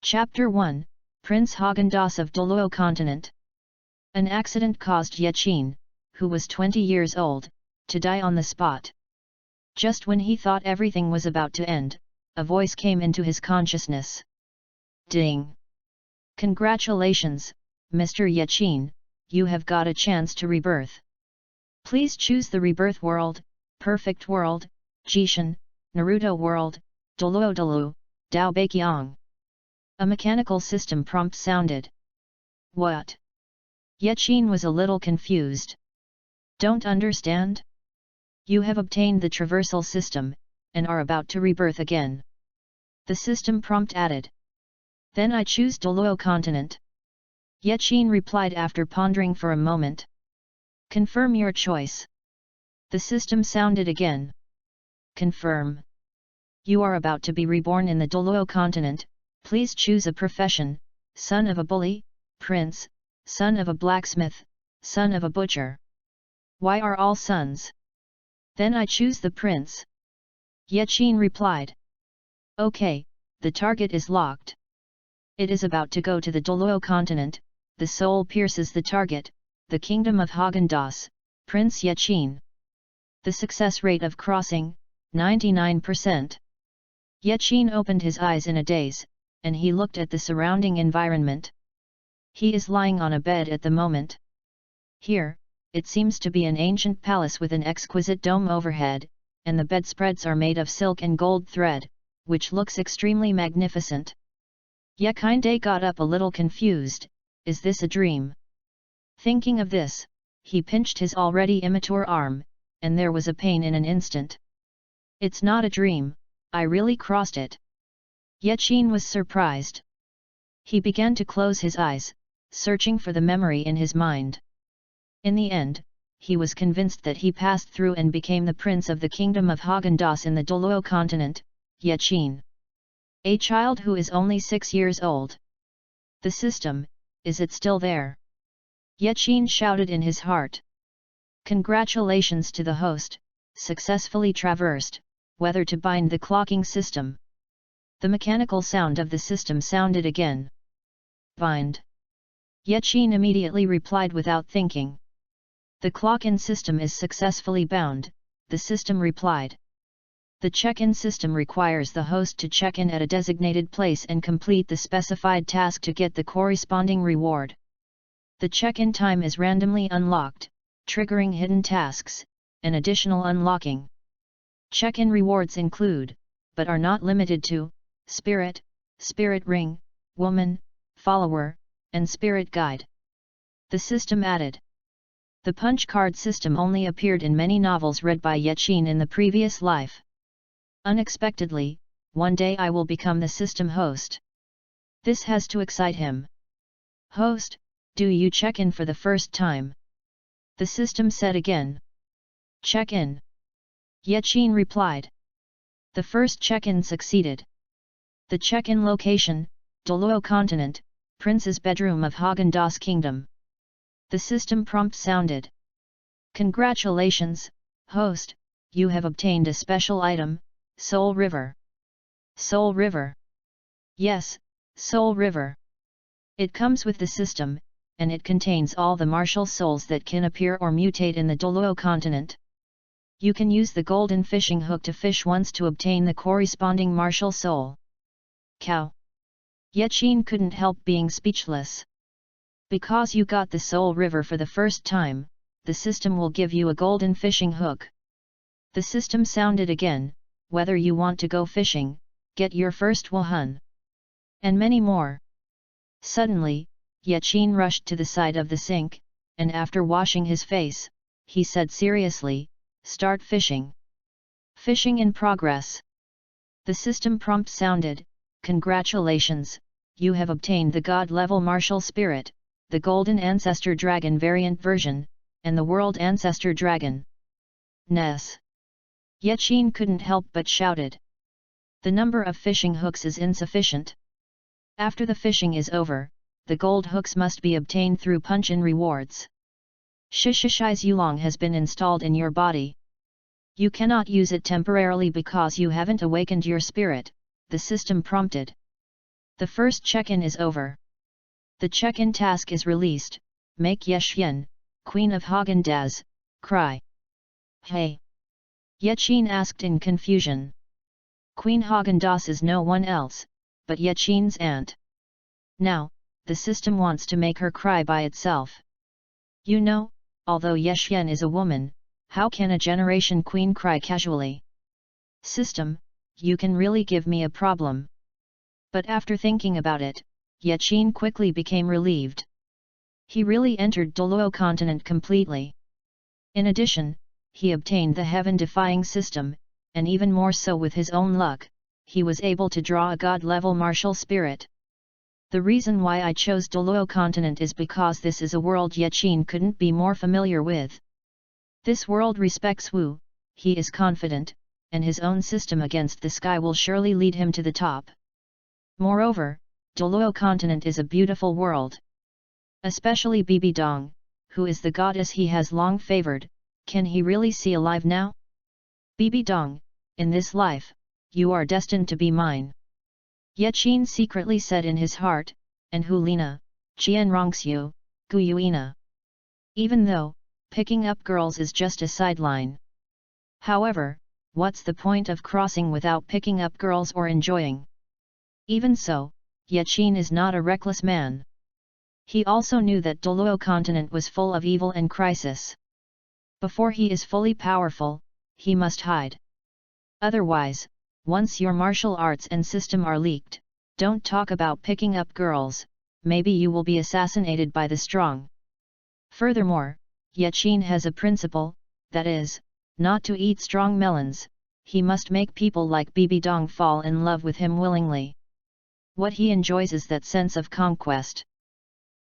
Chapter 1, Prince Häagen-Dazs of Douluo Continent. An accident caused Yachin, who was 20 years old, to die on the spot. Just when he thought everything was about to end, a voice came into his consciousness. Ding! Congratulations, Mr. Yachin, you have got a chance to rebirth. Please choose the Rebirth World, Perfect World, Jishin, Naruto World, Douluo, Douluo. A mechanical system prompt sounded. What? Yachin was a little confused. Don't understand? You have obtained the traversal system, and are about to rebirth again. The system prompt added. Then I choose Douluo Continent. Yachin replied after pondering for a moment. Confirm your choice. The system sounded again. Confirm. You are about to be reborn in the Douluo Continent. Please choose a profession: son of a bully, prince, son of a blacksmith, son of a butcher. Why are all sons? Then I choose the prince. Yachin replied. Okay, the target is locked. It is about to go to the Douluo Continent. The soul pierces the target, the kingdom of Häagen-Dazs, Prince Yachin. The success rate of crossing, 99%. Yachin opened his eyes in a daze, and he looked at the surrounding environment. He is lying on a bed at the moment. Here, it seems to be an ancient palace with an exquisite dome overhead, and the bedspreads are made of silk and gold thread, which looks extremely magnificent. Yachin got up a little confused. Is this a dream? Thinking of this, he pinched his already immature arm, and there was a pain in an instant. It's not a dream, I really crossed it. Yachin was surprised. He began to close his eyes, searching for the memory in his mind. In the end, he was convinced that he passed through and became the prince of the kingdom of Häagen-Dazs in the Douluo Continent, Yachin. A child who is only 6 years old. The system, is it still there? Yachin shouted in his heart. Congratulations to the host, successfully traversed, whether to bind the clocking system. The mechanical sound of the system sounded again. Bind. Yachin immediately replied without thinking. The clock-in system is successfully bound, the system replied. The check-in system requires the host to check in at a designated place and complete the specified task to get the corresponding reward. The check-in time is randomly unlocked, triggering hidden tasks, and additional unlocking. Check-in rewards include, but are not limited to, Spirit, Spirit Ring, Woman, Follower, and Spirit Guide. The system added. The punch card system only appeared in many novels read by Yachin in the previous life. Unexpectedly, one day I will become the system host. This has to excite him. Host, do you check in for the first time? The system said again. Check in. Yachin replied. The first check-in succeeded. The check-in location, Douluo Continent, Prince's bedroom of Häagen-Dazs Kingdom. The system prompt sounded. Congratulations, host, you have obtained a special item, Soul River. Soul River. Yes, Soul River. It comes with the system, and it contains all the martial souls that can appear or mutate in the Douluo Continent. You can use the golden fishing hook to fish once to obtain the corresponding martial soul. Cow. Yachin couldn't help being speechless. Because you got the Soul River for the first time, the system will give you a golden fishing hook. The system sounded again, whether you want to go fishing, get your first Wuhan. And many more. Suddenly, Yachin rushed to the side of the sink, and after washing his face, he said seriously, start fishing. Fishing in progress. The system prompt sounded. Congratulations, you have obtained the God-level martial spirit, the Golden Ancestor Dragon variant version, and the World Ancestor Dragon. Ness. Yachin couldn't help but shouted. The number of fishing hooks is insufficient. After the fishing is over, the gold hooks must be obtained through punch-in rewards. Shishishai's Yulong has been installed in your body. You cannot use it temporarily because you haven't awakened your spirit, the system prompted. The first check-in is over. The check-in task is released, make Yashian, Queen of Haagen-Dazs, cry. Hey! Yaqin asked in confusion. Queen Haagen-Dazs is no one else, but Yaqin's aunt. Now, the system wants to make her cry by itself. You know, although Yashian is a woman, how can a generation queen cry casually? System, you can really give me a problem. But after thinking about it, Yaqin quickly became relieved. He really entered Douluo continent completely. In addition, he obtained the heaven-defying system, and even more so with his own luck, he was able to draw a god-level martial spirit. The reason why I chose Douluo continent is because this is a world Yaqin couldn't be more familiar with. This world respects Wu, he is confident, and his own system against the sky will surely lead him to the top. Moreover, Douluo continent is a beautiful world. Especially BBDong, who is the goddess he has long favored, can he really see alive now? BBDong, in this life, you are destined to be mine. Yaqin secretly said in his heart, and Helina, Qianrongxiu, Guyuina. Even though, picking up girls is just a sideline. However, what's the point of crossing without picking up girls or enjoying? Even so, Yaqin is not a reckless man. He also knew that Douluo continent was full of evil and crisis. Before he is fully powerful, he must hide. Otherwise, once your martial arts and system are leaked, don't talk about picking up girls, maybe you will be assassinated by the strong. Furthermore, Yaqin has a principle, that is, not to eat strong melons, he must make people like BBDong fall in love with him willingly. What he enjoys is that sense of conquest.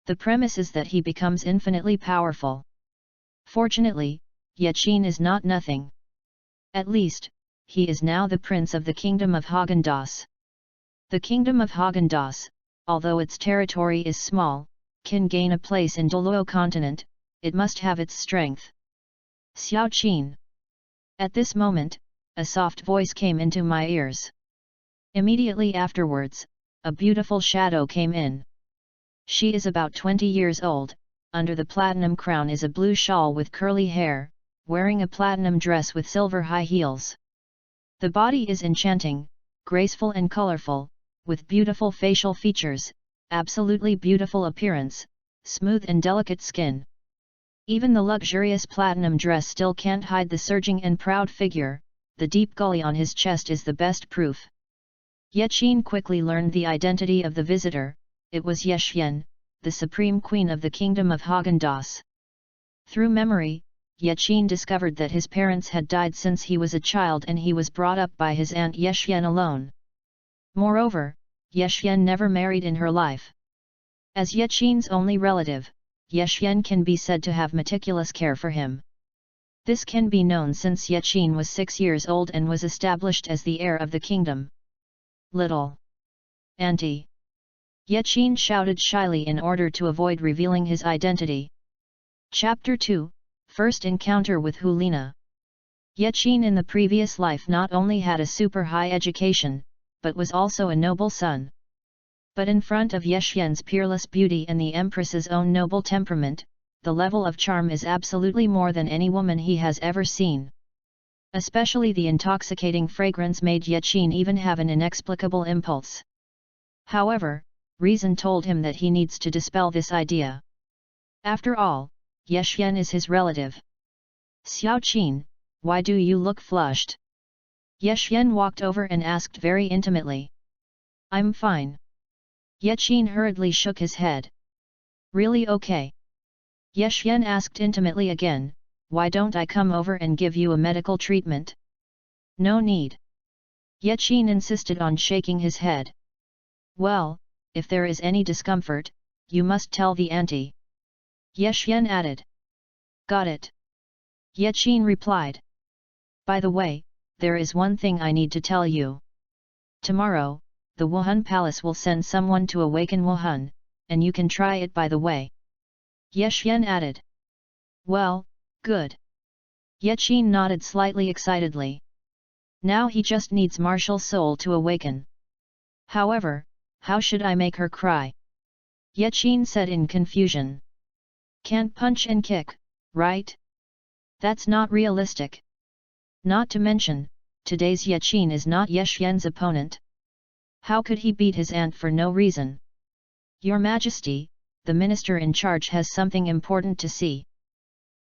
The premise is that he becomes infinitely powerful. Fortunately, Yaqin is not nothing. At least, he is now the prince of the kingdom of Haagen-Dazs. The kingdom of Haagen-Dazs, although its territory is small, can gain a place in Douluo continent, it must have its strength. Xiao Qin. At this moment, a soft voice came into my ears. Immediately afterwards, a beautiful shadow came in. She is about 20 years old, under the platinum crown is a blue shawl with curly hair, wearing a platinum dress with silver high heels. The body is enchanting, graceful and colorful, with beautiful facial features, absolutely beautiful appearance, smooth and delicate skin. Even the luxurious platinum dress still can't hide the surging and proud figure, the deep gully on his chest is the best proof. Yaqin quickly learned the identity of the visitor, it was Yashian, the supreme queen of the kingdom of Haagen-Dazs. Through memory, Yaqin discovered that his parents had died since he was a child and he was brought up by his aunt Yashian alone. Moreover, Yashian never married in her life. As Yaqin's only relative, Yashian can be said to have meticulous care for him. This can be known since Yaqin was 6 years old and was established as the heir of the kingdom. Little auntie. Yaqin shouted shyly in order to avoid revealing his identity. Chapter 2, First Encounter with Helina. Yaqin in the previous life not only had a super high education, but was also a noble son. But in front of Yashian's peerless beauty and the Empress's own noble temperament, the level of charm is absolutely more than any woman he has ever seen. Especially the intoxicating fragrance made Yaqin even have an inexplicable impulse. However, reason told him that he needs to dispel this idea. After all, Yashian is his relative. Xiao Qin, why do you look flushed? Yashian walked over and asked very intimately. I'm fine. Yaqin hurriedly shook his head. Really okay? Yashian asked intimately again, why don't I come over and give you a medical treatment? No need. Yaqin insisted on shaking his head. Well, if there is any discomfort, you must tell the auntie. Yashian added. Got it. Yaqin replied. By the way, there is one thing I need to tell you. Tomorrow, the Wuhan Palace will send someone to awaken Wuhan, and you can try it by the way. Yashian added. Well, good. Yaqin nodded slightly excitedly. Now he just needs martial soul to awaken. However, How should I make her cry? Yaqin said in confusion. Can't punch and kick, right? That's not realistic. Not to mention, today's Yaqin is not Yeshien's opponent. How could he beat his aunt for no reason? Your Majesty, the minister in charge has something important to see.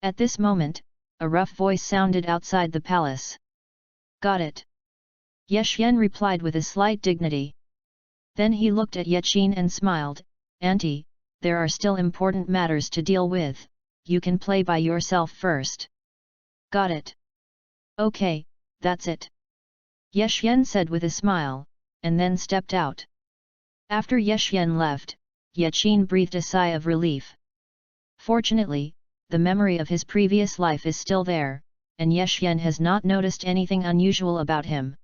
At this moment, a rough voice sounded outside the palace. Got it. Yeshien replied with a slight dignity. Then he looked at Yaqin and smiled. Auntie, there are still important matters to deal with, you can play by yourself first. Got it. Okay, that's it. Yeshien said with a smile, and then stepped out. After Yeshien left, Yaqin breathed a sigh of relief. Fortunately, the memory of his previous life is still there, and Yeshien has not noticed anything unusual about him.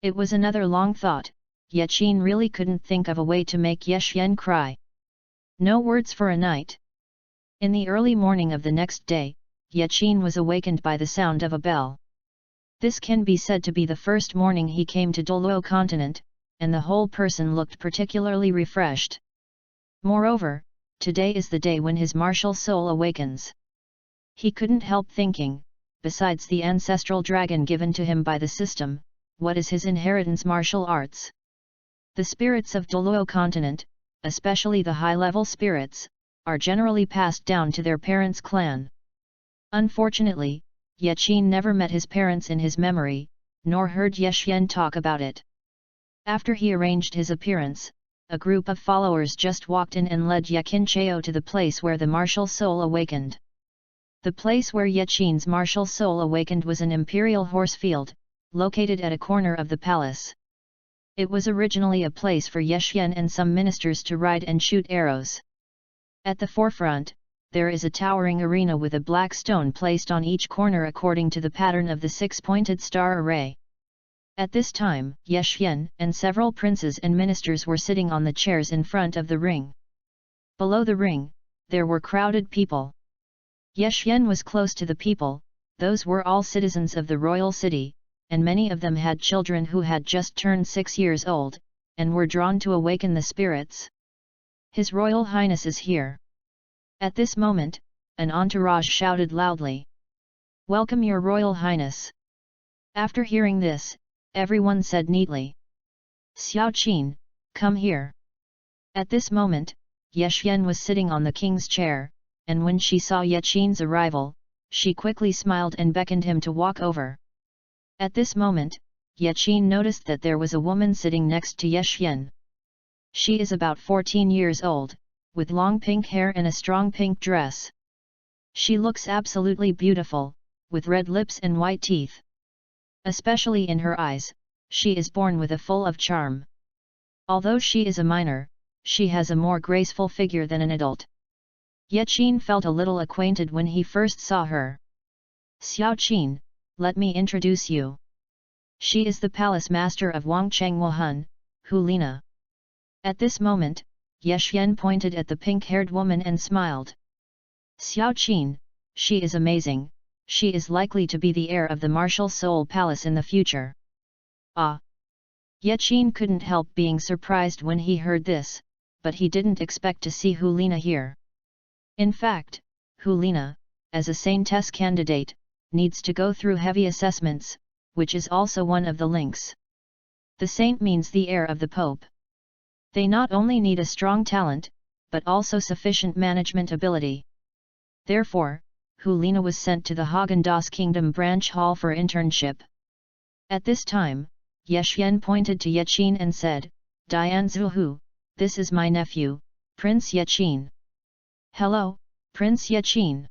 It was another long thought. Yaqin really couldn't think of a way to make Yeshien cry. No words for a night. In the early morning of the next day, Yaqin was awakened by the sound of a bell. This can be said to be the first morning he came to Douluo continent, and the whole person looked particularly refreshed. Moreover, today is the day when his martial soul awakens. He couldn't help thinking, besides the ancestral dragon given to him by the system, what is his inheritance martial arts? The spirits of Douluo continent, especially the high-level spirits, are generally passed down to their parents' clan. Unfortunately, Yaqin never met his parents in his memory, nor heard Yeshien talk about it. After he arranged his appearance, a group of followers just walked in and led Yaqin Cheo to the place where the martial soul awakened. The place where Yaqin's martial soul awakened was an imperial horse field, located at a corner of the palace. It was originally a place for Yeshien and some ministers to ride and shoot arrows. At the forefront, there is a towering arena with a black stone placed on each corner according to the pattern of the six-pointed star array. At this time, Yeshien and several princes and ministers were sitting on the chairs in front of the ring. Below the ring, there were crowded people. Yeshien was close to the people, those were all citizens of the royal city, and many of them had children who had just turned 6 years old, and were drawn to awaken the spirits. His Royal Highness is here. At this moment, an entourage shouted loudly. Welcome your Royal Highness. After hearing this, everyone said neatly. Xiao Qin, come here. At this moment, Yeshien was sitting on the king's chair, and when she saw Yaqin's arrival, she quickly smiled and beckoned him to walk over. At this moment, Yaqin noticed that there was a woman sitting next to Yeshien. She is about 14 years old, with long pink hair and a strong pink dress. She looks absolutely beautiful, with red lips and white teeth. Especially in her eyes, she is born with a full of charm. Although she is a minor, she has a more graceful figure than an adult. Yaqin felt a little acquainted when he first saw her. Xiao Qin, let me introduce you. She is the palace master of Wangcheng Wuhan, Helina. At this moment, Yeshien pointed at the pink-haired woman and smiled. Xiao Qin, she is amazing, she is likely to be the heir of the martial soul palace in the future. Ah! Yaqin couldn't help being surprised when he heard this, but he didn't expect to see Helina here. In fact, Helina, as a Saint test candidate, needs to go through heavy assessments, which is also one of the links. The saint means the heir of the Pope. They not only need a strong talent, but also sufficient management ability. Therefore, Helina was sent to the Haagen-Dazs Kingdom Branch Hall for internship. At this time, Yeshien pointed to Yaqin and said, Dian Zuhu, this is my nephew, Prince Yaqin. Hello, Prince Yaqin.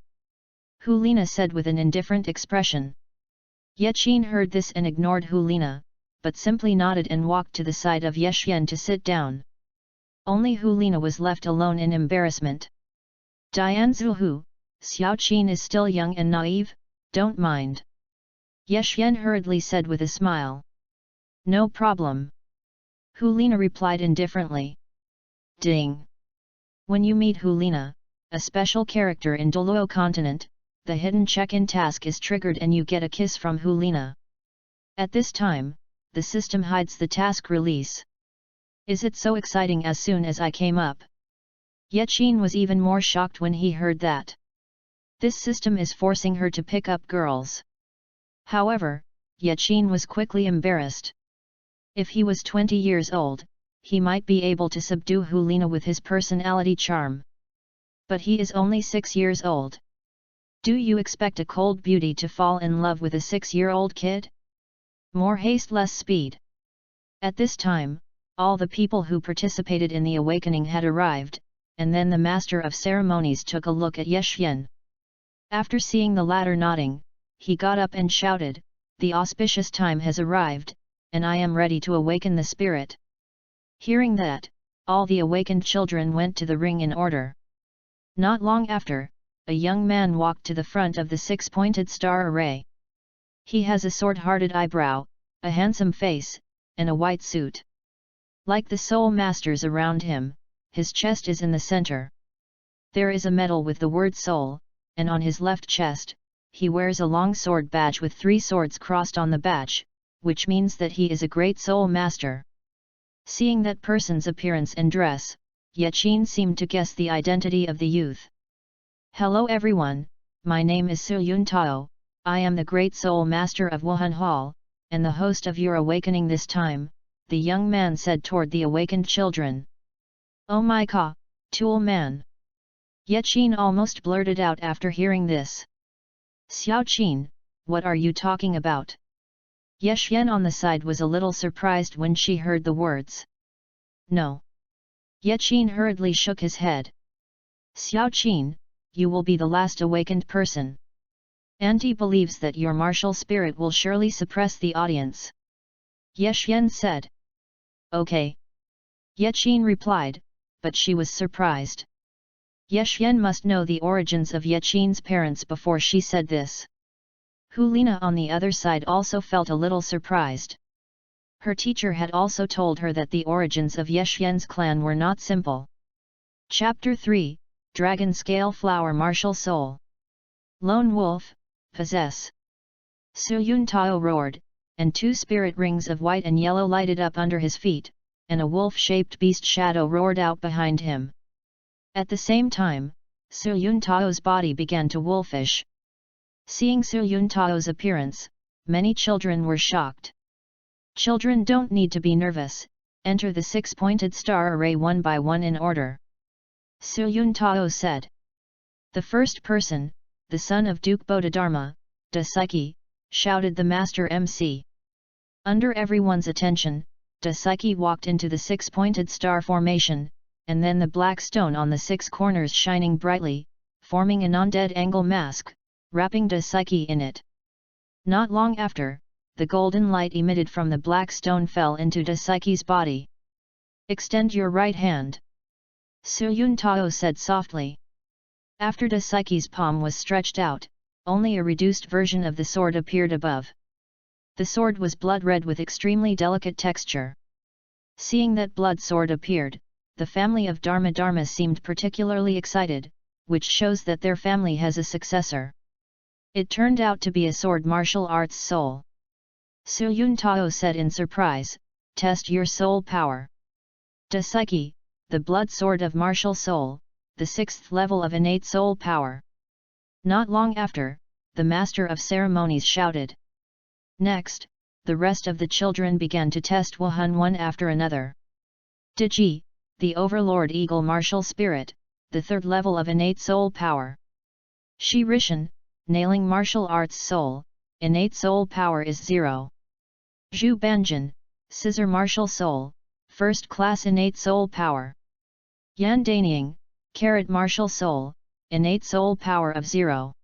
Helina said with an indifferent expression. Yaqin heard this and ignored Helina, but simply nodded and walked to the side of Yeshien to sit down. Only Helina was left alone in embarrassment. Dian Zuhu, Xiao Qin is still young and naive, don't mind. Yeshien hurriedly said with a smile. No problem. Helina replied indifferently. Ding! When you meet Helina, a special character in Douluo continent, the hidden check-in task is triggered and you get a kiss from Helina. At this time, the system hides the task release. Is it so exciting as soon as I came up? Yaqin was even more shocked when he heard that. This system is forcing her to pick up girls. However, Yaqin was quickly embarrassed. If he was 20 years old, he might be able to subdue Helina with his personality charm. But he is only 6 years old. Do you expect a cold beauty to fall in love with a 6-year-old kid? More haste, less speed. At this time, all the people who participated in the awakening had arrived, and then the master of ceremonies took a look at Yasha. After seeing the latter nodding, he got up and shouted, "The auspicious time has arrived, and I am ready to awaken the spirit." Hearing that, all the awakened children went to the ring in order. Not long after, a young man walked to the front of the 6-pointed star array. He has a sword-hearted eyebrow, a handsome face, and a white suit. Like the soul masters around him, his chest is in the center. There is a medal with the word soul, and on his left chest, he wears a long sword badge with 3 swords crossed on the badge, which means that he is a great soul master. Seeing that person's appearance and dress, Yaqin seemed to guess the identity of the youth. "Hello everyone, my name is Yun Tao, I am the great soul master of Wuhan Hall, and the host of your awakening this time," the young man said toward the awakened children. "Oh my god, tool man!" Yaqin almost blurted out after hearing this. "Xiao Qin, what are you talking about?" Yasha on the side was a little surprised when she heard the words. "No." Yaqin hurriedly shook his head. "Xiao Qin, you will be the last awakened person. Auntie believes that your martial spirit will surely suppress the audience." Yasha said. "Okay." Yaqin replied, but she was surprised. Yasha must know the origins of Yaqin's parents before she said this. Helina on the other side also felt a little surprised. Her teacher had also told her that the origins of Yasha's clan were not simple. Chapter 3, Dragon Scale Flower Martial Soul. Lone Wolf, possess. Yun Tao roared, and 2 spirit rings of white and yellow lighted up under his feet, and a wolf-shaped beast shadow roared out behind him. At the same time, Yun Tao's body began to wolfish. Seeing Yun Tao's appearance, many children were shocked. "Children don't need to be nervous, enter the 6-pointed star array one by one in order," Yun Tao said. The first person, the son of Duke Bodhidharma, Daisuke, shouted the master MC. Under everyone's attention, Daisuke walked into the 6-pointed star formation, and then the black stone on the 6 corners shining brightly, forming an undead angle mask, wrapping Daisuke in it. Not long after, the golden light emitted from the black stone fell into Daisuke's body. "Extend your right hand," Yun Tao said softly. After Daisuke's palm was stretched out, only a reduced version of the sword appeared above. The sword was blood red with extremely delicate texture. Seeing that blood sword appeared, the family of Dharma seemed particularly excited, which shows that their family has a successor. It turned out to be a sword martial arts soul. Yun Tao said in surprise, "Test your soul power." Daisuke, the blood sword of martial soul, the 6th level of innate soul power. Not long after, the master of ceremonies shouted. Next, the rest of the children began to test Wuhan one after another. Diji, the overlord eagle martial spirit, the 3rd level of innate soul power. Shi Rishan, nailing martial arts soul, innate soul power is 0. Zhu Banjin, scissor martial soul, 1st class innate soul power. Yan Danying, carrot martial soul, innate soul power of 0.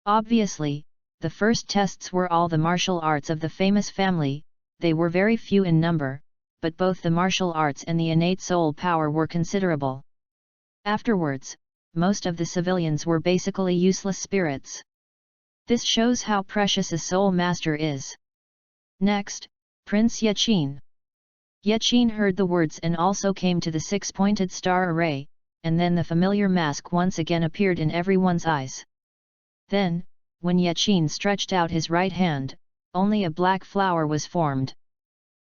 Obviously, the first tests were all the martial arts of the famous family, they were very few in number, but both the martial arts and the innate soul power were considerable. Afterwards, most of the civilians were basically useless spirits. This shows how precious a soul master is. Next, Prince Yaqin. Yaqin heard the words and also came to the 6-pointed star array, and then the familiar mask once again appeared in everyone's eyes. Then, when Yaqin stretched out his right hand, only a black flower was formed.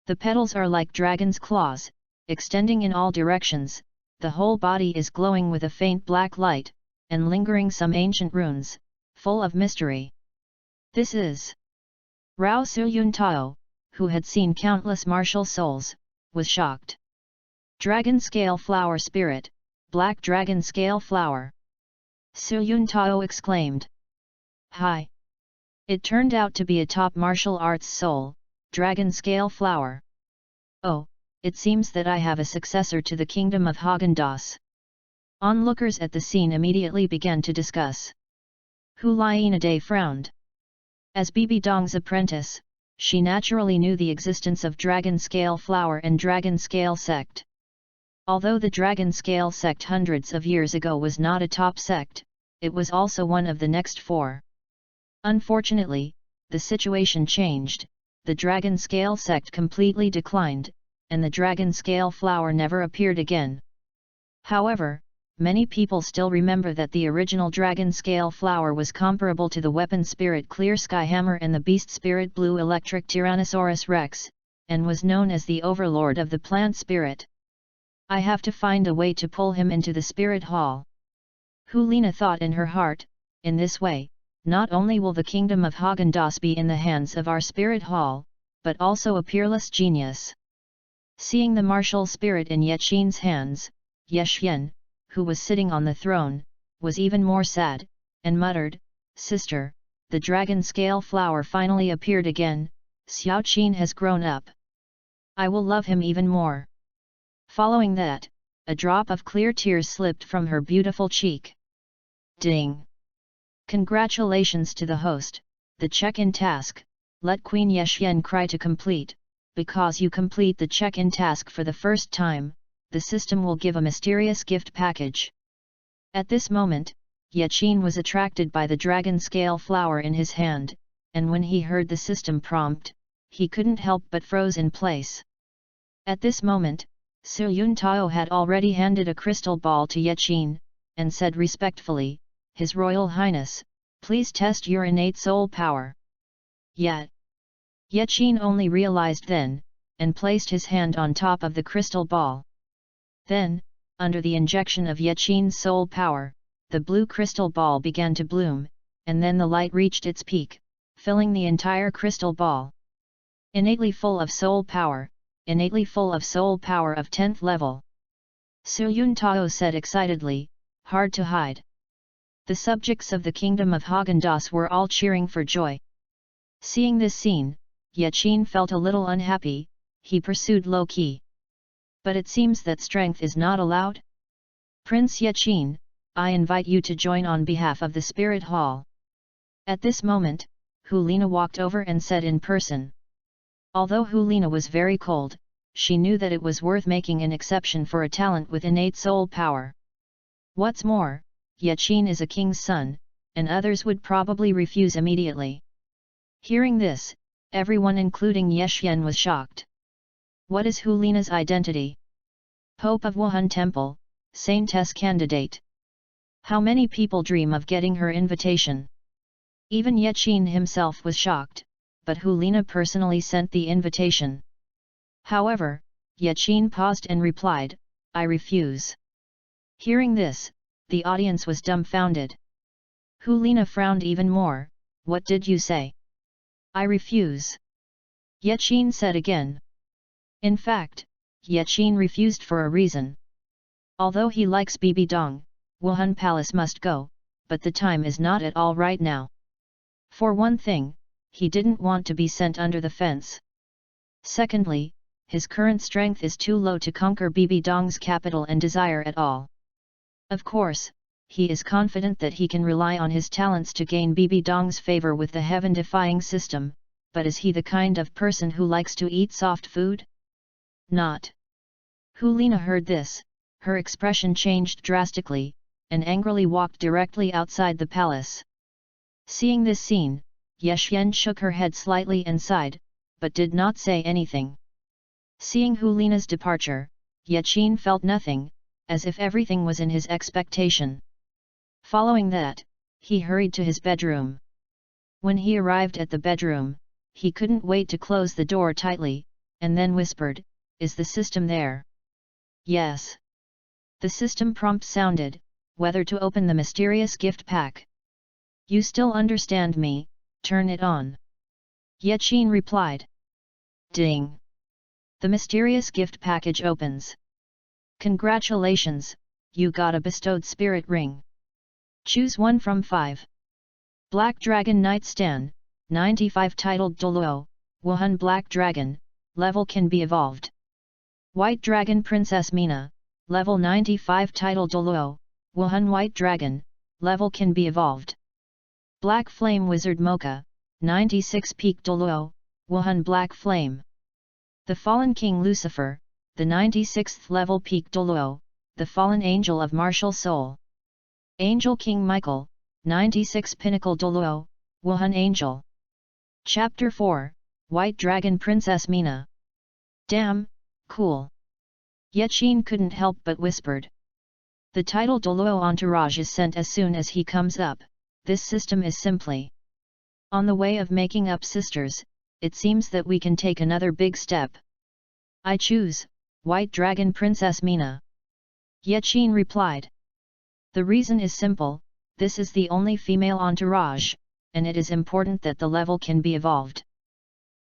The petals are like dragon's claws, extending in all directions, the whole body is glowing with a faint black light, and lingering some ancient runes, full of mystery. This is Rao Suyun Tao, who had seen countless martial souls, was shocked. Dragon scale flower spirit, black dragon scale flower. Suyun Tao exclaimed. Hi! It turned out to be a top martial arts soul, dragon scale flower. Oh, it seems that I have a successor to the kingdom of Haagen-Dazs. Onlookers at the scene immediately began to discuss. Helina frowned. As BBDong's apprentice, she naturally knew the existence of Dragon Scale Flower and Dragon Scale Sect. Although the Dragon Scale Sect hundreds of years ago was not a top sect, it was also one of the next four. Unfortunately, the situation changed, the Dragon Scale Sect completely declined, and the Dragon Scale Flower never appeared again. However, many people still remember that the original Dragon Scale Flower was comparable to the Weapon Spirit Clear Sky Hammer and the Beast Spirit Blue Electric Tyrannosaurus Rex, and was known as the Overlord of the Plant Spirit. I have to find a way to pull him into the Spirit Hall. Helina thought in her heart, in this way, not only will the kingdom of Haagen-Dazs be in the hands of our Spirit Hall, but also a peerless genius. Seeing the martial spirit in Yaqin's hands, Yasha, who was sitting on the throne, was even more sad, and muttered, Sister, the dragon scale flower finally appeared again, Xiao Qin has grown up. I will love him even more. Following that, a drop of clear tears slipped from her beautiful cheek. Ding! Congratulations to the host, the check-in task, let Queen Yasha cry to complete, because you complete the check-in task for the first time, the system will give a mysterious gift package. At this moment, Yaqin was attracted by the dragon scale flower in his hand, and when he heard the system prompt, he couldn't help but froze in place. At this moment, Suyun Tao had already handed a crystal ball to Yaqin, and said respectfully, His Royal Highness, please test your innate soul power. Yet, Yaqin only realized then, and placed his hand on top of the crystal ball. Then, under the injection of Yaqin's soul power, the blue crystal ball began to bloom, and then the light reached its peak, filling the entire crystal ball. Innately full of soul power, innately full of soul power of 10th level. Suyun Tao said excitedly, hard to hide. The subjects of the kingdom of Haagen-Dazs were all cheering for joy. Seeing this scene, Yaqin felt a little unhappy, he pursued low-key. But it seems that strength is not allowed? Prince Yaqin, I invite you to join on behalf of the Spirit Hall. At this moment, Helina walked over and said in person. Although Helina was very cold, she knew that it was worth making an exception for a talent with innate soul power. What's more, Yaqin is a king's son, and others would probably refuse immediately. Hearing this, everyone including Yasha was shocked. What is Helina's identity? Pope of Wuhan Temple, Saintess candidate. How many people dream of getting her invitation? Even Yaqin himself was shocked, but Helina personally sent the invitation. However, Yaqin paused and replied, I refuse. Hearing this, the audience was dumbfounded. Helina frowned even more, what did you say? I refuse. Yaqin said again. In fact, Yaqin refused for a reason. Although he likes BBDong, Wuhan Palace must go, but the time is not at all right now. For one thing, he didn't want to be sent under the fence. Secondly, his current strength is too low to conquer BBDong's capital and desire at all. Of course, he is confident that he can rely on his talents to gain BBDong's favor with the heaven-defying system, but is he the kind of person who likes to eat soft food? Not. Helina heard this, her expression changed drastically, and angrily walked directly outside the palace. Seeing this scene, Yasha shook her head slightly and sighed, but did not say anything. Seeing Helina's departure, Yaqin felt nothing, as if everything was in his expectation. Following that, he hurried to his bedroom. When he arrived at the bedroom, he couldn't wait to close the door tightly, and then whispered, Is the system there? Yes. The system prompt sounded, whether to open the mysterious gift pack. You still understand me, turn it on. Yaqin replied. Ding. The mysterious gift package opens. Congratulations, you got a bestowed spirit ring. Choose one from 5. Black Dragon Nightstand, 95 titled Douluo, Wuhan Black Dragon, level can be evolved. White Dragon Princess Mina, level 95 titled Douluo, Wuhan White Dragon, level can be evolved. Black Flame Wizard Mocha, 96 peak Douluo, Wuhan Black Flame. The Fallen King Lucifer, the 96th level peak Douluo, the Fallen Angel of Martial Soul. Angel King Michael, 96 pinnacle Douluo, Wuhan Angel. Chapter 4, White Dragon Princess Mina. Damn, cool. Yaqin couldn't help but whispered. The title Douluo entourage is sent as soon as he comes up. This system is simply on the way of making up sisters. It seems that we can take another big step. I choose White Dragon Princess Mina. Yaqin replied. The reason is simple, this is the only female entourage, and it is important that the level can be evolved.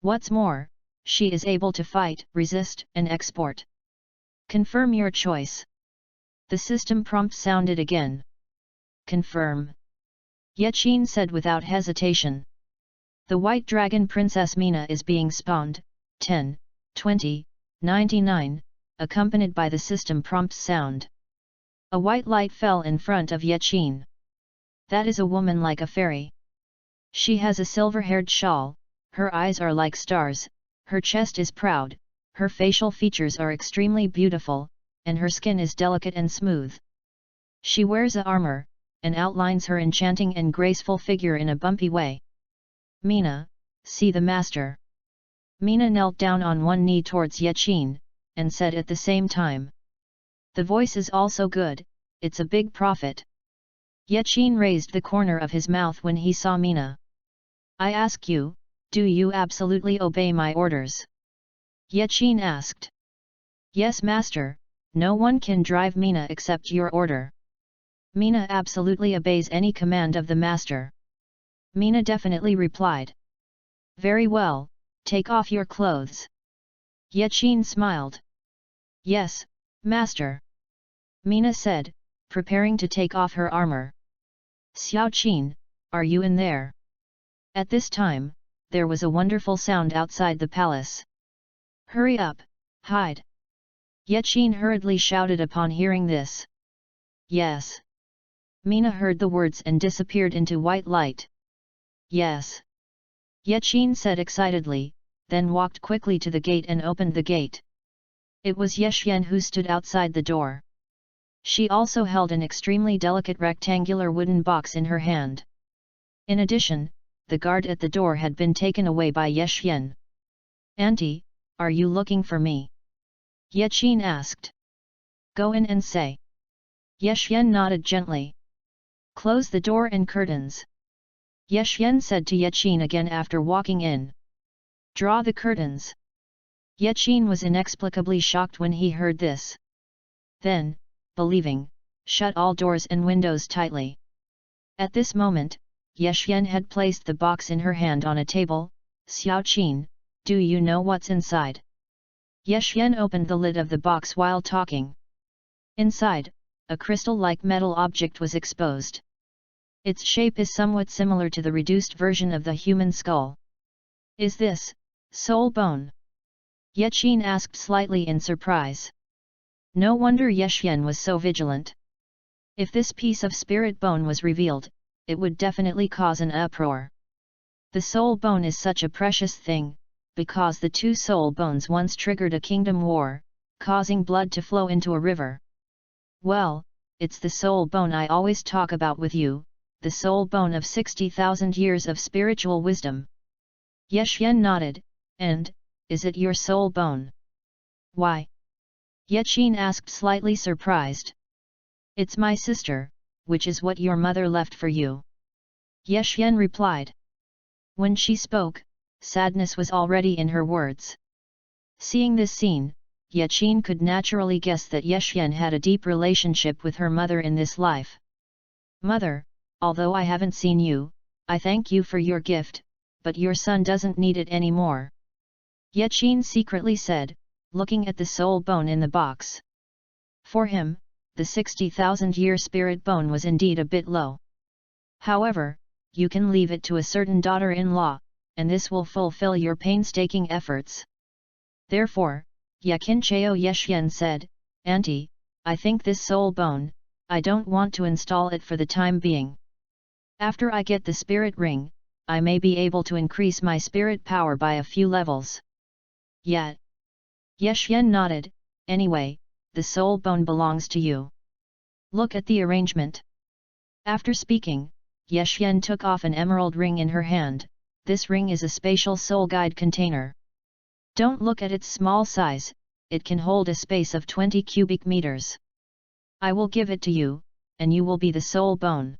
What's more, she is able to fight, resist, and export. Confirm your choice. The system prompt sounded again. Confirm. Yaqin said without hesitation. The White Dragon Princess Mina is being spawned, 10, 20, 99, accompanied by the system prompt sound. A white light fell in front of Yaqin. That is a woman like a fairy. She has a silver-haired shawl, her eyes are like stars, her chest is proud, her facial features are extremely beautiful, and her skin is delicate and smooth. She wears a armor, and outlines her enchanting and graceful figure in a bumpy way. Mina, see the master. Mina knelt down on one knee towards Yaqin, and said at the same time. The voice is also good, it's a big profit. Yaqin raised the corner of his mouth when he saw Mina. I ask you, do you absolutely obey my orders? Yaqin asked. Yes master, no one can drive Mina except your order. Mina absolutely obeys any command of the master. Mina definitely replied. Very well, take off your clothes. Yaqin smiled. Yes, master. Mina said, preparing to take off her armor. Xiao Qin, are you in there? At this time, there was a wonderful sound outside the palace. Hurry up, hide. Yaqin hurriedly shouted upon hearing this. Yes. Mina heard the words and disappeared into white light. Yes. Yaqin said excitedly, then walked quickly to the gate and opened the gate. It was Yeshian who stood outside the door. She also held an extremely delicate rectangular wooden box in her hand. In addition, the guard at the door had been taken away by Yeshian. Auntie, are you looking for me? Yaqin asked. Go in and say. Yeshian nodded gently. Close the door and curtains. Yeshian said to Yaqin again after walking in. Draw the curtains. Yaqin was inexplicably shocked when he heard this. Then, believing, shut all doors and windows tightly. At this moment, Yeshian had placed the box in her hand on a table. Xiao Qin, do you know what's inside? Yeshian opened the lid of the box while talking. Inside, a crystal-like metal object was exposed. Its shape is somewhat similar to the reduced version of the human skull. Is this soul bone? Yaqin asked slightly in surprise. No wonder Yeshian was so vigilant. If this piece of spirit bone was revealed, it would definitely cause an uproar. The soul bone is such a precious thing, because the two soul bones once triggered a kingdom war, causing blood to flow into a river. Well, it's the soul bone I always talk about with you, the soul bone of 60,000 years of spiritual wisdom. Yeshian nodded, and, is it your soul bone? Why? Yaqin asked slightly surprised. It's my sister, which is what your mother left for you. Yeshian replied. When she spoke, sadness was already in her words. Seeing this scene, Yaqin could naturally guess that Yexian had a deep relationship with her mother in this life. Mother, although I haven't seen you, I thank you for your gift, but your son doesn't need it anymore. Yaqin secretly said, looking at the soul bone in the box. For him, the 60,000-year spirit bone was indeed a bit low. However, you can leave it to a certain daughter-in-law, and this will fulfill your painstaking efforts. Therefore, Yakin Chao Yexian said, Auntie, I think this soul bone, I don't want to install it for the time being. After I get the spirit ring, I may be able to increase my spirit power by a few levels. Yet. Yexian nodded, anyway, the soul bone belongs to you. Look at the arrangement. After speaking, Yexian took off an emerald ring in her hand. This ring is a spatial soul guide container. Don't look at its small size, it can hold a space of 20 cubic meters. I will give it to you, and you will be the soul bone.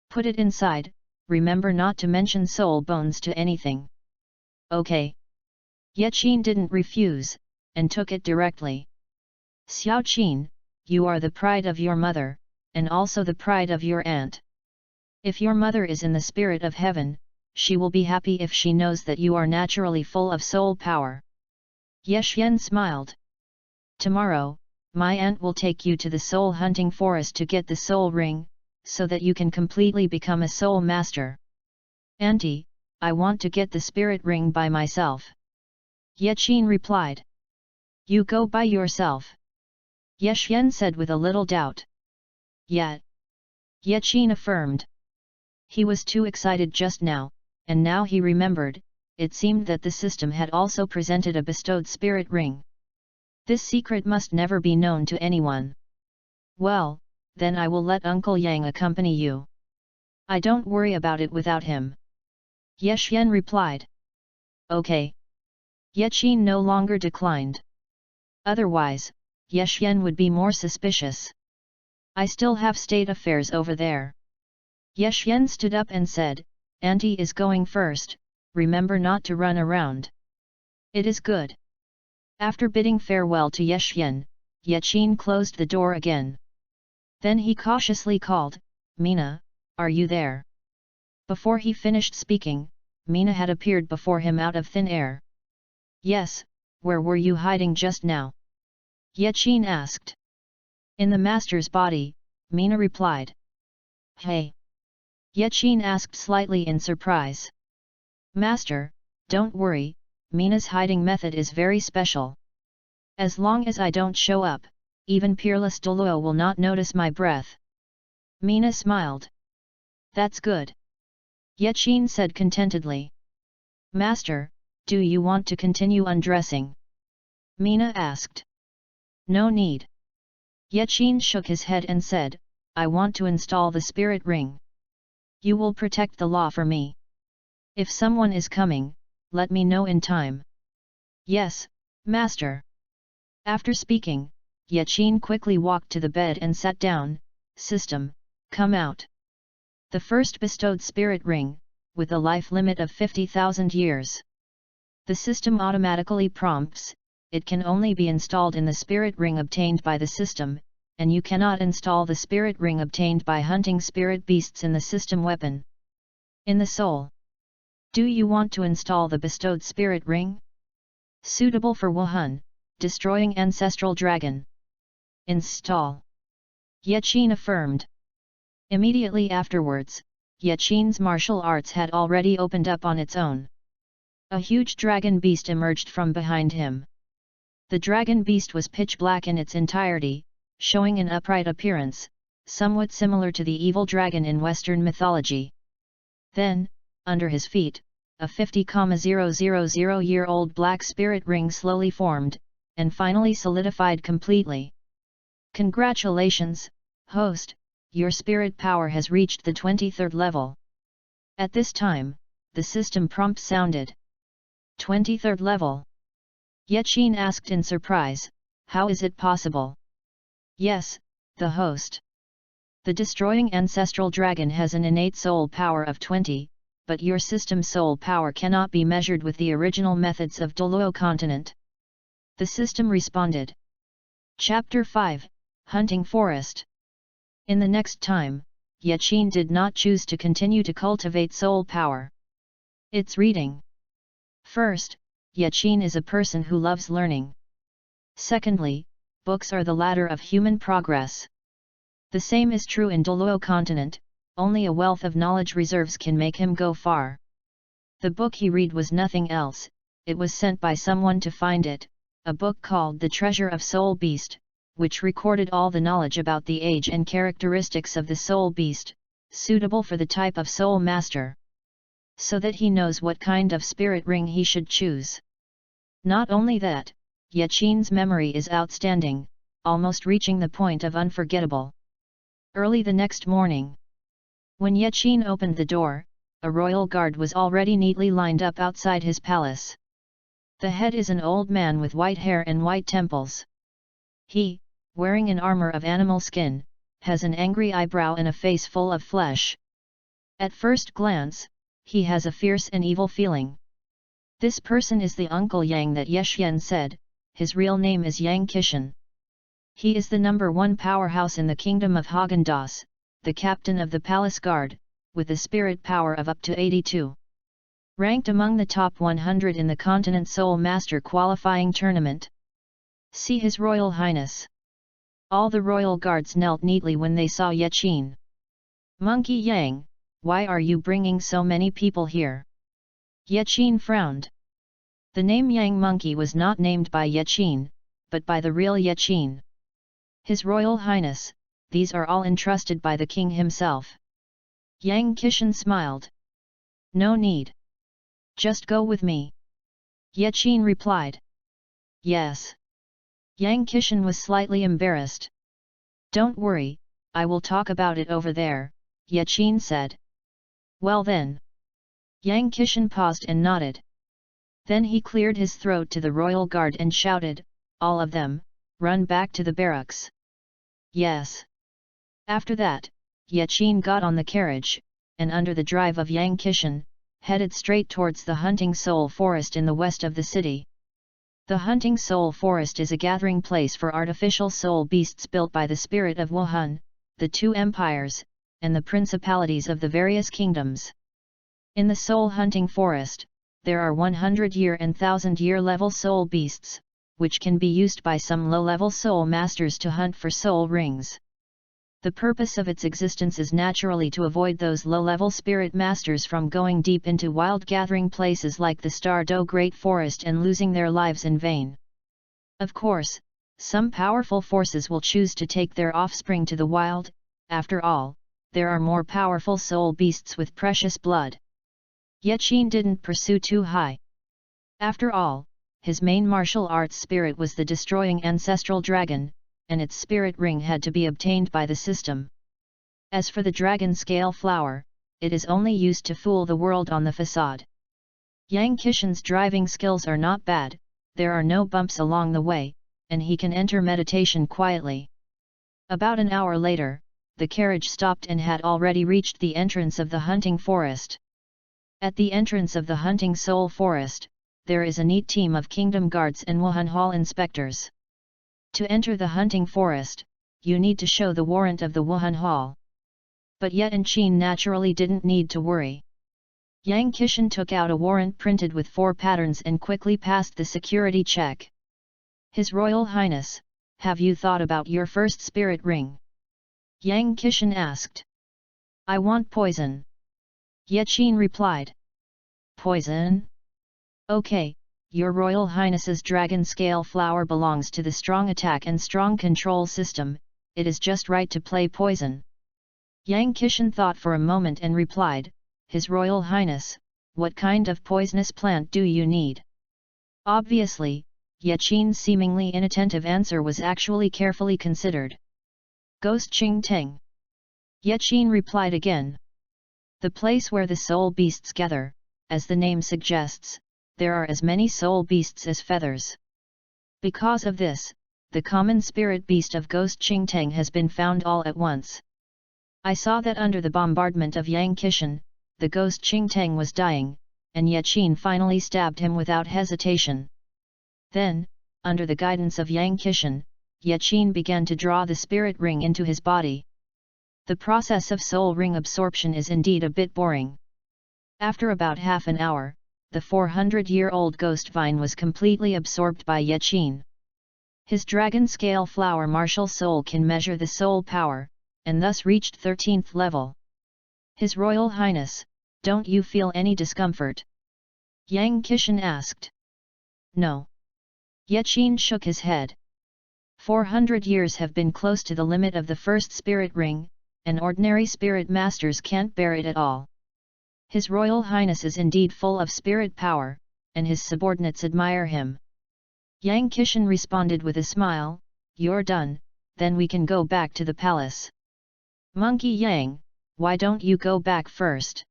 Put it inside, remember not to mention soul bones to anything. Okay. Yaqin didn't refuse, and took it directly. Xiao Qin, you are the pride of your mother, and also the pride of your aunt. If your mother is in the spirit of heaven, she will be happy if she knows that you are naturally full of soul power. Yexian smiled. Tomorrow, my aunt will take you to the soul hunting forest to get the soul ring, so that you can completely become a soul master. Auntie, I want to get the spirit ring by myself. Yaqin replied. You go by yourself. Yexian said with a little doubt. Yet. Yaqin affirmed. He was too excited just now, and now he remembered, it seemed that the system had also presented a bestowed spirit ring. This secret must never be known to anyone. Well, then I will let Uncle Yang accompany you. I don't worry about it without him. Yexian replied. Okay. Yaqin no longer declined. Otherwise, Yexian would be more suspicious. I still have state affairs over there. Yexian stood up and said, Auntie is going first, remember not to run around. It is good. After bidding farewell to Yexian, Yaqin closed the door again. Then he cautiously called, Mina, are you there? Before he finished speaking, Mina had appeared before him out of thin air. Yes, where were you hiding just now? Yaqin asked. In the master's body, Mina replied. Hey! Yaqin asked slightly in surprise. Master, don't worry, Mina's hiding method is very special. As long as I don't show up, even peerless Douluo will not notice my breath. Mina smiled. That's good. Yaqin said contentedly. Master, do you want to continue undressing? Mina asked. No need. Yaqin shook his head and said, I want to install the spirit ring. You will protect the law for me. If someone is coming, let me know in time. Yes, Master. After speaking, Yaqin quickly walked to the bed and sat down. System, come out. The first bestowed spirit ring, with a life limit of 50,000 years. The system automatically prompts, it can only be installed in the spirit ring obtained by the system, and you cannot install the spirit ring obtained by hunting spirit beasts in the system weapon. In the soul. Do you want to install the bestowed spirit ring? Suitable for Wuhan, destroying ancestral dragon. Install. Yaqin affirmed. Immediately afterwards, Yaqin's martial arts had already opened up on its own. A huge dragon beast emerged from behind him. The dragon beast was pitch black in its entirety, showing an upright appearance, somewhat similar to the evil dragon in Western mythology. Then, under his feet, a 50,000-year-old black spirit ring slowly formed, and finally solidified completely. Congratulations, host, your spirit power has reached the 23rd level. At this time, the system prompt sounded. 23rd level. Yaqin asked in surprise, how is it possible? Yes, the host. The destroying ancestral dragon has an innate soul power of 20, but your system soul power cannot be measured with the original methods of Douluo continent. The system responded. Chapter 5, Hunting Forest. In the next time, Yaqin did not choose to continue to cultivate soul power. It's reading. First, Yaqin is a person who loves learning. Secondly, books are the ladder of human progress. The same is true in Douluo continent, only a wealth of knowledge reserves can make him go far. The book he read was nothing else, it was sent by someone to find it, a book called The Treasure of Soul Beast, which recorded all the knowledge about the age and characteristics of the soul beast, suitable for the type of soul master. So that he knows what kind of spirit ring he should choose. Not only that, Yaqin's memory is outstanding, almost reaching the point of unforgettable. Early the next morning, when Yaqin opened the door, a royal guard was already neatly lined up outside his palace. The head is an old man with white hair and white temples. He, wearing an armor of animal skin, has an angry eyebrow and a face full of flesh. At first glance, he has a fierce and evil feeling. This person is the Uncle Yang that Yeshen said, his real name is Yang Kishan. He is the number 1 powerhouse in the kingdom of Häagen-Dazs, the captain of the palace guard, with a spirit power of up to 82. Ranked among the top 100 in the continent Soul Master qualifying tournament. See His Royal Highness. All the royal guards knelt neatly when they saw Yaqin. Monkey Yang, why are you bringing so many people here? Yaqin frowned. The name Yang Monkey was not named by Yaqin, but by the real Yaqin. His Royal Highness, these are all entrusted by the king himself. Yang Kishan smiled. No need. Just go with me. Yaqin replied. Yes. Yang Kishan was slightly embarrassed. Don't worry, I will talk about it over there, Yaqin said. Well then. Yang Kishan paused and nodded. Then he cleared his throat to the royal guard and shouted, all of them, run back to the barracks. Yes. After that, Yaqin got on the carriage, and under the drive of Yang Kishan, headed straight towards the Hunting Soul Forest in the west of the city. The Hunting Soul Forest is a gathering place for artificial soul beasts built by the spirit of Wuhan, the 2 empires, and the principalities of the various kingdoms. In the Soul Hunting Forest, there are 100-year and 1000-year level soul beasts, which can be used by some low-level soul masters to hunt for soul rings. The purpose of its existence is naturally to avoid those low-level spirit masters from going deep into wild gathering places like the Stardo Great Forest and losing their lives in vain. Of course, some powerful forces will choose to take their offspring to the wild, after all, there are more powerful soul beasts with precious blood. Yaqin didn't pursue too high. After all, his main martial arts spirit was the destroying ancestral dragon, and its spirit ring had to be obtained by the system. As for the dragon scale flower, it is only used to fool the world on the facade. Yang Kishan's driving skills are not bad, there are no bumps along the way, and he can enter meditation quietly. About an hour later, the carriage stopped and had already reached the entrance of the hunting forest. At the entrance of the Hunting Soul Forest, there is a neat team of kingdom guards and Wuhan Hall inspectors. To enter the hunting forest, you need to show the warrant of the Wuhan Hall. But Yaqin naturally didn't need to worry. Yang Kishan took out a warrant printed with 4 patterns and quickly passed the security check. His Royal Highness, have you thought about your first spirit ring? Yang Kishan asked. I want poison. Yaqin replied. Poison? Okay, Your Royal Highness's dragon scale flower belongs to the strong attack and strong control system, it is just right to play poison. Yang Kishan thought for a moment and replied, His Royal Highness, what kind of poisonous plant do you need? Obviously, Yaqin's seemingly inattentive answer was actually carefully considered. Ghost Ching Teng. Yaqin replied again. The place where the soul beasts gather, as the name suggests, there are as many soul beasts as feathers. Because of this, the common spirit beast of Ghost Ching Teng has been found all at once. I saw that under the bombardment of Yang Kishan, the Ghost Ching Teng was dying, and Yaqin finally stabbed him without hesitation. Then, under the guidance of Yang Qishan, Yaqin began to draw the spirit ring into his body. The process of soul ring absorption is indeed a bit boring. After about half an hour, the 400-year-old ghost vine was completely absorbed by Yaqin. His dragon-scale flower martial soul can measure the soul power, and thus reached 13th level. His Royal Highness, don't you feel any discomfort? Yang Qishan asked. No. Yaqin shook his head. 400 years have been close to the limit of the first spirit ring, and ordinary spirit masters can't bear it at all. His Royal Highness is indeed full of spirit power, and his subordinates admire him. Yang Qishan responded with a smile, you're done, then we can go back to the palace. Monkey Yang, why don't you go back first?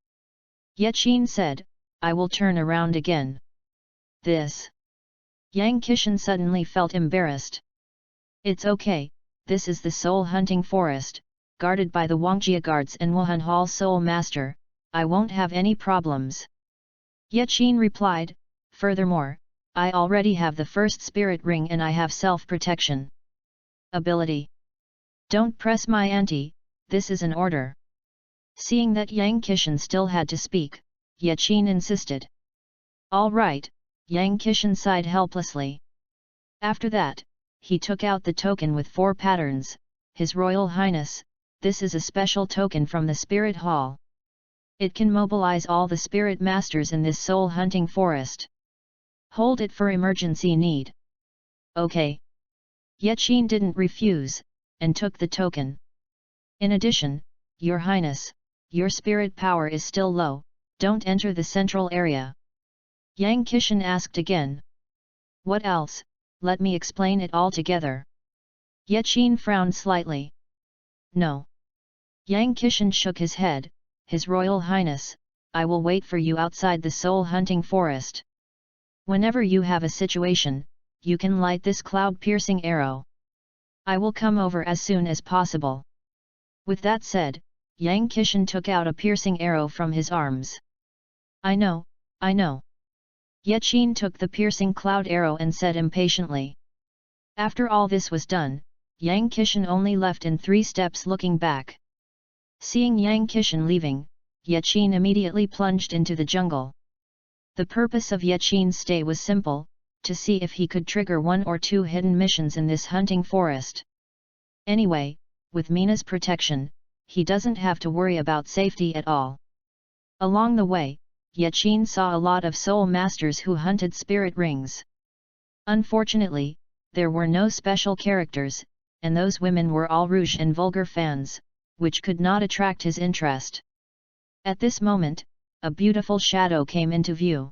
Yaqin said, I will turn around again. This. Yang Qishan suddenly felt embarrassed. It's okay, this is the soul hunting forest, guarded by the Wangjia guards and Wuhan Hall soul master, I won't have any problems. Yaqin replied, furthermore, I already have the first spirit ring and I have self-protection. Ability. Don't press my ante, this is an order. Seeing that Yang Qishan still had to speak, Yaqin insisted. All right, Yang Qishan sighed helplessly. After that, he took out the token with 4 patterns, His Royal Highness, this is a special token from the Spirit Hall. It can mobilize all the spirit masters in this soul hunting forest. Hold it for emergency need. Okay. Yaqin didn't refuse, and took the token. In addition, Your Highness, your spirit power is still low, don't enter the central area. Yang Qishan asked again. What else? Let me explain it all together. Yaqin frowned slightly. No. Yang Qishan shook his head, His Royal Highness, I will wait for you outside the soul hunting forest. Whenever you have a situation, you can light this cloud-piercing arrow. I will come over as soon as possible. With that said, Yang Qishan took out a piercing arrow from his arms. I know, I know. Yaqin took the piercing cloud arrow and said impatiently. After all this was done, Yang Qishan only left in 3 steps looking back. Seeing Yang Qishan leaving, Yaqin immediately plunged into the jungle. The purpose of Yaqin's stay was simple, to see if he could trigger 1 or 2 hidden missions in this hunting forest. Anyway, with Mina's protection, he doesn't have to worry about safety at all. Along the way, Yaqin saw a lot of soul masters who hunted spirit rings. Unfortunately, there were no special characters, and those women were all rouge and vulgar fans, which could not attract his interest. At this moment, a beautiful shadow came into view.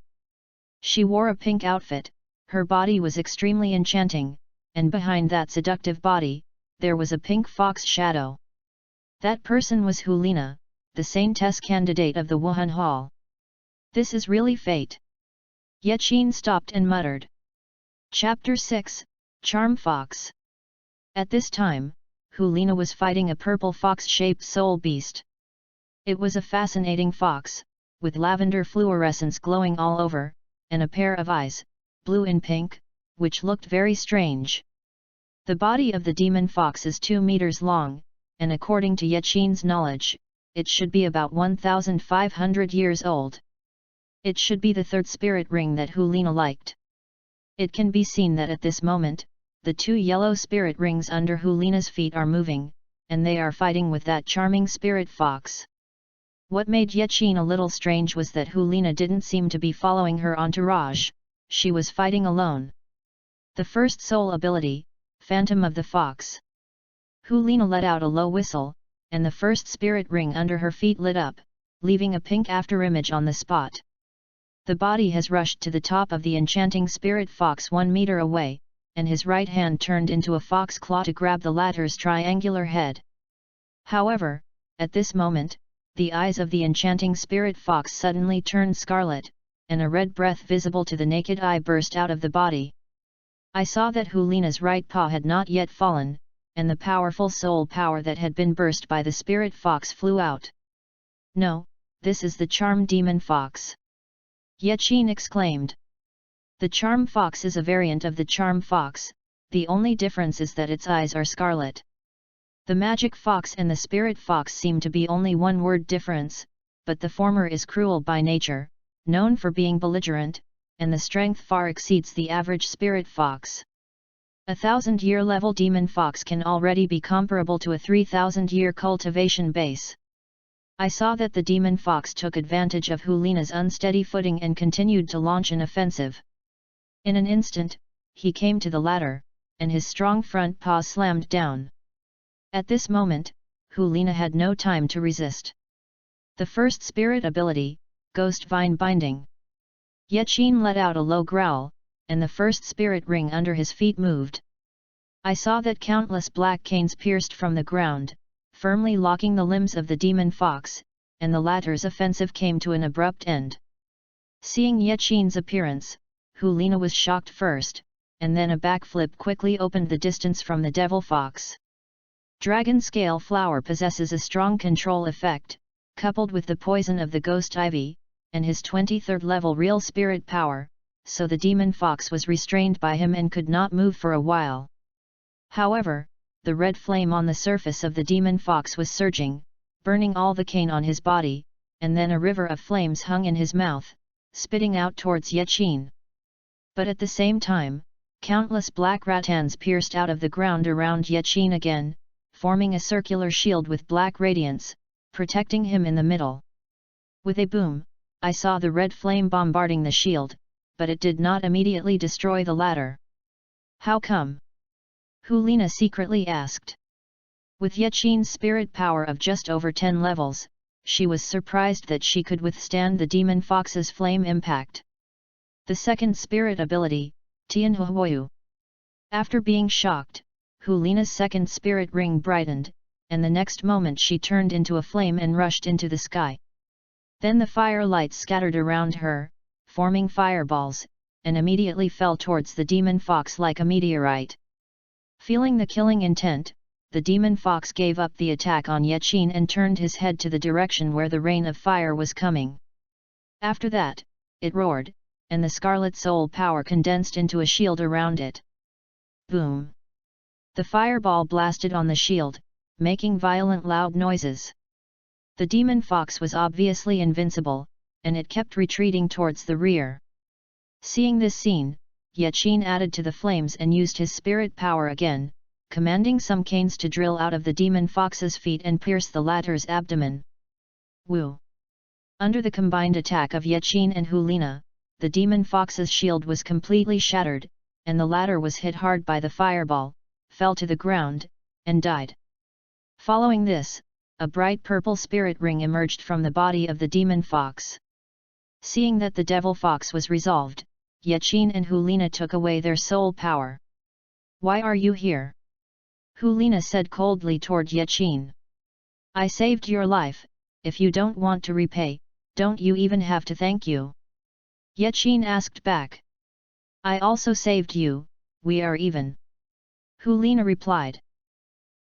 She wore a pink outfit, her body was extremely enchanting, and behind that seductive body, there was a pink fox shadow. That person was Helina, the Saintess candidate of the Wuhan Hall. This is really fate. Yaqin stopped and muttered. Chapter 6, Charm Fox. At this time, Helina was fighting a purple fox-shaped soul beast. It was a fascinating fox, with lavender fluorescence glowing all over, and a pair of eyes, blue and pink, which looked very strange. The body of the demon fox is 2 meters long, and according to Yaqin's knowledge, it should be about 1,500 years old. It should be the 3rd spirit ring that Helina liked. It can be seen that at this moment, the 2 yellow spirit rings under Helina's feet are moving, and they are fighting with that charming spirit fox. What made Yaqin a little strange was that Helina didn't seem to be following her entourage, she was fighting alone. The first soul ability, Phantom of the Fox. Helina let out a low whistle, and the first spirit ring under her feet lit up, leaving a pink afterimage on the spot. The body has rushed to the top of the enchanting spirit fox 1 meter away, and his right hand turned into a fox claw to grab the latter's triangular head. However, at this moment, the eyes of the enchanting spirit fox suddenly turned scarlet, and a red breath visible to the naked eye burst out of the body. I saw that Helina's right paw had not yet fallen, and the powerful soul power that had been burst by the spirit fox flew out. No, this is the charm demon fox. Yaqin exclaimed. The charm fox is a variant of the charm fox, the only difference is that its eyes are scarlet. The magic fox and the spirit fox seem to be only one word difference, but the former is cruel by nature, known for being belligerent, and the strength far exceeds the average spirit fox. A 1,000-year level demon fox can already be comparable to a 3,000-year cultivation base. I saw that the demon fox took advantage of Helina's unsteady footing and continued to launch an offensive. In an instant, he came to the ladder, and his strong front paw slammed down. At this moment, Helina had no time to resist. The first spirit ability, Ghost Vine Binding. Yaqin let out a low growl, and the first spirit ring under his feet moved. I saw that countless black canes pierced from the ground, firmly locking the limbs of the demon fox, and the latter's offensive came to an abrupt end. Seeing Yaqin's appearance, Helina was shocked first, and then a backflip quickly opened the distance from the devil fox. Dragon Scale Flower possesses a strong control effect, coupled with the poison of the Ghost Ivy, and his 23rd level real spirit power, so the demon fox was restrained by him and could not move for a while. However, the red flame on the surface of the demon fox was surging, burning all the cane on his body, and then a river of flames hung in his mouth, spitting out towards Yaqin. But at the same time, countless black rattans pierced out of the ground around Yaqin again, forming a circular shield with black radiance, protecting him in the middle. With a boom, I saw the red flame bombarding the shield, but it did not immediately destroy the latter. How come? Helina secretly asked. With Yaqin's spirit power of just over 10 levels, she was surprised that she could withstand the demon fox's flame impact. The second spirit ability, Tianhuoyu. After being shocked, Helina's second spirit ring brightened, and the next moment she turned into a flame and rushed into the sky. Then the firelight scattered around her, forming fireballs, and immediately fell towards the demon fox like a meteorite. Feeling the killing intent, the demon fox gave up the attack on Yaqin and turned his head to the direction where the rain of fire was coming. After that, it roared, and the scarlet soul power condensed into a shield around it. Boom! The fireball blasted on the shield, making violent loud noises. The demon fox was obviously invincible, and it kept retreating towards the rear. Seeing this scene, Yaqin added to the flames and used his spirit power again, commanding some canes to drill out of the demon fox's feet and pierce the latter's abdomen. Woo! Under the combined attack of Yaqin and Helina, the demon fox's shield was completely shattered, and the latter was hit hard by the fireball, fell to the ground, and died. Following this, a bright purple spirit ring emerged from the body of the demon fox. Seeing that the devil fox was resolved, Yaqin and Helina took away their soul power. "Why are you here?" Helina said coldly toward Yaqin. "I saved your life, if you don't want to repay, don't you even have to thank you?" Yaqin asked back. "I also saved you, we are even." Helina replied.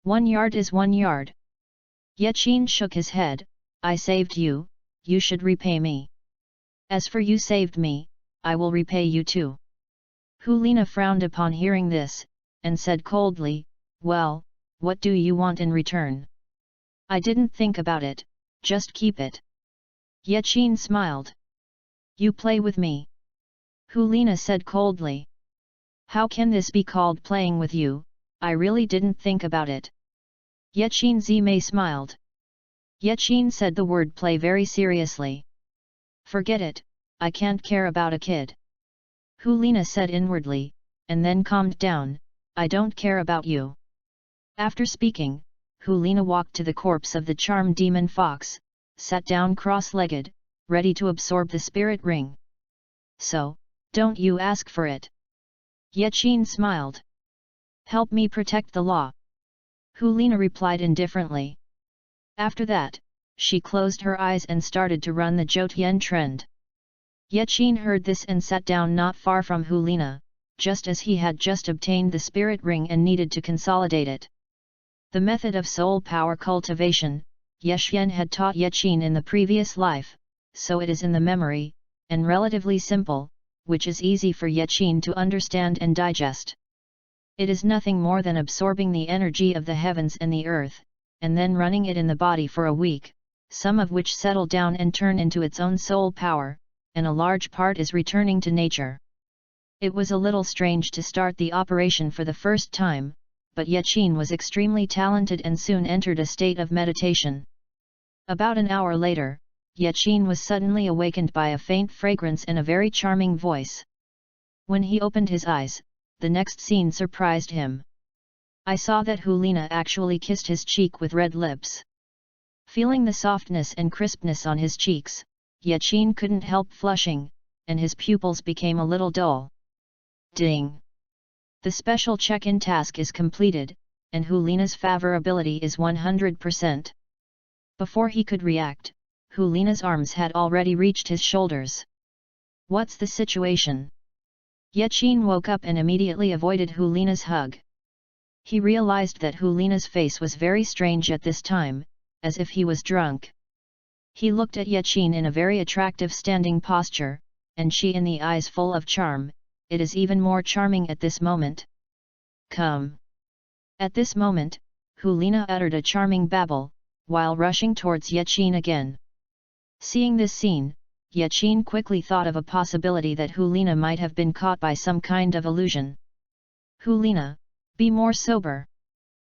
"1 yard is 1 yard." Yaqin shook his head. "I saved you, you should repay me. As for you saved me, I will repay you too." Helina frowned upon hearing this, and said coldly, "Well, what do you want in return?" "I didn't think about it, just keep it." Yaqin smiled. "You play with me?" Helina said coldly. "How can this be called playing with you? I really didn't think about it." Yaqin Zime smiled. Yaqin said the word play very seriously. "Forget it, I can't care about a kid." Helina said inwardly, and then calmed down, "I don't care about you." After speaking, Helina walked to the corpse of the charmed demon fox, sat down cross-legged, ready to absorb the spirit ring. "So, don't you ask for it?" Yaqin smiled. "Help me protect the law." Helina replied indifferently. After that, she closed her eyes and started to run the Joutian trend. Yaqin heard this and sat down not far from Helina, just as he had just obtained the spirit ring and needed to consolidate it. The method of soul power cultivation, Yasha had taught Yaqin in the previous life, so it is in the memory, and relatively simple, which is easy for Yaqin to understand and digest. It is nothing more than absorbing the energy of the heavens and the earth, and then running it in the body for a week, some of which settle down and turn into its own soul power, and a large part is returning to nature. It was a little strange to start the operation for the first time, but Yaqin was extremely talented and soon entered a state of meditation. About an hour later, Yaqin was suddenly awakened by a faint fragrance and a very charming voice. When he opened his eyes, the next scene surprised him. I saw that Helina actually kissed his cheek with red lips. Feeling the softness and crispness on his cheeks, Yaqin couldn't help flushing, and his pupils became a little dull. Ding! The special check-in task is completed, and Helina's favorability is 100%. Before he could react, Helina's arms had already reached his shoulders. What's the situation? Yaqin woke up and immediately avoided Helina's hug. He realized that Helina's face was very strange at this time, as if he was drunk. He looked at Yaqin in a very attractive standing posture, and she in the eyes full of charm. It is even more charming at this moment. Come! At this moment, Helina uttered a charming babble, while rushing towards Yaqin again. Seeing this scene, Yaqin quickly thought of a possibility that Helina might have been caught by some kind of illusion. Helina, be more sober.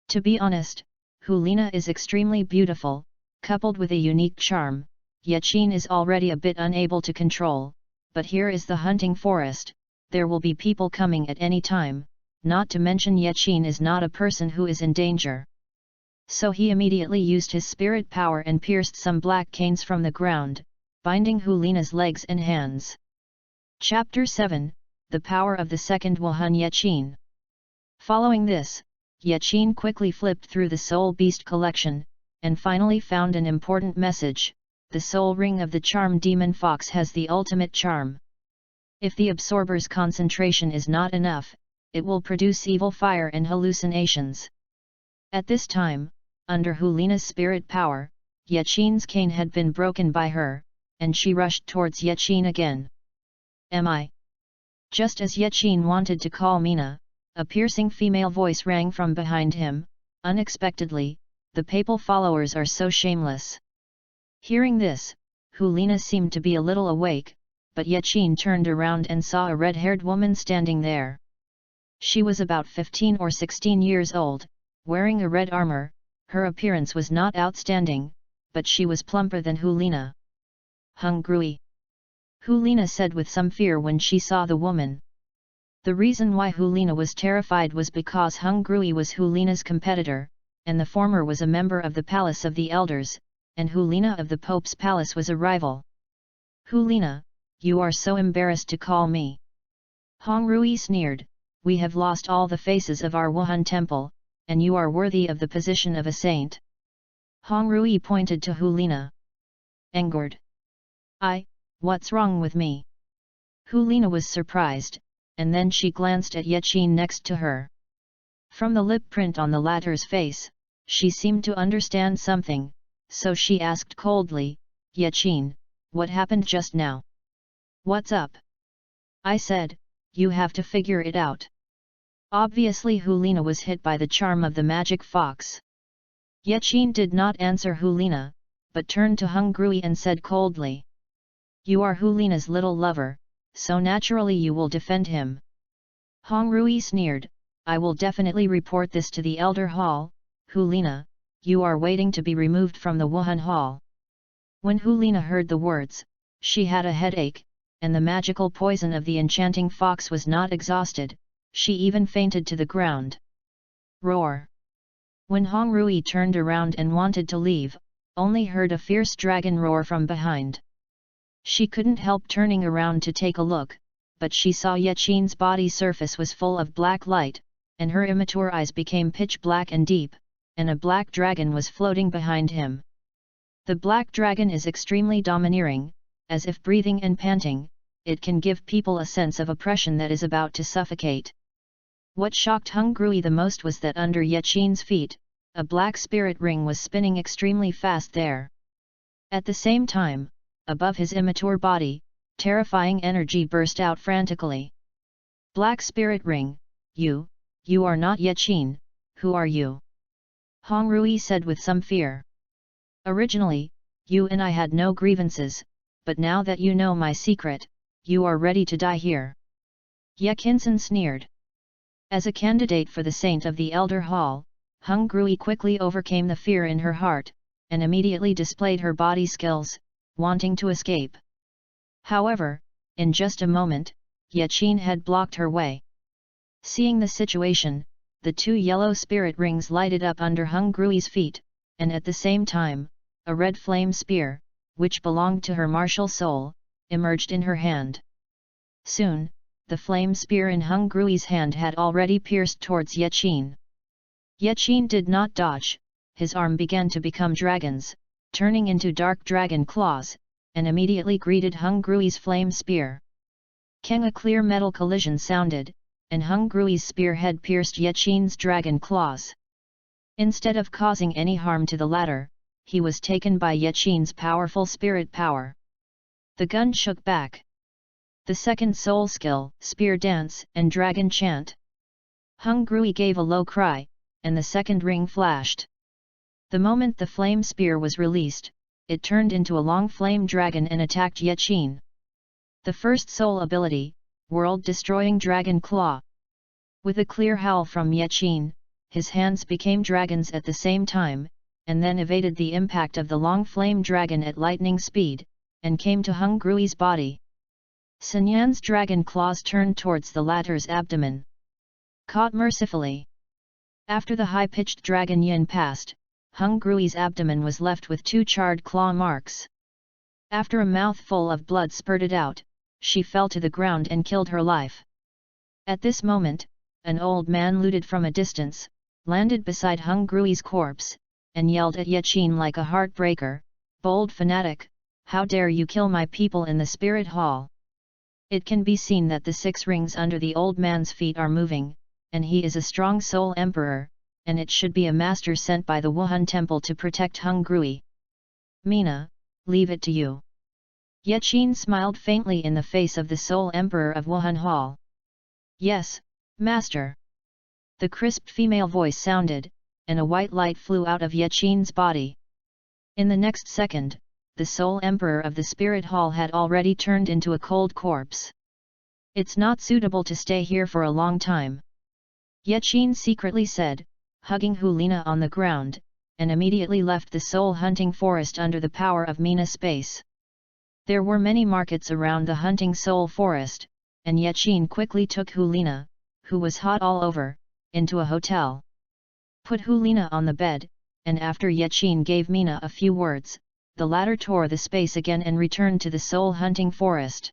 To be honest, Helina is extremely beautiful, coupled with a unique charm. Yaqin is already a bit unable to control, but here is the hunting forest, there will be people coming at any time, not to mention Yaqin is not a person who is in danger. So he immediately used his spirit power and pierced some black canes from the ground, binding Helina's legs and hands. Chapter 7, The Power of the Second Wuhan Yaqin. Following this, Yaqin quickly flipped through the Soul Beast collection, and finally found an important message: the soul ring of the charm demon fox has the ultimate charm. If the absorber's concentration is not enough, it will produce evil fire and hallucinations. At this time, under Helina's spirit power, Yaqin's cane had been broken by her, and she rushed towards Yaqin again. Am I? Just as Yaqin wanted to call Mina, a piercing female voice rang from behind him. Unexpectedly, the papal followers are so shameless. Hearing this, Helina seemed to be a little awake, but Yaqin turned around and saw a red-haired woman standing there. She was about 15 or 16 years old, wearing a red armor. Her appearance was not outstanding, but she was plumper than Helina. Hungry, Helina said with some fear when she saw the woman. The reason why Helina was terrified was because Hungry was Helina's competitor, and the former was a member of the Palace of the Elders, and Helina of the Pope's Palace was a rival. Helina, you are so embarrassed to call me. Hongru sneered, we have lost all the faces of our Wuhan temple, and you are worthy of the position of a saint. Hongru pointed to Helina. Angered. What's wrong with me? Helina was surprised, and then she glanced at Yaqin next to her. From the lip print on the latter's face, she seemed to understand something, so she asked coldly, Yaqin, what happened just now? What's up? I said, you have to figure it out. Obviously Helina was hit by the charm of the magic fox. Yaqin did not answer Helina, but turned to Hungry and said coldly. You are Helina's little lover, so naturally you will defend him. Hongru sneered, I will definitely report this to the Elder Hall. Helina, you are waiting to be removed from the Wuhan Hall. When Helina heard the words, she had a headache, and the magical poison of the enchanting fox was not exhausted, she even fainted to the ground. Roar! When Hongru turned around and wanted to leave, only heard a fierce dragon roar from behind. She couldn't help turning around to take a look, but she saw Yaqin's body surface was full of black light, and her immature eyes became pitch black and deep, and a black dragon was floating behind him. The black dragon is extremely domineering, as if breathing and panting, it can give people a sense of oppression that is about to suffocate. What shocked Hungry the most was that under Yaqin's feet, a black spirit ring was spinning extremely fast there. At the same time, above his immature body, terrifying energy burst out frantically. Black Spirit Ring, you are not Yaqin, who are you? Hong Rui said with some fear. Originally, you and I had no grievances, but now that you know my secret, you are ready to die here. Ye Qinsen sneered. As a candidate for the Saint of the Elder Hall, Hong Rui quickly overcame the fear in her heart, and immediately displayed her body skills, wanting to escape. However, in just a moment, Yaqin had blocked her way. Seeing the situation, the two yellow spirit rings lighted up under Hong Rui's feet, and at the same time, a red flame spear, which belonged to her martial soul, emerged in her hand. Soon, the flame spear in Hong Rui's hand had already pierced towards Yaqin. Yaqin did not dodge, his arm began to become dragons, turning into dark dragon claws, and immediately greeted Hong Rui's flame spear. Keng, a clear metal collision sounded, and Hong Rui's spear head pierced Yaqin's dragon claws. Instead of causing any harm to the latter, he was taken by Yaqin's powerful spirit power. The gun shook back. The second soul skill, Spear Dance and Dragon Chant. Hong Rui gave a low cry, and the second ring flashed. The moment the flame spear was released, it turned into a long flame dragon and attacked Yaqin. The first soul ability, World-Destroying Dragon Claw. With a clear howl from Yaqin, his hands became dragons at the same time, and then evaded the impact of the long flame dragon at lightning speed, and came to Hong Rui's body. Sun Yan's dragon claws turned towards the latter's abdomen. Caught mercifully. After the high-pitched dragon yin passed, Hong Rui's abdomen was left with two charred claw marks. After a mouthful of blood spurted out, she fell to the ground and killed her life. At this moment, an old man looted from a distance, landed beside Hong Rui's corpse, and yelled at Yaqin like a heartbreaker, "Bold fanatic, how dare you kill my people in the spirit hall?" It can be seen that the 6 rings under the old man's feet are moving, and he is a strong soul emperor, and it should be a master sent by the Wuhan temple to protect Hong Rui. Mina, leave it to you. Yaqin smiled faintly in the face of the soul emperor of Wuhan Hall. Yes, master. The crisp female voice sounded, and a white light flew out of Yaqin's body. In the next second, the soul emperor of the spirit hall had already turned into a cold corpse. It's not suitable to stay here for a long time. Yaqin secretly said, hugging Helina on the ground, and immediately left the soul hunting forest under the power of Mina space. There were many markets around the hunting soul forest, and Yaqin quickly took Helina, who was hot all over, into a hotel. Put Helina on the bed, and after Yaqin gave Mina a few words, the latter tore the space again and returned to the soul hunting forest.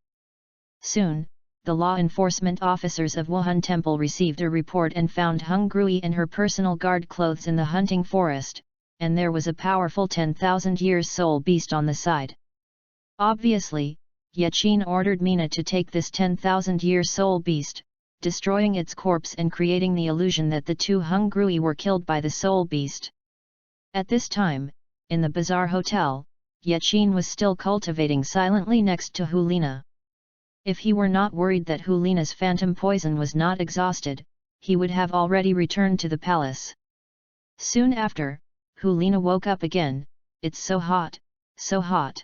Soon, the law enforcement officers of Wuhan Temple received a report and found Hong Rui in her personal guard clothes in the hunting forest, and there was a powerful 10,000 years soul beast on the side. Obviously, Yaqin ordered Mina to take this 10,000 year soul beast, destroying its corpse and creating the illusion that the two Hong Rui were killed by the soul beast. At this time, in the Bazaar Hotel, Yaqin was still cultivating silently next to Helina. If he were not worried that Helina's phantom poison was not exhausted, he would have already returned to the palace. Soon after, Helina woke up again. "It's so hot, so hot!"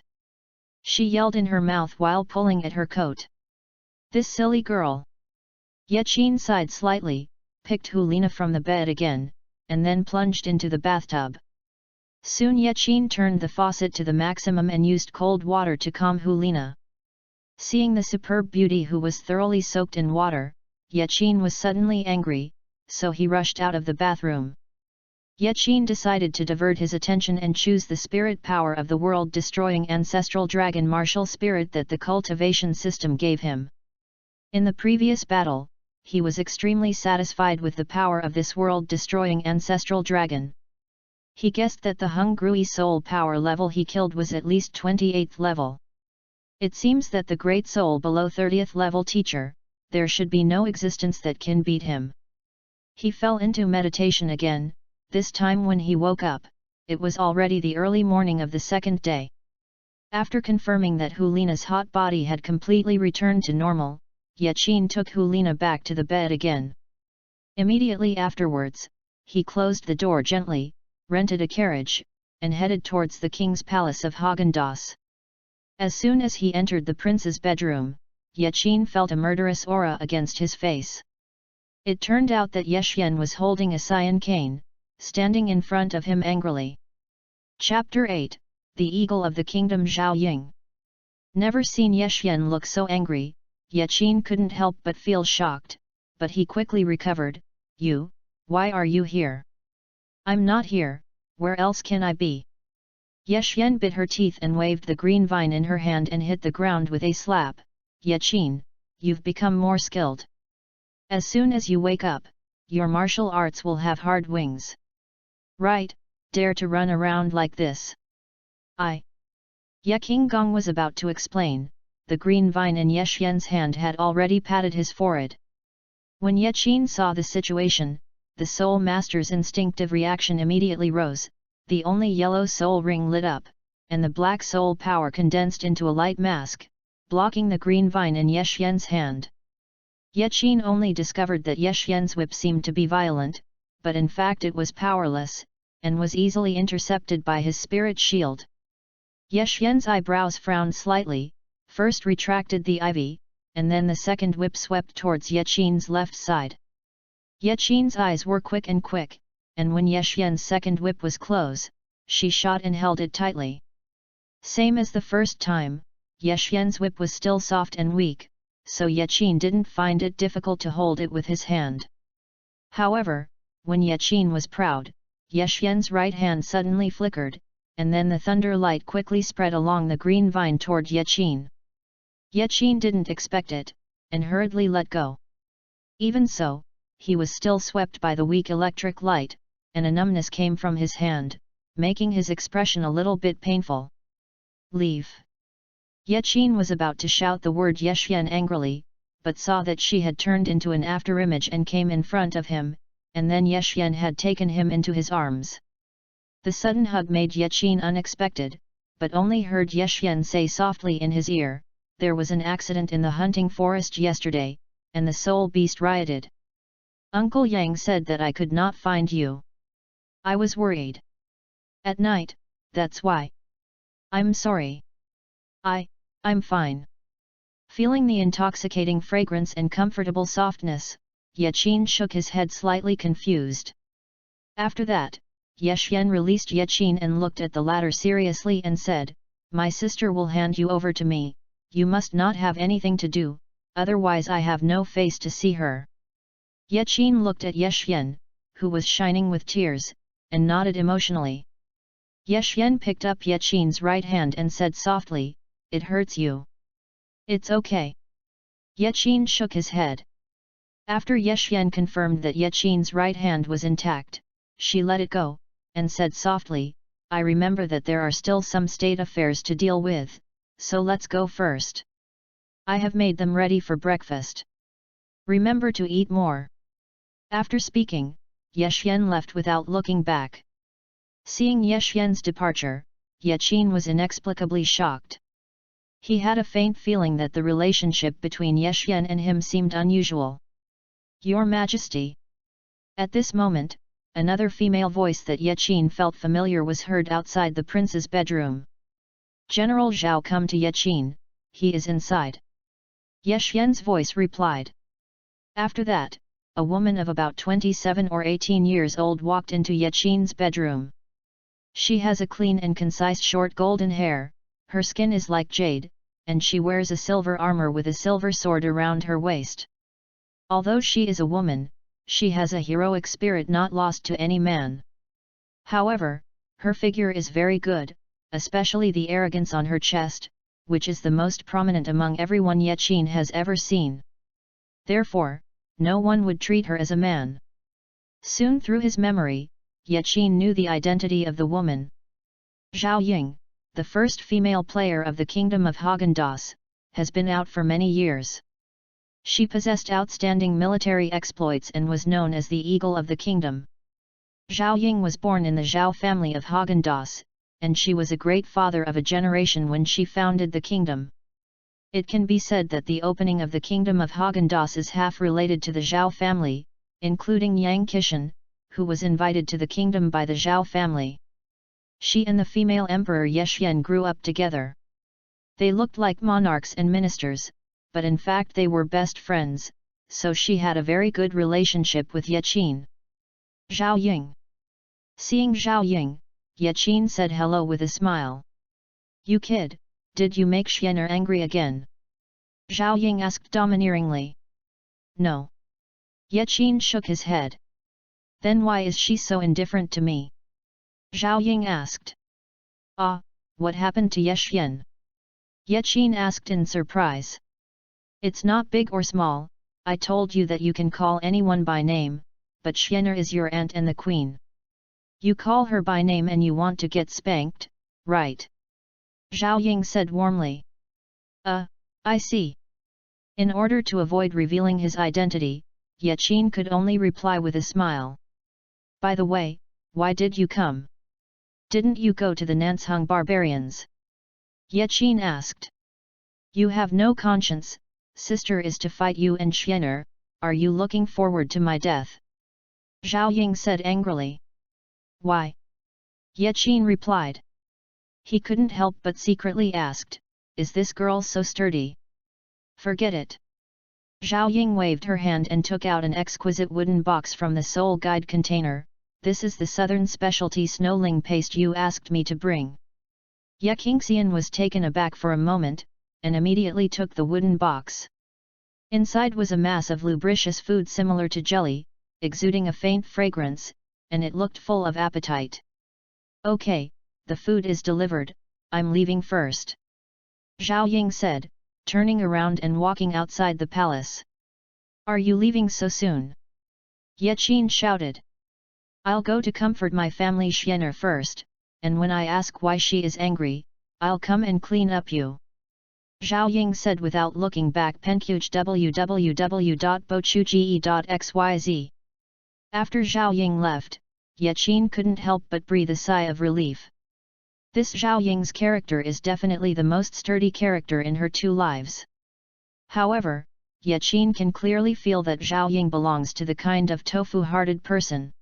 she yelled in her mouth while pulling at her coat. "This silly girl!" Yaqin sighed slightly, picked Helina from the bed again, and then plunged into the bathtub. Soon Yaqin turned the faucet to the maximum and used cold water to calm Helina. Seeing the superb beauty who was thoroughly soaked in water, Yaqin was suddenly angry, so he rushed out of the bathroom. Yaqin decided to divert his attention and choose the spirit power of the world-destroying ancestral dragon martial spirit that the cultivation system gave him. In the previous battle, he was extremely satisfied with the power of this world-destroying ancestral dragon. He guessed that the Hong Rui soul power level he killed was at least 28th level. It seems that the great soul below 30th level teacher, there should be no existence that can beat him. He fell into meditation again. This time when he woke up, it was already the early morning of the second day. After confirming that Helina's hot body had completely returned to normal, Yaqin took Helina back to the bed again. Immediately afterwards, he closed the door gently, rented a carriage, and headed towards the king's palace of Häagen-Dazs. As soon as he entered the prince's bedroom, Yaqin felt a murderous aura against his face. It turned out that Yeshyen was holding a cyan cane, standing in front of him angrily. Chapter 8, The Eagle of the Kingdom Zhao Ying. Never seen Yeshyen look so angry, Yaqin couldn't help but feel shocked, but he quickly recovered. You, why are you here? I'm not here, where else can I be? Yeshyen bit her teeth and waved the green vine in her hand and hit the ground with a slap. Yaqin, you've become more skilled. As soon as you wake up, your martial arts will have hard wings. Right, dare to run around like this. King Gong was about to explain, the green vine in Yeshyen's hand had already patted his forehead. When Yaqin saw the situation, the soul master's instinctive reaction immediately rose, the only yellow soul ring lit up, and the black soul power condensed into a light mask, blocking the green vine in Yeshyen's hand. Yaqin only discovered that Yeshyen's whip seemed to be violent, but in fact it was powerless, and was easily intercepted by his spirit shield. Yeshyen's eyebrows frowned slightly, first retracted the ivy, and then the second whip swept towards Yaqin's left side. Yaqin's eyes were quick, and when Yeshyen's second whip was close, she shot and held it tightly. Same as the first time, Yeshyen's whip was still soft and weak, so Yaqin didn't find it difficult to hold it with his hand. However, when Yaqin was proud, Yeshyen's right hand suddenly flickered, and then the thunder light quickly spread along the green vine toward Yaqin. Yaqin didn't expect it, and hurriedly let go. Even so, he was still swept by the weak electric light, and a numbness came from his hand, making his expression a little bit painful. Leave. Yaqin was about to shout the word Yeshyen angrily, but saw that she had turned into an afterimage and came in front of him, and then Yeshyen had taken him into his arms. The sudden hug made Yaqin unexpected, but only heard Yeshyen say softly in his ear, "There was an accident in the hunting forest yesterday, and the soul beast rioted. Uncle Yang said that I could not find you. I was worried. At night, that's why. I'm sorry. I'm fine." Feeling the intoxicating fragrance and comfortable softness, Yaqin shook his head slightly confused. After that, Yeshyen released Yaqin and looked at the latter seriously and said, "My sister will hand you over to me, you must not have anything to do, otherwise I have no face to see her." Yaqin looked at Yeshyen, who was shining with tears, and nodded emotionally. Yeshyen picked up Yaqin's right hand and said softly, "It hurts you." "It's okay." Yaqin shook his head. After Yeshyen confirmed that Yaqin's right hand was intact, she let it go, and said softly, "I remember that there are still some state affairs to deal with, so let's go first. I have made them ready for breakfast. Remember to eat more." After speaking, Yeshyen left without looking back. Seeing Yeshyen's departure, Yaqin was inexplicably shocked. He had a faint feeling that the relationship between Yeshyen and him seemed unusual. "Your Majesty." At this moment, another female voice that Yaqin felt familiar was heard outside the prince's bedroom. "General Zhao, come to Yaqin, he is inside." Yeshyen's voice replied. After that, a woman of about 27 or 18 years old walked into Yaqin's bedroom. She has a clean and concise short golden hair, her skin is like jade, and she wears a silver armor with a silver sword around her waist. Although she is a woman, she has a heroic spirit not lost to any man. However, her figure is very good, especially the arrogance on her chest, which is the most prominent among everyone Yaqin has ever seen. Therefore, no one would treat her as a man. Soon through his memory, Yaqin knew the identity of the woman. Zhao Ying, the first female player of the Kingdom of Häagen-Dazs, has been out for many years. She possessed outstanding military exploits and was known as the Eagle of the Kingdom. Zhao Ying was born in the Zhao family of Häagen-Dazs, and she was a great father of a generation when she founded the kingdom. It can be said that the opening of the kingdom of Häagen-Dazs is half related to the Zhao family, including Yang Qishan, who was invited to the kingdom by the Zhao family. She and the female emperor Yexian grew up together. They looked like monarchs and ministers, but in fact they were best friends, so she had a very good relationship with Yeqin. Zhao Ying. Seeing Zhao Ying, Yeqin said hello with a smile. You kid, did you make Xianer angry again? Zhao Ying asked domineeringly. No. Yeqin shook his head. Then why is she so indifferent to me? Zhao Ying asked. Ah, what happened to Yexian? Yeqin asked in surprise. It's not big or small, I told you that you can call anyone by name, but Xianer is your aunt and the queen. You call her by name and you want to get spanked, right? Zhao Ying said warmly. I see. In order to avoid revealing his identity, Yeqin could only reply with a smile. By the way, why did you come? Didn't you go to the Nansung barbarians? Yeqin asked. You have no conscience, sister is to fight you and Xianer, are you looking forward to my death? Zhao Ying said angrily. Why? Yeqin replied. He couldn't help but secretly asked, is this girl so sturdy? Forget it. Zhao Ying waved her hand and took out an exquisite wooden box from the soul guide container. This is the southern specialty snowling paste you asked me to bring. Ye Qingxian was taken aback for a moment, and immediately took the wooden box. Inside was a mass of lubricious food similar to jelly, exuding a faint fragrance, and it looked full of appetite. Okay, the food is delivered, I'm leaving first. Zhao Ying said, turning around and walking outside the palace. Are you leaving so soon? Yeqin shouted. I'll go to comfort my family Xianer first, and when I ask why she is angry, I'll come and clean up you. Zhao Ying said without looking back. Penkuj www.bochuge.xyz. After Zhao Ying left, Yeqin couldn't help but breathe a sigh of relief. This Zhao Ying's character is definitely the most sturdy character in her two lives. However, Yeqin can clearly feel that Zhao Ying belongs to the kind of tofu-hearted person.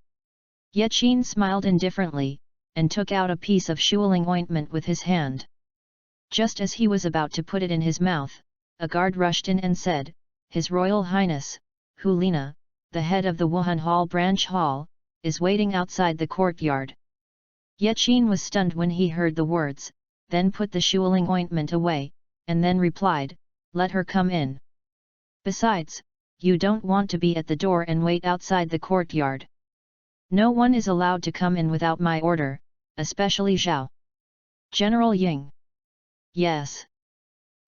Yeqin smiled indifferently, and took out a piece of shuling ointment with his hand. Just as he was about to put it in his mouth, a guard rushed in and said, His Royal Highness, Helina, the head of the Wuhan Hall branch hall, is waiting outside the courtyard. Yeqin was stunned when he heard the words, then put the shuling ointment away, and then replied, Let her come in. Besides, you don't want to be at the door and wait outside the courtyard. No one is allowed to come in without my order, especially Zhao. General Ying. Yes.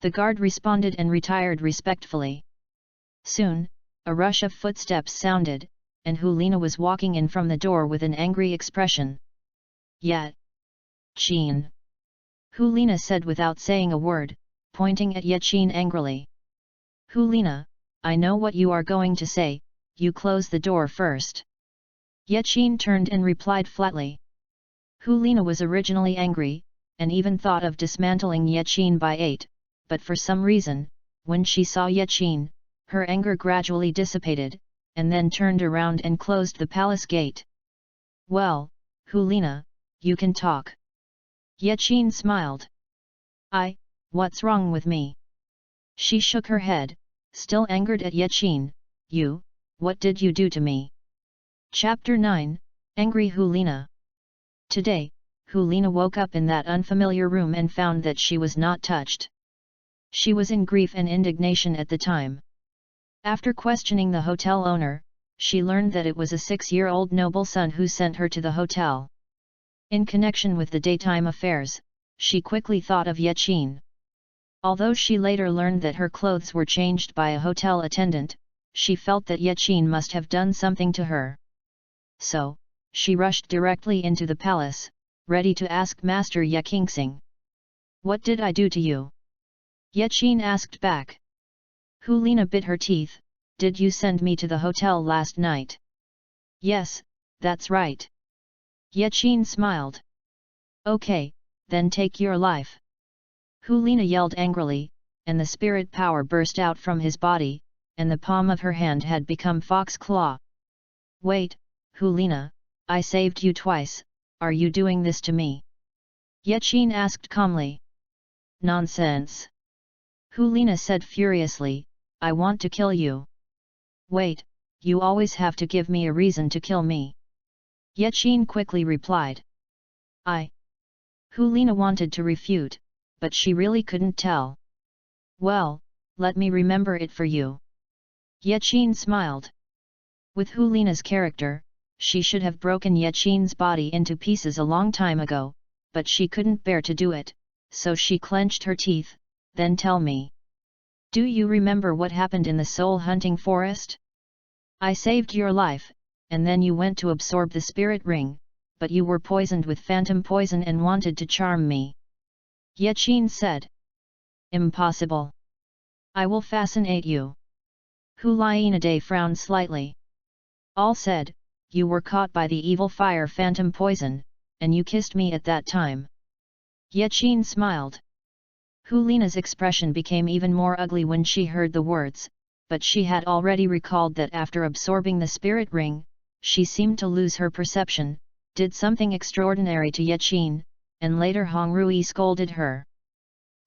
The guard responded and retired respectfully. Soon, a rush of footsteps sounded, and Helina was walking in from the door with an angry expression. Yet. Qin. Helina said without saying a word, pointing at Yeqin angrily. Helina, I know what you are going to say, you close the door first. Yeqin turned and replied flatly. Helina was originally angry, and even thought of dismantling Yeqin by 8, but for some reason, when she saw Yeqin, her anger gradually dissipated, and then turned around and closed the palace gate. Helina, you can talk. Yeqin smiled. What's wrong with me? She shook her head, still angered at Yeqin. What did you do to me? Chapter 9, Angry Helina. Today, Helina woke up in that unfamiliar room and found that she was not touched. She was in grief and indignation at the time. After questioning the hotel owner, she learned that it was a 6-year-old noble son who sent her to the hotel. In connection with the daytime affairs, she quickly thought of Yeqin. Although she later learned that her clothes were changed by a hotel attendant, she felt that Yeqin must have done something to her. So, she rushed directly into the palace, ready to ask Master Ye Qingxing. What did I do to you? Yeqin asked back. Helina bit her teeth. Did you send me to the hotel last night? Yes, that's right. Yeqin smiled. Okay, then take your life." Helina yelled angrily, and the spirit power burst out from his body, and the palm of her hand had become fox claw. "Wait, Helina, I saved you twice, are you doing this to me?" Yaqin asked calmly. "Nonsense!" Helina said furiously, "I want to kill you." "Wait, you always have to give me a reason to kill me." Yaqin quickly replied. Helina wanted to refute, but she really couldn't tell. "Well, let me remember it for you." Yaqin smiled. With Helina's character, she should have broken Yaqin's body into pieces a long time ago, but she couldn't bear to do it, so she clenched her teeth. "Then tell me. Do you remember what happened in the soul-hunting forest? I saved your life, and then you went to absorb the spirit ring, but you were poisoned with phantom poison and wanted to charm me." Yaqin said. "Impossible. I will fascinate you." Helina frowned slightly. "All said, you were caught by the evil fire phantom poison, and you kissed me at that time." Yaqin smiled. Helina's expression became even more ugly when she heard the words, but she had already recalled that after absorbing the spirit ring, she seemed to lose her perception, did something extraordinary to Yaqin, and later Hongrui scolded her.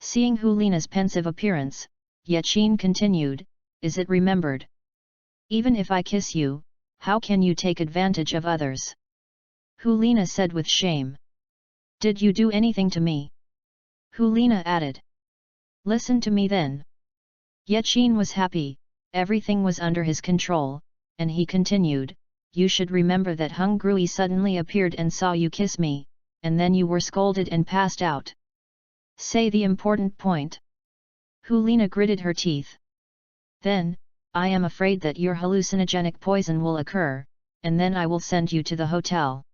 Seeing Helina's pensive appearance, Yaqin continued, "Is it remembered? Even if I kiss you, how can you take advantage of others?" Helina said with shame. "Did you do anything to me?" Helina added. "Listen to me then." Yaqin was happy, everything was under his control, and he continued, "You should remember that Hongrui suddenly appeared and saw you kiss me, and then you were scolded and passed out. Say the important point." Helina gritted her teeth. "Then, I am afraid that your hallucinogenic poison will occur, and then I will send you to the hotel."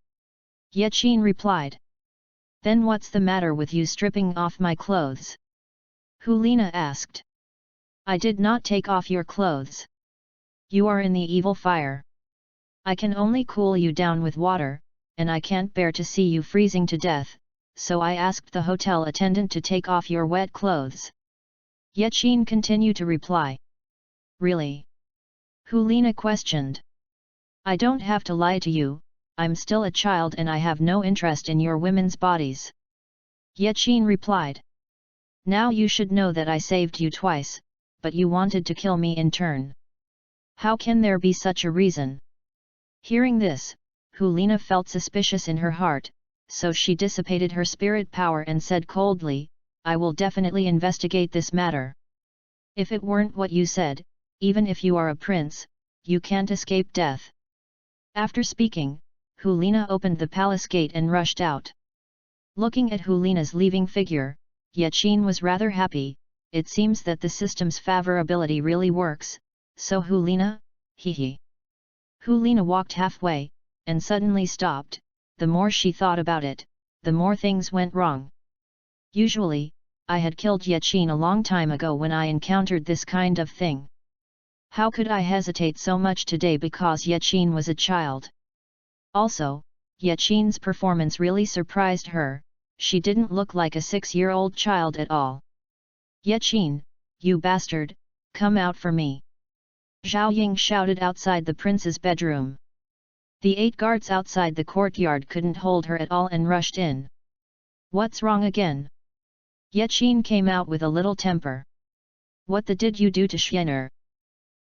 Yaqin replied. "Then what's the matter with you stripping off my clothes?" Helina asked. "I did not take off your clothes. You are in the evil fire. I can only cool you down with water, and I can't bear to see you freezing to death, so I asked the hotel attendant to take off your wet clothes." Yaqin continued to reply. "Really?" Helina questioned. "I don't have to lie to you, I'm still a child and I have no interest in your women's bodies." Yaqin replied. "Now you should know that I saved you twice, but you wanted to kill me in turn. How can there be such a reason?" Hearing this, Helina felt suspicious in her heart, so she dissipated her spirit power and said coldly, "I will definitely investigate this matter. If it weren't what you said, even if you are a prince, you can't escape death." After speaking, Helina opened the palace gate and rushed out. Looking at Helina's leaving figure, Yaqin was rather happy. It seems that the system's favorability really works, so Helina, hee. Helina walked halfway, and suddenly stopped. The more she thought about it, the more things went wrong. Usually, I had killed Yaqin a long time ago when I encountered this kind of thing. How could I hesitate so much today because Yaqin was a child? Also, Yaqin's performance really surprised her, she didn't look like a 6-year-old child at all. "Yaqin, you bastard, come out for me!" Zhao Ying shouted outside the prince's bedroom. The 8 guards outside the courtyard couldn't hold her at all and rushed in. "What's wrong again?" Yaqin came out with a little temper. "What the did you do to Xianer?"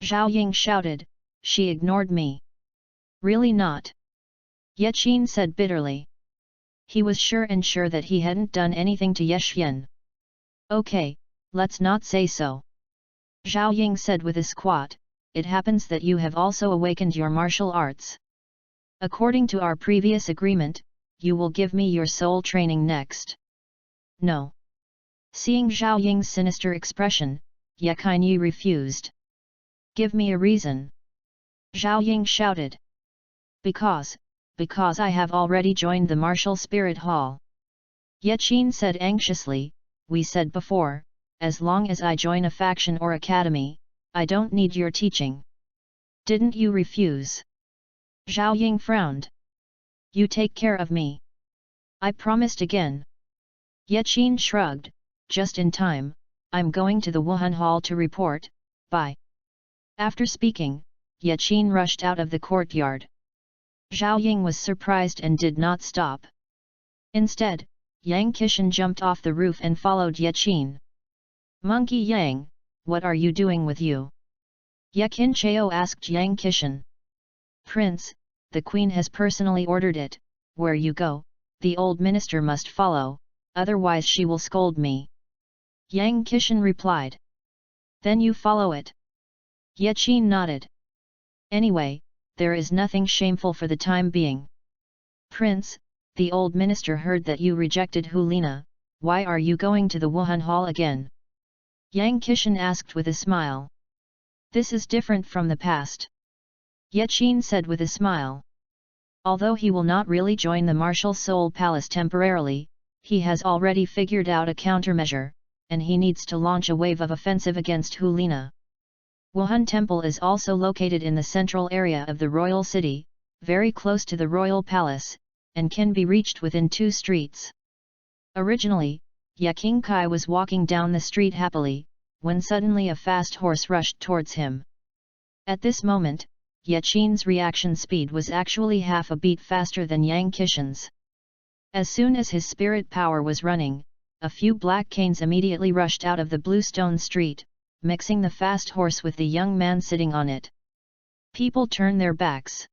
Zhao Ying shouted, "She ignored me." "Really not?" Yaqin said bitterly. He was sure that he hadn't done anything to Yeshian. "Okay, let's not say so." Zhao Ying said with a squat, "It happens that you have also awakened your martial arts. According to our previous agreement, you will give me your soul training next." "No." Seeing Zhao Ying's sinister expression, Yaqin refused. "Give me a reason." Zhao Ying shouted. Because I have already joined the Martial Spirit Hall." Yaqin said anxiously, "We said before, as long as I join a faction or academy, I don't need your teaching. Didn't you refuse?" Zhao Ying frowned. "You take care of me." "I promised again." Yaqin shrugged, just in time, I'm going to the Wuhan Hall to report, bye. After speaking, Yaqin rushed out of the courtyard. Zhao Ying was surprised and did not stop. Instead, Yang Qishan jumped off the roof and followed Yaqin. Monkey Yang, what are you doing with you? Yakin Chao asked Yang Qishan. Prince, the queen has personally ordered it, where you go, the old minister must follow, otherwise she will scold me. Yang Qishan replied. Then you follow it. Yaqin nodded. Anyway, there is nothing shameful for the time being. Prince, the old minister heard that you rejected Helina, why are you going to the Wuhan Hall again? Yang Qishan asked with a smile. This is different from the past. Yaqin said with a smile. Although he will not really join the Martial Soul Palace temporarily, he has already figured out a countermeasure, and he needs to launch a wave of offensive against Helina. Wuhan Temple is also located in the central area of the royal city, very close to the royal palace, and can be reached within 2 streets. Originally, Yaking Kai was walking down the street happily, when suddenly a fast horse rushed towards him. At this moment, Yaqin's reaction speed was actually half a beat faster than Yang Qishan's. As soon as his spirit power was running, a few black canes immediately rushed out of the bluestone street, mixing the fast horse with the young man sitting on it. People turned their backs.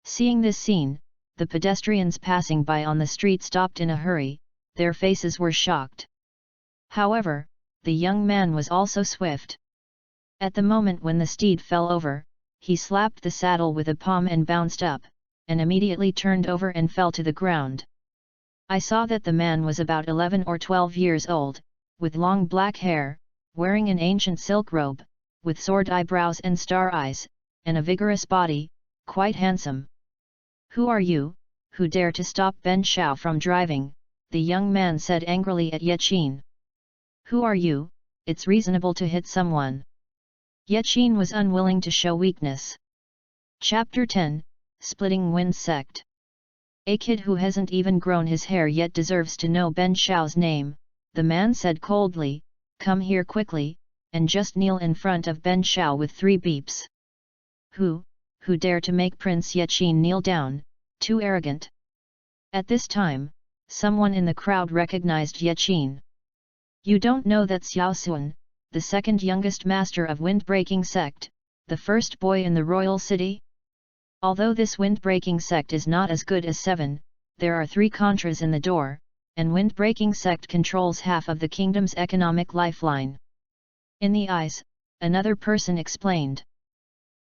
Seeing this scene, the pedestrians passing by on the street stopped in a hurry, their faces were shocked. However, the young man was also swift. At the moment when the steed fell over, he slapped the saddle with a palm and bounced up, and immediately turned over and fell to the ground. I saw that the man was about 11 or 12 years old, with long black hair, wearing an ancient silk robe, with sword eyebrows and star eyes, and a vigorous body, quite handsome. Who are you, who dare to stop Ben Shao from driving? The young man said angrily at Yaqin. Who are you? It's reasonable to hit someone. Yaqin was unwilling to show weakness. Chapter 10, Splitting Wind Sect. A kid who hasn't even grown his hair yet deserves to know Ben Shao's name, the man said coldly, come here quickly, and just kneel in front of Ben Shao with 3 beeps. Who dare to make Prince Yaqin kneel down, too arrogant. At this time, someone in the crowd recognized Yaqin. You don't know that Xiao Sun, the second youngest master of wind-breaking sect, the first boy in the royal city? Although this wind-breaking sect is not as good as 7, there are 3 contras in the door, and wind-breaking sect controls half of the kingdom's economic lifeline. In the eyes, another person explained.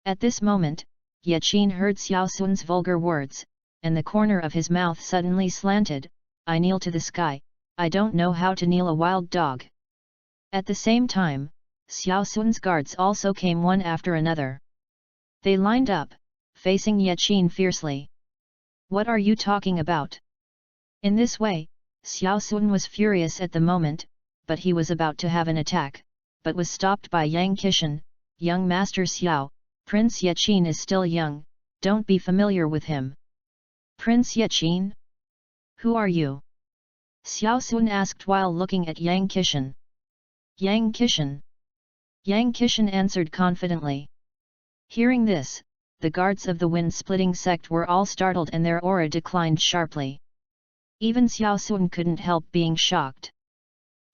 At this moment, Yaqin heard Xiao Sun's vulgar words, and the corner of his mouth suddenly slanted, I kneel to the sky, I don't know how to kneel a wild dog. At the same time, Xiao Sun's guards also came one after another. They lined up, facing Yaqin fiercely. What are you talking about? In this way, Xiao Sun was furious at the moment, but he was about to have an attack, but was stopped by Yang Qishan. Young Master Xiao, Prince Yaqin is still young, don't be familiar with him. Prince Yaqin? Who are you? Xiao Sun asked while looking at Yang Qishan. Yang Qishan. Yang Qishan answered confidently. Hearing this, the guards of the wind-splitting sect were all startled and their aura declined sharply. Even Xiao Sun couldn't help being shocked.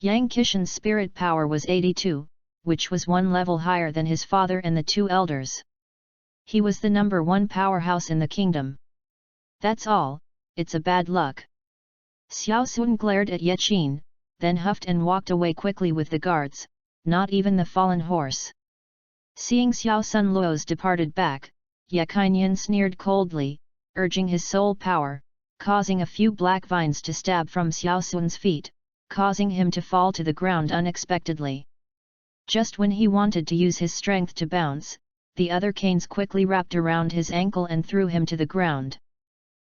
Yang Qishan's spirit power was 82, which was 1 level higher than his father and the 2 elders. He was the number 1 powerhouse in the kingdom. That's all, it's a bad luck. Xiao Sun glared at Yaqin, then huffed and walked away quickly with the guards, not even the fallen horse. Seeing Xiao Sun Luo's departed back, Yaqin sneered coldly, urging his soul power, causing a few black vines to stab from Xiao Sun's feet, causing him to fall to the ground unexpectedly. Just when he wanted to use his strength to bounce, the other canes quickly wrapped around his ankle and threw him to the ground.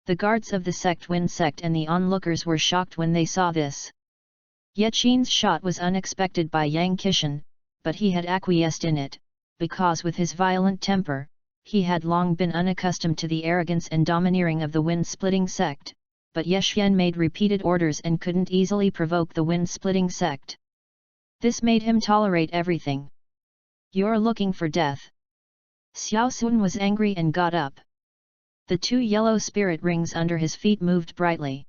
The guards of the Sect Wind Sect and the onlookers were shocked when they saw this. Yaqin's shot was unexpected by Yang Qishan, but he had acquiesced in it, because with his violent temper, he had long been unaccustomed to the arrogance and domineering of the wind-splitting sect, but Yasha made repeated orders and couldn't easily provoke the wind-splitting sect. This made him tolerate everything. "You're looking for death." Xiao Sun was angry and got up. The 2 yellow spirit rings under his feet moved brightly.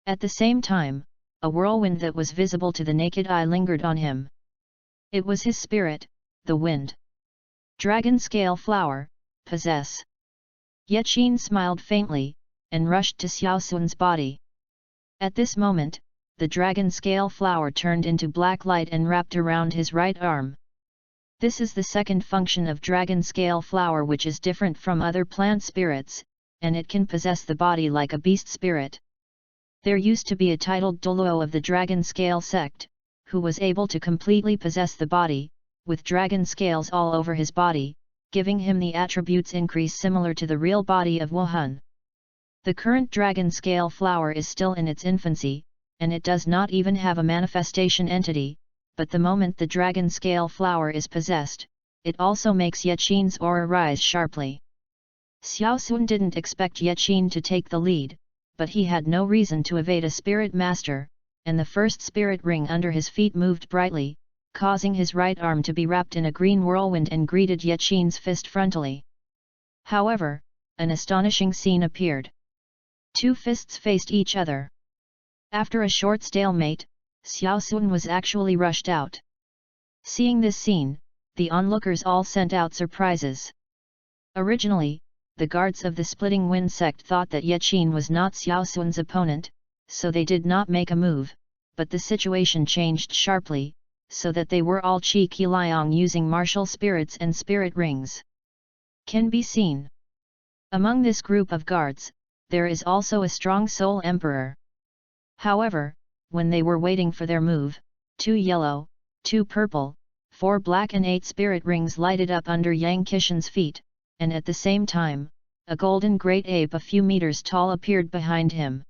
At the same time, a whirlwind that was visible to the naked eye lingered on him. It was his spirit, the wind. "Dragon scale flower, possess." Yaqin smiled faintly, and rushed to Xiao Sun's body. At this moment, the dragon scale flower turned into black light and wrapped around his right arm. This is the second function of dragon scale flower, which is different from other plant spirits, and it can possess the body like a beast spirit. There used to be a titled Douluo of the dragon scale sect, who was able to completely possess the body, with dragon scales all over his body, giving him the attributes increase similar to the real body of Wuhan. The current dragon scale flower is still in its infancy, and it does not even have a manifestation entity, but the moment the dragon scale flower is possessed, it also makes Yaqin's aura rise sharply. Xiao Sun didn't expect Yaqin to take the lead, but he had no reason to evade a spirit master, and the first spirit ring under his feet moved brightly, causing his right arm to be wrapped in a green whirlwind and greeted Yaqin's fist frontally. However, an astonishing scene appeared. 2 fists faced each other. After a short stalemate, Xiao Sun was actually rushed out. Seeing this scene, the onlookers all sent out surprises. Originally, the guards of the Splitting Wind sect thought that Yaqin was not Xiao Sun's opponent, so they did not make a move, but the situation changed sharply, so that they were all cheeky liang using martial spirits and spirit rings. Can be seen. Among this group of guards, there is also a strong soul emperor. However, when they were waiting for their move, 2 yellow, 2 purple, 4 black and 8 spirit rings lighted up under Yang Qishan's feet, and at the same time, a golden great ape a few meters tall appeared behind him.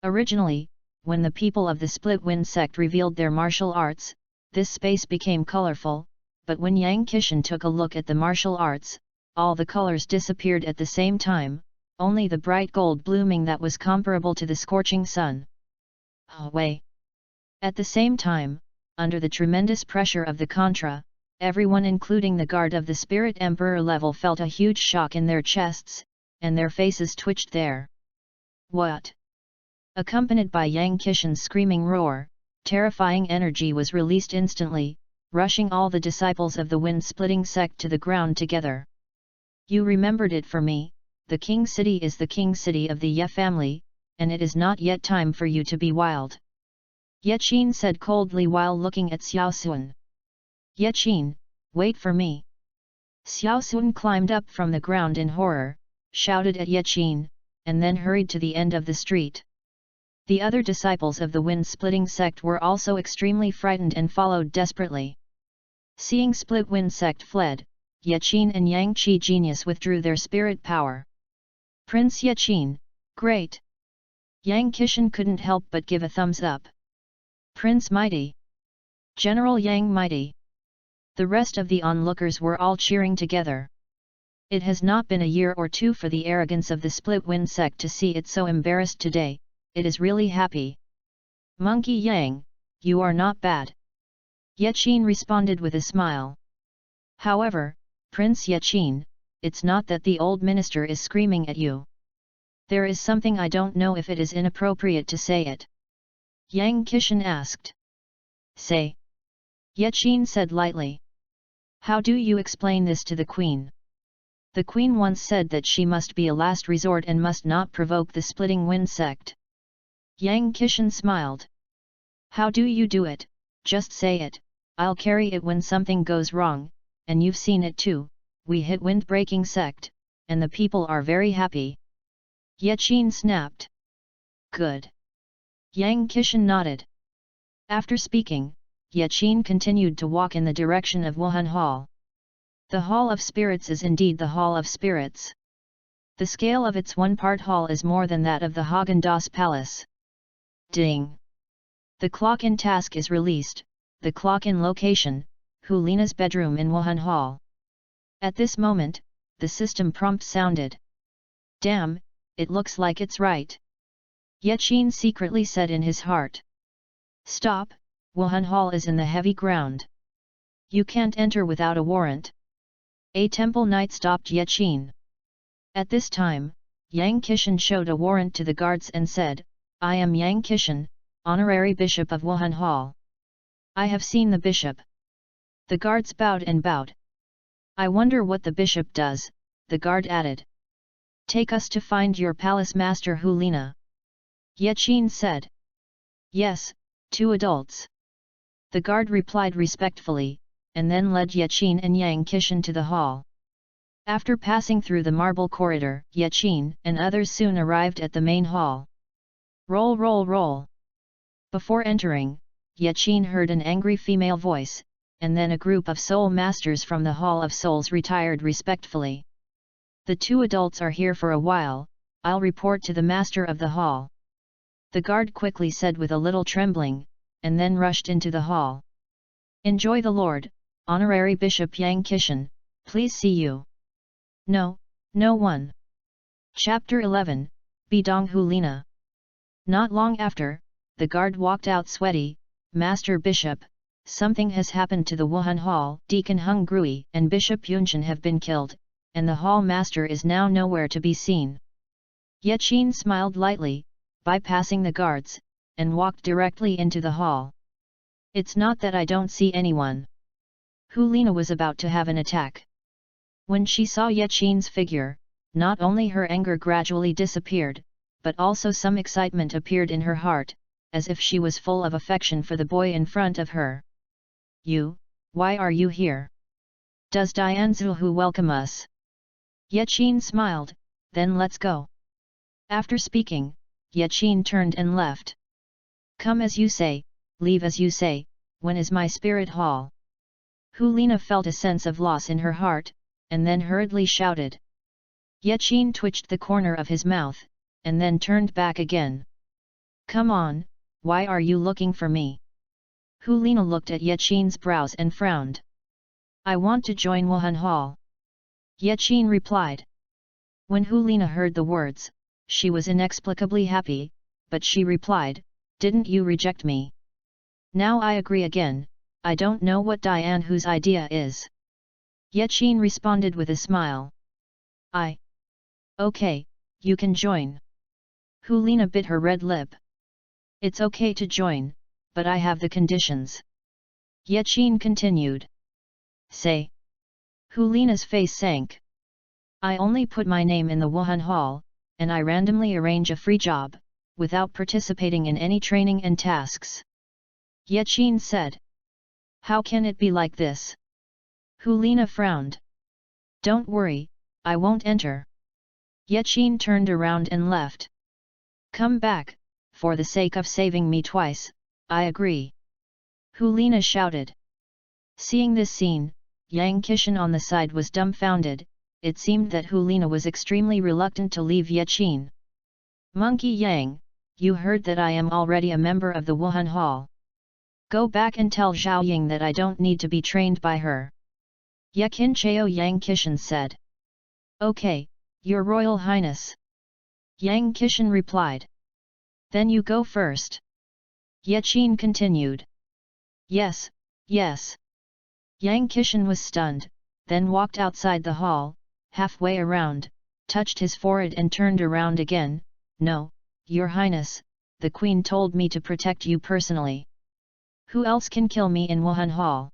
Originally, when the people of the Split Wind sect revealed their martial arts, this space became colorful, but when Yang Qishan took a look at the martial arts, all the colors disappeared at the same time, only the bright gold blooming that was comparable to the scorching sun. Away! At the same time, under the tremendous pressure of the Contra, everyone including the guard of the Spirit Emperor level felt a huge shock in their chests, and their faces twitched there. What? Accompanied by Yang Qishan's screaming roar, terrifying energy was released instantly, rushing all the disciples of the wind-splitting sect to the ground together. "You remembered it for me, the King City is the King City of the Ye family, and it is not yet time for you to be wild," Yaqin said coldly while looking at Xiao Sun. "Yaqin, wait for me." Xiao Sun climbed up from the ground in horror, shouted at Yaqin, and then hurried to the end of the street. The other disciples of the wind-splitting sect were also extremely frightened and followed desperately. Seeing Split Wind sect fled, Yaqin and Yang Qi Genius withdrew their spirit power. "Prince Yaqin, great!" Yang Qishan couldn't help but give a thumbs up. "Prince Mighty! General Yang Mighty!" The rest of the onlookers were all cheering together. It has not been a year or two for the arrogance of the Split Wind sect to see it so embarrassed today. It is really happy. "Monkey Yang, you are not bad," Yaqin responded with a smile. "However, Prince Yaqin, it's not that the old minister is screaming at you. There is something I don't know if it is inappropriate to say it," Yang Qishan asked. "Say," Yaqin said lightly. "How do you explain this to the queen? The queen once said that she must be a last resort and must not provoke the Splitting Wind sect." Yang Qishan smiled. "How do you do it? Just say it, I'll carry it when something goes wrong, and you've seen it too, we hit wind-breaking sect, and the people are very happy." Yaqin snapped. "Good." Yang Qishan nodded. After speaking, Yaqin continued to walk in the direction of Wuhan Hall. The Hall of Spirits is indeed the Hall of Spirits. The scale of its one-part hall is more than that of the Haagen-Dazs Palace. Ding! The clock-in task is released, the clock-in location, Helina's bedroom in Wuhan Hall. At this moment, the system prompt sounded. "Damn, it looks like it's right." Yaqin secretly said in his heart. Stop, Wuhan Hall is in the heavy ground. You can't enter without a warrant. A temple knight stopped Yaqin. At this time, Yang Qishan showed a warrant to the guards and said, I am Yang Qishan, honorary bishop of Wuhan Hall. I have seen the bishop. The guards bowed and bowed. I wonder what the bishop does, the guard added. Take us to find your palace master Helina. Yaqin said. Yes, 2 adults. The guard replied respectfully, and then led Yaqin and Yang Qishan to the hall. After passing through the marble corridor, Yaqin and others soon arrived at the main hall. Roll roll roll. Before entering, Yaqin heard an angry female voice, and then a group of soul masters from the Hall of Souls retired respectfully. The 2 adults are here for a while, I'll report to the master of the hall. The guard quickly said with a little trembling, and then rushed into the hall. Enjoy the Lord, Honorary Bishop Yang Qishan, please see you. No, no one. Chapter 11, BBDong Helina. Not long after, the guard walked out sweaty. Master Bishop, something has happened to the Wuhan Hall. Deacon Hung Grui and Bishop Yunshan have been killed, and the hall master is now nowhere to be seen. Yaqin smiled lightly, bypassing the guards, and walked directly into the hall. It's not that I don't see anyone. Helina was about to have an attack. When she saw Yaqin's figure, not only her anger gradually disappeared, but also some excitement appeared in her heart, as if she was full of affection for the boy in front of her. You, why are you here? Does Dian Zuhu welcome us? Yaqin smiled, then let's go. After speaking, Yaqin turned and left. Come as you say, leave as you say, when is my spirit hall? Helina felt a sense of loss in her heart, and then hurriedly shouted. Yaqin twitched the corner of his mouth, and then turned back again. Come on, why are you looking for me? Helina looked at Yaqin's brows and frowned. I want to join Wuhan Hall. Yaqin replied. When Helina heard the words, she was inexplicably happy, but she replied, didn't you reject me? Now I agree again, I don't know what Dian Hu's idea is. Yaqin responded with a smile. Okay, you can join. Helina bit her red lip. It's okay to join, but I have the conditions. Yaqin continued. Say. Helina's face sank. I only put my name in the Wuhan Hall, and I randomly arrange a free job, without participating in any training and tasks. Yaqin said. How can it be like this? Helina frowned. Don't worry, I won't enter. Yaqin turned around and left. Come back, for the sake of saving me twice, I agree. Helina shouted. Seeing this scene, Yang Qishan on the side was dumbfounded. It seemed that Helina was extremely reluctant to leave Yaqin. Monkey Yang, you heard that I am already a member of the Wuhan Hall. Go back and tell Zhao Ying that I don't need to be trained by her. Yakin Chao Yang Qishan said. Okay, Your Royal Highness. Yang Qishan replied. Then you go first. Yaqin continued. Yes, yes. Yang Qishan was stunned, then walked outside the hall, halfway around, touched his forehead and turned around again. No, Your Highness, the Queen told me to protect you personally. Who else can kill me in Wuhan Hall?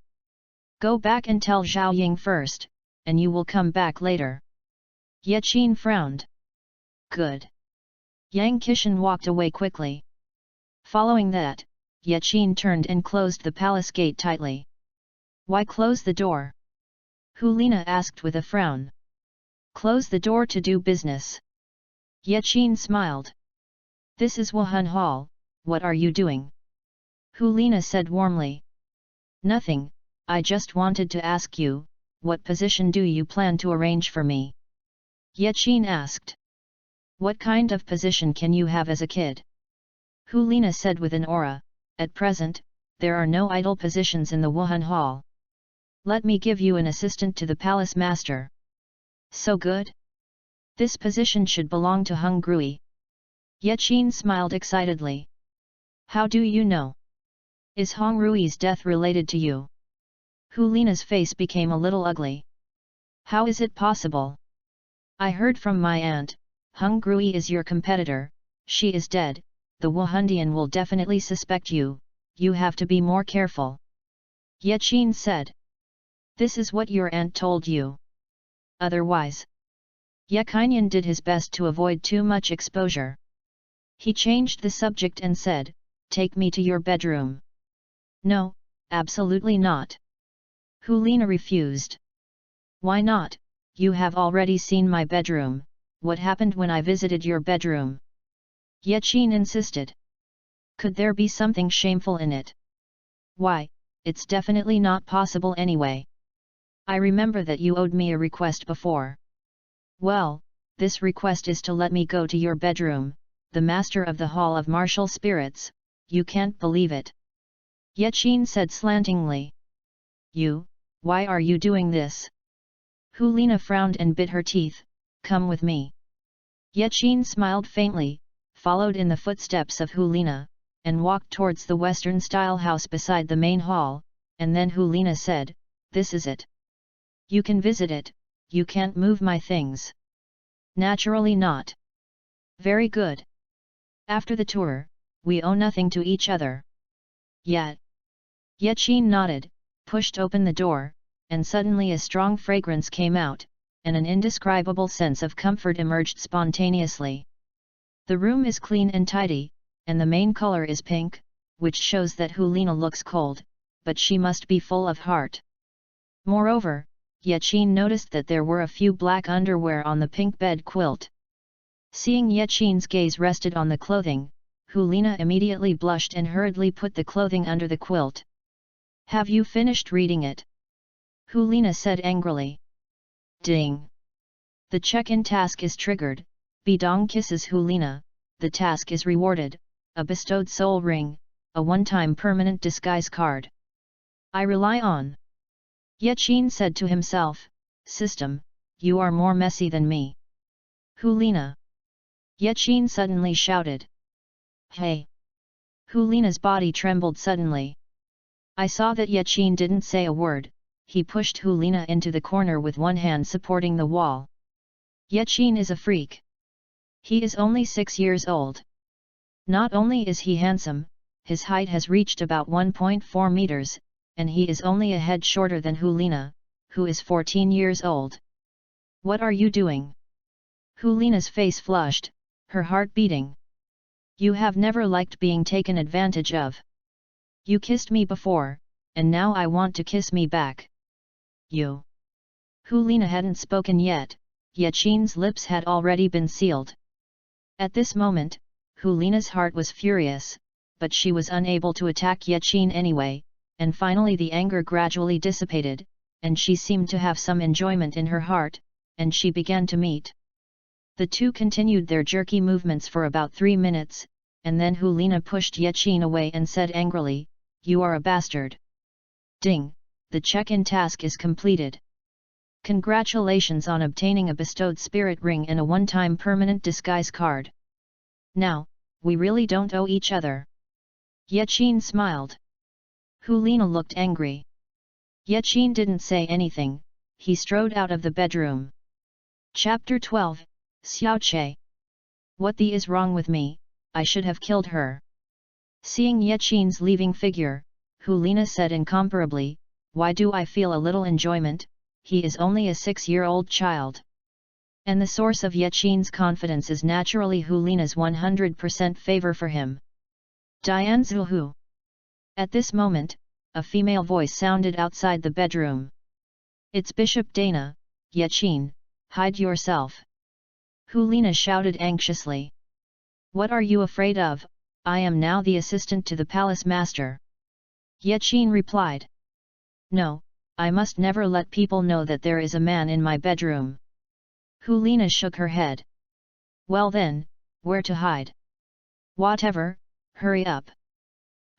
Go back and tell Zhao Ying first, and you will come back later. Yaqin frowned. Good. Yang Qishan walked away quickly. Following that, Yaqin turned and closed the palace gate tightly. Why close the door? Helina asked with a frown. Close the door to do business. Yaqin smiled. This is Wuhan Hall, what are you doing? Helina said warmly. Nothing, I just wanted to ask you, what position do you plan to arrange for me? Yaqin asked. What kind of position can you have as a kid? Helina said with an aura, at present, there are no idle positions in the Wuhan Hall. Let me give you an assistant to the palace master. So good? This position should belong to Hung Grui. Yaqin smiled excitedly. How do you know? Is Hongrui's death related to you? Helina's face became a little ugly. How is it possible? I heard from my aunt, Honggrui is your competitor, she is dead, the Wuhandian will definitely suspect you, you have to be more careful. Yaqin said. This is what your aunt told you. Otherwise. Yaqin did his best to avoid too much exposure. He changed the subject and said, take me to your bedroom. No, absolutely not. Helina refused. Why not? You have already seen my bedroom, what happened when I visited your bedroom? Yaqin insisted. Could there be something shameful in it? Why, it's definitely not possible anyway. I remember that you owed me a request before. Well, this request is to let me go to your bedroom, the master of the Hall of Martial Spirits, you can't believe it. Yaqin said slantingly. You, why are you doing this? Helina frowned and bit her teeth, come with me. Yaqin smiled faintly, followed in the footsteps of Helina, and walked towards the Western-style house beside the main hall, and then Helina said, this is it. You can visit it, you can't move my things. Naturally not. Very good. After the tour, we owe nothing to each other. Yet. Yaqin nodded, pushed open the door, and suddenly a strong fragrance came out, and an indescribable sense of comfort emerged spontaneously. The room is clean and tidy, and the main color is pink, which shows that Helina looks cold, but she must be full of heart. Moreover, Yaqin noticed that there were a few black underwear on the pink bed quilt. Seeing Yaqin's gaze rested on the clothing, Helina immediately blushed and hurriedly put the clothing under the quilt. Have you finished reading it? Helina said angrily. Ding! The check-in task is triggered, BBDong kisses Helina, the task is rewarded, a bestowed soul ring, a one-time permanent disguise card. I rely on. Yaqin said to himself, system, you are more messy than me. Helina! Yaqin suddenly shouted. Hey! Helina's body trembled suddenly. I saw that Yaqin didn't say a word, he pushed Helina into the corner with one hand supporting the wall. Yaqin is a freak. He is only 6 years old. Not only is he handsome, his height has reached about 1.4 meters, and he is only a head shorter than Helina, who is 14 years old. What are you doing? Helina's face flushed, her heart beating. You have never liked being taken advantage of. You kissed me before, and now I want to kiss me back. You. Helina hadn't spoken yet, Yaqin's lips had already been sealed. At this moment, Helina's heart was furious, but she was unable to attack Yaqin anyway, and finally the anger gradually dissipated, and she seemed to have some enjoyment in her heart, and she began to meet. The two continued their jerky movements for about 3 minutes, and then Helina pushed Yaqin away and said angrily, you are a bastard. Ding, the check-in task is completed. Congratulations on obtaining a bestowed spirit ring and a one-time permanent disguise card. Now, we really don't owe each other. Yaqin smiled. Helina looked angry. Yaqin didn't say anything, he strode out of the bedroom. Chapter 12, Xiaoche. What the is wrong with me, I should have killed her. Seeing Yaqin's leaving figure, Helina said incomparably, why do I feel a little enjoyment, he is only a 6-year-old child. And the source of Yaqin's confidence is naturally Helina's 100% favor for him. Diane Zhuhu. At this moment, a female voice sounded outside the bedroom. It's Bishop Dana, Yaqin, hide yourself. Helina shouted anxiously. What are you afraid of? I am now the assistant to the palace master. Yaqin replied. No, I must never let people know that there is a man in my bedroom. Helina shook her head. Well then, where to hide? Whatever, hurry up.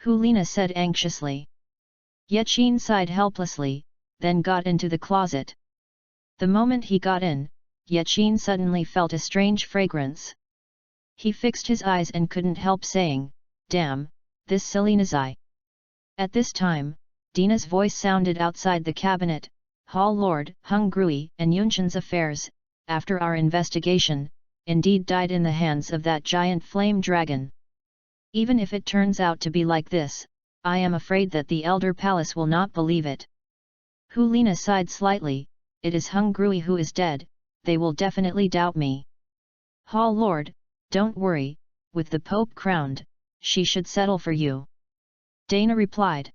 Helina said anxiously. Yaqin sighed helplessly, then got into the closet. The moment he got in, Yaqin suddenly felt a strange fragrance. He fixed his eyes and couldn't help saying, "Damn, this silly Nazai." At this time, Dina's voice sounded outside the cabinet. "Hall Lord Hung Grui and Yunshan's affairs, after our investigation, indeed died in the hands of that giant flame dragon. Even if it turns out to be like this, I am afraid that the Elder Palace will not believe it." Helina sighed slightly. "It is Hung Grui who is dead, they will definitely doubt me." "Hall Lord, don't worry, with the Pope crowned, she should settle for you," Dana replied.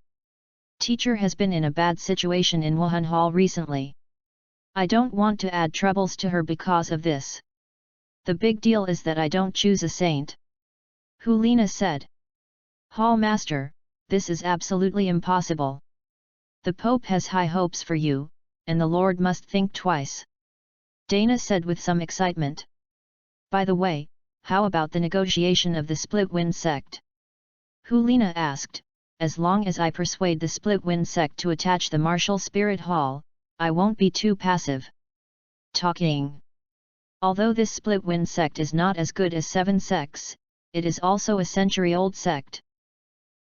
"Teacher has been in a bad situation in Wuhan Hall recently. I don't want to add troubles to her because of this. The big deal is that I don't choose a saint," Helina said. "Hall Master, this is absolutely impossible. The Pope has high hopes for you, and the Lord must think twice," Dana said with some excitement. "By the way, how about the negotiation of the Split-Wind Sect?" Helina asked. "As long as I persuade the Split-Wind Sect to attach the Martial Spirit Hall, I won't be too passive." Talking. Although this Split-Wind Sect is not as good as 7 sects, it is also a century-old sect.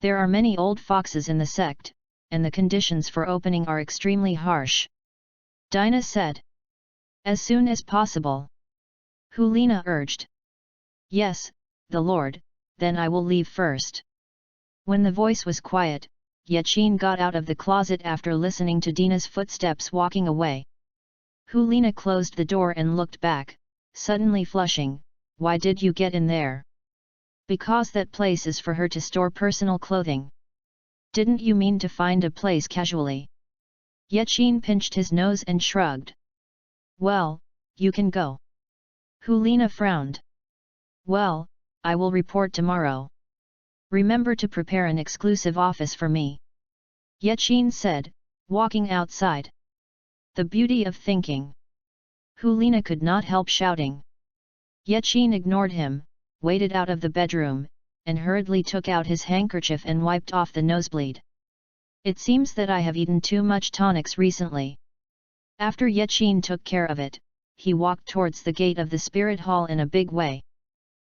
There are many old foxes in the sect, and the conditions for opening are extremely harsh," Dinah said. "As soon as possible," Helina urged. "Yes, the Lord, then I will leave first." When the voice was quiet, Yachin got out of the closet after listening to Dina's footsteps walking away. Helina closed the door and looked back, suddenly flushing. "Why did you get in there?" "Because that place is for her to store personal clothing." "Didn't you mean to find a place casually?" Yachin pinched his nose and shrugged. "Well, you can go." Helina frowned. "Well, I will report tomorrow. Remember to prepare an exclusive office for me," Yachin said, walking outside. "The beauty of thinking!" Helina could not help shouting. Yachin ignored him, waded out of the bedroom, and hurriedly took out his handkerchief and wiped off the nosebleed. "It seems that I have eaten too much tonics recently." After Yachin took care of it, he walked towards the gate of the Spirit Hall in a big way.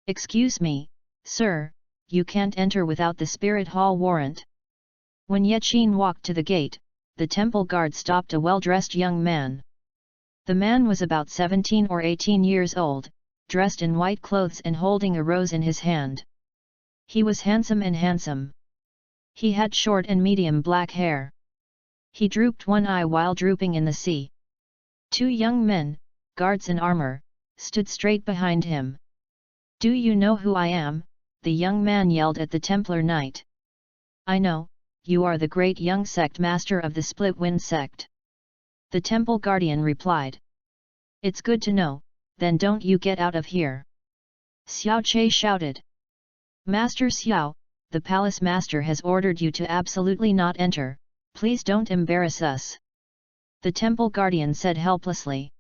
"Excuse me, sir, you can't enter without the Spirit Hall warrant." When Yachin walked to the gate, the temple guard stopped a well-dressed young man. The man was about 17 or 18 years old, dressed in white clothes and holding a rose in his hand. He was handsome. He had short and medium black hair. He drooped one eye while drooping in the sea. 2 young men, guards in armor, stood straight behind him. "Do you know who I am?" the young man yelled at the Templar Knight. "I know, you are the great young sect master of the Split-Wind Sect," the temple guardian replied. "It's good to know, then don't you get out of here!" Xiao Che shouted. "Master Xiao, the palace master has ordered you to absolutely not enter, please don't embarrass us," the temple guardian said helplessly.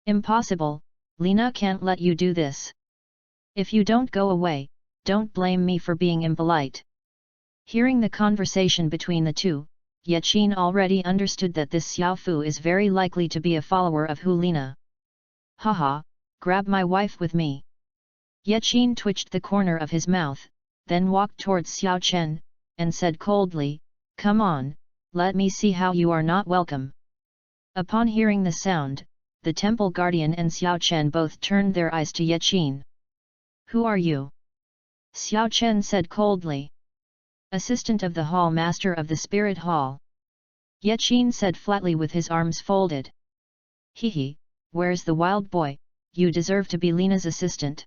"Impossible, Lina can't let you do this. If you don't go away, don't blame me for being impolite." Hearing the conversation between the two, Yachin already understood that this Xiao Fu is very likely to be a follower of Helina. "Haha, grab my wife with me." Yachin twitched the corner of his mouth, then walked towards Xiao Chen, and said coldly, "Come on, let me see how you are not welcome." Upon hearing the sound, the temple guardian and Xiao Chen both turned their eyes to Yachin. "Who are you?" Xiao Chen said coldly. "Assistant of the hall master of the Spirit Hall," Yachin said flatly with his arms folded. "Hehe, where's the wild boy, you deserve to be Lina's assistant."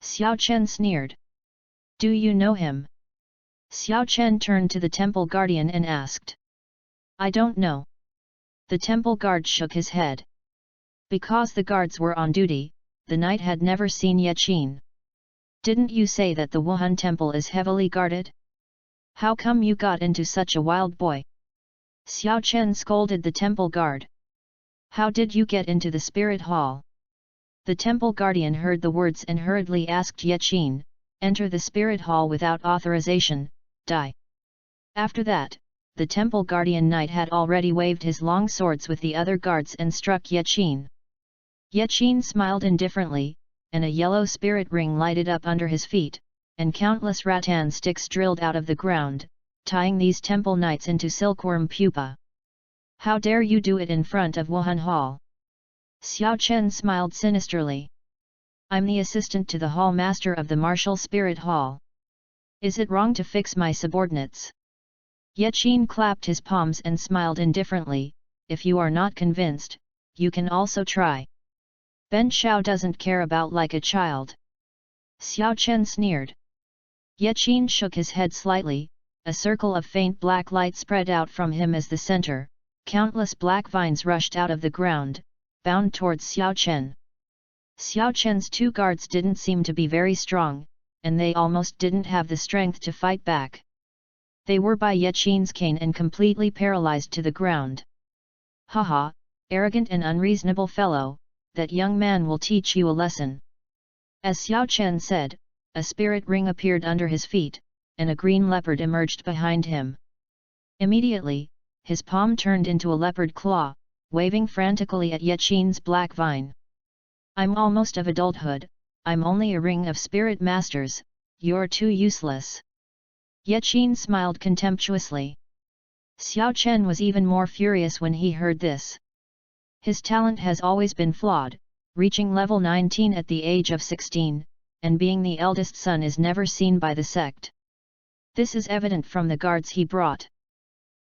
Xiao Chen sneered. "Do you know him?" Xiao Chen turned to the temple guardian and asked. "I don't know." The temple guard shook his head. Because the guards were on duty, the knight had never seen Yachin. "Didn't you say that the Wuhan temple is heavily guarded? How come you got into such a wild boy?" Xiao Chen scolded the temple guard. "How did you get into the Spirit Hall?" The temple guardian heard the words and hurriedly asked Yachin, "Enter the Spirit Hall without authorization, die." After that, the temple guardian knight had already waved his long swords with the other guards and struck Yachin. Yachin smiled indifferently, and a yellow spirit ring lighted up under his feet, and countless rattan sticks drilled out of the ground, tying these temple knights into silkworm pupa. How dare you do it in front of Wuhan Hall? Xiao Chen smiled sinisterly. I'm the assistant to the hall master of the martial spirit hall. Is it wrong to fix my subordinates? Yaqin clapped his palms and smiled indifferently. If you are not convinced, you can also try. Ben Shao doesn't care about like a child. Xiao Chen sneered. Yaqin shook his head slightly. A circle of faint black light spread out from him as the center. Countless black vines rushed out of the ground, bound towards Xiao Chen. Xiao Chen's two guards didn't seem to be very strong, and they almost didn't have the strength to fight back. They were by Yaqin's cane and completely paralyzed to the ground. Haha, arrogant and unreasonable fellow, that young man will teach you a lesson. As Xiao Chen said, a spirit ring appeared under his feet, and a green leopard emerged behind him. Immediately, his palm turned into a leopard claw, waving frantically at Yaqin's black vine. I'm almost of adulthood, I'm only a ring of spirit masters, you're too useless. Yaqin smiled contemptuously. Xiao Chen was even more furious when he heard this. His talent has always been flawed, reaching level 19 at the age of 16, and being the eldest son is never seen by the sect. This is evident from the guards he brought.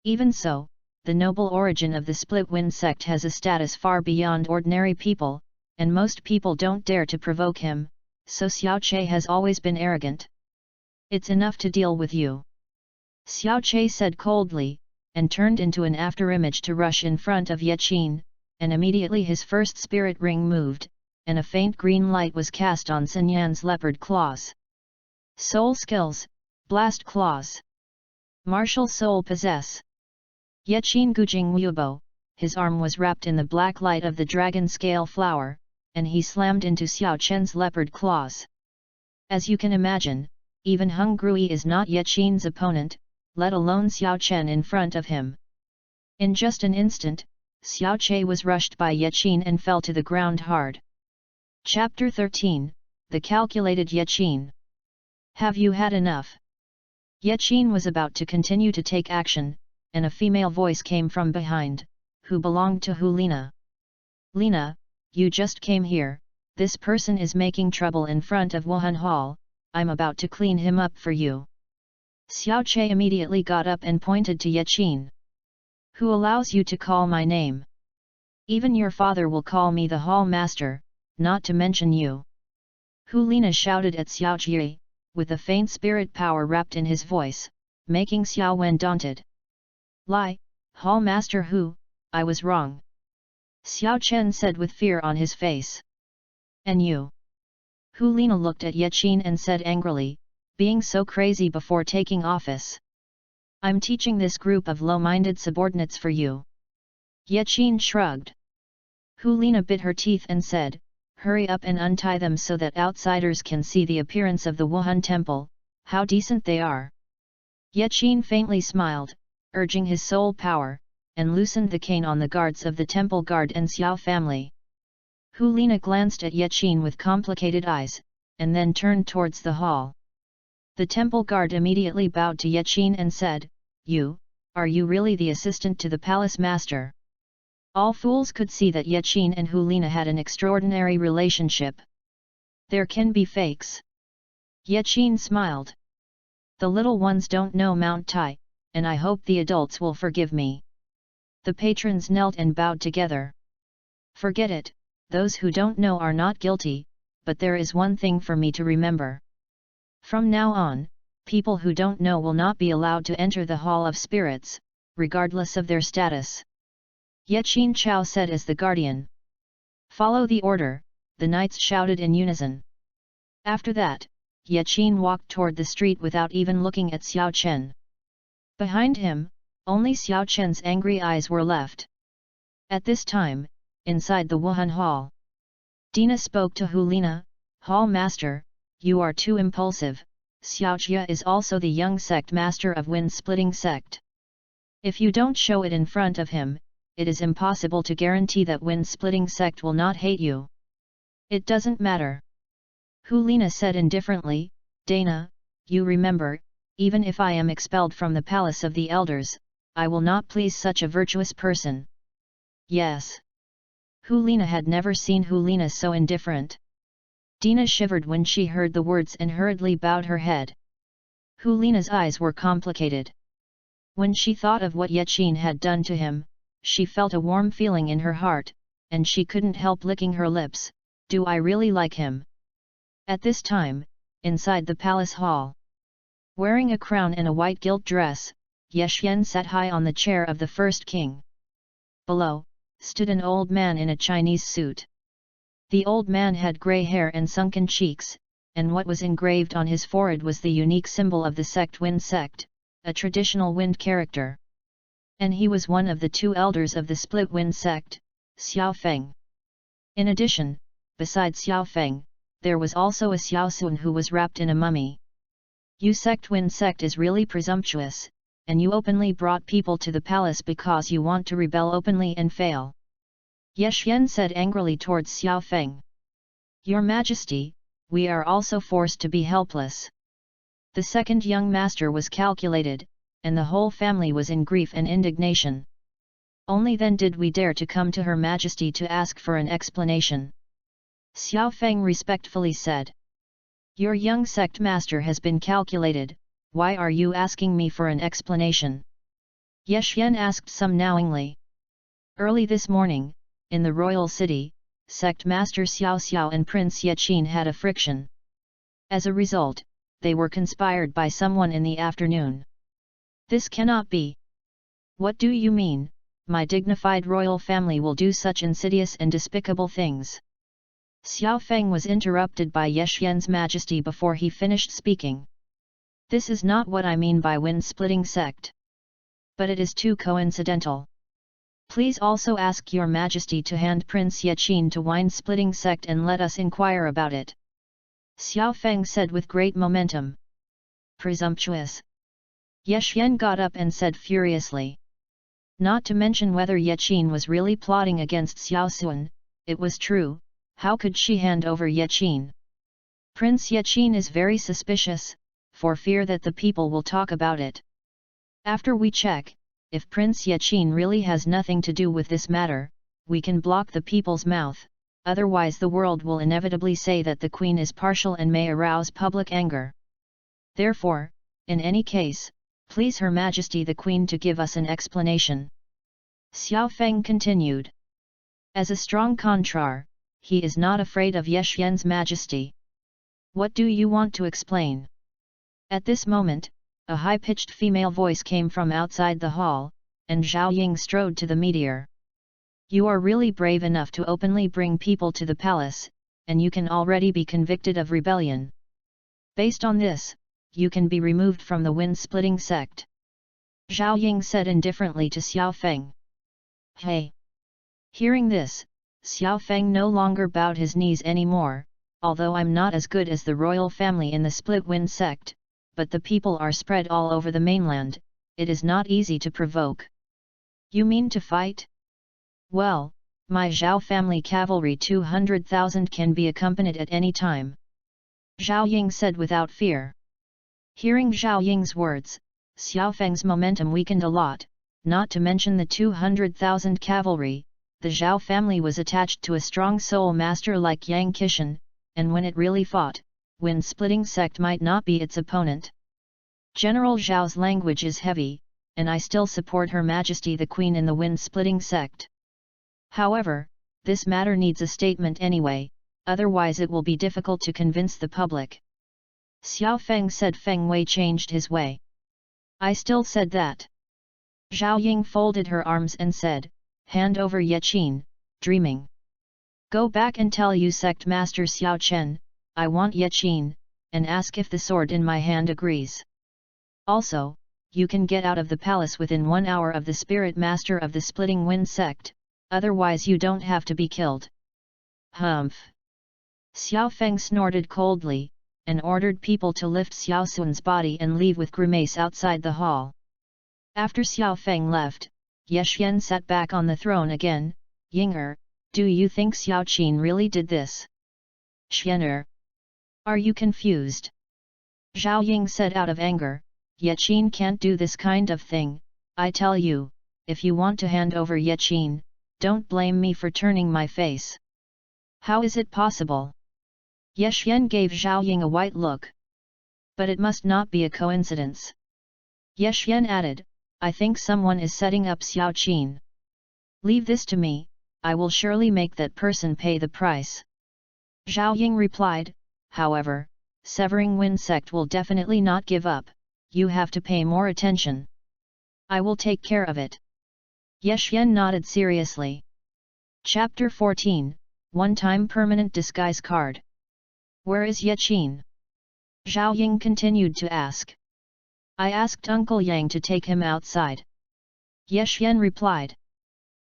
Even so, the noble origin of the Split-Wind sect has a status far beyond ordinary people, and most people don't dare to provoke him, so Xiao Che has always been arrogant. It's enough to deal with you. Xiao Che said coldly, and turned into an afterimage to rush in front of Yaqin, and immediately his first spirit ring moved, and a faint green light was cast on Sun Yan's leopard claws. Soul skills, blast claws. Martial soul possess. Yaqin Gujing Wubo, his arm was wrapped in the black light of the dragon scale flower, and he slammed into Xiao Chen's leopard claws. As you can imagine, even Hung Grui is not Yaqin's opponent, let alone Xiao Chen in front of him. In just an instant, Xiao Che was rushed by Yaqin and fell to the ground hard. Chapter 13, The Calculated Yaqin. Have you had enough? Yaqin was about to continue to take action, and a female voice came from behind, who belonged to Helina. Lina, you just came here, this person is making trouble in front of Wuhan Hall, I'm about to clean him up for you. Xiao Che immediately got up and pointed to Yaqin. Who allows you to call my name? Even your father will call me the hall master, not to mention you. Helina shouted at Xiao Jie, with a faint spirit power wrapped in his voice, making Xiao Wen daunted. Lie, hall master who, I was wrong. Xiao Chen said with fear on his face. And you? Helina looked at Yaqin and said angrily, being so crazy before taking office. I'm teaching this group of low-minded subordinates for you. Yaqin shrugged. Helina bit her teeth and said, hurry up and untie them so that outsiders can see the appearance of the Wuhan temple, how decent they are. Yaqin faintly smiled, urging his soul power, and loosened the cane on the guards of the temple guard and Xiao family. Helina glanced at Yaqin with complicated eyes, and then turned towards the hall. The temple guard immediately bowed to Yaqin and said, are you really the assistant to the palace master? All fools could see that Yaqin and Helina had an extraordinary relationship. There can be fakes. Yaqin smiled. The little ones don't know Mount Tai, and I hope the adults will forgive me. The patrons knelt and bowed together. Forget it, those who don't know are not guilty, but there is one thing for me to remember. From now on, people who don't know will not be allowed to enter the Hall of Spirits, regardless of their status. Yaqin Chao said as the guardian. Follow the order, the knights shouted in unison. After that, Yaqin walked toward the street without even looking at Xiao Chen. Behind him, only Xiao Chen's angry eyes were left. At this time, inside the Wuhan Hall, Dina spoke to Helina, Hall Master, you are too impulsive, Xiao Jia is also the young sect master of Wind-Splitting Sect. If you don't show it in front of him, it is impossible to guarantee that Wind-Splitting Sect will not hate you. It doesn't matter. Helina said indifferently, Dana, you remember, even if I am expelled from the palace of the elders, I will not please such a virtuous person. Yes. Helina had never seen Helina so indifferent. Dina shivered when she heard the words and hurriedly bowed her head. Helina's eyes were complicated. When she thought of what Yachin had done to him, she felt a warm feeling in her heart, and she couldn't help licking her lips. Do I really like him? At this time, inside the palace hall, wearing a crown and a white gilt dress, Yeshen sat high on the chair of the first king. Below, stood an old man in a Chinese suit. The old man had grey hair and sunken cheeks, and what was engraved on his forehead was the unique symbol of the sect Wind Sect, a traditional wind character. And he was one of the two elders of the split Wind Sect, Xiao Feng. In addition, besides Xiao Feng, there was also a Xiao Sun who was wrapped in a mummy. You Sect Wind Sect is really presumptuous, and you openly brought people to the palace because you want to rebel openly and fail. Yeshen said angrily towards Xiao Feng. Your Majesty, we are also forced to be helpless. The second young master was calculated, and the whole family was in grief and indignation. Only then did we dare to come to Her Majesty to ask for an explanation. Xiao Feng respectfully said. Your young sect master has been calculated, why are you asking me for an explanation? Yeshen asked some knowingly. Early this morning, in the royal city, sect master Xiao Xiao and Prince Yachin had a friction. As a result, they were conspired by someone in the afternoon. This cannot be. What do you mean, my dignified royal family will do such insidious and despicable things? Xiao Feng was interrupted by Yeshen's Majesty before he finished speaking. This is not what I mean by wind-splitting sect. But it is too coincidental. Please also ask your Majesty to hand Prince Yachin to wind-splitting sect and let us inquire about it. Xiao Feng said with great momentum. Presumptuous. Yeshen got up and said furiously. Not to mention whether Yachin was really plotting against Xiao Sun, it was true, how could she hand over Yachin? Prince Yachin is very suspicious, for fear that the people will talk about it. After we check, if Prince Yachin really has nothing to do with this matter, we can block the people's mouth, otherwise the world will inevitably say that the Queen is partial and may arouse public anger. Therefore, in any case, please Her Majesty the Queen to give us an explanation. Xiao Feng continued. As a strong contrar, he is not afraid of Yeshen's Majesty. What do you want to explain? At this moment, a high-pitched female voice came from outside the hall, and Zhao Ying strode to the meteor. You are really brave enough to openly bring people to the palace, and you can already be convicted of rebellion. Based on this, you can be removed from the wind-splitting sect. Zhao Ying said indifferently to Xiao Feng. Hey! Hearing this, Xiao Feng no longer bowed his knees anymore. Although I'm not as good as the royal family in the split wind sect, but the people are spread all over the mainland, it is not easy to provoke. You mean to fight? Well, my Zhao family cavalry 200,000 can be accompanied at any time. Zhao Ying said without fear. Hearing Zhao Ying's words, Xiao Feng's momentum weakened a lot, not to mention the 200,000 cavalry. The Zhao family was attached to a strong soul master like Yang Qishan, and when it really fought, wind-splitting sect might not be its opponent. General Zhao's language is heavy, and I still support Her Majesty the Queen in the wind-splitting sect. However, this matter needs a statement anyway, otherwise it will be difficult to convince the public. Xiao Feng said. Feng Wei changed his way. I still said that. Zhao Ying folded her arms and said, hand over Yachin, dreaming. Go back and tell you sect master Xiao Chen, I want Yachin, and ask if the sword in my hand agrees. Also, you can get out of the palace within 1 hour of the spirit master of the splitting wind sect, otherwise you don't have to be killed. Humph! Xiao Feng snorted coldly, and ordered people to lift Xiao Sun's body and leave with grimace outside the hall. After Xiao Feng left, Yeshen sat back on the throne again. Yinger, do you think Xiao Qin really did this? Xianer. Are you confused? Zhao Ying said out of anger, Yaqin can't do this kind of thing. I tell you, if you want to hand over Yaqin, don't blame me for turning my face. How is it possible? Yexian gave Zhao Ying a white look. But it must not be a coincidence. Yexian added, I think someone is setting up Xiao Qin. Leave this to me, I will surely make that person pay the price. Zhao Ying replied, however, Severing Wind Sect will definitely not give up, you have to pay more attention. I will take care of it. Yexian nodded seriously. Chapter 14, One-Time Permanent Disguise Card. Where is Yaqin? Zhao Ying continued to ask. I asked Uncle Yang to take him outside. Yexian replied.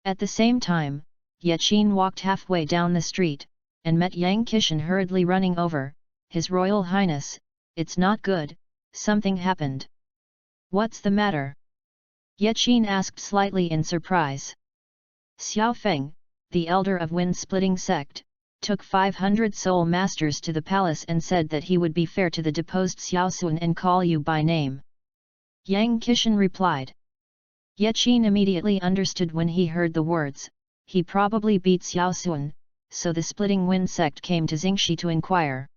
At the same time, Yaqin walked halfway down the street, and met Yang Qishan hurriedly running over. His Royal Highness, it's not good, something happened. What's the matter? Yaqin asked slightly in surprise. Xiao Feng, the elder of Wind-Splitting Sect, took 500 soul masters to the palace and said that he would be fair to the deposed Xiao Sun and call you by name. Yang Qishan replied. Yaqin immediately understood when he heard the words, he probably beat Xiao Sun, so the Splitting Wind Sect came to Xingxi to inquire.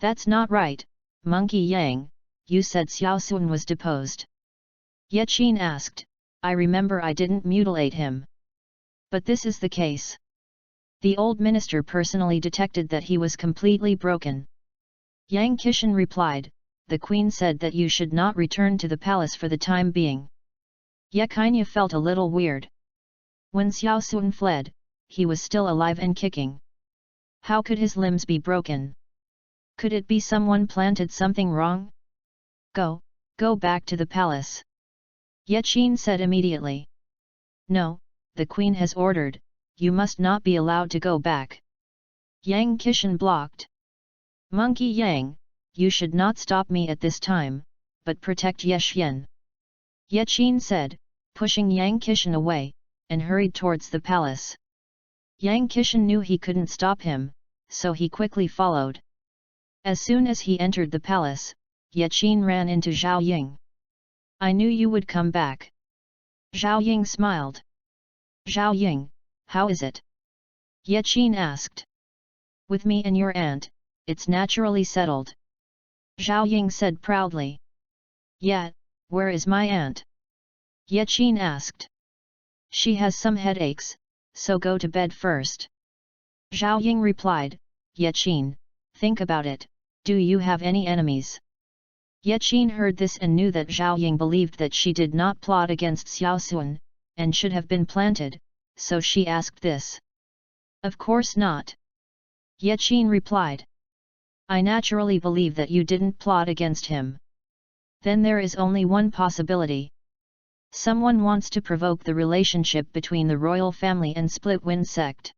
That's not right, Monkey Yang, you said Xiao Sun was deposed. Yaqin asked, I remember I didn't mutilate him. But this is the case. The old minister personally detected that he was completely broken. Yang Qishan replied, the queen said that you should not return to the palace for the time being. Yeqinya felt a little weird. When Xiao Sun fled, he was still alive and kicking. How could his limbs be broken? Could it be someone planted something wrong? Go back to the palace. Yaqin said immediately. No, the queen has ordered, you must not be allowed to go back. Yang Qishan blocked. Monkey Yang, you should not stop me at this time, but protect Yexian. Yaqin said, pushing Yang Qishan away, and hurried towards the palace. Yang Qishan knew he couldn't stop him, so he quickly followed. As soon as he entered the palace, Yaqin ran into Zhao Ying. I knew you would come back. Zhao Ying smiled. Zhao Ying, how is it? Yaqin asked. With me and your aunt, it's naturally settled. Zhao Ying said proudly. Yet, where is my aunt? Yaqin asked. She has some headaches, so go to bed first. Zhao Ying replied, Yaqin, think about it, do you have any enemies? Yaqin heard this and knew that Zhao Ying believed that she did not plot against Xiao Sun, and should have been planted, so she asked this. Of course not. Yaqin replied. I naturally believe that you didn't plot against him. Then there is only one possibility. Someone wants to provoke the relationship between the royal family and Split Wind Sect.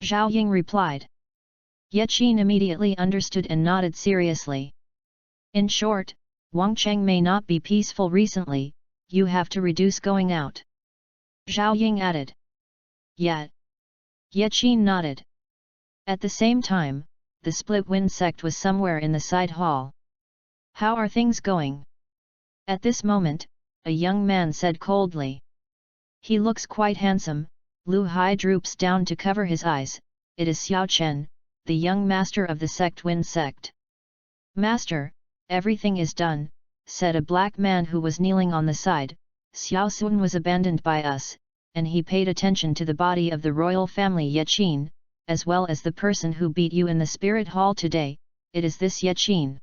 Zhao Ying replied. Yaqin immediately understood and nodded seriously. In short, Wangcheng may not be peaceful recently, you have to reduce going out. Zhao Ying added. Yet. Yaqin nodded. At the same time, the Split Wind Sect was somewhere in the side hall. How are things going? At this moment, a young man said coldly. He looks quite handsome. Lu Hai droops down to cover his eyes. It is Xiao Chen, the young master of the Sect Wind Sect. Master, everything is done, said a black man who was kneeling on the side. Xiao Sun was abandoned by us, and he paid attention to the body of the royal family Yaqin, as well as the person who beat you in the spirit hall today. It is this Yaqin.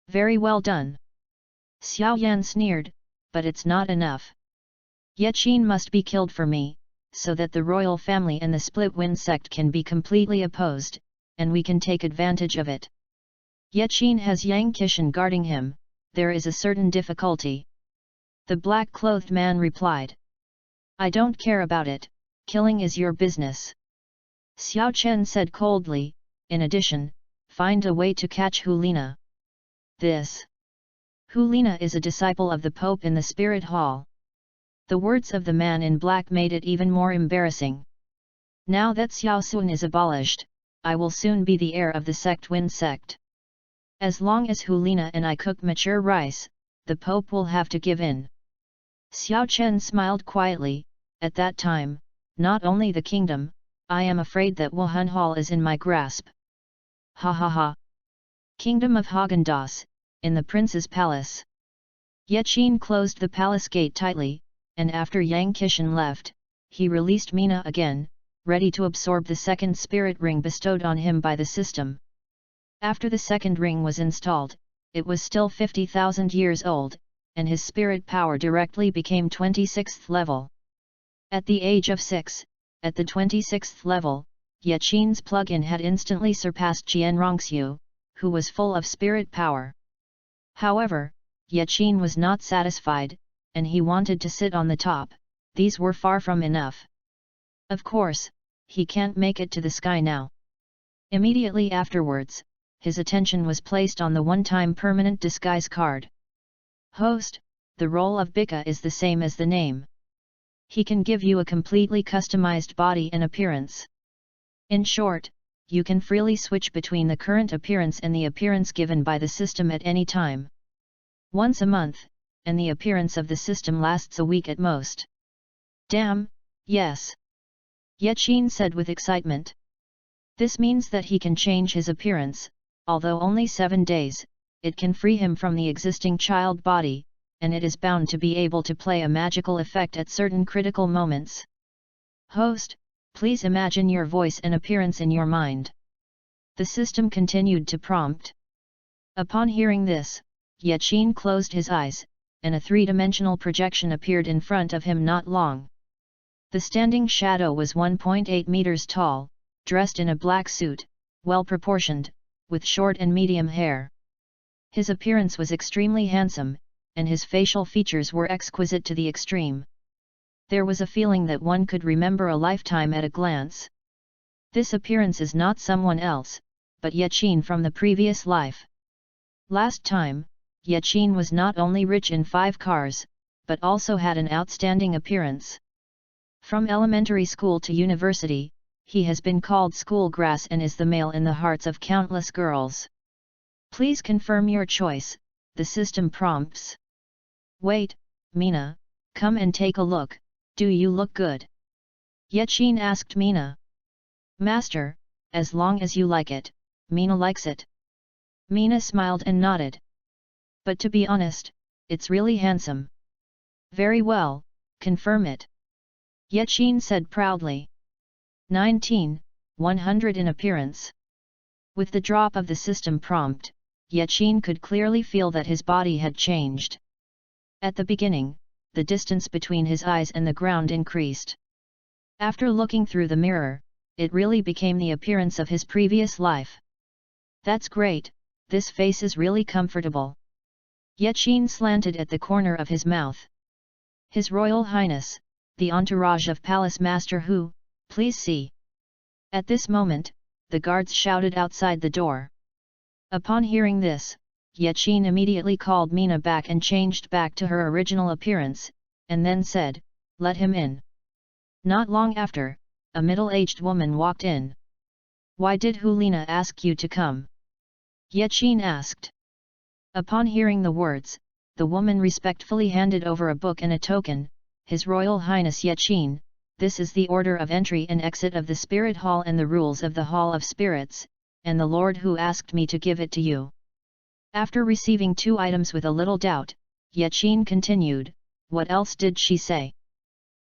Very well done. Xiao Yan sneered, but it's not enough. Yaqin must be killed for me, so that the royal family and the Split Wind Sect can be completely opposed, and we can take advantage of it. Yaqin has Yang Qishan guarding him, there is a certain difficulty. The black-clothed man replied. I don't care about it, killing is your business. Xiao Chen said coldly, in addition, find a way to catch Helina. This. Helina is a disciple of the Pope in the Spirit Hall. The words of the man in black made it even more embarrassing. Now that Xiao Sun is abolished, I will soon be the heir of the Sect Wind Sect. As long as Helina and I cook mature rice, the Pope will have to give in. Xiao Chen smiled quietly. At that time, not only the kingdom, I am afraid that Wuhan Hall is in my grasp. Ha ha ha. Kingdom of Häagen-Dazs, in the prince's palace. Yaqin closed the palace gate tightly, and after Yang Qishan left, he released Mina again, ready to absorb the second spirit ring bestowed on him by the system. After the second ring was installed, it was still 50,000 years old, and his spirit power directly became 26th level. At the age of 6, at the 26th level, Yaqin's plug-in had instantly surpassed Jian Rongxiu, who was full of spirit power. However, Yaqin was not satisfied, and he wanted to sit on the top. These were far from enough. Of course, he can't make it to the sky now. Immediately afterwards, his attention was placed on the one-time permanent disguise card. Host, the role of Bika is the same as the name. He can give you a completely customized body and appearance. In short, you can freely switch between the current appearance and the appearance given by the system at any time. Once a month, and the appearance of the system lasts a week at most. Damn, yes. Yaqin said with excitement. This means that he can change his appearance, although only 7 days, it can free him from the existing child body, and it is bound to be able to play a magical effect at certain critical moments. Host, please imagine your voice and appearance in your mind. The system continued to prompt. Upon hearing this, Yaqin closed his eyes, and a three-dimensional projection appeared in front of him not long. The standing shadow was 1.8 meters tall, dressed in a black suit, well-proportioned, with short and medium hair. His appearance was extremely handsome, and his facial features were exquisite to the extreme. There was a feeling that one could remember a lifetime at a glance. This appearance is not someone else, but Yaqin from the previous life. Last time, Yaqin was not only rich in 5 cars, but also had an outstanding appearance. From elementary school to university, he has been called school grass and is the male in the hearts of countless girls. Please confirm your choice, the system prompts. Wait, Mina, come and take a look, do you look good? Yaqin asked Mina. Master, as long as you like it, Mina likes it. Mina smiled and nodded. But to be honest, it's really handsome. Very well, confirm it. Yaqin said proudly. 100 in appearance. With the drop of the system prompt, Yaqin could clearly feel that his body had changed. At the beginning, the distance between his eyes and the ground increased. After looking through the mirror, it really became the appearance of his previous life. That's great, this face is really comfortable. Yaqin slanted at the corner of his mouth. His Royal Highness, the entourage of Palace Master Hu, please see. At this moment, the guards shouted outside the door. Upon hearing this, Yaqin immediately called Mina back and changed back to her original appearance, and then said, "Let him in." Not long after, a middle-aged woman walked in. "Why did Helina ask you to come?" Yaqin asked. Upon hearing the words, the woman respectfully handed over a book and a token. His Royal Highness Yaqin, this is the order of entry and exit of the Spirit Hall and the rules of the Hall of Spirits, and the Lord who asked me to give it to you. After receiving 2 items with a little doubt, Yaqin continued, "What else did she say?"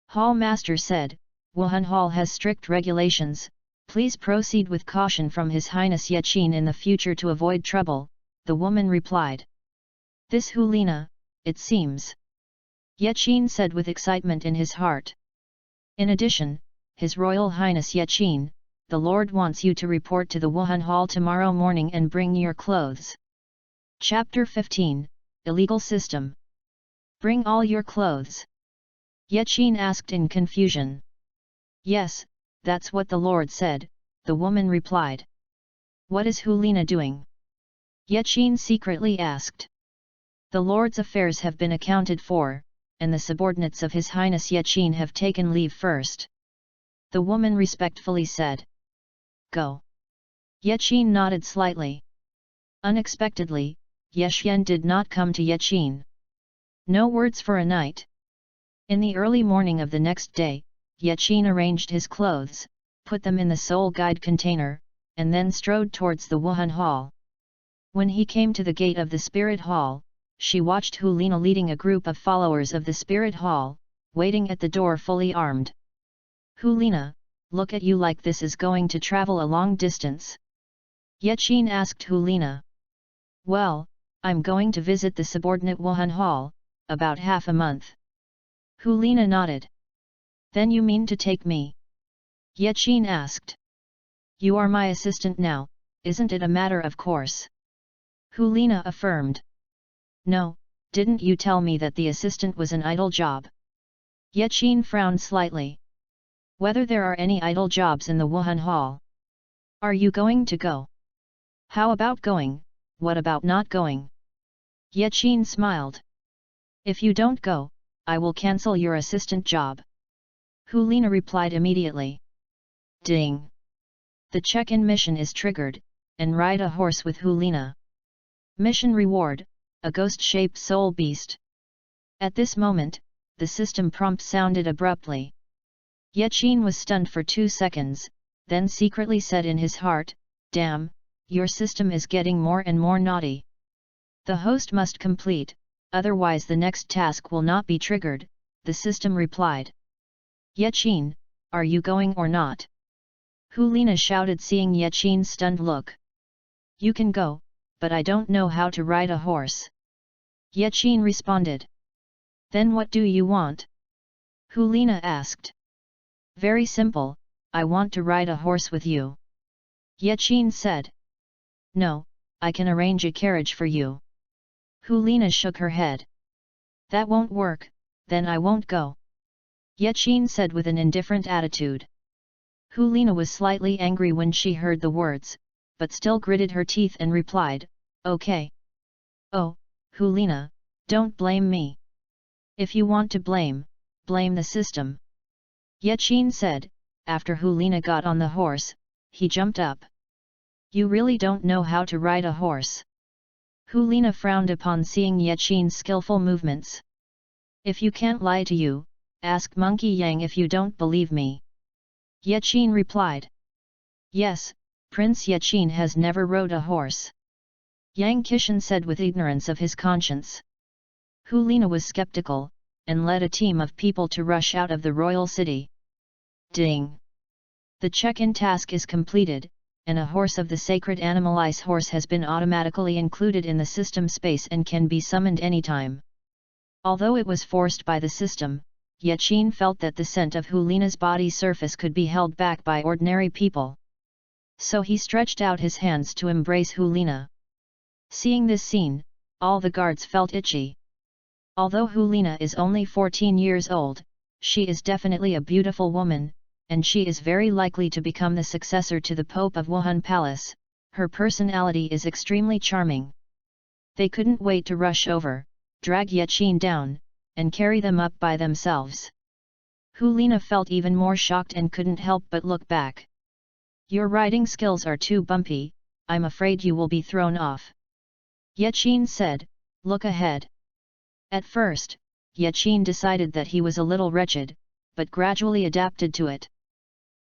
Hall Master said, "Wuhan Hall has strict regulations, please proceed with caution from His Highness Yaqin in the future to avoid trouble," the woman replied. "This Helina, it seems," Yaqin said with excitement in his heart. "In addition, His Royal Highness Yaqin, the Lord wants you to report to the Wuhan Hall tomorrow morning and bring your clothes." Chapter 15, Illegal System. Bring all your clothes? Yaqin asked in confusion. "Yes, that's what the Lord said," the woman replied. "What is Helina doing?" Yaqin secretly asked. "The Lord's affairs have been accounted for, and the subordinates of His Highness Yaqin have taken leave first," the woman respectfully said. "Go. Yaqin nodded slightly. Unexpectedly, Yexian did not come to Yaqin. No words for a night. In the early morning of the next day, Yaqin arranged his clothes, put them in the soul guide container, and then strode towards the Wuhan Hall. When he came to the gate of the Spirit Hall, she watched Helina leading a group of followers of the Spirit Hall, waiting at the door fully armed. Helina, look at you like this is going to travel a long distance. Yaqin asked Helina. Well, I'm going to visit the subordinate Wuhan Hall, about half a month. Helina nodded. Then you mean to take me? Yaqin asked. You are my assistant now, isn't it a matter of course? Helina affirmed. No, didn't you tell me that the assistant was an idle job? Yaqin frowned slightly. Whether there are any idle jobs in the Wuhan Hall? Are you going to go? How about going, what about not going? Yaqin smiled. If you don't go, I will cancel your assistant job. Helina replied immediately. Ding! The check-in mission is triggered, and ride a horse with Helina. Mission reward, a ghost-shaped soul beast. At this moment, the system prompt sounded abruptly. Yaqin was stunned for 2 seconds, then secretly said in his heart, Damn, your system is getting more and more naughty. The host must complete, otherwise the next task will not be triggered, the system replied. Yaqin, are you going or not? Helina shouted seeing Yaqin's stunned look. You can go, but I don't know how to ride a horse. Yaqin responded. Then what do you want? Helina asked. Very simple, I want to ride a horse with you. Yaqin said. No, I can arrange a carriage for you. Helina shook her head. That won't work, then I won't go. Yaqin said with an indifferent attitude. Helina was slightly angry when she heard the words, but still gritted her teeth and replied, Okay. Oh, Helina, don't blame me. If you want to blame the system. Yaqin said. After Helina got on the horse, he jumped up. You really don't know how to ride a horse. Helina frowned upon seeing Yaqin's skillful movements. If you can't lie to you, ask Monkey Yang if you don't believe me. Yaqin replied. Yes, Prince Yaqin has never rode a horse. Yang Qishan said with ignorance of his conscience. Helina was skeptical, and led a team of people to rush out of the royal city. Ding! The check-in task is completed, and a horse of the sacred animal Ice Horse has been automatically included in the system space and can be summoned anytime. Although it was forced by the system, Yaqin felt that the scent of Helina's body surface could be held back by ordinary people. So he stretched out his hands to embrace Helina. Seeing this scene, all the guards felt itchy. Although Helina is only 14 years old, she is definitely a beautiful woman, and she is very likely to become the successor to the Pope of Wuhan Palace. Her personality is extremely charming. They couldn't wait to rush over, drag Yaqin down, and carry them up by themselves. Helina felt even more shocked and couldn't help but look back. Your riding skills are too bumpy, I'm afraid you will be thrown off. Yaqin said, look ahead. At first, Yaqin decided that he was a little wretched, but gradually adapted to it.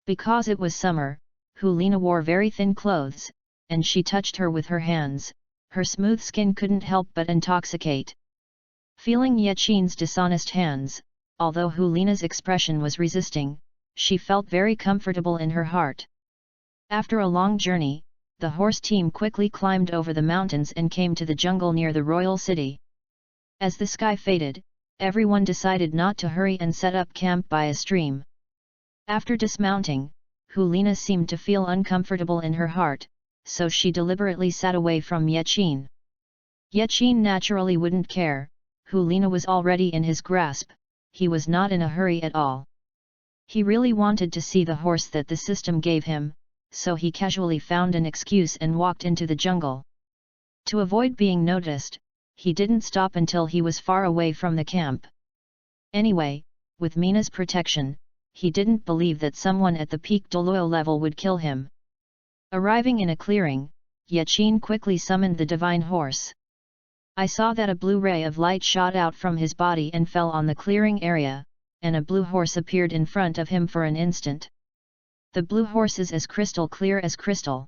Because it was summer, Helina wore very thin clothes, and she touched her with her hands, her smooth skin couldn't help but intoxicate. Feeling Yaqin's dishonest hands, although Helina's expression was resisting, she felt very comfortable in her heart. After a long journey, the horse team quickly climbed over the mountains and came to the jungle near the royal city. As the sky faded, everyone decided not to hurry and set up camp by a stream. After dismounting, Helina seemed to feel uncomfortable in her heart, so she deliberately sat away from Yaqin. Yaqin naturally wouldn't care, Helina was already in his grasp, he was not in a hurry at all. He really wanted to see the horse that the system gave him, so he casually found an excuse and walked into the jungle. To avoid being noticed, he didn't stop until he was far away from the camp. Anyway, with Mina's protection, he didn't believe that someone at the peak Douluo level would kill him. Arriving in a clearing, Yachin quickly summoned the divine horse. I saw that a blue ray of light shot out from his body and fell on the clearing area, and a blue horse appeared in front of him for an instant. The blue horse is as crystal clear as crystal.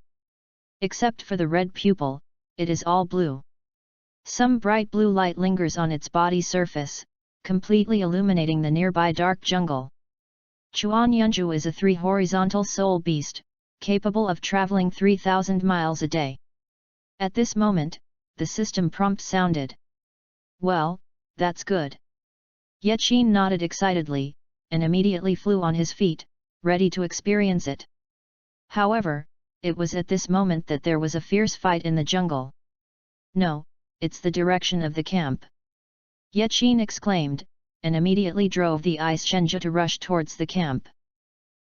Except for the red pupil, it is all blue. Some bright blue light lingers on its body surface, completely illuminating the nearby dark jungle. Chuan Yunju is a 3-horizontal soul beast, capable of traveling 3,000 miles a day. At this moment, the system prompt sounded. Well, that's good. Yachin nodded excitedly, and immediately flew on his feet, ready to experience it. However, it was at this moment that there was a fierce fight in the jungle. No, it's the direction of the camp. Yachin exclaimed, and immediately drove the ice Shenja to rush towards the camp.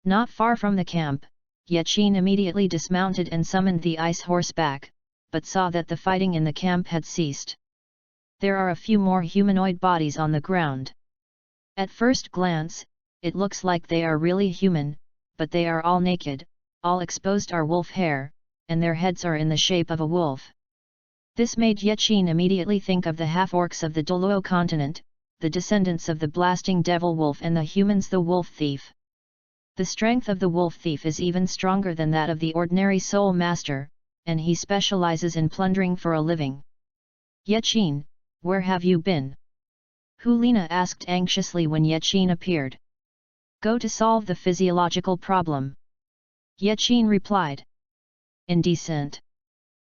Not far from the camp, Yachin immediately dismounted and summoned the ice horse back, but saw that the fighting in the camp had ceased. There are a few more humanoid bodies on the ground. At first glance, it looks like they are really human, but they are all naked, all exposed are wolf hair, and their heads are in the shape of a wolf. This made Yachin immediately think of the half-orcs of the Douluo continent, the descendants of the blasting devil wolf and the humans the wolf thief. The strength of the wolf thief is even stronger than that of the ordinary soul master, and he specializes in plundering for a living. Yachin, where have you been? Helina asked anxiously when Yachin appeared. Go to solve the physiological problem. Yachin replied. Indecent.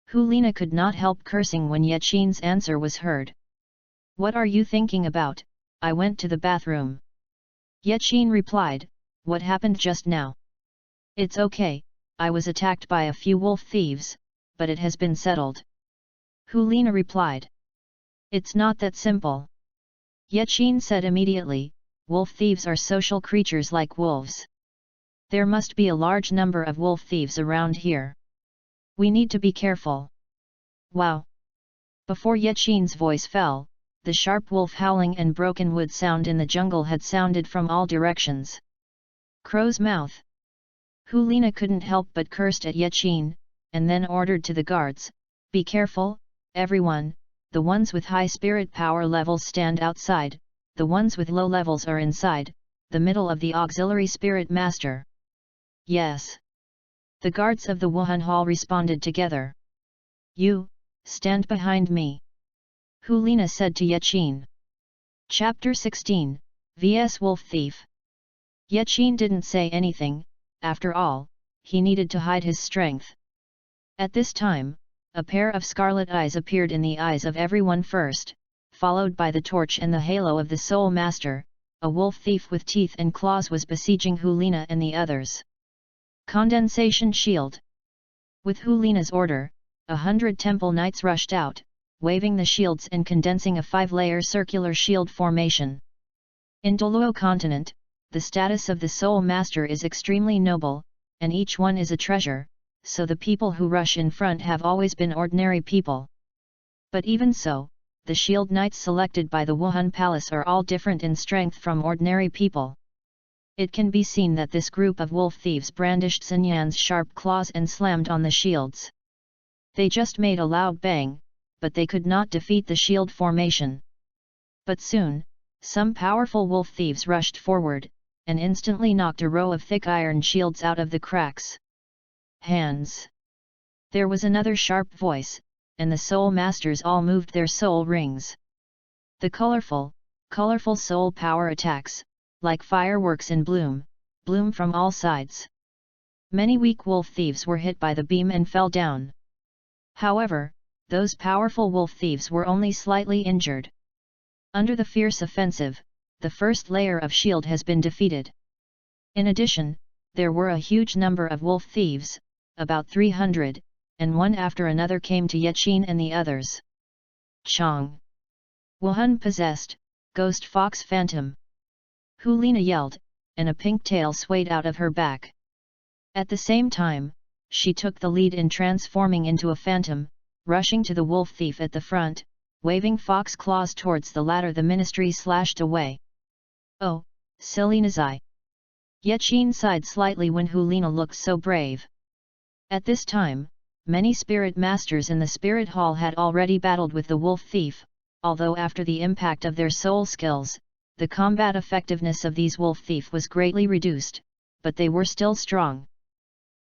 Helina could not help cursing when Yachin's answer was heard. What are you thinking about? I went to the bathroom. Yachin replied, what happened just now? It's okay, I was attacked by a few wolf thieves, but it has been settled. Helina replied. It's not that simple. Yachin said immediately, wolf thieves are social creatures like wolves. There must be a large number of wolf thieves around here. We need to be careful. Wow! Before Yachin's voice fell, the sharp wolf howling and broken wood sound in the jungle had sounded from all directions. Crow's mouth! Helina couldn't help but cursed at Yachin, and then ordered to the guards, be careful, everyone, the ones with high spirit power levels stand outside, the ones with low levels are inside, the middle of the auxiliary spirit master. Yes. The guards of the Wuhan Hall responded together. You, stand behind me. Helina said to Yachin. Chapter 16, vs Wolf Thief. Yachin didn't say anything, after all, he needed to hide his strength. At this time, a pair of scarlet eyes appeared in the eyes of everyone first, followed by the torch and the halo of the Soul Master. A wolf thief with teeth and claws was besieging Helina and the others. Condensation Shield. With Helina's order, 100 temple knights rushed out, waving the shields and condensing a 5-layer circular shield formation. In Douluo continent, the status of the Soul Master is extremely noble, and each one is a treasure, so the people who rush in front have always been ordinary people. But even so, the shield knights selected by the Wuhan Palace are all different in strength from ordinary people. It can be seen that this group of wolf thieves brandished Sunyan's sharp claws and slammed on the shields. They just made a loud bang, but they could not defeat the shield formation. But soon, some powerful wolf thieves rushed forward, and instantly knocked a row of thick iron shields out of the cracks. Hands! There was another sharp voice, and the soul masters all moved their soul rings. The colorful soul power attacks, like fireworks in bloom from all sides. Many weak wolf thieves were hit by the beam and fell down. However, those powerful wolf thieves were only slightly injured. Under the fierce offensive, the first layer of shield has been defeated. In addition, there were a huge number of wolf thieves, about 300, and one after another came to Yachin and the others. Chong! Wuhan possessed, ghost fox phantom! Helina yelled, and a pink tail swayed out of her back. At the same time, she took the lead in transforming into a phantom, rushing to the wolf thief at the front, waving fox claws towards the latter. The ministry slashed away. Oh, silly Nazai! Yachin sighed slightly when Helina looked so brave. At this time, many spirit masters in the spirit hall had already battled with the wolf thief, although after the impact of their soul skills, the combat effectiveness of these wolf thief was greatly reduced, but they were still strong.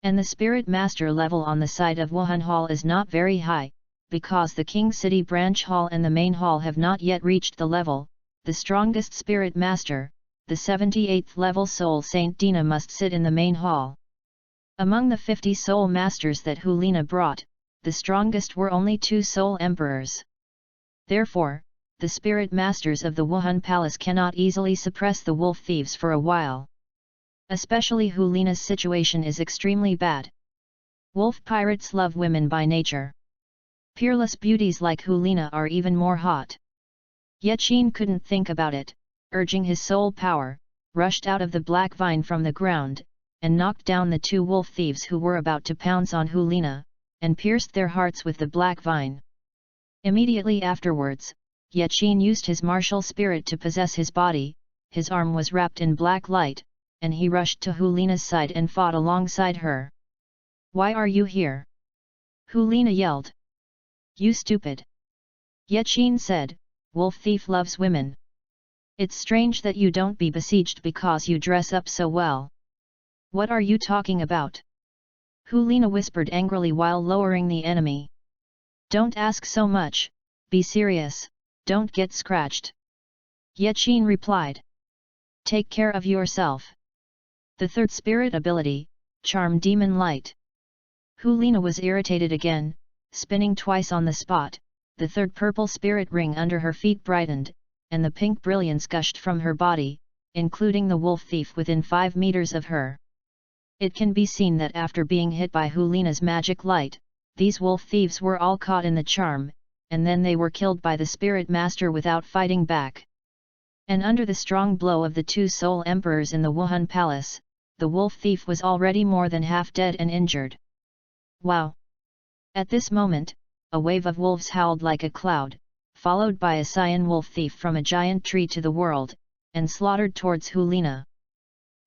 And the spirit master level on the side of Wuhan Hall is not very high, because the King City branch hall and the main hall have not yet reached the level. The strongest spirit master, the 78th level soul Saint Dina, must sit in the main hall. Among the 50 soul masters that Helina brought, the strongest were only 2 soul emperors. Therefore, the spirit masters of the Wuhan Palace cannot easily suppress the wolf thieves for a while. Especially Helina's situation is extremely bad. Wolf pirates love women by nature. Peerless beauties like Helina are even more hot. Yachin couldn't think about it, urging his soul power, rushed out of the black vine from the ground, and knocked down the 2 wolf thieves who were about to pounce on Helina, and pierced their hearts with the black vine. Immediately afterwards, Yachin used his martial spirit to possess his body. His arm was wrapped in black light, and he rushed to Helina's side and fought alongside her. "Why are you here?" Helina yelled. "You stupid!" Yachin said, "Wolf thief loves women. It's strange that you don't be besieged because you dress up so well." "What are you talking about?" Helina whispered angrily while lowering the enemy. "Don't ask so much, be serious, don't get scratched." Yachin replied. "Take care of yourself." The third spirit ability, Charm Demon Light. Helina was irritated again, spinning twice on the spot. The third purple spirit ring under her feet brightened, and the pink brilliance gushed from her body, including the wolf thief within 5 meters of her. It can be seen that after being hit by Helina's magic light, these wolf thieves were all caught in the charm, and then they were killed by the spirit master without fighting back. And under the strong blow of the 2 soul emperors in the Wuhan Palace, the wolf thief was already more than half dead and injured. Wow! At this moment, a wave of wolves howled like a cloud, followed by a cyan wolf thief from a giant tree to the world, and slaughtered towards Helina.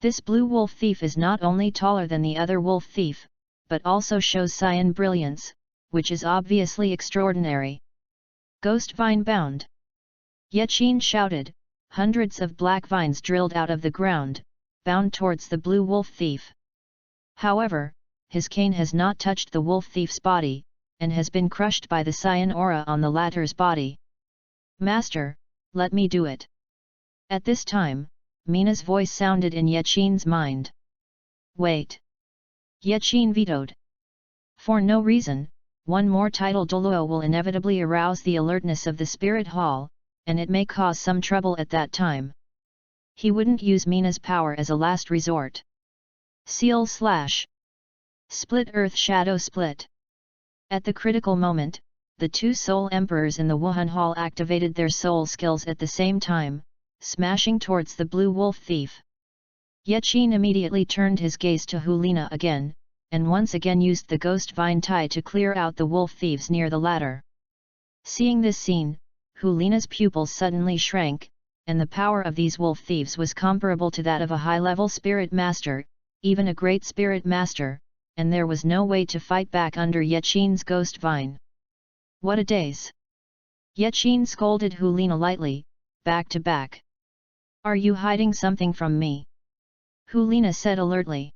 This blue wolf thief is not only taller than the other wolf thief, but also shows cyan brilliance, which is obviously extraordinary. "Ghost vine bound!" Yachin shouted. Hundreds of black vines drilled out of the ground, bound towards the blue wolf thief. However, his cane has not touched the wolf thief's body, and has been crushed by the cyan aura on the latter's body. "Master, let me do it." At this time, Mina's voice sounded in Yachin's mind. "Wait!" Yachin vetoed. For no reason, one more tidal Douluo will inevitably arouse the alertness of the spirit hall, and it may cause some trouble at that time. He wouldn't use Mina's power as a last resort. Seal / Split Earth Shadow Split. At the critical moment, the 2 soul emperors in the Wuhan Hall activated their soul skills at the same time, smashing towards the blue wolf thief. Yachin immediately turned his gaze to Helina again, and once again used the ghost vine tie to clear out the wolf thieves near the ladder. Seeing this scene, Helina's pupils suddenly shrank, and the power of these wolf thieves was comparable to that of a high-level spirit master, even a great spirit master, and there was no way to fight back under Yachin's ghost vine. "What a daze!" Yachin scolded Helina lightly, back to back. "Are you hiding something from me?" Helina said alertly.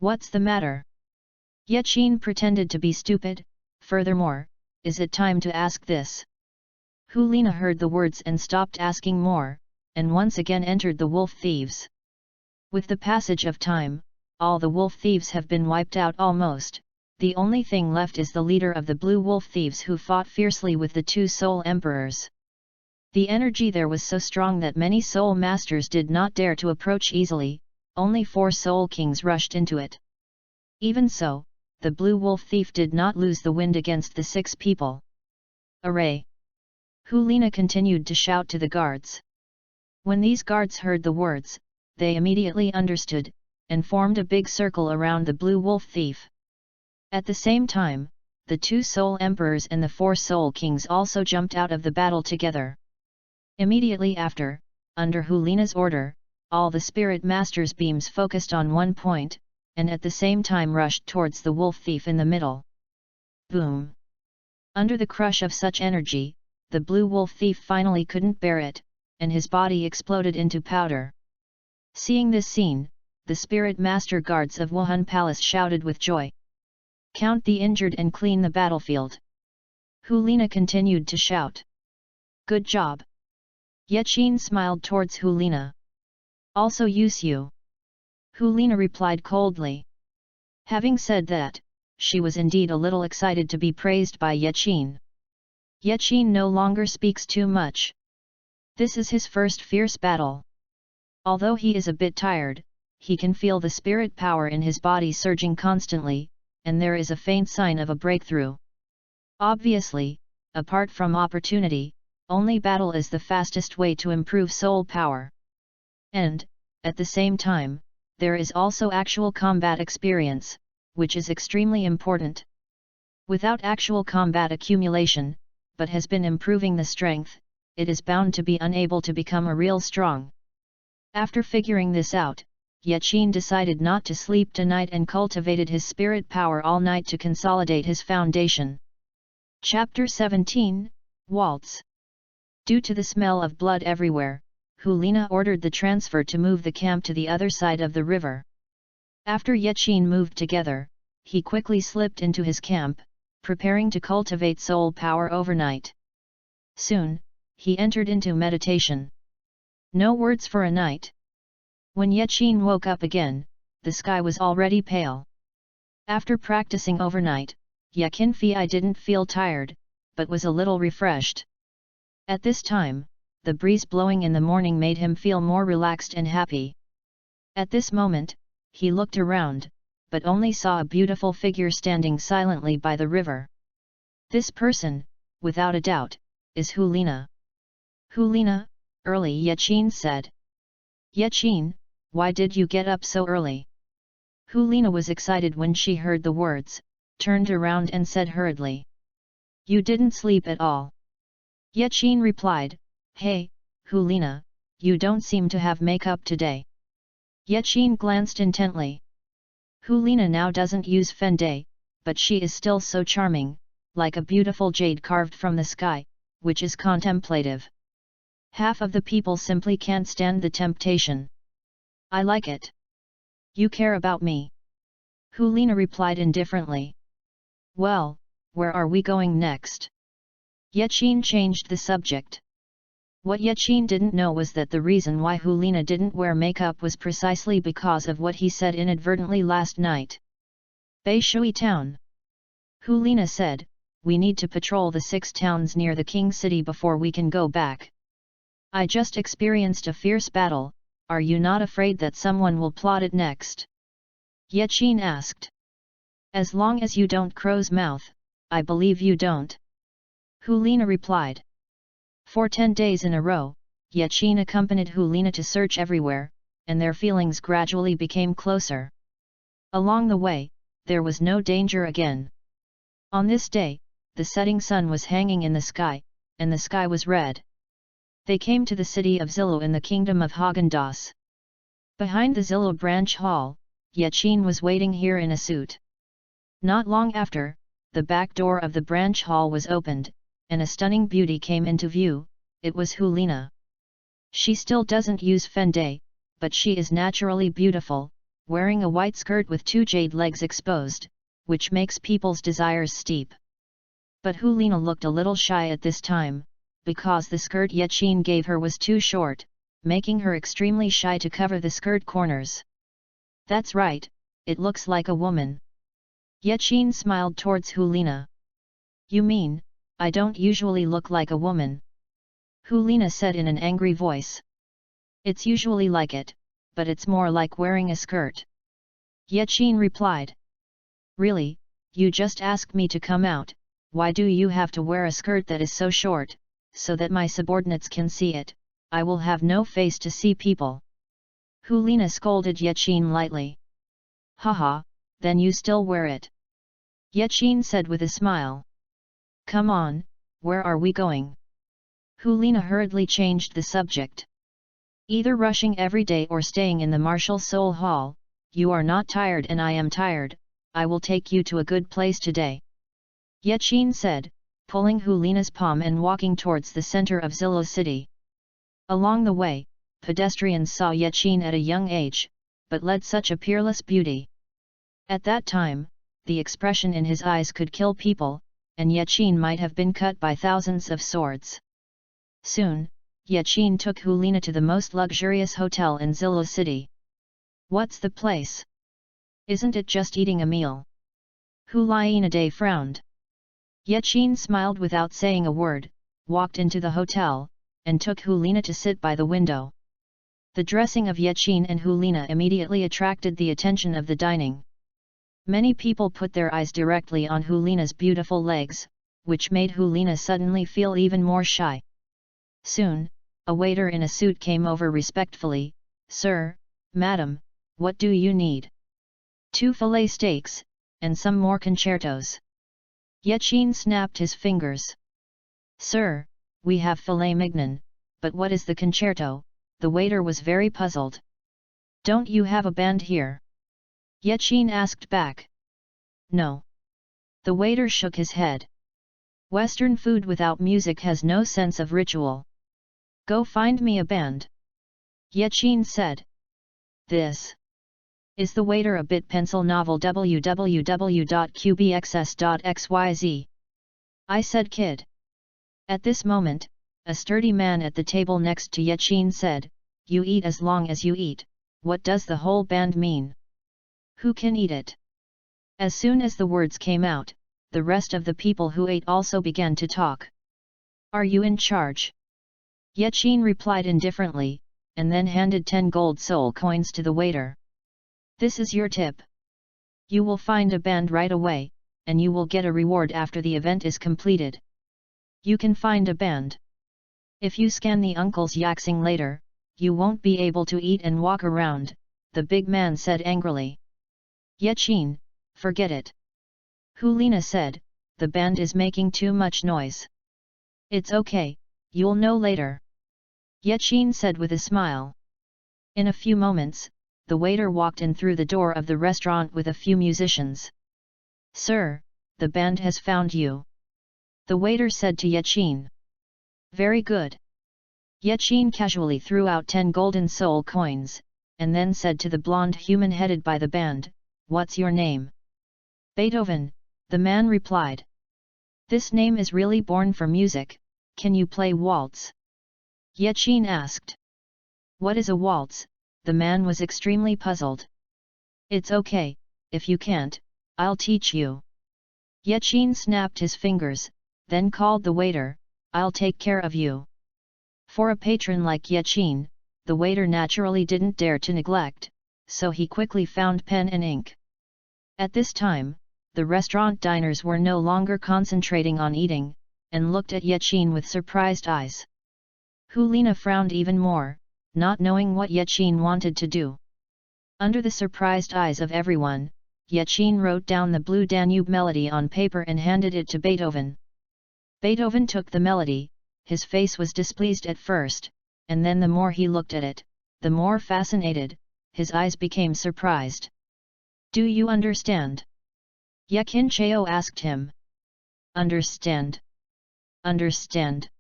"What's the matter?" Yachin pretended to be stupid. "Furthermore, is it time to ask this?" Helina heard the words and stopped asking more, and once again entered the wolf thieves. With the passage of time, all the wolf thieves have been wiped out almost. The only thing left is the leader of the blue wolf thieves who fought fiercely with the 2 soul emperors. The energy there was so strong that many soul masters did not dare to approach easily. Only 4 soul kings rushed into it. Even so, the blue wolf thief did not lose the wind against the 6 people. "Array!" Helina continued to shout to the guards. When these guards heard the words, they immediately understood, and formed a big circle around the blue wolf thief. At the same time, the 2 soul emperors and the 4 soul kings also jumped out of the battle together. Immediately after, under Helina's order, all the spirit masters' beams focused on one point, and at the same time rushed towards the wolf thief in the middle. Boom! Under the crush of such energy, the blue wolf thief finally couldn't bear it, and his body exploded into powder. Seeing this scene, the spirit master guards of Wuhan Palace shouted with joy. Count the injured and clean the battlefield. Helina continued to shout. Good job. Yaqin smiled towards Helina. Also use you. Helina replied coldly. Having said that, she was indeed a little excited to be praised by Yaqin. Yaqin no longer speaks too much. This is his first fierce battle. Although he is a bit tired, he can feel the spirit power in his body surging constantly, and there is a faint sign of a breakthrough. Obviously, apart from opportunity, only battle is the fastest way to improve soul power. And, at the same time, there is also actual combat experience, which is extremely important. Without actual combat accumulation, but has been improving the strength, it is bound to be unable to become a real strong. After figuring this out, Yaqin decided not to sleep tonight and cultivated his spirit power all night to consolidate his foundation. Chapter 17, Waltz. Due to the smell of blood everywhere, Helina ordered the transfer to move the camp to the other side of the river. After Yaqin moved together, he quickly slipped into his camp, preparing to cultivate soul power overnight. Soon, he entered into meditation. No words for a night. When Yaqin woke up again, the sky was already pale. After practicing overnight, Yaqin didn't feel tired, but was a little refreshed. At this time, the breeze blowing in the morning made him feel more relaxed and happy. At this moment, he looked around, but only saw a beautiful figure standing silently by the river. This person, without a doubt, is Helina. Helina, early, Yaqin said. Yaqin, why did you get up so early? Helina was excited when she heard the words, turned around and said hurriedly. You didn't sleep at all. Yaqin replied, Hey, Helina, you don't seem to have makeup today. Yaqin glanced intently. Helina now doesn't use Fenday, but she is still so charming, like a beautiful jade carved from the sky, which is contemplative. Half of the people simply can't stand the temptation. I like it. You care about me. Helina replied indifferently. Well, where are we going next? Yaqin changed the subject. What Yaqin didn't know was that the reason why Helina didn't wear makeup was precisely because of what he said inadvertently last night. Baishui town. Helina said, we need to patrol the 6 towns near the king city before we can go back. I just experienced a fierce battle, are you not afraid that someone will plot it next? Yaqin asked. As long as you don't crow's mouth, I believe you don't. Helina replied. For 10 days in a row, Yaqin accompanied Helina to search everywhere, and their feelings gradually became closer. Along the way, there was no danger again. On this day, the setting sun was hanging in the sky, and the sky was red. They came to the city of Douluo in the kingdom of Häagen-Dazs. Behind the Douluo branch hall, Yaqin was waiting here in a suit. Not long after, the back door of the branch hall was opened, and a stunning beauty came into view. It was Helina. She still doesn't use Fenday, but she is naturally beautiful, wearing a white skirt with 2 jade legs exposed, which makes people's desires steep. But Helina looked a little shy at this time, because the skirt Yaqin gave her was too short, making her extremely shy to cover the skirt corners. That's right, it looks like a woman. Yaqin smiled towards Helina. You mean, I don't usually look like a woman? Helina said in an angry voice. It's usually like it, but it's more like wearing a skirt. Yaqin replied. Really, you just asked me to come out, why do you have to wear a skirt that is so short, so that my subordinates can see it? I will have no face to see people. Helina scolded Yaqin lightly. Haha, then you still wear it. Yaqin said with a smile. Come on, where are we going? Helina hurriedly changed the subject. Either rushing every day or staying in the Martial Soul Hall, you are not tired and I am tired, I will take you to a good place today. Yaqin said, pulling Helina's palm and walking towards the center of Zillow City. Along the way, pedestrians saw Yaqin at a young age, but led such a peerless beauty. At that time, the expression in his eyes could kill people, and Yaqin might have been cut by thousands of swords. Soon, Yaqin took Helina to the most luxurious hotel in Zillow City. What's the place? Isn't it just eating a meal? Helina frowned. Yaqin smiled without saying a word, walked into the hotel, and took Helina to sit by the window. The dressing of Yaqin and Helina immediately attracted the attention of the dining. Many people put their eyes directly on Helina's beautiful legs, which made Helina suddenly feel even more shy. Soon, a waiter in a suit came over respectfully. Sir, madam, what do you need? 2 fillet steaks, and some more concertos. Yaqin snapped his fingers. Sir, we have filet mignon, but what is the concerto? The waiter was very puzzled. Don't you have a band here? Yaqin asked back. No. The waiter shook his head. Western food without music has no sense of ritual. Go find me a band. Yaqin said. This. Is the waiter a bit pencil novel www.qbxs.xyz? I said kid. At this moment, a sturdy man at the table next to Yaqin said, you eat as long as you eat, what does the whole band mean? Who can eat it? As soon as the words came out, the rest of the people who ate also began to talk. Are you in charge? Yaqin replied indifferently, and then handed 10 gold soul coins to the waiter. This is your tip. You will find a band right away, and you will get a reward after the event is completed. You can find a band. If you scan the uncle's yaxing later, you won't be able to eat and walk around, the big man said angrily. Yaqin, forget it. Helina said, the band is making too much noise. It's okay, you'll know later. Yaqin said with a smile. In a few moments, the waiter walked in through the door of the restaurant with a few musicians. Sir, the band has found you. The waiter said to Yaqin. Very good. Yaqin casually threw out 10 golden soul coins, and then said to the blonde human headed by the band, what's your name? Beethoven, the man replied. This name is really born for music, can you play waltz? Yaqin asked. What is a waltz? The man was extremely puzzled. It's okay, if you can't, I'll teach you. Yaqin snapped his fingers, then called the waiter, I'll take care of you. For a patron like Yaqin, the waiter naturally didn't dare to neglect, so he quickly found pen and ink. At this time, the restaurant diners were no longer concentrating on eating, and looked at Yaqin with surprised eyes. Helina frowned even more, not knowing what Yaqin wanted to do. Under the surprised eyes of everyone, Yaqin wrote down the Blue Danube melody on paper and handed it to Beethoven. Beethoven took the melody, his face was displeased at first, and then the more he looked at it, the more fascinated, his eyes became surprised. Do you understand? Yaqin Chao asked him. Understand. Understand.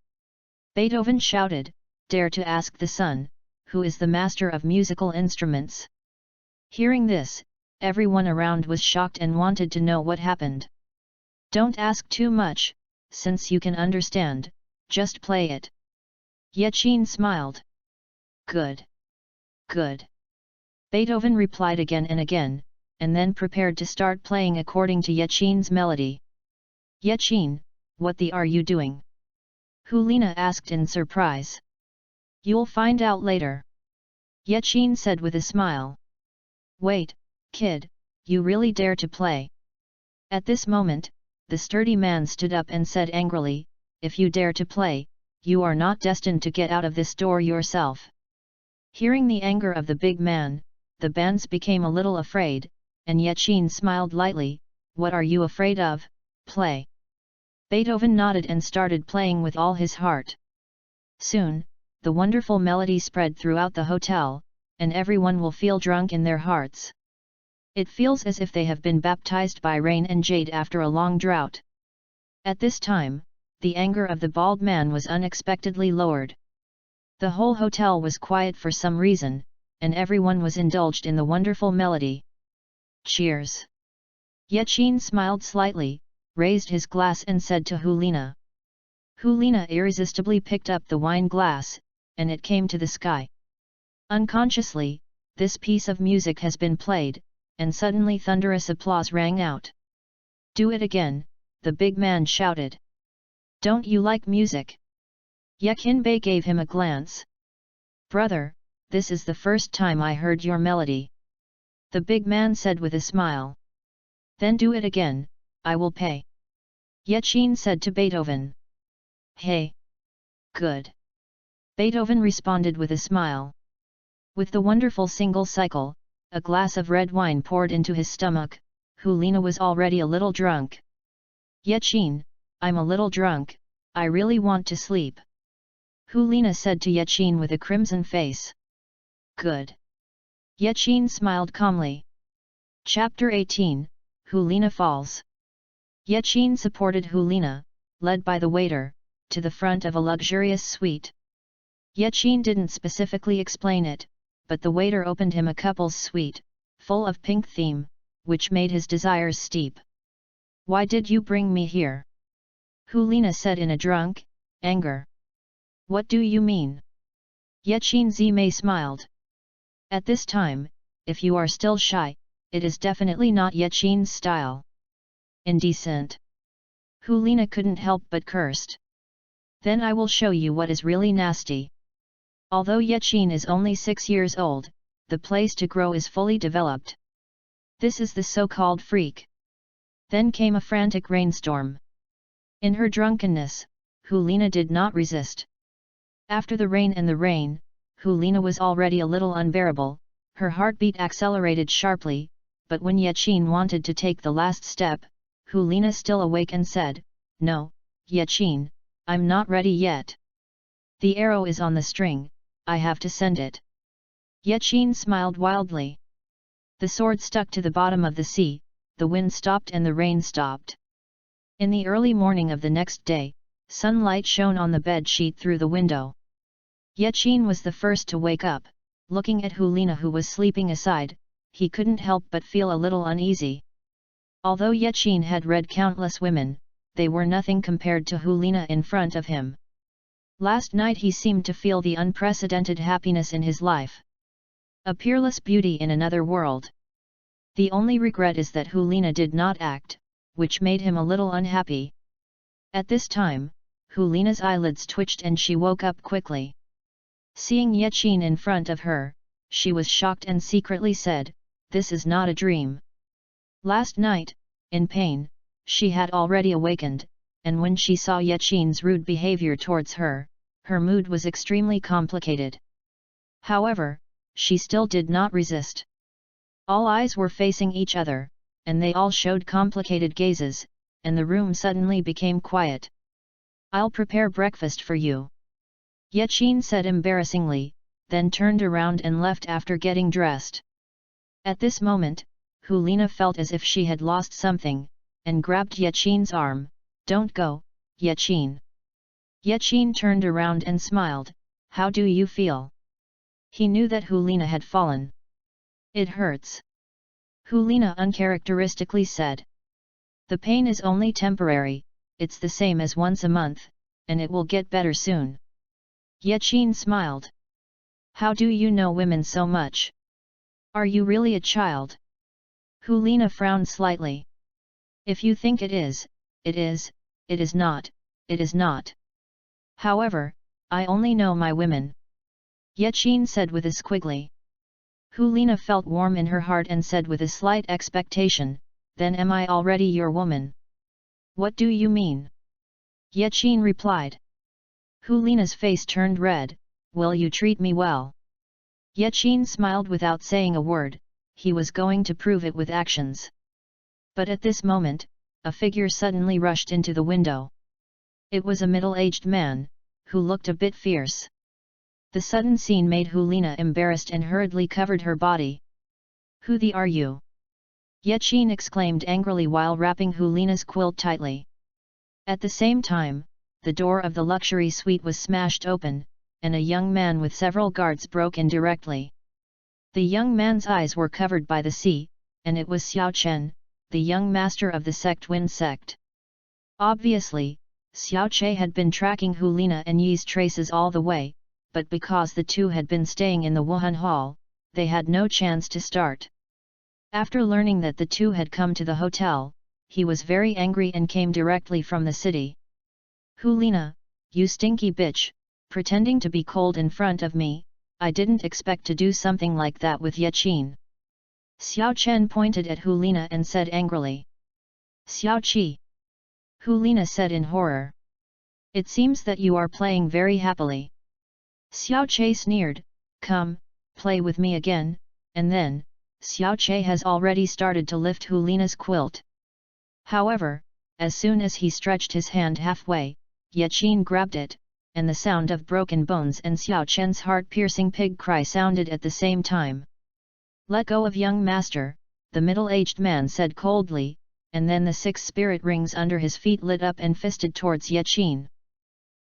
Beethoven shouted, dare to ask the son, who is the master of musical instruments. Hearing this, everyone around was shocked and wanted to know what happened. Don't ask too much, since you can understand, just play it. Yaqin smiled. Good. Good. Beethoven replied again and again, and then prepared to start playing according to Yaqin's melody. Yaqin, what are you doing? Helina asked in surprise. You'll find out later. Yaqin said with a smile. Wait, kid, you really dare to play? At this moment, the sturdy man stood up and said angrily, if you dare to play, you are not destined to get out of this door yourself. Hearing the anger of the big man, the bands became a little afraid, and Yaqin smiled lightly, what are you afraid of? Play. Beethoven nodded and started playing with all his heart. Soon, the wonderful melody spread throughout the hotel, and everyone will feel drunk in their hearts. It feels as if they have been baptized by rain and jade after a long drought. At this time, the anger of the bald man was unexpectedly lowered. The whole hotel was quiet for some reason, and everyone was indulged in the wonderful melody. Cheers! Yachin smiled slightly, raised his glass and said to Helina. Helina irresistibly picked up the wine glass, and it came to the sky. Unconsciously, this piece of music has been played, and suddenly thunderous applause rang out. Do it again, the big man shouted. Don't you like music? Yakin Bey gave him a glance. Brother, this is the first time I heard your melody. The big man said with a smile. Then do it again, I will pay. Yachin said to Beethoven. Hey! Good! Beethoven responded with a smile. With the wonderful single cycle, a glass of red wine poured into his stomach. Helina was already a little drunk. Yachin, I'm a little drunk, I really want to sleep. Helina said to Yachin with a crimson face. Good. Yachin smiled calmly. Chapter 18, Helina Falls. Yachin supported Helina, led by the waiter, to the front of a luxurious suite. Yachin didn't specifically explain it, but the waiter opened him a couple's suite, full of pink theme, which made his desires steep. Why did you bring me here? Helina said in a drunk anger. What do you mean? Yachin Zime smiled. At this time, if you are still shy, it is definitely not Yachin's style. Indecent. Helina couldn't help but cursed. Then I will show you what is really nasty. Although Yachin is only 6 years old, the place to grow is fully developed. This is the so-called freak. Then came a frantic rainstorm. In her drunkenness, Helina did not resist. After the rain, Helina was already a little unbearable, her heartbeat accelerated sharply, but when Yachin wanted to take the last step, Helina still awake and said, No, Yachin, I'm not ready yet. The arrow is on the string, I have to send it. Yachin smiled wildly. The sword stuck to the bottom of the sea, the wind stopped and the rain stopped. In the early morning of the next day, sunlight shone on the bed sheet through the window. Yachin was the first to wake up. Looking at Helina who was sleeping aside, he couldn't help but feel a little uneasy. Although Yachin had read countless women, they were nothing compared to Helina in front of him. Last night he seemed to feel the unprecedented happiness in his life. A peerless beauty in another world. The only regret is that Helina did not act, which made him a little unhappy. At this time, Helina's eyelids twitched and she woke up quickly. Seeing Yachin in front of her, she was shocked and secretly said, This is not a dream. Last night, in pain, she had already awakened, and when she saw Yachin's rude behavior towards her, her mood was extremely complicated. However, she still did not resist. All eyes were facing each other, and they all showed complicated gazes, and the room suddenly became quiet. I'll prepare breakfast for you. Yachin said embarrassingly, then turned around and left after getting dressed. At this moment, Helina felt as if she had lost something, and grabbed Yachin's arm. Don't go, Yachin. Yachin turned around and smiled. How do you feel? He knew that Helina had fallen. It hurts. Helina uncharacteristically said. The pain is only temporary, it's the same as once a month, and it will get better soon. Yachin smiled. How do you know women so much? Are you really a child? Helina frowned slightly. If you think it is, it is, it is not, it is not. However, I only know my women. Yachin said with a squiggly. Helina felt warm in her heart and said with a slight expectation, Then am I already your woman? What do you mean? Yachin replied. Helina's face turned red. Will you treat me well? Yachin smiled without saying a word, he was going to prove it with actions. But at this moment, a figure suddenly rushed into the window. It was a middle-aged man, who looked a bit fierce. The sudden scene made Helina embarrassed and hurriedly covered her body. Who the are you? Yaqin exclaimed angrily while wrapping Helina's quilt tightly. At the same time, the door of the luxury suite was smashed open, and a young man with several guards broke in directly. The young man's eyes were covered by the sea, and it was Xiao Chen, the young master of the Sect Wind Sect. Obviously, Xiao Che had been tracking Helina and Yi's traces all the way, but because the two had been staying in the Wuhan Hall, they had no chance to start. After learning that the two had come to the hotel, he was very angry and came directly from the city. Helina, you stinky bitch, pretending to be cold in front of me, I didn't expect to do something like that with Yaqin. Xiao Chen pointed at Helina and said angrily. Xiao Qi. Helina said in horror. It seems that you are playing very happily. Xiao Che sneered, come, play with me again, and then, Xiao Che has already started to lift Helina's quilt. However, as soon as he stretched his hand halfway, Yaqin grabbed it, and the sound of broken bones and Xiao Chen's heart-piercing pig cry sounded at the same time. Let go of young master, the middle-aged man said coldly, and then the 6 spirit rings under his feet lit up and fisted towards Yaqin.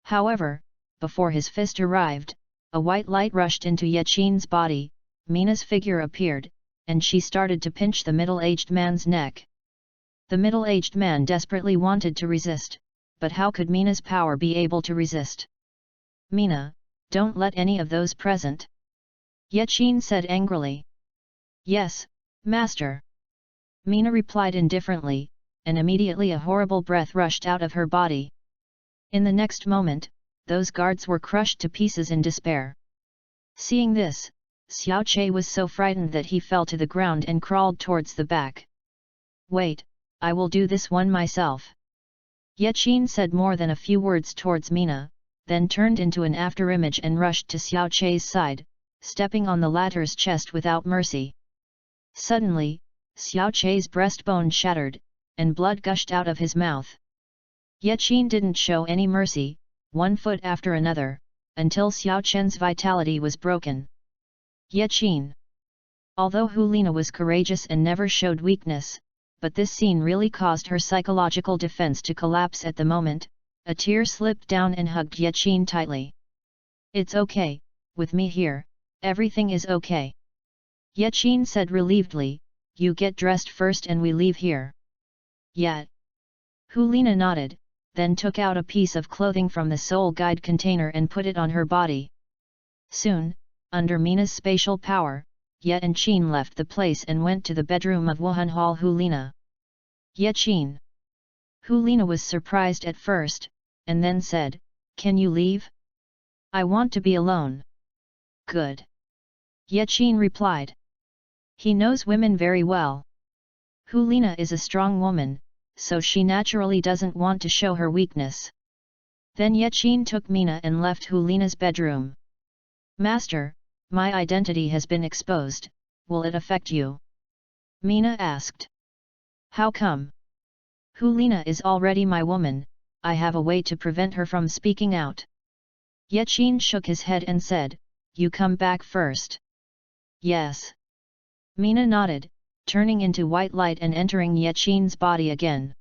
However, before his fist arrived, a white light rushed into Yaqin's body, Mina's figure appeared, and she started to pinch the middle-aged man's neck. The middle-aged man desperately wanted to resist, but how could Mina's power be able to resist? Mina, don't let any of those present. Yaqin said angrily. Yes, master. Mina replied indifferently, and immediately a horrible breath rushed out of her body. In the next moment, those guards were crushed to pieces in despair. Seeing this, Xiao Che was so frightened that he fell to the ground and crawled towards the back. Wait, I will do this one myself. Yaqin said more than a few words towards Mina, then turned into an afterimage and rushed to Xiao Che's side, stepping on the latter's chest without mercy. Suddenly, Xiao Che's breastbone shattered, and blood gushed out of his mouth. Yaqin didn't show any mercy, one foot after another, until Xiao Chen's vitality was broken. Yaqin. Although Helina was courageous and never showed weakness, but this scene really caused her psychological defense to collapse at the moment. A tear slipped down and hugged Yaqin tightly. It's okay, with me here, everything is okay. Yaqin said relievedly, you get dressed first and we leave here. Yet. Helina nodded, then took out a piece of clothing from the soul guide container and put it on her body. Soon, under Mina's spatial power, Yaqin left the place and went to the bedroom of Wuhan Hall Helina. Yaqin. Helina was surprised at first, and then said, can you leave? I want to be alone. Good. Yaqin replied. He knows women very well. Helina is a strong woman, so she naturally doesn't want to show her weakness. Then Yaqin took Mina and left Helina's bedroom. Master, my identity has been exposed, will it affect you? Mina asked. How come? Helina is already my woman, I have a way to prevent her from speaking out. Yaqin shook his head and said, you come back first. Yes. Mina nodded, turning into white light and entering Yaqin's body again.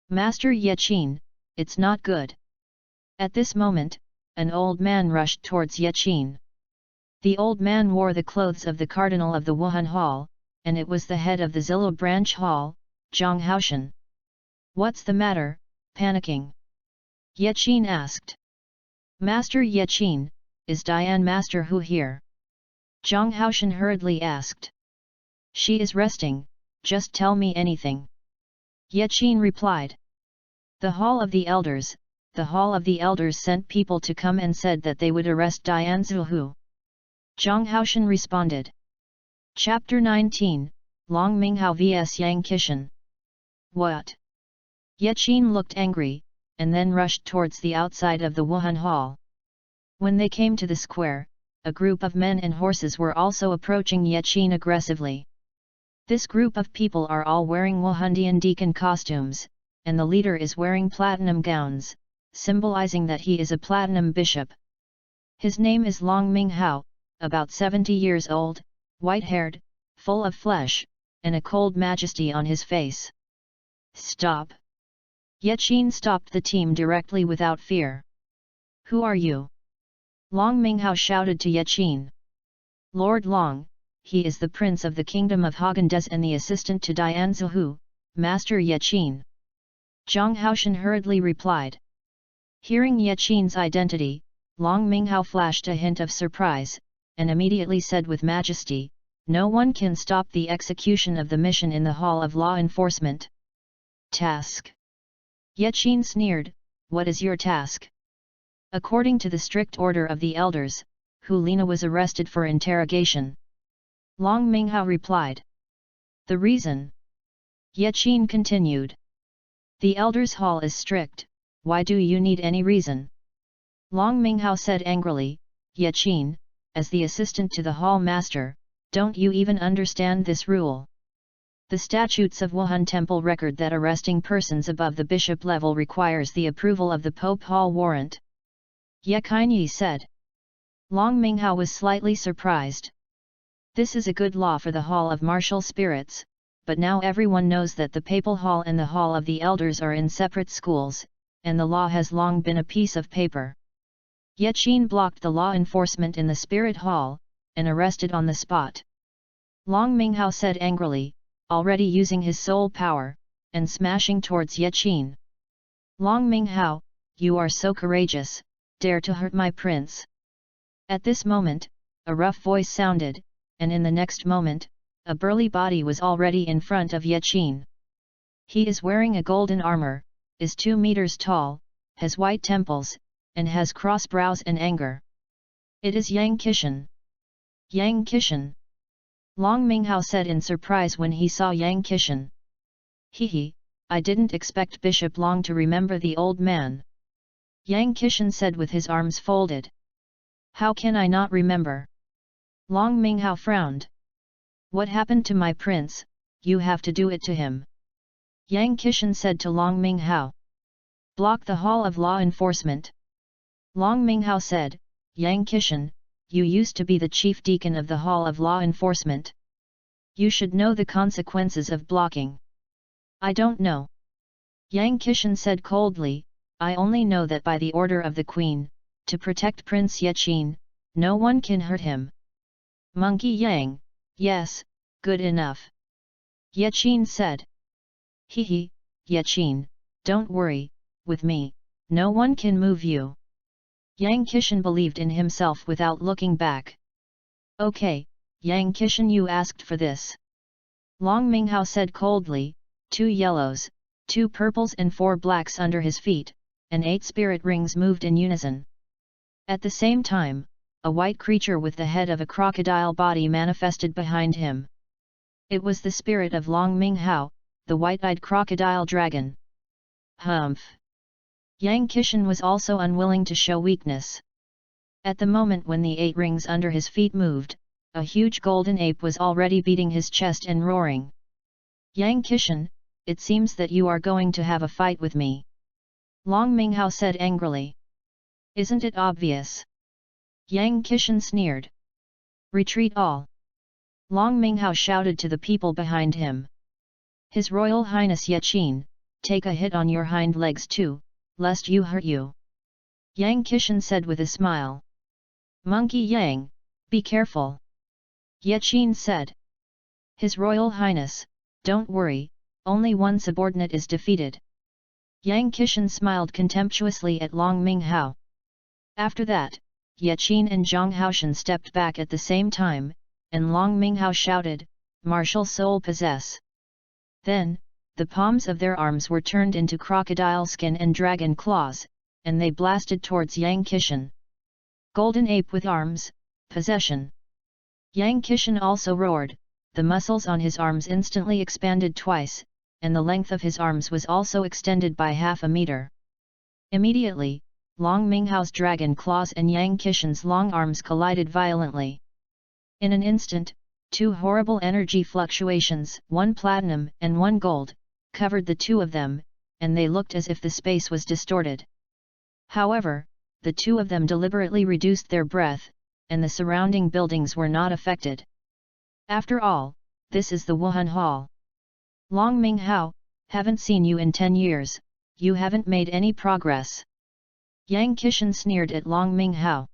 Master Yaqin, it's not good. At this moment, an old man rushed towards Yaqin. The old man wore the clothes of the cardinal of the Wuhan Hall, and it was the head of the Zillow branch hall, Zhang Haoshan. What's the matter, panicking? Yaqin asked. Master Yaqin, is Diane Master Hu here? Zhang Haoshan hurriedly asked. She is resting, just tell me anything. Yaqin replied. The Hall of the Elders sent people to come and said that they would arrest Diane Zhu. Zhang Haoshan responded. Chapter 19, Long Minghao vs Yang Qishan. What? Yaqin looked angry, and then rushed towards the outside of the Wuhan Hall. When they came to the square, a group of men and horses were also approaching Yaqin aggressively. This group of people are all wearing Wuhandian deacon costumes, and the leader is wearing platinum gowns, symbolizing that he is a platinum bishop. His name is Long Minghao, about 70 years old, white-haired, full of flesh, and a cold majesty on his face. "Stop!" Yaqin stopped the team directly without fear. "Who are you?" Long Minghao shouted to Yaqin. "Lord Long, he is the prince of the kingdom of Häagen-Dazs and the assistant to Dian Zuhu, Master Yaqin." Zhang Haoshan hurriedly replied. Hearing Yaqin's identity, Long Minghao flashed a hint of surprise, and immediately said with majesty, "No one can stop the execution of the mission in the Hall of Law Enforcement." "Task?" Yaqin sneered, "What is your task?" "According to the strict order of the elders, Helina was arrested for interrogation." Long Minghao replied. "The reason?" Yaqin continued. "The elders' hall is strict, why do you need any reason?" Long Minghao said angrily, "Yaqin, as the assistant to the hall master, don't you even understand this rule? The statutes of Wuhan Temple record that arresting persons above the bishop level requires the approval of the Pope Hall warrant." Ye Qinyi said. Long Minghao was slightly surprised. This is a good law for the Hall of Martial Spirits, but now everyone knows that the Papal Hall and the Hall of the Elders are in separate schools, and the law has long been a piece of paper. Yaqin blocked the law enforcement in the Spirit Hall, and arrested on the spot. Long Minghao said angrily, already using his soul power, and smashing towards Yaqin. "Long Minghao, you are so courageous, dare to hurt my prince." At this moment, a rough voice sounded, and in the next moment, a burly body was already in front of Yaqin. He is wearing a golden armor, is 2 meters tall, has white temples, and has cross brows and anger. It is Yang Qishan. "Yang Qishan!" Long Minghao said in surprise when he saw Yang Qishan. "Hehe, I didn't expect Bishop Long to remember the old man." Yang Qishan said with his arms folded. "How can I not remember?" Long Minghao frowned. "What happened to my prince, you have to do it to him." Yang Qishan said to Long Minghao. "Block the Hall of Law Enforcement." Long Minghao said, "Yang Qishan, you used to be the chief deacon of the Hall of Law Enforcement. You should know the consequences of blocking." "I don't know." Yang Qishan said coldly, "I only know that by the order of the Queen, to protect Prince Yaqin, no one can hurt him." Monkey Yang, "Yes, good enough." Yaqin said. "Hehe, Yaqin, don't worry, with me, no one can move you." Yang Qishan believed in himself without looking back. "Okay, Yang Qishan, you asked for this." Long Minghao said coldly, 2 yellows, 2 purples and 4 blacks under his feet, and 8 spirit rings moved in unison. At the same time, a white creature with the head of a crocodile body manifested behind him. It was the spirit of Long Minghao, the white-eyed crocodile dragon. "Humph!" Yang Qishan was also unwilling to show weakness. At the moment when the 8 rings under his feet moved, a huge golden ape was already beating his chest and roaring. "Yang Qishan, it seems that you are going to have a fight with me." Long Minghao said angrily. "Isn't it obvious?" Yang Qishan sneered. "Retreat all!" Long Minghao shouted to the people behind him. "His Royal Highness Yaqin, take a hit on your hind legs too, lest you hurt you." Yang Qishan said with a smile. "Monkey Yang, be careful." Yaqin said. "His Royal Highness, don't worry, only one subordinate is defeated." Yang Qishan smiled contemptuously at Long Minghao. After that, Yaqin and Zhang Haoshan stepped back at the same time, and Long Minghao shouted, "Martial soul possess." Then, the palms of their arms were turned into crocodile skin and dragon claws, and they blasted towards Yang Qishan. "Golden ape with arms, possession!" Yang Qishan also roared, the muscles on his arms instantly expanded twice, and the length of his arms was also extended by half a meter. Immediately, Long Minghao's dragon claws and Yang Qishan's long arms collided violently. In an instant, 2 horrible energy fluctuations, 1 platinum and 1 gold, covered the 2 of them, and they looked as if the space was distorted. However, the 2 of them deliberately reduced their breath, and the surrounding buildings were not affected. After all, this is the Wuhan Hall. Long Minghao, haven't seen you in 10 years, you haven't made any progress. Yang Qishan sneered at Long Minghao.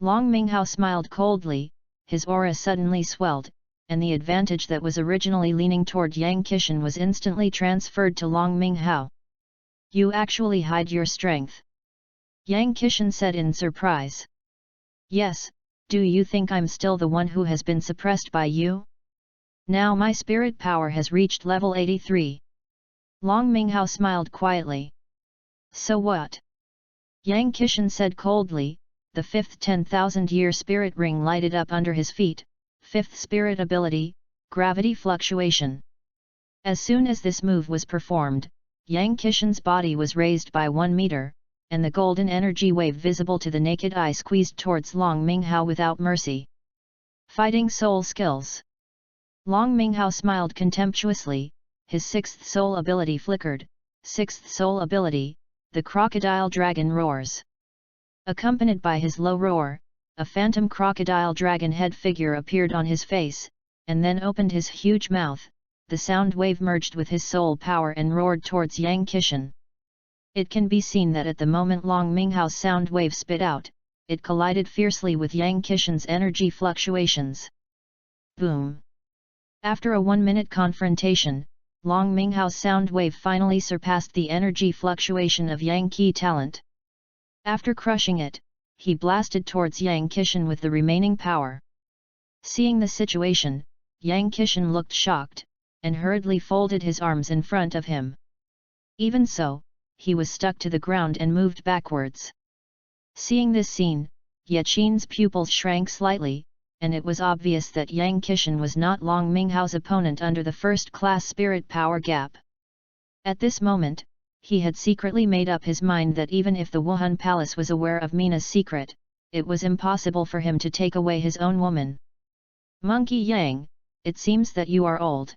Long Minghao smiled coldly, his aura suddenly swelled, and the advantage that was originally leaning toward Yang Qishan was instantly transferred to Long Minghao. You actually hide your strength. Yang Qishan said in surprise. Yes, do you think I'm still the one who has been suppressed by you? Now my spirit power has reached level 83. Long Minghao smiled quietly. So what? Yang Qishan said coldly. The fifth 10,000-year spirit ring lighted up under his feet, fifth spirit ability, gravity fluctuation. As soon as this move was performed, Yang Qishan's body was raised by 1 meter, and the golden energy wave visible to the naked eye squeezed towards Long Minghao without mercy. Fighting soul skills. Long Minghao smiled contemptuously, his sixth soul ability flickered, sixth soul ability, the crocodile dragon roars. Accompanied by his low roar, a phantom crocodile dragon head figure appeared on his face, and then opened his huge mouth. The sound wave merged with his soul power and roared towards Yang Qishan. It can be seen that at the moment Long Minghao's sound wave spit out, it collided fiercely with Yang Qishan's energy fluctuations. Boom! After a 1-minute confrontation, Long Minghao's sound wave finally surpassed the energy fluctuation of Yang Qi talent. After crushing it, he blasted towards Yang Qishan with the remaining power. Seeing the situation, Yang Qishan looked shocked, and hurriedly folded his arms in front of him. Even so, he was stuck to the ground and moved backwards. Seeing this scene, Yachin's pupils shrank slightly, and it was obvious that Yang Qishan was not Long Minghao's opponent under the first-class spirit power gap. At this moment, he had secretly made up his mind that even if the Wuhan Palace was aware of Mina's secret, it was impossible for him to take away his own woman. Monkey Yang, it seems that you are old.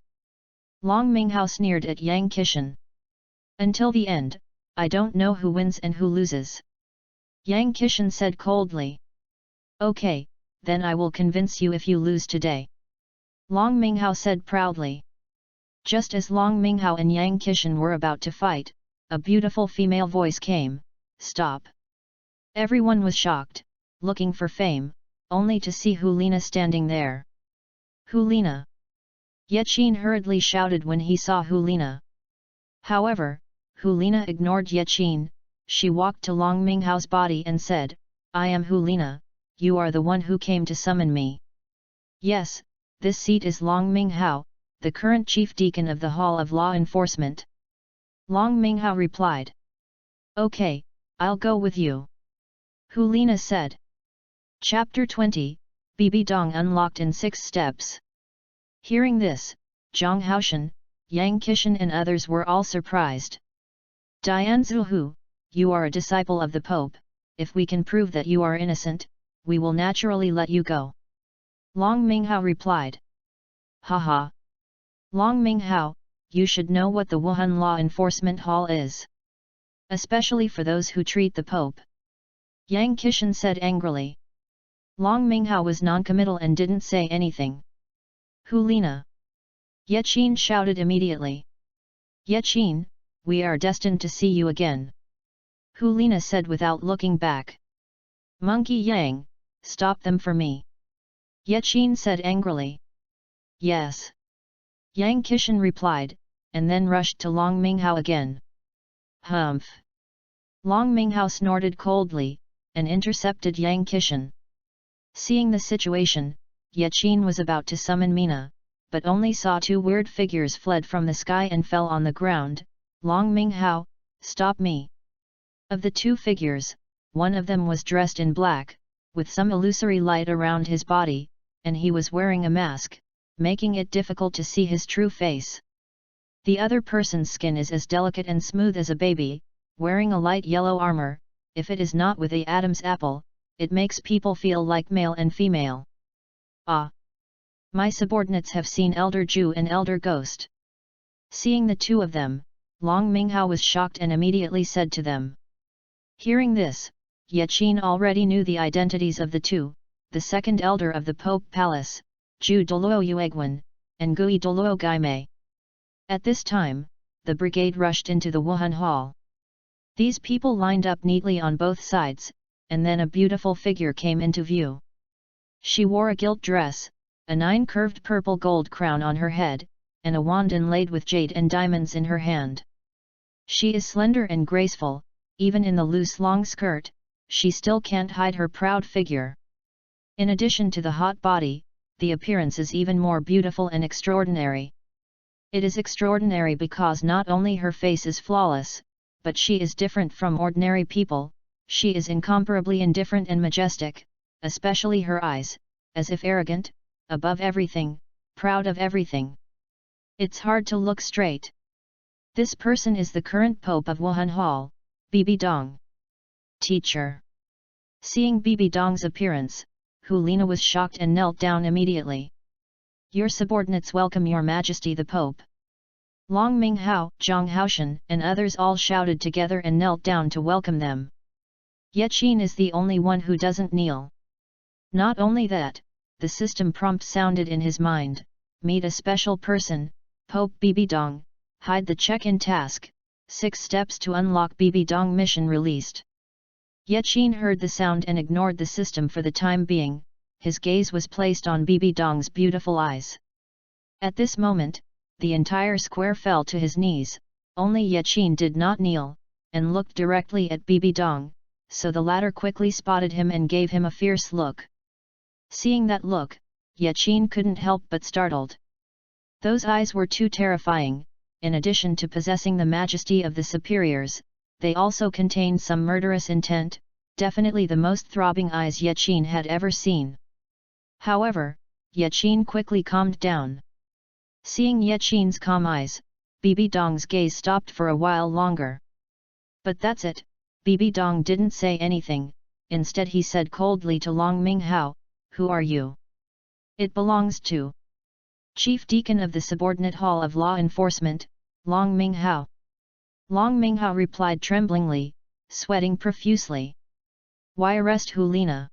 Long Minghao sneered at Yang Qishan. Until the end, I don't know who wins and who loses. Yang Qishan said coldly. Okay, then I will convince you if you lose today. Long Minghao said proudly. Just as Long Minghao and Yang Qishan were about to fight, a beautiful female voice came, "Stop!" Everyone was shocked, looking for fame, only to see Helina standing there. Helina! Yachin hurriedly shouted when he saw Helina. However, Helina ignored Yachin. She walked to Long Minghao's body and said, "I am Helina, you are the one who came to summon me." "Yes, this seat is Long Minghao, the current chief deacon of the Hall of Law Enforcement." Long Minghao replied. "Okay, I'll go with you," Helina said. Chapter 20, BBDong unlocked in 6 steps. Hearing this, Zhang Haoshan, Yang Qishan and others were all surprised. "Dianzuhu, you are a disciple of the Pope, if we can prove that you are innocent, we will naturally let you go," Long Minghao replied. "Haha! Long Minghao, you should know what the Wuhan Law Enforcement Hall is. Especially for those who treat the Pope," Yang Qishan said angrily. Long Minghao was non-committal and didn't say anything. "Helina!" Yachin shouted immediately. "Yachin, we are destined to see you again," Helina said without looking back. "Monkey Yang, stop them for me," Yachin said angrily. "Yes," Yang Qishan replied, and then rushed to Long Minghao again. "Humph!" Long Minghao snorted coldly, and intercepted Yang Qishan. Seeing the situation, Yachin was about to summon Mina, but only saw 2 weird figures fled from the sky and fell on the ground. "Long Minghao, stop me!" Of the 2 figures, one of them was dressed in black, with some illusory light around his body, and he was wearing a mask, making it difficult to see his true face. The other person's skin is as delicate and smooth as a baby, wearing a light yellow armor. If it is not with a Adam's apple, it makes people feel like male and female. "Ah! My subordinates have seen Elder Jew and Elder Ghost." Seeing the 2 of them, Long Minghao was shocked and immediately said to them. Hearing this, Yachin already knew the identities of the 2, the second elder of the Pope Palace, Ju Douluo Yuegwan, and Gui Douluo Gaimei. At this time, the brigade rushed into the Wuhan Hall. These people lined up neatly on both sides, and then a beautiful figure came into view. She wore a gilt dress, a 9-curved purple gold crown on her head, and a wand inlaid with jade and diamonds in her hand. She is slender and graceful, even in the loose long skirt, she still can't hide her proud figure. In addition to the hot body, the appearance is even more beautiful and extraordinary. It is extraordinary because not only her face is flawless, but she is different from ordinary people, she is incomparably indifferent and majestic, especially her eyes, as if arrogant, above everything, proud of everything. It's hard to look straight. This person is the current Pope of Wuhan Hall, BBDong. Teacher. Seeing BBDong's appearance, Helina was shocked and knelt down immediately. Your subordinates welcome your Majesty the Pope. Long Minghao, Zhang Haoshan and others all shouted together and knelt down to welcome them. Yaqin is the only one who doesn't kneel. Not only that, the system prompt sounded in his mind, meet a special person, Pope BBDong, hide the check-in task, 6 steps to unlock BBDong mission released. Yaqin heard the sound and ignored the system for the time being, his gaze was placed on BBDong's beautiful eyes. At this moment, the entire square fell to his knees, only Yaqin did not kneel, and looked directly at BBDong, so the latter quickly spotted him and gave him a fierce look. Seeing that look, Yaqin couldn't help but startled. Those eyes were too terrifying, in addition to possessing the majesty of the superiors, they also contained some murderous intent, definitely the most throbbing eyes Yaqin had ever seen. However, Yaqin quickly calmed down. Seeing Yaqin's calm eyes, BBDong's gaze stopped for a while longer. But that's it, BBDong didn't say anything, instead he said coldly to Long Minghao, who are you? It belongs to Chief Deacon of the Subordinate Hall of Law Enforcement, Long Minghao. Long Minghao replied tremblingly, sweating profusely. Why arrest Helina?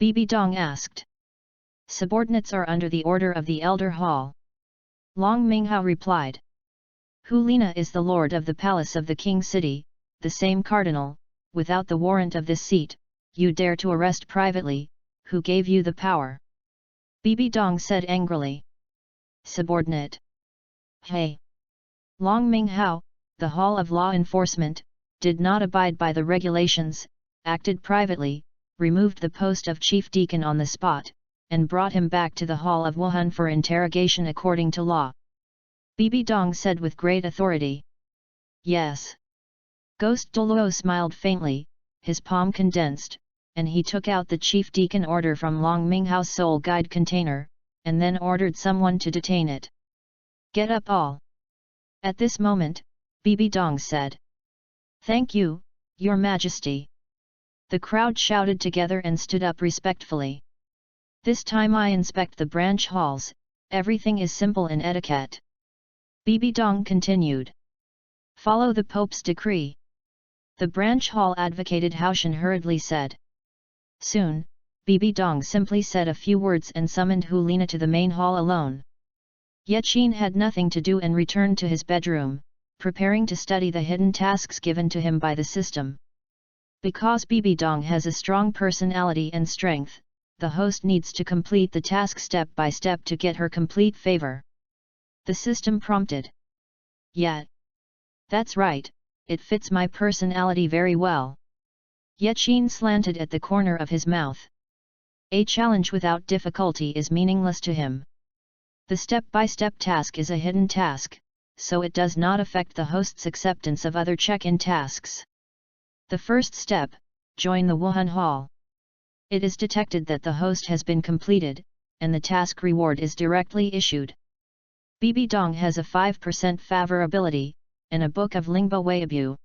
BBDong asked. Subordinates are under the order of the Elder Hall. Long Minghao replied. Helina is the lord of the palace of the King City, the same cardinal, without the warrant of this seat, you dare to arrest privately, who gave you the power? BBDong said angrily. Subordinate. Hey! Long Minghao, the Hall of Law Enforcement, did not abide by the regulations, acted privately, removed the post of Chief Deacon on the spot, and brought him back to the Hall of Wuhan for interrogation according to law. BBDong said with great authority. Yes. Ghost Douluo smiled faintly, his palm condensed, and he took out the Chief Deacon order from Long Minghao's soul guide container, and then ordered someone to detain it. Get up all. At this moment, BBDong said. Thank you, Your Majesty. The crowd shouted together and stood up respectfully. This time I inspect the branch halls, everything is simple in etiquette. BBDong continued. Follow the Pope's decree. The branch hall advocated Haoshan hurriedly said. Soon, BBDong simply said a few words and summoned Helina to the main hall alone. Yaqin had nothing to do and returned to his bedroom, preparing to study the hidden tasks given to him by the system. Because BBDong has a strong personality and strength, the host needs to complete the task step by step to get her complete favor. The system prompted. Yeah. That's right, it fits my personality very well. Yaqin slanted at the corner of his mouth. A challenge without difficulty is meaningless to him. The step-by-step task is a hidden task, so it does not affect the host's acceptance of other check-in tasks. The first step, join the Wuhan Hall. It is detected that the host has been completed, and the task reward is directly issued. BBDong has a 5% favorability, and a book of Lingbo Weibu.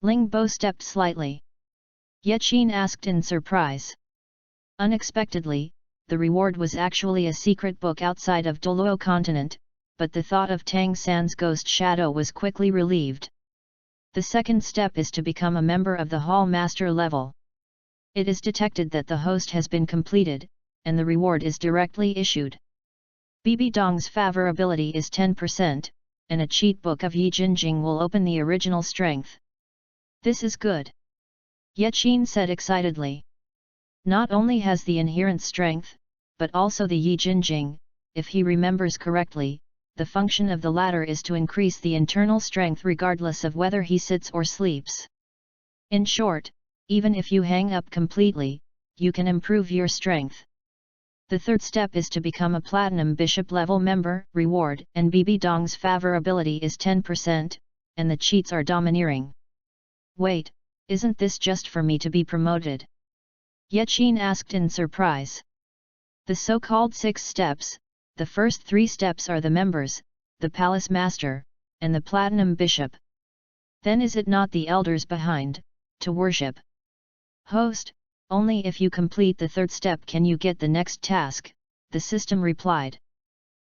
Lingbo stepped slightly. Yaqin asked in surprise. Unexpectedly, the reward was actually a secret book outside of Douluo continent, but the thought of Tang San's ghost shadow was quickly relieved. The second step is to become a member of the Hall Master level. It is detected that the host has been completed, and the reward is directly issued. BBDong's favorability is 10%, and a cheat book of Yi Jinjing will open the original strength. This is good. Yaqin said excitedly. Not only has the inherent strength, but also the Yi Jinjing, if he remembers correctly, the function of the latter is to increase the internal strength regardless of whether he sits or sleeps. In short, even if you hang up completely, you can improve your strength. The third step is to become a Platinum Bishop level member, reward, and BBDong's favorability is 10%, and the cheats are domineering. Wait, isn't this just for me to be promoted? Yaqin asked in surprise. The so-called 6 steps, the first 3 steps are the members, the Palace Master, and the Platinum Bishop. Then is it not the elders behind, to worship? Host, only if you complete the third step can you get the next task, the system replied.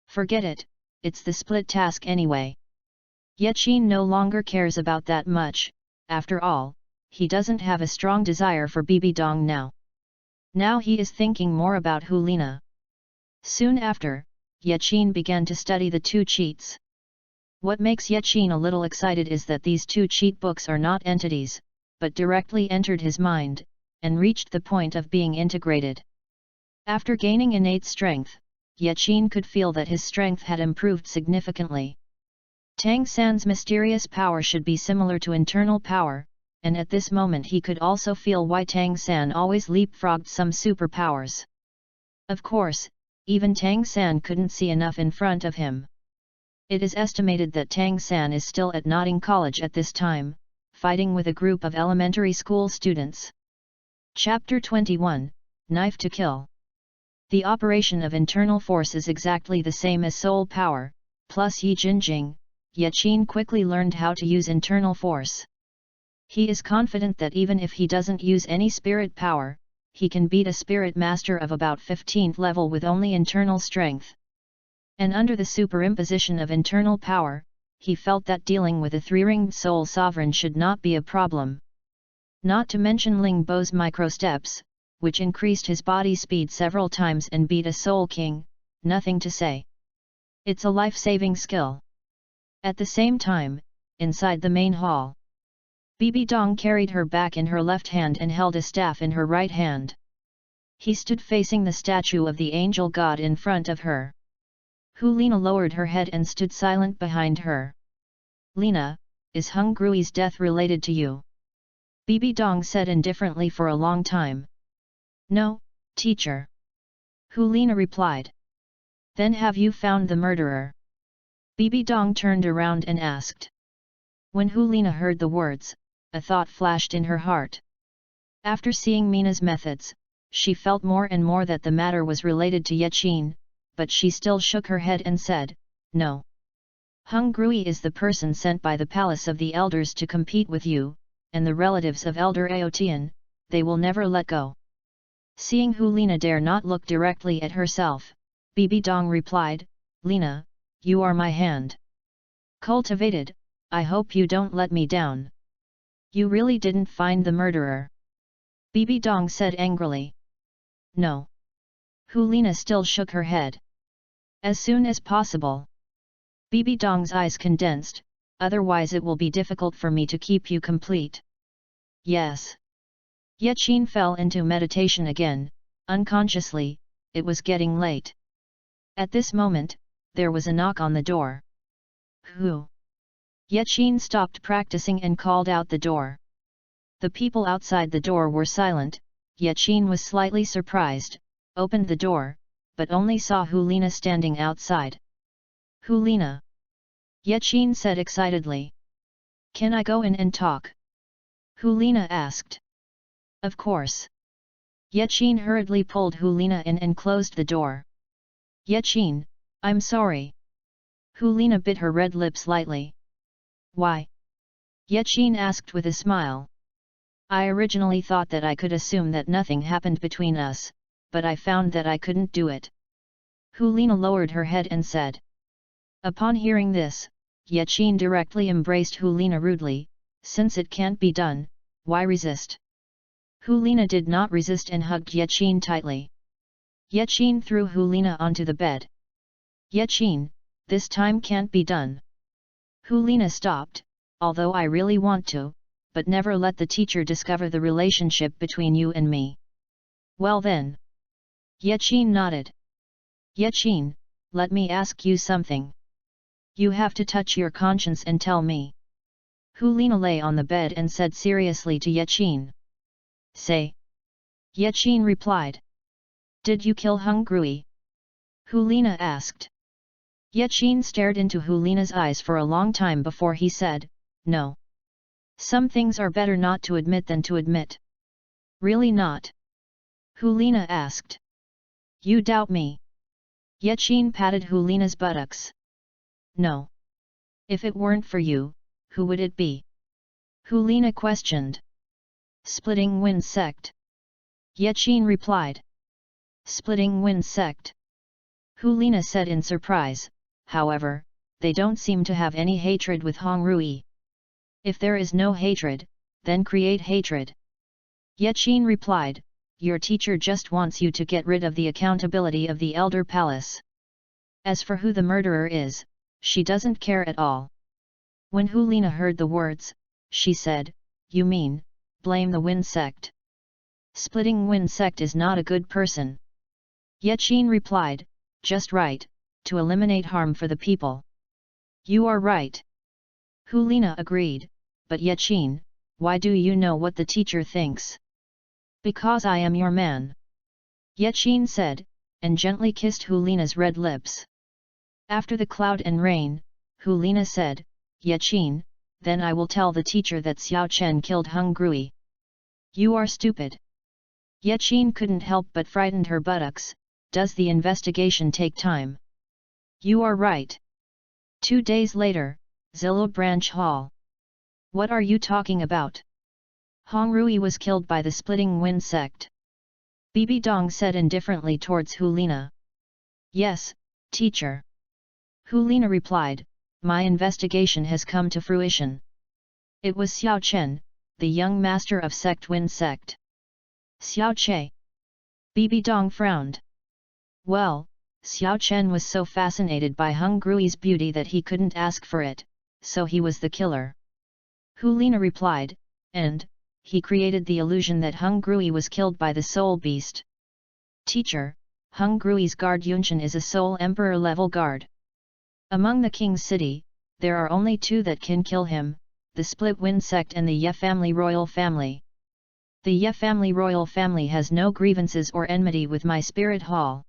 Forget it, it's the split task anyway. Yaqin no longer cares about that much, after all, he doesn't have a strong desire for BBDong now. Now he is thinking more about Helina. Soon after, Yaqin began to study the 2 cheats. What makes Yaqin a little excited is that these 2 cheat books are not entities, but directly entered his mind, and reached the point of being integrated. After gaining innate strength, Yaqin could feel that his strength had improved significantly. Tang San's mysterious power should be similar to internal power, and at this moment he could also feel why Tang San always leapfrogged some superpowers. Of course, even Tang San couldn't see enough in front of him. It is estimated that Tang San is still at Notting College at this time, fighting with a group of elementary school students. Chapter 21, Knife to Kill. The operation of internal force is exactly the same as soul power, plus Yi Jinjing. Yaqin quickly learned how to use internal force. He is confident that even if he doesn't use any spirit power, he can beat a spirit master of about 15th level with only internal strength. And under the superimposition of internal power, he felt that dealing with a 3-ringed soul sovereign should not be a problem. Not to mention Ling Bo's microsteps, which increased his body speed several times and beat a soul king, nothing to say. It's a life-saving skill. At the same time, inside the main hall, BBDong carried her back in her left hand and held a staff in her right hand. He stood facing the statue of the angel god in front of her. Helina lowered her head and stood silent behind her. Lina, is Hung Grui's death related to you? BBDong said indifferently for a long time. No, teacher. Helina replied. Then have you found the murderer? BBDong turned around and asked. When Helina heard the words, a thought flashed in her heart. After seeing Mina's methods, she felt more and more that the matter was related to Yaqin, but she still shook her head and said, no. Hung Grui is the person sent by the Palace of the Elders to compete with you, and the relatives of Elder Aotian, they will never let go. Seeing Helina dare not look directly at herself, BBDong replied, Lina, you are my hand. Cultivated, I hope you don't let me down. You really didn't find the murderer? BBDong said angrily. No. Helina still shook her head. As soon as possible. BBDong's eyes condensed, otherwise it will be difficult for me to keep you complete. Yes. Yaqin fell into meditation again, unconsciously, it was getting late. At this moment, there was a knock on the door. Who? Yaqin stopped practicing and called out the door. The people outside the door were silent. Yaqin was slightly surprised, opened the door, but only saw Helina standing outside. Helina? Yaqin said excitedly. Can I go in and talk? Helina asked. Of course. Yaqin hurriedly pulled Helina in and closed the door. Yaqin, I'm sorry. Helina bit her red lips lightly. Why? Yaqin asked with a smile. I originally thought that I could assume that nothing happened between us, but I found that I couldn't do it. Helina lowered her head and said. Upon hearing this, Yaqin directly embraced Helina rudely, since it can't be done, why resist? Helina did not resist and hugged Yaqin tightly. Yaqin threw Helina onto the bed. Yaqin, this time can't be done. Helina stopped, although I really want to, but never let the teacher discover the relationship between you and me. Well then. Yaqin nodded. Yaqin, let me ask you something. You have to touch your conscience and tell me. Helina lay on the bed and said seriously to Yaqin. Say. Yaqin replied. Did you kill Hung Grui? Helina asked. Yaqin stared into Helina's eyes for a long time before he said, no. Some things are better not to admit than to admit. Really not? Helina asked. You doubt me? Yaqin patted Helina's buttocks. No. If it weren't for you, who would it be? Helina questioned. Splitting Wind Sect. Yaqin replied. Splitting Wind Sect. Helina said in surprise, however, they don't seem to have any hatred with Hong Rui. If there is no hatred, then create hatred. Yaqin replied, your teacher just wants you to get rid of the accountability of the Elder Palace. As for who the murderer is, she doesn't care at all. When Helina heard the words, she said, you mean, blame the Wind Sect? Splitting Wind Sect is not a good person. Yaqin replied, just right, to eliminate harm for the people. You are right. Helina agreed, but Yaqin, why do you know what the teacher thinks? Because I am your man. Yaqin said, and gently kissed Helina's red lips. After the cloud and rain, Helina said, Yaqin, then I will tell the teacher that Xiao Chen killed Hung Grui. You are stupid. Yaqin couldn't help but frightened her buttocks. Does the investigation take time? You are right. 2 days later, Zillow Branch Hall. What are you talking about? Hong Rui was killed by the Splitting Wind Sect. BBDong said indifferently towards Helina. Yes, teacher. Helina replied, my investigation has come to fruition. It was Xiao Chen, the young master of Sect Wind Sect. Xiao Che. BBDong frowned. Well, Xiao Chen was so fascinated by Hung Grui's beauty that he couldn't ask for it, so he was the killer. Helina replied, and, he created the illusion that Hung Grui was killed by the soul beast. Teacher, Hung Grui's guard Yunchen is a soul emperor level guard. Among the king's city, there are only 2 that can kill him, the Split Wind Sect and the Ye family royal family. The Ye family royal family has no grievances or enmity with my spirit hall.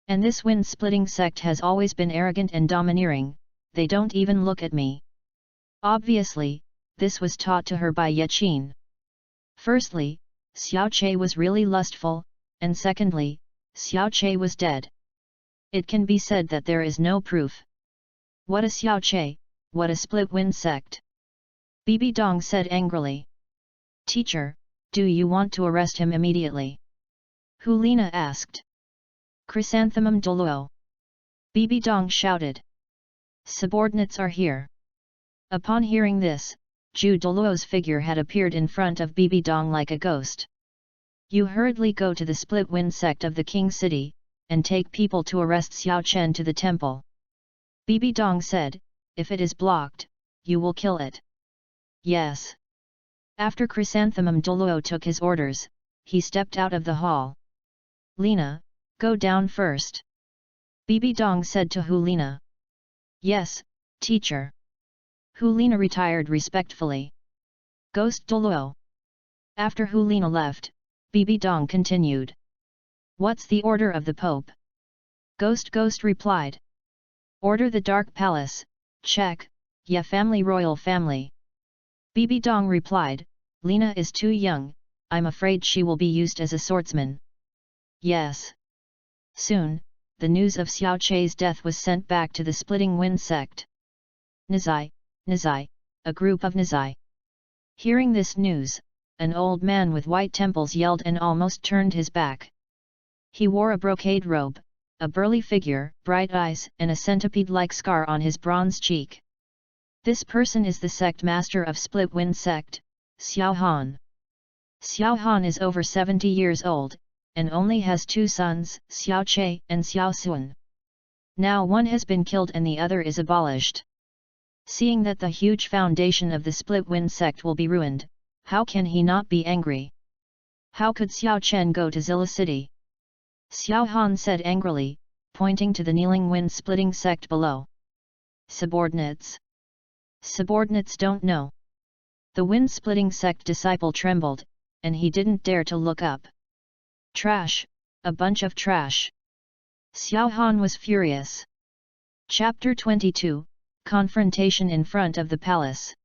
And this wind-splitting sect has always been arrogant and domineering, they don't even look at me. Obviously, this was taught to her by Yaqin. Firstly, Xiao Che was really lustful, and secondly, Xiao Che was dead. It can be said that there is no proof. What a Xiao Che, what a split wind sect! BBDong said angrily. Teacher, do you want to arrest him immediately? Helina asked. Chrysanthemum Douluo. BBDong shouted. Subordinates are here. Upon hearing this, Ju Douluo's figure had appeared in front of BBDong like a ghost. You hurriedly go to the split wind sect of the King City, and take people to arrest Xiao Chen to the temple. BBDong said, if it is blocked, you will kill it. Yes. After Chrysanthemum Douluo took his orders, he stepped out of the hall. Lina, go down first. BBDong said to Helina. Yes, teacher. Helina retired respectfully. Ghost Douluo. After Helina left, BBDong continued. What's the order of the Pope? Ghost replied. Order the Dark Palace, check, Ye family royal family. BBDong replied, Lina is too young, I'm afraid she will be used as a swordsman. Yes. Soon, the news of Xiao Che's death was sent back to the Splitting Wind Sect. Nizai, a group of Nizai. Hearing this news, an old man with white temples yelled and almost turned his back. He wore a brocade robe, a burly figure, bright eyes and a centipede-like scar on his bronze cheek. This person is the sect master of Split Wind Sect, Xiao Han. Xiao Han is over 70 years old, and only has 2 sons, Xiao Che and Xiao Sun. Now one has been killed and the other is abolished. Seeing that the huge foundation of the split-wind sect will be ruined, how can he not be angry? How could Xiao Chen go to Zilla City? Xiao Han said angrily, pointing to the kneeling wind-splitting sect below. Subordinates. Subordinates don't know. The wind-splitting sect disciple trembled, and he didn't dare to look up. Trash, a bunch of trash. Xiao Han was furious. Chapter 22, Confrontation in front of the palace.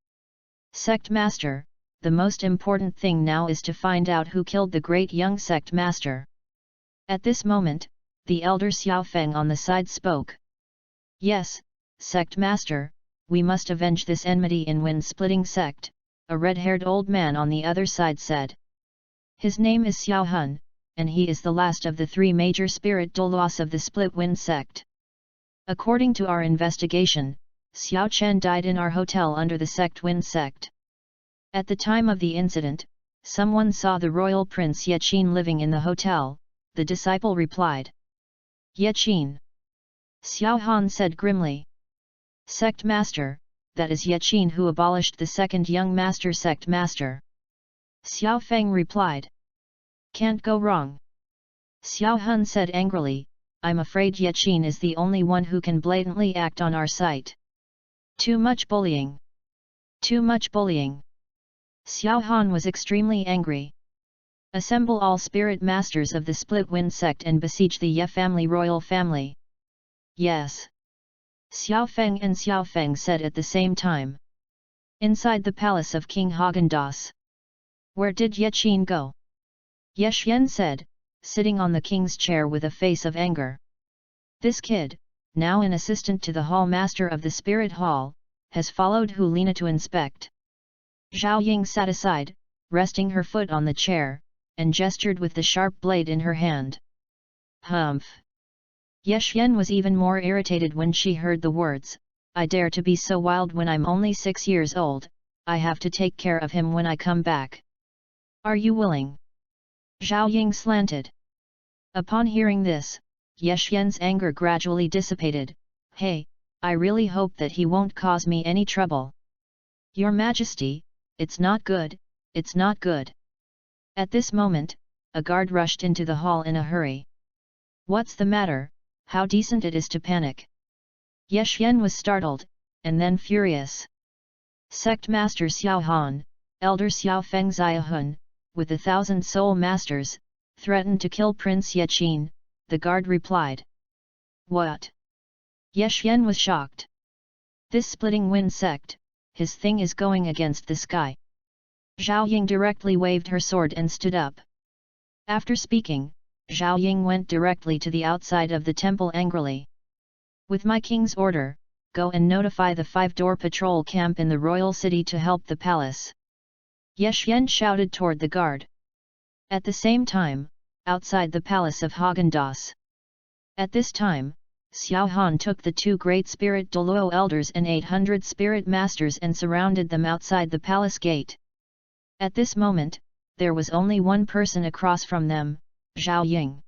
Sect Master, the most important thing now is to find out who killed the great young Sect Master. At this moment, the elder Xiao Feng on the side spoke. Yes, Sect Master, we must avenge this enmity in wind-splitting sect, a red-haired old man on the other side said. His name is Xiao Hun, and he is the last of the three major spirit Douluos of the split-wind sect. According to our investigation, Xiao Chen died in our hotel under the sect-wind sect. At the time of the incident, someone saw the royal prince Yeqin living in the hotel, the disciple replied. Yeqin. Xiao Han said grimly. Sect Master, that is Yeqin who abolished the second young master Sect Master. Xiao Feng replied. Can't go wrong. Xiao Hun said angrily, I'm afraid Yeqin is the only one who can blatantly act on our site. Too much bullying. Too much bullying. Xiao Han was extremely angry. Assemble all spirit masters of the split-wind sect and besiege the Ye family royal family. Yes. Xiao Feng and Xiao Feng said at the same time. Inside the palace of King Haagen-Dazs. Where did Yeqin go? Ye Xian said, sitting on the king's chair with a face of anger. This kid, now an assistant to the hall master of the spirit hall, has followed Helina to inspect. Zhao Ying sat aside, resting her foot on the chair, and gestured with the sharp blade in her hand. Humph! Ye Xian was even more irritated when she heard the words, I dare to be so wild when I'm only 6 years old, I have to take care of him when I come back. Are you willing? Zhao Ying slanted. Upon hearing this, Ye Xian's anger gradually dissipated. Hey, I really hope that he won't cause me any trouble. Your Majesty, it's not good, it's not good. At this moment, a guard rushed into the hall in a hurry. What's the matter? How decent it is to panic. Ye Xian was startled, and then furious. Sect Master Xiao Han, Elder Xiao Feng Ziahun, with 1,000 soul masters, threatened to kill Prince Yeqin, the guard replied. What? Ye Xian was shocked. This splitting wind sect, his thing is going against the sky. Zhao Ying directly waved her sword and stood up. After speaking, Zhao Ying went directly to the outside of the temple angrily. With my king's order, go and notify the 5-door patrol camp in the royal city to help the palace. Ye Xian shouted toward the guard. At the same time, outside the palace of Haagen-Dazs. At this time, Xiao Han took the 2 great spirit Douluo elders and 800 spirit masters and surrounded them outside the palace gate. At this moment, there was only one person across from them, Zhao Ying.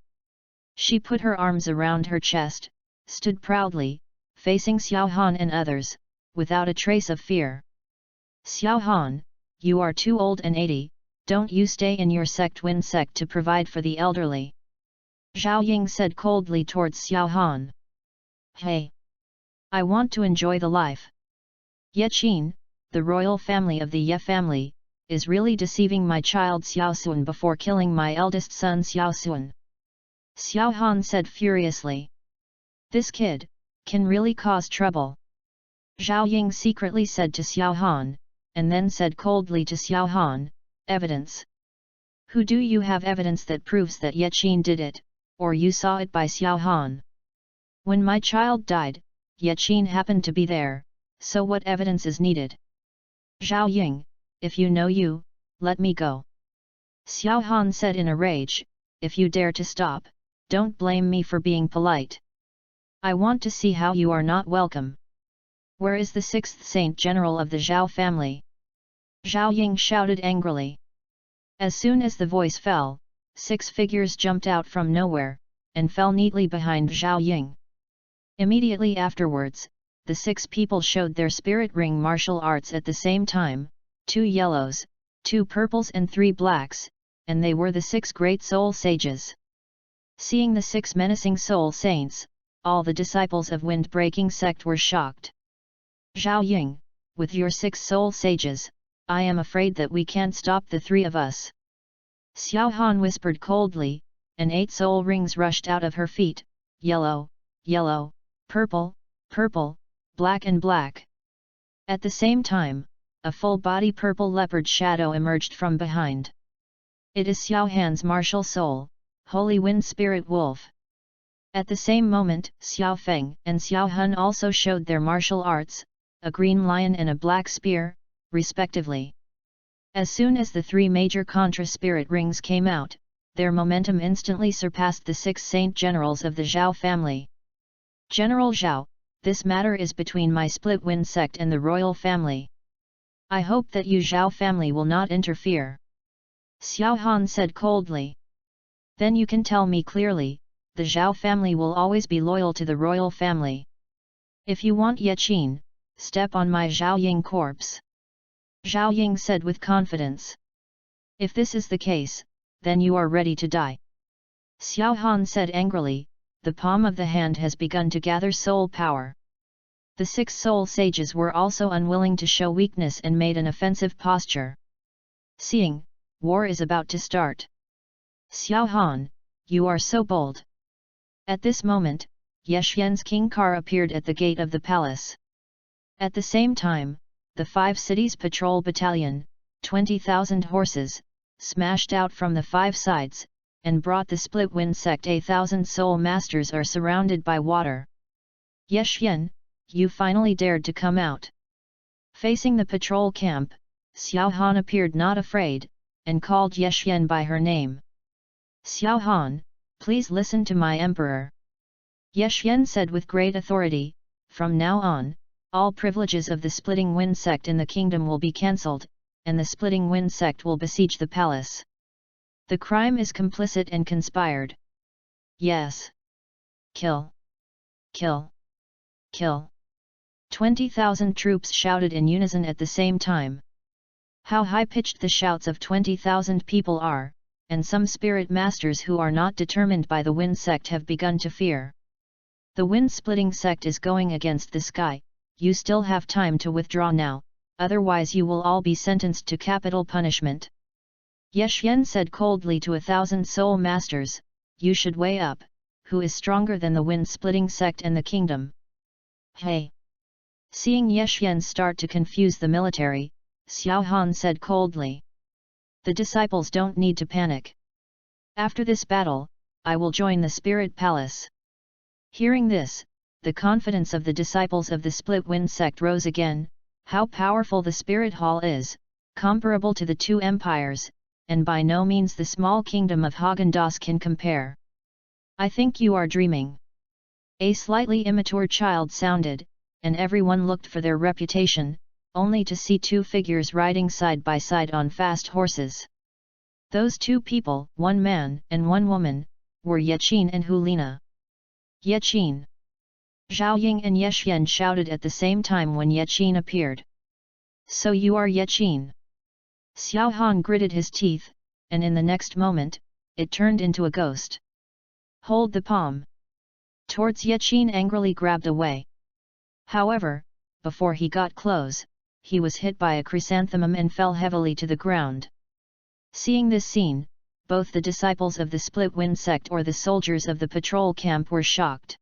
She put her arms around her chest, stood proudly, facing Xiao Han and others, without a trace of fear. Xiao Han, you are too old and 80, don't you stay in your sect-wind sect to provide for the elderly. Zhao Ying said coldly towards Xiao Han. Hey! I want to enjoy the life. Yeqin, the royal family of the Ye family, is really deceiving my child Xiao Sun before killing my eldest son Xiao Sun. Xiao Han said furiously. This kid can really cause trouble. Zhao Ying secretly said to Xiao Han, and then said coldly to Xiao Han, evidence. Who do you have evidence that proves that Yeqin did it, or you saw it by Xiao Han? When my child died, Yeqin happened to be there, so what evidence is needed? Zhao Ying, if you know you, let me go. Xiao Han said in a rage, if you dare to stop, don't blame me for being polite. I want to see how you are not welcome. Where is the 6th Saint General of the Zhao family? Zhao Ying shouted angrily. As soon as the voice fell, 6 figures jumped out from nowhere, and fell neatly behind Zhao Ying. Immediately afterwards, the 6 people showed their spirit ring martial arts at the same time, 2 yellows, 2 purples and 3 blacks, and they were the 6 great soul sages. Seeing the 6 menacing soul saints, all the disciples of wind-breaking sect were shocked. Zhao Ying, with your 6 soul sages, I am afraid that we can't stop the 3 of us. Xiao Han whispered coldly, and 8 soul rings rushed out of her feet, yellow, yellow, purple, purple, black and black. At the same time, a full-body purple leopard shadow emerged from behind. It is Xiao Han's martial soul, Holy Wind Spirit Wolf. At the same moment, Xiao Feng and Xiao Hun also showed their martial arts, a green lion and a black spear, respectively. As soon as the 3 major contra spirit rings came out, their momentum instantly surpassed the 6 saint generals of the Zhao family. General Zhao, this matter is between my split wind sect and the royal family. I hope that you Zhao family will not interfere. Xiao Han said coldly. Then you can tell me clearly, the Zhao family will always be loyal to the royal family. If you want Yeqin, step on my Zhao Ying corpse. Zhao Ying said with confidence. If this is the case, then you are ready to die. Xiao Han said angrily, the palm of the hand has begun to gather soul power. The 6 soul sages were also unwilling to show weakness and made an offensive posture. Seeing, war is about to start. Xiao Han, you are so bold. At this moment, Yexian's king car appeared at the gate of the palace. At the same time, the 5 cities patrol battalion, 20,000 horses, smashed out from the 5 sides, and brought the split wind sect. 1,000 soul masters are surrounded by water. Yexian, you finally dared to come out. Facing the patrol camp, Xiao Han appeared not afraid, and called Yexian by her name. Xiao Han, please listen to my emperor. Yexian said with great authority, from now on, all privileges of the splitting wind sect in the kingdom will be cancelled, and the splitting wind sect will besiege the palace. The crime is complicit and conspired. Yes. Kill. Kill. Kill. 20,000 troops shouted in unison at the same time. How high-pitched the shouts of 20,000 people are, and some spirit masters who are not determined by the wind sect have begun to fear. The wind-splitting sect is going against the sky, you still have time to withdraw now, otherwise you will all be sentenced to capital punishment. Yexian said coldly to 1,000 soul masters, you should weigh up, who is stronger than the wind-splitting sect and the kingdom. Hey! Seeing Yexian start to confuse the military, Xiao Han said coldly. The disciples don't need to panic. After this battle, I will join the spirit palace. Hearing this, the confidence of the disciples of the split wind sect rose again. How powerful the spirit hall is, comparable to the 2 empires, and by no means the small kingdom of Häagen-Dazs can compare. I think you are dreaming. A slightly immature child sounded, and everyone looked for their reputation, only to see 2 figures riding side by side on fast horses. Those 2 people, 1 man and 1 woman, were Yeqin and Helina. Yeqin! Zhao Ying and Yexian shouted at the same time when Yeqin appeared. So you are Yeqin? Xiao Han gritted his teeth, and in the next moment, it turned into a ghost. Hold the palm. Towards Yeqin angrily grabbed away. However, before he got close, he was hit by a chrysanthemum and fell heavily to the ground. Seeing this scene, both the disciples of the split wind sect or the soldiers of the patrol camp were shocked.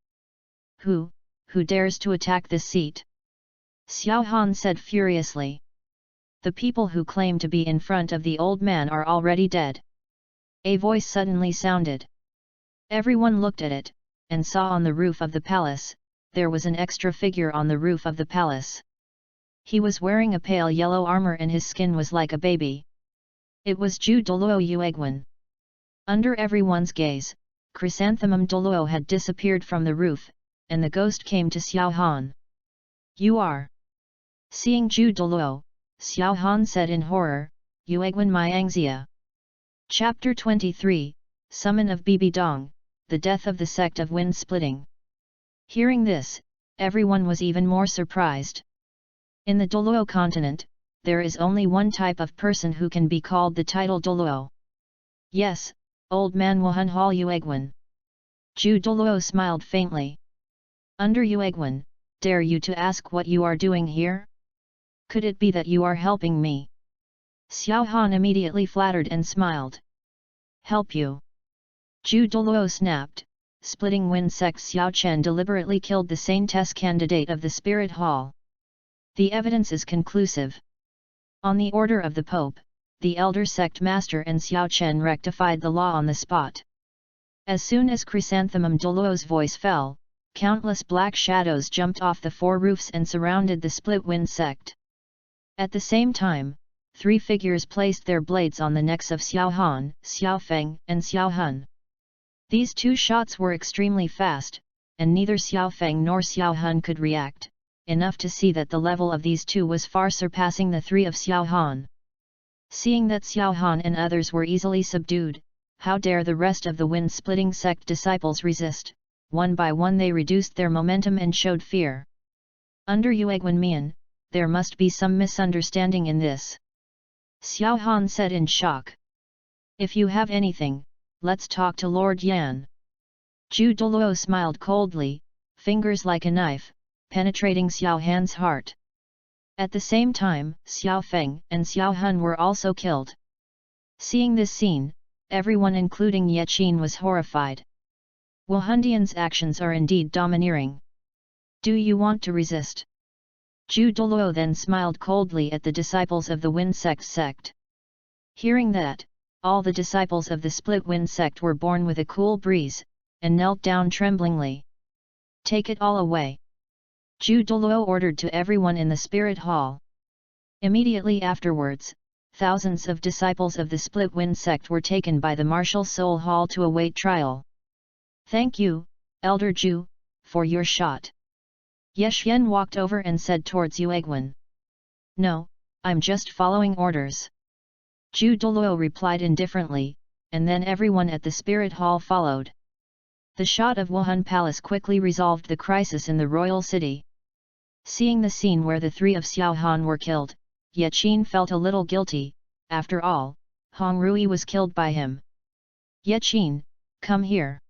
Who dares to attack this seat? Xiao Han said furiously. The people who claim to be in front of the old man are already dead. A voice suddenly sounded. Everyone looked at it, and saw on the roof of the palace, there was an extra figure on the roof of the palace. He was wearing a pale yellow armor and his skin was like a baby. It was Douluo Yuegwen. Under everyone's gaze, Chrysanthemum Douluo had disappeared from the roof, and the ghost came to Xiao Han. You are. Seeing Douluo, Xiao Han said in horror, Yuegwen my Angxia. Chapter 23, Summon of BBDong, The Death of the Sect of Wind Splitting. Hearing this, everyone was even more surprised. In the Douluo continent, there is only one type of person who can be called the title Douluo. Yes, old man Wuhan Hall Yuegwen. Ju Douluo smiled faintly. Under Yuegwen, dare you to ask what you are doing here? Could it be that you are helping me? Xiao Han immediately flattered and smiled. Help you? Ju Douluo snapped. Splitting Wind Sect Xiao Chen deliberately killed the sane test candidate of the Spirit Hall. The evidence is conclusive. On the order of the Pope, the elder sect master and Xiao Chen rectified the law on the spot. As soon as Chrysanthemum Douluo's voice fell, countless black shadows jumped off the four roofs and surrounded the split wind sect. At the same time, three figures placed their blades on the necks of Xiao Han, Xiao Feng, and Xiao Hun. These two shots were extremely fast, and neither Xiao Feng nor Xiao Hun could react, enough to see that the level of these two was far surpassing the three of Xiao Han. Seeing that Xiao Han and others were easily subdued, how dare the rest of the wind-splitting sect disciples resist? One by one they reduced their momentum and showed fear. Under Yuegwen Mian, there must be some misunderstanding in this. Xiao Han said in shock. If you have anything, let's talk to Lord Yan. Ju Douluo smiled coldly, fingers like a knife, penetrating Xiao Han's heart. At the same time, Xiao Feng and Xiao Hun were also killed. Seeing this scene, everyone including Ye Qin was horrified. Wuhandian's actions are indeed domineering. Do you want to resist? Ju Douluo then smiled coldly at the disciples of the Wind Sect. Hearing that, all the disciples of the Split Wind Sect were born with a cool breeze, and knelt down tremblingly. Take it all away. Ju Douluo ordered to everyone in the Spirit Hall. Immediately afterwards, thousands of disciples of the Split Wind Sect were taken by the Martial Soul Hall to await trial. Thank you, Elder Ju, for your shot. Yexian walked over and said towards Yuegwen. No, I'm just following orders. Ju Douluo replied indifferently, and then everyone at the Spirit Hall followed. The shot of Wuhan Palace quickly resolved the crisis in the royal city. Seeing the scene where the three of Xiao Han were killed, Ye Qin felt a little guilty. After all, Hong Rui was killed by him. Ye Qin, come here.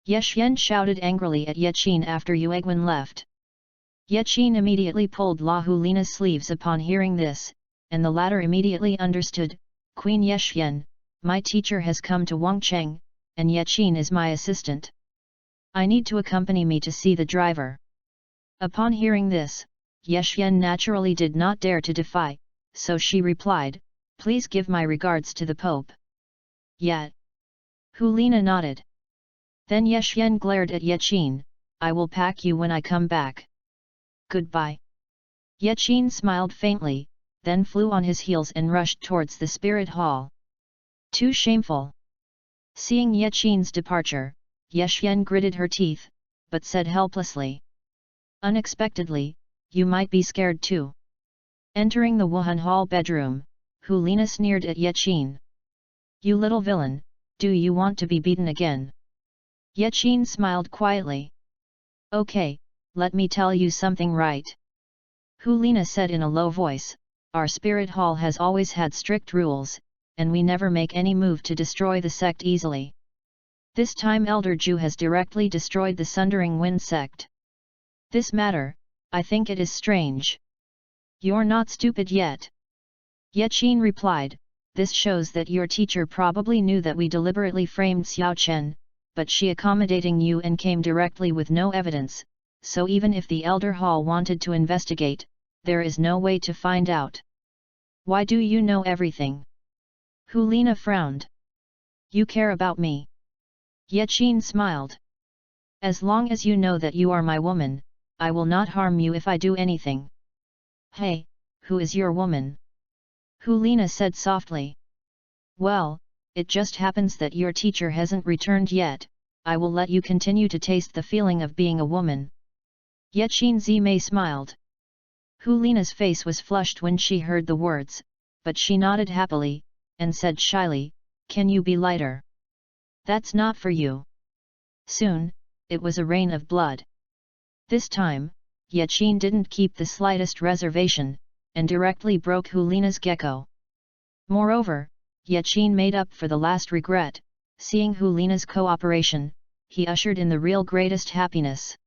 Ye Xian shouted angrily at Ye Qin after Yuegwen left. Ye Qin immediately pulled La Helina's sleeves upon hearing this, and the latter immediately understood. Queen Ye Xian, my teacher has come to Wangcheng, and Ye Qin is my assistant. I need to accompany me to see the driver. Upon hearing this, Ye Xian naturally did not dare to defy, so she replied, please give my regards to the Pope. Yet. Helina nodded. Then Ye Xian glared at Ye Qin, I will pack you when I come back. Goodbye. Ye Qin smiled faintly, then flew on his heels and rushed towards the Spirit Hall. Too shameful. Seeing Ye Qin's departure, Ye Xian gritted her teeth, but said helplessly. Unexpectedly, you might be scared too. Entering the Wuhan Hall bedroom, Helina sneered at Ye Qin. You little villain, do you want to be beaten again? Ye Qin smiled quietly. Okay, let me tell you something right. Helina said in a low voice, our Spirit Hall has always had strict rules, and we never make any move to destroy the sect easily. This time Elder Ju has directly destroyed the Sundering Wind Sect. This matter, I think it is strange. You're not stupid yet. Ye Qin replied, this shows that your teacher probably knew that we deliberately framed Xiao Chen, but she accommodating you and came directly with no evidence, so even if the Elder Hall wanted to investigate, there is no way to find out. Why do you know everything? Helina frowned. You care about me. Ye Qin smiled. As long as you know that you are my woman, I will not harm you if I do anything. Hey, who is your woman? Helina said softly. Well, it just happens that your teacher hasn't returned yet, I will let you continue to taste the feeling of being a woman. Ye Qin Zimei smiled. Helina's face was flushed when she heard the words, but she nodded happily, and said shyly, can you be lighter? That's not for you. Soon, it was a rain of blood. This time, Yachin didn't keep the slightest reservation, and directly broke Helina's gecko. Moreover, Yachin made up for the last regret. Seeing Helina's cooperation, he ushered in the real greatest happiness.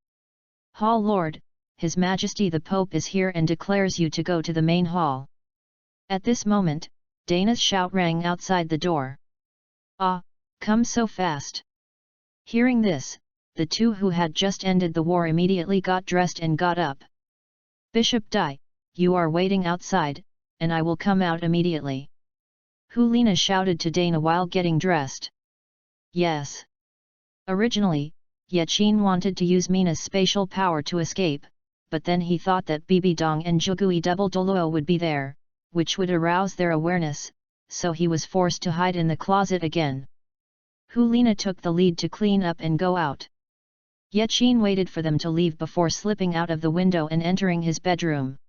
Hall Lord, His Majesty the Pope is here and declares you to go to the main hall. At this moment, Dana's shout rang outside the door. Ah, come so fast. Hearing this, the two who had just ended the war immediately got dressed and got up. Bishop Dai, you are waiting outside, and I will come out immediately. Helina shouted to Dana while getting dressed. Yes. Originally, Yachin wanted to use Mina's spatial power to escape, but then he thought that BBDong and Jugui double Douluo would be there, which would arouse their awareness, so he was forced to hide in the closet again. Helina took the lead to clean up and go out. Yachin waited for them to leave before slipping out of the window and entering his bedroom.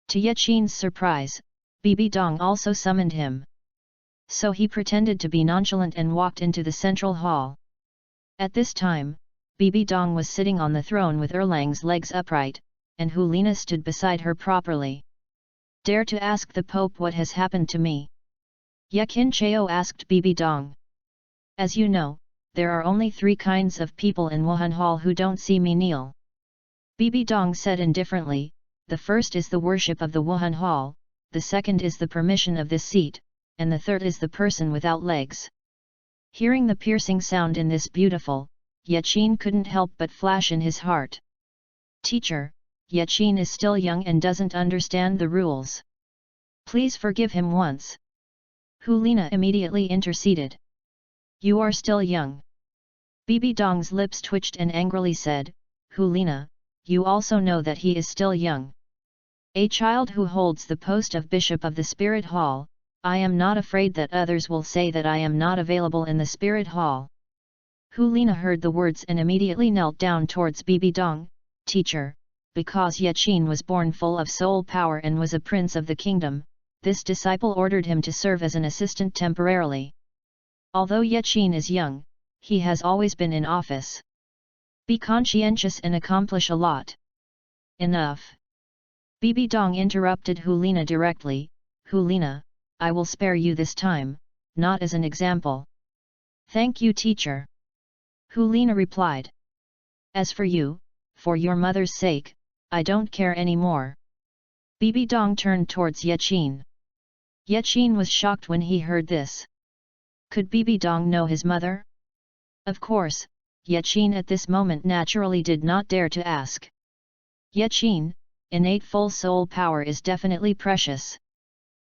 To Yachin's surprise, BBDong also summoned him. So he pretended to be nonchalant and walked into the central hall. At this time, BBDong was sitting on the throne with Erlang's legs upright, and Helina stood beside her properly. Dare to ask the Pope what has happened to me? Yakin Cheo asked BBDong. As you know, there are only 3 kinds of people in Wuhan Hall who don't see me kneel. BBDong said indifferently, the first is the worship of the Wuhan Hall, the second is the permission of this seat, and the third is the person without legs. Hearing the piercing sound in this beautiful, Yachin couldn't help but flash in his heart. Teacher, Yachin is still young and doesn't understand the rules. Please forgive him once. Helina immediately interceded. You are still young. BBDong's lips twitched and angrily said, Helina, you also know that he is still young. A child who holds the post of Bishop of the Spirit Hall, I am not afraid that others will say that I am not available in the Spirit Hall. Helina heard the words and immediately knelt down towards BBDong, Teacher, because Yachin was born full of soul power and was a prince of the kingdom, this disciple ordered him to serve as an assistant temporarily. Although Yachin is young, he has always been in office. Be conscientious and accomplish a lot. Enough. BBDong interrupted Helina directly, Helina, I will spare you this time, not as an example. Thank you, teacher. Helina replied. As for you, for your mother's sake, I don't care anymore. BBDong turned towards Yachin. Yachin was shocked when he heard this. Could BBDong know his mother? Of course, Yachin at this moment naturally did not dare to ask. Yachin, innate full soul power is definitely precious.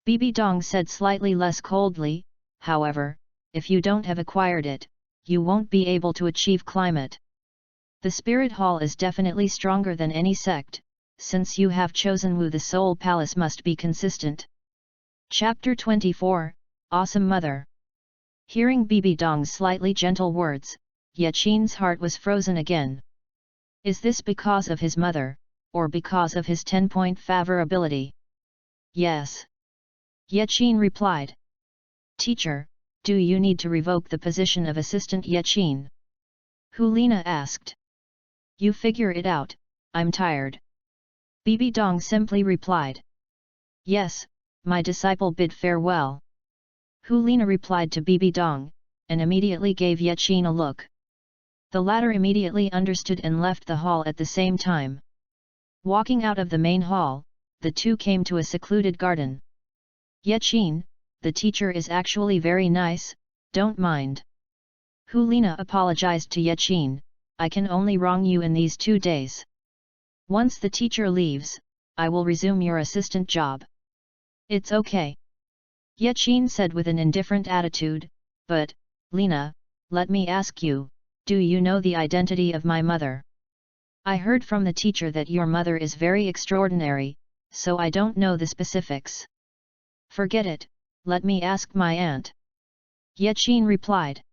BBDong said slightly less coldly, however, if you don't have acquired it, you won't be able to achieve climate. The Spirit Hall is definitely stronger than any sect, since you have chosen Wu, the Soul Palace must be consistent. Chapter 24, Awesome Mother. Hearing BBDong's slightly gentle words, Yachin's heart was frozen again. Is this because of his mother, or because of his 10-point favor ability? Yes. Yachin replied. Teacher, do you need to revoke the position of assistant Yachin? Helina asked. You figure it out, I'm tired. BBDong simply replied. Yes, my disciple bid farewell. Helina replied to BBDong, and immediately gave Yachin a look. The latter immediately understood and left the hall at the same time. Walking out of the main hall, the two came to a secluded garden. Yachin, the teacher is actually very nice, don't mind. Helina apologized to Yachin, I can only wrong you in these 2 days. Once the teacher leaves, I will resume your assistant job. It's okay. Yachin said with an indifferent attitude, but, Lena, let me ask you, do you know the identity of my mother? I heard from the teacher that your mother is very extraordinary, so I don't know the specifics. Forget it, let me ask my aunt. Yachin replied.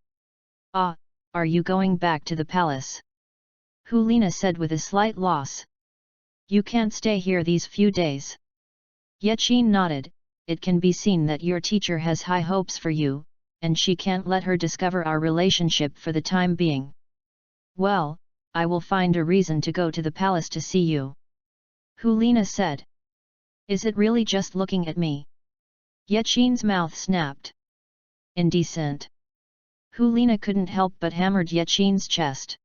Ah, are you going back to the palace? Helina said with a slight loss. You can't stay here these few days. Yachin nodded, it can be seen that your teacher has high hopes for you, and she can't let her discover our relationship for the time being. Well, I will find a reason to go to the palace to see you. Helina said. Is it really just looking at me? Yaqin's mouth snapped. Indecent. Helina couldn't help but hammered Yaqin's chest.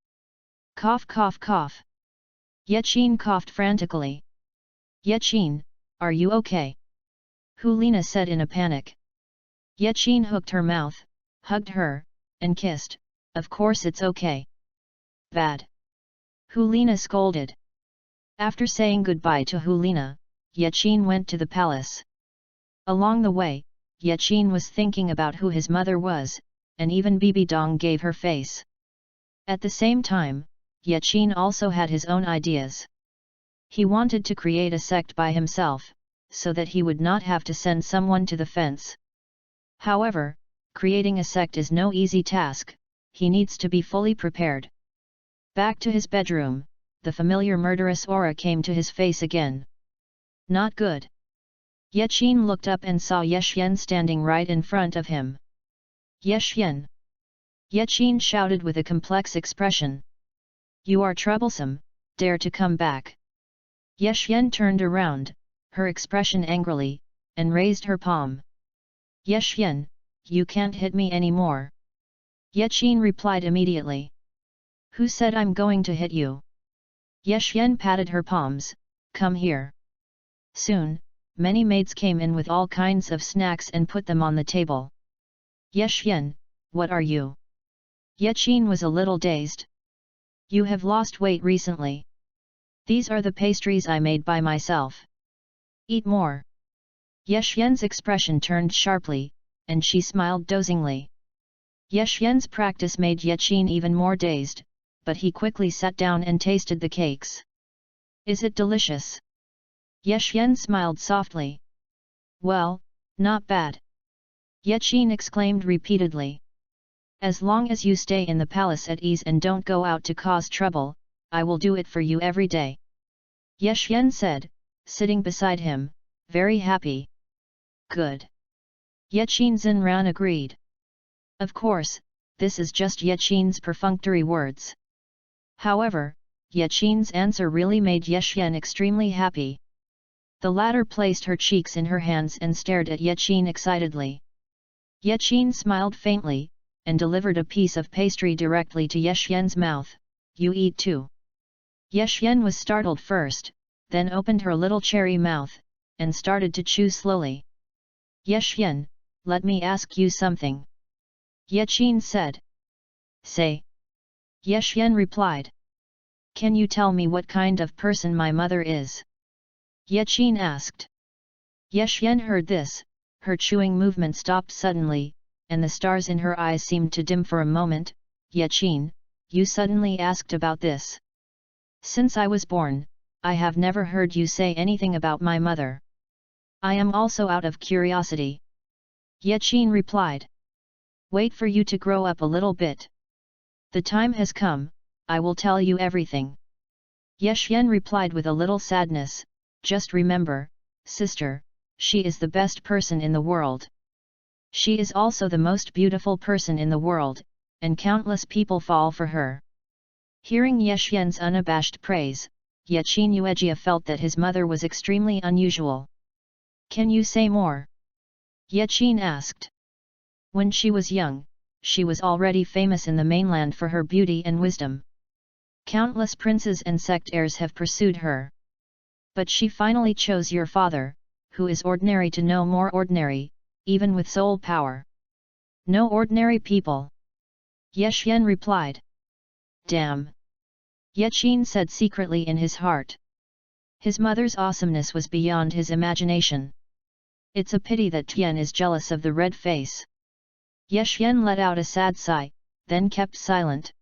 Cough cough cough. Yaqin coughed frantically. Yaqin, are you okay? Helina said in a panic. Yaqin hooked her mouth, hugged her, and kissed. Of course it's okay. Bad. Helina scolded. After saying goodbye to Helina, Yaqin went to the palace. Along the way, Yaqin was thinking about who his mother was, and even BBDong gave her face. At the same time, Yaqin also had his own ideas. He wanted to create a sect by himself, so that he would not have to send someone to the fence. However, creating a sect is no easy task, he needs to be fully prepared. Back to his bedroom, the familiar murderous aura came to his face again. Not good. Yaqin looked up and saw Yeshyen standing right in front of him. Yeshyen! Yaqin shouted with a complex expression. You are troublesome, dare to come back. Yeshyen turned around, her expression angrily, and raised her palm. Yeshyen, you can't hit me anymore. Yaqin replied immediately. Who said I'm going to hit you? Yeshyen patted her palms. Come here. Soon, many maids came in with all kinds of snacks and put them on the table. Yeshyen, what are you? Yaqin was a little dazed. You have lost weight recently. These are the pastries I made by myself. Eat more. Yeshyen's expression turned sharply, and she smiled dozingly. Yeshyen's practice made Yaqin even more dazed, but he quickly sat down and tasted the cakes. Is it delicious? Yeshyen smiled softly. Well, not bad. Yaqin exclaimed repeatedly. As long as you stay in the palace at ease and don't go out to cause trouble, I will do it for you every day. Yeshyen said, sitting beside him, very happy. Good. Yaqin Zinran agreed. Of course, this is just Yaqin's perfunctory words. However, Yaqin's answer really made Yeshyen extremely happy. The latter placed her cheeks in her hands and stared at Yaqin excitedly. Yaqin smiled faintly, and delivered a piece of pastry directly to Yeshyen's mouth. You eat too. Yeshyen was startled first, then opened her little cherry mouth, and started to chew slowly. Yeshyen, let me ask you something. Yaqin said. Say. Yeshyen replied. Can you tell me what kind of person my mother is? Yaqin asked. Yeshyen heard this, her chewing movement stopped suddenly, and the stars in her eyes seemed to dim for a moment. Yaqin, you suddenly asked about this. Since I was born, I have never heard you say anything about my mother. I am also out of curiosity. Yaqin replied. Wait for you to grow up a little bit. The time has come, I will tell you everything. Yeshyen replied with a little sadness, just remember, sister, she is the best person in the world. She is also the most beautiful person in the world, and countless people fall for her. Hearing Yeshyen's unabashed praise, Yaqin Yuejia felt that his mother was extremely unusual. Can you say more? Yaqin asked. When she was young, she was already famous in the mainland for her beauty and wisdom. Countless princes and sect heirs have pursued her. But she finally chose your father, who is ordinary to no more ordinary, even with soul power. No ordinary people. Yeshyen replied. Damn. Yaqin said secretly in his heart. His mother's awesomeness was beyond his imagination. It's a pity that Tian is jealous of the red face. Yeshyen let out a sad sigh, then kept silent.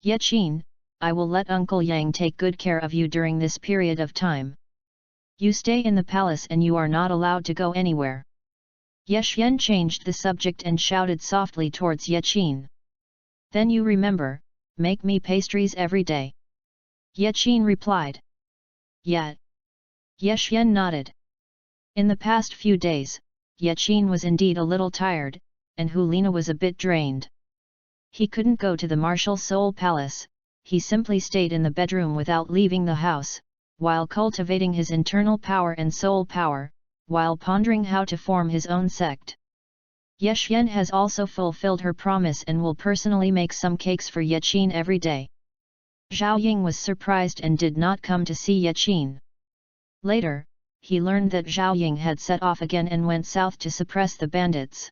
Yaqin, I will let Uncle Yang take good care of you during this period of time. You stay in the palace and you are not allowed to go anywhere. Yeshyen changed the subject and shouted softly towards Yaqin. Then you remember, make me pastries every day. Yaqin replied. Yeah. Yeshyen nodded. In the past few days, Yaqin was indeed a little tired, and Helina was a bit drained. He couldn't go to the martial soul palace, he simply stayed in the bedroom without leaving the house, while cultivating his internal power and soul power, while pondering how to form his own sect. Yexian has also fulfilled her promise and will personally make some cakes for Yeqin every day. Zhao Ying was surprised and did not come to see Yeqin. Later, he learned that Zhao Ying had set off again and went south to suppress the bandits.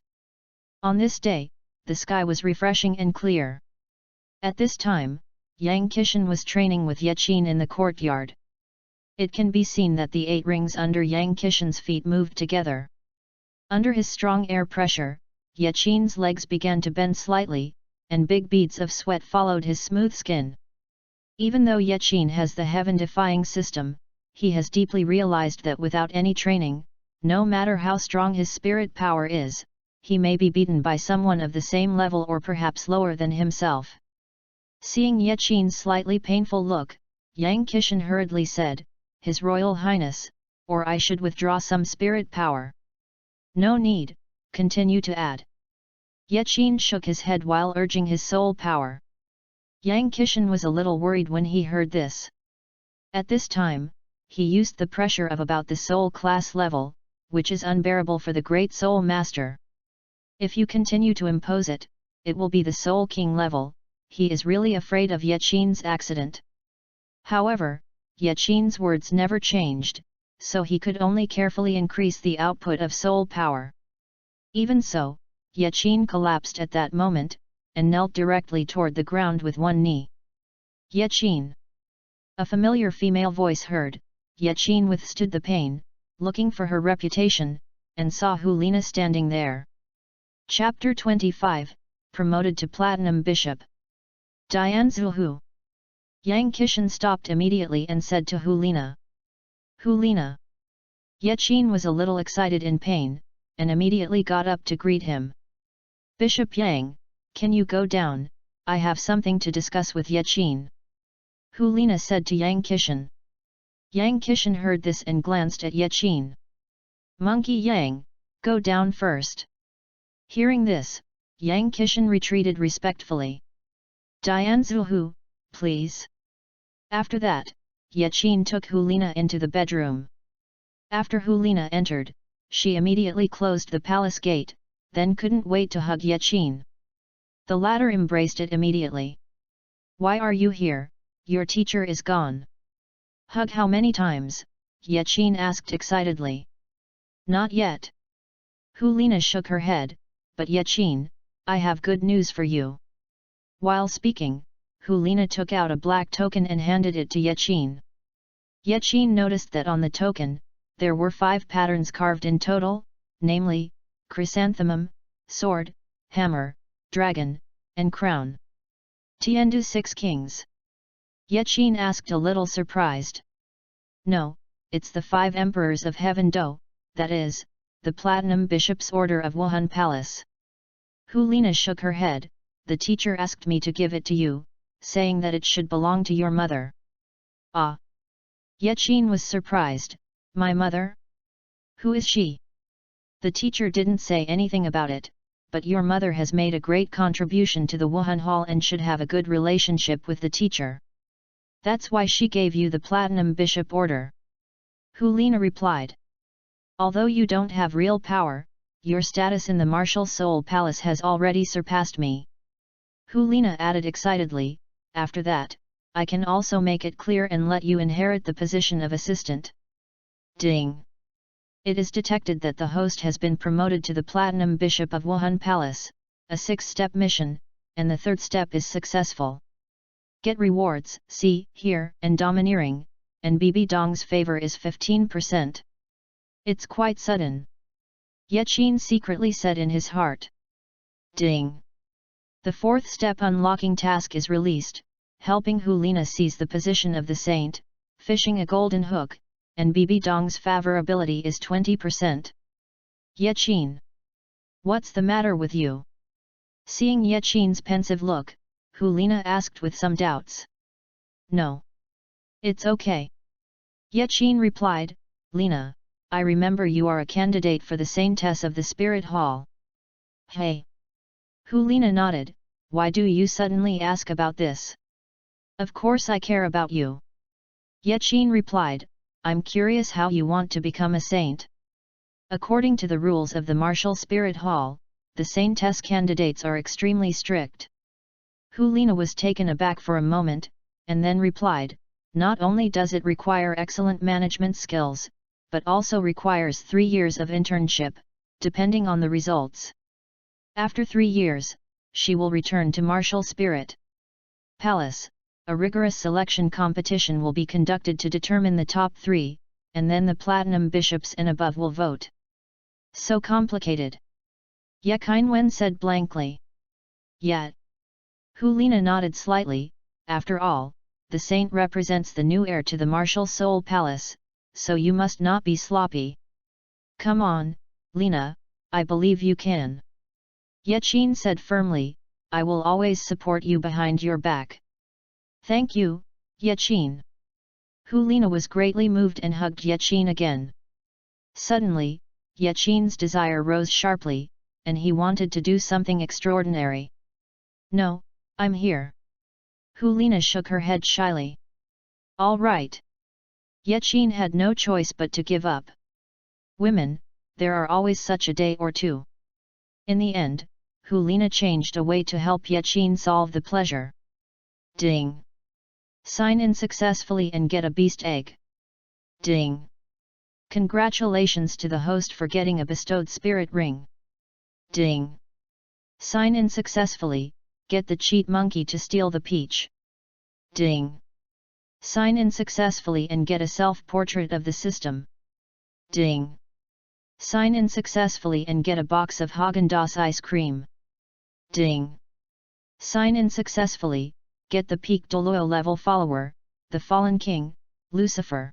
On this day, the sky was refreshing and clear. At this time, Yang Qishan was training with Yeqin in the courtyard. It can be seen that the 8 rings under Yang Qishan's feet moved together. Under his strong air pressure, Yeqin's legs began to bend slightly, and big beads of sweat followed his smooth skin. Even though Yeqin has the heaven-defying system, he has deeply realized that without any training, no matter how strong his spirit power is, he may be beaten by someone of the same level or perhaps lower than himself. Seeing Yeqin's slightly painful look, Yang Qishan hurriedly said, "His Royal Highness, or I should withdraw some spirit power." "No need, continue to add." Yeqin shook his head while urging his soul power. Yang Qishan was a little worried when he heard this. At this time, he used the pressure of about the soul class level, which is unbearable for the great soul master. If you continue to impose it, it will be the soul king level. He is really afraid of Yeqin's accident. However, Yeqin's words never changed, so he could only carefully increase the output of soul power. Even so, Yeqin collapsed at that moment, and knelt directly toward the ground with one knee. "Yeqin!" A familiar female voice heard. Yeqin withstood the pain, looking for her reputation, and saw Helina standing there. Chapter 25, Promoted to Platinum Bishop. Dian Zuhu. Yang Qishan stopped immediately and said to Helina. "Helina." Yeqin was a little excited in pain, and immediately got up to greet him. "Bishop Yang, can you go down? I have something to discuss with Yeqin," Helina said to Yang Qishan. Yang Qishan heard this and glanced at Yeqin. "Monkey Yang, go down first." Hearing this, Yang Qishan retreated respectfully. "Dian Zuhu, please." After that, Yeqin took Helina into the bedroom. After Helina entered, she immediately closed the palace gate, then couldn't wait to hug Yeqin. The latter embraced it immediately. "Why are you here? Your teacher is gone." "Hug how many times?" Yeqin asked excitedly. "Not yet." Helina shook her head, "But Yeqin, I have good news for you." While speaking, Helina took out a black token and handed it to Yeqin. Yeqin noticed that on the token, there were 5 patterns carved in total, namely, chrysanthemum, sword, hammer, dragon, and crown. "Tiandu 6 kings?" Yeqin asked a little surprised. "No, it's the 5 emperors of Heaven Do, that is, the Platinum Bishop's Order of Wuhan Palace." Helina shook her head. "The teacher asked me to give it to you, saying that it should belong to your mother." "Ah!" Yeqin was surprised. "My mother? Who is she?" "The teacher didn't say anything about it, but your mother has made a great contribution to the Wuhan Hall and should have a good relationship with the teacher. That's why she gave you the Platinum Bishop Order," Helina replied. "Although you don't have real power, your status in the Martial Soul Palace has already surpassed me," Helina added excitedly. "After that, I can also make it clear and let you inherit the position of assistant." Ding! It is detected that the host has been promoted to the Platinum Bishop of Wuhan Palace, a 6-step mission, and the 3rd step is successful. Get rewards, see, here, and domineering, and BBDong's favor is 15%. It's quite sudden. Yeqin secretly said in his heart. Ding! The 4th step unlocking task is released, helping Helina seize the position of the saint, fishing a golden hook, and BBDong's favorability is 20%. Yeqin! What's the matter with you? Seeing Yeqin's pensive look, Helina asked with some doubts. No. It's okay. Yeqin replied, Lina, I remember you are a candidate for the Saintess of the Spirit Hall. Hey! Helina nodded, why do you suddenly ask about this? Of course I care about you. Yaqin replied, I'm curious how you want to become a saint. According to the rules of the Martial Spirit Hall, the saintess candidates are extremely strict. Helina was taken aback for a moment, and then replied, not only does it require excellent management skills, but also requires 3 years of internship, depending on the results. After 3 years, she will return to Martial Spirit Palace. A rigorous selection competition will be conducted to determine the top 3, and then the Platinum Bishops and above will vote. So complicated. Ye Qinwen said blankly. Yet. Helina nodded slightly. After all, the saint represents the new heir to the Martial Soul Palace, so you must not be sloppy. Come on, Lena, I believe you can. Yaqin said firmly, I will always support you behind your back. Thank you, Yaqin. Helina was greatly moved and hugged Yaqin again. Suddenly, Yaqin's desire rose sharply, and he wanted to do something extraordinary. No, I'm here. Helina shook her head shyly. All right. Yaqin had no choice but to give up. Women, there are always such a day or two. In the end, Helina changed a way to help Yaqin solve the pleasure. Ding! Sign in successfully and get a beast egg. Ding! Congratulations to the host for getting a bestowed spirit ring. Ding! Sign in successfully, get the cheat monkey to steal the peach. Ding! Sign in successfully and get a self-portrait of the system. Ding! Sign in successfully and get a box of Häagen-Dazs ice cream. Ding! Sign in successfully, get the peak Douluo level follower, the fallen king, Lucifer.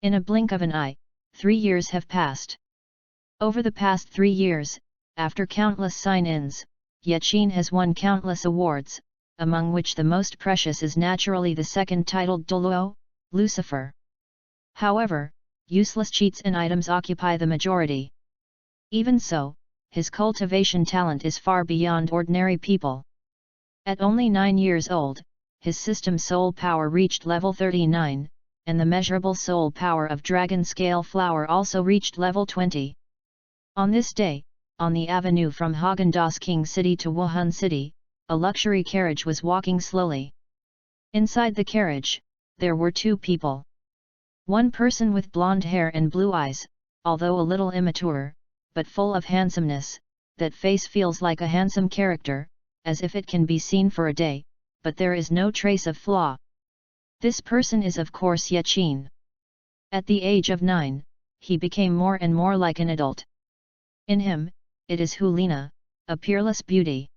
In a blink of an eye, 3 years have passed. Over the past 3 years, after countless sign-ins, Yaqin has won countless awards, among which the most precious is naturally the second titled Douluo, Lucifer. However, useless cheats and items occupy the majority. Even so, his cultivation talent is far beyond ordinary people. At only 9 years old, his system soul power reached level 39, and the measurable soul power of Dragon Scale Flower also reached level 20. On this day, on the avenue from Häagen-Dazs King City to Wuhan City, a luxury carriage was walking slowly. Inside the carriage, there were 2 people. One person with blonde hair and blue eyes, although a little immature, but full of handsomeness, that face feels like a handsome character, as if it can be seen for a day, but there is no trace of flaw. This person is of course Yaqin. At the age of 9, he became more and more like an adult. In him, it is Helina, a peerless beauty.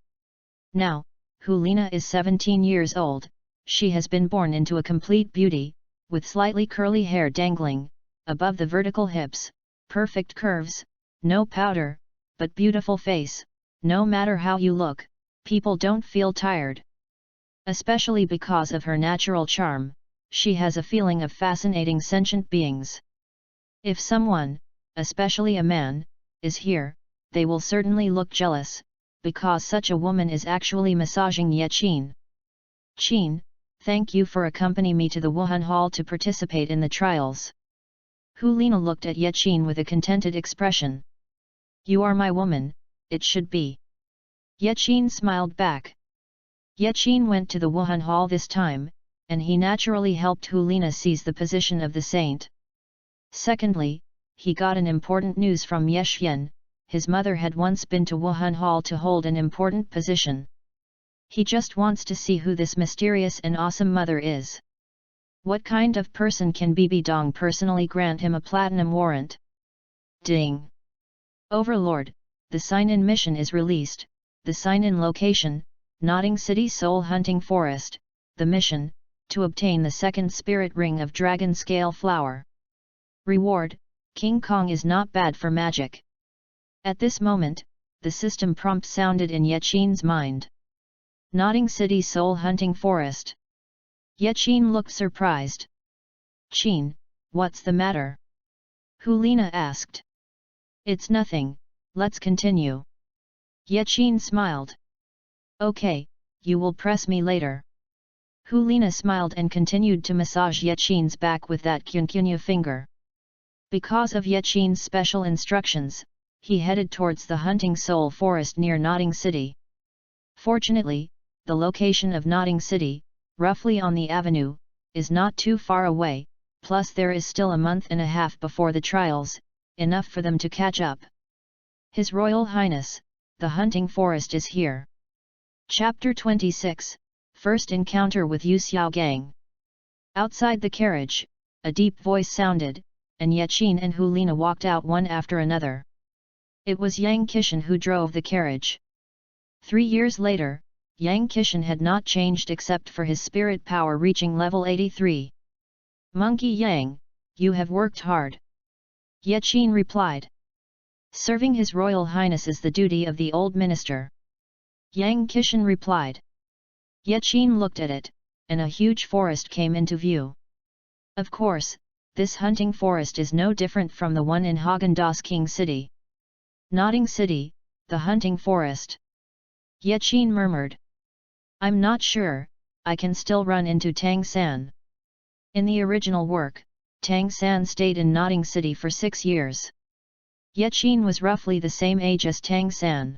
Now, Helina is 17 years old, she has been born into a complete beauty, with slightly curly hair dangling, above the vertical hips, perfect curves, no powder, but beautiful face. No matter how you look, people don't feel tired. Especially because of her natural charm, she has a feeling of fascinating sentient beings. If someone, especially a man, is here, they will certainly look jealous, because such a woman is actually massaging Yaqin. Qin, thank you for accompanying me to the Wuhan Hall to participate in the trials. Helina looked at Yaqin with a contented expression. You are my woman, it should be. Yaqin smiled back. Yaqin went to the Wuhan Hall this time, and he naturally helped Helina seize the position of the saint. Secondly, he got an important news from Yeshian. His mother had once been to Wuhan Hall to hold an important position. He just wants to see who this mysterious and awesome mother is. What kind of person can BBDong personally grant him a platinum warrant? Ding! Overlord, the sign-in mission is released. The sign-in location, Notting City Soul Hunting Forest. The mission, to obtain the second spirit ring of Dragon Scale Flower. Reward, King Kong is not bad for magic. At this moment, the system prompt sounded in Yaqin's mind. Notting City Soul Hunting Forest. Yaqin looked surprised. Qin, what's the matter? Helina asked. It's nothing, let's continue. Yaqin smiled. Okay, you will press me later. Helina smiled and continued to massage Yaqin's back with that kunkunya finger. Because of Yaqin's special instructions, he headed towards the hunting soul forest near Nodding City. Fortunately, the location of Nodding City, roughly on the avenue, is not too far away, plus there is still a month and a half before the trials, enough for them to catch up. His Royal Highness, the hunting forest is here. Chapter 26, First Encounter with Yu Xiaogang. Outside the carriage, a deep voice sounded, and Yaqin and Helina walked out one after another. It was Yang Qishan who drove the carriage. 3 years later, Yang Qishan had not changed except for his spirit power reaching level 83. Monkey Yang, you have worked hard. Yaqin replied. Serving His Royal Highness is the duty of the old minister. Yang Qishan replied. Yaqin looked at it, and a huge forest came into view. Of course, this hunting forest is no different from the one in Häagen-Dazs King City. Nodding City, the hunting forest. Yaqin murmured. I'm not sure, I can still run into Tang San. In the original work, Tang San stayed in Nodding City for 6 years. Yaqin was roughly the same age as Tang San.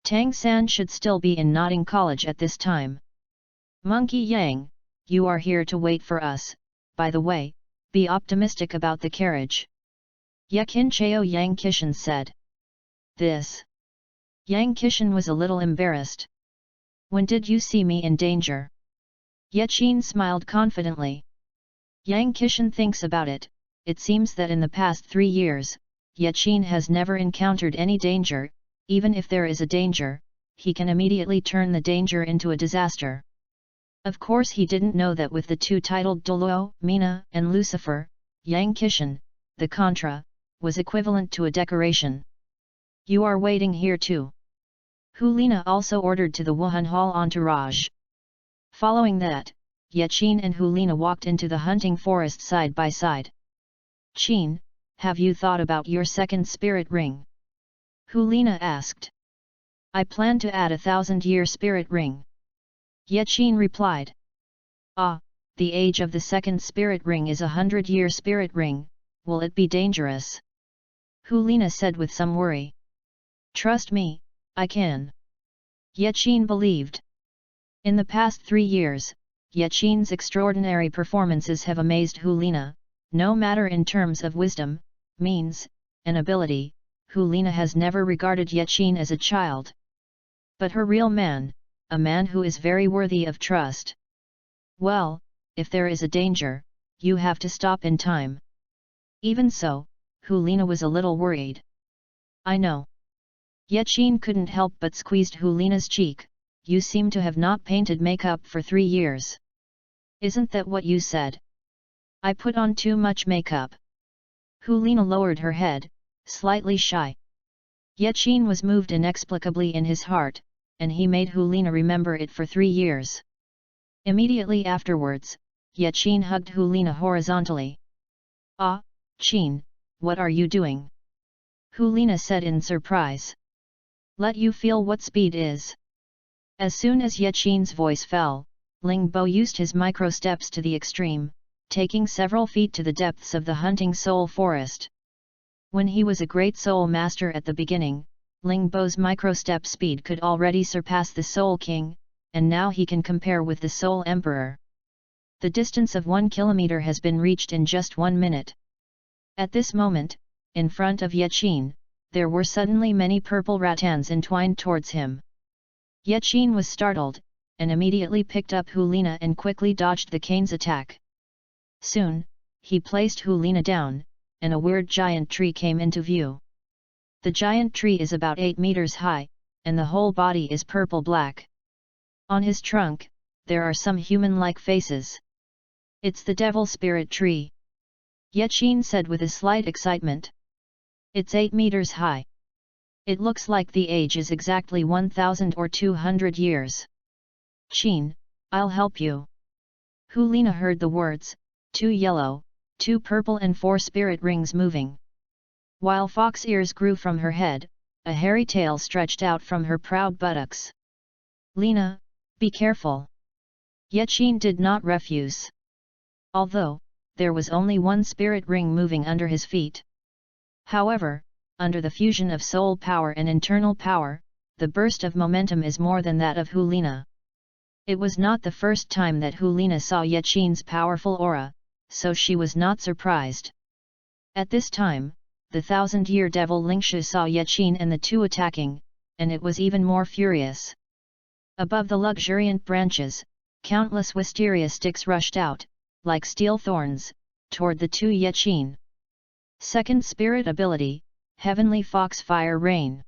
Tang San should still be in Nodding College at this time. Monkey Yang, you are here to wait for us, by the way, be optimistic about the carriage. Yakin Chao Yang Qishan said. This. Yang Qishan was a little embarrassed. When did you see me in danger? Yaqin smiled confidently. Yang Qishan thinks about it, it seems that in the past 3 years, Yaqin has never encountered any danger, even if there is a danger, he can immediately turn the danger into a disaster. Of course he didn't know that with the two titled Douluo, Mina, and Lucifer, Yang Qishan, the Contra, was equivalent to a decoration. You are waiting here too. Helina also ordered to the Wuhan Hall entourage. Following that, Yaqin and Helina walked into the hunting forest side by side. Qin, have you thought about your second spirit ring? Helina asked. I plan to add a 1000-year spirit ring. Yaqin replied. Ah, the age of the second spirit ring is a 100-year spirit ring, will it be dangerous? Helina said with some worry. Trust me, I can. Yaqin believed. In the past 3 years, Yaqin's extraordinary performances have amazed Helina, no matter in terms of wisdom, means, and ability, Helina has never regarded Yaqin as a child. But her real man, a man who is very worthy of trust. Well, if there is a danger, you have to stop in time. Even so, Helina was a little worried. I know. Yaqin couldn't help but squeezed Helina's cheek. You seem to have not painted makeup for 3 years. Isn't that what you said? I put on too much makeup. Helina lowered her head, slightly shy. Yaqin was moved inexplicably in his heart, and he made Helina remember it for 3 years. Immediately afterwards, Yaqin hugged Helina horizontally. Ah, Qin, what are you doing? Helina said in surprise. Let you feel what speed is. As soon as Yaqin's voice fell, Ling Bo used his micro steps to the extreme, taking several feet to the depths of the hunting soul forest. When he was a great soul master at the beginning, Ling Bo's micro-step speed could already surpass the Soul King, and now he can compare with the Soul Emperor. The distance of 1 kilometer has been reached in just 1 minute. At this moment, in front of Yaqin, there were suddenly many purple rattans entwined towards him. Yaqin was startled, and immediately picked up Helina and quickly dodged the cane's attack. Soon, he placed Helina down, and a weird giant tree came into view. The giant tree is about 8 meters high, and the whole body is purple-black. On his trunk, there are some human-like faces. It's the devil spirit tree. Yaqin said with a slight excitement. It's 8 meters high. It looks like the age is exactly 1000 or 200 years. Qin, I'll help you. Helina heard the words, 2 yellow, 2 purple and 4 spirit rings moving. While fox ears grew from her head, a hairy tail stretched out from her proud buttocks. Lena, be careful. Yaqin did not refuse. Although, there was only one spirit ring moving under his feet. However, under the fusion of soul power and internal power, the burst of momentum is more than that of Helina. It was not the first time that Helina saw Yaqin's powerful aura, so she was not surprised. At this time, the 1000-year devil Lingshu saw Yaqin and the two attacking, and it was even more furious. Above the luxuriant branches, countless wisteria sticks rushed out, like steel thorns, toward the two Yaqin. Second spirit ability, Heavenly Fox Fire Rain.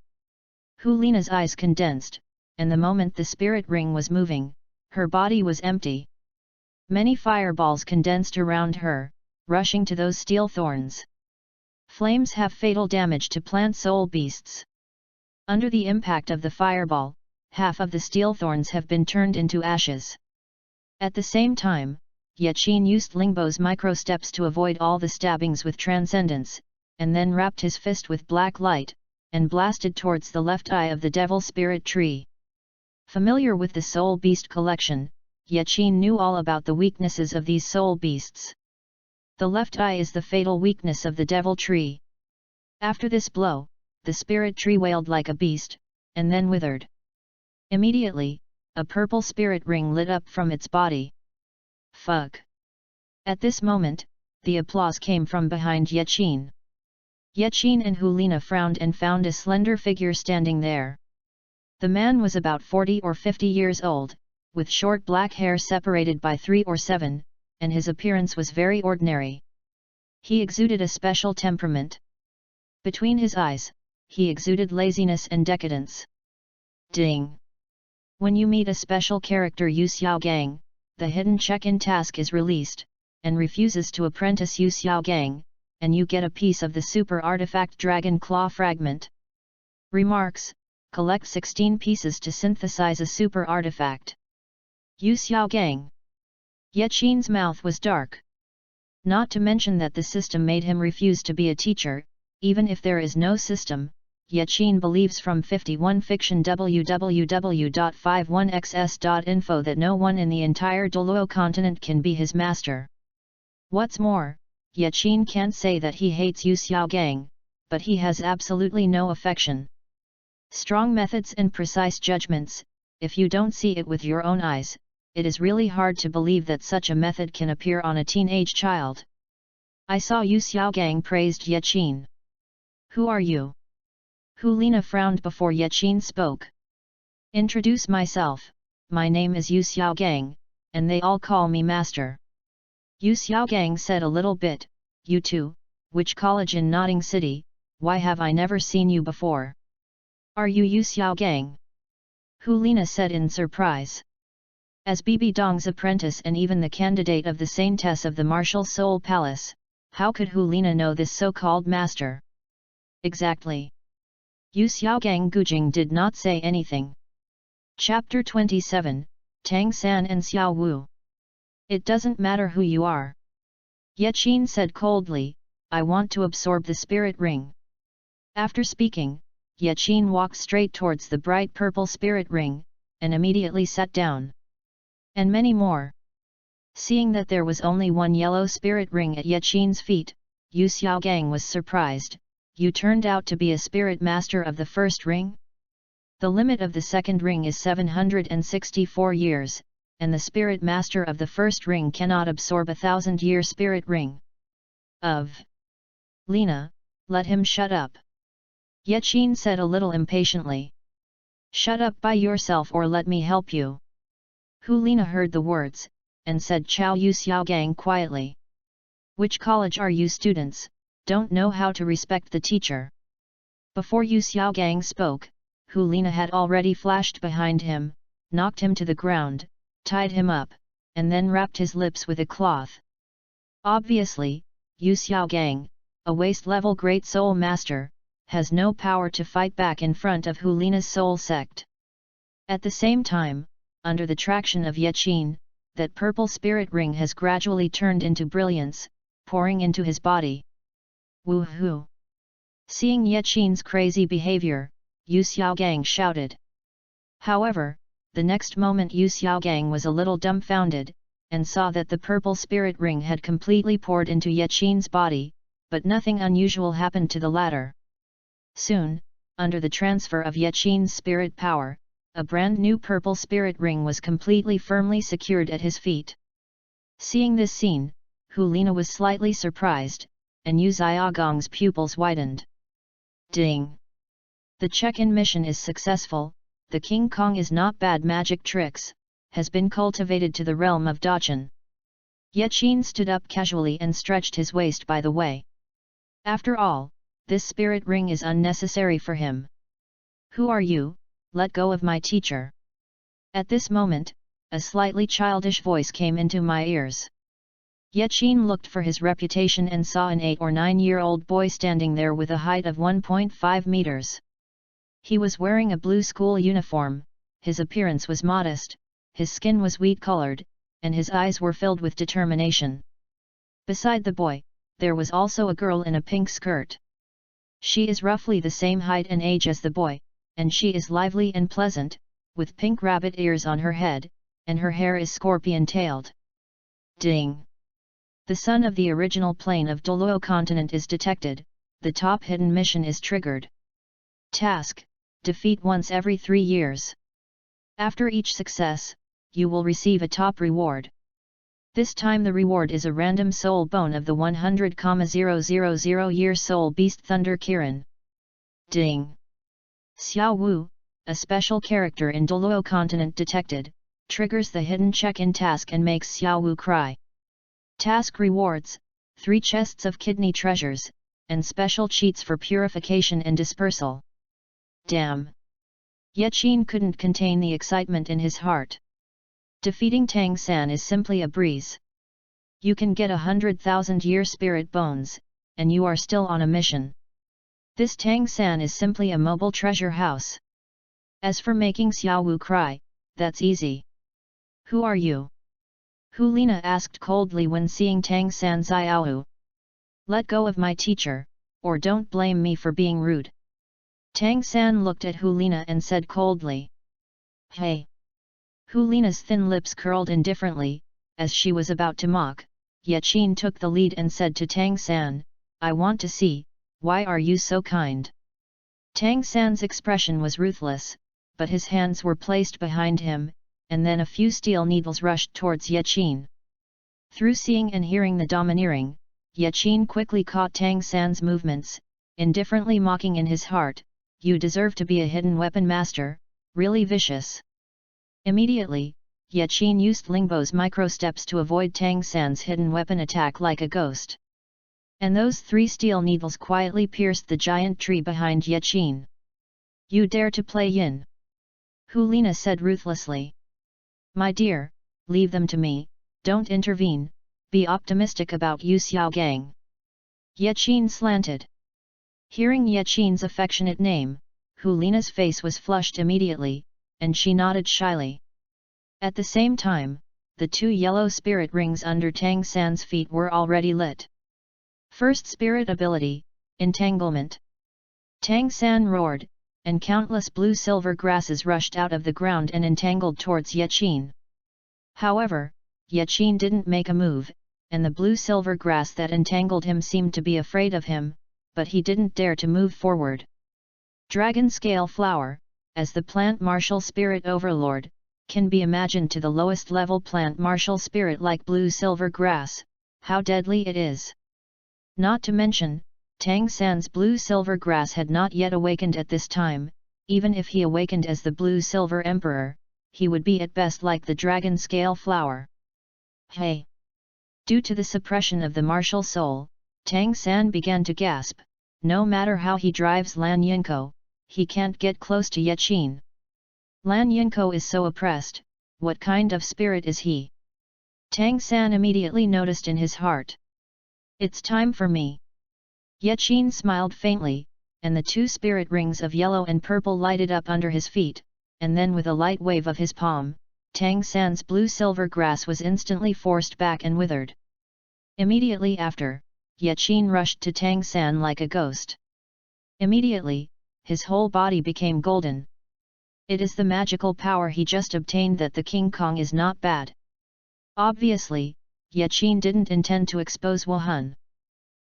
Helina's eyes condensed, and the moment the spirit ring was moving, her body was empty. Many fireballs condensed around her, rushing to those steel thorns. Flames have fatal damage to plant soul beasts. Under the impact of the fireball, half of the steel thorns have been turned into ashes. At the same time, Yaqin used Lingbo's microsteps to avoid all the stabbings with transcendence, and then wrapped his fist with black light, and blasted towards the left eye of the devil spirit tree. Familiar with the soul beast collection, Yaqin knew all about the weaknesses of these soul beasts. The left eye is the fatal weakness of the devil tree. After this blow, the spirit tree wailed like a beast, and then withered. Immediately, a purple spirit ring lit up from its body. Fuck! At this moment, the applause came from behind Yaqin. Yaqin and Helina frowned and found a slender figure standing there. The man was about 40 or 50 years old, with short black hair separated by 3 or 7, and his appearance was very ordinary. He exuded a special temperament. Between his eyes, he exuded laziness and decadence. Ding! When you meet a special character Yu Xiaogang, the hidden check-in task is released, and refuses to apprentice Yu Xiaogang, and you get a piece of the super artifact Dragon Claw Fragment. Remarks: collect 16 pieces to synthesize a super artifact. Yu Xiaogang. Yaqin's mouth was dark. Not to mention that the system made him refuse to be a teacher, even if there is no system. Yaqin believes from 51 Fiction www.51xs.info that no one in the entire Douluo continent can be his master. What's more, Yaqin can't say that he hates Yu Xiaogang, but he has absolutely no affection. Strong methods and precise judgments. If you don't see it with your own eyes, it is really hard to believe that such a method can appear on a teenage child. I saw Yu Xiaogang praised Yaqin. Who are you? Helina frowned before Yaqin spoke. Introduce myself, my name is Yu Xiaogang, and they all call me master. Yu Xiaogang said a little bit. You too, which college in Notting City? Why have I never seen you before? Are you Yu Xiaogang? Helina said in surprise. As BBDong's apprentice and even the candidate of the Saintess of the Martial Soul Palace, how could Helina know this so-called master? Exactly. Yu Xiaogang Gujing did not say anything. Chapter 27, Tang San and Xiao Wu. It doesn't matter who you are. Yaqin said coldly, I want to absorb the spirit ring. After speaking, Yaqin walked straight towards the bright purple spirit ring, and immediately sat down. And many more. Seeing that there was only one yellow spirit ring at Yaqin's feet, Yu Xiaogang was surprised. You turned out to be a spirit master of the first ring? The limit of the second ring is 764 years, and the spirit master of the first ring cannot absorb a 1000-year spirit ring. Lena, let him shut up. Yaqin said a little impatiently. Shut up by yourself or let me help you. Helina heard the words, and said Chow Yu Xiaogang quietly. Which college are you students? Don't know how to respect the teacher. Before Yu Xiaogang spoke, Helina had already flashed behind him, knocked him to the ground, tied him up, and then wrapped his lips with a cloth. Obviously, Yu Xiaogang, a waste-level Great Soul Master, has no power to fight back in front of Helina's soul sect. At the same time, under the traction of Yaqin, that purple spirit ring has gradually turned into brilliance, pouring into his body. Woohoo! Seeing Yaqin's crazy behavior, Yu Xiaogang shouted. However, The next moment Yu Xiaogang was a little dumbfounded, and saw that the purple spirit ring had completely poured into Yaqin's body, but nothing unusual happened to the latter. Soon, under the transfer of Yaqin's spirit power, a brand new purple spirit ring was completely firmly secured at his feet. Seeing this scene, Helina was slightly surprised, and Yu Xiaogang's pupils widened. Ding! The check-in mission is successful. The King Kong is not bad magic tricks, has been cultivated to the realm of Daqin. Yaqin stood up casually and stretched his waist by the way. After all, this spirit ring is unnecessary for him. Who are you? Let go of my teacher. At this moment, a slightly childish voice came into my ears. Yaqin looked for his reputation and saw an 8 or 9-year-old boy standing there with a height of 1.5 meters. He was wearing a blue school uniform, his appearance was modest, his skin was wheat-colored, and his eyes were filled with determination. Beside the boy, there was also a girl in a pink skirt. She is roughly the same height and age as the boy, and she is lively and pleasant, with pink rabbit ears on her head, and her hair is scorpion-tailed. Ding! The sun of the original plane of Douluo continent is detected, the top hidden mission is triggered. Task: defeat once every 3 years. After each success, you will receive a top reward. This time the reward is a random soul bone of the 100,000-year soul beast Thunder Kirin. Ding! Xiao Wu, a special character in Douluo continent detected, triggers the hidden check-in task and makes Xiao Wu cry. Task rewards: 3 chests of kidney treasures, and special cheats for purification and dispersal. Damn! Yaqin couldn't contain the excitement in his heart. Defeating Tang San is simply a breeze. You can get 100,000-year spirit bones, and you are still on a mission. This Tang San is simply a mobile treasure house. As for making Xiao Wu cry, that's easy. Who are you? Helina asked coldly when seeing Tang San's Xiao Wu. Let go of my teacher, or don't blame me for being rude. Tang San looked at Helina and said coldly. Hey! Helina's thin lips curled indifferently, as she was about to mock. Yaqin took the lead and said to Tang San, I want to see, why are you so kind? Tang San's expression was ruthless, but his hands were placed behind him, and then a few steel needles rushed towards Yaqin. Through seeing and hearing the domineering, Yaqin quickly caught Tang San's movements, indifferently mocking in his heart, you deserve to be a hidden weapon master, really vicious. Immediately, Yaqin used Lingbo's microsteps to avoid Tang San's hidden weapon attack like a ghost. And those 3 steel needles quietly pierced the giant tree behind Yaqin. You dare to play yin? Helina said ruthlessly. My dear, leave them to me, don't intervene, be optimistic about Yu Xiaogang. Yaqin slanted. Hearing Yaqin's affectionate name, Helina's face was flushed immediately, and she nodded shyly. At the same time, the 2 yellow spirit rings under Tang San's feet were already lit. First spirit ability, Entanglement. Tang San roared, and countless blue-silver grasses rushed out of the ground and entangled towards Yaqin. However, Yaqin didn't make a move, and the blue-silver grass that entangled him seemed to be afraid of him, but he didn't dare to move forward. Dragon Scale Flower, as the plant martial spirit overlord, can be imagined to the lowest level plant martial spirit like blue-silver grass, how deadly it is. Not to mention, Tang San's blue-silver grass had not yet awakened at this time. Even if he awakened as the blue-silver emperor, he would be at best like the dragon scale flower. Hey! Due to the suppression of the martial soul, Tang San began to gasp. No matter how he drives Lan Yinko, he can't get close to Yaqin. Lan Yinko is so oppressed, what kind of spirit is he? Tang San immediately noticed in his heart. It's time for me. Yaqin smiled faintly, and the 2 spirit rings of yellow and purple lighted up under his feet, and then with a light wave of his palm, Tang San's blue-silver grass was instantly forced back and withered. Immediately after, Yaqin rushed to Tang San like a ghost. Immediately, his whole body became golden. It is the magical power he just obtained that the King Kong is not bad. Obviously, Yaqin didn't intend to expose Wuhan.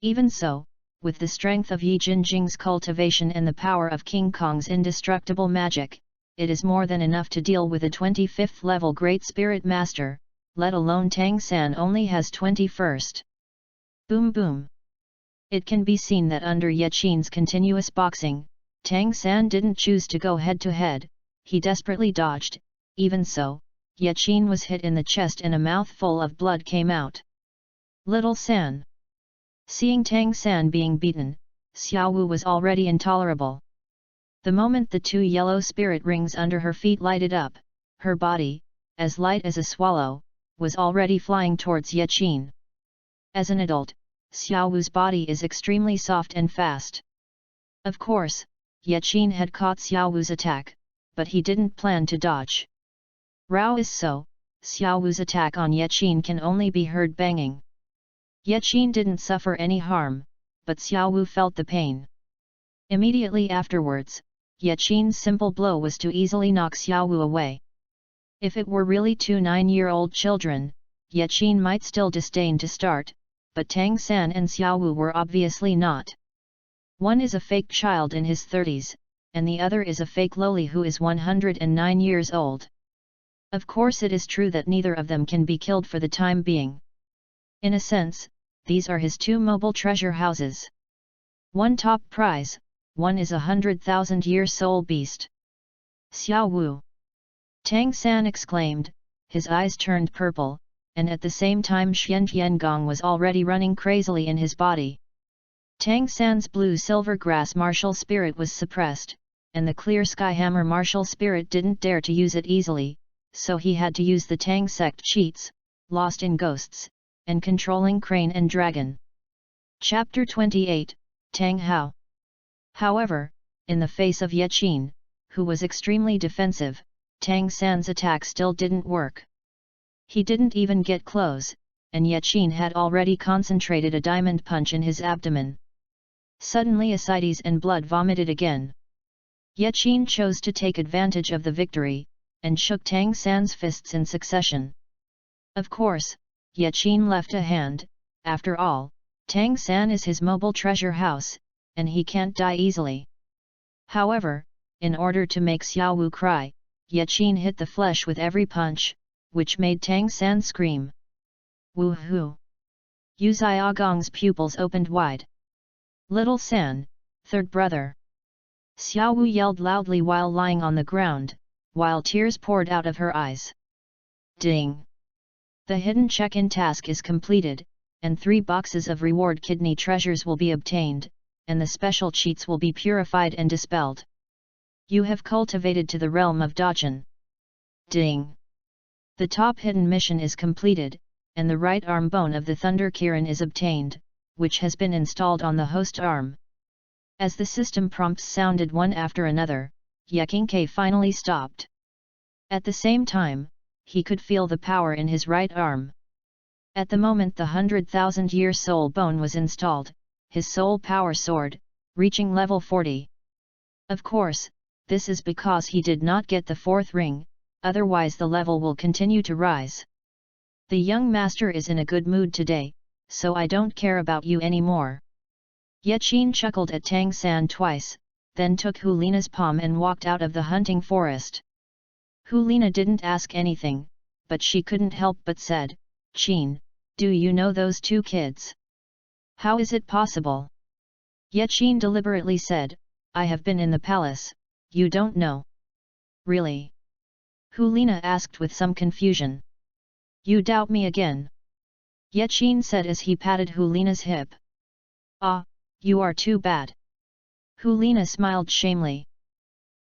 Even so, with the strength of Yi Jinjing's cultivation and the power of King Kong's indestructible magic, it is more than enough to deal with a 25th level Great Spirit Master, let alone Tang San only has 21st. Boom boom. It can be seen that under Yaqin's continuous boxing, Tang San didn't choose to go head to head, he desperately dodged. Even so, Yaqin was hit in the chest and a mouthful of blood came out. Little San. Seeing Tang San being beaten, Xiao Wu was already intolerable. The moment the two yellow spirit rings under her feet lighted up, her body, as light as a swallow, was already flying towards Yaqin. As an adult, Xiao Wu's body is extremely soft and fast. Of course, Yaqin had caught Xiao Wu's attack, but he didn't plan to dodge. Rao is so, Xiao Wu's attack on Yaqin can only be heard banging. Yaqin didn't suffer any harm, but Xiao Wu felt the pain. Immediately afterwards, Yaqin's simple blow was to easily knock Xiao Wu away. If it were really two 9-year-old children, Yaqin might still disdain to start, but Tang San and Xiao Wu were obviously not. One is a fake child in his 30s, and the other is a fake loli who is 109 years old. Of course it is true that neither of them can be killed for the time being. In a sense, these are his two mobile treasure houses. One top prize, one is 100,000-year soul beast. Xiao Wu! Tang San exclaimed, his eyes turned purple, and at the same time Xian Gong was already running crazily in his body. Tang San's blue-silver grass martial spirit was suppressed, and the clear sky hammer martial spirit didn't dare to use it easily, so he had to use the Tang Sect cheats, Lost in Ghosts, and Controlling Crane and Dragon. Chapter 28, Tang Hao. However, in the face of Yaqin, who was extremely defensive, Tang San's attack still didn't work. He didn't even get close, and Yaqin had already concentrated a diamond punch in his abdomen. Suddenly ascites and blood vomited again. Yaqin chose to take advantage of the victory, and shook Tang San's fists in succession. Of course, Yaqin left a hand. After all, Tang San is his mobile treasure house, and he can't die easily. However, in order to make Xiao Wu cry, Yaqin hit the flesh with every punch, which made Tang San scream. Woohoo! Yu Xiaogong's pupils opened wide. Little San, third brother. Xiao Wu yelled loudly while lying on the ground, while tears poured out of her eyes. Ding! The hidden check-in task is completed, and 3 boxes of reward kidney treasures will be obtained, and the special cheats will be purified and dispelled. You have cultivated to the realm of Dachan. Ding! The top hidden mission is completed, and the right arm bone of the Thunder Kirin is obtained, which has been installed on the host arm. As the system prompts sounded one after another, Yaqin finally stopped. At the same time, he could feel the power in his right arm. At the moment the 100,000-year soul bone was installed, his soul power soared, reaching level 40. Of course, this is because he did not get the 4th ring, otherwise the level will continue to rise. The young master is in a good mood today, so I don't care about you anymore. Yaqin chuckled at Tang San twice, then took Helina's palm and walked out of the hunting forest. Helina didn't ask anything, but she couldn't help but said, "Qin, do you know those 2 kids? How is it possible?" Yaqin deliberately said, "I have been in the palace, you don't know." "Really?" Helina asked with some confusion. "You doubt me again?" Yaqin said as he patted Helina's hip. "Ah, you are too bad." Helina smiled shamefully.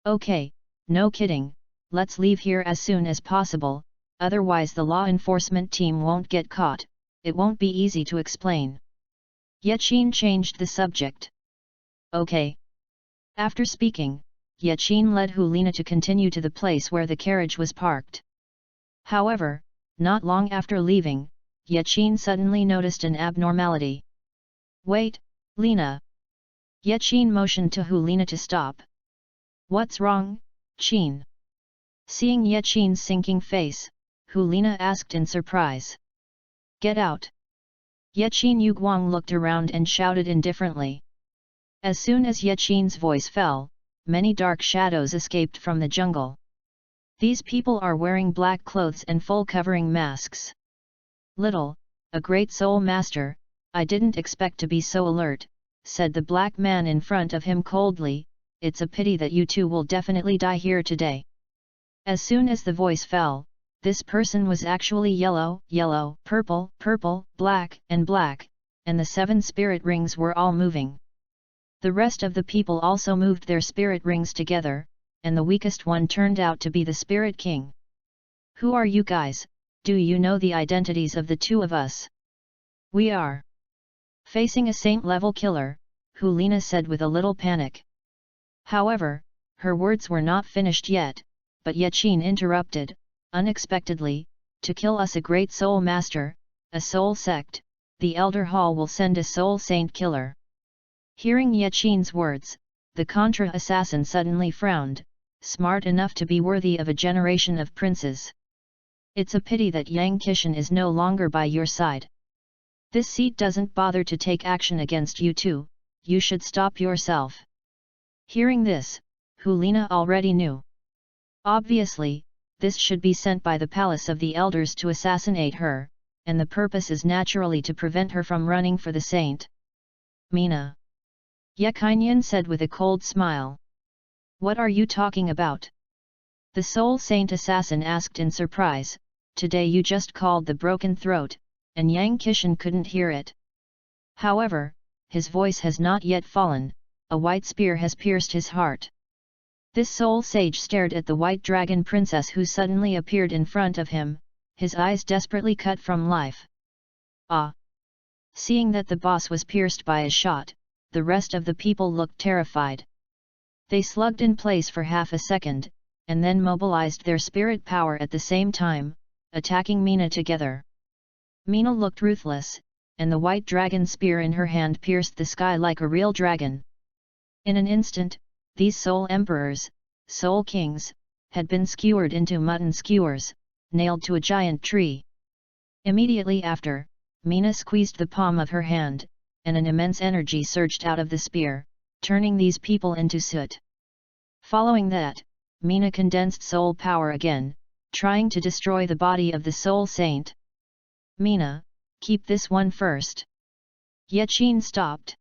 "Okay, no kidding, let's leave here as soon as possible, otherwise the law enforcement team won't get caught, it won't be easy to explain." Yaqin changed the subject. "Okay." After speaking, Yaqin led Helina to continue to the place where the carriage was parked. However, not long after leaving, Yaqin suddenly noticed an abnormality. "Wait, Lina!" Yaqin motioned to Helina to stop. "What's wrong, Qin?" Seeing Yaqin's sinking face, Helina asked in surprise. Get out! Yaqin Yuguang looked around and shouted indifferently. As soon as Yaqin's voice fell, many dark shadows escaped from the jungle. These people are wearing black clothes and full covering masks. A great soul master, I didn't expect to be so alert, said the black man in front of him coldly. It's a pity that you two will definitely die here today. As soon as the voice fell, this person was actually yellow, purple, black, and the 7 spirit rings were all moving. The rest of the people also moved their spirit rings together, and the weakest one turned out to be the Spirit King. Who are you guys? Do you know the identities of the two of us? We are facing a saint-level killer, Helina said with a little panic. However, her words were not finished yet, but Yaqin interrupted, unexpectedly, to kill us a great soul master, a soul sect, the Elder Hall will send a soul saint killer. Hearing Yaqin's words, the Contra assassin suddenly frowned, smart enough to be worthy of a generation of princes. It's a pity that Yang Qishan is no longer by your side. This seat doesn't bother to take action against you two, you should stop yourself. Hearing this, Helina already knew. Obviously, this should be sent by the palace of the elders to assassinate her, and the purpose is naturally to prevent her from running for the saint. Mina. Yaqin said with a cold smile. What are you talking about? The soul saint assassin asked in surprise. Today you just called the broken throat, and Yang Qishan couldn't hear it. However, his voice has not yet fallen, a white spear has pierced his heart. This soul sage stared at the white dragon princess who suddenly appeared in front of him, his eyes desperately cut from life. Ah! Seeing that the boss was pierced by a shot, the rest of the people looked terrified. They slugged in place for half a second, and then mobilized their spirit power at the same time, attacking Mina together. Mina looked ruthless, and the white dragon spear in her hand pierced the sky like a real dragon. In an instant, these soul emperors, soul kings, had been skewered into mutton skewers, nailed to a giant tree. Immediately after, Mina squeezed the palm of her hand, and an immense energy surged out of the spear, turning these people into soot. Following that, Mina condensed soul power again, trying to destroy the body of the soul saint. Mina, keep this one first. Yaqin stopped.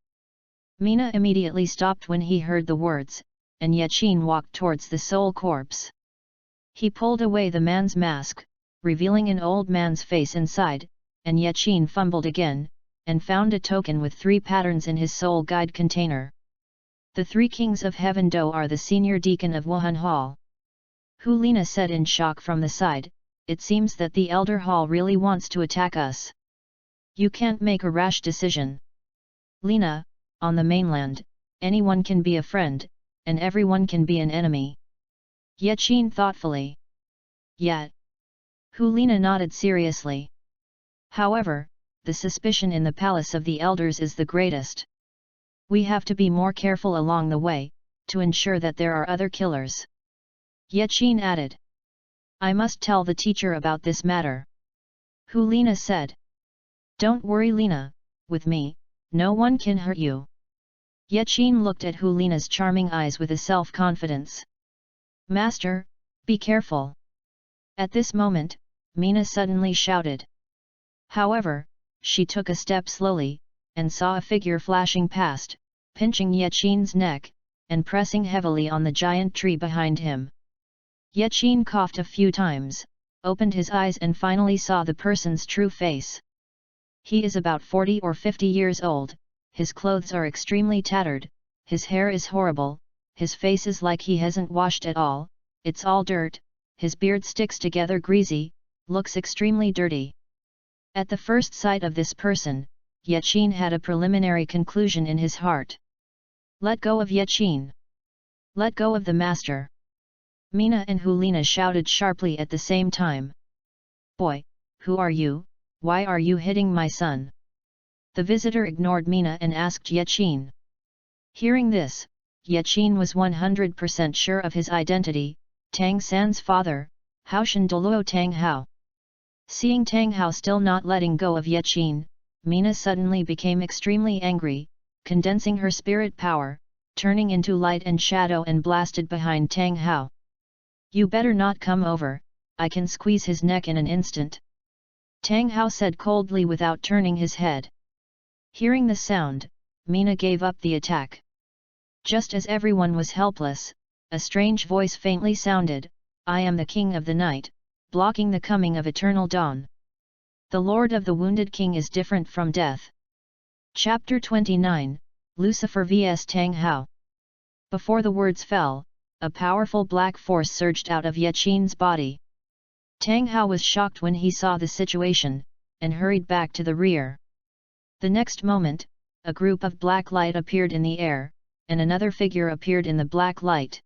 Mina immediately stopped when he heard the words, and Yaqin walked towards the soul corpse. He pulled away the man's mask, revealing an old man's face inside, and Yaqin fumbled again, and found a token with 3 patterns in his soul guide container. The 3 kings of Heaven Do are the senior deacon of Wuhan Hall. Helina said in shock from the side, it seems that the Elder Hall really wants to attack us. You can't make a rash decision. Lina, on the mainland, anyone can be a friend, and everyone can be an enemy. Yaqin thoughtfully. Yet. Helina nodded seriously. However, the suspicion in the palace of the elders is the greatest. We have to be more careful along the way, to ensure that there are other killers. Yaqin added. I must tell the teacher about this matter. Helina said. Don't worry Lina, with me, no one can hurt you. Yaqin looked at Helina's charming eyes with a self-confidence. Master, be careful. At this moment, Mina suddenly shouted. However, she took a step slowly, and saw a figure flashing past, pinching Yaqin's neck, and pressing heavily on the giant tree behind him. Yaqin coughed a few times, opened his eyes and finally saw the person's true face. He is about 40 or 50 years old, his clothes are extremely tattered, his hair is horrible, his face is like he hasn't washed at all, it's all dirt, his beard sticks together greasy, looks extremely dirty. At the first sight of this person, Yaqin had a preliminary conclusion in his heart. Let go of Yaqin. Let go of the master. Mina and Helina shouted sharply at the same time. Boy, who are you, why are you hitting my son? The visitor ignored Mina and asked Yaqin. Hearing this, Yaqin was 100% sure of his identity, Tang San's father, Haoshan Douluo Tang Hao. Seeing Tang Hao still not letting go of Yaqin, Mina suddenly became extremely angry, condensing her spirit power, turning into light and shadow and blasted behind Tang Hao. "You better not come over, I can squeeze his neck in an instant," Tang Hao said coldly without turning his head. Hearing the sound, Mina gave up the attack. Just as everyone was helpless, a strange voice faintly sounded, "I am the king of the night, blocking the coming of eternal dawn. The Lord of the Wounded King is different from death." Chapter 29, Lucifer vs Tang Hao. Before the words fell, a powerful black force surged out of Yaqin's body. Tang Hao was shocked when he saw the situation, and hurried back to the rear. The next moment, a group of black light appeared in the air, and another figure appeared in the black light.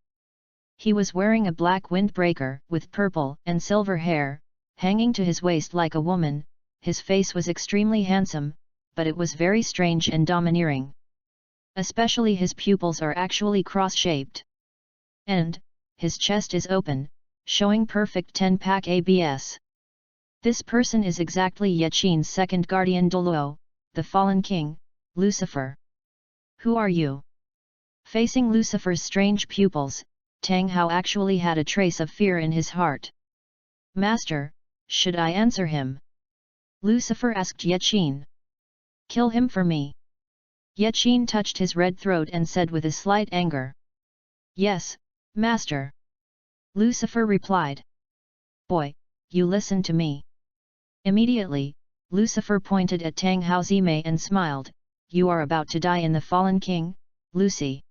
He was wearing a black windbreaker with purple and silver hair, hanging to his waist like a woman. His face was extremely handsome, but it was very strange and domineering. Especially his pupils are actually cross-shaped. And his chest is open, showing perfect 10-pack abs. This person is exactly Yaqin's second guardian Douluo, the fallen king, Lucifer. "Who are you?" Facing Lucifer's strange pupils, Tang Hao actually had a trace of fear in his heart. "Master, should I answer him?" Lucifer asked Yaqin. "Kill him for me." Yaqin touched his red throat and said with a slight anger. "Yes, master." Lucifer replied. "Boy, you listen to me." Immediately, Lucifer pointed at Tang Hao's ime and smiled, "You are about to die in the fallen king, Lucy."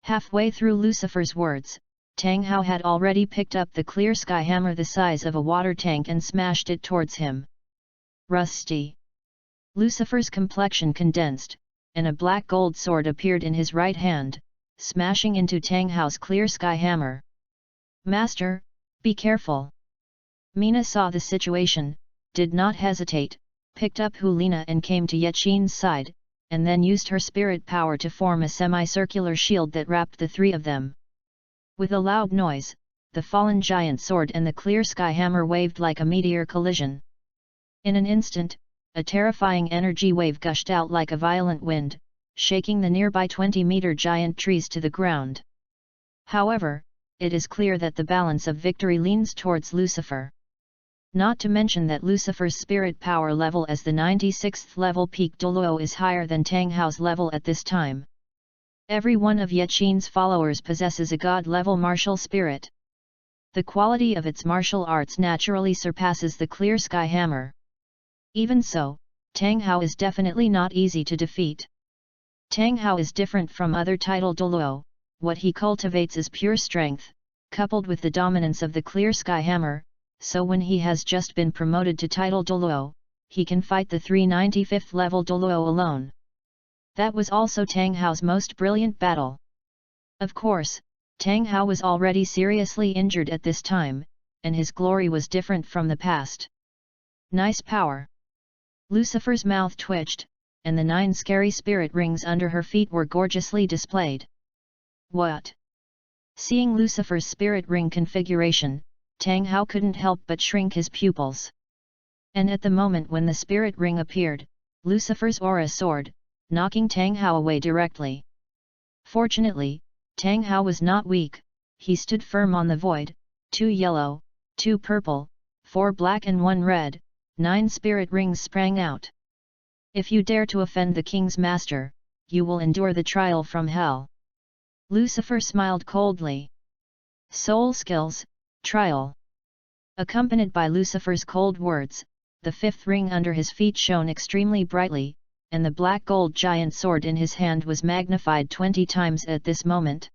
Halfway through Lucifer's words, Tang Hao had already picked up the clear sky hammer the size of a water tank and smashed it towards him. Rusty. Lucifer's complexion condensed, and a black gold sword appeared in his right hand, smashing into Tang Hao's clear sky hammer. "Master, be careful." Mina saw the situation, did not hesitate, picked up Helina and came to Yaqin's side, and then used her spirit power to form a semicircular shield that wrapped the three of them. With a loud noise, the fallen giant sword and the clear sky hammer waved like a meteor collision. In an instant, a terrifying energy wave gushed out like a violent wind, shaking the nearby 20-meter giant trees to the ground. However, it is clear that the balance of victory leans towards Lucifer. Not to mention that Lucifer's spirit power level as the 96th level peak Douluo is higher than Tang Hao's level at this time. Every one of Yaqin's followers possesses a god-level martial spirit. The quality of its martial arts naturally surpasses the clear sky hammer. Even so, Tang Hao is definitely not easy to defeat. Tang Hao is different from other title Douluo. What he cultivates is pure strength, coupled with the dominance of the clear sky hammer. So when he has just been promoted to title Douluo, he can fight the 395th level Douluo alone. That was also Tang Hao's most brilliant battle. Of course, Tang Hao was already seriously injured at this time, and his glory was different from the past. Nice power. Lucifer's mouth twitched, and the 9 scary spirit rings under her feet were gorgeously displayed. What? Seeing Lucifer's spirit ring configuration, Tang Hao couldn't help but shrink his pupils. And at the moment when the spirit ring appeared, Lucifer's aura soared, knocking Tang Hao away directly. Fortunately, Tang Hao was not weak, he stood firm on the void, 2 yellow, 2 purple, 4 black and 1 red, 9 spirit rings sprang out. "If you dare to offend the king's master, you will endure the trial from hell." Lucifer smiled coldly. Soul skills, trial. Accompanied by Lucifer's cold words, the 5th ring under his feet shone extremely brightly, and the black gold giant sword in his hand was magnified 20 times at this moment.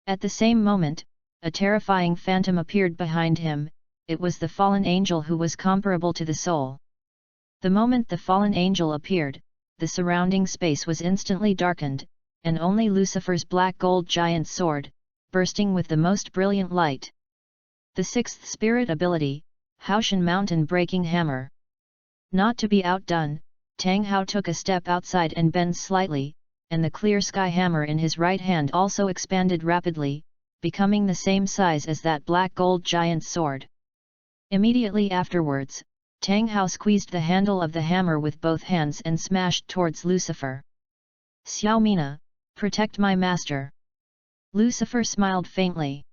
At the same moment, a terrifying phantom appeared behind him. It was the fallen angel who was comparable to the soul. The moment the fallen angel appeared, the surrounding space was instantly darkened, and only Lucifer's black gold giant sword, bursting with the most brilliant light. The 6th spirit ability, Haoshan Mountain Breaking Hammer. Not to be outdone, Tang Hao took a step outside and bent slightly, and the clear sky hammer in his right hand also expanded rapidly, becoming the same size as that black gold giant sword. Immediately afterwards, Tang Hao squeezed the handle of the hammer with both hands and smashed towards Lucifer. "Xiao Mina, protect my master." Lucifer smiled faintly.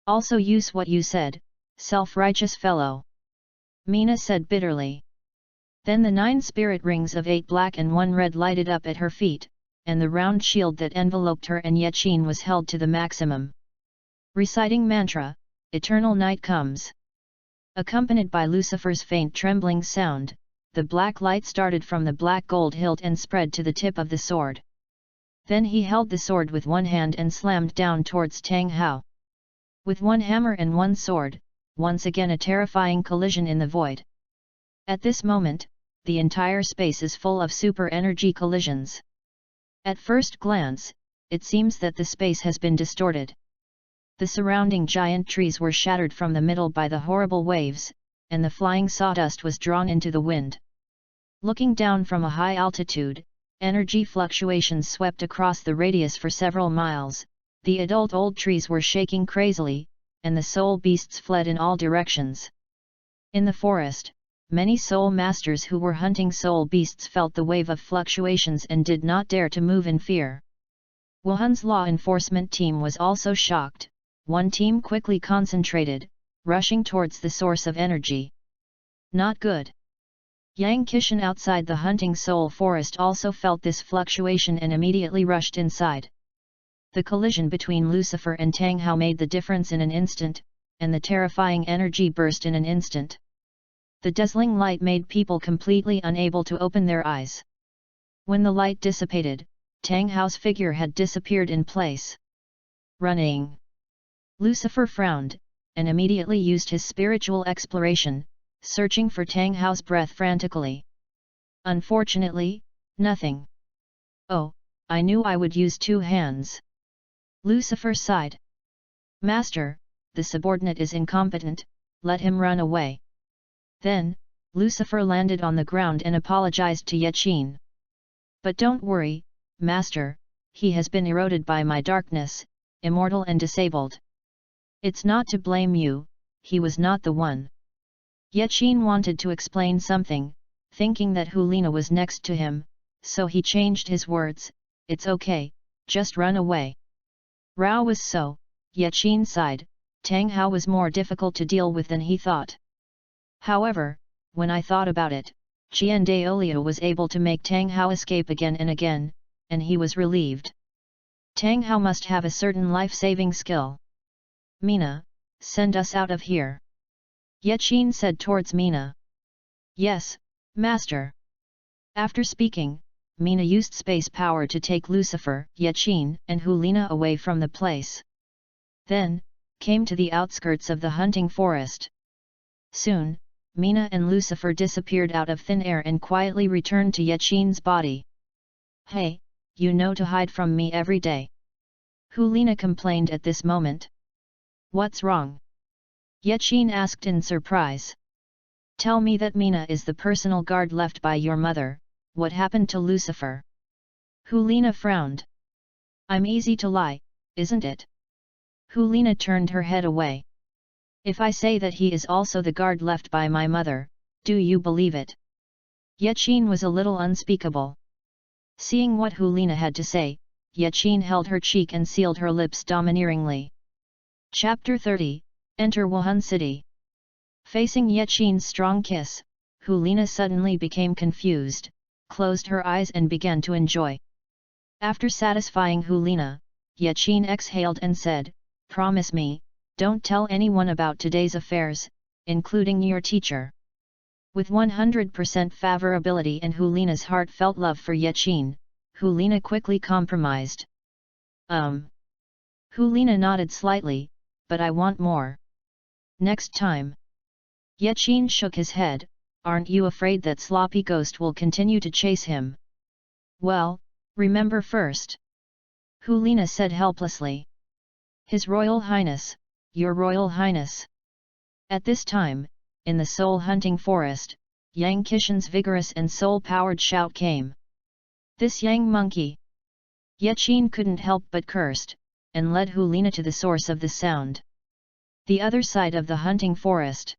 "Also use what you said, self-righteous fellow," Mina said bitterly. Then the 9 spirit rings of 8 black and 1 red lighted up at her feet, and the round shield that enveloped her and Yaqin was held to the maximum. Reciting mantra, "Eternal night comes." Accompanied by Lucifer's faint trembling sound, the black light started from the black gold hilt and spread to the tip of the sword. Then he held the sword with one hand and slammed down towards Tang Hao. With 1 hammer and 1 sword, once again a terrifying collision in the void. At this moment, the entire space is full of super energy collisions. At first glance, it seems that the space has been distorted. The surrounding giant trees were shattered from the middle by the horrible waves, and the flying sawdust was drawn into the wind. Looking down from a high altitude, energy fluctuations swept across the radius for several miles, the adult old trees were shaking crazily, and the soul beasts fled in all directions. In the forest, many soul masters who were hunting soul beasts felt the wave of fluctuations and did not dare to move in fear. Wuhan's law enforcement team was also shocked. One team quickly concentrated, rushing towards the source of energy. Not good. Yang Qishan outside the hunting soul forest also felt this fluctuation and immediately rushed inside. The collision between Lucifer and Tang Hao made the difference in an instant, and the terrifying energy burst in an instant. The dazzling light made people completely unable to open their eyes. When the light dissipated, Tang Hao's figure had disappeared in place. Running. Lucifer frowned, and immediately used his spiritual exploration, searching for Tang Hao's breath frantically. Unfortunately, nothing. "Oh, I knew I would use 2 hands." Lucifer sighed. "Master, the subordinate is incompetent, let him run away." Then, Lucifer landed on the ground and apologized to Yaqin. "But don't worry, Master, he has been eroded by my darkness, immortal and disabled. It's not to blame you, he was not the one." Yaqin wanted to explain something, thinking that Helina was next to him, so he changed his words, "It's okay, just run away." Rao was so, Yaqin sighed, Tang Hao was more difficult to deal with than he thought. However, when I thought about it, Qian Daolio was able to make Tang Hao escape again and again, and he was relieved. Tang Hao must have a certain life-saving skill. "Mina, send us out of here," Yaqin said towards Mina. "Yes, Master." After speaking, Mina used space power to take Lucifer, Yaqin, and Helina away from the place. Then, came to the outskirts of the hunting forest. Soon, Mina and Lucifer disappeared out of thin air and quietly returned to Yaqin's body. "Hey, you know to hide from me every day," Helina complained at this moment. "What's wrong?" Yaqin asked in surprise. "Tell me that Mina is the personal guard left by your mother, what happened to Lucifer?" Helina frowned. "I'm easy to lie, isn't it?" Helina turned her head away. "If I say that he is also the guard left by my mother, do you believe it?" Yaqin was a little unspeakable. Seeing what Helina had to say, Yaqin held her cheek and sealed her lips domineeringly. Chapter 30, Enter Wuhan City. Facing Yaqin's strong kiss, Helina suddenly became confused, closed her eyes and began to enjoy. After satisfying Helina, Yaqin exhaled and said, "Promise me, don't tell anyone about today's affairs, including your teacher." With 100% favorability and Helina's heartfelt love for Yaqin, Helina quickly compromised. Helina nodded slightly, "But I want more. Next time." Yaqin shook his head, "Aren't you afraid that Sloppy Ghost will continue to chase him?" "Well, remember first," Helina said helplessly. "His Royal Highness, Your Royal Highness." At this time, in the soul hunting forest, Yang Qishan's vigorous and soul-powered shout came. "This Yang monkey!" Yaqin couldn't help but cursed, and led Helina to the source of the sound. The other side of the hunting forest.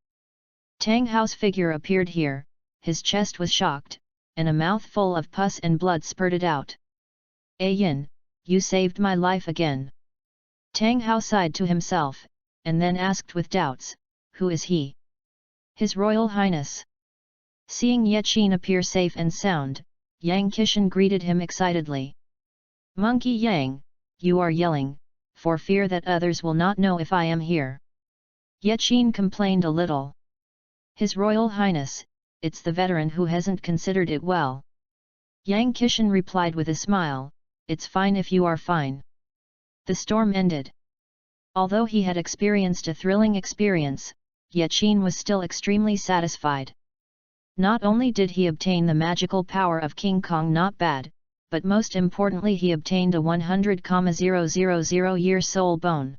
Tang Hao's figure appeared here, his chest was shocked, and a mouthful of pus and blood spurted out. Yin, you saved my life again. Tang Hao sighed to himself, and then asked with doubts, who is he? His Royal Highness. Seeing Yaqin appear safe and sound, Yang Qishan greeted him excitedly. Monkey Yang, you are yelling, for fear that others will not know if I am here. Yaqin complained a little. His Royal Highness, it's the veteran who hasn't considered it well. Yang Qishan replied with a smile, it's fine if you are fine. The storm ended. Although he had experienced a thrilling experience, Yaqin was still extremely satisfied. Not only did he obtain the magical power of King Kong not bad, but most importantly he obtained a 100,000-year soul bone.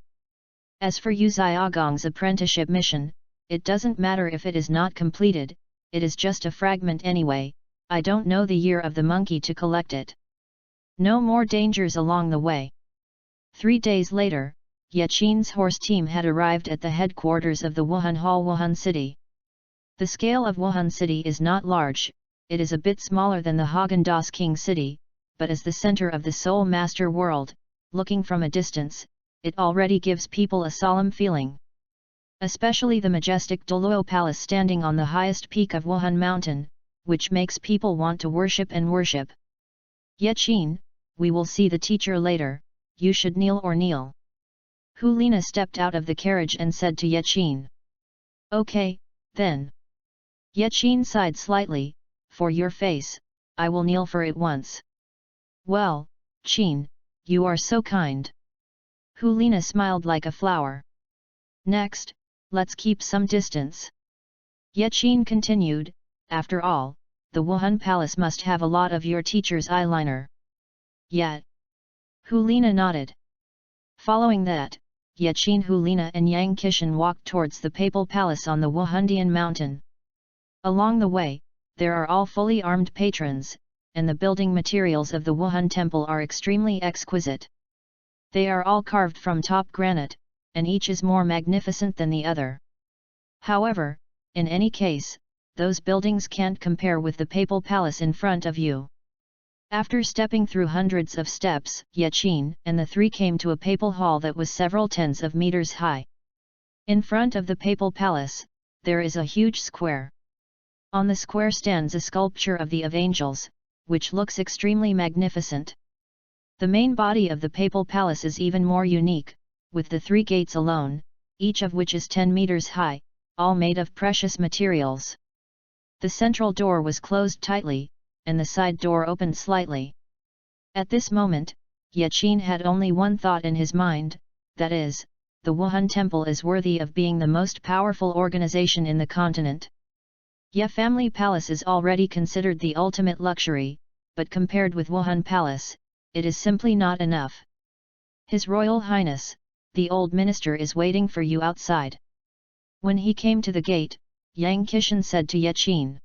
As for Yu Xiaogong's apprenticeship mission, it doesn't matter if it is not completed, it is just a fragment anyway, I don't know the year of the monkey to collect it. No more dangers along the way. 3 days later, Yaqin's horse team had arrived at the headquarters of the Wuhan Hall, Wuhan City. The scale of Wuhan City is not large, it is a bit smaller than the Haagen-Dazs King City, but as the center of the Soul Master world, looking from a distance, it already gives people a solemn feeling. Especially the majestic Douluo Palace standing on the highest peak of Wuhan Mountain, which makes people want to worship and worship. Yaqin, we will see the teacher later, you should kneel or kneel. Helina stepped out of the carriage and said to Yaqin. Okay, then. Yaqin sighed slightly, for your face, I will kneel for it once. Well, Qin, you are so kind. Helina smiled like a flower. Next, let's keep some distance. Yaqin continued, after all, the Wuhan Palace must have a lot of your teacher's eyeliner. Yet. Helina nodded. Following that, Yaqin, Helina and Yang Qishan walked towards the Papal Palace on the Wuhandian mountain. Along the way, there are all fully armed patrons, and the building materials of the Wuhan temple are extremely exquisite. They are all carved from top granite, and each is more magnificent than the other. However, in any case, those buildings can't compare with the Papal Palace in front of you. After stepping through hundreds of steps, Yaqin and the three came to a papal hall that was several tens of meters high. In front of the Papal Palace, there is a huge square. On the square stands a sculpture of the Angels, which looks extremely magnificent. The main body of the Papal Palace is even more unique, with the 3 gates alone, each of which is 10 meters high, all made of precious materials. The central door was closed tightly, and the side door opened slightly. At this moment, Yaqin had only one thought in his mind, that is, the Wuhan Temple is worthy of being the most powerful organization in the continent. Ye family palace is already considered the ultimate luxury, but compared with Wuhan Palace, it is simply not enough. His Royal Highness, the old minister is waiting for you outside. When he came to the gate, Yang Qishan said to Yaqin.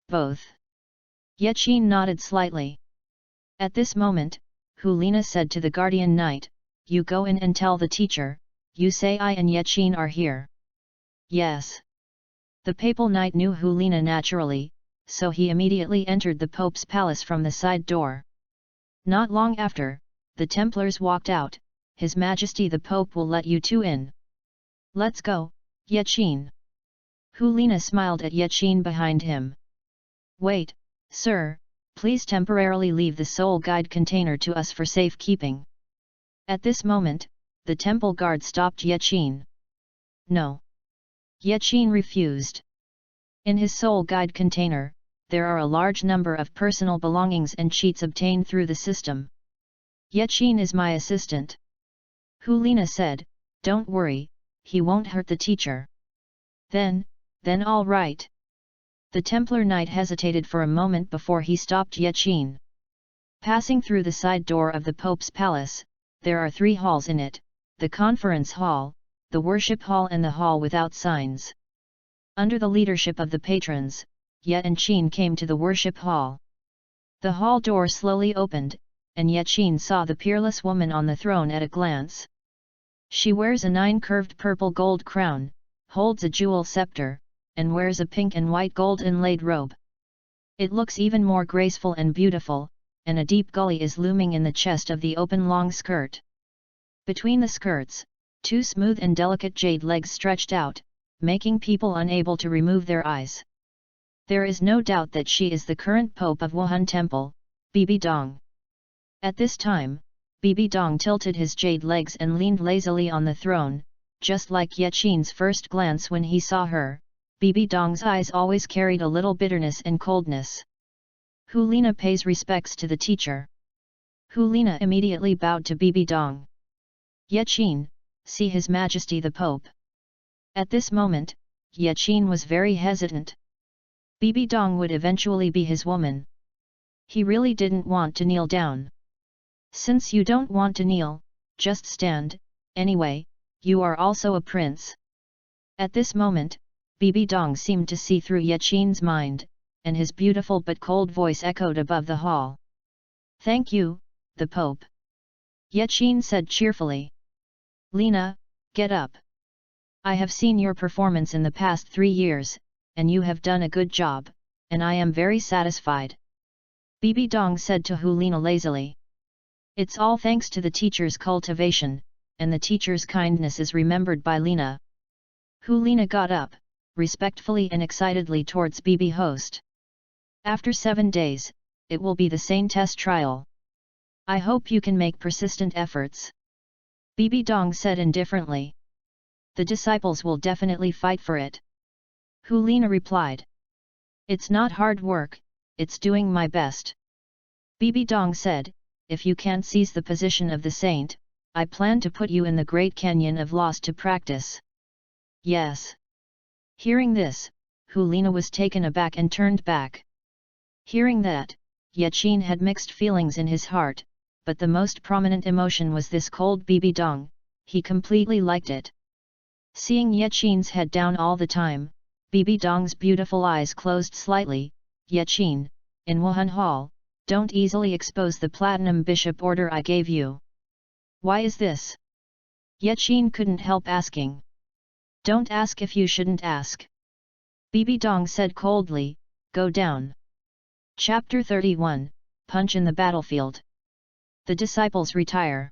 Both. Yaqin nodded slightly. At this moment, Helina said to the guardian knight, you go in and tell the teacher, you say I and Yaqin are here. Yes. The papal knight knew Helina naturally, so he immediately entered the Pope's palace from the side door. Not long after, the Templars walked out, His Majesty the Pope will let you two in. Let's go, Yaqin. Helina smiled at Yaqin behind him. Wait, sir, please temporarily leave the soul guide container to us for safekeeping. At this moment, the temple guard stopped Yaqin. No. Yaqin refused. In his soul guide container, there are a large number of personal belongings and cheats obtained through the system. Yaqin is my assistant. Helina said, don't worry, he won't hurt the teacher. Then all right. The Templar knight hesitated for a moment before he stopped Yaqin. Passing through the side door of the Pope's palace, there are 3 halls in it, the conference hall, the worship hall and the hall without signs. Under the leadership of the patrons, Ye and Qin came to the worship hall. The hall door slowly opened, and Yaqin saw the peerless woman on the throne at a glance. She wears a 9-curved purple gold crown, holds a jewel scepter, and wears a pink and white gold inlaid robe. It looks even more graceful and beautiful, and a deep gully is looming in the chest of the open long skirt. Between the skirts, 2 smooth and delicate jade legs stretched out, making people unable to remove their eyes. There is no doubt that she is the current Pope of Wuhan Temple, BBDong. At this time, BBDong tilted his jade legs and leaned lazily on the throne, just like Yaqin's first glance when he saw her. BBDong's eyes always carried a little bitterness and coldness. Helina pays respects to the teacher. Helina immediately bowed to BBDong. Yaqin, see His Majesty the Pope. At this moment, Yaqin was very hesitant. BBDong would eventually be his woman. He really didn't want to kneel down. Since you don't want to kneel, just stand, anyway, you are also a prince. At this moment, BBDong seemed to see through Yaqin's mind, and his beautiful but cold voice echoed above the hall. Thank you, the Pope. Yaqin said cheerfully. Lina, get up. I have seen your performance in the past 3 years, and you have done a good job, and I am very satisfied. BBDong said to Helina lazily. It's all thanks to the teacher's cultivation, and the teacher's kindness is remembered by Lina. Helina got up, respectfully and excitedly towards BB host. After 7 days, it will be the same test trial. I hope you can make persistent efforts. BBDong said indifferently. The disciples will definitely fight for it. Helina replied. It's not hard work, it's doing my best. BBDong said, if you can't seize the position of the saint, I plan to put you in the Great Canyon of Lost to practice. Yes. Hearing this, Helina was taken aback and turned back. Hearing that, Yaqin had mixed feelings in his heart, but the most prominent emotion was this cold BBDong. He completely liked it. Seeing Yaqin's head down all the time, BBDong's beautiful eyes closed slightly. Yaqin, in Wuhan Hall, don't easily expose the Platinum Bishop order I gave you. Why is this? Yaqin couldn't help asking. Don't ask if you shouldn't ask. BBDong said coldly, go down. Chapter 31, Punch in the Battlefield. The disciples retire.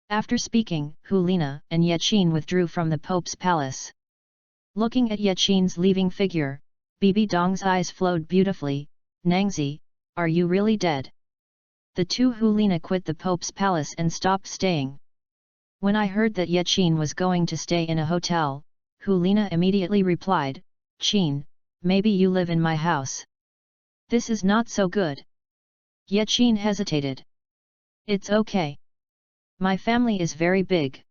After speaking, Helina and Yaqin withdrew from the Pope's palace. Looking at Yaqin's leaving figure, BBDong's eyes flowed beautifully. Nangzi, are you really dead? The two Helina quit the Pope's palace and stopped staying. When I heard that Yaqin was going to stay in a hotel, Helina immediately replied, Qin, maybe you live in my house. This is not so good. Yaqin hesitated. It's okay. My family is very big.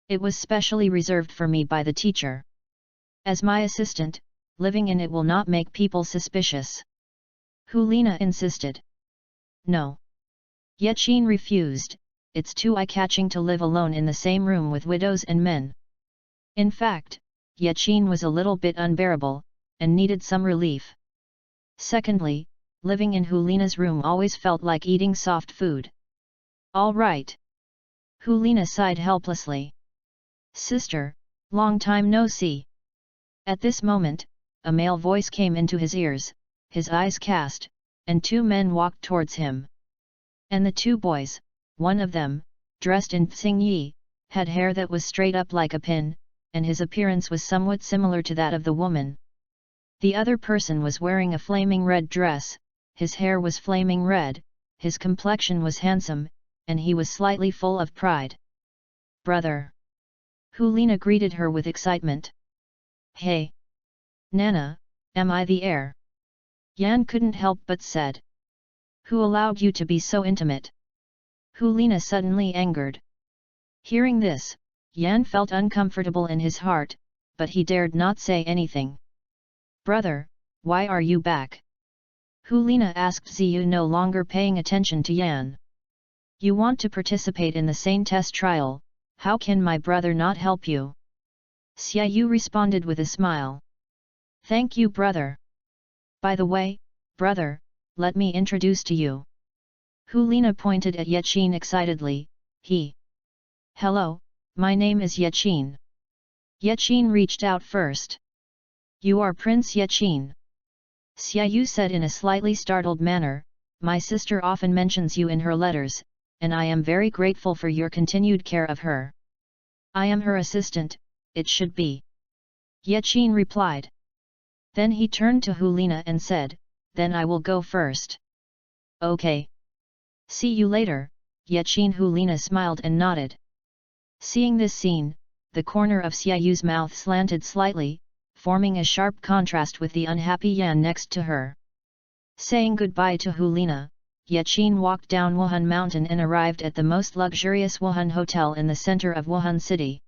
It was specially reserved for me by the teacher. As my assistant, living in it will not make people suspicious. Helina insisted. No. Yaqin refused, it's too eye-catching to live alone in the same room with widows and men. In fact, Yaqin was a little bit unbearable, and needed some relief. Secondly, living in Helina's room always felt like eating soft food. All right. Helina sighed helplessly. Sister, long time no see. At this moment, a male voice came into his ears, his eyes cast, and 2 men walked towards him. And the 2 boys, one of them, dressed in Xingyi, had hair that was straight up like a pin, and his appearance was somewhat similar to that of the woman. The other person was wearing a flaming red dress, his hair was flaming red, his complexion was handsome, and he was slightly full of pride. Brother! Helina greeted her with excitement. Hey! Nana, am I the heir? Yan couldn't help but said. Who allowed you to be so intimate? Helina suddenly angered. Hearing this, Yan felt uncomfortable in his heart, but he dared not say anything. Brother, why are you back? Helina asked Ziyu, no longer paying attention to Yan. You want to participate in the same test trial, how can my brother not help you? Xiaoyu responded with a smile. Thank you brother. By the way, brother, let me introduce to you. Helina pointed at Yaqin excitedly. Hello, my name is Yaqin. Yaqin reached out first. You are Prince Yaqin. Xiaoyu said in a slightly startled manner, my sister often mentions you in her letters, and I am very grateful for your continued care of her. I am her assistant, it should be. Yaqin replied. Then he turned to Helina and said, then I will go first. Okay. See you later, Yaqin. Helina smiled and nodded. Seeing this scene, the corner of Xiaoyu's mouth slanted slightly, forming a sharp contrast with the unhappy Yan next to her. Saying goodbye to Helina, Yaqin walked down Wuhan Mountain and arrived at the most luxurious Wuhan hotel in the center of Wuhan city.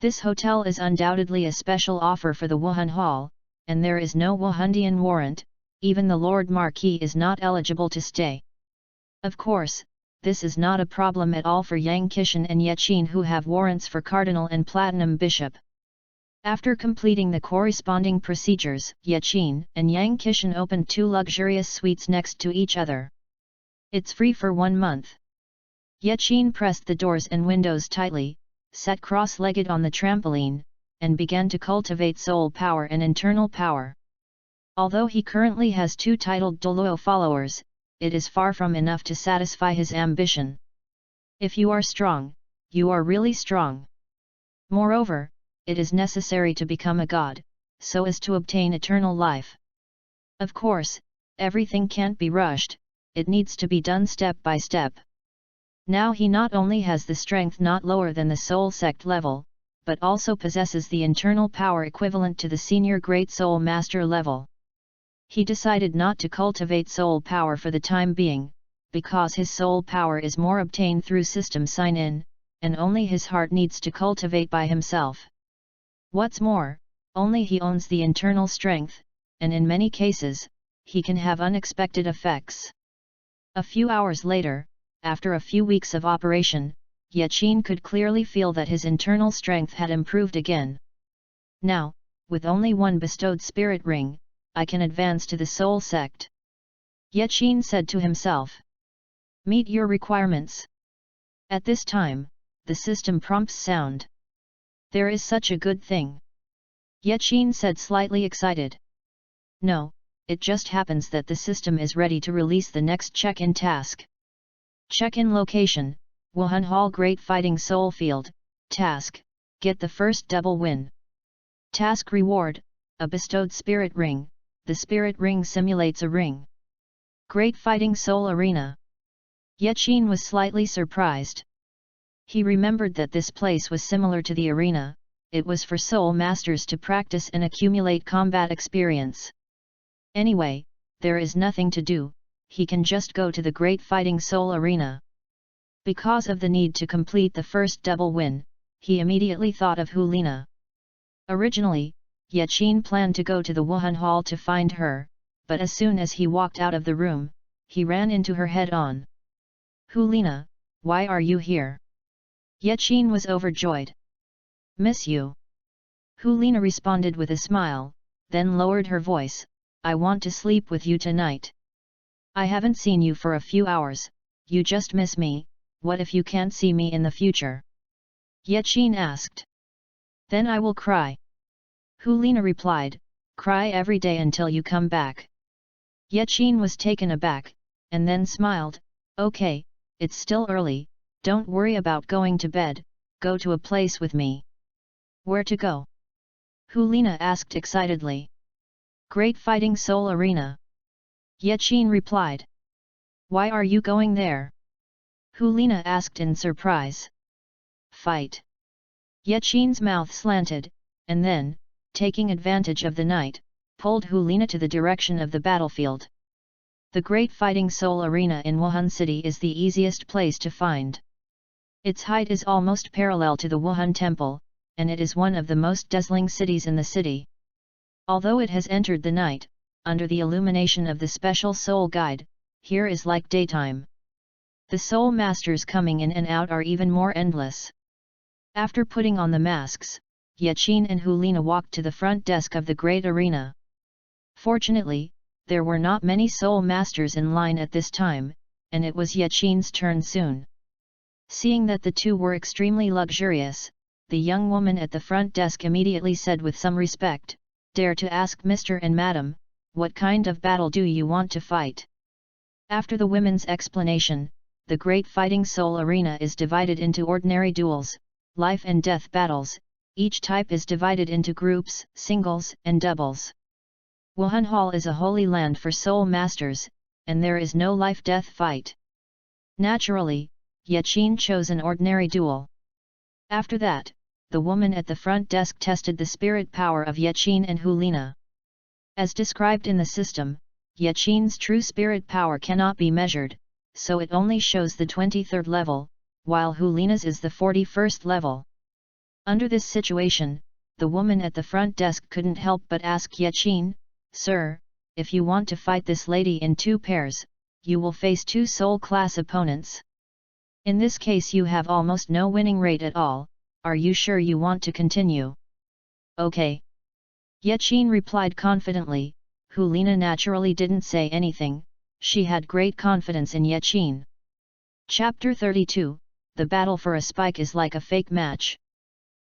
This hotel is undoubtedly a special offer for the Wuhan Hall, and there is no Wuhandian warrant, even the Lord Marquis is not eligible to stay. Of course, this is not a problem at all for Yang Qishan and Yaqin, who have warrants for Cardinal and Platinum Bishop. After completing the corresponding procedures, Yaqin and Yang Qishan opened 2 luxurious suites next to each other. It's free for 1 month. Yaqin pressed the doors and windows tightly, sat cross-legged on the trampoline, and began to cultivate soul power and internal power. Although he currently has 2 titled Douluo followers, it is far from enough to satisfy his ambition. If you are strong, you are really strong. Moreover, it is necessary to become a god, so as to obtain eternal life. Of course, everything can't be rushed, it needs to be done step by step. Now he not only has the strength not lower than the soul sect level, but also possesses the internal power equivalent to the senior great soul master level. He decided not to cultivate soul power for the time being, because his soul power is more obtained through system sign-in, and only his heart needs to cultivate by himself. What's more, only he owns the internal strength, and in many cases, he can have unexpected effects. A few hours later, after a few weeks of operation, Yaqin could clearly feel that his internal strength had improved again. Now, with only 1 bestowed spirit ring, I can advance to the soul sect. Yaqin said to himself. Meet your requirements. At this time, the system prompts sound. There is such a good thing. Yaqin said, slightly excited. No, it just happens that the system is ready to release the next check-in task. Check-in location, Wuhan Hall Great Fighting Soul Field. Task, get the first double win. Task reward, a bestowed spirit ring. The spirit ring simulates a ring. Great Fighting Soul Arena. Yaqin was slightly surprised. He remembered that this place was similar to the arena, it was for soul masters to practice and accumulate combat experience. Anyway, there is nothing to do, he can just go to the Great Fighting Soul Arena. Because of the need to complete the first double win, he immediately thought of Helina. Originally, Yaqin planned to go to the Wuhan Hall to find her, but as soon as he walked out of the room, he ran into her head-on. Helina, why are you here? Yaqin was overjoyed. Miss you. Helina responded with a smile, then lowered her voice, I want to sleep with you tonight. I haven't seen you for a few hours, you just miss me, what if you can't see me in the future? Yaqin asked. Then I will cry. Helina replied, cry every day until you come back. Yaqin was taken aback, and then smiled, okay, it's still early, don't worry about going to bed, go to a place with me. Where to go? Helina asked excitedly. Great Fighting Soul Arena. Yaqin replied. Why are you going there? Helina asked in surprise. Fight. Yaqin's mouth slanted, and then, taking advantage of the night, pulled Helina to the direction of the battlefield. The Great Fighting Soul Arena in Wuhan City is the easiest place to find. Its height is almost parallel to the Wuhan Temple, and it is one of the most dazzling cities in the city. Although it has entered the night, under the illumination of the special soul guide, here is like daytime. The soul masters coming in and out are even more endless. After putting on the masks, Yaqin and Helina walked to the front desk of the great arena. Fortunately, there were not many soul masters in line at this time, and it was Yaqin's turn soon. Seeing that the two were extremely luxurious, the young woman at the front desk immediately said with some respect, "Dare to ask Mr. and Madam, what kind of battle do you want to fight?" After the women's explanation, the Great Fighting Soul Arena is divided into ordinary duels, life and death battles. Each type is divided into groups, singles, and doubles. Wuhan Hall is a holy land for soul masters, and there is no life-death fight. Naturally, Yaqin chose an ordinary duel. After that, the woman at the front desk tested the spirit power of Yaqin and Helina. As described in the system, Yaqin's true spirit power cannot be measured, so it only shows the 23rd level, while Helina's is the 41st level. Under this situation, the woman at the front desk couldn't help but ask Yaqin, "Sir, if you want to fight this lady in 2 pairs, you will face 2 soul class opponents. In this case you have almost no winning rate at all, are you sure you want to continue?" "Okay." Yaqin replied confidently. Helina naturally didn't say anything, she had great confidence in Yaqin. Chapter 32, The Battle for a Spike is like a fake match.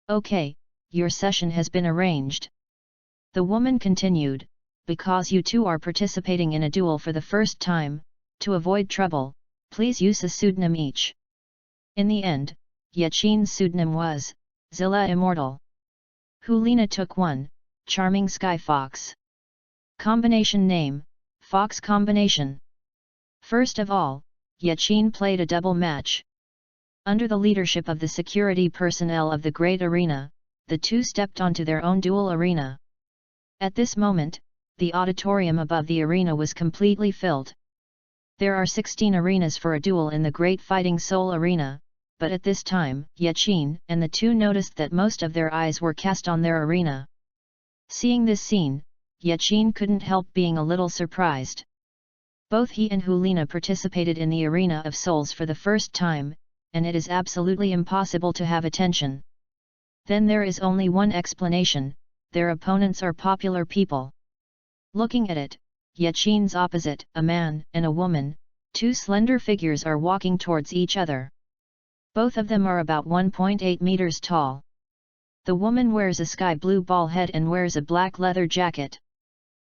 "Okay, your session has been arranged." The woman continued, "Because you two are participating in a duel for the first time, to avoid trouble, please use a pseudonym each." In the end, Yaqin's pseudonym was Zilla Immortal. Helina took one, Charming Sky Fox. Combination name, Fox Combination. First of all, Yaqin played a double match. Under the leadership of the security personnel of the Great Arena, the two stepped onto their own dual arena. At this moment, the auditorium above the arena was completely filled. There are 16 arenas for a duel in the Great Fighting Soul Arena, but at this time, Yaqin and the two noticed that most of their eyes were cast on their arena. Seeing this scene, Yaqin couldn't help being a little surprised. Both he and Helina participated in the Arena of Souls for the first time, and it is absolutely impossible to have attention. Then there is only one explanation, their opponents are popular people. Looking at it, Yaqin's opposite, a man and a woman, 2 slender figures are walking towards each other. Both of them are about 1.8 meters tall. The woman wears a sky blue ball head and wears a black leather jacket.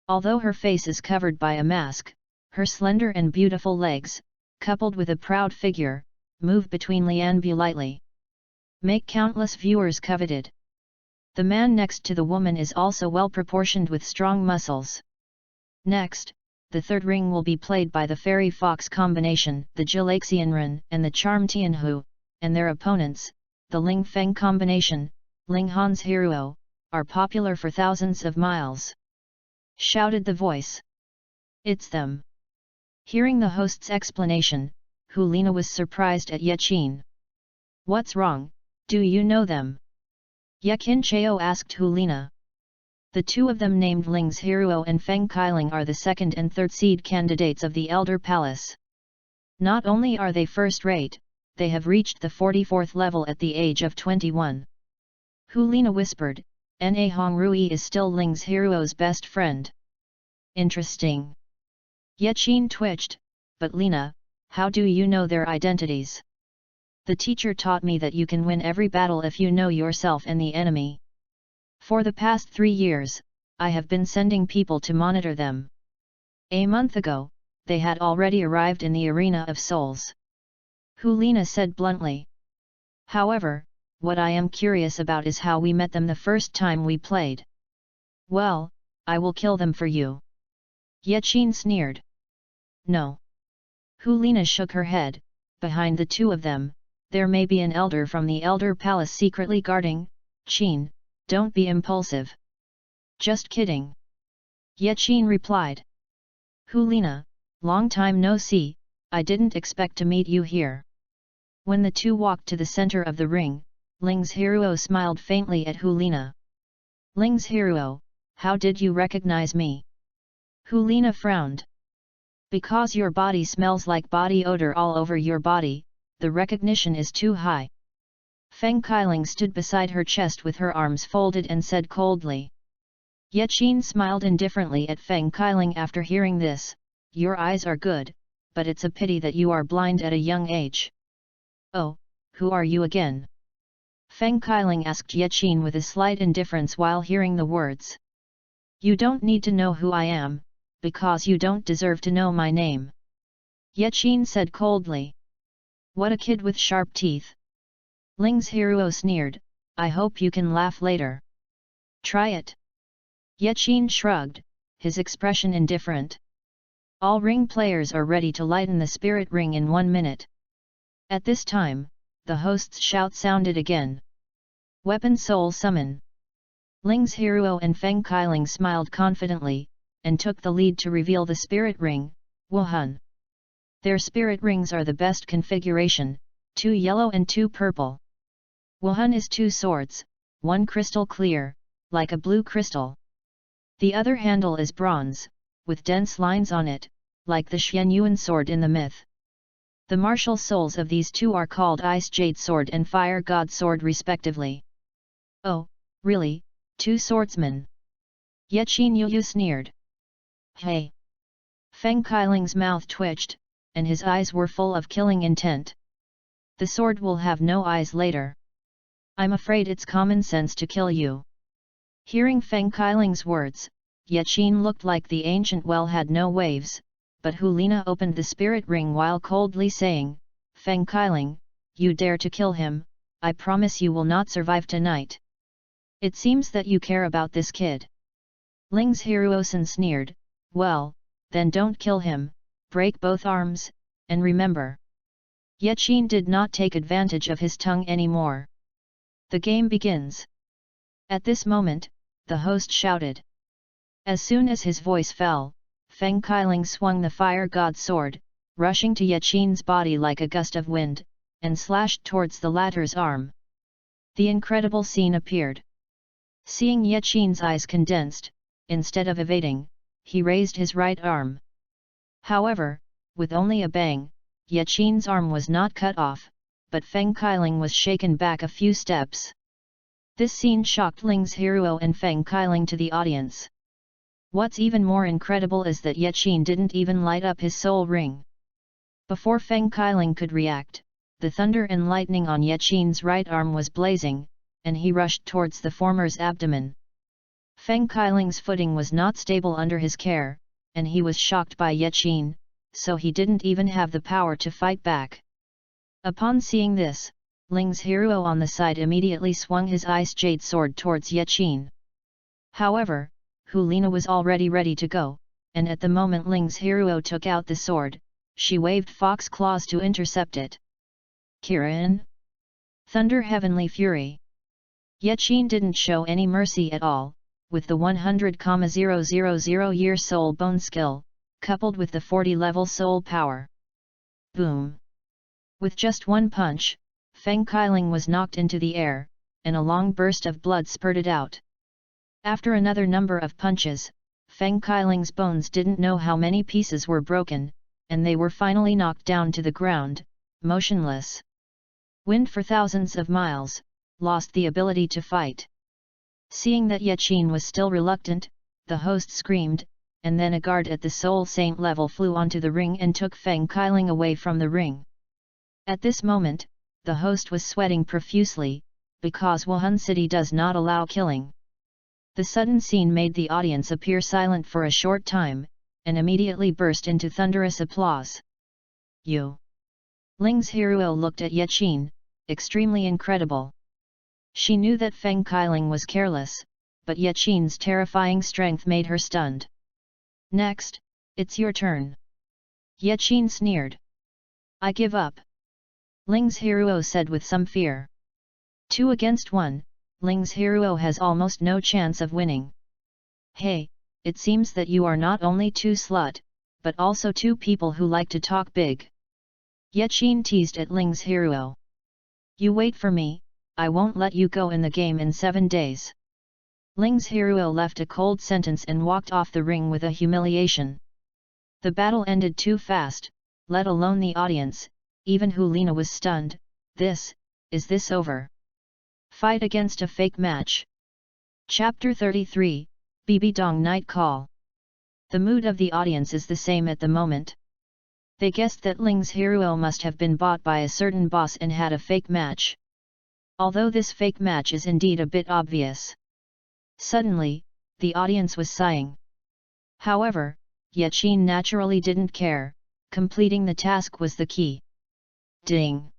Although her face is covered by a mask, her slender and beautiful legs, coupled with a proud figure, move between lightly. Make countless viewers coveted. The man next to the woman is also well proportioned with strong muscles. Next, the third ring will be played by the Fairy Fox combination, the Jilaxianren and the Charm Tianhu, and their opponents, the Ling Feng combination, Ling Han's Hero, are popular for thousands of miles. Shouted the voice. "It's them." Hearing the host's explanation, Helina was surprised at Yaqin. "What's wrong, do you know them?" Yaqin Chao asked Helina. The two of them named Ling's Hero and Feng Kailing are the 2nd and 3rd seed candidates of the Elder Palace. Not only are they first-rate, they have reached the 44th level at the age of 21. Helina whispered, "Na Hongrui is still Ling's Hero's best friend." "Interesting." Yaqin twitched, "But Lina, how do you know their identities?" "The teacher taught me that you can win every battle if you know yourself and the enemy. For the past 3 years, I have been sending people to monitor them. A month ago, they had already arrived in the Arena of Souls." Helina said bluntly. "However, what I am curious about is how we met them the first time we played." "Well, I will kill them for you." Yaqin sneered. "No." Helina shook her head, "Behind the two of them, there may be an elder from the Elder Palace secretly guarding." "Qin, don't be impulsive." "Just kidding." Yaqin replied. "Helina, long time no see, I didn't expect to meet you here." When the two walked to the center of the ring, Ling's Hero smiled faintly at Helina. "Ling's Hero, how did you recognize me?" Helina frowned. "Because your body smells like body odor all over your body, the recognition is too high." Feng Kailing stood beside her chest with her arms folded and said coldly. Yaqin smiled indifferently at Feng Kailing after hearing this, "Your eyes are good, but it's a pity that you are blind at a young age. Oh, who are you again? Feng Kailing asked Yaqin with a slight indifference while hearing the words. You don't need to know who I am, because you don't deserve to know my name. Yaqin said coldly. What a kid with sharp teeth. Ling's Hero sneered, I hope you can laugh later. Try it. Yaqin shrugged, his expression indifferent. All ring players are ready to lighten the spirit ring in 1 minute. At this time, the host's shout sounded again. Weapon Soul Summon. Ling's Hero and Feng Kailing smiled confidently, and took the lead to reveal the spirit ring, Wuhan. Their spirit rings are the best configuration, 2 yellow and 2 purple. Wuhan is 2 swords, 1 crystal clear, like a blue crystal. The other handle is bronze, with dense lines on it, like the Xianyuan sword in the myth. The martial souls of these 2 are called Ice Jade Sword and Fire God Sword respectively. Oh, really, 2 swordsmen? Yaqin Yu sneered. Hey! Feng Kailing's mouth twitched, and his eyes were full of killing intent. The sword will have no eyes later. I'm afraid it's common sense to kill you. Hearing Feng Kailing's words, Yaqin looked like the ancient well had no waves, but Helina opened the spirit ring while coldly saying, Feng Kailing, you dare to kill him, I promise you will not survive tonight. It seems that you care about this kid. Ling's Hiruosen sneered, well, then don't kill him, break both arms, and remember. Yaqin did not take advantage of his tongue anymore. The game begins. At this moment, the host shouted. As soon as his voice fell, Feng Kailing swung the fire god sword, rushing to Yaqin's body like a gust of wind, and slashed towards the latter's arm. The incredible scene appeared. Seeing Yaqin's eyes condensed, instead of evading, he raised his right arm. However, with only a bang, Yaqin's arm was not cut off, but Feng Kailing was shaken back a few steps. This scene shocked Ling's Hero and Feng Kailing to the audience. What's even more incredible is that Yaqin didn't even light up his soul ring. Before Feng Kailing could react, the thunder and lightning on Yaqin's right arm was blazing, and he rushed towards the former's abdomen. Feng Kailing's footing was not stable under his care, and he was shocked by Yaqin, so he didn't even have the power to fight back. Upon seeing this, Ling's Hero on the side immediately swung his ice jade sword towards Yaqin. However, Helina was already ready to go, and at the moment Ling's Hero took out the sword, she waved fox claws to intercept it. Kirin! Thunder Heavenly Fury! Yaqin didn't show any mercy at all, with the 100,000-year soul bone skill, coupled with the 40-level soul power. Boom! With just one punch, Feng Kailing was knocked into the air, and a long burst of blood spurted out. After another number of punches, Feng Kailing's bones didn't know how many pieces were broken, and they were finally knocked down to the ground, motionless. Wind for thousands of miles, lost the ability to fight. Seeing that Yaqin was still reluctant, the host screamed, and then a guard at the Soul Saint level flew onto the ring and took Feng Kailing away from the ring. At this moment, the host was sweating profusely, because Wuhan City does not allow killing. The sudden scene made the audience appear silent for a short time, and immediately burst into thunderous applause. You! Ling's Hero looked at Yaqin, extremely incredible. She knew that Feng Kailing was careless, but Yaqin's terrifying strength made her stunned. Next, it's your turn. Yaqin sneered. I give up. Ling's Hero said with some fear. 2 against 1, Ling's Hero has almost no chance of winning. Hey, it seems that you are not only 2 slut, but also 2 people who like to talk big. Yaqin teased at Ling's Hero. You wait for me, I won't let you go in the game in 7 days. Ling's Hero left a cold sentence and walked off the ring with a humiliation. The battle ended too fast, let alone the audience, even Helina was stunned. Is this over? Fight against a fake match. Chapter 33, BBDong Night Call. The mood of the audience is the same at the moment. They guessed that Ling's hero must have been bought by a certain boss and had a fake match. Although this fake match is indeed a bit obvious. Suddenly, the audience was sighing. However, Yaqin naturally didn't care, completing the task was the key. Ding!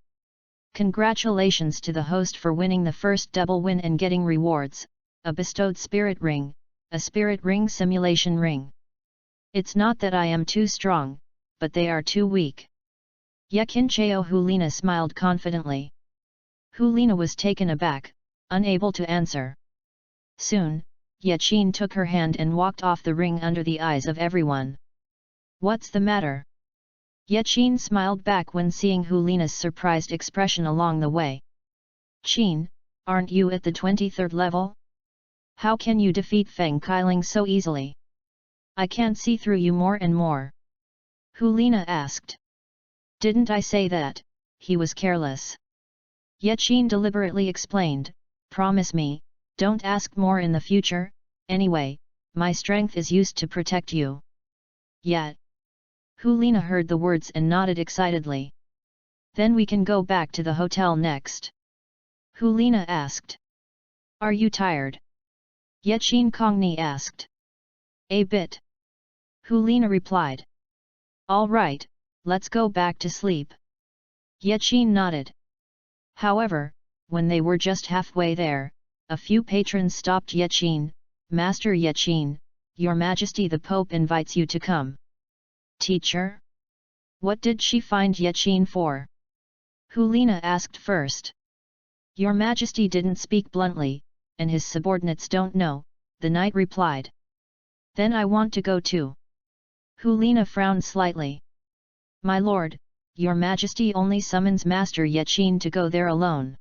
Congratulations to the host for winning the first double win and getting rewards, a bestowed spirit ring, a spirit ring simulation ring. It's not that I am too strong, but they are too weak. Yakincheo Helina smiled confidently. Helina was taken aback, unable to answer. Soon, Yaqin took her hand and walked off the ring under the eyes of everyone. What's the matter? Yaqin smiled back when seeing Helina's surprised expression along the way. Qin, aren't you at the 23rd level? How can you defeat Feng Kailing so easily? I can't see through you more and more. Helina asked. Didn't I say that? He was careless. Yaqin deliberately explained, promise me, don't ask more in the future, anyway, my strength is used to protect you. Yet. Helina heard the words and nodded excitedly. Then we can go back to the hotel next. Helina asked. Are you tired? Yaqin Kongni asked. A bit. Helina replied. All right, let's go back to sleep. Yaqin nodded. However, when they were just halfway there, a few patrons stopped Yaqin. Master Yaqin, Your Majesty the Pope invites you to come. Teacher? What did she find Yaqin for? Helina asked first. Your Majesty didn't speak bluntly, and his subordinates don't know, the knight replied. Then I want to go too. Helina frowned slightly. My lord, Your Majesty only summons Master Yaqin to go there alone.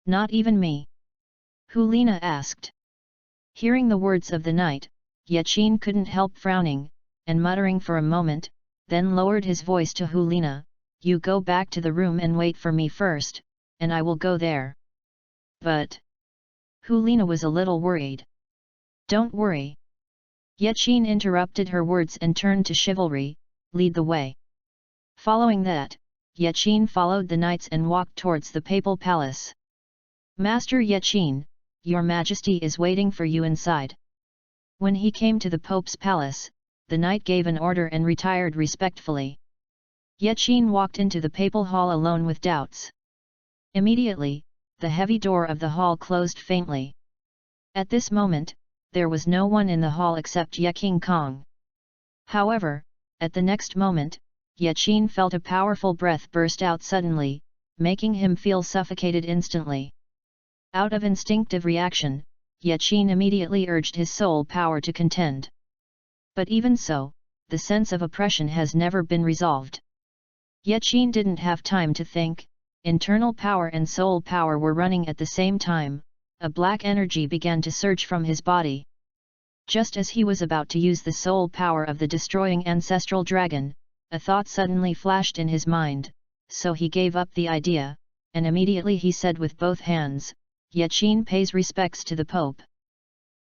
Not even me? Helina asked. Hearing the words of the knight, Yaqin couldn't help frowning, and muttering for a moment, then lowered his voice to Helina, you go back to the room and wait for me first, and I will go there. But. Helina was a little worried. Don't worry. Yaqin interrupted her words and turned to chivalry, lead the way. Following that, Yaqin followed the knights and walked towards the papal palace. Master Yaqin, Your Majesty is waiting for you inside. When he came to the Pope's palace, the knight gave an order and retired respectfully. Yaqin walked into the papal hall alone with doubts. Immediately, the heavy door of the hall closed faintly. At this moment, there was no one in the hall except Yaqin Kong. However, at the next moment, Yaqin felt a powerful breath burst out suddenly, making him feel suffocated instantly. Out of instinctive reaction, Yaqin immediately urged his soul power to contend. But even so, the sense of oppression has never been resolved. Yaqin didn't have time to think, internal power and soul power were running at the same time, a black energy began to surge from his body. Just as he was about to use the soul power of the destroying ancestral dragon, a thought suddenly flashed in his mind, so he gave up the idea, and immediately he said with both hands, Yaqin pays respects to the Pope.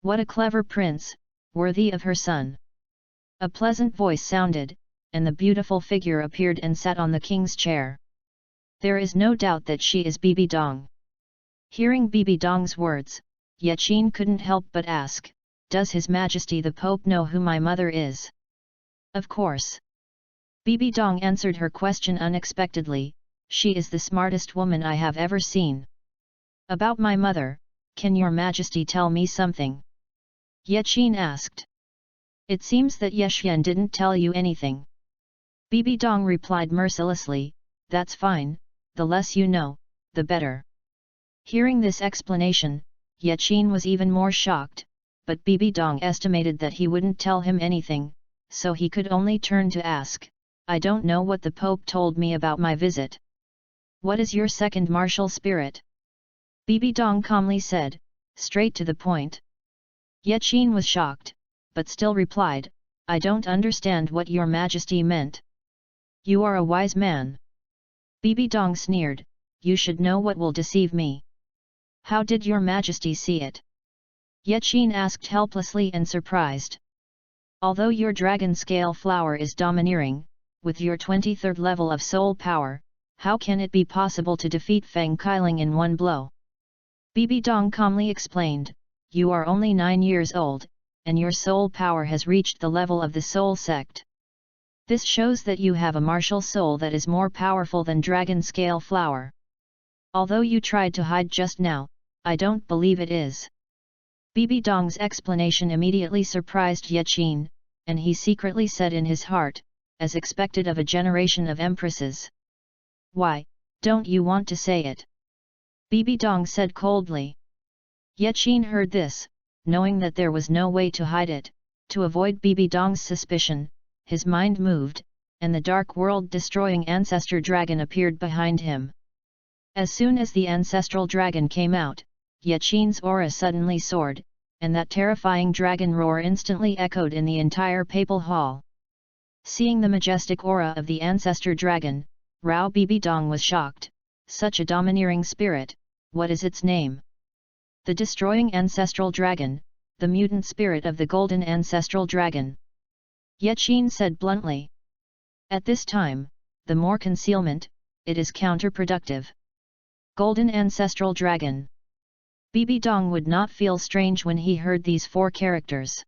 What a clever prince, worthy of her son. A pleasant voice sounded, and the beautiful figure appeared and sat on the king's chair. There is no doubt that she is BBDong. Hearing BBDong's words, Yaqin couldn't help but ask, does His Majesty the Pope know who my mother is? Of course. BBDong answered her question unexpectedly, she is the smartest woman I have ever seen. About my mother, can Your Majesty tell me something? Yaqin asked. It seems that Yeshian didn't tell you anything. BBDong replied mercilessly, that's fine, the less you know, the better. Hearing this explanation, Yaqin was even more shocked, but BBDong estimated that he wouldn't tell him anything, so he could only turn to ask, I don't know what the Pope told me about my visit. What is your second martial spirit? BBDong calmly said, straight to the point. Yaqin was shocked, but still replied, I don't understand what Your Majesty meant. You are a wise man. BBDong sneered, you should know what will deceive me. How did Your Majesty see it? Yaqin asked helplessly and surprised. Although your dragon scale flower is domineering, with your 23rd level of soul power, how can it be possible to defeat Feng Kailing in one blow? BBDong calmly explained, you are only 9 years old, and your soul power has reached the level of the soul sect. This shows that you have a martial soul that is more powerful than dragon scale flower. Although you tried to hide just now, I don't believe it is. BBDong's explanation immediately surprised Yaqin, and he secretly said in his heart, as expected of a generation of empresses. Why, don't you want to say it? BBDong said coldly. Yaqin heard this, knowing that there was no way to hide it. To avoid BBDong's suspicion, his mind moved, and the dark world-destroying ancestor dragon appeared behind him. As soon as the ancestral dragon came out, Yaqin's aura suddenly soared, and that terrifying dragon roar instantly echoed in the entire papal hall. Seeing the majestic aura of the ancestor dragon, Rao BBDong was shocked. Such a domineering spirit, what is its name? The destroying ancestral dragon, the mutant spirit of the golden ancestral dragon. Yaqin said bluntly. At this time, the more concealment, it is counterproductive. Golden ancestral dragon. BBDong would not feel strange when he heard these 4 characters.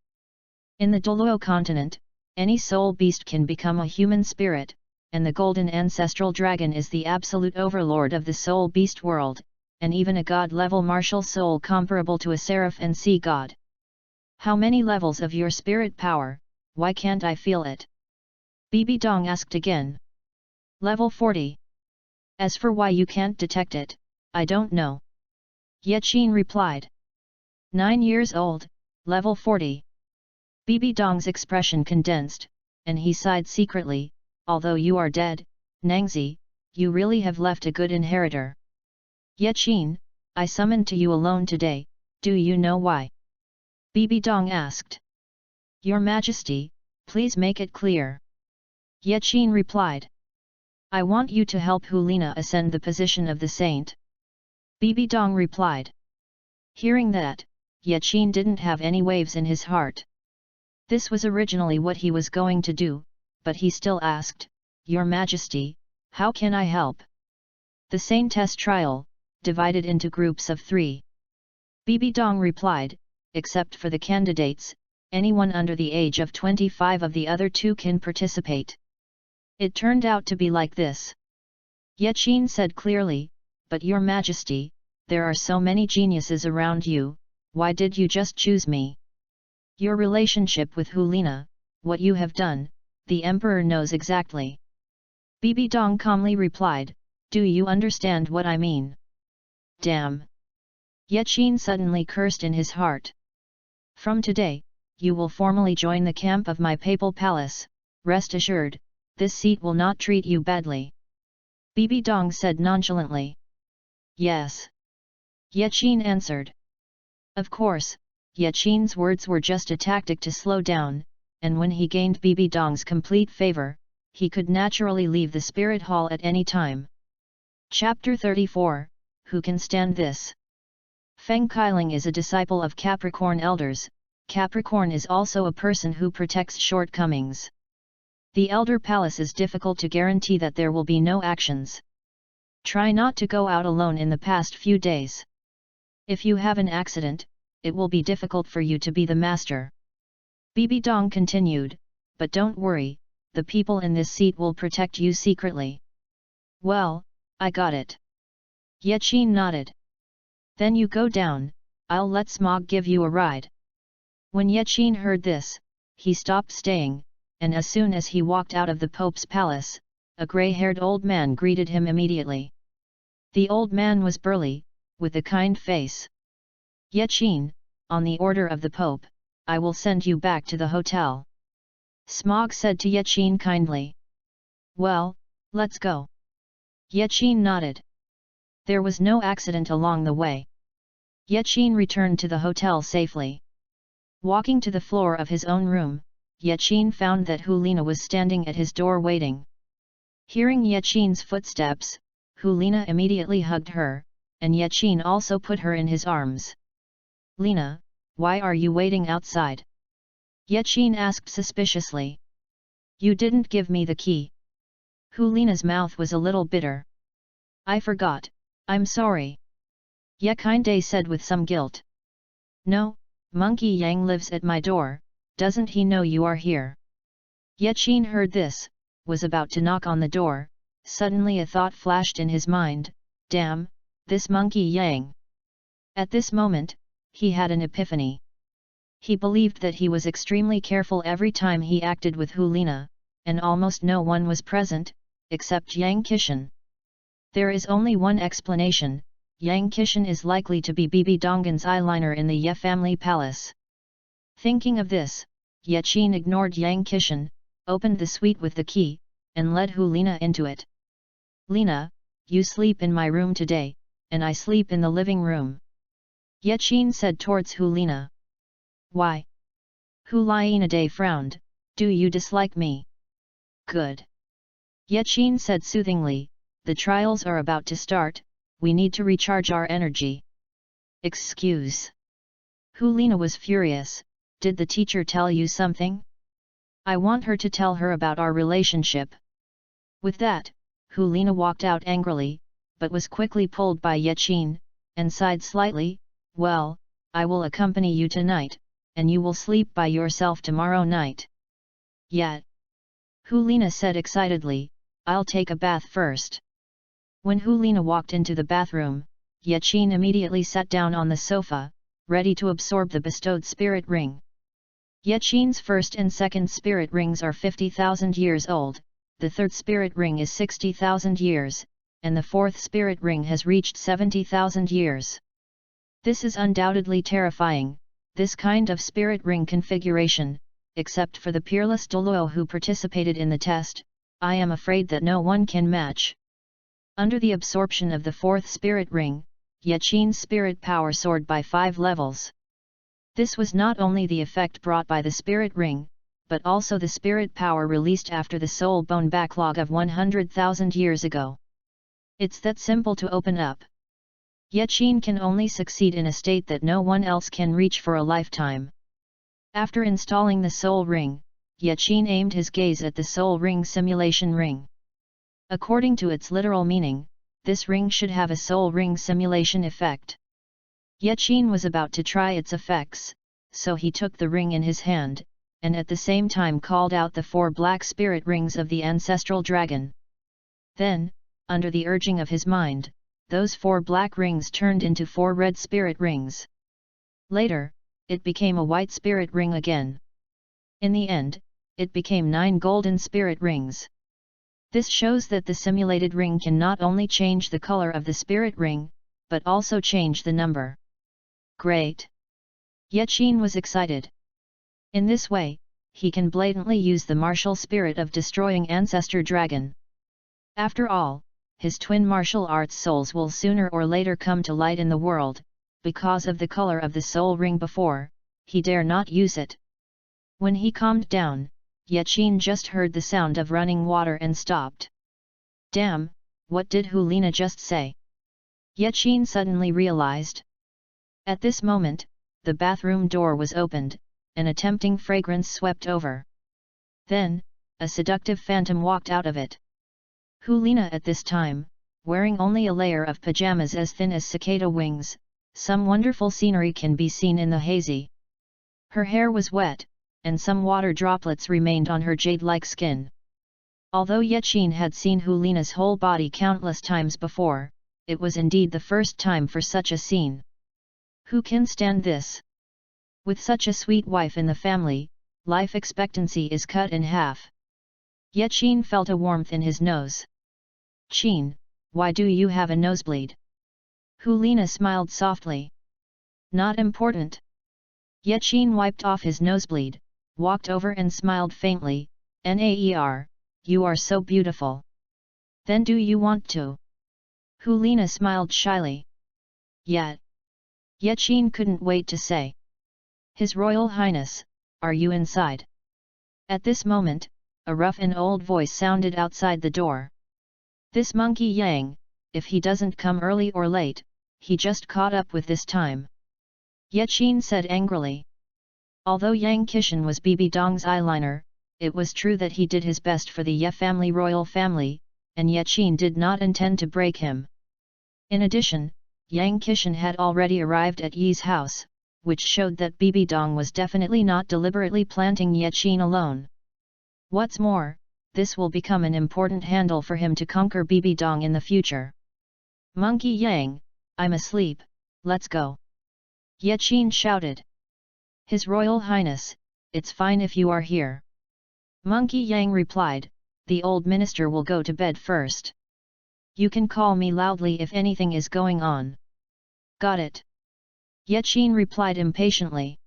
In the Douluo continent, any soul beast can become a human spirit, and the golden ancestral dragon is the absolute overlord of the soul beast world, and even a god-level martial soul comparable to a seraph and sea god. How many levels of your spirit power, why can't I feel it? BBDong asked again. Level 40. As for why you can't detect it, I don't know. Yaqin replied. 9 years old, level 40. BBDong's expression condensed, and he sighed secretly, although you are dead, Nangzi, you really have left a good inheritor. Yaqin, I summoned to you alone today, do you know why? BBDong asked. Your Majesty, please make it clear. Yaqin replied. I want you to help Helina ascend the position of the saint. BBDong replied. Hearing that, Yaqin didn't have any waves in his heart. This was originally what he was going to do, but he still asked, Your Majesty, how can I help? The saint test trial, divided into groups of 3. BBDong replied, except for the candidates, anyone under the age of 25 of the other 2 can participate. It turned out to be like this. Yaqin said clearly, but Your Majesty, there are so many geniuses around you, why did you just choose me? Your relationship with Helina, what you have done, the Emperor knows exactly. BBDong calmly replied, do you understand what I mean? Damn! Yaqin suddenly cursed in his heart. From today, you will formally join the camp of my papal palace, rest assured, this seat will not treat you badly. BBDong said nonchalantly. Yes. Yaqin answered. Of course, Yaqin's words were just a tactic to slow down, and when he gained BBDong's complete favor, he could naturally leave the spirit hall at any time. Chapter 34, Who can stand this? Feng Kailing is a disciple of Capricorn elders. Capricorn is also a person who protects shortcomings. The elder palace is difficult to guarantee that there will be no actions. Try not to go out alone in the past few days. If you have an accident, it will be difficult for you to be the master. BBDong continued, but don't worry, the people in this seat will protect you secretly. Well, I got it. Yaqin nodded. Then you go down, I'll let Smog give you a ride. When Yaqin heard this, he stopped staying, and as soon as he walked out of the Pope's palace, a grey-haired old man greeted him immediately. The old man was burly, with a kind face. Yaqin, on the order of the Pope, I will send you back to the hotel. Smog said to Yaqin kindly. Well, let's go. Yaqin nodded. There was no accident along the way. Yaqin returned to the hotel safely. Walking to the floor of his own room, Yaqin found that Helina was standing at his door waiting. Hearing Yaqin's footsteps, Helina immediately hugged her, and Yaqin also put her in his arms. Lina, why are you waiting outside? Yaqin asked suspiciously. You didn't give me the key, Helina's mouth was a little bitter. I forgot, I'm sorry. Ye Kind said with some guilt. No, Monkey Yang lives at my door, doesn't he know you are here? Ye Qin heard this, was about to knock on the door, suddenly a thought flashed in his mind, damn, this Monkey Yang. At this moment, he had an epiphany. He believed that he was extremely careful every time he acted with Helina, and almost no one was present, except Yang Kishan. There is only one explanation, Yang Kishan is likely to be BBDong's eyeliner in the Ye family palace. Thinking of this, Ye Qin ignored Yang Kishan, opened the suite with the key, and led Helina into it. Lina, you sleep in my room today, and I sleep in the living room. Ye Qin said towards Helina. Why? Helina frowned, do you dislike me? Good. Ye Qin said soothingly, the trials are about to start, we need to recharge our energy. Excuse. Helina was furious, did the teacher tell you something? I want her to tell her about our relationship. With that, Helina walked out angrily, but was quickly pulled by Ye Qin, and sighed slightly, well, I will accompany you tonight, and you will sleep by yourself tomorrow night. Yet. Helina said excitedly, I'll take a bath first. When Helina walked into the bathroom, Ye Qin immediately sat down on the sofa, ready to absorb the bestowed spirit ring. Ye Qin's first and second spirit rings are 50,000 years old, the third spirit ring is 60,000 years, and the fourth spirit ring has reached 70,000 years. This is undoubtedly terrifying, this kind of spirit ring configuration, except for the peerless Douluo who participated in the test, I am afraid that no one can match. Under the absorption of the fourth spirit ring, Ye Qin's spirit power soared by 5 levels. This was not only the effect brought by the spirit ring, but also the spirit power released after the soul bone backlog of 100,000 years ago. It's that simple to open up. Ye Qin can only succeed in a state that no one else can reach for a lifetime. After installing the soul ring, Ye Qin aimed his gaze at the soul ring simulation ring. According to its literal meaning, this ring should have a soul ring simulation effect. Ye Qin was about to try its effects, so he took the ring in his hand, and at the same time called out the 4 black spirit rings of the ancestral dragon. Then, under the urging of his mind, those 4 black rings turned into 4 red spirit rings. Later, it became a white spirit ring again. In the end, it became 9 golden spirit rings. This shows that the simulated ring can not only change the color of the spirit ring, but also change the number. Great! Ye Qin was excited. In this way, he can blatantly use the martial spirit of destroying Ancestor Dragon. After all, his twin martial arts souls will sooner or later come to light in the world, because of the color of the soul ring before, he dare not use it. When he calmed down, Ye Qin just heard the sound of running water and stopped. Damn, what did Helina just say? Ye Qin suddenly realized. At this moment, the bathroom door was opened, and a tempting fragrance swept over. Then, a seductive phantom walked out of it. Helina at this time, wearing only a layer of pajamas as thin as cicada wings, some wonderful scenery can be seen in the hazy. Her hair was wet, and some water droplets remained on her jade-like skin. Although Ye Qin had seen Helina's whole body countless times before, it was indeed the first time for such a scene. Who can stand this? With such a sweet wife in the family, life expectancy is cut in half. Ye Qin felt a warmth in his nose. Qin, why do you have a nosebleed? Helina smiled softly. Not important. Ye Qin wiped off his nosebleed, walked over and smiled faintly, Naer, you are so beautiful. Then do you want to? Helina smiled shyly. Yet. Ye Qin couldn't wait to say. His Royal Highness, are you inside? At this moment, a rough and old voice sounded outside the door. This Monkey Yang, if he doesn't come early or late, he just caught up with this time. Ye Qin said angrily. Although Yang Kishan was BBDong's eyeliner, it was true that he did his best for the Ye family, royal family, and Yaqin did not intend to break him. In addition, Yang Qishan had already arrived at Yi's house, which showed that BBDong was definitely not deliberately planting Yaqin alone. What's more, this will become an important handle for him to conquer BBDong in the future. Monkey Yang, I'm asleep, let's go. Yaqin shouted. His Royal Highness, it's fine if you are here. Monkey Yang replied, the old minister will go to bed first. You can call me loudly if anything is going on. Got it. Yaqin replied impatiently.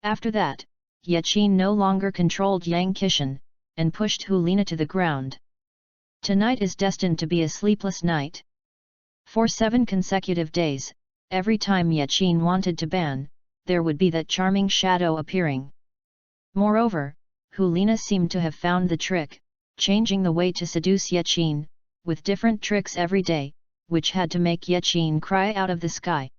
After that, Yaqin no longer controlled Yang Qishan, and pushed Helina to the ground. Tonight is destined to be a sleepless night. For 7 consecutive days, every time Yaqin wanted to ban, there would be that charming shadow appearing. Moreover, Helina seemed to have found the trick, changing the way to seduce Yaqin, with different tricks every day, which had to make Yaqin cry out of the sky.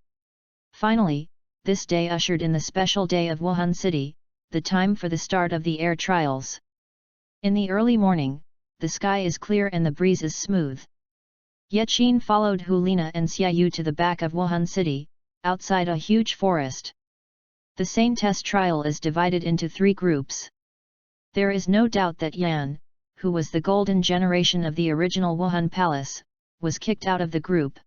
Finally, this day ushered in the special day of Wuhan City, the time for the start of the air trials. In the early morning, the sky is clear and the breeze is smooth. Yaqin followed Helina and Xiaoyu to the back of Wuhan City, outside a huge forest. The same test trial is divided into 3 groups. There is no doubt that Yan, who was the golden generation of the original Wuhan Palace, was kicked out of the group.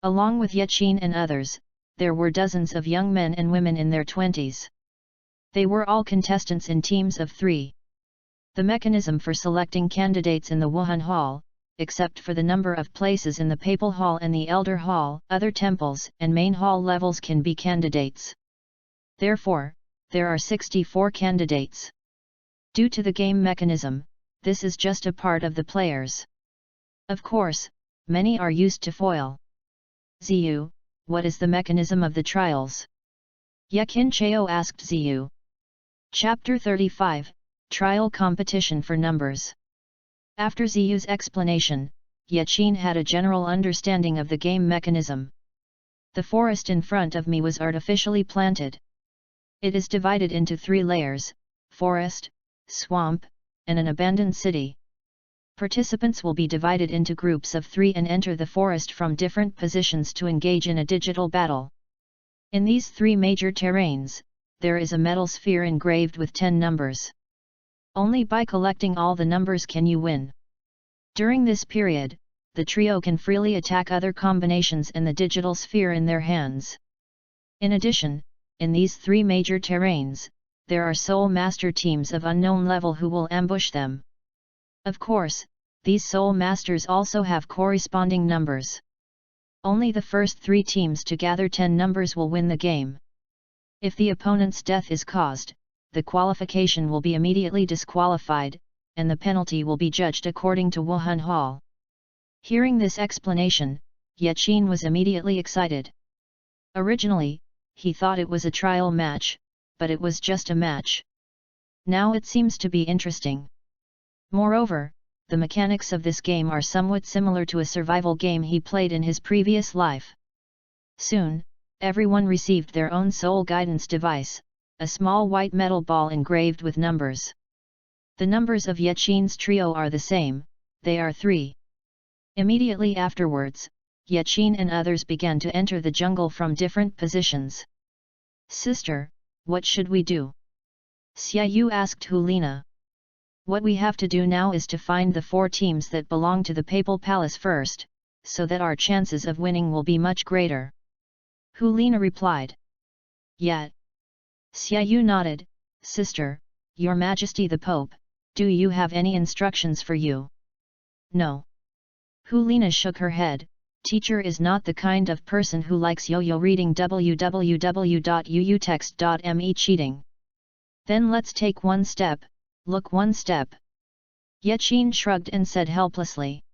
Along with Yaqin and others, there were dozens of young men and women in their 20s. They were all contestants in teams of 3. The mechanism for selecting candidates in the Wuhan Hall, except for the number of places in the Papal Hall and the Elder Hall, other temples and main hall levels can be candidates. Therefore, there are 64 candidates. Due to the game mechanism, this is just a part of the players. Of course, many are used to foil. Ziyu, what is the mechanism of the trials? Yakin Cheo asked Ziyu. Chapter 35, Trial Competition for Numbers. After Ziyu's explanation, Yaqin had a general understanding of the game mechanism. The forest in front of me was artificially planted. It is divided into 3 layers: forest, swamp, and an abandoned city. Participants will be divided into groups of 3 and enter the forest from different positions to engage in a digital battle. In these 3 major terrains, there is a metal sphere engraved with 10 numbers. Only by collecting all the numbers can you win. During this period, the trio can freely attack other combinations and the digital sphere in their hands. In addition, in these 3 major terrains, there are soul master teams of unknown level who will ambush them. Of course, these soul masters also have corresponding numbers. Only the first 3 teams to gather 10 numbers will win the game. If the opponent's death is caused, the qualification will be immediately disqualified, and the penalty will be judged according to Wuhan Hall. Hearing this explanation, Yaqin was immediately excited. Originally, he thought it was a trial match, but it was just a match. Now it seems to be interesting. Moreover, the mechanics of this game are somewhat similar to a survival game he played in his previous life. Soon, everyone received their own soul guidance device, a small white metal ball engraved with numbers. The numbers of Yaqin's trio are the same, they are 3. Immediately afterwards, Yaqin and others began to enter the jungle from different positions. Sister, what should we do? Xiaoyu asked Helina. What we have to do now is to find the 4 teams that belong to the Papal Palace first, so that our chances of winning will be much greater. Helina replied. Yet. Xiaoyu nodded. Sister, Your Majesty the Pope, do you have any instructions for you? No. Helina shook her head. Teacher is not the kind of person who likes yo-yo reading www.uutext.me cheating. Then let's take one step, look one step. Yaqin shrugged and said helplessly.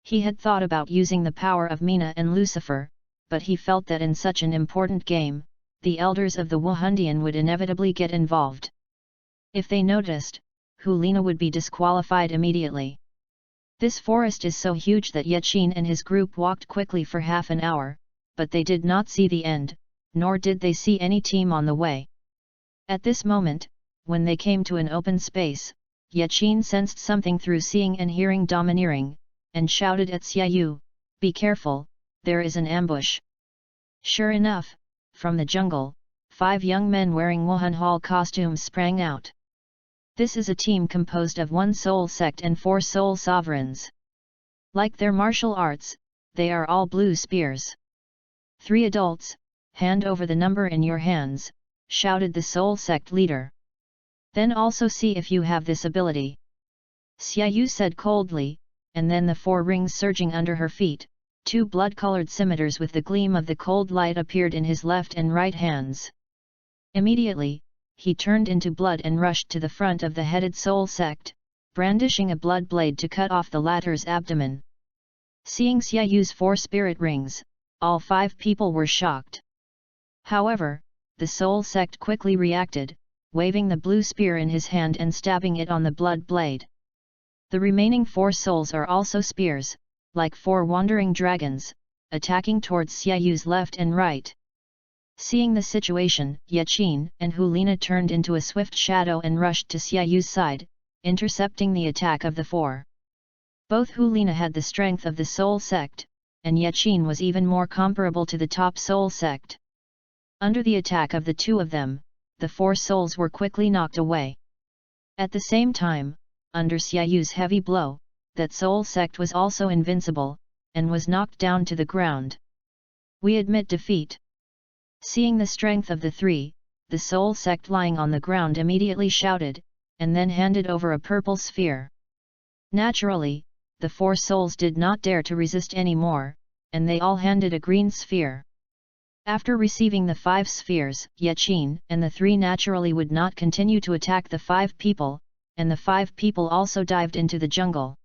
He had thought about using the power of Mina and Lucifer, but he felt that in such an important game, the elders of the Wuhandian would inevitably get involved. If they noticed, Helina would be disqualified immediately. This forest is so huge that Yaqin and his group walked quickly for half an hour, but they did not see the end, nor did they see any team on the way. At this moment, when they came to an open space, Yaqin sensed something through seeing and hearing domineering, and shouted at Xiaoyu, "Be careful, there is an ambush." Sure enough, from the jungle, 5 young men wearing Wuhan Hall costumes sprang out. This is a team composed of 1 soul sect and 4 soul sovereigns. Like their martial arts, they are all blue spears. 3 adults, hand over the number in your hands, shouted the soul sect leader. Then also see if you have this ability. Xiaoyu said coldly, and then the 4 rings surging under her feet, 2 blood-colored scimitars with the gleam of the cold light appeared in his left and right hands. Immediately, he turned into blood and rushed to the front of the headed soul sect, brandishing a blood blade to cut off the latter's abdomen. Seeing Xiaoyu's 4 spirit rings, all 5 people were shocked. However, the soul sect quickly reacted, waving the blue spear in his hand and stabbing it on the blood blade. The remaining 4 souls are also spears, like 4 wandering dragons, attacking towards Xiaoyu's left and right. Seeing the situation, Yaqin and Helina turned into a swift shadow and rushed to Xiaoyu's side, intercepting the attack of the 4. Both Helina had the strength of the soul sect, and Yaqin was even more comparable to the top soul sect. Under the attack of the 2 of them, the 4 souls were quickly knocked away. At the same time, under Xiaoyu's heavy blow, that soul sect was also invincible, and was knocked down to the ground. We admit defeat. Seeing the strength of the 3, the soul sect lying on the ground immediately shouted, and then handed over a purple sphere. Naturally, the 4 souls did not dare to resist any more, and they all handed a green sphere. After receiving the 5 spheres, Yaqin and the 3 naturally would not continue to attack the 5 people, and the 5 people also dived into the jungle.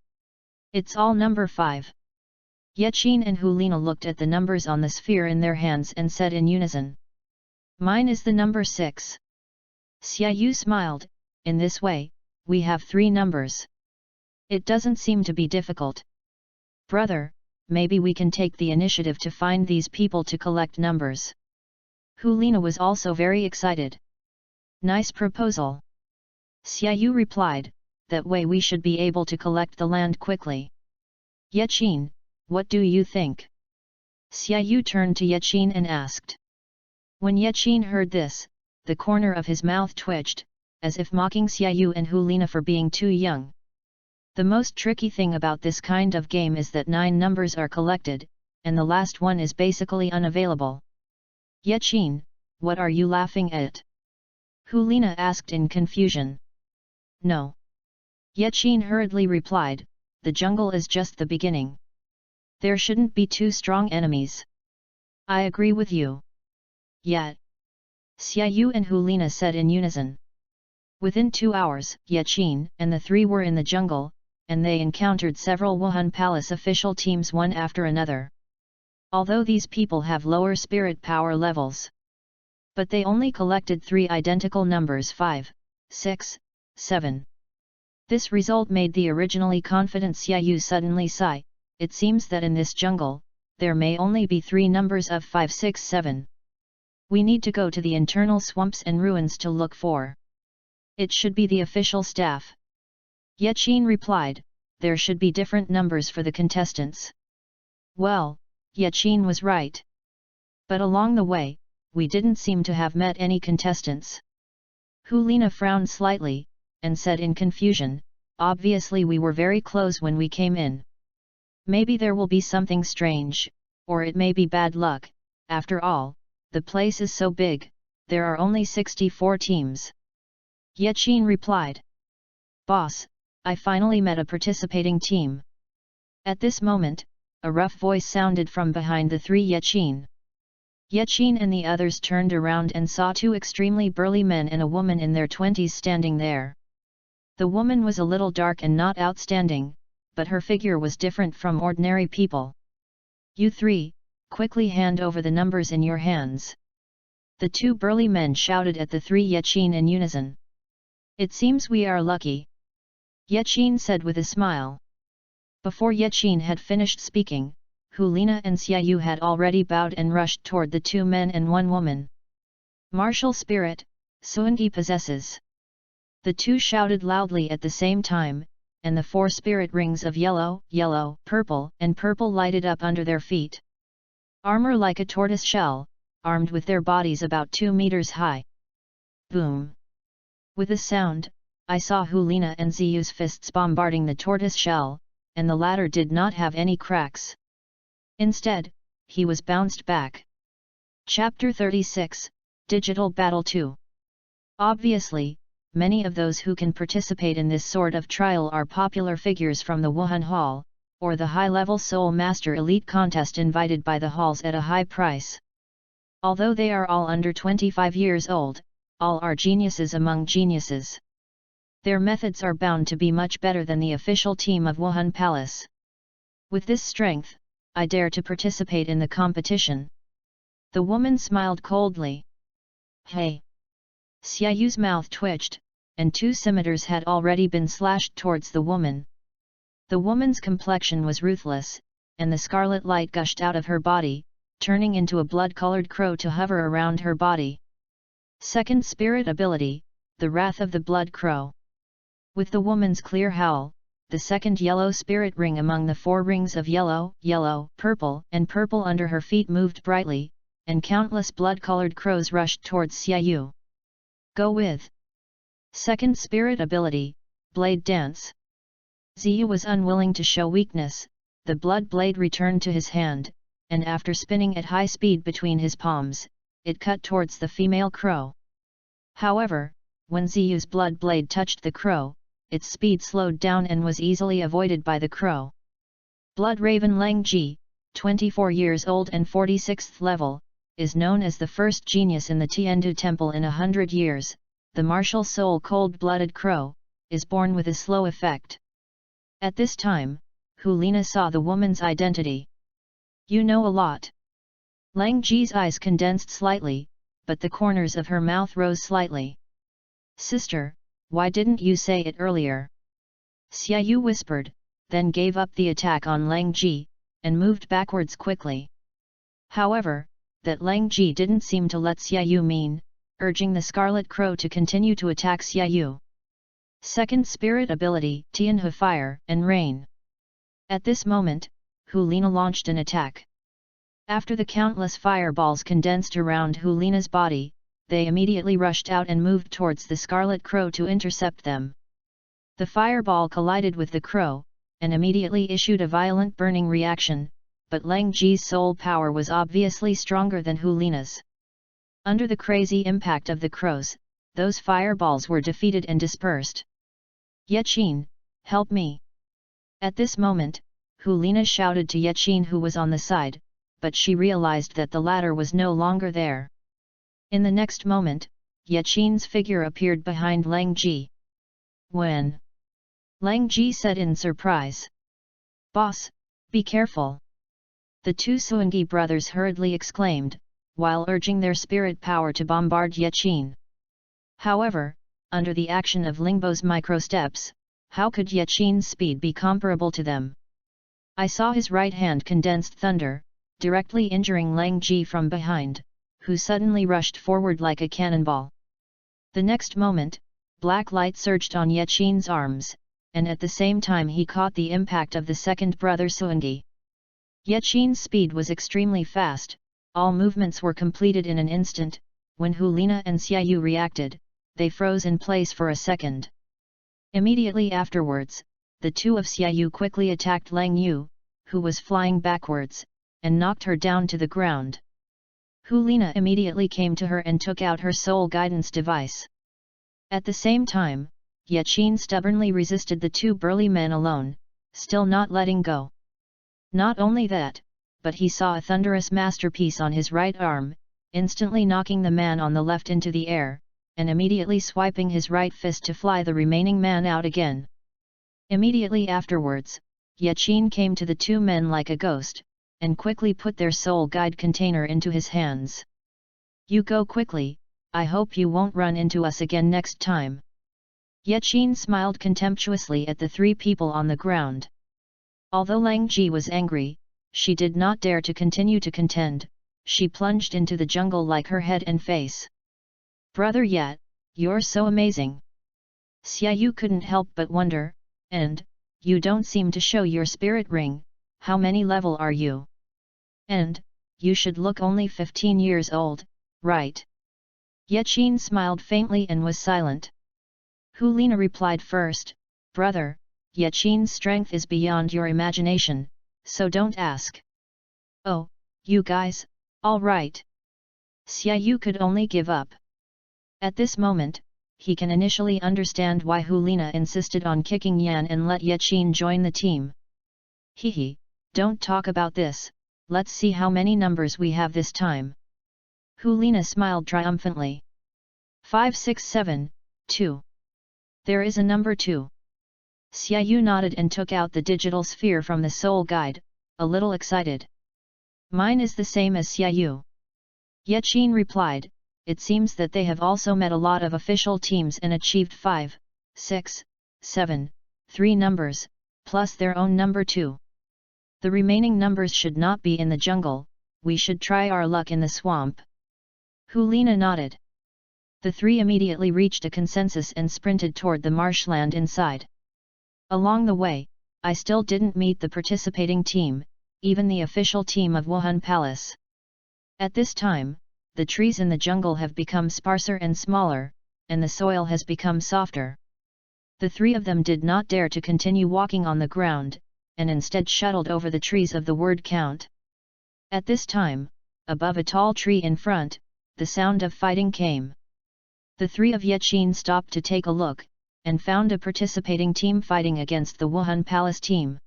It's all number 5. Yaqin and Helina looked at the numbers on the sphere in their hands and said in unison, "Mine is the number 6. Xiaoyu smiled, "In this way, we have 3 numbers. It doesn't seem to be difficult. Brother, maybe we can take the initiative to find these people to collect numbers." Helina was also very excited. "Nice proposal." Xiaoyu replied, "That way we should be able to collect the land quickly." "Yaqin, what do you think?" Xiaoyu turned to Yaqin and asked. When Yaqin heard this, the corner of his mouth twitched, as if mocking Xiaoyu and Helina for being too young. The most tricky thing about this kind of game is that 9 numbers are collected, and the last one is basically unavailable. "Yaqin, what are you laughing at?" Helina asked in confusion. "No." Yaqin hurriedly replied, "The jungle is just the beginning. There shouldn't be 2 strong enemies." "I agree with you." "Yet," Xiaoyu and Helina said in unison. Within 2 hours, Yaqin and the 3 were in the jungle, and they encountered several Wuhan Palace official teams one after another. Although these people have lower spirit power levels, but they only collected 3 identical numbers 5, 6, 7. This result made the originally confident Xiaoyu suddenly sigh. It seems that in this jungle, there may only be 3 numbers of 5, 6, 7. We need to go to the internal swamps and ruins to look for. It should be the official staff. Yaqin replied, "There should be different numbers for the contestants." Well, Yaqin was right. But along the way, we didn't seem to have met any contestants. Helina frowned slightly, and said in confusion, "Obviously we were very close when we came in. Maybe there will be something strange, or it may be bad luck. After all, the place is so big, there are only 64 teams." Yaqin replied, "Boss, I finally met a participating team." At this moment, a rough voice sounded from behind the 3 Yaqin. Yaqin and the others turned around and saw 2 extremely burly men and a woman in their 20s standing there. The woman was a little dark and not outstanding, but her figure was different from ordinary people. "You 3, quickly hand over the numbers in your hands." The 2 burly men shouted at the 3 Yaqin in unison. "It seems we are lucky," Yaqin said with a smile. Before Yaqin had finished speaking, Helina and Xiaoyu had already bowed and rushed toward the 2 men and 1 woman. "Martial spirit, Suangi possesses." The two shouted loudly at the same time, and the 4 spirit rings of yellow, yellow, purple, and purple lighted up under their feet. Armor like a tortoise shell, armed with their bodies about 2 meters high. Boom! With a sound, I saw Helina and Ziyu's fists bombarding the tortoise shell, and the latter did not have any cracks. Instead, he was bounced back. Chapter 36, Digital Battle 2. Obviously, many of those who can participate in this sort of trial are popular figures from the Wuhan Hall, or the high-level Soul Master Elite contest invited by the halls at a high price. Although they are all under 25 years old, all are geniuses among geniuses. Their methods are bound to be much better than the official team of Wuhan Palace. With this strength, I dare to participate in the competition. The woman smiled coldly. Hey! Xiaoyu's mouth twitched, and 2 scimitars had already been slashed towards the woman. The woman's complexion was ruthless, and the scarlet light gushed out of her body, turning into a blood-colored crow to hover around her body. Second spirit ability, the Wrath of the Blood Crow. With the woman's clear howl, the second yellow spirit ring among the 4 rings of yellow, yellow, purple, and purple under her feet moved brightly, and countless blood-colored crows rushed towards Xiaoyu. Go with second spirit ability, Blade Dance. Ziyu was unwilling to show weakness. The blood blade returned to his hand, and after spinning at high speed between his palms, it cut towards the female crow. However, when Ziyu's blood blade touched the crow, its speed slowed down and was easily avoided by the crow. Blood Raven Lang Ji, 24 years old and 46th level, is known as the first genius in the Tiandu Temple in 100 years. The martial soul cold-blooded crow is born with a slow effect. At this time, Helina saw the woman's identity. You know a lot. Lang Ji's eyes condensed slightly, but the corners of her mouth rose slightly. Sister, why didn't you say it earlier? Xiaoyu whispered, then gave up the attack on Lang Ji, and moved backwards quickly. However, that Lang Ji didn't seem to let Xiaoyu mean, urging the Scarlet Crow to continue to attack Xiaoyu. Second spirit ability, Tianhe Fire and Rain. At this moment, Helina launched an attack. After the countless fireballs condensed around Helina's body, they immediately rushed out and moved towards the Scarlet Crow to intercept them. The fireball collided with the crow, and immediately issued a violent burning reaction, but Lang Ji's soul power was obviously stronger than Helina's. Under the crazy impact of the crows, those fireballs were defeated and dispersed. Yaqin, help me! At this moment, Helina shouted to Yaqin, who was on the side, but she realized that the latter was no longer there. In the next moment, Yaqin's figure appeared behind Lang Ji. When? Lang Ji said in surprise. Boss, be careful! The 2 Suangi brothers hurriedly exclaimed, while urging their spirit power to bombard Yaqin. However, under the action of Lingbo's microsteps, how could Yaqin's speed be comparable to them? I saw his right hand condensed thunder, directly injuring Lang Ji from behind, who suddenly rushed forward like a cannonball. The next moment, black light surged on Yaqin's arms, and at the same time he caught the impact of the second brother Suangi. Yaqin's speed was extremely fast. All movements were completed in an instant. When Helina and Xiaoyu reacted, they froze in place for a second. Immediately afterwards, the 2 of Xiaoyu quickly attacked Lang Yu, who was flying backwards, and knocked her down to the ground. Helina immediately came to her and took out her soul guidance device. At the same time, Yaqin stubbornly resisted the 2 burly men alone, still not letting go. Not only that, but he saw a thunderous masterpiece on his right arm, instantly knocking the man on the left into the air, and immediately swiping his right fist to fly the remaining man out again. Immediately afterwards, Yaqin came to the 2 men like a ghost, and quickly put their soul guide container into his hands. You go quickly, I hope you won't run into us again next time. Yaqin smiled contemptuously at the 3 people on the ground. Although Lang Ji was angry, she did not dare to continue to contend. She plunged into the jungle like her head and face. Brother Yat, you're so amazing! Xiaoyu couldn't help but wonder, and, you don't seem to show your spirit ring, how many level are you? And, you should look only 15 years old, right? Yaqin smiled faintly and was silent. Helina replied first, brother, Yaqin's strength is beyond your imagination, so don't ask. Oh, you guys, all right. Xiaoyu could only give up. At this moment, he can initially understand why Helina insisted on kicking Yan and let Yaqin join the team. Hehe, don't talk about this, let's see how many numbers we have this time. Helina smiled triumphantly. 5 6 7, 2. There is a number 2. Xiaoyu nodded and took out the digital sphere from the soul guide, a little excited. Mine is the same as Xiaoyu. Yaqin replied, it seems that they have also met a lot of official teams and achieved 5, 6, 7, 3 numbers, plus their own number 2. The remaining numbers should not be in the jungle, we should try our luck in the swamp. Helina nodded. The three immediately reached a consensus and sprinted toward the marshland inside. Along the way, I still didn't meet the participating team, even the official team of Wuhan Palace. At this time, the trees in the jungle have become sparser and smaller, and the soil has become softer. The three of them did not dare to continue walking on the ground, and instead shuttled over the trees of the word count. At this time, above a tall tree in front, the sound of fighting came. The three of Yaqin stopped to take a look, and found a participating team fighting against the Wuhan Palace team.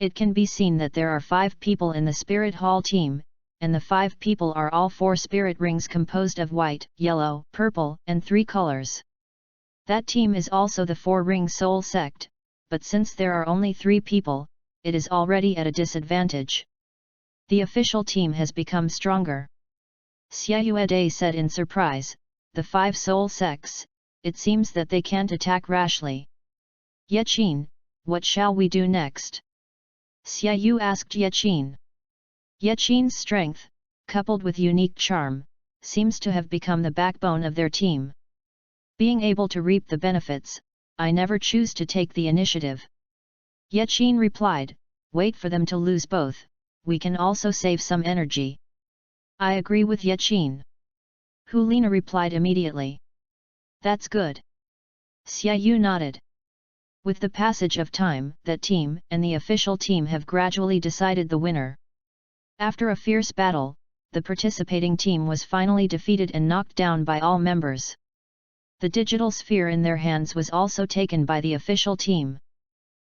It can be seen that there are 5 people in the Spirit Hall team, and the 5 people are all 4 spirit rings composed of white, yellow, purple, and 3 colors. That team is also the 4-ring soul sect, but since there are only 3 people, it is already at a disadvantage. The official team has become stronger. Xiaoyu said in surprise, the 5 soul sects, it seems that they can't attack rashly. Yaqin, what shall we do next? Xiaoyu asked Yaqin. Yaqin's strength, coupled with unique charm, seems to have become the backbone of their team. Being able to reap the benefits, I never choose to take the initiative. Yaqin replied, wait for them to lose both, we can also save some energy. I agree with Yaqin. Helina replied immediately. That's good. Xiaoyu nodded. With the passage of time, that team and the official team have gradually decided the winner. After a fierce battle, the participating team was finally defeated and knocked down by all members. The digital sphere in their hands was also taken by the official team.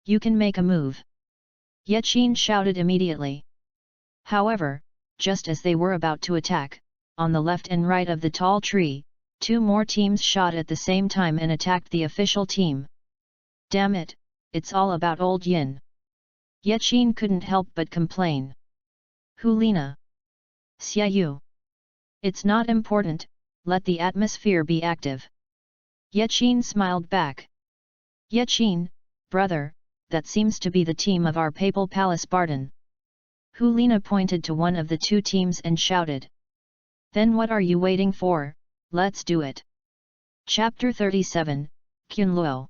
You can make a move. Yaqin shouted immediately. However, just as they were about to attack, on the left and right of the tall tree, 2 more teams shot at the same time and attacked the official team. Damn it, it's all about old Yin. Yaqin couldn't help but complain. Helina. Xiaoyu. It's not important, let the atmosphere be active. Yaqin smiled back. Yaqin, brother, that seems to be the team of our papal palace Barton. Helina pointed to one of the 2 teams and shouted. Then what are you waiting for, let's do it. Chapter 37, Douluo.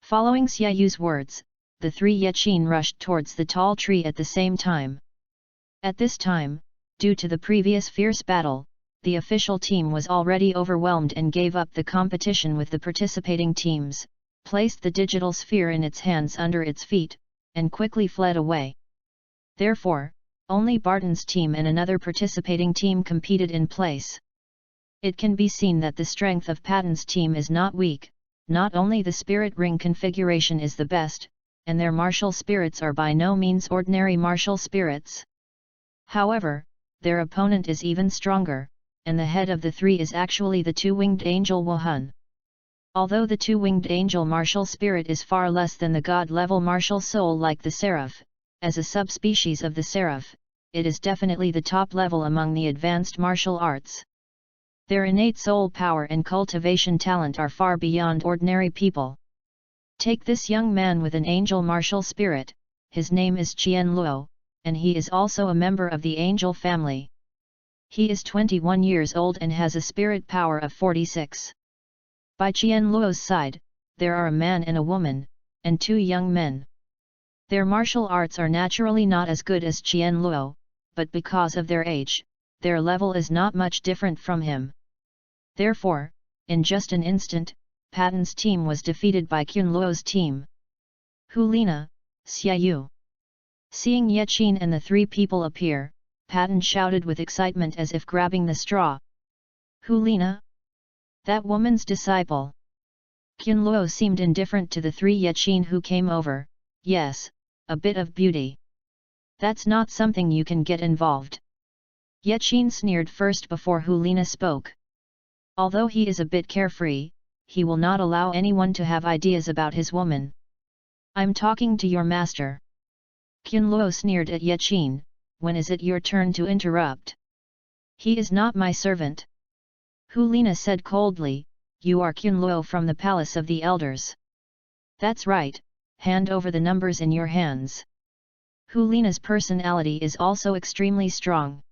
Following Xiaoyu's words, the 3 Yaqin rushed towards the tall tree at the same time. At this time, due to the previous fierce battle, the official team was already overwhelmed and gave up the competition with the participating teams, placed the digital sphere in its hands under its feet, and quickly fled away. Therefore, only Barton's team and another participating team competed in place. It can be seen that the strength of Patton's team is not weak, not only the spirit ring configuration is the best, and their martial spirits are by no means ordinary martial spirits. However, their opponent is even stronger, and the head of the 3 is actually the 2-winged angel Wuhan. Although the 2-winged angel martial spirit is far less than the god-level martial soul like the seraph, as a subspecies of the seraph, it is definitely the top level among the advanced martial arts. Their innate soul power and cultivation talent are far beyond ordinary people. Take this young man with an angel martial spirit, his name is Luo, and he is also a member of the angel family. He is 21 years old and has a spirit power of 46. By Luo's side, there are a man and a woman, and 2 young men. Their martial arts are naturally not as good as Qianluo, but because of their age, their level is not much different from him. Therefore, in just an instant, Patton's team was defeated by Qianluo's team. Helina, Xiaoyu. Seeing Yaqin and the 3 people appear, Patton shouted with excitement as if grabbing the straw. Helina? That woman's disciple. Qianluo seemed indifferent to the 3 Yaqin who came over. Yes, a bit of beauty. That's not something you can get involved. Yaqin sneered first before Helina spoke. Although he is a bit carefree, he will not allow anyone to have ideas about his woman. I'm talking to your master. Qianluo sneered at Yaqin. When is it your turn to interrupt? He is not my servant. Helina said coldly, you are Qianluo from the Palace of the Elders. That's right, hand over the numbers in your hands. Helina's personality is also extremely strong.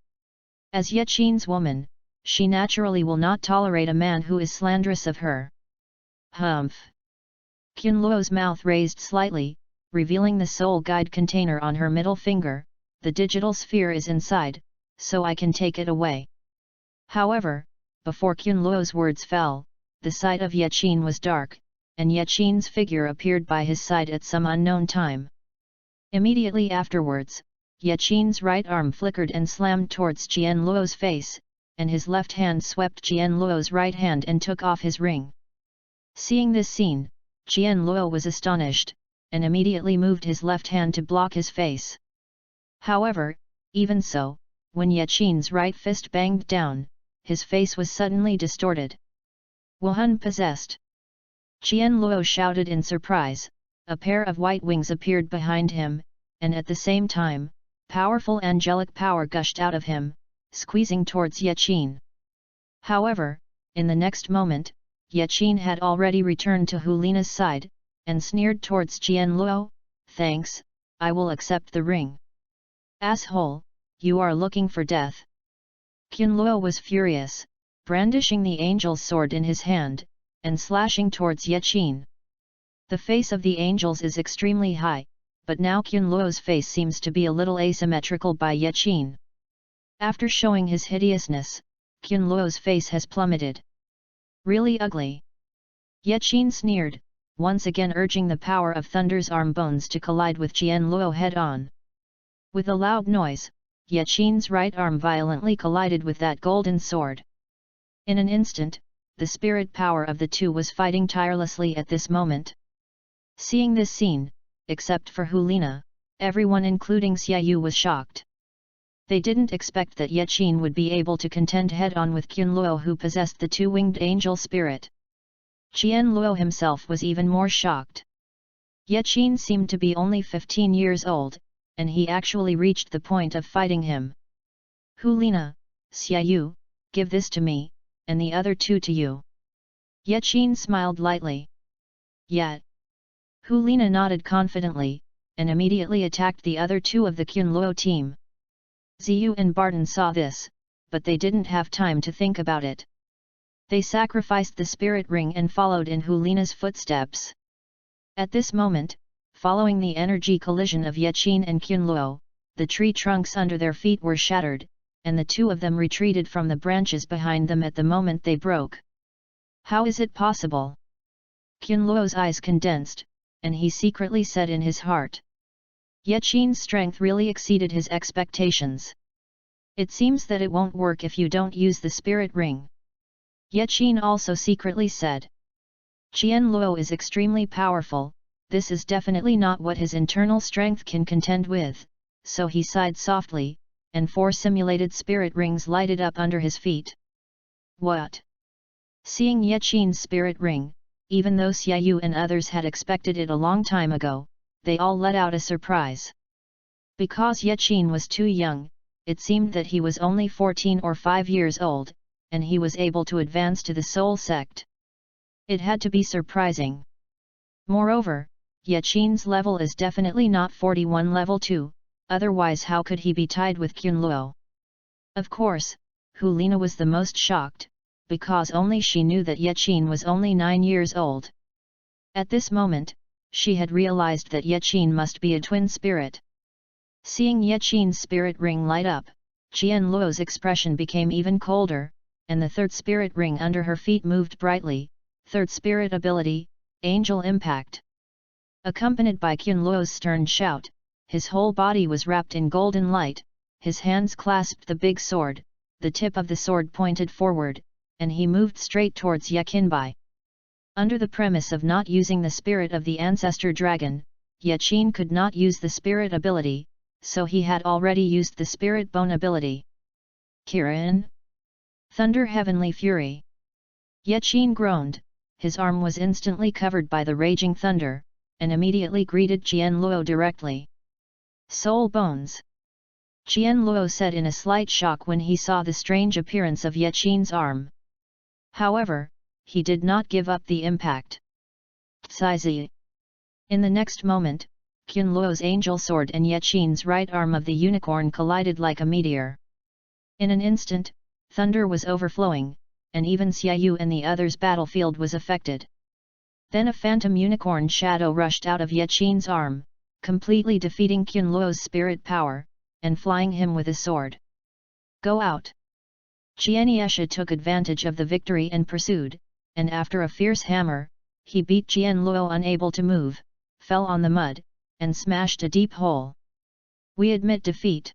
As Yaqin's woman, she naturally will not tolerate a man who is slanderous of her. Humph! Qianluo's mouth raised slightly, revealing the soul guide container on her middle finger. The digital sphere is inside, so I can take it away. However, before Qianluo's words fell, the sight of Yaqin was dark, and Yaqin's figure appeared by his side at some unknown time. Immediately afterwards, Yaqin's right arm flickered and slammed towards Qianluo's face, and his left hand swept Qianluo's right hand and took off his ring. Seeing this scene, Qianluo was astonished, and immediately moved his left hand to block his face. However, even so, when Yaqin's right fist banged down, his face was suddenly distorted. Wuhan possessed! Qianluo shouted in surprise. A pair of white wings appeared behind him, and at the same time, powerful angelic power gushed out of him, squeezing towards Yaqin. However, in the next moment, Yaqin had already returned to Helina's side, and sneered towards Qianluo, thanks, I will accept the ring. Asshole, you are looking for death. Qianluo was furious, brandishing the angel's sword in his hand, and slashing towards Yaqin. The face of the angels is extremely high, but now Qianluo's face seems to be a little asymmetrical by Yaqin. After showing his hideousness, Qianluo's face has plummeted. Really ugly. Yaqin sneered, once again urging the power of Thunder's arm bones to collide with Qianluo head-on. With a loud noise, Yaqin's right arm violently collided with that golden sword. In an instant, the spirit power of the two was fighting tirelessly at this moment. Seeing this scene, except for Helina, everyone including Xiaoyu was shocked. They didn't expect that Yaqin would be able to contend head-on with Qianluo who possessed the 2-winged angel spirit. Qianluo himself was even more shocked. Yaqin seemed to be only 15 years old, and he actually reached the point of fighting him. Helina, Xiaoyu, give this to me, and the other 2 to you. Yaqin smiled lightly. Yet. Helina nodded confidently, and immediately attacked the other 2 of the Qianluo team. Ziyu and Barton saw this, but they didn't have time to think about it. They sacrificed the spirit ring and followed in Helina's footsteps. At this moment, following the energy collision of Yaqin and Qianluo, the tree trunks under their feet were shattered, and the 2 of them retreated from the branches behind them at the moment they broke. How is it possible? Qianluo's eyes condensed, and he secretly said in his heart. Yaqin's strength really exceeded his expectations. It seems that it won't work if you don't use the spirit ring. Yaqin also secretly said. Qianluo is extremely powerful, this is definitely not what his internal strength can contend with, so he sighed softly, and 4 simulated spirit rings lighted up under his feet. What? Seeing Yaqin's spirit ring, even though Xiaoyu and others had expected it a long time ago, they all let out a surprise. Because Yaqin was too young, it seemed that he was only 14 or 5 years old, and he was able to advance to the Soul Sect. It had to be surprising. Moreover, Yaqin's level is definitely not 41 level 2, otherwise how could he be tied with Qianluo? Of course, Helina was the most shocked, because only she knew that Yaqin was only 9 years old. At this moment, she had realized that Yaqin must be a twin spirit. Seeing Yaqin's spirit ring light up, Qianluo's expression became even colder, and the third spirit ring under her feet moved brightly. Third spirit ability, Angel Impact. Accompanied by Qianluo's stern shout, his whole body was wrapped in golden light, his hands clasped the big sword, the tip of the sword pointed forward, and he moved straight towards Yaqinbai. Under the premise of not using the spirit of the ancestor dragon, Yaqin could not use the spirit ability, so he had already used the spirit bone ability. Kirin? Thunder Heavenly Fury. Yaqin groaned, his arm was instantly covered by the raging thunder, and immediately greeted Qianluo directly. Soul Bones. Qianluo said in a slight shock when he saw the strange appearance of Yaqin's arm. However, he did not give up the impact. Tsaizi. In the next moment, Qianluo's angel sword and Yaqin's right arm of the unicorn collided like a meteor. In an instant, thunder was overflowing, and even Xiaoyu and the others' battlefield was affected. Then a phantom unicorn shadow rushed out of Yaqin's arm, completely defeating Qianluo's spirit power, and flying him with a sword. Go out! Yasha took advantage of the victory and pursued, and after a fierce hammer, he beat Qianluo unable to move, fell on the mud, and smashed a deep hole. We admit defeat.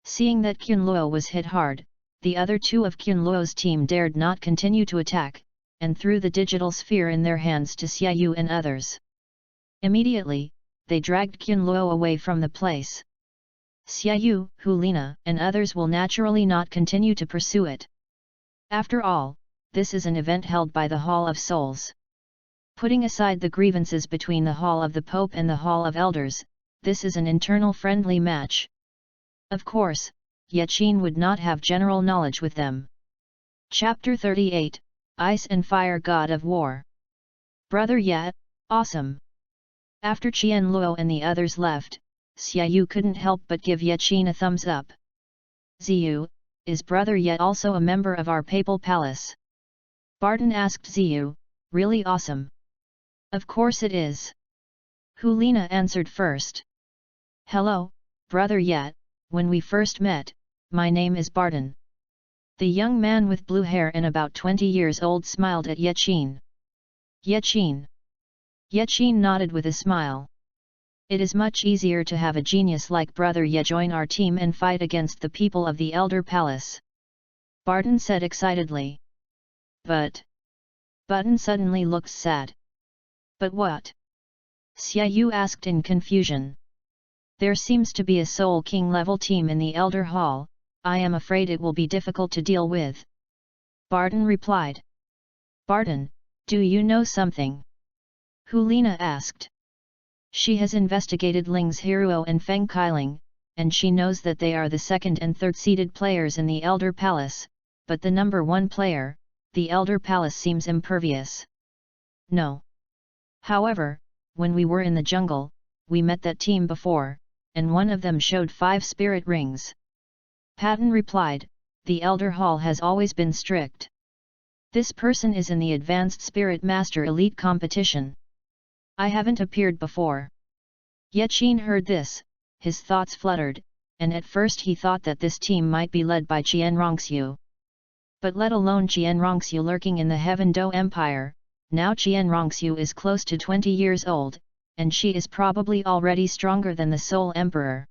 Seeing that Qianluo was hit hard, the other two of Qianluo's team dared not continue to attack, and threw the digital sphere in their hands to Xiaoyu and others. Immediately, they dragged Qianluo away from the place. Xiaoyu, Helina, and others will naturally not continue to pursue it. After all, this is an event held by the Hall of Souls. Putting aside the grievances between the Hall of the Pope and the Hall of Elders, this is an internal friendly match. Of course, Yaqin would not have general knowledge with them. Chapter 38, Ice and Fire God of War. Brother Ye, awesome! After Qianluo and the others left, Xiaoyu couldn't help but give Yaqin a thumbs up. Ziyu, is Brother Ye also a member of our papal palace? Barton asked Ziyu, really awesome. Of course it is. Helina answered first. Hello, Brother Ye, when we first met, my name is Barton. The young man with blue hair and about 20 years old smiled at Yaqin. Yaqin. Yaqin nodded with a smile. It is much easier to have a genius like Brother Ye join our team and fight against the people of the Elder Palace. Barton said excitedly. But... Barton suddenly looked sad. But what? Xiaoyu asked in confusion. There seems to be a Soul King level team in the Elder Hall, I am afraid it will be difficult to deal with. Barton replied. Barton, do you know something? Helina asked. She has investigated Ling's Heruo and Feng Kailing, and she knows that they are the second and third seeded players in the Elder Palace, but the number one player, the Elder Palace seems impervious. No. However, when we were in the jungle, we met that team before, and one of them showed 5 spirit rings. Patton replied, the Elder Hall has always been strict. This person is in the Advanced Spirit Master Elite competition. I haven't appeared before. Yaqin heard this, his thoughts fluttered, and at first he thought that this team might be led by Qianrongxiu. But let alone Qianrongxiu lurking in the Heaven Do Empire, now Qianrongxiu is close to 20 years old, and she is probably already stronger than the Soul Emperor.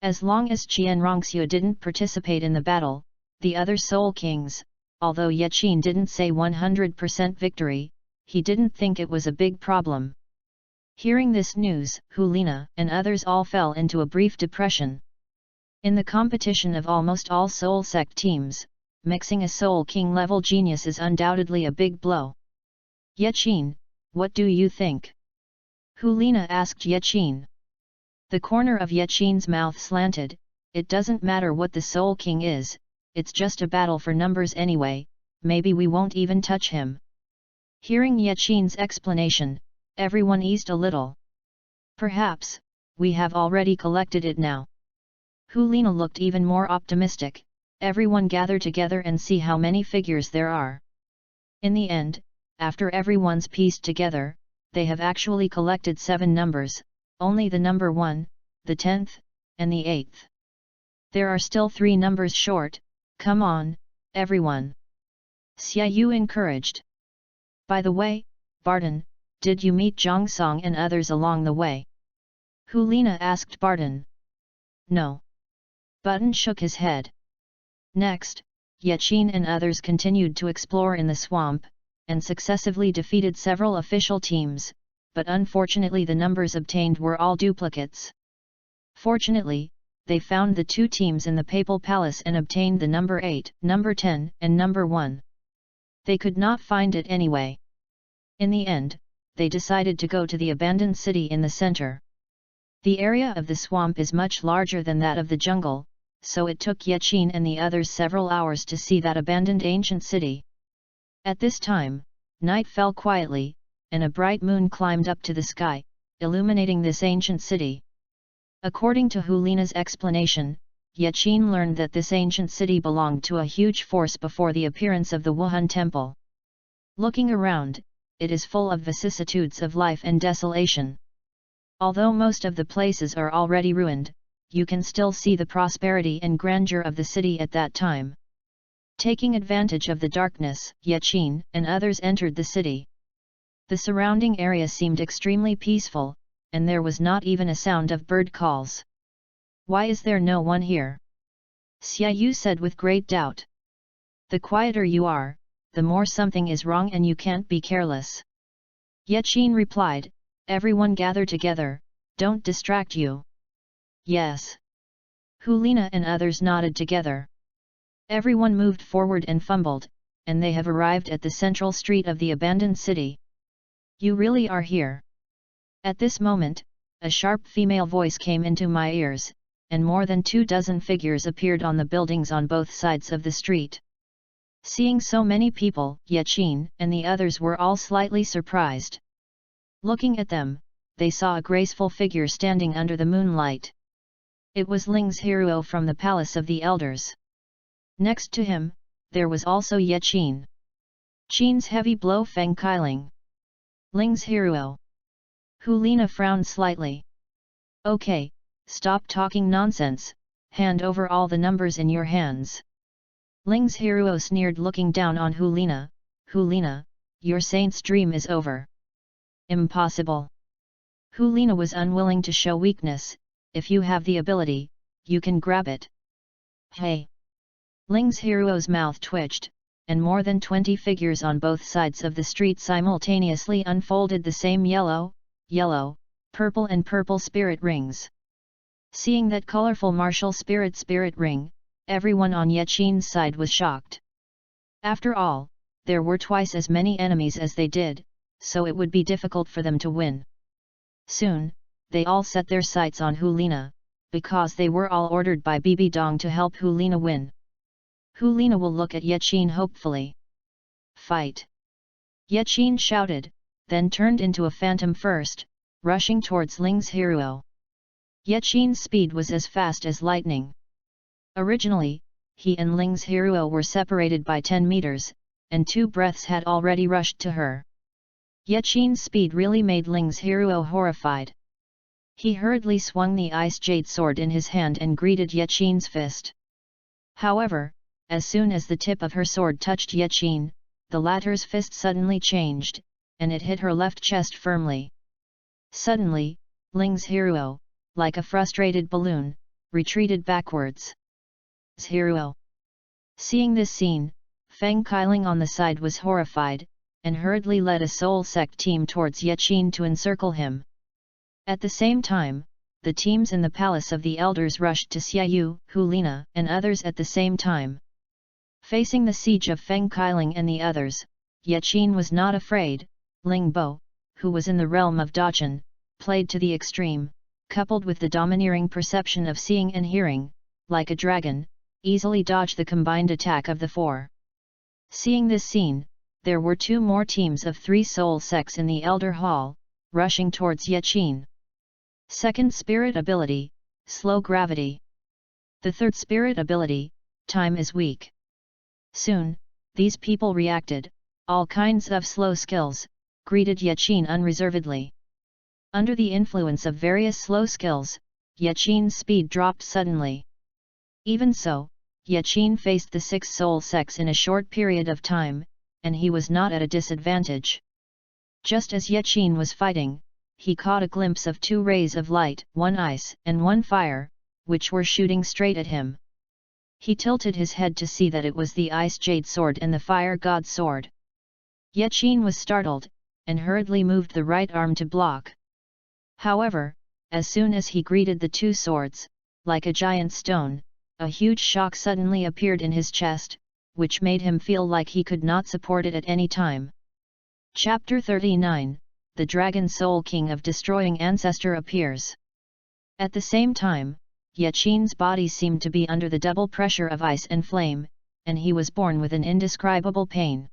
As long as Qianrongxiu didn't participate in the battle, the other Soul Kings, although Yaqin didn't say 100% victory, he didn't think it was a big problem. Hearing this news, Helina and others all fell into a brief depression. In the competition of almost all Soul Sect teams, mixing a Soul King level genius is undoubtedly a big blow. Yaqin, what do you think? Helina asked Yaqin. The corner of Yaqin's mouth slanted, it doesn't matter what the Soul King is, it's just a battle for numbers anyway, maybe we won't even touch him. Hearing Yaqin's explanation, everyone eased a little. Perhaps, we have already collected it now. Helina looked even more optimistic, everyone gather together and see how many figures there are. In the end, after everyone's pieced together, they have actually collected 7 numbers, only the number 1, the 10th, and the 8th. There are still 3 numbers short, come on, everyone. Xiaoyu encouraged. By the way, Barton, did you meet Zhongsong and others along the way? Helina asked Barton. No. Barton shook his head. Next, Yaqin and others continued to explore in the swamp, and successively defeated several official teams, but unfortunately the numbers obtained were all duplicates. Fortunately, they found the 2 teams in the Papal Palace and obtained the number 8, number 10, and number 1. They could not find it anyway. In the end, they decided to go to the abandoned city in the center. The area of the swamp is much larger than that of the jungle, so it took Yaqin and the others several hours to see that abandoned ancient city. At this time, night fell quietly, and a bright moon climbed up to the sky, illuminating this ancient city. According to Helina's explanation, Yaqin learned that this ancient city belonged to a huge force before the appearance of the Wuhan temple. Looking around, it is full of vicissitudes of life and desolation. Although most of the places are already ruined, you can still see the prosperity and grandeur of the city at that time. Taking advantage of the darkness, Yaqin and others entered the city. The surrounding area seemed extremely peaceful, and there was not even a sound of bird calls. Why is there no one here? Xiaoyu said with great doubt. The quieter you are, the more something is wrong and you can't be careless. Yaqin replied, everyone gather together, don't distract you. Yes. Helina and others nodded together. Everyone moved forward and fumbled, and they have arrived at the central street of the abandoned city. You really are here. At this moment, a sharp female voice came into my ears, and more than 24 figures appeared on the buildings on both sides of the street. Seeing so many people, Yaqin and the others were all slightly surprised. Looking at them, they saw a graceful figure standing under the moonlight. It was Ling's hero from the Palace of the Elders. Next to him, there was also Yaqin. Qin's heavy blow Feng Kailing. Ling's hero. Helina frowned slightly. Okay, stop talking nonsense, hand over all the numbers in your hands. Ling's hero sneered looking down on Helina. Helina, your saint's dream is over. Impossible. Helina was unwilling to show weakness. If you have the ability, you can grab it. Hey! Ling's hero's mouth twitched, and more than 20 figures on both sides of the street simultaneously unfolded the same yellow, purple and purple spirit rings. Seeing that colorful martial spirit ring, everyone on Yaqin's side was shocked. After all, there were twice as many enemies as they did, so it would be difficult for them to win. Soon, they all set their sights on Helina, because they were all ordered by BBDong to help Helina win. Helina will look at Yaqin hopefully. Fight! Yaqin shouted, then turned into a phantom first, rushing towards Ling's hero. Yaqin's speed was as fast as lightning. Originally, he and Ling's hero were separated by 10 meters, and 2 breaths had already rushed to her. Yaqin's speed really made Ling's hero horrified. He hurriedly swung the ice jade sword in his hand and greeted Yaqin's fist. However, as soon as the tip of her sword touched Yaqin, the latter's fist suddenly changed, and it hit her left chest firmly. Suddenly, Ling's hero, like a frustrated balloon, retreated backwards. Hero. Seeing this scene, Feng Kailing on the side was horrified, and hurriedly led a Soul Sect team towards Yaqin to encircle him. At the same time, the teams in the Palace of the Elders rushed to Xiaoyu, Helina, and others at the same time. Facing the siege of Feng Kailing and the others, Yaqin was not afraid. Ling Bo, who was in the realm of Dacheng, played to the extreme, coupled with the domineering perception of seeing and hearing, like a dragon, easily dodged the combined attack of the 4. Seeing this scene, there were 2 more teams of 3 soul sects in the Elder Hall, rushing towards Yaqin. Second spirit ability, slow gravity. The third spirit ability, time is weak. Soon, these people reacted, all kinds of slow skills, greeted Yaqin unreservedly. Under the influence of various slow skills, Yaqin's speed dropped suddenly. Even so, Yaqin faced the 6 soul sects in a short period of time, and he was not at a disadvantage. Just as Yaqin was fighting, he caught a glimpse of 2 rays of light, one ice and one fire, which were shooting straight at him. He tilted his head to see that it was the Ice Jade Sword and the Fire God Sword. Yaqin was startled, and hurriedly moved the right arm to block. However, as soon as he greeted the 2 swords, like a giant stone, a huge shock suddenly appeared in his chest, which made him feel like he could not support it at any time. Chapter 39, The Dragon Soul King of Destroying Ancestor appears. At the same time, Yaqin's body seemed to be under the double pressure of ice and flame, and he was born with an indescribable pain.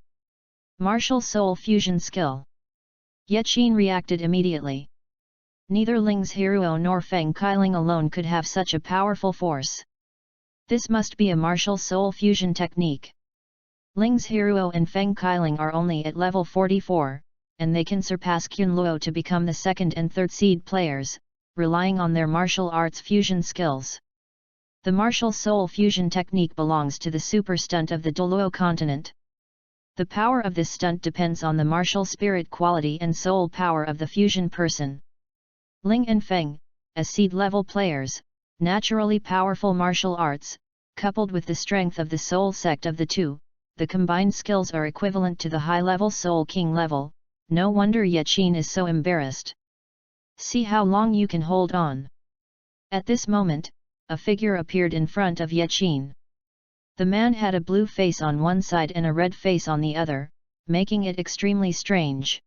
Martial Soul Fusion Skill. Yaqin reacted immediately. Neither Ling's Heruo nor Feng Kailing alone could have such a powerful force. This must be a martial soul fusion technique. Ling's Heruo and Feng Kailing are only at level 44, and they can surpass Qunluo to become the 2nd and 3rd seed players, relying on their martial arts fusion skills. The martial soul fusion technique belongs to the super stunt of the Douluo continent. The power of this stunt depends on the martial spirit quality and soul power of the fusion person. Ling and Feng, as seed-level players, naturally powerful martial arts, coupled with the strength of the soul sect of the two, the combined skills are equivalent to the high-level Soul King level. No wonder Yaqin is so embarrassed. See how long you can hold on. At this moment, a figure appeared in front of Yaqin. The man had a blue face on one side and a red face on the other, making it extremely strange.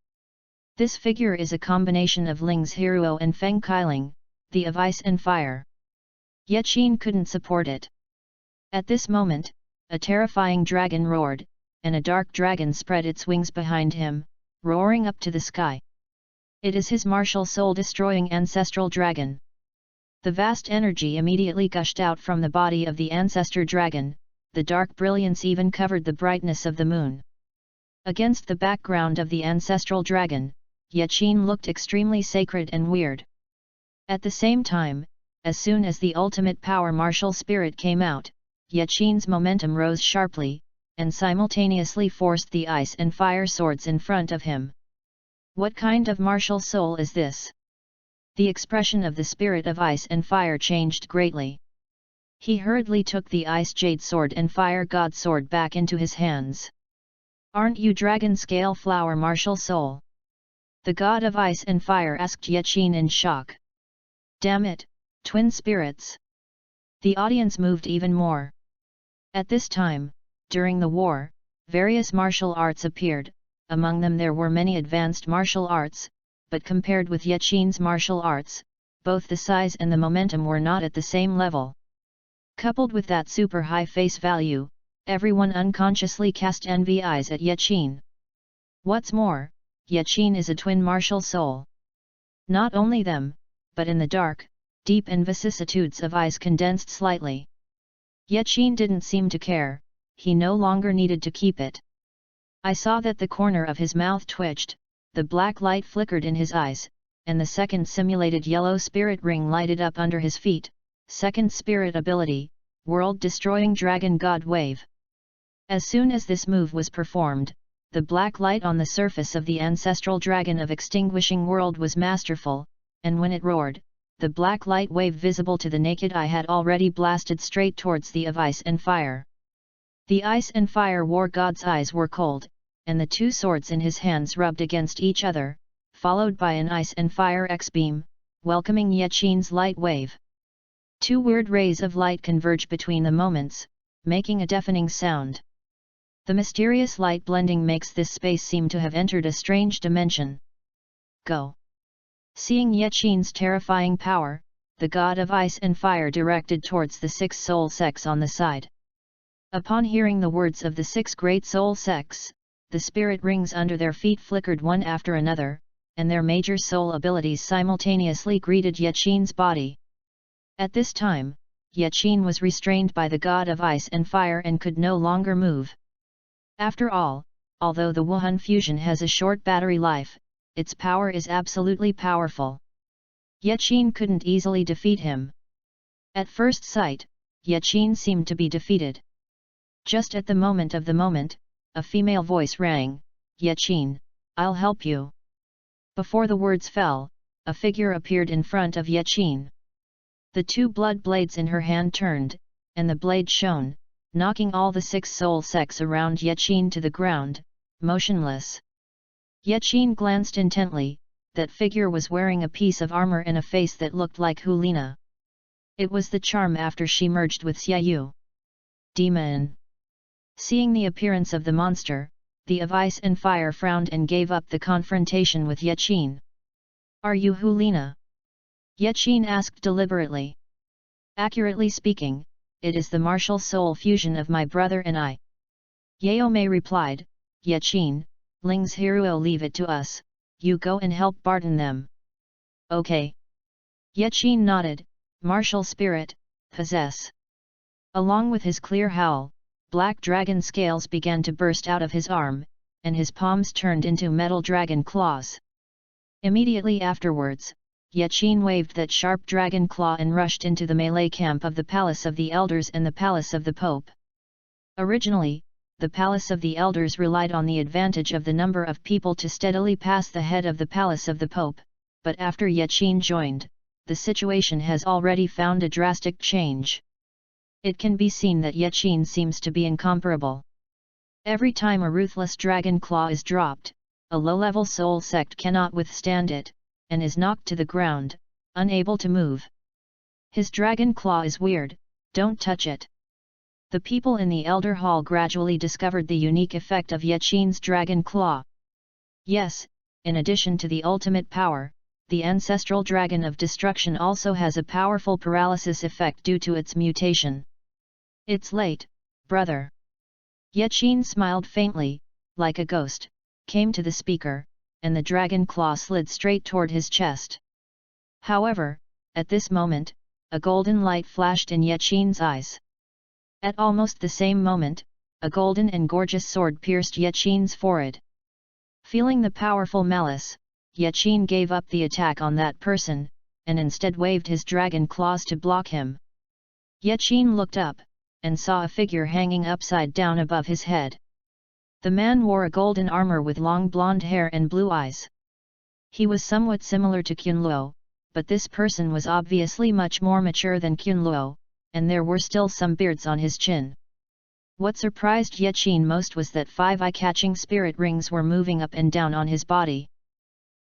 This figure is a combination of Ling's Heruo and Feng Kailing, the of ice and fire. Yaqin couldn't support it. At this moment, a terrifying dragon roared, and a dark dragon spread its wings behind him, roaring up to the sky. It is his martial soul-destroying ancestral dragon. The vast energy immediately gushed out from the body of the ancestor dragon, the dark brilliance even covered the brightness of the moon. Against the background of the ancestral dragon, Yaqin looked extremely sacred and weird. At the same time, as soon as the ultimate power martial spirit came out, Yaqin's momentum rose sharply, and simultaneously forced the ice and fire swords in front of him. What kind of martial soul is this? The expression of the spirit of ice and fire changed greatly. He hurriedly took the Ice Jade Sword and Fire God Sword back into his hands. Aren't you Dragon Scale Flower martial soul? The God of Ice and Fire asked Yaqin in shock. Damn it, twin spirits! The audience moved even more. At this time, during the war, various martial arts appeared. Among them there were many advanced martial arts, but compared with Yaqin's martial arts, both the size and the momentum were not at the same level. Coupled with that super high face value, everyone unconsciously cast envy eyes at Yaqin. What's more, Yaqin is a twin martial soul. Not only them, but in the dark, deep and vicissitudes of eyes condensed slightly. Yaqin didn't seem to care, he no longer needed to keep it. I saw that the corner of his mouth twitched, the black light flickered in his eyes, and the second simulated yellow spirit ring lighted up under his feet. Second spirit ability, World-Destroying Dragon God Wave. As soon as this move was performed, the black light on the surface of the ancestral dragon of extinguishing world was masterful, and when it roared, the black light wave visible to the naked eye had already blasted straight towards the of ice and fire. The ice and fire war god's eyes were cold, and the two swords in his hands rubbed against each other, followed by an ice and fire X-beam, welcoming Yaqin's light wave. Two weird rays of light converge between the moments, making a deafening sound. The mysterious light blending makes this space seem to have entered a strange dimension. Go! Seeing Yaqin's terrifying power, the god of ice and fire directed towards the 6 soul sects on the side. Upon hearing the words of the 6 great soul sects, the spirit rings under their feet flickered one after another, and their major soul abilities simultaneously greeted Yaqin's body. At this time, Yaqin was restrained by the god of ice and fire and could no longer move. After all, although the Wuhan fusion has a short battery life, its power is absolutely powerful. Yaqin couldn't easily defeat him. At first sight, Yaqin seemed to be defeated. Just at the moment, a female voice rang, "Yaqin, I'll help you." Before the words fell, a figure appeared in front of Yaqin. The two blood blades in her hand turned, and the blade shone, knocking all the 6 soul sects around Yaqin to the ground, motionless. Yaqin glanced intently. That figure was wearing a piece of armor and a face that looked like Helina. It was the charm after she merged with Xiaoyu. Demon. Seeing the appearance of the monster, the of ice and fire frowned and gave up the confrontation with Yaqin. "Are you Helina?" Yaqin asked deliberately. "Accurately speaking, it is the martial soul fusion of my brother and I." Yaomei replied, "Yaqin, Ling's hero, leave it to us, you go and help Barton them." "Okay." Yaqin nodded. Martial spirit, possess. Along with his clear howl, black dragon scales began to burst out of his arm, and his palms turned into metal dragon claws. Immediately afterwards, Yaqin waved that sharp dragon claw and rushed into the melee camp of the Palace of the Elders and the Palace of the Pope. Originally, the Palace of the Elders relied on the advantage of the number of people to steadily pass the head of the Palace of the Pope, but after Yaqin joined, the situation has already found a drastic change. It can be seen that Yaqin seems to be incomparable. Every time a ruthless dragon claw is dropped, a low-level soul sect cannot withstand it, and is knocked to the ground, unable to move. His dragon claw is weird, don't touch it. The people in the Elder Hall gradually discovered the unique effect of Yaqin's dragon claw. Yes, in addition to the ultimate power, the ancestral dragon of destruction also has a powerful paralysis effect due to its mutation. "It's late, brother." Yaqin smiled faintly, like a ghost, came to the speaker, and the dragon claw slid straight toward his chest. However, at this moment, a golden light flashed in Yaqin's eyes. At almost the same moment, a golden and gorgeous sword pierced Yaqin's forehead. Feeling the powerful malice, Yaqin gave up the attack on that person, and instead waved his dragon claws to block him. Yaqin looked up, and saw a figure hanging upside down above his head. The man wore a golden armor with long blonde hair and blue eyes. He was somewhat similar to Qunluo, but this person was obviously much more mature than Qunluo, and there were still some beards on his chin. What surprised Yaqin most was that 5 eye-catching spirit rings were moving up and down on his body.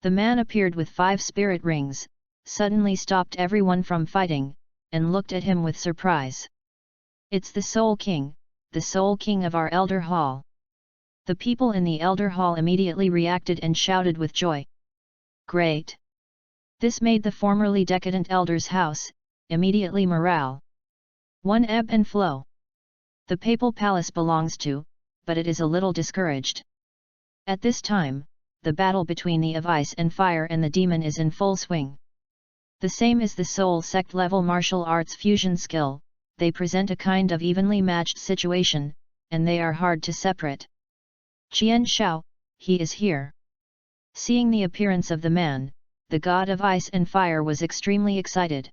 The man appeared with 5 spirit rings, suddenly stopped everyone from fighting, and looked at him with surprise. "It's the Soul King of our Elder Hall." The people in the Elder Hall immediately reacted and shouted with joy. "Great!" This made the formerly decadent Elder's house immediately morale. One ebb and flow. The Papal Palace belongs to, but it is a little discouraged. At this time, the battle between the of ice and fire and the demon is in full swing. The same is the soul sect level martial arts fusion skill, they present a kind of evenly matched situation, and they are hard to separate. "Qian Shao, he is here." Seeing the appearance of the man, the god of ice and fire was extremely excited.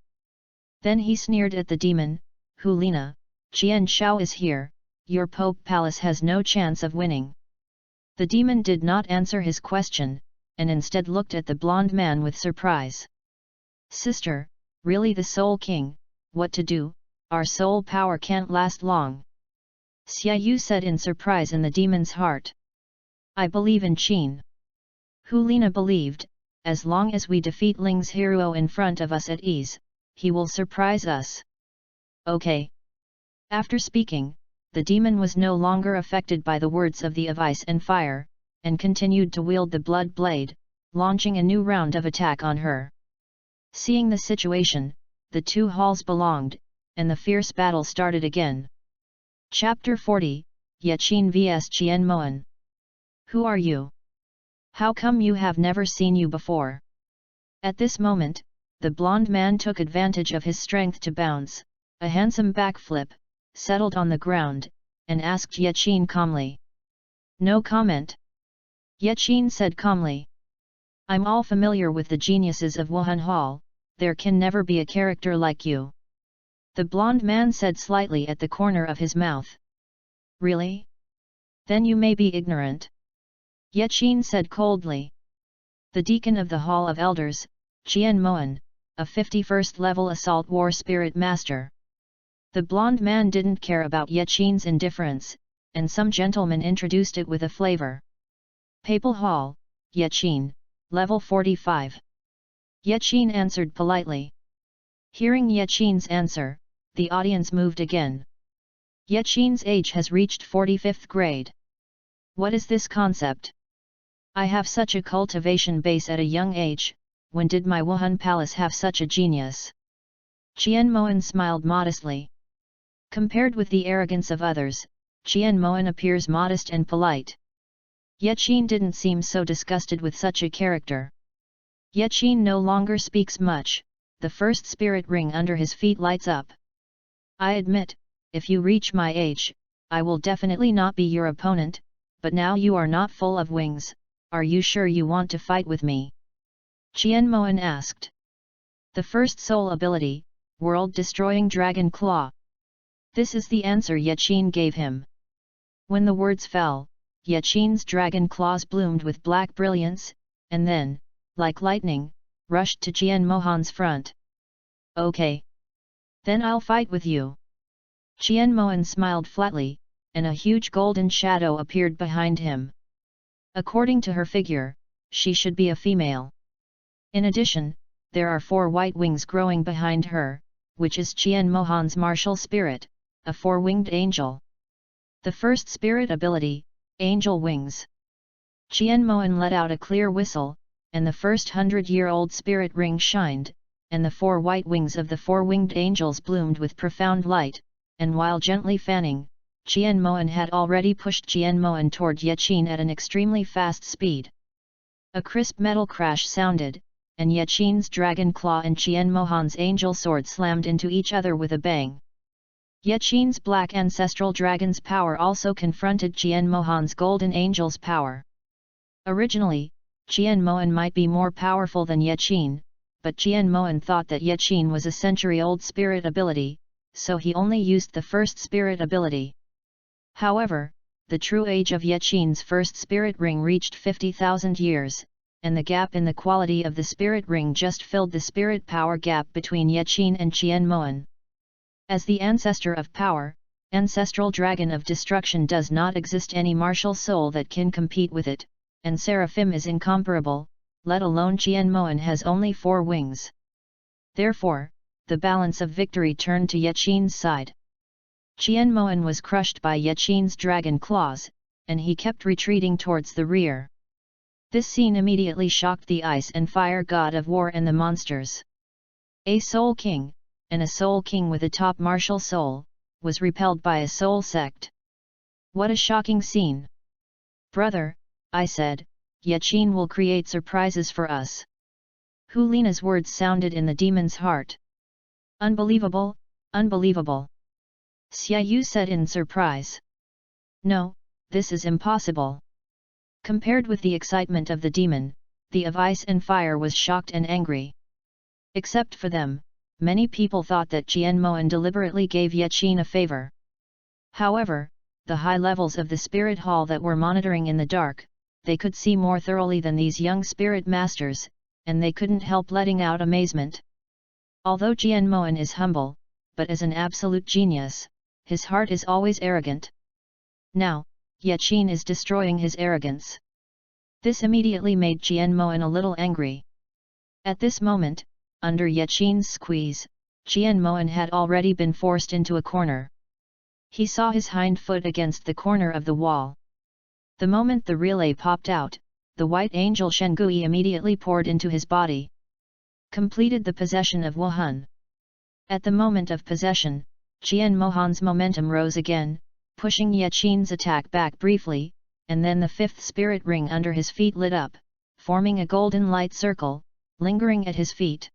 Then he sneered at the demon, "Helina, Qian Shao is here, your Pope Palace has no chance of winning." The demon did not answer his question, and instead looked at the blonde man with surprise. "Sister, really the Soul King, what to do, our soul power can't last long." Xiaoyu said in surprise in the demon's heart. "I believe in Qin." Helina believed, as long as we defeat Ling's hero in front of us at ease, he will surprise us. "Okay." After speaking, the demon was no longer affected by the words of the of ice and fire, and continued to wield the blood blade, launching a new round of attack on her. Seeing the situation, the two halls belonged, and the fierce battle started again. Chapter 40, Yaqin vs Qian Moan. "Who are you? How come you have never seen you before?" At this moment, the blonde man took advantage of his strength to bounce, a handsome backflip, settled on the ground, and asked Yaqin calmly. No comment. Yaqin said calmly. I'm all familiar with the geniuses of Wuhan Hall, there can never be a character like you. The blonde man said slightly at the corner of his mouth. Really? Then you may be ignorant. Yaqin said coldly. The deacon of the Hall of Elders, Qian Moan, a 51st level assault war spirit master. The blonde man didn't care about Yaqin's indifference, and some gentlemen introduced it with a flavor. Papal Hall, Yaqin, level 45. Yaqin answered politely. Hearing Yaqin's answer, the audience moved again. Yaqin's age has reached 45th grade. What is this concept? I have such a cultivation base at a young age, when did my Wuhan palace have such a genius? Qian Moan smiled modestly. Compared with the arrogance of others, Qian Moan appears modest and polite. Yaqin didn't seem so disgusted with such a character. Yaqin no longer speaks much, the first spirit ring under his feet lights up. I admit, if you reach my age, I will definitely not be your opponent, but now you are not full of wings, are you sure you want to fight with me? Qian Moan asked. The first soul ability, world-destroying dragon claw. This is the answer Yaqin gave him. When the words fell, Yaqin's dragon claws bloomed with black brilliance, and then, like lightning, rushed to Qian Mohan's front. Okay. Then I'll fight with you. Qian Mohan smiled flatly, and a huge golden shadow appeared behind him. According to her figure, she should be a female. In addition, there are 4 white wings growing behind her, which is Qian Mohan's martial spirit, a 4-winged angel. The first spirit ability, Angel Wings. Qian Mohan let out a clear whistle, and the first 100-year-old spirit ring shined, and the 4 white wings of the 4-winged angels bloomed with profound light, and while gently fanning, Qian Mohan had already pushed Qian Mohan toward Yaqin at an extremely fast speed. A crisp metal crash sounded, and Yaqin's dragon claw and Qian Mohan's angel sword slammed into each other with a bang. Yaqin's black ancestral dragon's power also confronted Qian Mohan's golden angel's power. Originally, Qian Mohan might be more powerful than Yaqin, but Qian Mohan thought that Yaqin was a century-old spirit ability, so he only used the first spirit ability. However, the true age of Yaqin's first spirit ring reached 50,000 years, and the gap in the quality of the spirit ring just filled the spirit power gap between Yaqin and Qian Mohan. As the ancestor of power, ancestral dragon of destruction does not exist any martial soul that can compete with it, and Seraphim is incomparable, let alone Qian Mohan has only 4 wings. Therefore, the balance of victory turned to Yaqin's side. Qian Mohan was crushed by Yaqin's dragon claws, and he kept retreating towards the rear. This scene immediately shocked the ice and fire god of war and the monsters. A soul king, and a soul king with a top martial soul, was repelled by a soul sect. What a shocking scene! Brother, I said, Yaqin will create surprises for us. Helina's words sounded in the demon's heart. Unbelievable, unbelievable. Xiaoyu said in surprise. No, this is impossible. Compared with the excitement of the demon, the of ice and fire was shocked and angry. Except for them, many people thought that Qian Mohan deliberately gave Yaqin a favor. However, the high levels of the spirit hall that were monitoring in the dark, they could see more thoroughly than these young spirit masters, and they couldn't help letting out amazement. Although Qian Mohan is humble, but as an absolute genius, his heart is always arrogant. Now, Yaqin is destroying his arrogance. This immediately made Qian Mohan a little angry. At this moment, under Yaqin's squeeze, Qian Mohan had already been forced into a corner. He saw his hind foot against the corner of the wall. The moment the relay popped out, the white angel Shengui immediately poured into his body. Completed the possession of Wuhan. At the moment of possession, Qian Mohan's momentum rose again, pushing Yaqin's attack back briefly, and then the 5th spirit ring under his feet lit up, forming a golden light circle, lingering at his feet.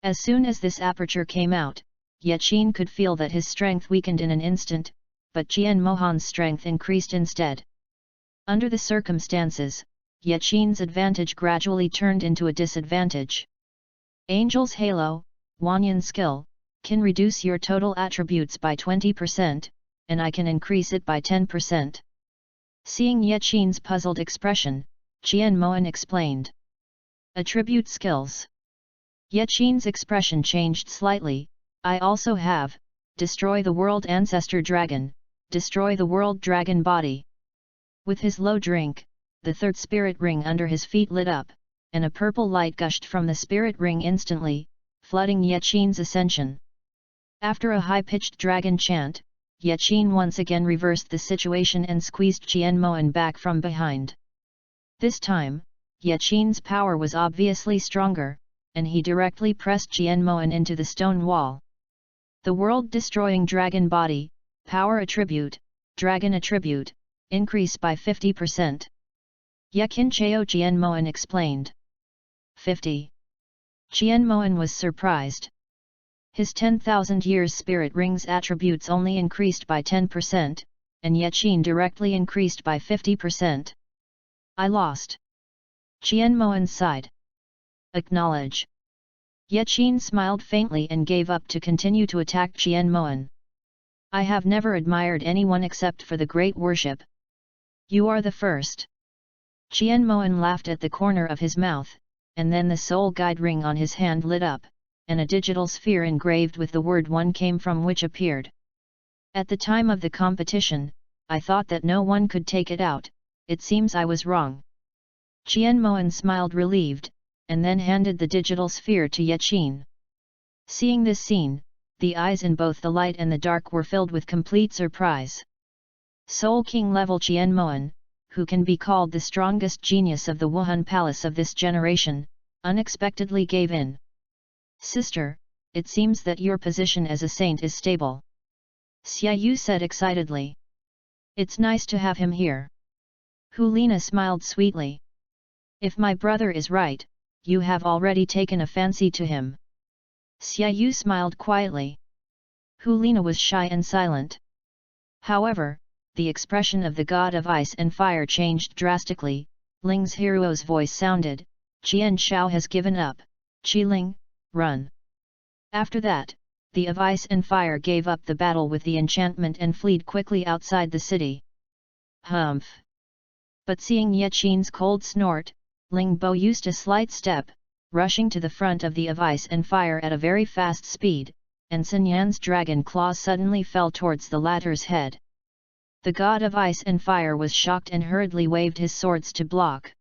As soon as this aperture came out, Yaqin could feel that his strength weakened in an instant, but Qian Mohan's strength increased instead. Under the circumstances, Yaqin's advantage gradually turned into a disadvantage. Angel's Halo, Wanyan skill, can reduce your total attributes by 20%, and I can increase it by 10%. Seeing Yaqin's puzzled expression, Qian Moan explained. Attribute skills. Yaqin's expression changed slightly. I also have, destroy the world ancestor dragon, destroy the world dragon body. With his low drink, the third spirit ring under his feet lit up, and a purple light gushed from the spirit ring instantly, flooding Yaqin's ascension. After a high-pitched dragon chant, Yaqin once again reversed the situation and squeezed Qian Moan back from behind. This time, Yaqin's power was obviously stronger, and he directly pressed Qian Moan into the stone wall. The world-destroying dragon body, power attribute, dragon attribute, increase by 50%. Yakin Cheo Qian Moan explained. 50. Qian Moan was surprised. His 10,000 years spirit rings attributes only increased by 10%, and Yaqin directly increased by 50%. I lost. Qian Moan sighed. Acknowledge. Yaqin smiled faintly and gave up to continue to attack Qian Moan. I have never admired anyone except for the great worship. You are the first. Qian Moan laughed at the corner of his mouth, and then the soul guide ring on his hand lit up, and a digital sphere engraved with the word one came from which appeared. At the time of the competition, I thought that no one could take it out. It seems I was wrong. Qian Moan smiled relieved, and then handed the digital sphere to Yaqin. Seeing this scene, the eyes in both the light and the dark were filled with complete surprise. Soul King level Qian Moan, who can be called the strongest genius of the Wuhan Palace of this generation, unexpectedly gave in. Sister, it seems that your position as a saint is stable. Xiaoyu said excitedly. It's nice to have him here. Helina smiled sweetly. If my brother is right, you have already taken a fancy to him. Xiaoyu smiled quietly. Helina was shy and silent. However, the expression of the god of ice and fire changed drastically. Ling's hero's voice sounded, Qian Shao has given up. Qiling, run. After that, the of ice and fire gave up the battle with the enchantment and fled quickly outside the city. Humph! But seeing Yaqin's cold snort, Ling Bo used a slight step, rushing to the front of the of ice and fire at a very fast speed, and Sun Yan's dragon claw suddenly fell towards the latter's head. The god of ice and fire was shocked and hurriedly waved his swords to block.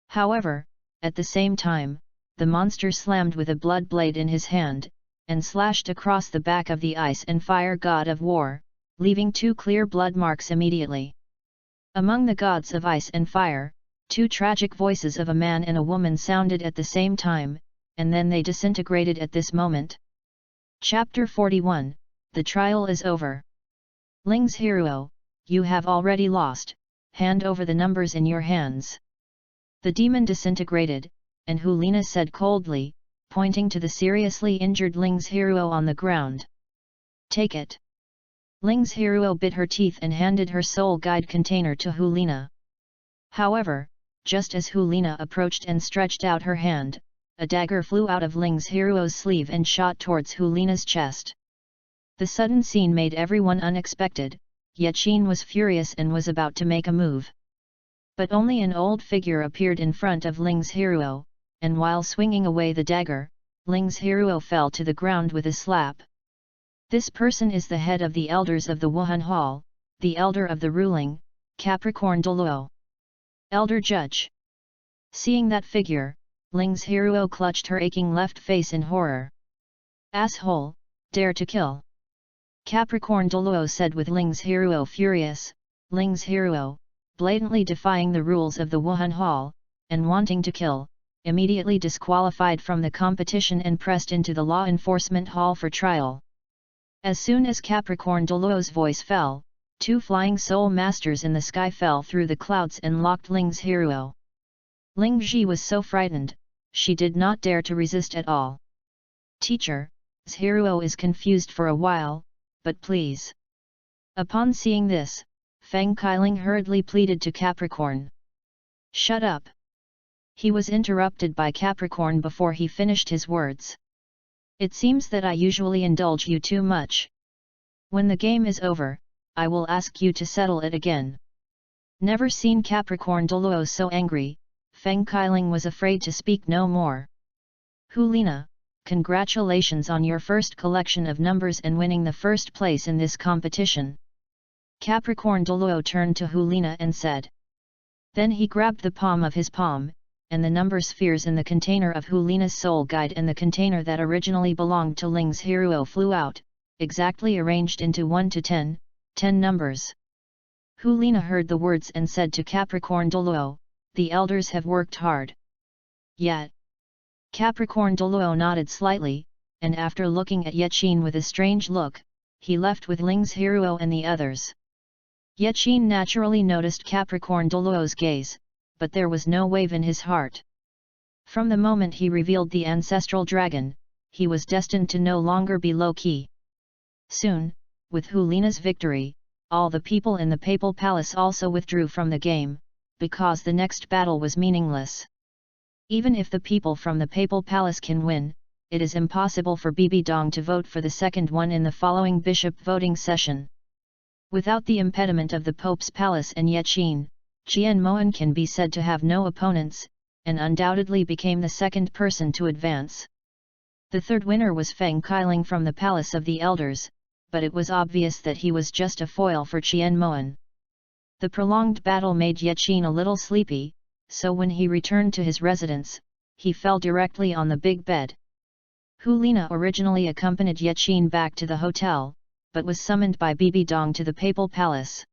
However, at the same time, the monster slammed with a blood blade in his hand, and slashed across the back of the ice and fire god of war, leaving 2 clear blood marks immediately. Among the gods of ice and fire, 2 tragic voices of a man and a woman sounded at the same time, and then they disintegrated at this moment. Chapter 41, The Trial is Over. Ling's hero, you have already lost, hand over the numbers in your hands. The demon disintegrated, and Helina said coldly, pointing to the seriously injured Ling's hero on the ground. Take it. Ling's hero bit her teeth and handed her soul guide container to Helina. However, just as Helina approached and stretched out her hand, a dagger flew out of Ling's hero's sleeve and shot towards Helina's chest. The sudden scene made everyone unexpected. Yaqin was furious and was about to make a move. But only an old figure appeared in front of Ling's hero, and while swinging away the dagger, Ling's hero fell to the ground with a slap. This person is the head of the elders of the Wuhan Hall, the elder of the ruling, Capricorn Douluo. Elder Judge. Seeing that figure, Ling's hero clutched her aching left face in horror. Asshole, dare to kill. Capricorn Douluo said with Ling's hero furious. Ling's hero, blatantly defying the rules of the Wuhan Hall, and wanting to kill, immediately disqualified from the competition and pressed into the law enforcement hall for trial. As soon as Capricorn Douluo's voice fell, 2 flying soul masters in the sky fell through the clouds and locked Ling's hero. Ling Ji was so frightened, she did not dare to resist at all. Teacher, his hero is confused for a while, but please. Upon seeing this, Feng Kailing hurriedly pleaded to Capricorn. Shut up! He was interrupted by Capricorn before he finished his words. It seems that I usually indulge you too much. When the game is over, I will ask you to settle it again. Never seen Capricorn Douluo so angry, Feng Kailing was afraid to speak no more. Helina, congratulations on your first collection of numbers and winning the first place in this competition. Capricorn Douluo turned to Helina and said. Then he grabbed the palm of his palm, and the number spheres in the container of Helina's soul guide and the container that originally belonged to Ling's Hero flew out, exactly arranged into 1 to 10 numbers. Helina heard the words and said to Capricorn Douluo, the elders have worked hard. Yet. Capricorn Douluo nodded slightly, and after looking at Yaqin with a strange look, he left with Ling's Hero and the others. Yaqin naturally noticed Capricorn Douluo's gaze, but there was no wave in his heart. From the moment he revealed the ancestral dragon, he was destined to no longer be low-key. Soon, with Helina's victory, all the people in the Papal Palace also withdrew from the game, because the next battle was meaningless. Even if the people from the Papal Palace can win, it is impossible for BBDong to vote for the second one in the following bishop voting session. Without the impediment of the Pope's Palace and Yaqin, Qian Moan can be said to have no opponents, and undoubtedly became the second person to advance. The third winner was Feng Kailing from the Palace of the Elders, but it was obvious that he was just a foil for Qian Moan. The prolonged battle made Yaqin a little sleepy, so when he returned to his residence, he fell directly on the big bed. Helina originally accompanied Yaqin back to the hotel, but was summoned by BBDong to the Papal Palace.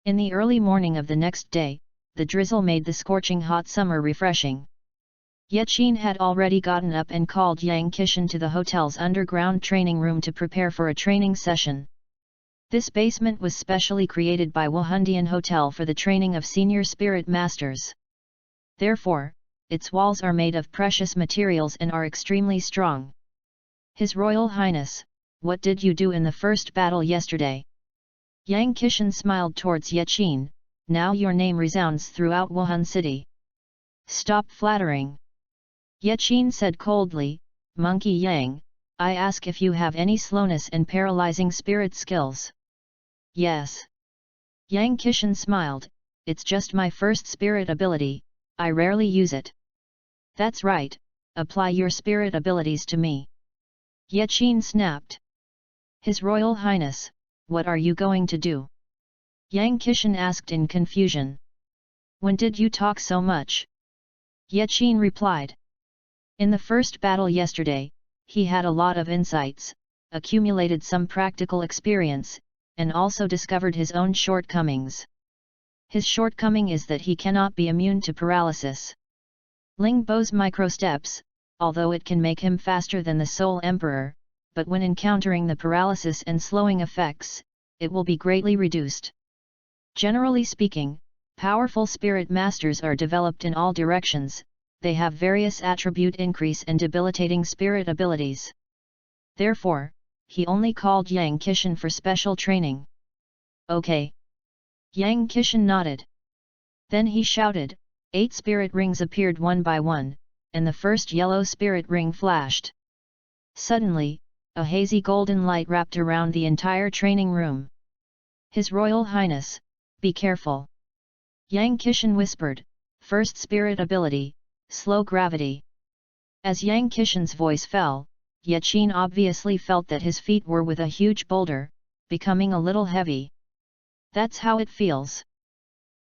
In the early morning of the next day, the drizzle made the scorching hot summer refreshing. Yaqin had already gotten up and called Yang Qishan to the hotel's underground training room to prepare for a training session. This basement was specially created by Wuhan Hotel for the training of senior spirit masters. Therefore, its walls are made of precious materials and are extremely strong. His Royal Highness, what did you do in the first battle yesterday? Yang Qishan smiled towards Yaqin, now your name resounds throughout Wuhan City. Stop flattering. Yaqin said coldly, Monkey Yang, I ask if you have any slowness and paralyzing spirit skills. Yes. Yang Qishan smiled, it's just my first spirit ability, I rarely use it. That's right, apply your spirit abilities to me. Yaqin snapped. His Royal Highness, what are you going to do? Yang Qishan asked in confusion. When did you talk so much? Yaqin replied. In the first battle yesterday, he had a lot of insights, accumulated some practical experience, and also discovered his own shortcomings. His shortcoming is that he cannot be immune to paralysis. Ling Bo's microsteps, although it can make him faster than the Soul Emperor, but when encountering the paralysis and slowing effects, it will be greatly reduced. Generally speaking, powerful spirit masters are developed in all directions, they have various attribute increase and debilitating spirit abilities. Therefore, he only called Yang Qishan for special training. Okay. Yang Qishan nodded. Then he shouted, 8 spirit rings appeared one by one, and the first yellow spirit ring flashed. Suddenly, a hazy golden light wrapped around the entire training room. His Royal Highness, be careful. Yang Qishan whispered, first spirit ability, slow gravity. As Yang Qishan's voice fell, Yaqin obviously felt that his feet were with a huge boulder, becoming a little heavy. That's how it feels.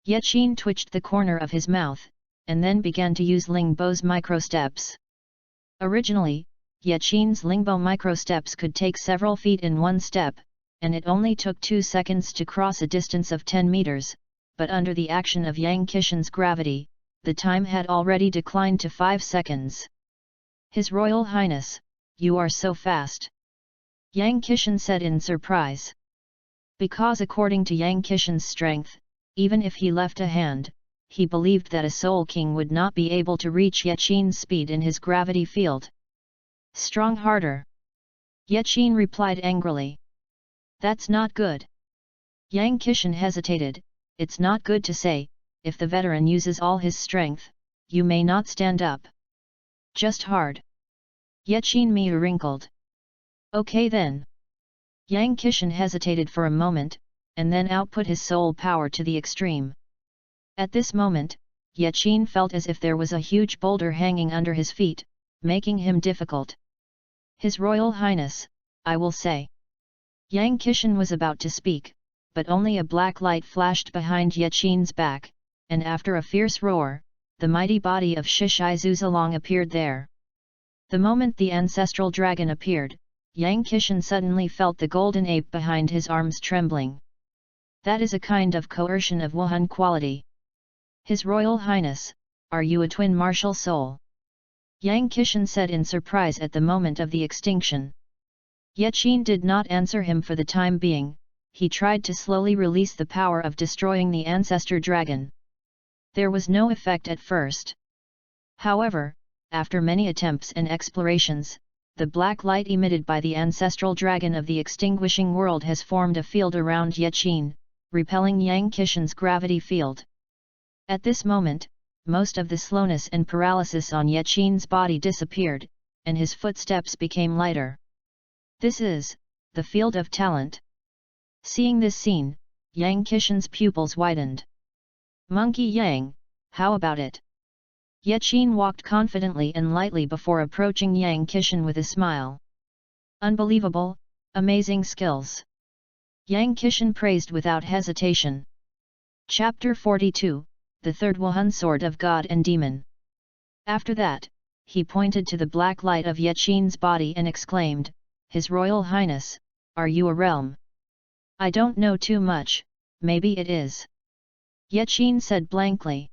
Yaqin twitched the corner of his mouth, and then began to use Lingbo's microsteps. Originally, Yaqin's Lingbo microsteps could take several feet in one step, and it only took 2 seconds to cross a distance of 10 meters, but under the action of Yang Qishan's gravity, the time had already declined to 5 seconds. His Royal Highness, you are so fast. Yang Qishan said in surprise. Because according to Yang Qishan's strength, even if he left a hand, he believed that a Soul King would not be able to reach Yaqin's speed in his gravity field. Strong harder. Yaqin replied angrily. That's not good. Yang Qishan hesitated. It's not good to say, if the veteran uses all his strength, you may not stand up. Just hard. Yaqin Miu wrinkled. Okay then. Yang Qishan hesitated for a moment, and then output his soul power to the extreme. At this moment, Yaqin felt as if there was a huge boulder hanging under his feet, making him difficult. His Royal Highness, I will say. Yang Qishan was about to speak, but only a black light flashed behind Yaqin's back, and after a fierce roar, the mighty body of Shishai Zuzalong appeared there. The moment the ancestral dragon appeared, Yang Qishan suddenly felt the golden ape behind his arms trembling. That is a kind of coercion of Wuhan quality. His Royal Highness, are you a twin martial soul? Yang Qishan said in surprise at the moment of the extinction. Yaqin did not answer him for the time being. He tried to slowly release the power of destroying the ancestor dragon. There was no effect at first. However, after many attempts and explorations, the black light emitted by the ancestral dragon of the extinguishing world has formed a field around Yaqin, repelling Yang Qishan's gravity field. At this moment, most of the slowness and paralysis on Yaqin's body disappeared, and his footsteps became lighter. This is the field of talent. Seeing this scene, Yang Qishan's pupils widened. Monkey Yang, how about it? Yaqin walked confidently and lightly before approaching Yang Qishan with a smile. Unbelievable, amazing skills. Yang Qishan praised without hesitation. Chapter 42, The Third Wuhan Sword of God and Demon. After that, he pointed to the black light of Yaqin's body and exclaimed, His Royal Highness, are you a realm? I don't know too much, maybe it is. Yaqin said blankly.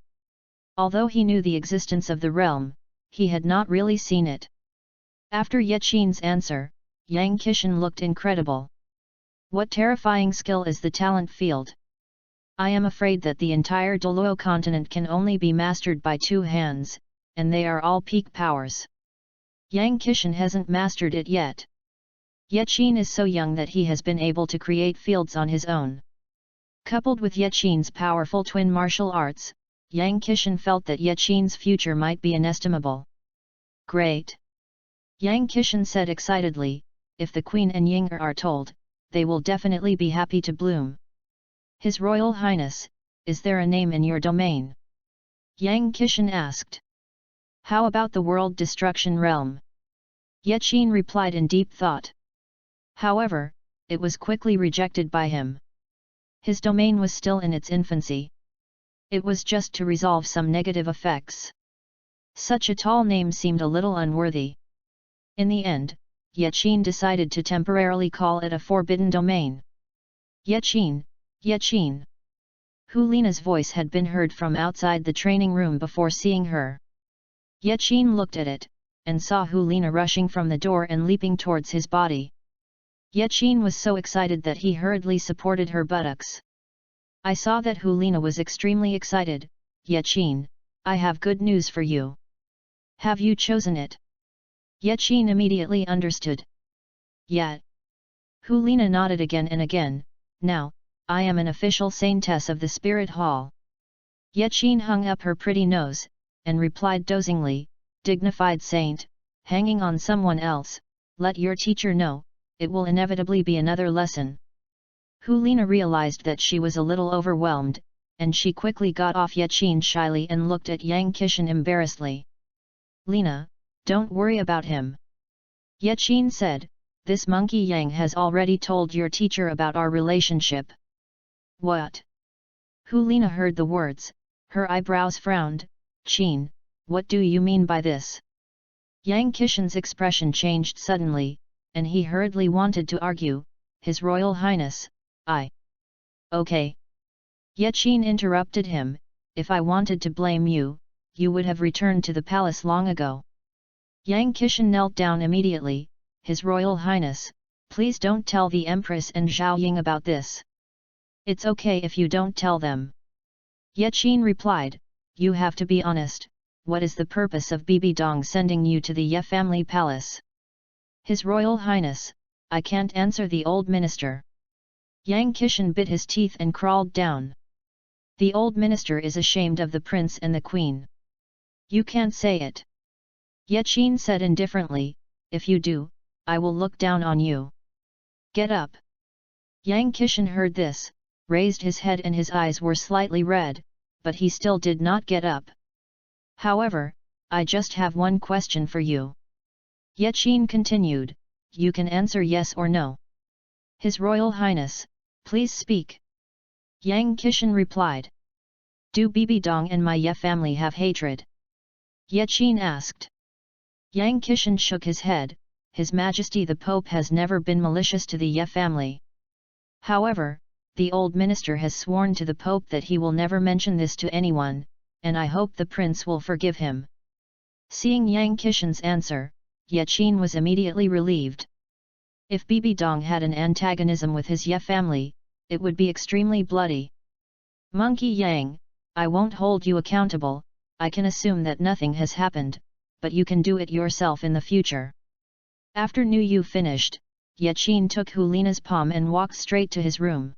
Although he knew the existence of the realm, he had not really seen it. After Yaqin's answer, Yang Qishan looked incredible. What terrifying skill is the talent field? I am afraid that the entire Douluo continent can only be mastered by 2 hands, and they are all peak powers. Yang Qishan hasn't mastered it yet. Yaqin is so young that he has been able to create fields on his own. Coupled with Yaqin's powerful twin martial arts, Yang Qishan felt that Yaqin's future might be inestimable. Great! Yang Qishan said excitedly, if the Queen and Ying'er are told, they will definitely be happy to bloom. His Royal Highness, is there a name in your domain? Yang Qishan asked. How about the World Destruction Realm? Yaqin replied in deep thought. However, it was quickly rejected by him. His domain was still in its infancy. It was just to resolve some negative effects. Such a tall name seemed a little unworthy. In the end, Yaqin decided to temporarily call it a forbidden domain. Yaqin, Yaqin. Helina's voice had been heard from outside the training room before seeing her. Yaqin looked at it, and saw Helina rushing from the door and leaping towards his body. Yaqin was so excited that he hurriedly supported her buttocks. I saw that Helina was extremely excited. Yaqin, I have good news for you. Have you chosen it? Yaqin immediately understood. Yet. Helina nodded again and again. Now, I am an official saintess of the Spirit Hall. Yaqin hung up her pretty nose, and replied dozingly, dignified saint, hanging on someone else, let your teacher know, it will inevitably be another lesson. Helina realized that she was a little overwhelmed, and she quickly got off Yaqin shyly and looked at Yang Qishan embarrassedly. Lina, don't worry about him. Yaqin said, this monkey Yang has already told your teacher about our relationship. What? Helina heard the words, her eyebrows frowned. Qin, what do you mean by this? Yang Qishan's expression changed suddenly, and he hurriedly wanted to argue, His Royal Highness, Okay. Yaqin interrupted him, if I wanted to blame you, you would have returned to the palace long ago. Yang Qishan knelt down immediately, His Royal Highness, please don't tell the Empress and Zhao Ying about this. It's okay if you don't tell them. Yaqin replied, you have to be honest, what is the purpose of BBDong sending you to the Ye family palace? His Royal Highness, I can't answer the old minister. Yang Qishan bit his teeth and crawled down. The old minister is ashamed of the prince and the queen. You can't say it. Yaqin said indifferently, if you do, I will look down on you. Get up. Yang Qishan heard this, raised his head and his eyes were slightly red, but he still did not get up. However, I just have one question for you. Yaqin continued, you can answer yes or no. His Royal Highness, please speak. Yang Qishan replied. Do BBDong and my Ye family have hatred? Yaqin asked. Yang Qishan shook his head, His Majesty the Pope has never been malicious to the Ye family. However, the old minister has sworn to the Pope that he will never mention this to anyone, and I hope the prince will forgive him. Seeing Yang Qishan's answer, Yaqin was immediately relieved. If BBDong had an antagonism with his Ye family, it would be extremely bloody. Monkey Yang, I won't hold you accountable, I can assume that nothing has happened, but you can do it yourself in the future. After Nu Yu finished, Yaqin took Helina's palm and walked straight to his room.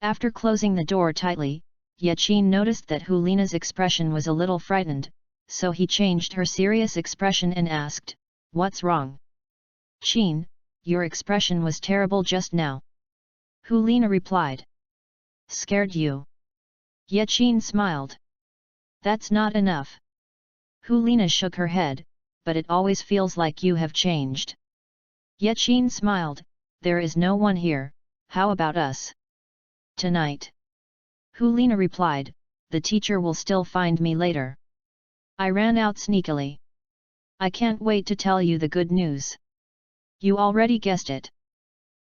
After closing the door tightly, Yaqin noticed that Helina's expression was a little frightened, so he changed her serious expression and asked, What's wrong? Qin, your expression was terrible just now. Helina replied. Scared you? Yaqin smiled. That's not enough. Helina shook her head, but it always feels like you have changed. Yaqin smiled, there is no one here, how about us? Tonight. Helina replied, the teacher will still find me later. I ran out sneakily. I can't wait to tell you the good news. You already guessed it.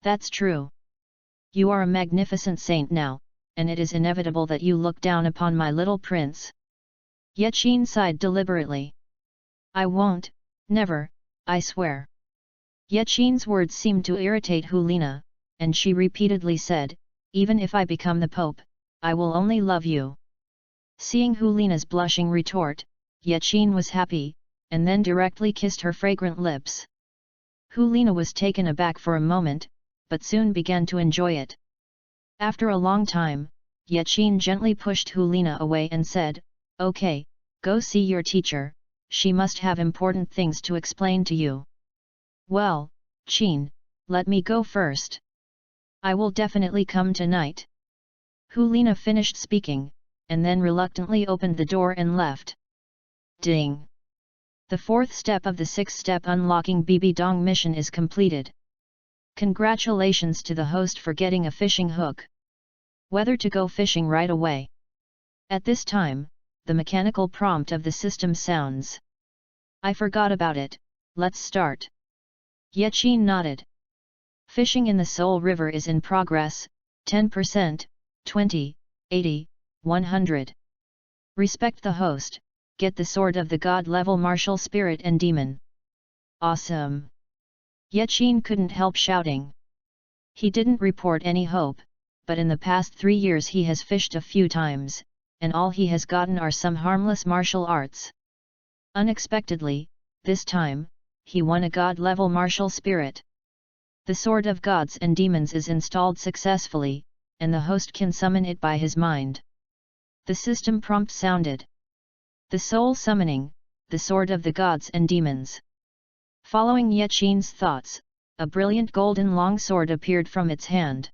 That's true. You are a magnificent saint now, and it is inevitable that you look down upon my little prince. Yaqin sighed deliberately. I won't, never, I swear. Yaqin's words seemed to irritate Helina, and she repeatedly said, even if I become the Pope, I will only love you. Seeing Helina's blushing retort, Yaqin was happy, and then directly kissed her fragrant lips. Helina was taken aback for a moment, but soon began to enjoy it. After a long time, Yaqin gently pushed Helina away and said, Okay, go see your teacher, she must have important things to explain to you. Well, Qin, let me go first. I will definitely come tonight. Helina finished speaking, and then reluctantly opened the door and left. Ding! The fourth step of the six-step unlocking BBDong mission is completed. Congratulations to the host for getting a fishing hook. Whether to go fishing right away. At this time, the mechanical prompt of the system sounds. I forgot about it, let's start. Yaqin nodded. Fishing in the Soul River is in progress, 10%, 20, 80, 100. Respect the host, get the sword of the god level martial spirit and demon. Awesome! Yaqin couldn't help shouting. He didn't report any hope, but in the past 3 years he has fished a few times, and all he has gotten are some harmless martial arts. Unexpectedly, this time, he won a god-level martial spirit. The Sword of Gods and Demons is installed successfully, and the host can summon it by his mind. The system prompt sounded. The Soul Summoning, the Sword of the Gods and Demons. Following Yaqin's thoughts, a brilliant golden long sword appeared from its hand.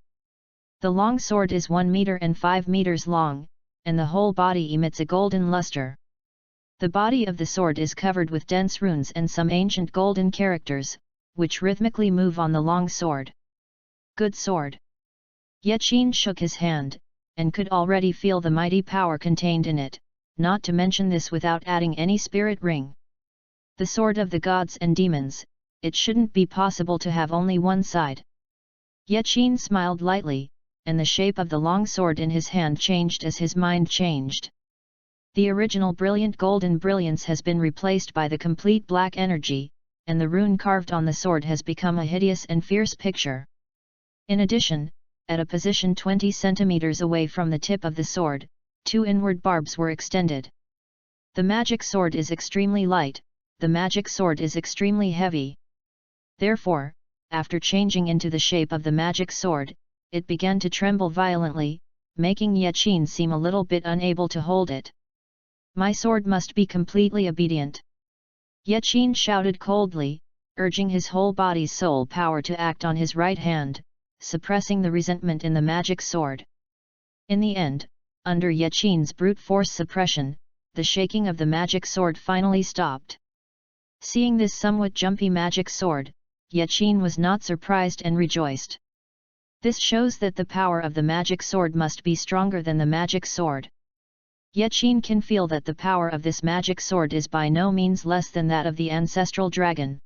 The long sword is 1 meter and 5 meters long, and the whole body emits a golden luster. The body of the sword is covered with dense runes and some ancient golden characters, which rhythmically move on the long sword. Good sword! Yaqin shook his hand, and could already feel the mighty power contained in it, not to mention this without adding any spirit ring. The Sword of the Gods and Demons, it shouldn't be possible to have only one side. Yaqin smiled lightly, and the shape of the long sword in his hand changed as his mind changed. The original brilliant golden brilliance has been replaced by the complete black energy, and the rune carved on the sword has become a hideous and fierce picture. In addition, at a position 20 centimeters away from the tip of the sword, 2 inward barbs were extended. The magic sword is extremely light, the magic sword is extremely heavy. Therefore, after changing into the shape of the magic sword, it began to tremble violently, making Yaqin seem a little bit unable to hold it. My sword must be completely obedient. Yaqin shouted coldly, urging his whole body's soul power to act on his right hand, suppressing the resentment in the magic sword. In the end, under Yaqin's brute force suppression, the shaking of the magic sword finally stopped. Seeing this somewhat jumpy magic sword, Yaqin was not surprised and rejoiced. This shows that the power of the magic sword must be stronger than the magic sword. Yaqin can feel that the power of this magic sword is by no means less than that of the ancestral dragon.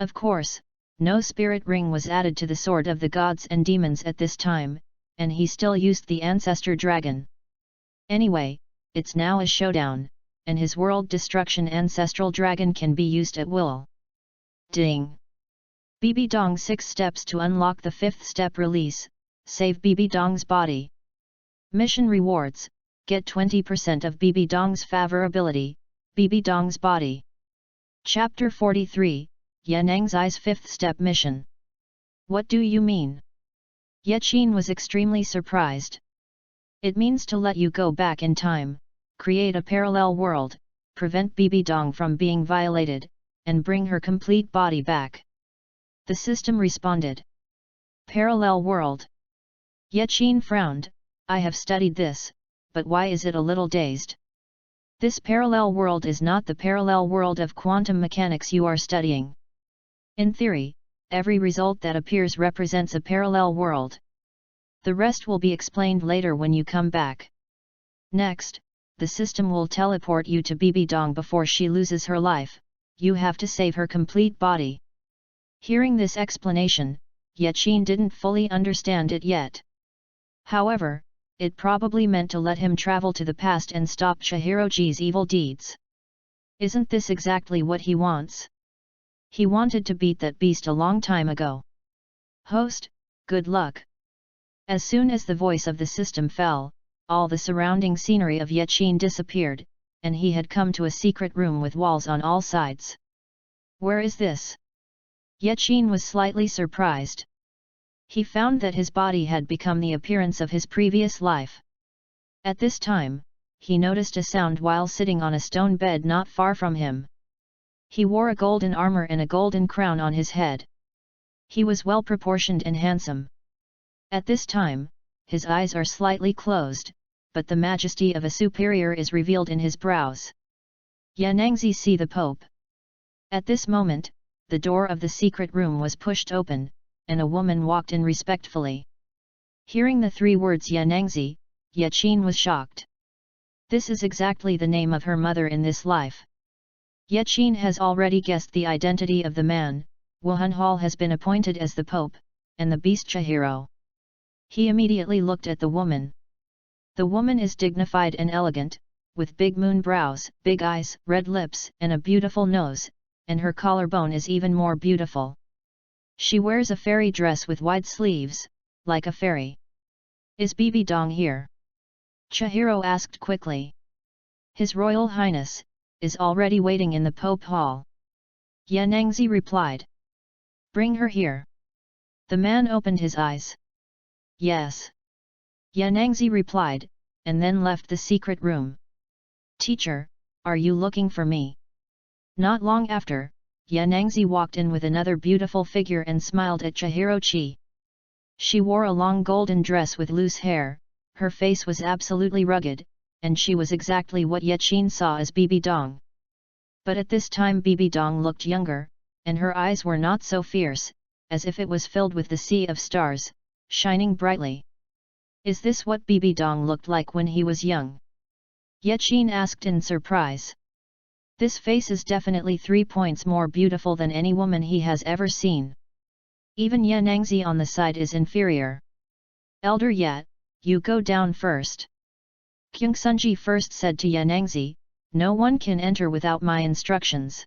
Of course, no spirit ring was added to the sword of the gods and demons at this time, and he still used the ancestor dragon. Anyway, it's now a showdown, and his world destruction ancestral dragon can be used at will. Ding! BBDong 6 steps to unlock the 5th step release, save BBDong's body. Mission rewards, get 20% of BBDong's favorability, BBDong's body. Chapter 43, Yanangzi's 5th step mission. What do you mean? Yaqin was extremely surprised. It means to let you go back in time, create a parallel world, prevent BBDong from being violated, and bring her complete body back. The system responded. Parallel world. Yaqin frowned, I have studied this, but why is it a little dazed? This parallel world is not the parallel world of quantum mechanics you are studying. In theory, every result that appears represents a parallel world. The rest will be explained later when you come back. Next, the system will teleport you to BBDong before she loses her life, you have to save her complete body. Hearing this explanation, Yaqin didn't fully understand it yet. However, it probably meant to let him travel to the past and stop Chihiroji's evil deeds. Isn't this exactly what he wants? He wanted to beat that beast a long time ago. Host, good luck. As soon as the voice of the system fell, all the surrounding scenery of Yaqin disappeared, and he had come to a secret room with walls on all sides. Where is this? Yaqin was slightly surprised. He found that his body had become the appearance of his previous life. At this time, he noticed a sound while sitting on a stone bed not far from him. He wore a golden armor and a golden crown on his head. He was well proportioned and handsome. At this time, his eyes are slightly closed, but the majesty of a superior is revealed in his brows. Yanangzi see the Pope. At this moment, the door of the secret room was pushed open, and a woman walked in respectfully. Hearing the 3 words Yanangzi, Yaqin was shocked. This is exactly the name of her mother in this life. Yaqin has already guessed the identity of the man. Wuhan Hall has been appointed as the Pope, and the beast Chihiro. He immediately looked at the woman. The woman is dignified and elegant, with big moon brows, big eyes, red lips, and a beautiful nose, and her collarbone is even more beautiful. She wears a fairy dress with wide sleeves, like a fairy. Is BBDong here? Chihiro asked quickly. His Royal Highness is already waiting in the Pope Hall. Yanangzi replied. Bring her here. The man opened his eyes. Yes. Yanangzi replied, and then left the secret room. Teacher, are you looking for me? Not long after, Yanangzi walked in with another beautiful figure and smiled at Chihirochi. She wore a long golden dress with loose hair, her face was absolutely rugged, and she was exactly what Yaqin saw as BBDong. But at this time BBDong looked younger, and her eyes were not so fierce, as if it was filled with the sea of stars, shining brightly. Is this what BBDong looked like when he was young? Yaqin asked in surprise. This face is definitely 3 points more beautiful than any woman he has ever seen. Even Yanangzi on the side is inferior. Elder Yat, you go down first. Kyungsunji first said to Yanangzi, no one can enter without my instructions.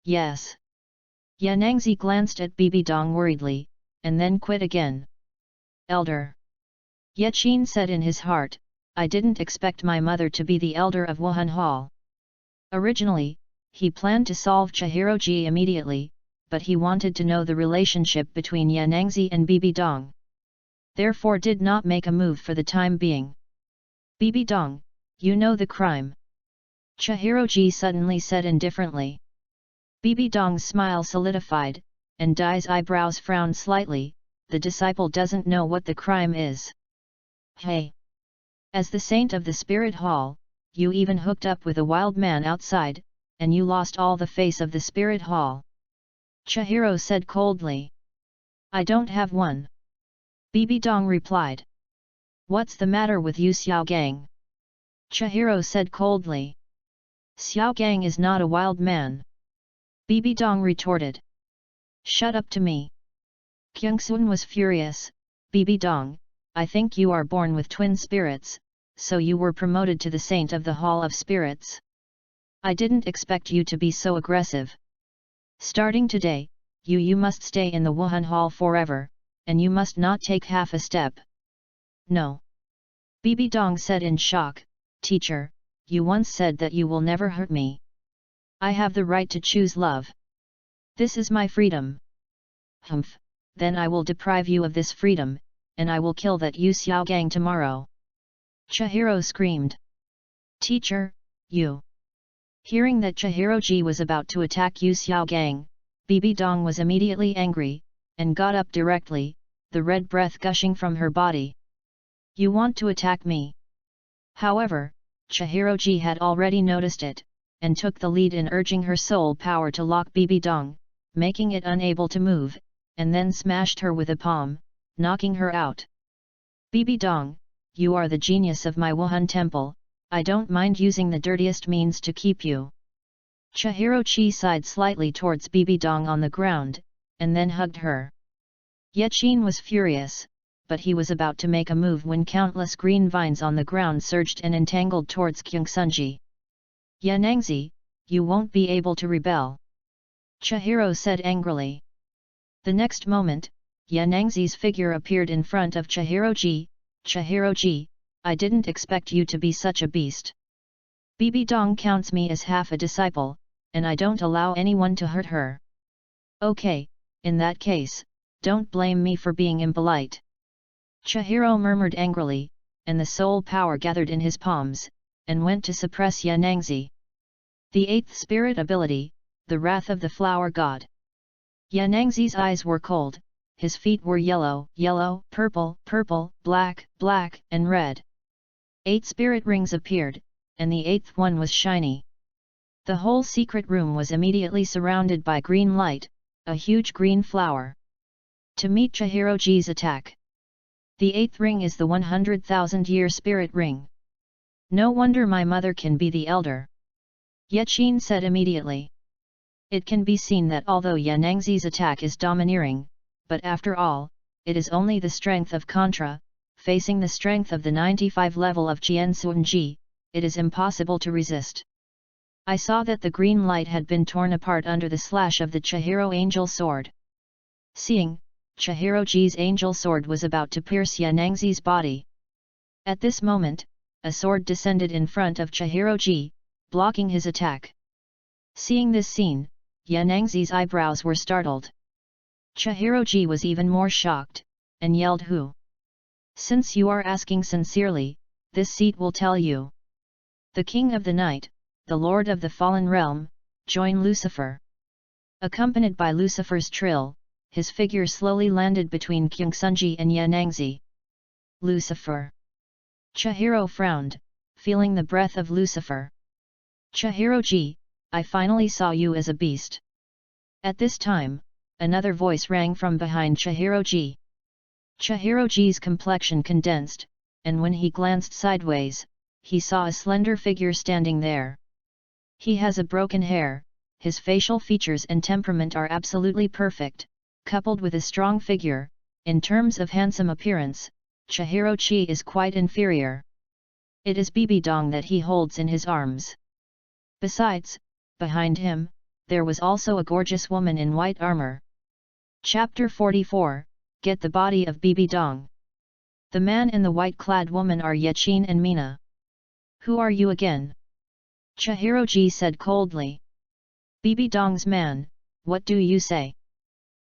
Yes. Yanangzi glanced at BBDong worriedly, and then quit again. Elder. Yaqin said in his heart, I didn't expect my mother to be the elder of Wuhan Hall. Originally, he planned to solve Chihiroji immediately, but he wanted to know the relationship between Yanangzi and BBDong. therefore did not make a move for the time being. BBDong, you know the crime. Chihiroji suddenly said indifferently. BBDong's smile solidified, and Dai's eyebrows frowned slightly. The disciple doesn't know what the crime is. Hey! As the saint of the Spirit Hall, you even hooked up with a wild man outside, and you lost all the face of the Spirit Hall. Chihiro said coldly. I don't have one. BBDong replied. What's the matter with you, Xiaogang? Chihiro said coldly. Xiaogang is not a wild man. BBDong retorted. Shut up to me. Kyungsun was furious. BBDong, I think you are born with twin spirits, so you were promoted to the Saint of the Hall of Spirits. I didn't expect you to be so aggressive. Starting today, you must stay in the Wuhan Hall forever, and you must not take half a step. No. BBDong said in shock, Teacher, you once said that you will never hurt me. I have the right to choose love. This is my freedom. Humph, then I will deprive you of this freedom, and I will kill that Yu Xiaogang tomorrow. Chihiro screamed. Teacher, you. Hearing that Chihiroji was about to attack Yu Xiaogang, BBDong was immediately angry, and got up directly, the red breath gushing from her body. You want to attack me? However, Chihiroji had already noticed it, and took the lead in urging her soul power to lock BBDong, making it unable to move, and then smashed her with a palm, knocking her out. BBDong, you are the genius of my Wuhan temple, I don't mind using the dirtiest means to keep you. Chihiroji sighed slightly towards BBDong on the ground, and then hugged her. Yechin was furious, but he was about to make a move when countless green vines on the ground surged and entangled towards Kyungsunji. Yanangzi, you won't be able to rebel. Chihiro said angrily. The next moment, Yanangzi's figure appeared in front of Chihiroji. Chihiroji, I didn't expect you to be such a beast. BBDong counts me as half a disciple, and I don't allow anyone to hurt her. Okay, in that case, don't blame me for being impolite. Chihiro murmured angrily, and the soul power gathered in his palms, and went to suppress Yanangzi. The eighth spirit ability, the Wrath of the Flower God. Yanangzi's eyes were cold, his feet were yellow, yellow, purple, purple, black, black, and red. 8 spirit rings appeared, and the 8th one was shiny. The whole secret room was immediately surrounded by green light, a huge green flower. To meet Chihiroji's attack. The 8th ring is the 100,000-year spirit ring. No wonder my mother can be the elder. Yechin said immediately. It can be seen that although Yanangzi's attack is domineering, but after all, it is only the strength of Contra, facing the strength of the 95 level of Jianxuanji, it is impossible to resist. I saw that the green light had been torn apart under the slash of the Chihiro angel sword. Seeing, Chihiroji's angel sword was about to pierce Yanangzi's body. At this moment, a sword descended in front of Chihiroji, blocking his attack. Seeing this scene, Yanangzi's eyebrows were startled. Chihiroji was even more shocked, and yelled, Who? Since you are asking sincerely, this seat will tell you. The King of the Night, the Lord of the Fallen Realm, join Lucifer. Accompanied by Lucifer's trill, his figure slowly landed between Kyungsunji and Yanangzi. Lucifer. Chihiro frowned, feeling the breath of Lucifer. Chihiroji, I finally saw you as a beast. At this time, another voice rang from behind Chihiroji. Chihiroji's complexion condensed, and when he glanced sideways, he saw a slender figure standing there. He has a broken hair, his facial features and temperament are absolutely perfect, coupled with a strong figure. In terms of handsome appearance, Chihiroji is quite inferior. It is BBDong that he holds in his arms. Besides, behind him, there was also a gorgeous woman in white armor. Chapter 44, Get the Body of BBDong. The man and the white-clad woman are Yechin and Mina. Who are you again? Chihiroji said coldly. BBDong's man, what do you say?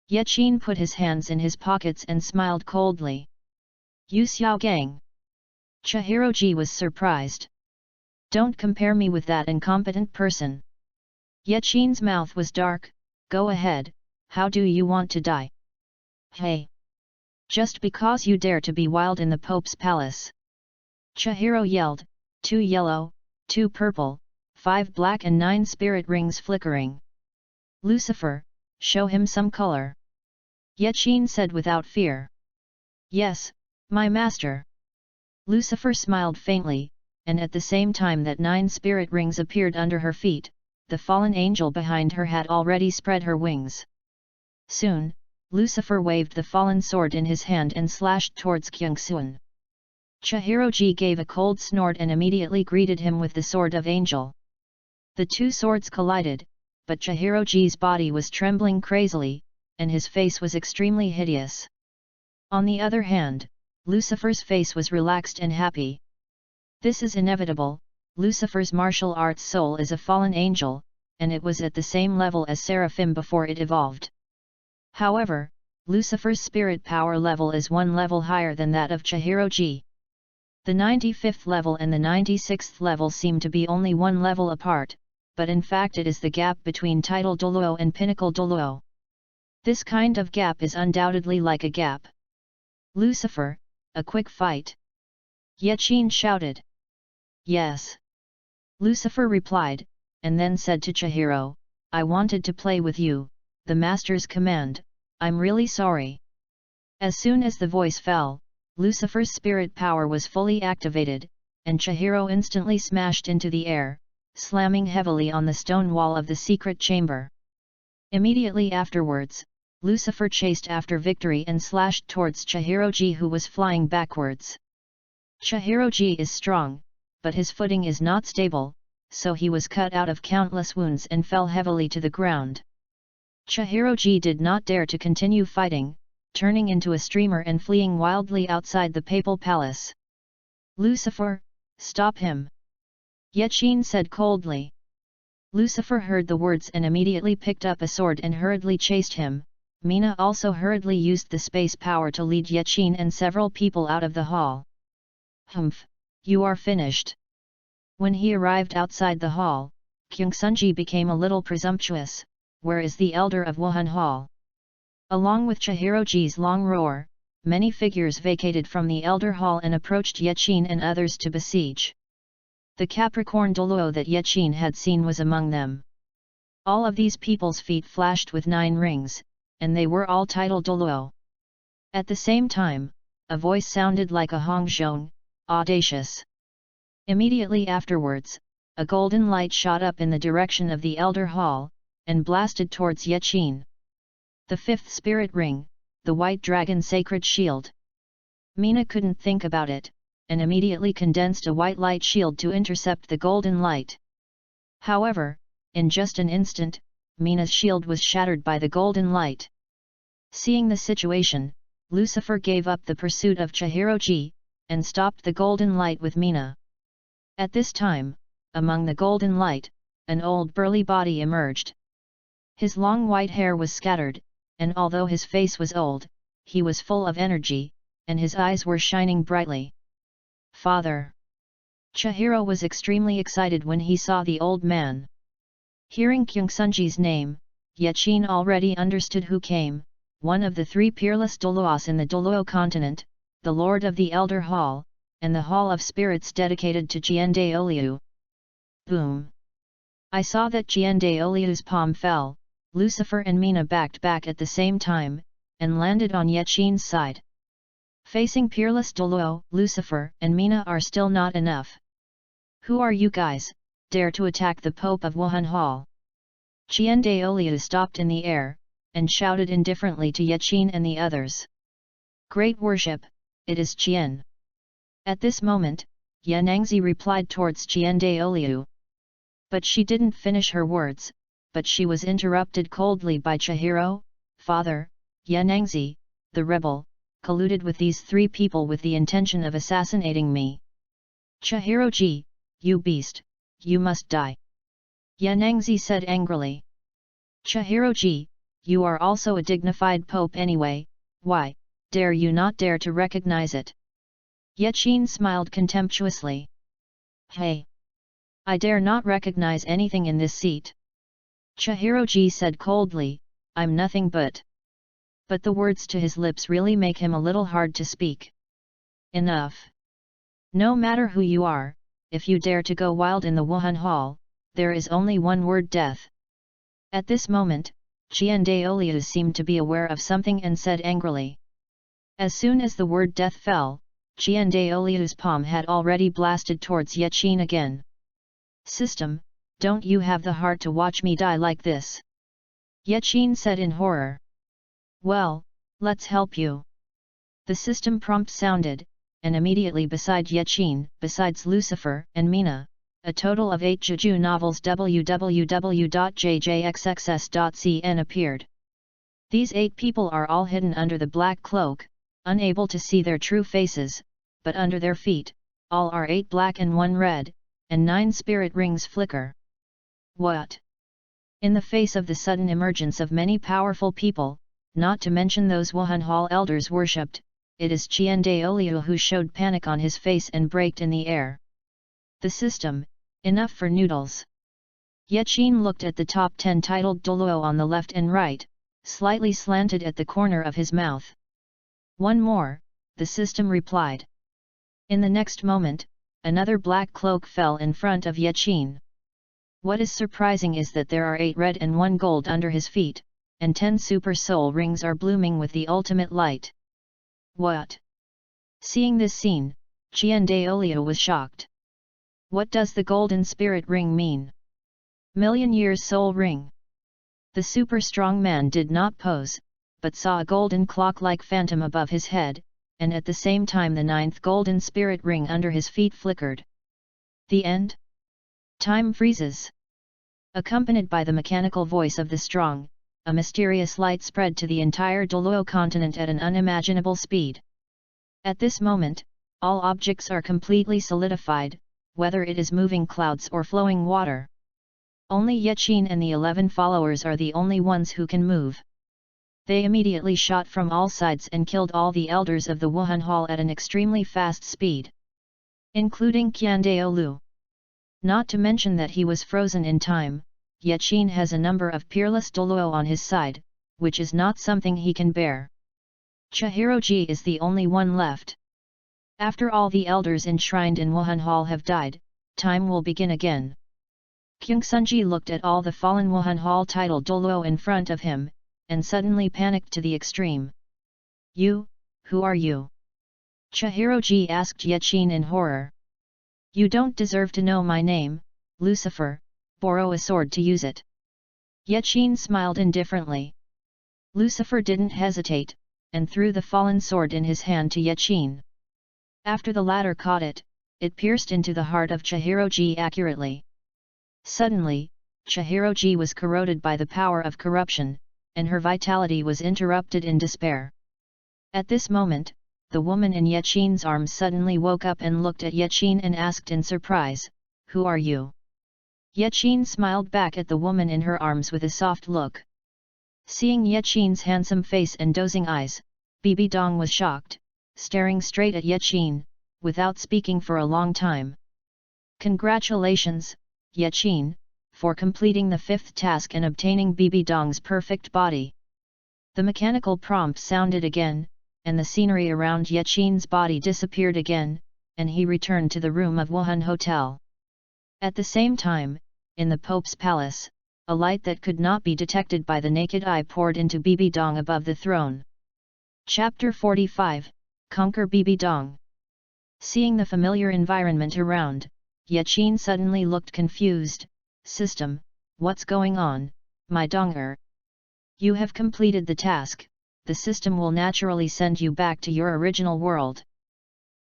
Yechin put his hands in his pockets and smiled coldly. Yu Xiaogang. Chihiroji was surprised. Don't compare me with that incompetent person. Yaqin's mouth was dark. Go ahead, how do you want to die? Hey! Just because you dare to be wild in the Pope's palace. Chihiro yelled, 2 yellow, 2 purple, 5 black and 9 spirit rings flickering. Lucifer, show him some color. Yaqin said without fear. Yes, my master. Lucifer smiled faintly, and at the same time that 9 spirit rings appeared under her feet, the fallen angel behind her had already spread her wings. Soon, Lucifer waved the fallen sword in his hand and slashed towards Kyungsuan. Chihiroji gave a cold snort and immediately greeted him with the sword of angel. The 2 swords collided, but Chihiroji's body was trembling crazily, and his face was extremely hideous. On the other hand, Lucifer's face was relaxed and happy. This is inevitable. Lucifer's martial arts soul is a fallen angel, and it was at the same level as Seraphim before it evolved. However, Lucifer's spirit power level is 1 level higher than that of Chihiroji. The 95th level and the 96th level seem to be only 1 level apart, but in fact it is the gap between Title Douluo and Pinnacle Douluo. This kind of gap is undoubtedly like a gap. Lucifer, a quick fight. Yaqin shouted. Yes. Lucifer replied, and then said to Chihiro, I wanted to play with you, the master's command, I'm really sorry. As soon as the voice fell, Lucifer's spirit power was fully activated, and Chihiro instantly smashed into the air, slamming heavily on the stone wall of the secret chamber. Immediately afterwards, Lucifer chased after victory and slashed towards Chihiroji who was flying backwards. Chihiroji is strong, but his footing is not stable, so he was cut out of countless wounds and fell heavily to the ground. Chihiroji did not dare to continue fighting, turning into a streamer and fleeing wildly outside the papal palace. Lucifer, stop him! Yaqin said coldly. Lucifer heard the words and immediately picked up a sword and hurriedly chased him. Mina also hurriedly used the space power to lead Yaqin and several people out of the hall. Humph, you are finished. When he arrived outside the hall, Kyungsunji became a little presumptuous. Where is the elder of Wuhan Hall? Along with Chihiroji's long roar, many figures vacated from the elder hall and approached Yaqin and others to besiege. The Capricorn Douluo that Yaqin had seen was among them. All of these people's feet flashed with 9 rings, and they were all titled Douluo. At the same time, a voice sounded like a Hongzhong, audacious. Immediately afterwards, a golden light shot up in the direction of the elder hall, and blasted towards Yaqin. The 5th spirit ring, the white dragon sacred shield. Mina couldn't think about it, and immediately condensed a white light shield to intercept the golden light. However, in just an instant, Mina's shield was shattered by the golden light. Seeing the situation, Lucifer gave up the pursuit of Chihiroji, and stopped the golden light with Mina. At this time, among the golden light, an old burly body emerged. His long white hair was scattered, and although his face was old, he was full of energy, and his eyes were shining brightly. Father! Chihiro was extremely excited when he saw the old man. Hearing Kyungsunji's name, Yaqin already understood who came, one of the 3 peerless Douluos in the Douluo continent, the Lord of the Elder Hall, and the Hall of Spirits dedicated to Jiandaoliu. Boom! I saw that Jiandaoliu's palm fell. Lucifer and Mina backed back at the same time, and landed on Yaqin's side. Facing peerless Douluo, Lucifer and Mina are still not enough. Who are you guys, dare to attack the Pope of Wuhan Hall? Jiandaoliu stopped in the air, and shouted indifferently to Yaqin and the others. Great worship, it is Qian. At this moment, Yanangzi replied towards Jiandaoliu. But she didn't finish her words, but she was interrupted coldly by Chihiro. Father, Yanangzi, the rebel, colluded with these 3 people with the intention of assassinating me. Chihiroji, you beast, you must die. Yanangzi said angrily. Chihiroji, you are also a dignified pope anyway, why, dare you not dare to recognize it? Yaqin smiled contemptuously. Hey! I dare not recognize anything in this seat. Chihiroji said coldly, I'm nothing but. But the words to his lips really make him a little hard to speak. Enough. No matter who you are, if you dare to go wild in the Wuhan Hall, there is only one word: death. At this moment, Qiandaoliu seemed to be aware of something and said angrily. As soon as the word death fell, Qiandaoliu's palm had already blasted towards Yaqin again. System, don't you have the heart to watch me die like this? Yaqin said in horror. Well, let's help you. The system prompt sounded, and immediately beside Yaqin, besides Lucifer and Mina, a total of 8 Jeju novels www.jjxxs.cn appeared. These 8 people are all hidden under the black cloak, unable to see their true faces, but under their feet, all are 8 black and 1 red, and 9 spirit rings flicker. What? In the face of the sudden emergence of many powerful people, not to mention those Wuhan Hall elders worshipped, it is Qiandaoliu who showed panic on his face and braked in the air. The system, enough for noodles. Yaqin looked at the top 10 titled Douluo on the left and right, slightly slanted at the corner of his mouth. One more, the system replied. In the next moment, another black cloak fell in front of Yaqin. What is surprising is that there are 8 red and 1 gold under his feet, and 10 super soul rings are blooming with the ultimate light. What? Seeing this scene, Qiandaoliu was shocked. What does the golden spirit ring mean? Million years soul ring. The super strong man did not pose, but saw a golden clock-like phantom above his head, and at the same time the 9th golden spirit ring under his feet flickered. The end? Time freezes. Accompanied by the mechanical voice of the strong, a mysterious light spread to the entire Douluo continent at an unimaginable speed. At this moment, all objects are completely solidified, whether it is moving clouds or flowing water. Only Yaqin and the 11 followers are the only ones who can move. They immediately shot from all sides and killed all the elders of the Wuhan Hall at an extremely fast speed, including Qiandaoliu. Not to mention that he was frozen in time, Yaqin has a number of peerless Douluo on his side, which is not something he can bear. Chihiroji is the only one left. After all the elders enshrined in Wuhan Hall have died, time will begin again. Kyungsunji looked at all the fallen Wuhan Hall titled Douluo in front of him, and suddenly panicked to the extreme. You, who are you? Chihiroji asked Yaqin in horror. You don't deserve to know my name, Lucifer, borrow a sword to use it. Yaqin smiled indifferently. Lucifer didn't hesitate, and threw the fallen sword in his hand to Yaqin. After the latter caught it, it pierced into the heart of Chihiroji accurately. Suddenly, Chihiroji was corroded by the power of corruption, and her vitality was interrupted in despair. At this moment, the woman in Yaqin's arms suddenly woke up and looked at Yaqin and asked in surprise, "Who are you?" Yaqin smiled back at the woman in her arms with a soft look. Seeing Yaqin's handsome face and dozing eyes, BBDong was shocked, staring straight at Yaqin, without speaking for a long time. Congratulations, Yaqin, for completing the 5th task and obtaining BBDong's perfect body. The mechanical prompt sounded again, and the scenery around Yaqin's body disappeared again, and he returned to the room of Wuhan Hotel. At the same time, in the Pope's palace, a light that could not be detected by the naked eye poured into BBDong above the throne. Chapter 45, Conquer BBDong. Seeing the familiar environment around, Yaqin suddenly looked confused. System, what's going on, my donger? You have completed the task, the system will naturally send you back to your original world.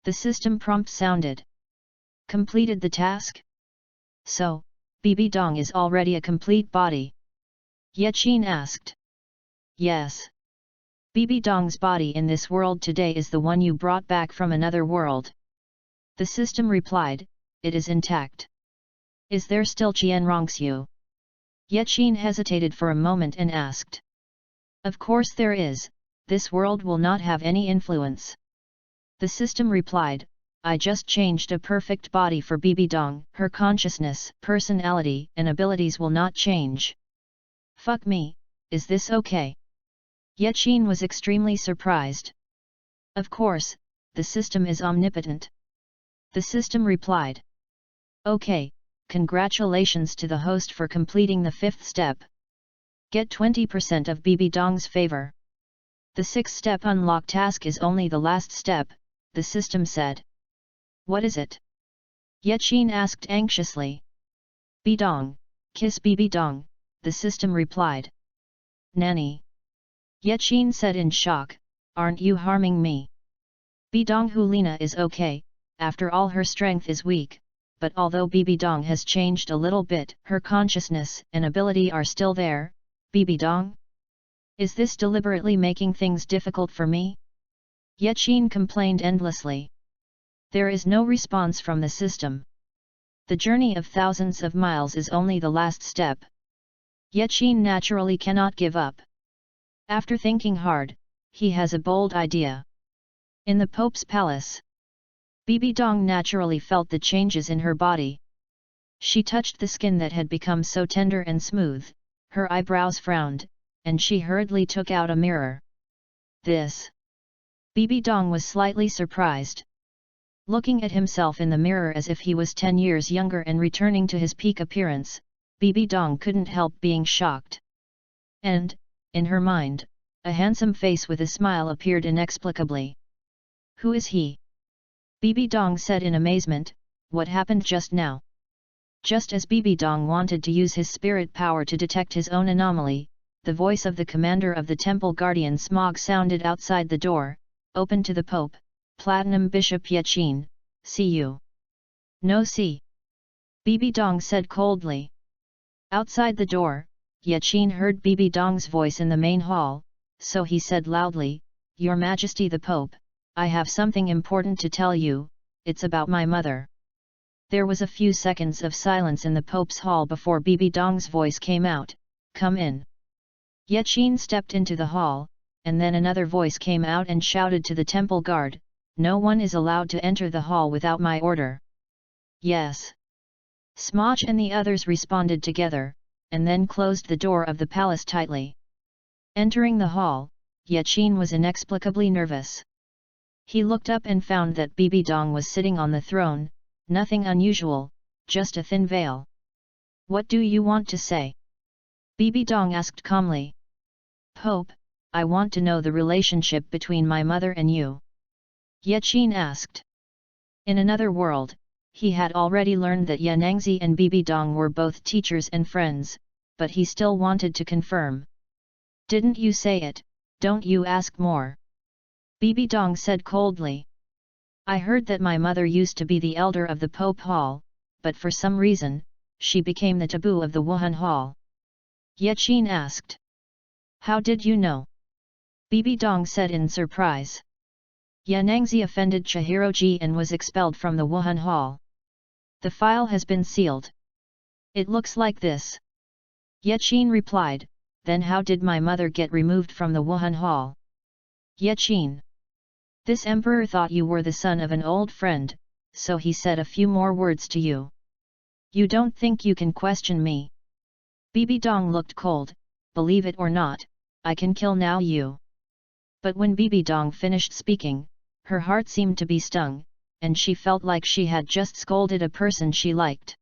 The system prompt sounded. Completed the task? So, BBDong is already a complete body? Yaqin asked. Yes. BBDong's body in this world today is the one you brought back from another world. The system replied, it is intact. Is there still Qianrongxiu? Yaqin hesitated for a moment and asked. Of course there is, this world will not have any influence. The system replied, I just changed a perfect body for BBDong. Her consciousness, personality, and abilities will not change. Fuck me, is this okay? Yaqin was extremely surprised. Of course, the system is omnipotent. The system replied. Okay, congratulations to the host for completing the 5th step. Get 20% of BBDong's favor. The 6th step unlock task is only the last step, the system said. What is it? Yaqin asked anxiously. BBDong, kiss BBDong, the system replied. Nanny. Yaqin said in shock, aren't you harming me? BBDong Helina is okay, after all her strength is weak, but although BBDong has changed a little bit, her consciousness and ability are still there. BBDong? Is this deliberately making things difficult for me? Yaqin complained endlessly. There is no response from the system. The journey of thousands of miles is only the last step. Yaqin naturally cannot give up. After thinking hard, he has a bold idea. In the Pope's palace, BBDong naturally felt the changes in her body. She touched the skin that had become so tender and smooth, her eyebrows frowned, and she hurriedly took out a mirror. This. BBDong was slightly surprised. Looking at himself in the mirror as if he was 10 years younger and returning to his peak appearance, BBDong couldn't help being shocked. And, in her mind, a handsome face with a smile appeared inexplicably. Who is he? BBDong said in amazement, what happened just now? Just as BBDong wanted to use his spirit power to detect his own anomaly, the voice of the commander of the temple guardian Smog sounded outside the door, open to the Pope, Platinum Bishop Yaqin, see you. No see. BBDong said coldly. Outside the door, Yaqin heard BBDong's voice in the main hall, so he said loudly, Your Majesty the Pope, I have something important to tell you, it's about my mother. There was a few seconds of silence in the Pope's hall before BBDong's voice came out, come in. Yaqin stepped into the hall, and then another voice came out and shouted to the temple guard, no one is allowed to enter the hall without my order. Yes. Smog and the others responded together, and then closed the door of the palace tightly. Entering the hall, Yaqin was inexplicably nervous. He looked up and found that BBDong was sitting on the throne, nothing unusual, just a thin veil. What do you want to say? BBDong asked calmly. Pope, I want to know the relationship between my mother and you. Yaqin asked. In another world, he had already learned that Yanangzi and BBDong were both teachers and friends, but he still wanted to confirm. Didn't you say it, don't you ask more. BBDong said coldly. I heard that my mother used to be the elder of the Pope Hall, but for some reason, she became the taboo of the Wuhan Hall. Yaqin asked. How did you know? BBDong said in surprise. Yanangzi offended Chihiroji and was expelled from the Wuhan Hall. The file has been sealed. It looks like this. Yaqin replied, then how did my mother get removed from the Wuhan Hall? Yaqin. This emperor thought you were the son of an old friend, so he said a few more words to you. You don't think you can question me? BBDong looked cold, believe it or not, I can kill now you. But when BBDong finished speaking, her heart seemed to be stung, and she felt like she had just scolded a person she liked.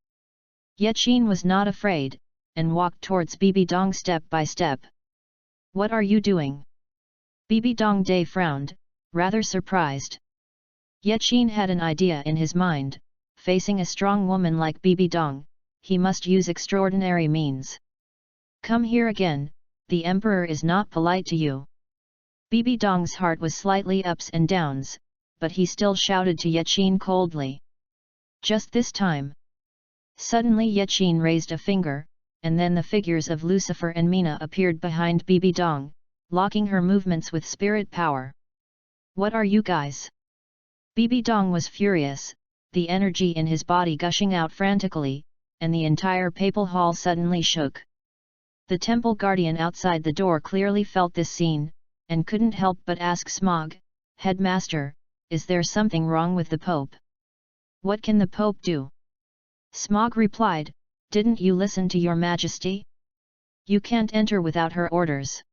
Yaqin was not afraid, and walked towards BBDong step by step. What are you doing? BBDong Day frowned, rather surprised. Yaqin had an idea in his mind, facing a strong woman like BBDong, he must use extraordinary means. Come here again, the emperor is not polite to you. BBDong's heart was slightly ups and downs, but he still shouted to Yaqin coldly. Just this time. Suddenly Yaqin raised a finger, and then the figures of Lucifer and Mina appeared behind BBDong, locking her movements with spirit power. What are you guys? BBDong was furious, the energy in his body gushing out frantically, and the entire papal hall suddenly shook. The temple guardian outside the door clearly felt this scene, and couldn't help but ask Smog, Headmaster, is there something wrong with the Pope? What can the Pope do? Smog replied, Didn't you listen to your Majesty? You can't enter without her orders.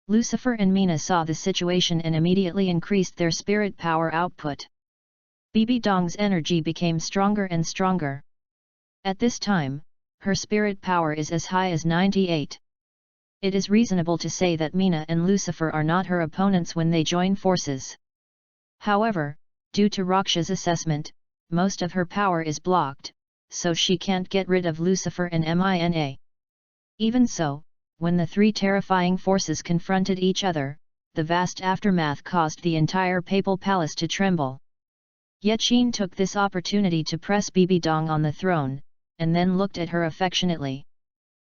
Lucifer and Mina saw the situation and immediately increased their spirit power output. BBDong's energy became stronger and stronger. At this time, her spirit power is as high as 98. It is reasonable to say that Mina and Lucifer are not her opponents when they join forces. However, due to Raksha's assessment, most of her power is blocked, so she can't get rid of Lucifer and Mina. Even so, when the three terrifying forces confronted each other, the vast aftermath caused the entire papal palace to tremble. Yaqin took this opportunity to press BBDong on the throne, and then looked at her affectionately.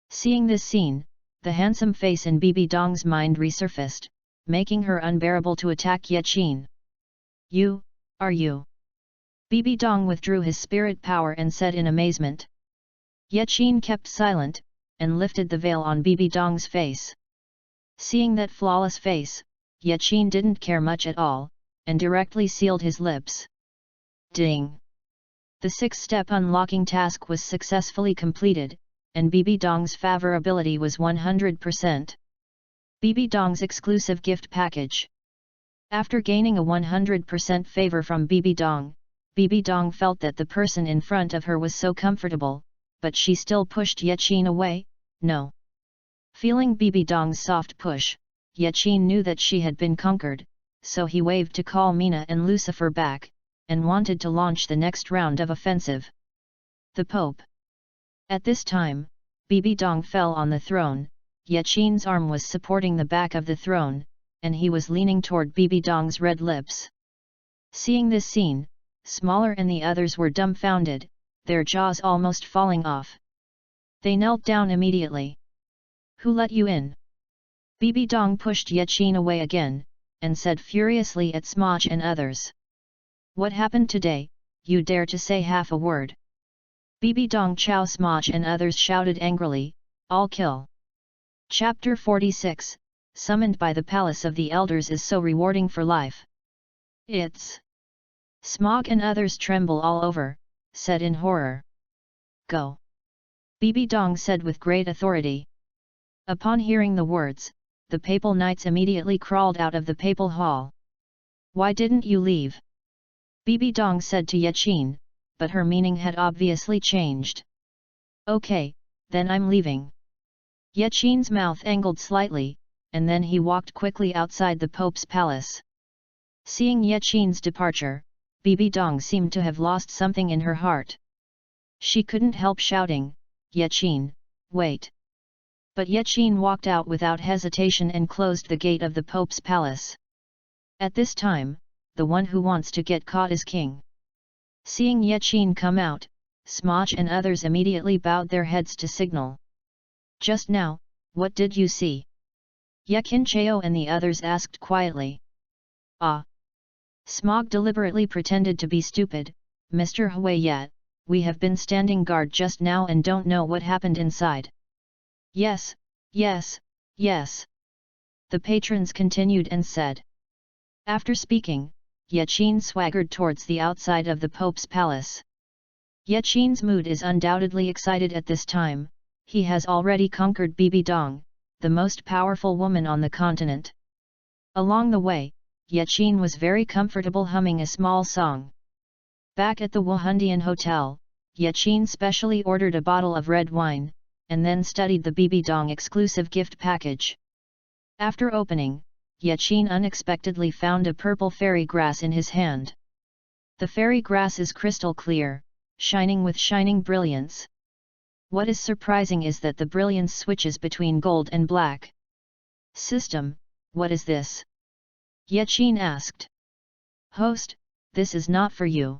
Seeing this scene, the handsome face in BBDong's mind resurfaced, making her unbearable to attack Yaqin. You, are you? BBDong withdrew his spirit power and said in amazement. Yaqin kept silent, and lifted the veil on BBDong's face. Seeing that flawless face, Yaqin didn't care much at all, and directly sealed his lips. Ding! The 6-step unlocking task was successfully completed, and BBDong's favorability was 100%. BBDong's exclusive gift package. After gaining a 100% favor from BBDong, BBDong felt that the person in front of her was so comfortable, but she still pushed Yaqin away. No. Feeling BBDong's soft push, Yaqin knew that she had been conquered, so he waved to call Mina and Lucifer back, and wanted to launch the next round of offensive. The Pope. At this time, BBDong fell on the throne, Yaqin's arm was supporting the back of the throne, and he was leaning toward BBDong's red lips. Seeing this scene, Smaller and the others were dumbfounded, their jaws almost falling off. They knelt down immediately. Who let you in? BBDong pushed Yaqin away again, and said furiously at Smoj and others. What happened today, you dare to say half a word? BBDong Chow Smoj and others shouted angrily, all kill. Chapter 46, Summoned by the Palace of the Elders is so rewarding for life. It's... Smog and others tremble all over, said in horror. Go. BBDong said with great authority. Upon hearing the words, the papal knights immediately crawled out of the papal hall. Why didn't you leave? BBDong said to Yaqin, but her meaning had obviously changed. Okay, then I'm leaving. Yaqin's mouth angled slightly, and then he walked quickly outside the Pope's palace. Seeing Yaqin's departure, BBDong seemed to have lost something in her heart. She couldn't help shouting, Yaqin, wait. But Yaqin walked out without hesitation and closed the gate of the Pope's palace. At this time, the one who wants to get caught is king. Seeing Yaqin come out, Smoj and others immediately bowed their heads to signal. Just now, what did you see? Yaqin Cheo and the others asked quietly. Ah. Smog deliberately pretended to be stupid, Mr. Huayat, we have been standing guard just now and don't know what happened inside. Yes, yes, yes. The patrons continued and said. After speaking, Yaqin swaggered towards the outside of the Pope's palace. Yaqin's mood is undoubtedly excited at this time, he has already conquered BBDong, the most powerful woman on the continent. Along the way, Yaqin was very comfortable humming a small song. Back at the Wuhan Hotel, Yaqin specially ordered a bottle of red wine, and then studied the BBDong exclusive gift package. After opening, Yaqin unexpectedly found a purple fairy grass in his hand. The fairy grass is crystal clear, shining with shining brilliance. What is surprising is that the brilliance switches between gold and black. System, what is this? Yaqin asked. Host, this is not for you.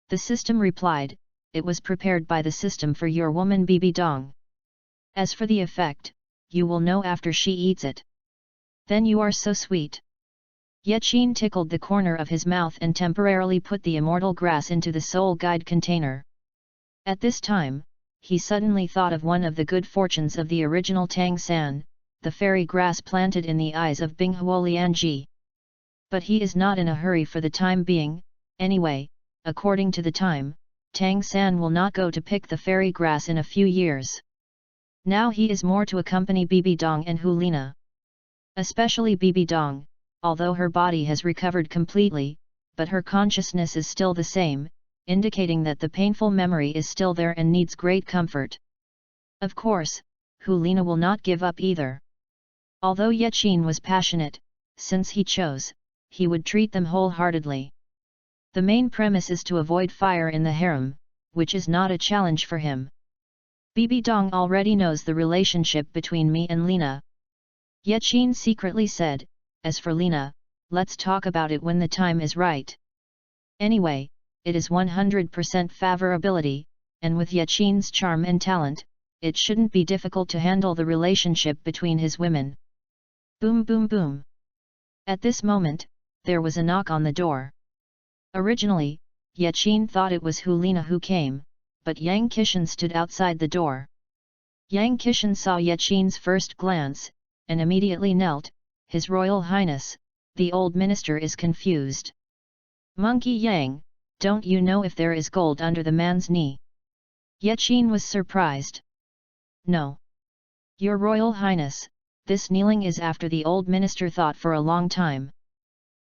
The system replied, it was prepared by the system for your woman BBDong. As for the effect, you will know after she eats it. Then you are so sweet. Yaqin tickled the corner of his mouth and temporarily put the immortal grass into the soul guide container. At this time, he suddenly thought of one of the good fortunes of the original Tang San, the fairy grass planted in the eyes of Bing Huolianji. But he is not in a hurry for the time being, anyway, according to the time, Tang San will not go to pick the fairy grass in a few years. Now he is more to accompany BBDong and Helina. Especially BBDong, although her body has recovered completely, but her consciousness is still the same, indicating that the painful memory is still there and needs great comfort. Of course, Helina will not give up either. Although Yachin was passionate, since he chose, he would treat them wholeheartedly. The main premise is to avoid fire in the harem, which is not a challenge for him. BBDong already knows the relationship between me and Lena. Yachin secretly said, as for Lena, let's talk about it when the time is right. Anyway, it is 100% favorability, and with Yachin's charm and talent, it shouldn't be difficult to handle the relationship between his women. Boom boom boom. At this moment, there was a knock on the door. Originally, Yachin thought it was Helina who came, but Yang Kishan stood outside the door. Yang Kishan saw Yachin's first glance, and immediately knelt. His Royal Highness, the old minister is confused. Monkey Yang, don't you know if there is gold under the man's knee? Yachin was surprised. No. Your Royal Highness, this kneeling is after the old minister thought for a long time.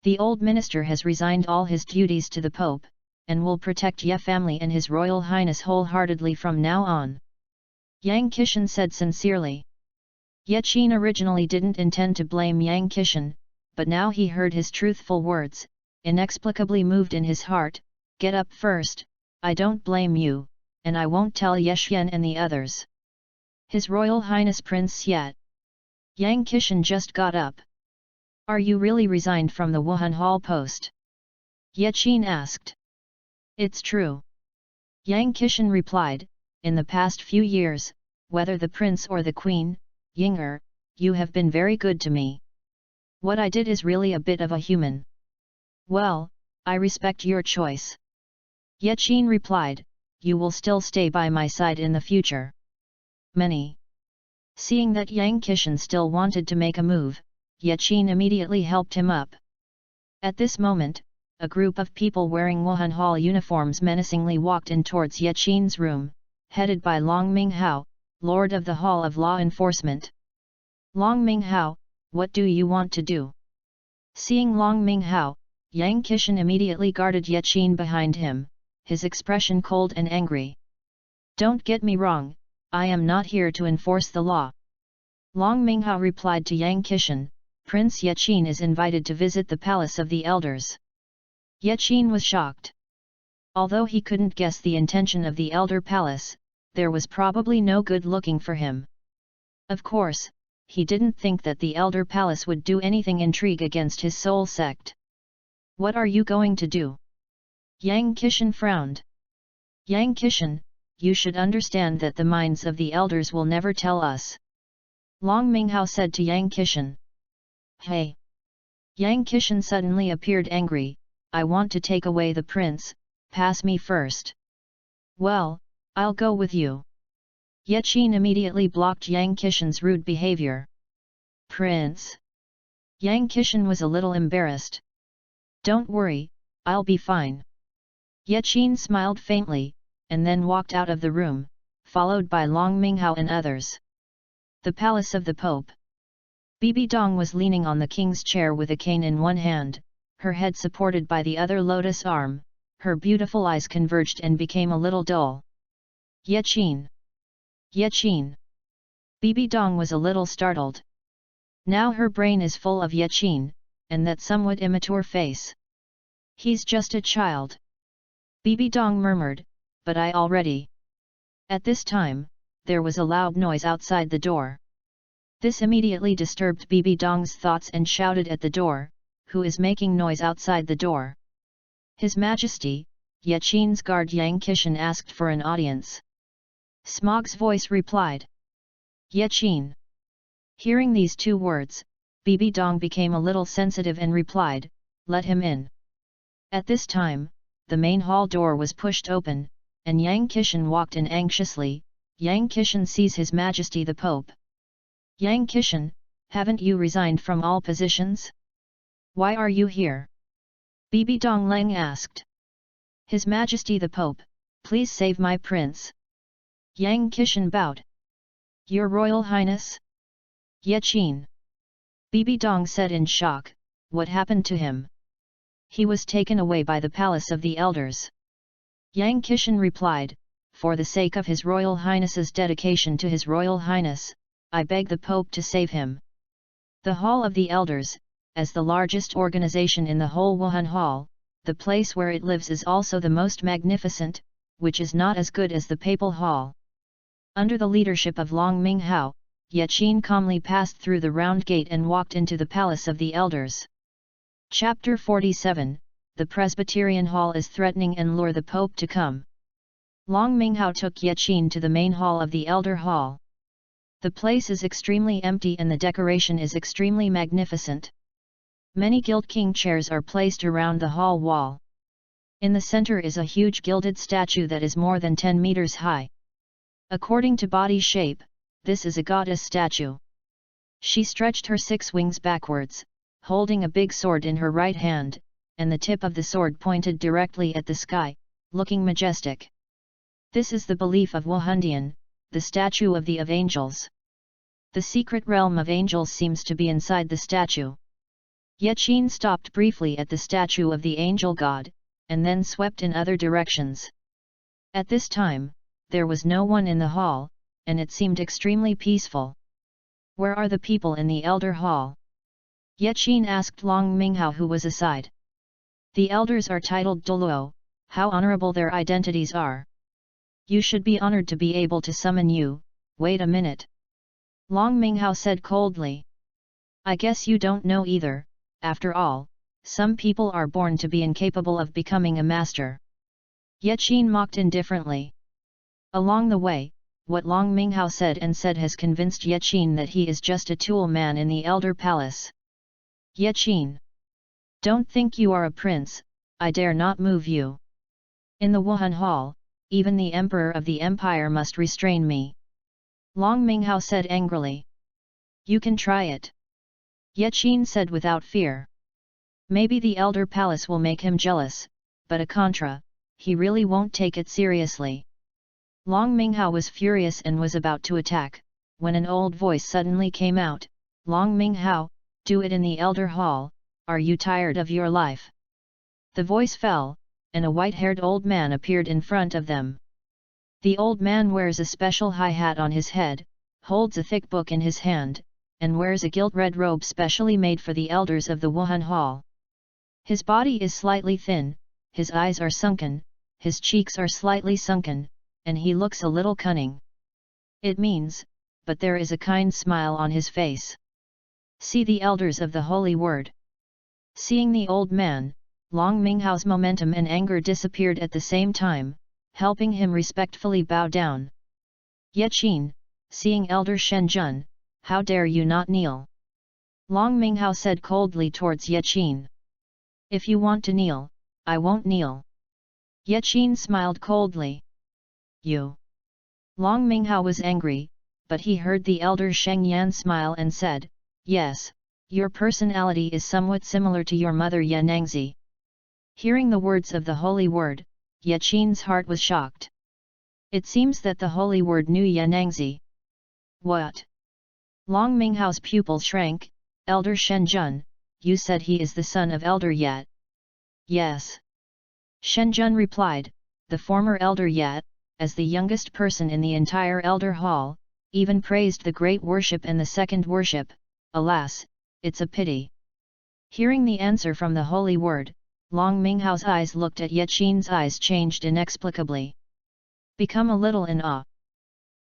The old minister has resigned all his duties to the Pope, and will protect Ye family and His Royal Highness wholeheartedly from now on. Yang Kishan said sincerely. Yachin originally didn't intend to blame Yang Kishan, but now he heard his truthful words, inexplicably moved in his heart. Get up first, I don't blame you, and I won't tell Yeshyen and the others. His Royal Highness Prince Yet. Yang Kishan just got up. Are you really resigned from the Wuhan Hall post? Yachin asked. It's true. Yang Kishan replied, in the past few years, whether the prince or the queen, Yinger, you have been very good to me. What I did is really a bit of a human. Well, I respect your choice. Yachin replied, you will still stay by my side in the future. Many. Seeing that Yang Kishan still wanted to make a move, Yachin immediately helped him up. At this moment, a group of people wearing Wuhan Hall uniforms menacingly walked in towards Yachin's room, headed by Long Minghao, Lord of the Hall of Law Enforcement. Long Minghao, what do you want to do? Seeing Long Minghao, Yang Kishan immediately guarded Yachin behind him, his expression cold and angry. Don't get me wrong, I am not here to enforce the law. Long Minghao replied to Yang Kishan, Prince Yachin is invited to visit the palace of the elders. Yachin was shocked. Although he couldn't guess the intention of the elder palace, there was probably no good looking for him. Of course, he didn't think that the elder palace would do anything intrigue against his soul sect. What are you going to do? Yang Kishan frowned. Yang Kishan, you should understand that the minds of the elders will never tell us. Long Minghao said to Yang Kishan. Hey! Yang Kishan suddenly appeared angry, I want to take away the prince, pass me first. Well, I'll go with you. Yachin immediately blocked Yang Kishan's rude behavior. Prince? Yang Kishan was a little embarrassed. Don't worry, I'll be fine. Yachin smiled faintly, and then walked out of the room, followed by Long Minghao and others. The palace of the Pope. BBDong was leaning on the king's chair with a cane in one hand, her head supported by the other lotus arm, her beautiful eyes converged and became a little dull. Yachin! Yachin! BBDong was a little startled. Now her brain is full of Yachin, and that somewhat immature face. He's just a child. BBDong murmured, but I already. At this time, there was a loud noise outside the door. This immediately disturbed BBDong's thoughts and shouted at the door, who is making noise outside the door? His Majesty, Yachin's guard Yang Kishan asked for an audience. Smog's voice replied. Yachin. Hearing these two words, BBDong became a little sensitive and replied, let him in. At this time, the main hall door was pushed open, and Yang Kishan walked in anxiously. Yang Kishan sees His Majesty the Pope. Yang Kishan, haven't you resigned from all positions? Why are you here? BBDong Leng asked. His Majesty the Pope, please save my prince. Yang Qishan bowed. Your Royal Highness? Ye Qin. BBDong said in shock, what happened to him? He was taken away by the palace of the elders. Yang Qishan replied, for the sake of His Royal Highness's dedication to His Royal Highness, I beg the Pope to save him. The Hall of the Elders, as the largest organization in the whole Wuhan Hall, the place where it lives is also the most magnificent, which is not as good as the Papal Hall. Under the leadership of Long Minghao, Ye Qin calmly passed through the round gate and walked into the Palace of the Elders. Chapter 47, The Presbyterian Hall is threatening and lure the Pope to come. Long Minghao took Ye Qin to the main hall of the Elder Hall. The place is extremely empty and the decoration is extremely magnificent. Many gilt king chairs are placed around the hall wall. In the center is a huge gilded statue that is more than 10 meters high. According to body shape, this is a goddess statue. She stretched her 6 wings backwards, holding a big sword in her right hand, and the tip of the sword pointed directly at the sky, looking majestic. This is the belief of Wuhandian, the statue of the angels. The secret realm of angels seems to be inside the statue. Ye Qin stopped briefly at the statue of the angel god, and then swept in other directions. At this time, there was no one in the hall, and it seemed extremely peaceful. Where are the people in the Elder Hall? Ye Qin asked Long Minghao, who was aside. The elders are titled Douluo, how honorable their identities are. You should be honored to be able to summon you. Wait a minute. Long Minghao said coldly. I guess you don't know either. After all, some people are born to be incapable of becoming a master. Ye Qin mocked indifferently. Along the way, what Long Minghao said has convinced Ye Qin that he is just a tool man in the Elder Palace. Ye Qin. Don't think you are a prince, I dare not move you. In the Wuhan Hall, even the Emperor of the Empire must restrain me. Long Minghao said angrily. You can try it. Ye Qin said without fear. Maybe the Elder Palace will make him jealous, but a contra, he really won't take it seriously. Long Minghao was furious and was about to attack, when an old voice suddenly came out. Long Minghao, do it in the Elder Hall, are you tired of your life? The voice fell, and a white-haired old man appeared in front of them. The old man wears a special high hat on his head, holds a thick book in his hand, and wears a gilt red robe specially made for the elders of the Wuhan Hall. His body is slightly thin, his eyes are sunken, his cheeks are slightly sunken, and he looks a little cunning. It means, but there is a kind smile on his face. See the elders of the holy word. Seeing the old man, Long Minghao's momentum and anger disappeared at the same time, helping him respectfully bow down. Ye Qin, seeing Elder Shenjun, how dare you not kneel? Long Minghao said coldly towards Ye Qin. If you want to kneel, I won't kneel. Ye Qin smiled coldly. You. Long Minghao was angry, but he heard the elder Sheng Yan smile and said, yes, your personality is somewhat similar to your mother Ye Nangzi. Hearing the words of the holy word, Ye Qin's heart was shocked. It seems that the holy word knew Ye Nangzi. What? Long Minghao's pupil shrank. Elder Shenjun, you said he is the son of Elder Yat. Yes. Shenjun replied, the former Elder Yat, as the youngest person in the entire Elder Hall, even praised the great worship and the second worship. Alas, it's a pity. Hearing the answer from the holy word, Long Minghao's eyes looked at Ye Qin's eyes changed inexplicably. Become a little in awe.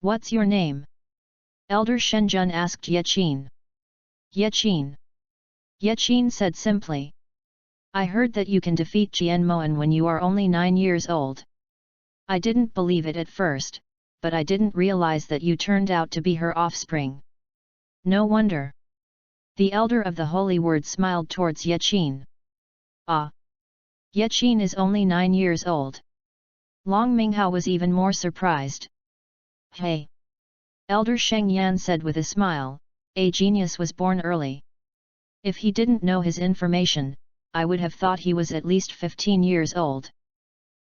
What's your name? Elder Shenjun asked Ye Qin. Ye Qin. Ye Qin said simply. I heard that you can defeat Jian Moan when you are only 9 years old. I didn't believe it at first, but I didn't realize that you turned out to be her offspring. No wonder. The elder of the holy word smiled towards Ye Qin. Ah! Ye Qin is only 9 years old. Long Minghao was even more surprised. Hey! Elder Sheng Yan said with a smile, a genius was born early. If he didn't know his information, I would have thought he was at least 15 years old.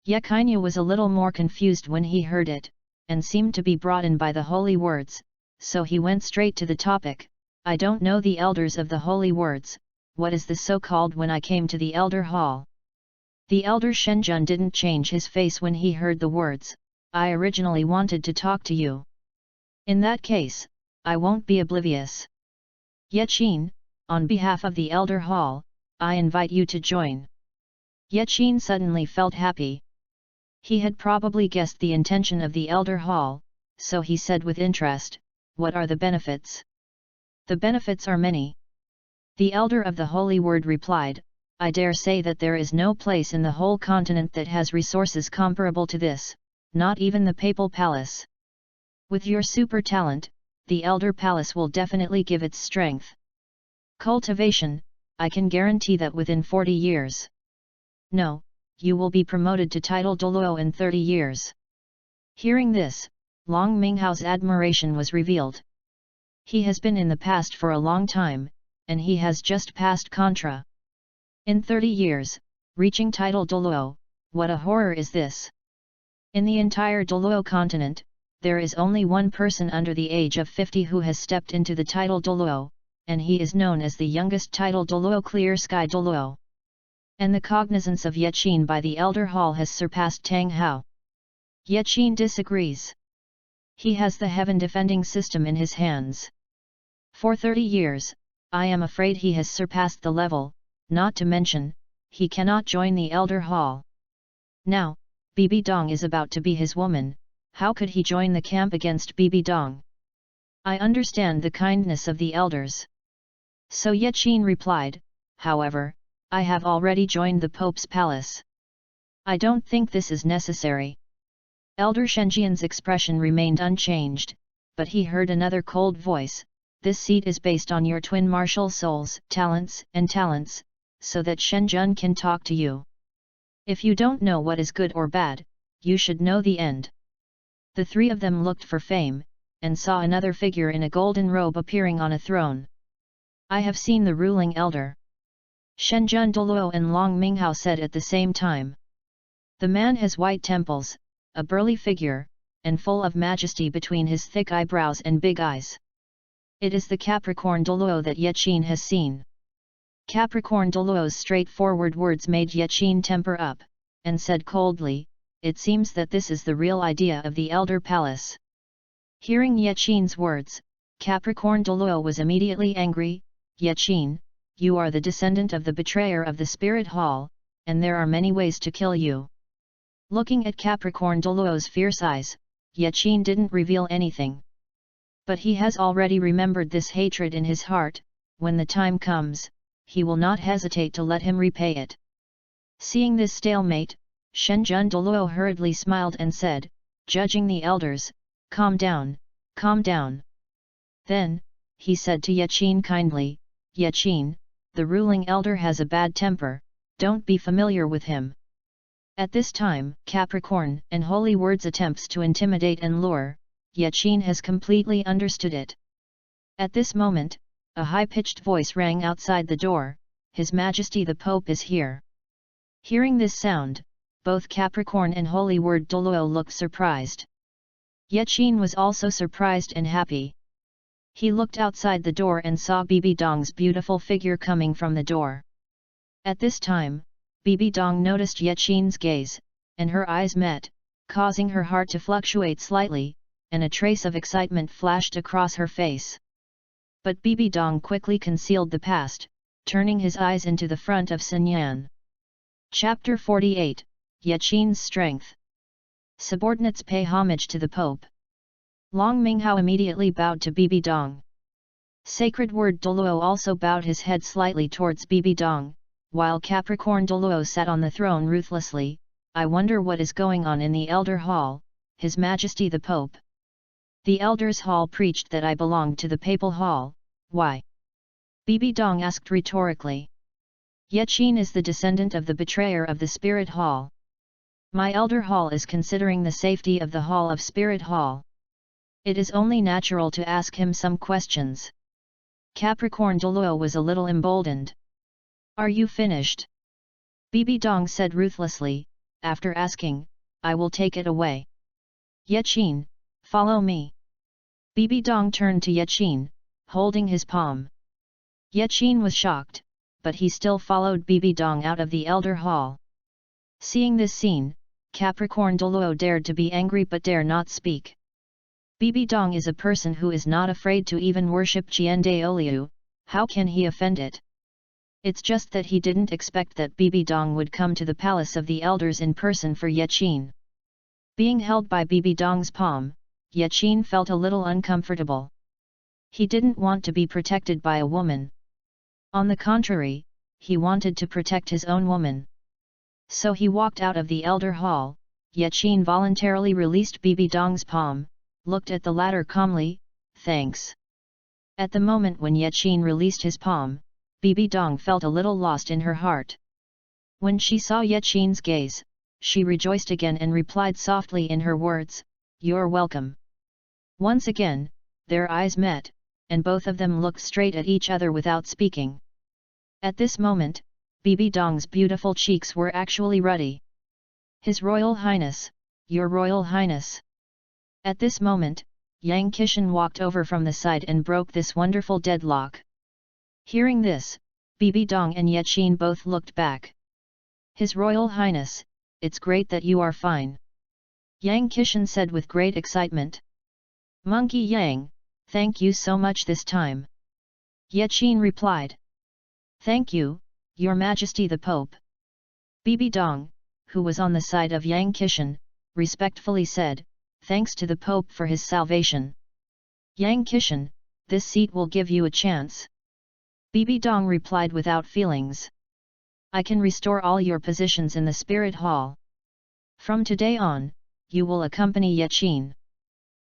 Yeqinya was a little more confused when he heard it, and seemed to be brought in by the holy words, so he went straight to the topic. I don't know the elders of the holy words, what is the so-called when I came to the elder hall? The elder Shenjun didn't change his face when he heard the words, I originally wanted to talk to you. In that case, I won't be oblivious. Yeqin, on behalf of the elder hall, I invite you to join. Yeqin suddenly felt happy. He had probably guessed the intention of the elder hall, so he said with interest, what are the benefits? The benefits are many. The elder of the holy word replied, I dare say that there is no place in the whole continent that has resources comparable to this, not even the papal palace. With your super talent, the elder palace will definitely give its strength. Cultivation, I can guarantee that within 40 years. No, you will be promoted to title Douluo in 30 years. Hearing this, Long Minghao's admiration was revealed. He has been in the past for a long time, and he has just passed Contra. In 30 years, reaching title Douluo, what a horror is this? In the entire Douluo continent, there is only one person under the age of 50 who has stepped into the title Douluo, and he is known as the youngest title Douluo Clear Sky Douluo. And the cognizance of Yeqin by the elder hall has surpassed Tang Hao. Yeqin disagrees. He has the heaven defending system in his hands. For 30 years, I am afraid he has surpassed the level, not to mention, he cannot join the elder hall. Now, BBDong is about to be his woman, how could he join the camp against BBDong? I understand the kindness of the elders. So Yeqin replied, however, I have already joined the Pope's palace. I don't think this is necessary. Elder Shenjian's expression remained unchanged, but he heard another cold voice, this seat is based on your twin martial souls, talents, so that Shenjun can talk to you. If you don't know what is good or bad, you should know the end. The three of them looked for fame, and saw another figure in a golden robe appearing on a throne. I have seen the ruling elder. Shenjun Douluo and Long Minghao said at the same time. The man has white temples, a burly figure, and full of majesty between his thick eyebrows and big eyes. It is the Capricorn Douluo that Yeqin has seen. Capricorn Douluo's straightforward words made Yeqin temper up, and said coldly, it seems that this is the real idea of the elder palace. Hearing Yeqin's words, Capricorn Douluo was immediately angry. Yeqin, you are the descendant of the betrayer of the Spirit Hall, and there are many ways to kill you. Looking at Capricorn Douluo's fierce eyes, Yeqin didn't reveal anything. But he has already remembered this hatred in his heart, when the time comes, he will not hesitate to let him repay it. Seeing this stalemate, Shenjun Douluo hurriedly smiled and said, judging the elders, calm down, calm down. Then, he said to Yeqin kindly, Yeqin, the ruling elder has a bad temper, don't be familiar with him. At this time, Capricorn and Holy Word's attempts to intimidate and lure, Yeqin has completely understood it. At this moment, a high-pitched voice rang outside the door, His Majesty the Pope is here. Hearing this sound, both Capricorn and Holy Word Douluo looked surprised. Yeqin was also surprised and happy. He looked outside the door and saw BBDong's beautiful figure coming from the door. At this time, BBDong noticed Yeqin's gaze, and her eyes met, causing her heart to fluctuate slightly, and a trace of excitement flashed across her face. But BBDong quickly concealed the past, turning his eyes into the front of Sinyan. Chapter 48, Yeqin's Strength. Subordinates pay homage to the Pope. Long Minghao immediately bowed to BBDong. Sacred Word Douluo also bowed his head slightly towards BBDong, while Capricorn Douluo sat on the throne ruthlessly. I wonder what is going on in the Elder Hall, His Majesty the Pope. The Elders' Hall preached that I belonged to the Papal Hall, why? BBDong asked rhetorically. Yeqin is the descendant of the betrayer of the Spirit Hall. My Elder Hall is considering the safety of the Hall of Spirit Hall. It is only natural to ask him some questions. Capricorn Douluo was a little emboldened. Are you finished? BBDong said ruthlessly, after asking, I will take it away. Yaqin, follow me. BBDong turned to Yaqin, holding his palm. Yaqin was shocked, but he still followed BBDong out of the Elder Hall. Seeing this scene, Capricorn Douluo dared to be angry but dare not speak. BBDong is a person who is not afraid to even worship Jiandaoliu, how can he offend it? It's just that he didn't expect that BBDong would come to the palace of the elders in person for Yaqin. Being held by BBDong's palm, Yaqin felt a little uncomfortable. He didn't want to be protected by a woman. On the contrary, he wanted to protect his own woman. So he walked out of the Elder Hall. Yaqin voluntarily released BBDong's palm, looked at the latter calmly, thanks. At the moment when Yaqin released his palm, BBDong felt a little lost in her heart. When she saw Yaqin's gaze, she rejoiced again and replied softly in her words, "You're welcome." Once again, their eyes met, and both of them looked straight at each other without speaking. At this moment, BBDong's beautiful cheeks were actually ruddy. His Royal Highness, Your Royal Highness. At this moment, Yang Qishan walked over from the side and broke this wonderful deadlock. Hearing this, BBDong and Yaqin both looked back. His Royal Highness, it's great that you are fine. Yang Qishan said with great excitement. Monkey Yang, thank you so much this time. Yaqin replied. Thank you, Your Majesty the Pope. BBDong, who was on the side of Yang Qishan, respectfully said, thanks to the Pope for his salvation. Yang Qishan, this seat will give you a chance. BBDong replied without feelings. I can restore all your positions in the Spirit Hall. From today on, you will accompany Yaqin.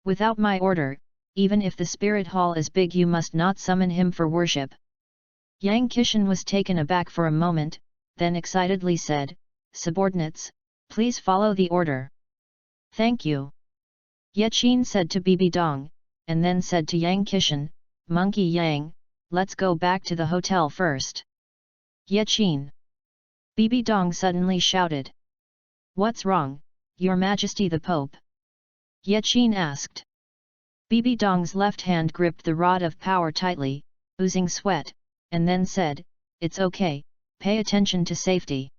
Without my order, even if the Spirit Hall is big, you must not summon him for worship. Yang Qishan was taken aback for a moment, then excitedly said, Subordinates, please follow the order. Thank you. Yaqin said to BBDong, and then said to Yang Qishan, Monkey Yang, let's go back to the hotel first. Yaqin. BBDong suddenly shouted. What's wrong, Your Majesty the Pope? Yaqin asked. BBDong's left hand gripped the rod of power tightly, oozing sweat, and then said, It's okay, pay attention to safety.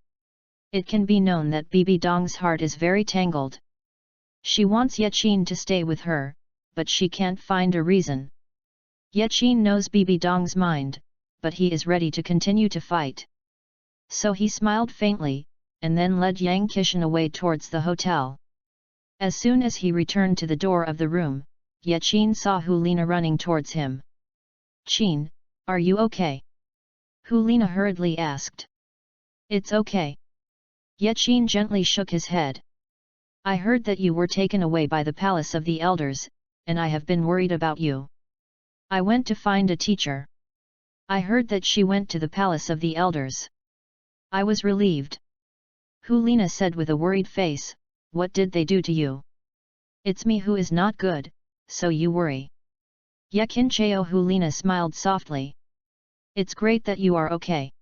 It can be known that BBDong's heart is very tangled. She wants Yaqin to stay with her, but she can't find a reason. Yaqin knows BBDong's mind, but he is ready to continue to fight. So he smiled faintly, and then led Yang Qishan away towards the hotel. As soon as he returned to the door of the room, Yaqin saw Helina running towards him. Qin, are you okay? Helina hurriedly asked. It's okay. Yaqin gently shook his head. I heard that you were taken away by the palace of the elders, and I have been worried about you. I went to find a teacher. I heard that she went to the palace of the elders. I was relieved. Helina said with a worried face, What did they do to you? It's me who is not good, so you worry. Yekincheo Helina smiled softly. It's great that you are okay.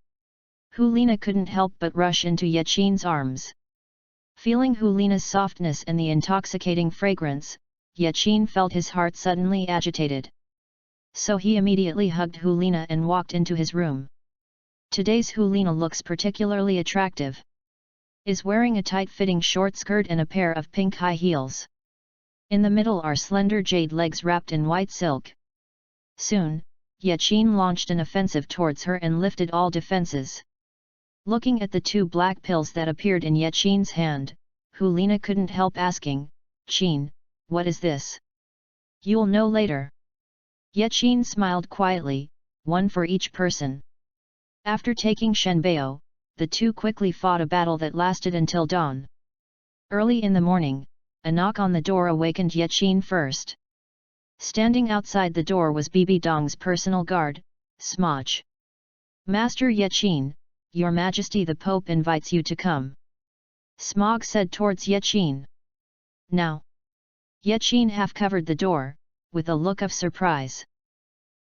Helina couldn't help but rush into Yaqin's arms. Feeling Helina's softness and the intoxicating fragrance, Yaqin felt his heart suddenly agitated. So he immediately hugged Helina and walked into his room. Today's Helina looks particularly attractive. Is wearing a tight-fitting short skirt and a pair of pink high heels. In the middle are slender jade legs wrapped in white silk. Soon, Yaqin launched an offensive towards her and lifted all defenses. Looking at the two black pills that appeared in Yaqin's hand, Helina couldn't help asking, Qin, what is this? You'll know later. Yaqin smiled quietly, one for each person. After taking Shenbao, the two quickly fought a battle that lasted until dawn. Early in the morning, a knock on the door awakened Yaqin first. Standing outside the door was BBDong's personal guard, Smoj. Master Yaqin, Your Majesty the Pope invites you to come. Smog said towards Yaqin. Now. Yaqin half covered the door, with a look of surprise.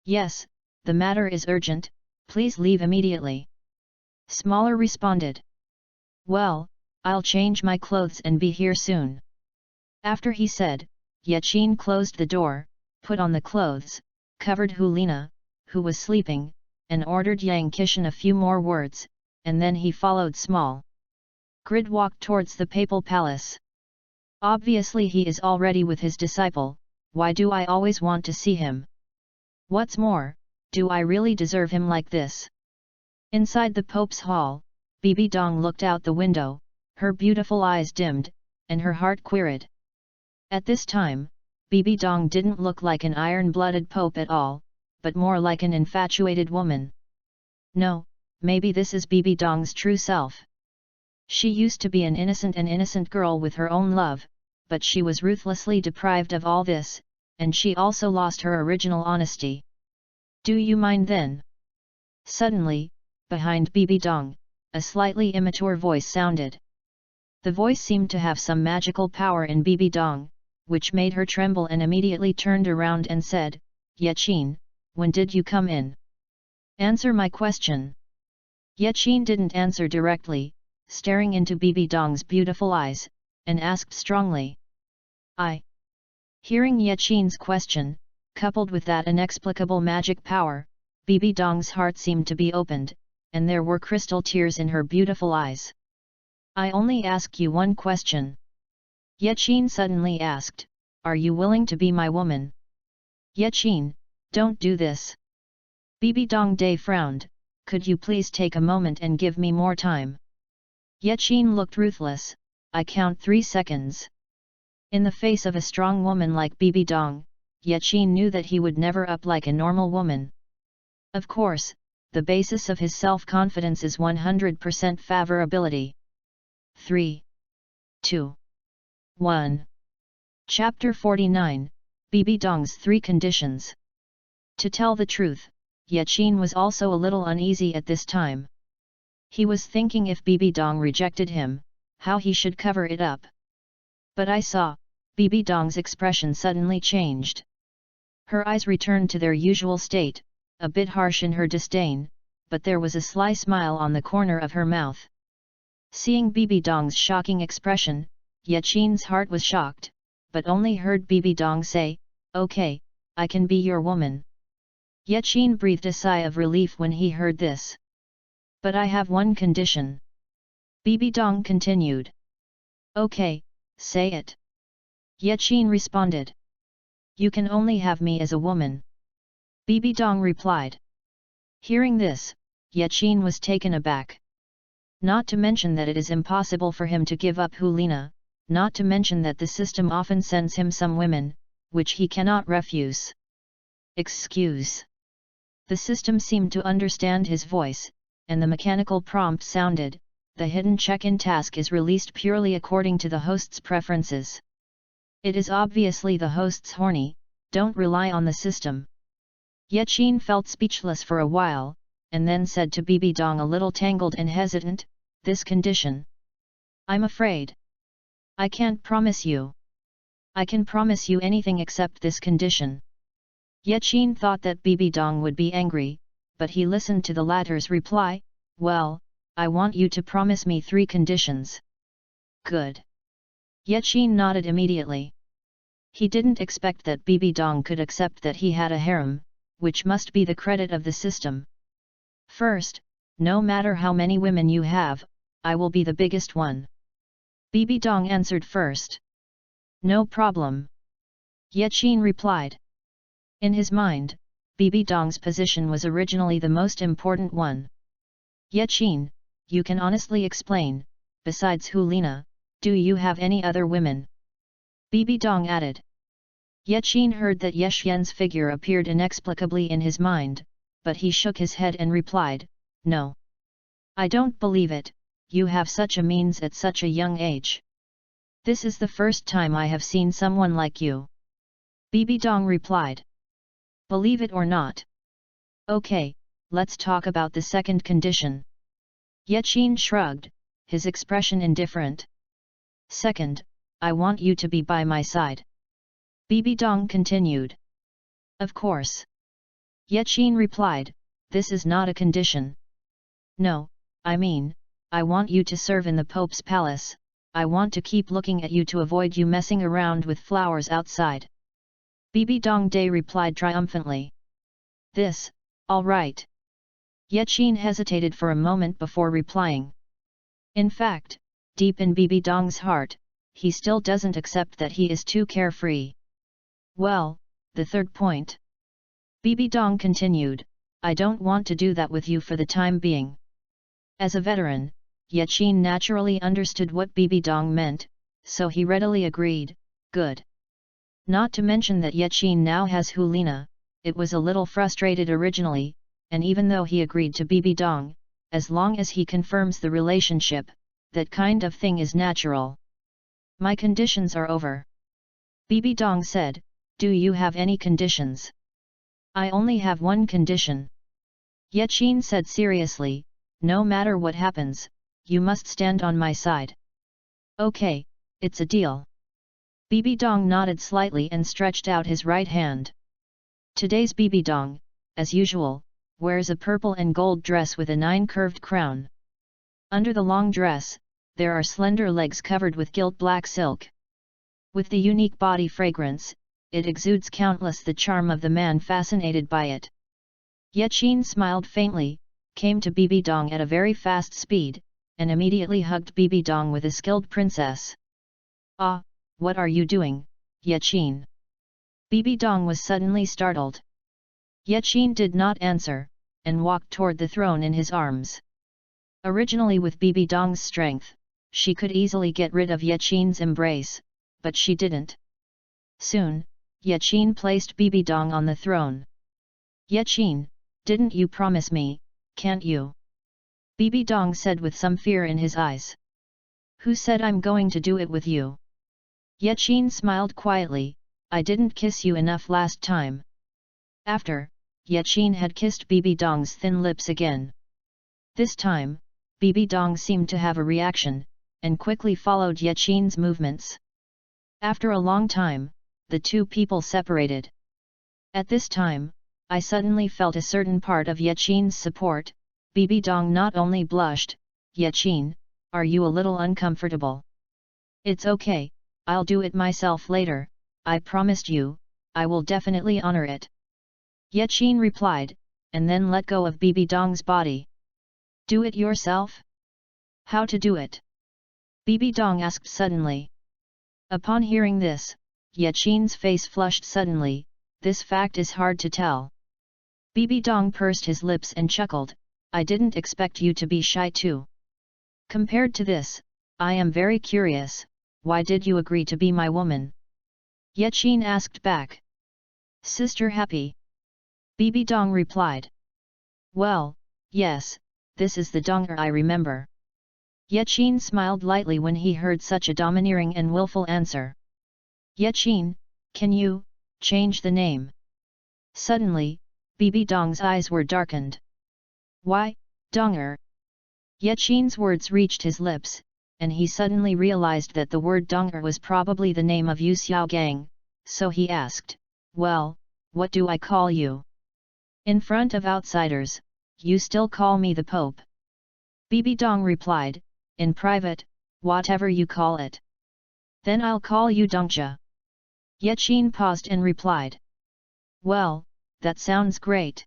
Yes, the matter is urgent, please leave immediately. Smaller responded. Well, I'll change my clothes and be here soon. After he said, Yachin closed the door, put on the clothes, covered Helina, who was sleeping, and ordered Yang Kishan a few more words, and then he followed small Grid walked towards the papal palace. Obviously he is already with his disciple, why do I always want to see him? What's more, do I really deserve him like this? Inside the Pope's hall, BBDong looked out the window, her beautiful eyes dimmed, and her heart queried. At this time, BBDong didn't look like an iron-blooded Pope at all, but more like an infatuated woman. No, maybe this is BBDong's true self. She used to be an innocent girl with her own love, but she was ruthlessly deprived of all this, and she also lost her original honesty. Do you mind then? Suddenly, behind BBDong, a slightly immature voice sounded. The voice seemed to have some magical power in BBDong, which made her tremble and immediately turned around and said, Yachin, when did you come in? Answer my question. Yachin didn't answer directly, staring into BBDong's beautiful eyes, and asked strongly. Hearing Yachin's question, coupled with that inexplicable magic power, BBDong's heart seemed to be opened, and there were crystal tears in her beautiful eyes. I only ask you one question. Yachin suddenly asked, are you willing to be my woman? Yachin, don't do this. BBDong Day frowned, could you please take a moment and give me more time? Yachin looked ruthless, I count 3 seconds. In the face of a strong woman like BBDong, Yachin knew that he would never up like a normal woman. Of course, the basis of his self-confidence is 100% favorability. 3, 2, 1. Chapter 49, BBDong's 3 Conditions. To tell the truth, Yachin was also a little uneasy at this time. He was thinking if BBDong rejected him, how he should cover it up. But I saw, BBDong's expression suddenly changed. Her eyes returned to their usual state, a bit harsh in her disdain, but there was a sly smile on the corner of her mouth. Seeing BBDong's shocking expression, Yachin's heart was shocked, but only heard BBDong say, okay, I can be your woman. Yachin breathed a sigh of relief when he heard this. But I have one condition. BBDong continued. Okay, say it. Yachin responded. You can only have me as a woman. BBDong replied. Hearing this, Yachin was taken aback. Not to mention that it is impossible for him to give up Helina, not to mention that the system often sends him some women, which he cannot refuse. Excuse. The system seemed to understand his voice, and the mechanical prompt sounded, the hidden check-in task is released purely according to the host's preferences. It is obviously the host's horny, don't rely on the system. Yachin felt speechless for a while, and then said to BBDong a little tangled and hesitant, this condition. I'm afraid. I can't promise you. I can promise you anything except this condition. Yachin thought that BBDong would be angry, but he listened to the latter's reply, well, I want you to promise me 3 conditions. Good. Yachin nodded immediately. He didn't expect that BBDong could accept that he had a harem, which must be the credit of the system. First, no matter how many women you have, I will be the biggest one. BBDong answered first. No problem. Yachin replied. In his mind, BBDong's position was originally the most important one. Yachin, you can honestly explain, besides Helina, do you have any other women? BBDong added. Yachin heard that Yeshyen's figure appeared inexplicably in his mind, but he shook his head and replied, no. I don't believe it, you have such a means at such a young age. This is the first time I have seen someone like you. BBDong replied. Believe it or not. Okay, let's talk about the second condition. Yachin shrugged, his expression indifferent. Second, I want you to be by my side. BBDong continued. Of course. Yachin replied, this is not a condition. No, I mean, I want you to serve in the Pope's palace, I want to keep looking at you to avoid you messing around with flowers outside. BBDong Day replied triumphantly. This, all right. Yaqin hesitated for a moment before replying. In fact, deep in BBDong's heart, he still doesn't accept that he is too carefree. Well, the third point. BBDong continued, I don't want to do that with you for the time being. As a veteran, Yaqin naturally understood what BBDong meant, so he readily agreed, good. Not to mention that Yaqin now has Helina, it was a little frustrated originally, and even though he agreed to BBDong, as long as he confirms the relationship, that kind of thing is natural. My conditions are over. BBDong said, do you have any conditions? I only have one condition. Yaqin said seriously, no matter what happens, you must stand on my side. Okay, it's a deal. BBDong nodded slightly and stretched out his right hand. Today's BBDong, as usual, wears a purple and gold dress with a 9-curved crown. Under the long dress, there are slender legs covered with gilt black silk. With the unique body fragrance, it exudes countless the charm of the man fascinated by it. Yaqin smiled faintly, came to BBDong at a very fast speed, and immediately hugged BBDong with a skilled princess. Ah, what are you doing, Yaqin? BBDong was suddenly startled. Yaqin did not answer, and walked toward the throne in his arms. Originally with BBDong's strength, she could easily get rid of Yaqin's embrace, but she didn't. Soon, Yaqin placed BBDong on the throne. Yaqin, didn't you promise me, can't you? BBDong said with some fear in his eyes. Who said I'm going to do it with you? Yaqin smiled quietly, I didn't kiss you enough last time. After, Yaqin had kissed BBDong's thin lips again. This time, BBDong seemed to have a reaction, and quickly followed Yaqin's movements. After a long time, the two people separated. At this time, I suddenly felt a certain part of Yaqin's support. BBDong not only blushed, Yaqin, are you a little uncomfortable? It's okay, I'll do it myself later, I promised you, I will definitely honor it. Yaqin replied, and then let go of BBDong's body. Do it yourself? How to do it? BBDong asked suddenly. Upon hearing this, Yaqin's face flushed suddenly, this fact is hard to tell. BBDong pursed his lips and chuckled, I didn't expect you to be shy too. Compared to this, I am very curious, why did you agree to be my woman? Yaqin asked back. Sister happy? BBDong replied. Well, yes, this is the Donger I remember. Yaqin smiled lightly when he heard such a domineering and willful answer. Yaqin, can you change the name? Suddenly, BBDong's eyes were darkened. Why, Donger? Yaqin's words reached his lips, and he suddenly realized that the word Donger was probably the name of Yu Xiaogang, so he asked, well, what do I call you? In front of outsiders, you still call me the Pope. BBDong replied, in private, whatever you call it. Then I'll call you Dongja. Yaqin paused and replied. Well, that sounds great.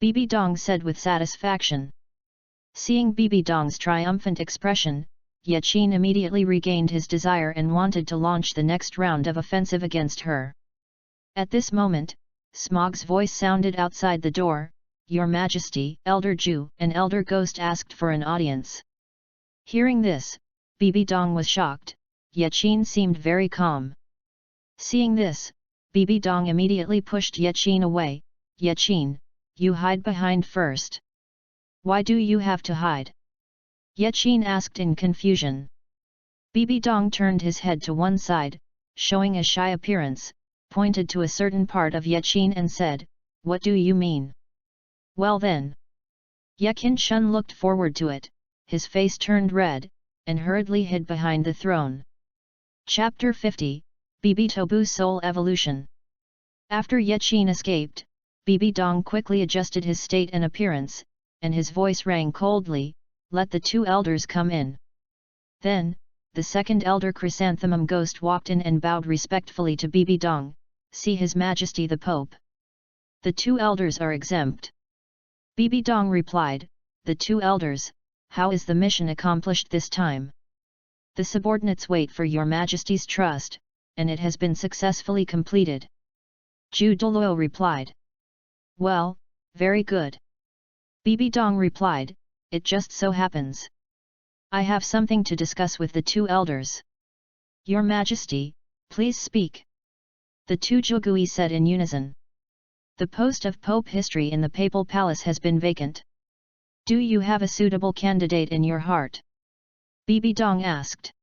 BBDong said with satisfaction. Seeing BBDong's triumphant expression, Yaqin immediately regained his desire and wanted to launch the next round of offensive against her. At this moment, Smog's voice sounded outside the door, Your Majesty, Elder Jew and Elder Ghost asked for an audience. Hearing this, BBDong was shocked, Yaqin seemed very calm. Seeing this, BBDong immediately pushed Yaqin away, Yaqin, you hide behind first. Why do you have to hide? Yaqin asked in confusion. BBDong turned his head to one side, showing a shy appearance, pointed to a certain part of Yaqin and said, What do you mean? Well then. Yaqin Shun looked forward to it, his face turned red, and hurriedly hid behind the throne. Chapter 50, BBTobu's Soul Evolution. After Yaqin escaped, BBDong quickly adjusted his state and appearance, and his voice rang coldly, let the two elders come in. Then, the second elder Chrysanthemum Ghost walked in and bowed respectfully to BBDong, "See His Majesty the Pope." "The two elders are exempt." BBDong replied, "The two elders, how is the mission accomplished this time?" "The subordinates wait for your Majesty's trust, and it has been successfully completed." Douluo replied. "Well, very good." BBDong replied, "It just so happens. I have something to discuss with the two elders." "Your Majesty, please speak." The two Jugui said in unison. "The post of Pope History in the Papal Palace has been vacant. Do you have a suitable candidate in your heart?" BBDong asked.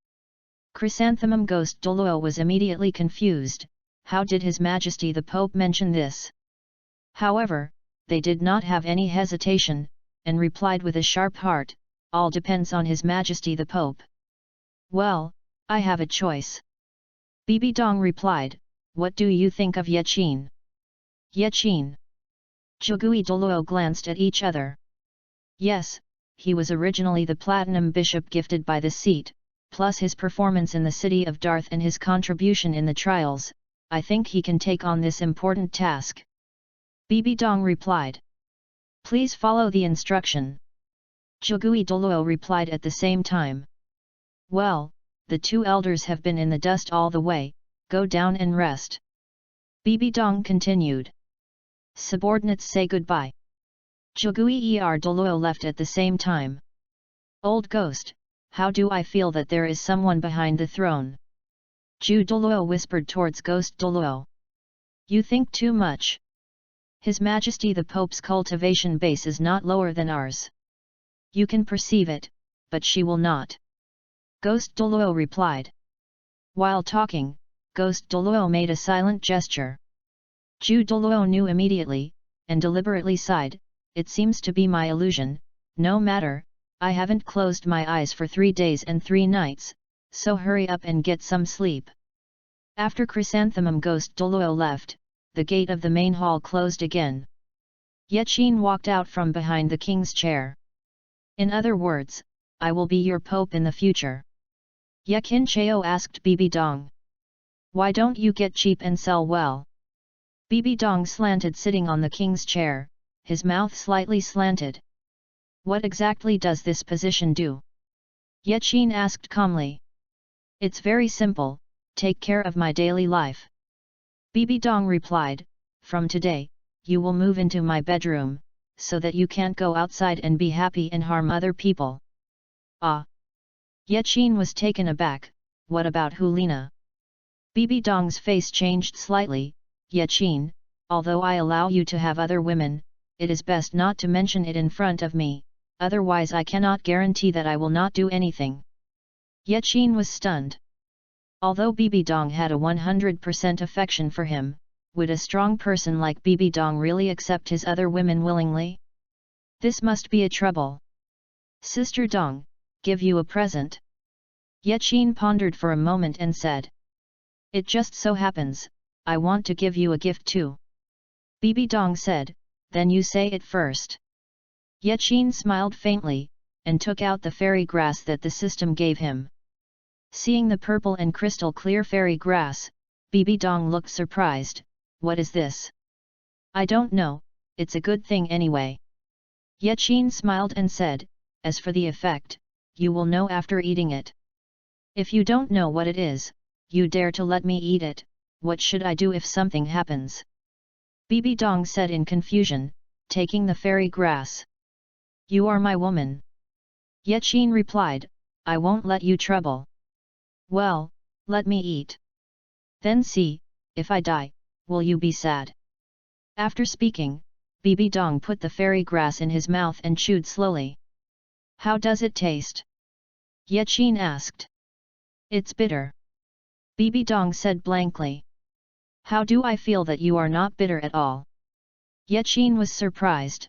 Chrysanthemum Ghost Douluo was immediately confused. How did His Majesty the Pope mention this? However, they did not have any hesitation, and replied with a sharp heart, "All depends on His Majesty the Pope." "Well, I have a choice." BBDong replied, "What do you think of Yachin?" Yachin. Jugui Douluo glanced at each other. Yes, he was originally the Platinum Bishop gifted by the seat, plus his performance in the city of Darth and his contribution in the trials. I think he can take on this important task." BBDong replied. "Please follow the instruction." Jugui Douluo replied at the same time. "Well, the two elders have been in the dust all the way, go down and rest." BBDong continued. "Subordinates say goodbye." Jugui Douluo left at the same time. "Old ghost, how do I feel that there is someone behind the throne?" Douluo whispered towards Ghost Douluo. "You think too much. His Majesty the Pope's cultivation base is not lower than ours. You can perceive it, but she will not." Ghost Douluo replied. While talking, Ghost Douluo made a silent gesture. Douluo knew immediately, and deliberately sighed, "It seems to be my illusion, no matter, I haven't closed my eyes for 3 days and 3 nights, so hurry up and get some sleep." After Chrysanthemum Ghost Douluo left, the gate of the main hall closed again. Yachin walked out from behind the king's chair. "In other words, I will be your pope in the future?" Yakin Chao asked BBDong. "Why don't you get cheap and sell well?" BBDong slanted sitting on the king's chair, his mouth slightly slanted. "What exactly does this position do?" Yachin asked calmly. "It's very simple, take care of my daily life." BBDong replied, "From today, you will move into my bedroom, so that you can't go outside and be happy and harm other people." "Ah!" Yachin was taken aback, "What about Helina?" BBDong's face changed slightly. "Yachin, although I allow you to have other women, it is best not to mention it in front of me, otherwise I cannot guarantee that I will not do anything." Yachin was stunned. Although BBDong had a 100% affection for him, would a strong person like BBDong really accept his other women willingly? This must be a trouble. "Sister Dong, give you a present." Yachin pondered for a moment and said. "It just so happens, I want to give you a gift too." BBDong said, "Then you say it first." Yachin smiled faintly, and took out the fairy grass that the system gave him. Seeing the purple and crystal clear fairy grass, BBDong looked surprised. "What is this?" "I don't know, it's a good thing anyway." Yachin smiled and said, "As for the effect, you will know after eating it." "If you don't know what it is, you dare to let me eat it, what should I do if something happens?" BBDong said in confusion, taking the fairy grass. "You are my woman." Yachin replied, "I won't let you trouble." "Well, let me eat. Then see, if I die, will you be sad?" After speaking, BBDong put the fairy grass in his mouth and chewed slowly. "How does it taste?" Yachin asked. "It's bitter." BBDong said blankly. "How do I feel that you are not bitter at all?" Yachin was surprised.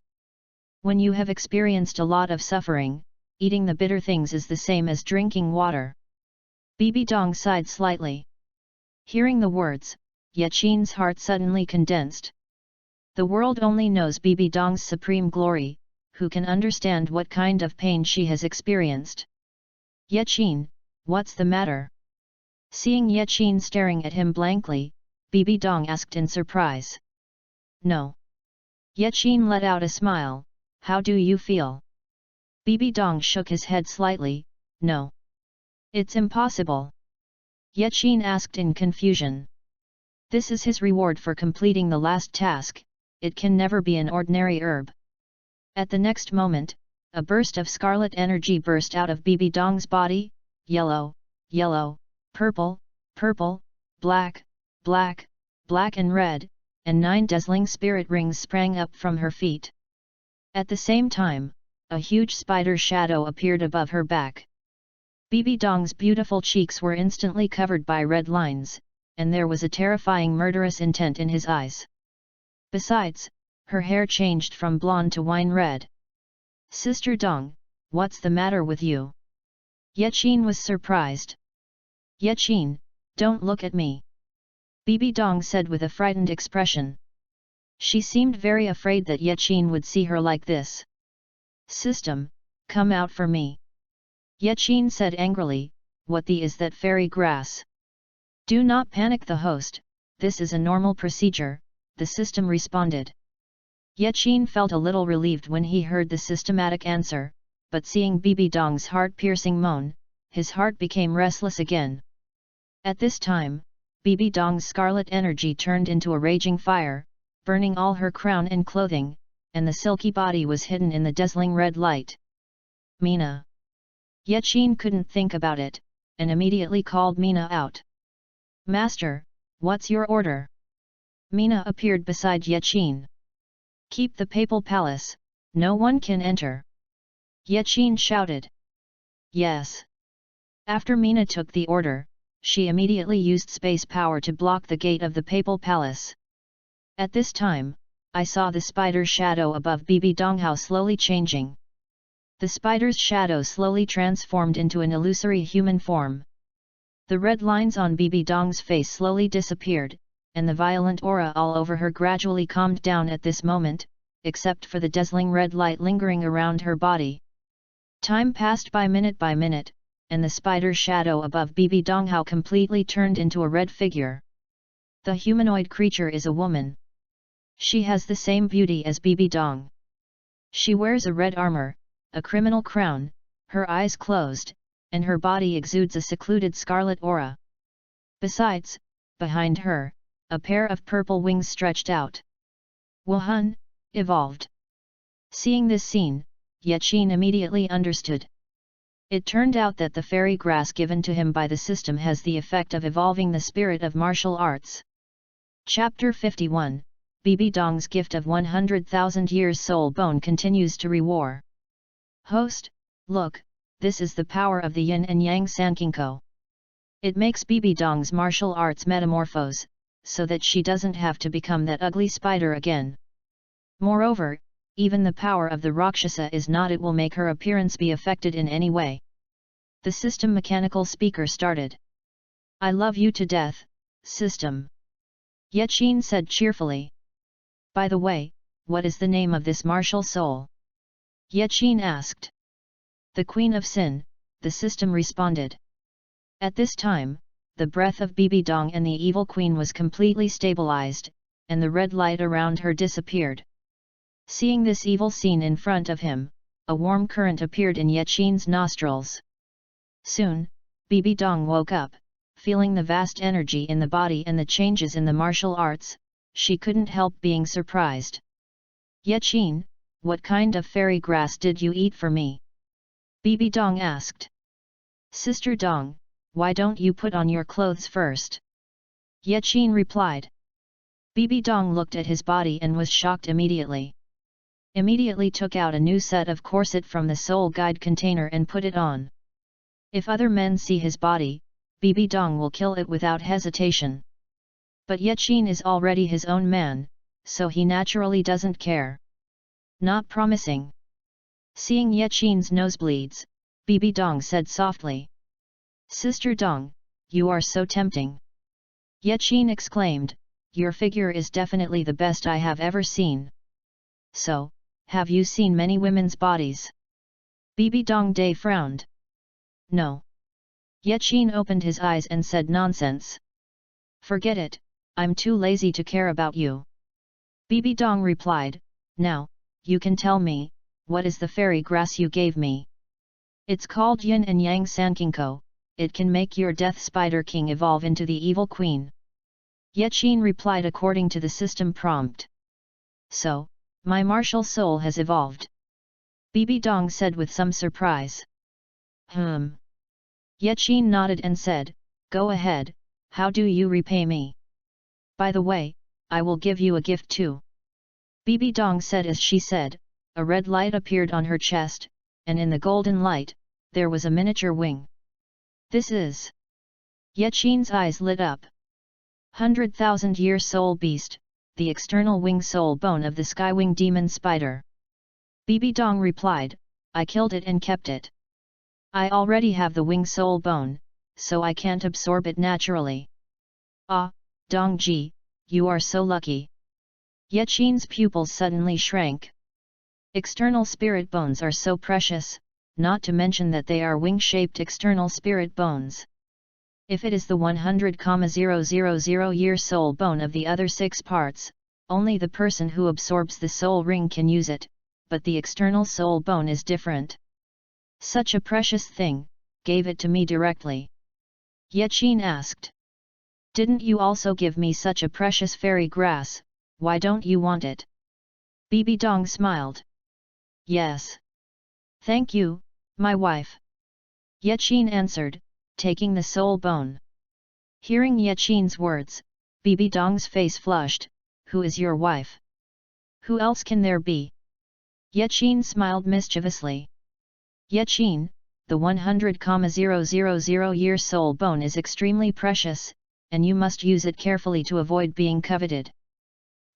"When you have experienced a lot of suffering, eating the bitter things is the same as drinking water." BBDong sighed slightly. Hearing the words, Yachin's heart suddenly condensed. The world only knows BBDong's supreme glory, who can understand what kind of pain she has experienced. Yaqin, what's the matter? Seeing Yaqin staring at him blankly, BBDong asked in surprise. No. Yaqin let out a smile. How do you feel? BBDong shook his head slightly. No. It's impossible. Yaqin asked in confusion. This is his reward for completing the last task, it can never be an ordinary herb. At the next moment, a burst of scarlet energy burst out of BBDong's body, yellow, yellow, purple, purple, black, black, black and red, and 9 dazzling spirit rings sprang up from her feet. At the same time, a huge spider shadow appeared above her back. BBDong's beautiful cheeks were instantly covered by red lines, and there was a terrifying murderous intent in his eyes. Besides, her hair changed from blonde to wine red. Sister Dong, what's the matter with you? Yaqin was surprised. Yaqin, don't look at me. BBDong said with a frightened expression. She seemed very afraid that Yaqin would see her like this. System, come out for me. Yaqin said angrily, what the is that fairy grass? Do not panic the host, this is a normal procedure, the system responded. Yaqin felt a little relieved when he heard the systematic answer, but seeing BBDong's heart-piercing moan, his heart became restless again. At this time, BBDong's scarlet energy turned into a raging fire, burning all her crown and clothing, and the silky body was hidden in the dazzling red light. Mina. Yaqin couldn't think about it, and immediately called Mina out. Master, what's your order? Mina appeared beside Yaqin. Keep the papal palace, no one can enter. Yaqin shouted. Yes. After Mina took the order, she immediately used space power to block the gate of the papal palace. At this time, I saw the spider's shadow above BBDong slowly changing. The spider's shadow slowly transformed into an illusory human form. The red lines on BBDong's face slowly disappeared, and the violent aura all over her gradually calmed down at this moment, except for the dazzling red light lingering around her body. Time passed by minute, and the spider's shadow above BBDong completely turned into a red figure. The humanoid creature is a woman. She has the same beauty as BBDong. She wears a red armor, a criminal crown, her eyes closed, and her body exudes a secluded scarlet aura. Besides, behind her, a pair of purple wings stretched out. Wuhan, evolved. Seeing this scene, Yaqin immediately understood. It turned out that the fairy grass given to him by the system has the effect of evolving the spirit of martial arts. Chapter 51, BBDong's gift of 100,000 years soul bone continues to reward. Host, look, this is the power of the yin and yang Sankinko. It makes BBDong's martial arts metamorphose, so that she doesn't have to become that ugly spider again. Moreover, even the power of the Rakshasa is not it will make her appearance be affected in any way. The system mechanical speaker started. I love you to death, system. Yaqin said cheerfully. By the way, what is the name of this martial soul? Yaqin asked. The Queen of Sin, the system responded. At this time, the breath of BBDong and the evil queen was completely stabilized, and the red light around her disappeared. Seeing this evil scene in front of him, a warm current appeared in Yaqin's nostrils. Soon, BBDong woke up, feeling the vast energy in the body and the changes in the martial arts. She couldn't help being surprised. Yaqin, what kind of fairy grass did you eat for me? BBDong asked. Sister Dong, why don't you put on your clothes first? Yaqin replied. BBDong looked at his body and was shocked immediately. Immediately took out a new set of corset from the soul guide container and put it on. If other men see his body, BBDong will kill it without hesitation. But Yaqin is already his own man, so he naturally doesn't care. Not promising. Seeing Yaqin's nosebleeds, BBDong said softly. Sister Dong, you are so tempting. Yaqin exclaimed, your figure is definitely the best I have ever seen. So, have you seen many women's bodies? BBDong Day frowned. No. Yaqin opened his eyes and said nonsense. Forget it, I'm too lazy to care about you. BBDong replied, now, you can tell me, what is the fairy grass you gave me? It's called Yin and Yang Sankinko, it can make your Death Spider King evolve into the Evil Queen. Yaqin replied according to the system prompt. So, my martial soul has evolved. BBDong said with some surprise. Yaqin nodded and said, go ahead, how do you repay me? By the way, I will give you a gift too. BBDong said as she said, a red light appeared on her chest, and in the golden light, there was a miniature wing. This is... Yaqin's eyes lit up. 100,000-year soul beast, the external wing soul bone of the skywing demon spider. BBDong replied, I killed it and kept it. I already have the wing soul bone, so I can't absorb it naturally. Ah, Dongji, you are so lucky. Yaqin's pupils suddenly shrank. External spirit bones are so precious, not to mention that they are wing-shaped external spirit bones. If it is the 100,000-year soul bone of the other 6 parts, only the person who absorbs the soul ring can use it, but the external soul bone is different. Such a precious thing, gave it to me directly. Yaqin asked. Didn't you also give me such a precious fairy grass, why don't you want it? BBDong smiled. Yes. Thank you, my wife. Yaqin answered, taking the soul bone. Hearing Yaqin's words, BBDong's face flushed, who is your wife? Who else can there be? Yaqin smiled mischievously. Yaqin, the 100,000-year soul bone is extremely precious, and you must use it carefully to avoid being coveted.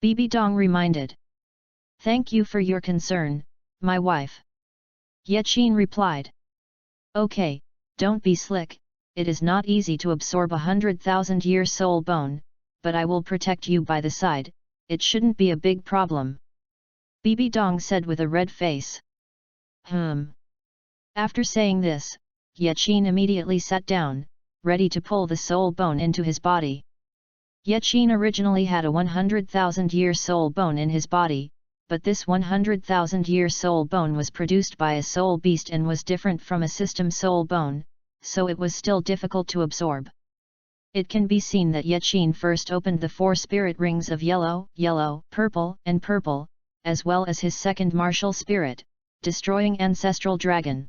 BBDong reminded. Thank you for your concern, my wife. Yaqin replied. Okay, don't be slick, it is not easy to absorb 100,000-year soul bone, but I will protect you by the side, it shouldn't be a big problem. BBDong said with a red face. After saying this, Yaqin immediately sat down, ready to pull the soul bone into his body. Yaqin originally had a 100,000-year soul bone in his body, but this 100,000-year soul bone was produced by a soul beast and was different from a system soul bone, so it was still difficult to absorb. It can be seen that Yaqin first opened the 4 spirit rings of yellow, yellow, purple, and purple, as well as his second martial spirit, destroying ancestral dragon.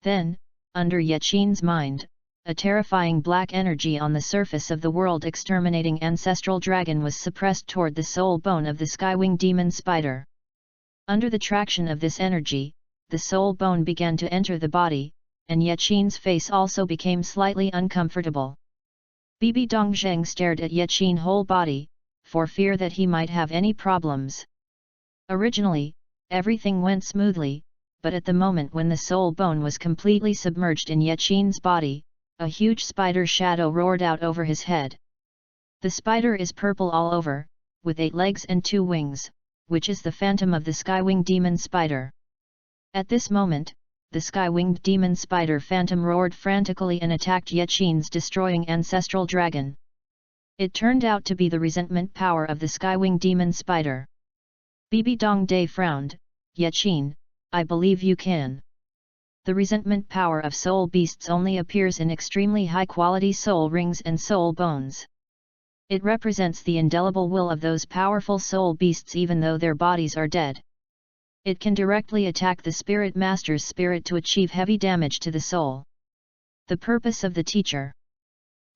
Then, under Yaqin's mind, a terrifying black energy on the surface of the world exterminating ancestral dragon was suppressed toward the soul bone of the skywing demon spider. Under the traction of this energy, the soul bone began to enter the body, and Yaqin's face also became slightly uncomfortable. BBDong Zheng stared at Yaqin's whole body, for fear that he might have any problems. Originally, everything went smoothly, but at the moment when the soul bone was completely submerged in Yaqin's body, a huge spider shadow roared out over his head. The spider is purple all over, with 8 legs and 2 wings, which is the phantom of the skywinged demon spider. At this moment, the skywinged demon spider phantom roared frantically and attacked Yaqin's destroying ancestral dragon. It turned out to be the resentment power of the skywinged demon spider. BBDong Day frowned. Yaqin, I believe you can. The resentment power of soul beasts only appears in extremely high-quality soul rings and soul bones. It represents the indelible will of those powerful soul beasts even though their bodies are dead. It can directly attack the spirit master's spirit to achieve heavy damage to the soul. The purpose of the teacher.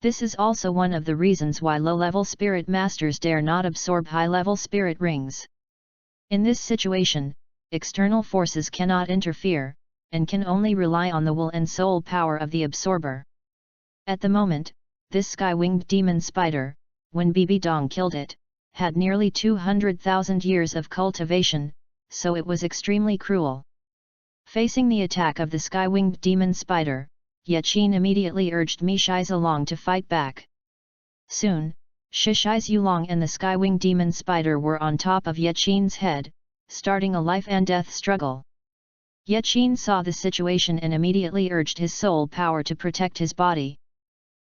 This is also one of the reasons why low-level spirit masters dare not absorb high-level spirit rings. In this situation, external forces cannot interfere, and can only rely on the will and soul power of the absorber. At the moment, this sky-winged demon spider, when BBDong killed it, had nearly 200,000 years of cultivation, so it was extremely cruel. Facing the attack of the sky-winged demon spider, Yaqin immediately urged Mishai Zilong to fight back. Soon, Shishai Zilong and the sky-winged demon spider were on top of Yaqin's head, starting a life and death struggle. Yaqin saw the situation and immediately urged his soul power to protect his body.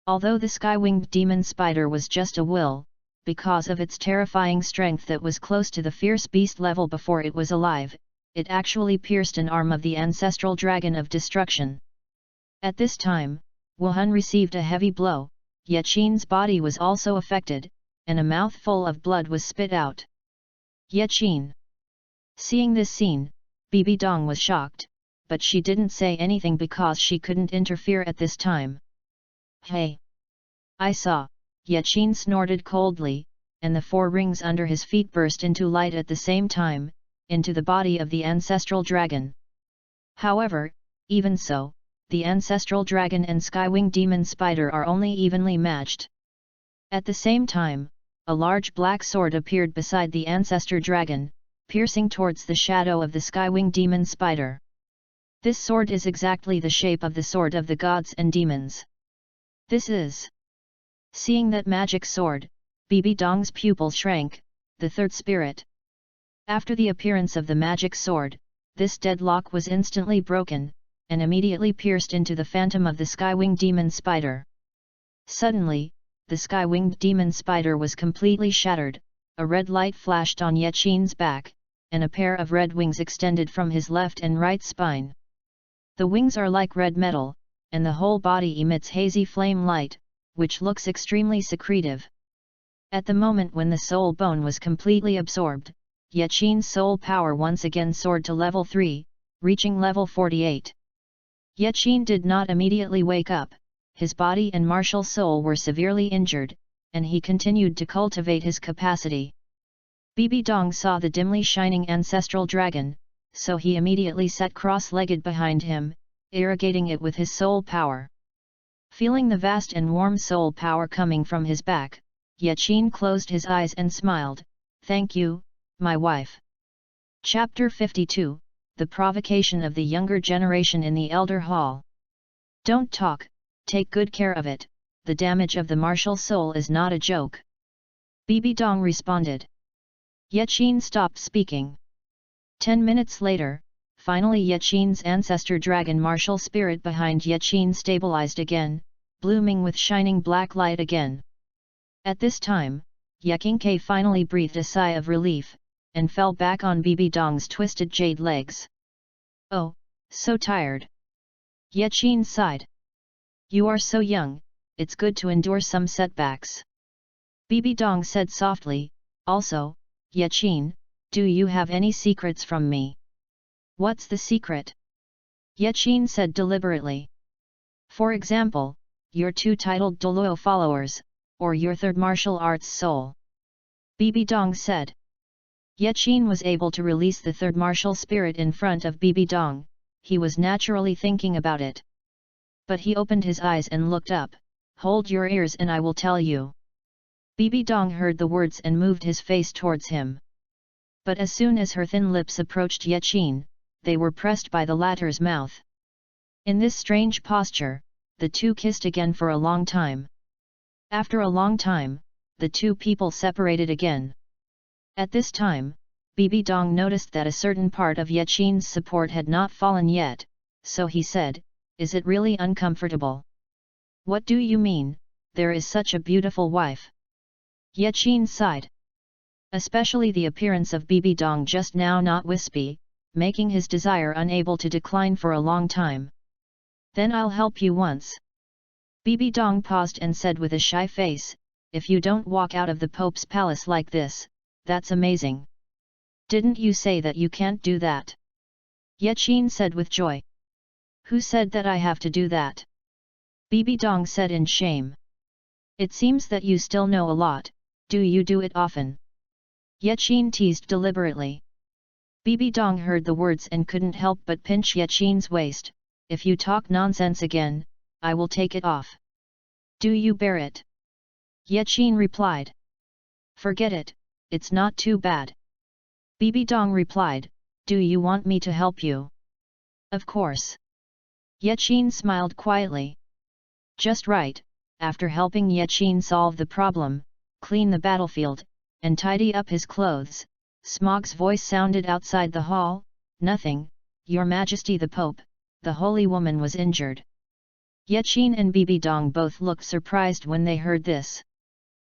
Although the sky-winged demon spider was just a will, because of its terrifying strength that was close to the fierce beast level before it was alive, it actually pierced an arm of the ancestral dragon of destruction. At this time, Wuhan received a heavy blow. Yaqin's body was also affected, and a mouthful of blood was spit out. Yaqin. Seeing this scene, BBDong was shocked, but she didn't say anything because she couldn't interfere at this time. Hey! I saw, Yaqin snorted coldly, and the 4 rings under his feet burst into light at the same time, into the body of the ancestral dragon. However, even so, the ancestral dragon and skywing demon spider are only evenly matched. At the same time, a large black sword appeared beside the ancestor dragon, piercing towards the shadow of the skywing demon spider. This sword is exactly the shape of the sword of the gods and demons. This is. Seeing that magic sword, BBDong's pupil shrank, the third spirit. After the appearance of the magic sword, this deadlock was instantly broken, and immediately pierced into the phantom of the skywinged demon spider. Suddenly, the skywinged demon spider was completely shattered, a red light flashed on Yaqin's back, and a pair of red wings extended from his left and right spine. The wings are like red metal, and the whole body emits hazy flame light, which looks extremely secretive. At the moment when the soul bone was completely absorbed, Yaqin's soul power once again soared to level 3, reaching level 48. Yaqin did not immediately wake up, his body and martial soul were severely injured, and he continued to cultivate his capacity. BBDong saw the dimly shining ancestral dragon, so he immediately sat cross-legged behind him, irrigating it with his soul power. Feeling the vast and warm soul power coming from his back, Yaqin closed his eyes and smiled, "Thank you, my wife." Chapter 52, The Provocation of the Younger Generation in the Elder Hall. Don't talk, take good care of it, the damage of the martial soul is not a joke. BBDong responded. Yaqin stopped speaking. 10 minutes later, finally Yaqin's ancestor dragon martial spirit behind Yaqin stabilized again, blooming with shining black light again. At this time, Yaqin finally breathed a sigh of relief, and fell back on BBDong's twisted jade legs. "Oh, so tired." Yaqin sighed. "You are so young, it's good to endure some setbacks." BBDong said softly, "Also, Yaqin, do you have any secrets from me?" "What's the secret?" Yaqin said deliberately. "For example, your 2 titled Douluo followers, or your 3rd martial arts soul." BBDong said. Yaqin was able to release the 3rd martial spirit in front of BBDong, he was naturally thinking about it. But he opened his eyes and looked up, "Hold your ears and I will tell you." BBDong heard the words and moved his face towards him. But as soon as her thin lips approached Yaqin, they were pressed by the latter's mouth. In this strange posture, the 2 kissed again for a long time. After a long time, the 2 people separated again. At this time, BBDong noticed that a certain part of Yaqin's support had not fallen yet, so he said, "Is it really uncomfortable?" "What do you mean, there is such a beautiful wife?" Yaqin sighed. Especially the appearance of BBDong just now not wispy, making his desire unable to decline for a long time. "Then I'll help you once." BBDong paused and said with a shy face, "If you don't walk out of the Pope's palace like this, that's amazing." "Didn't you say that you can't do that?" Yaqin said with joy. "Who said that I have to do that?" BBDong said in shame. "It seems that you still know a lot, do you do it often?" Yaqin teased deliberately. BBDong heard the words and couldn't help but pinch Yaqin's waist, "If you talk nonsense again, I will take it off." "Do you bear it?" Yaqin replied. "Forget it, it's not too bad." BBDong replied, "Do you want me to help you?" "Of course." Yaqin smiled quietly. Just right, after helping Yaqin solve the problem, clean the battlefield, and tidy up his clothes, Smog's voice sounded outside the hall. Nothing, Your Majesty the Pope, the holy woman was injured. Yaqin and BBDong both looked surprised when they heard this.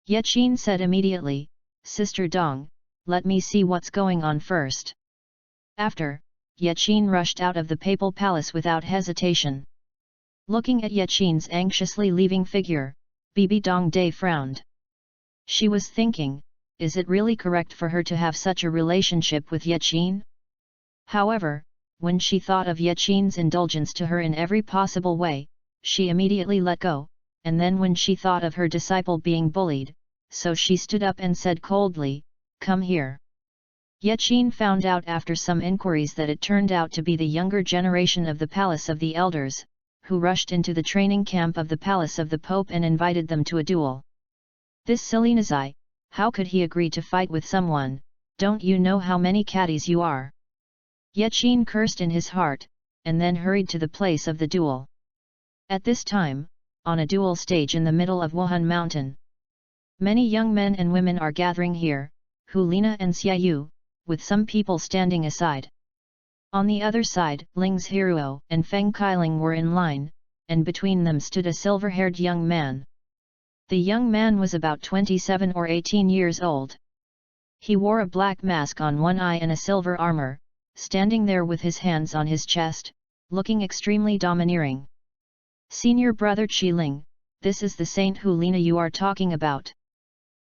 Yaqin said immediately, Sister Dong, let me see what's going on first. After, Yaqin rushed out of the papal palace without hesitation. Looking at Yaqin's anxiously leaving figure, BBDong Day frowned. She was thinking, is it really correct for her to have such a relationship with Yaqin? However, when she thought of Yaqin's indulgence to her in every possible way, she immediately let go, and then when she thought of her disciple being bullied, so she stood up and said coldly, Come here. Yaqin found out after some inquiries that it turned out to be the younger generation of the Palace of the Elders, who rushed into the training camp of the Palace of the Pope and invited them to a duel. This silly Nazai, how could he agree to fight with someone? Don't you know how many caddies you are? Yaqin cursed in his heart, and then hurried to the place of the duel. At this time, on a duel stage in the middle of Wuhan Mountain, many young men and women are gathering here, Helina and Xiaoyu, with some people standing aside. On the other side, Ling's Hiruo and Feng Kailing were in line, and between them stood a silver-haired young man. The young man was about 27 or 18 years old. He wore a black mask on one eye and a silver armor, standing there with his hands on his chest, looking extremely domineering. Senior brother Qiling, this is the Saint Helina you are talking about.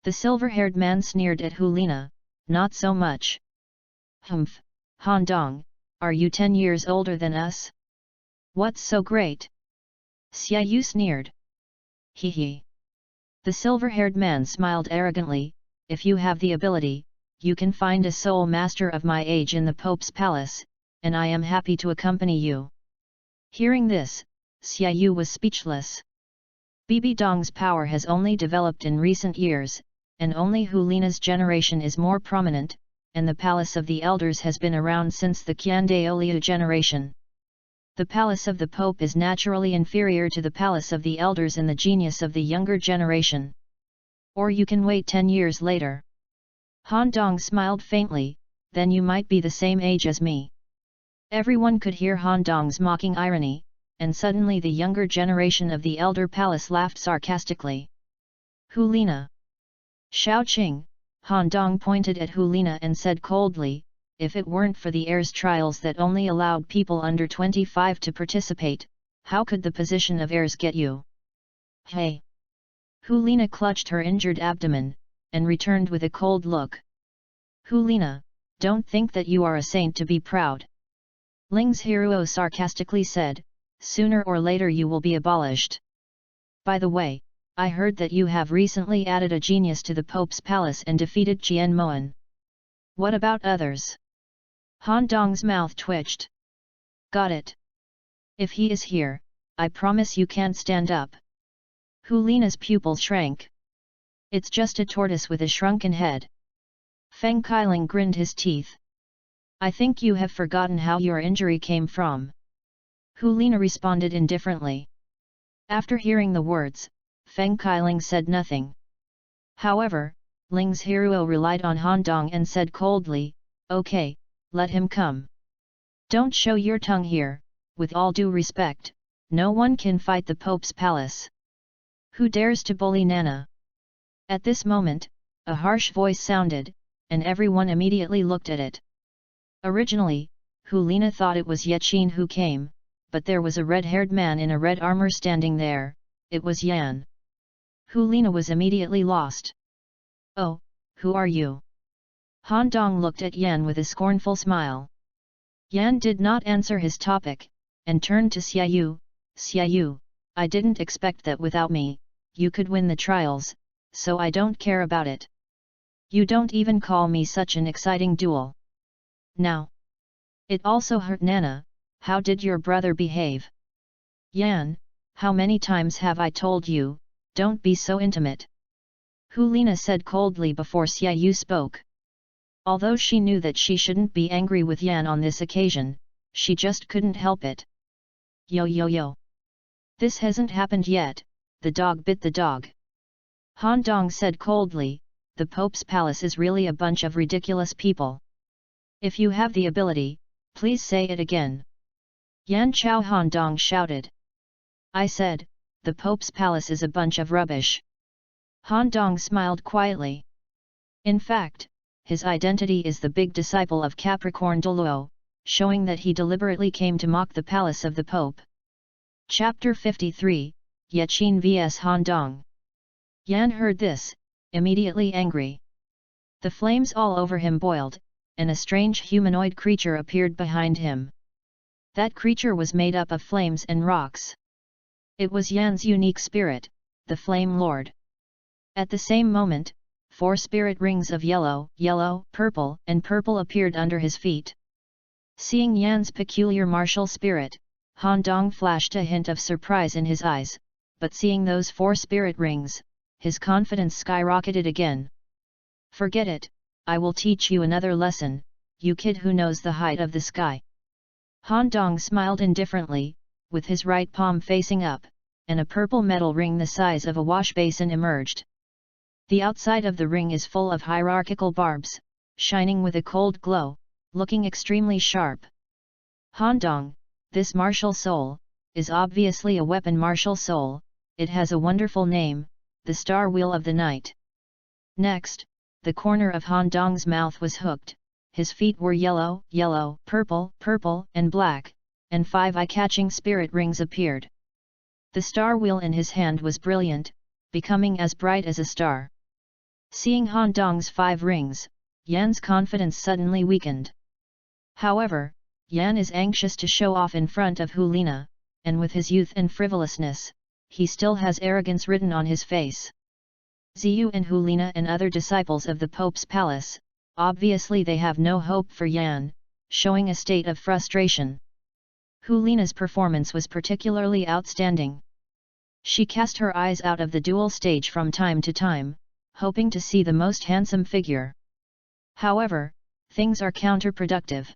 The silver-haired man sneered at Helina, not so much. Humph, Han Dong, are you 10 years older than us? What's so great? Xiaoyu sneered. Hee. The silver-haired man smiled arrogantly, if you have the ability, you can find a soul master of my age in the Pope's palace, and I am happy to accompany you. Hearing this, Xiaoyu was speechless. BBDong's power has only developed in recent years, and only Helina's generation is more prominent, and the Palace of the Elders has been around since the Qiandaoliu generation. The Palace of the Pope is naturally inferior to the Palace of the Elders in the genius of the younger generation. Or you can wait 10 years later. Han Dong smiled faintly, then you might be the same age as me. Everyone could hear Han Dong's mocking irony, and suddenly the younger generation of the Elder Palace laughed sarcastically. Helina. Shao Qing, Han Dong pointed at Helina and said coldly, if it weren't for the heirs trials that only allowed people under 25 to participate, how could the position of heirs get you? Hey! Helina clutched her injured abdomen, and returned with a cold look. Helina, don't think that you are a saint to be proud. Ling's Hiruo sarcastically said, sooner or later you will be abolished. By the way, I heard that you have recently added a genius to the Pope's palace and defeated Qian Moan. What about others? Han Dong's mouth twitched. Got it. If he is here, I promise you can't stand up. Helina's pupils shrank. It's just a tortoise with a shrunken head. Feng Kailing grinned his teeth. I think you have forgotten how your injury came from. Helina responded indifferently. After hearing the words, Feng Kailing said nothing. However, Ling's Hiruo relied on Han Dong and said coldly, okay, let him come. Don't show your tongue here, with all due respect, no one can fight the Pope's palace. Who dares to bully Nana? At this moment, a harsh voice sounded, and everyone immediately looked at it. Originally, Helina thought it was Yaqin who came, but there was a red-haired man in a red armor standing there, it was Yan. Helina was immediately lost. Oh, who are you? Han Dong looked at Yan with a scornful smile. Yan did not answer his topic, and turned to Xiaoyu. Xiaoyu, I didn't expect that without me, you could win the trials, so I don't care about it. You don't even call me such an exciting duel. Now. It also hurt Nana, how did your brother behave? Yan, how many times have I told you, don't be so intimate. Helina said coldly before Xiaoyu spoke. Although she knew that she shouldn't be angry with Yan on this occasion, she just couldn't help it. Yo. This hasn't happened yet, the dog bit the dog. Han Dong said coldly, the Pope's palace is really a bunch of ridiculous people. If you have the ability, please say it again. Yan Chao Handong shouted. I said, the Pope's palace is a bunch of rubbish. Handong smiled quietly. In fact, his identity is the big disciple of Capricorn Douluo, showing that he deliberately came to mock the palace of the Pope. Chapter 53, Yaqin vs Handong. Yan heard this, immediately angry. The flames all over him boiled, and a strange humanoid creature appeared behind him. That creature was made up of flames and rocks. It was Yan's unique spirit, the Flame Lord. At the same moment, 4 spirit rings of yellow, purple, and purple appeared under his feet. Seeing Yan's peculiar martial spirit, Handong flashed a hint of surprise in his eyes, but seeing those 4 spirit rings, his confidence skyrocketed again. Forget it, I will teach you another lesson, you kid who knows the height of the sky. Handong smiled indifferently, with his right palm facing up, and a purple metal ring the size of a wash basin emerged. The outside of the ring is full of hierarchical barbs, shining with a cold glow, looking extremely sharp. Handong, this martial soul, is obviously a weapon martial soul, it has a wonderful name, the Star Wheel of the Night. Next, the corner of Handong's mouth was hooked, his feet were yellow, purple, and black, and 5 eye-catching spirit rings appeared. The star wheel in his hand was brilliant, becoming as bright as a star. Seeing Handong's 5 rings, Yan's confidence suddenly weakened. However, Yan is anxious to show off in front of Helina, and with his youth and frivolousness, he still has arrogance written on his face. Ziyu and Helina and other disciples of the Pope's palace, obviously they have no hope for Yan, showing a state of frustration. Helina's performance was particularly outstanding. She cast her eyes out of the duel stage from time to time, hoping to see the most handsome figure. However, things are counterproductive.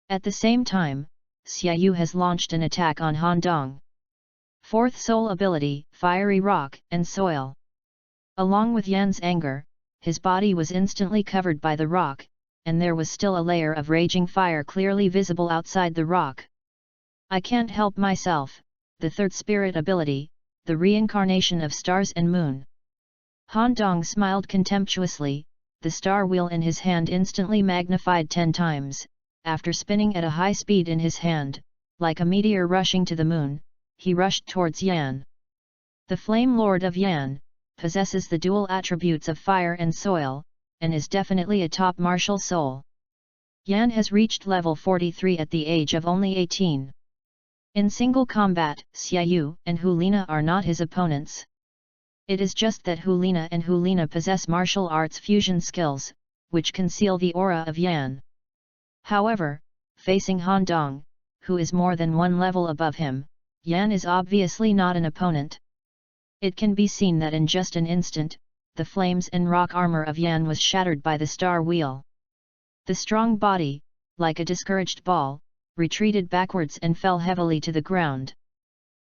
At the same time, Xiaoyu has launched an attack on Handong. 4th soul ability, Fiery Rock and Soil. Along with Yan's anger, his body was instantly covered by the rock, and there was still a layer of raging fire clearly visible outside the rock. I can't help myself, the 3rd spirit ability, the reincarnation of stars and moon. Handong smiled contemptuously, the star wheel in his hand instantly magnified 10 times, after spinning at a high speed in his hand, like a meteor rushing to the moon, he rushed towards Yan. The Flame Lord of Yan possesses the dual attributes of fire and soil, and is definitely a top martial soul. Yan has reached level 43 at the age of only 18. In single combat, Xiaoyu and Helina are not his opponents. It is just that Helina possess martial arts fusion skills, which conceal the aura of Yan. However, facing Handong, who is more than 1 level above him, Yan is obviously not an opponent. It can be seen that in just an instant, the flames and rock armor of Yan was shattered by the star wheel. The strong body, like a discouraged ball, retreated backwards and fell heavily to the ground.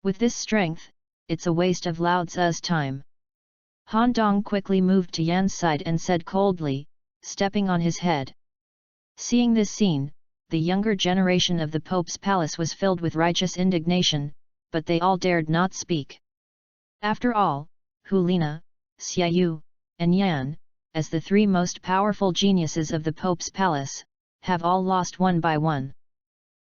With this strength, it's a waste of Lao Tzu's time. Handong quickly moved to Yan's side and said coldly, stepping on his head. Seeing this scene, the younger generation of the Pope's palace was filled with righteous indignation, but they all dared not speak. After all, Helina, Xiaoyu, and Yan, as the 3 most powerful geniuses of the Pope's palace, have all lost one by one.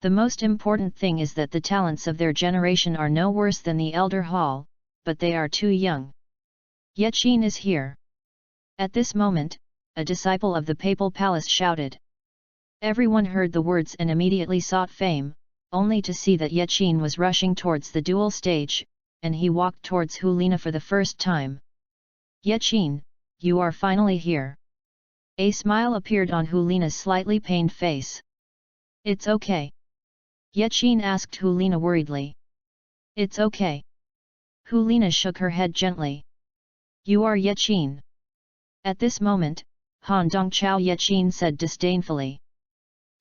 The most important thing is that the talents of their generation are no worse than the Elder Hall, but they are too young. Yaqin is here. At this moment, a disciple of the Papal Palace shouted. Everyone heard the words and immediately sought fame, only to see that Yaqin was rushing towards the duel stage, and he walked towards Helina for the first time. Yaqin, you are finally here. A smile appeared on Helina's slightly pained face. It's okay. Yaqin asked Helina worriedly. It's okay. Helina shook her head gently. You are Yaqin. At this moment, Handong Chao Yaqin said disdainfully.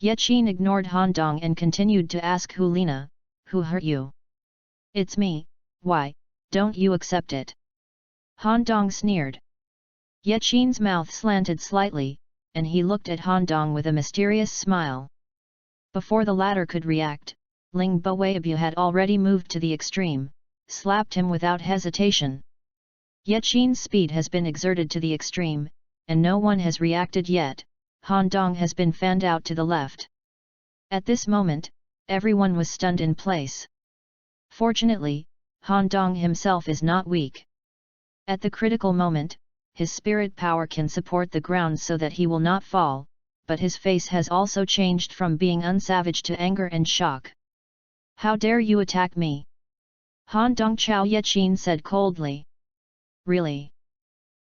Yaqin ignored Handong and continued to ask Helina, who hurt you? It's me, why, don't you accept it? Handong sneered. Ye Qin's mouth slanted slightly, and he looked at Han Dong with a mysterious smile. Before the latter could react, Ling Boabu had already moved to the extreme, slapped him without hesitation. Ye Qin's speed has been exerted to the extreme, and no one has reacted yet. Han Dong has been fanned out to the left. At this moment, everyone was stunned in place. Fortunately, Han Dong himself is not weak. At the critical moment, his spirit power can support the ground so that he will not fall, but his face has also changed from being unsavage to anger and shock. How dare you attack me? Han Dong Chao Ye Qin said coldly. Really?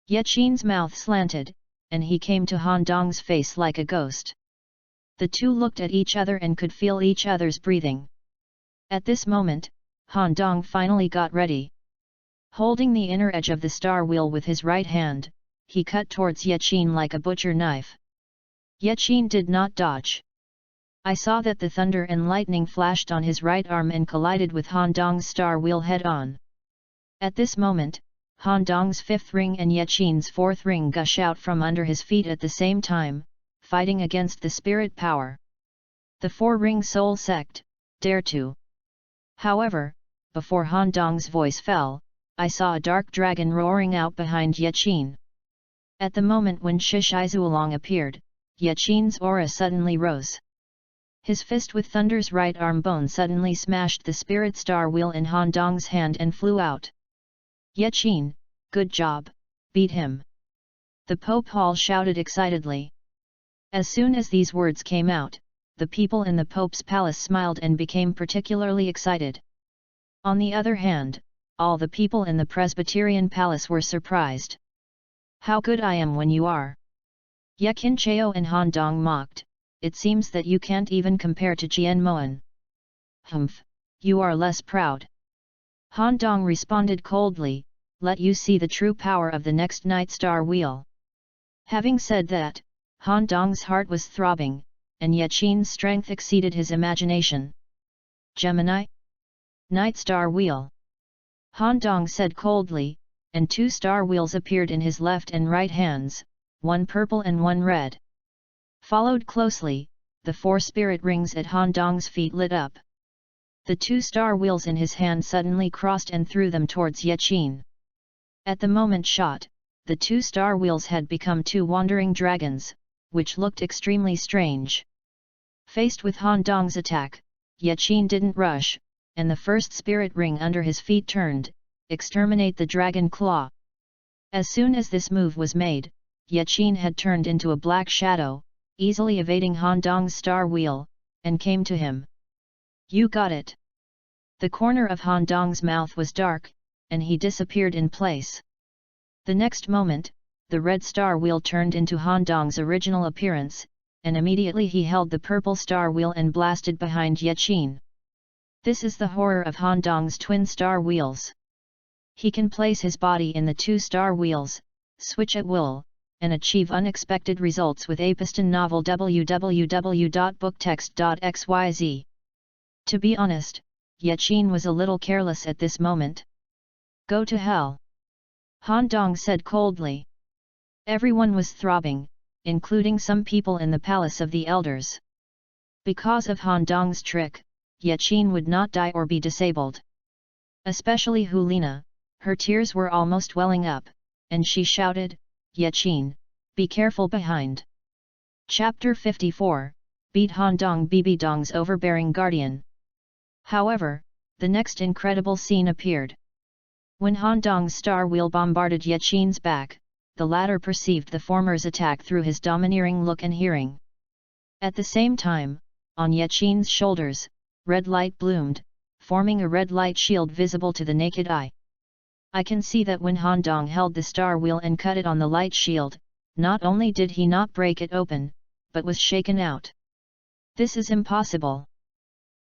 Ye Qin's mouth slanted, and he came to Han Dong's face like a ghost. The two looked at each other and could feel each other's breathing. At this moment, Han Dong finally got ready. Holding the inner edge of the star wheel with his right hand, he cut towards Ye Qin like a butcher knife. Ye Qin did not dodge. I saw that the thunder and lightning flashed on his right arm and collided with Han Dong's star wheel head-on. At this moment, Han Dong's fifth ring and Ye Qin's fourth ring gush out from under his feet at the same time, fighting against the spirit power. The four-ring soul sect, dare to. However, before Han Dong's voice fell, I saw a dark dragon roaring out behind Ye Qin. At the moment when Shishizulong appeared, Ye Qin's aura suddenly rose. His fist with Thunder's right arm bone suddenly smashed the spirit star wheel in Han Dong's hand and flew out. Ye Qin, good job, beat him. The Pope Hall shouted excitedly. As soon as these words came out, the people in the Pope's palace smiled and became particularly excited. On the other hand, all the people in the Presbyterian palace were surprised. How good I am when you are! Ye Qin Chao and Han Dong mocked, it seems that you can't even compare to Jian Moan. Humph, you are less proud. Han Dong responded coldly, let you see the true power of the next night star wheel. Having said that, Han Dong's heart was throbbing, and Ye Qin's strength exceeded his imagination. Gemini? Night star wheel. Han Dong said coldly, and two star wheels appeared in his left and right hands, one purple and one red. Followed closely, the four spirit rings at Han Dong's feet lit up. The two star wheels in his hand suddenly crossed and threw them towards Ye Qin. At the moment shot, the two star wheels had become two wandering dragons, which looked extremely strange. Faced with Han Dong's attack, Ye Qin didn't rush, and the first spirit ring under his feet turned, exterminate the dragon claw. As soon as this move was made, Ye Qin had turned into a black shadow, easily evading Han Dong's star wheel, and came to him. You got it. The corner of Han Dong's mouth was dark, and he disappeared in place. The next moment, the red star wheel turned into Han Dong's original appearance, and immediately he held the purple star wheel and blasted behind Ye Qin. This is the horror of Han Dong's twin star wheels. He can place his body in the two star wheels, switch at will, and achieve unexpected results with a piston novel www.booktext.xyz. To be honest, Ye Qin was a little careless at this moment. Go to hell. Han Dong said coldly. Everyone was throbbing, including some people in the Palace of the Elders. Because of Han Dong's trick, Ye Qin would not die or be disabled. Especially Helina, her tears were almost welling up, and she shouted, Ye Qin, be careful behind. Chapter 54, Beat Han Dong BBDong's overbearing guardian. However, the next incredible scene appeared. When Han Dong's star wheel bombarded Ye Qin's back, the latter perceived the former's attack through his domineering look and hearing. At the same time, on Ye Qin's shoulders, red light bloomed, forming a red light shield visible to the naked eye. I can see that when Han Dong held the star wheel and cut it on the light shield, not only did he not break it open, but was shaken out. This is impossible.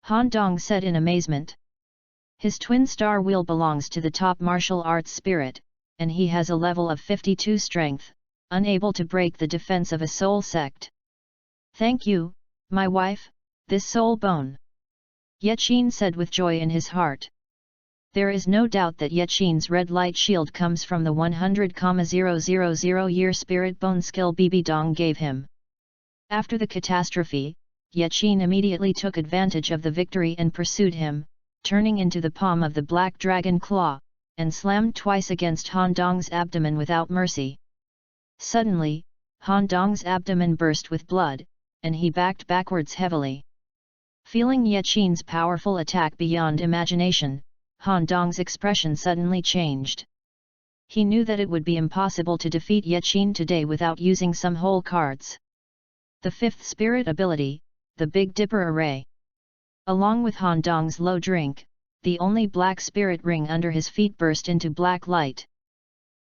Han Dong said in amazement. His twin star wheel belongs to the top martial arts spirit, and he has a level of 52 strength, unable to break the defense of a soul sect. Thank you, my wife, this soul bone. Ye Qin said with joy in his heart. There is no doubt that Yaqin's red light shield comes from the 100,000-year spirit bone skill BBDong gave him. After the catastrophe, Yaqin immediately took advantage of the victory and pursued him, turning into the palm of the black dragon claw, and slammed twice against Han Dong's abdomen without mercy. Suddenly, Han Dong's abdomen burst with blood, and he backed backwards heavily. Feeling Yaqin's powerful attack beyond imagination, Han Dong's expression suddenly changed. He knew that it would be impossible to defeat Yaqin today without using some whole cards. The fifth spirit ability, the Big Dipper Array. Along with Han Dong's low drink, the only black spirit ring under his feet burst into black light.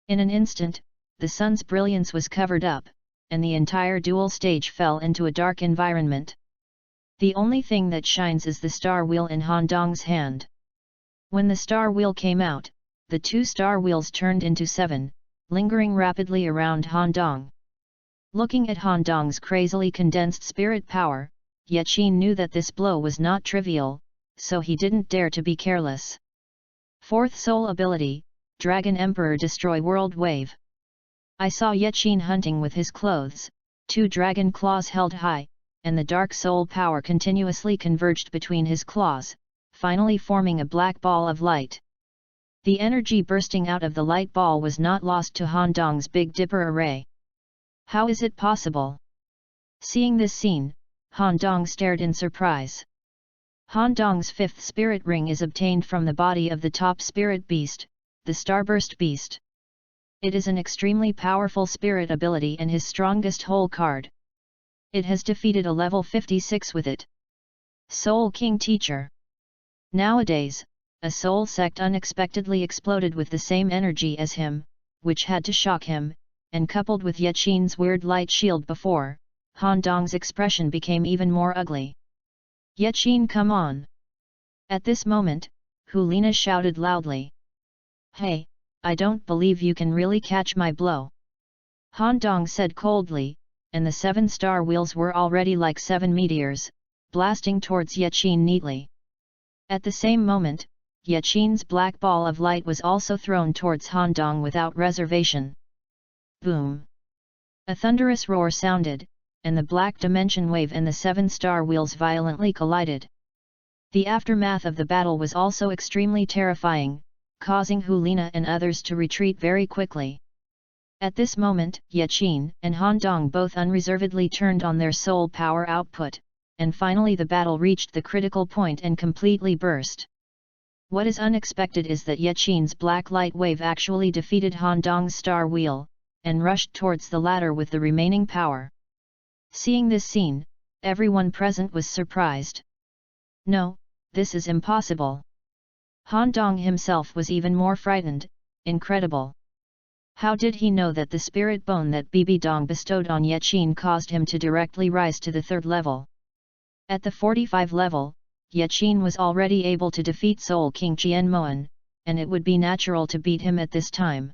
In an instant, the sun's brilliance was covered up, and the entire duel stage fell into a dark environment. The only thing that shines is the star wheel in Han Dong's hand. When the star wheel came out, the 2 star wheels turned into 7, lingering rapidly around Han Dong. Looking at Han Dong's crazily condensed spirit power, Yaqin knew that this blow was not trivial, so he didn't dare to be careless. Fourth soul ability, Dragon Emperor Destroy World Wave. I saw Yaqin hunting with his clothes, 2 dragon claws held high, and the dark soul power continuously converged between his claws, finally forming a black ball of light. The energy bursting out of the light ball was not lost to Han Dong's Big Dipper Array. How is it possible? Seeing this scene, Han Dong stared in surprise. Han Dong's 5th spirit ring is obtained from the body of the top spirit beast, the Starburst Beast. It is an extremely powerful spirit ability and his strongest whole card. It has defeated a level 56 with it. Soul King Teacher. Nowadays, a soul sect unexpectedly exploded with the same energy as him, which had to shock him, and coupled with Yaqin's weird light shield before, Han Dong's expression became even more ugly. Yaqin, come on! At this moment, Helina shouted loudly. Hey, I don't believe you can really catch my blow. Han Dong said coldly, and the 7 star wheels were already like 7 meteors, blasting towards Yaqin neatly. At the same moment, Yaqin's black ball of light was also thrown towards Han Dong without reservation. Boom! A thunderous roar sounded, and the black dimension wave and the 7 star wheels violently collided. The aftermath of the battle was also extremely terrifying, causing Helina and others to retreat very quickly. At this moment, Yaqin and Han Dong both unreservedly turned on their soul power output, and finally the battle reached the critical point and completely burst. What is unexpected is that Yaqin's black light wave actually defeated Han Dong's star wheel, and rushed towards the latter with the remaining power. Seeing this scene, everyone present was surprised. No, this is impossible. Han Dong himself was even more frightened. Incredible. How did he know that the spirit bone that BBDong bestowed on Yaqin caused him to directly rise to the 3rd level? At the 45 level, Yaqin was already able to defeat Soul King Qianmoan, and it would be natural to beat him at this time.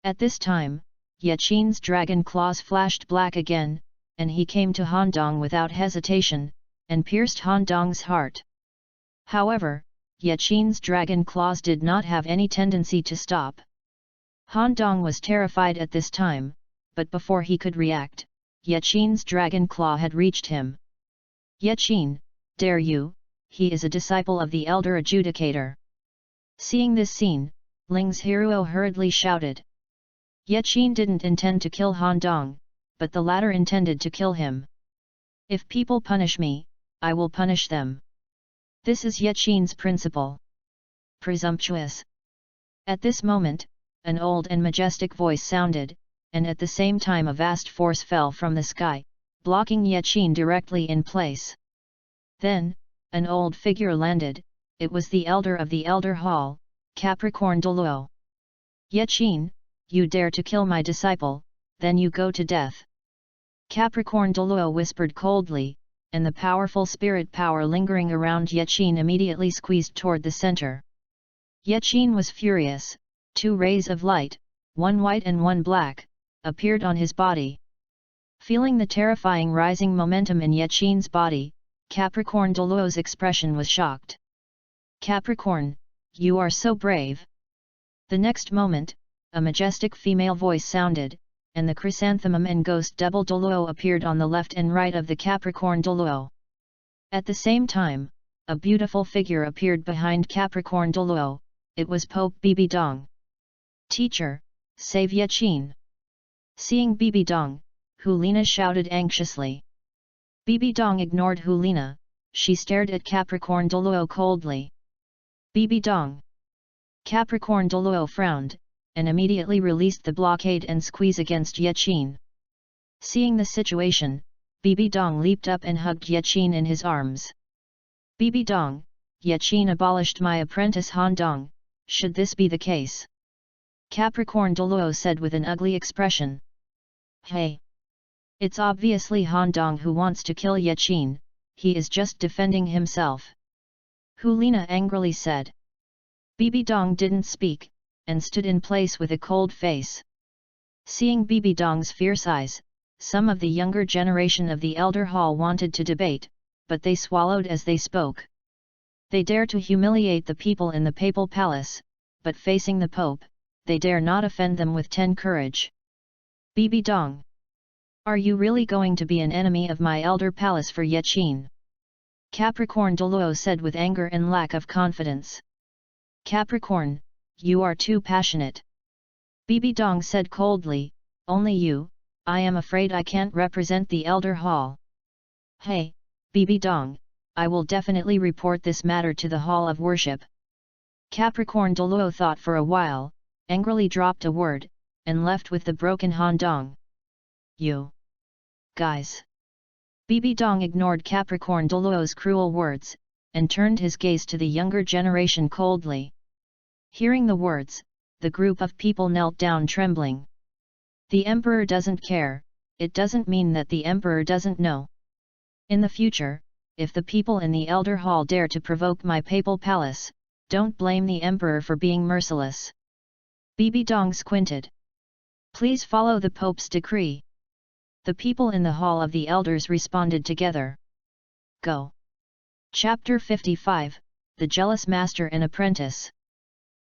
At this time, Yaqin's dragon claws flashed black again, and he came to Han Dong without hesitation, and pierced Han Dong's heart. However, Yaqin's dragon claws did not have any tendency to stop. Han Dong was terrified at this time, but before he could react, Yaqin's dragon claw had reached him. Yaqin, dare you, he is a disciple of the Elder Adjudicator. Seeing this scene, Ling's hero hurriedly shouted. Yaqin didn't intend to kill Han Dong, but the latter intended to kill him. If people punish me, I will punish them. This is Yaqin's principle. Presumptuous. At this moment, an old and majestic voice sounded, and at the same time a vast force fell from the sky, blocking Yaqin directly in place. Then, an old figure landed. It was the elder of the Elder Hall, Capricorn Douluo. Yaqin, you dare to kill my disciple, then you go to death. Capricorn Douluo whispered coldly, and the powerful spirit power lingering around Yaqin immediately squeezed toward the center. Yaqin was furious. 2 rays of light, one white and one black, appeared on his body. Feeling the terrifying rising momentum in Yaqin's body, Capricorn Douluo's expression was shocked. Capricorn, you are so brave." The next moment, a majestic female voice sounded, and the chrysanthemum and ghost double Douluo appeared on the left and right of the Capricorn Douluo. At the same time, a beautiful figure appeared behind Capricorn Douluo. It was Pope BBDong. "Teacher, save Yachin." Seeing BBDong, Helina shouted anxiously. BBDong ignored Helina. She stared at Capricorn Douluo coldly. "BBDong." Capricorn Douluo frowned, and immediately released the blockade and squeeze against Yachin. Seeing the situation, BBDong leaped up and hugged Yachin in his arms. "BBDong, Yachin abolished my apprentice Han Dong, should this be the case?" Capricorn Douluo said with an ugly expression. "Hey! It's obviously Han Dong who wants to kill Yachin, he is just defending himself." Helina angrily said. BBDong didn't speak, and stood in place with a cold face. Seeing BBDong's fierce eyes, some of the younger generation of the Elder Hall wanted to debate, but they swallowed as they spoke. They dare to humiliate the people in the papal palace, but facing the Pope, they dare not offend them with 10 courage. "BBDong, are you really going to be an enemy of my Elder Palace for Yachin?" Capricorn Douluo said with anger and lack of confidence. "Capricorn, you are too passionate." BBDong said coldly, "Only you, I am afraid I can't represent the Elder Hall." "Hey, BBDong, I will definitely report this matter to the Hall of Worship." Capricorn Douluo thought for a while, angrily dropped a word, and left with the broken Han Dong. "You guys." BBDong ignored Capricorn Douluo's cruel words, and turned his gaze to the younger generation coldly. Hearing the words, the group of people knelt down trembling. The Emperor doesn't care, it doesn't mean that the Emperor doesn't know. In the future, if the people in the Elder Hall dare to provoke my papal palace, don't blame the Emperor for being merciless. BBDong squinted. "Please follow the Pope's decree." The people in the Hall of the Elders responded together. Go. Chapter 55, The Jealous Master and Apprentice.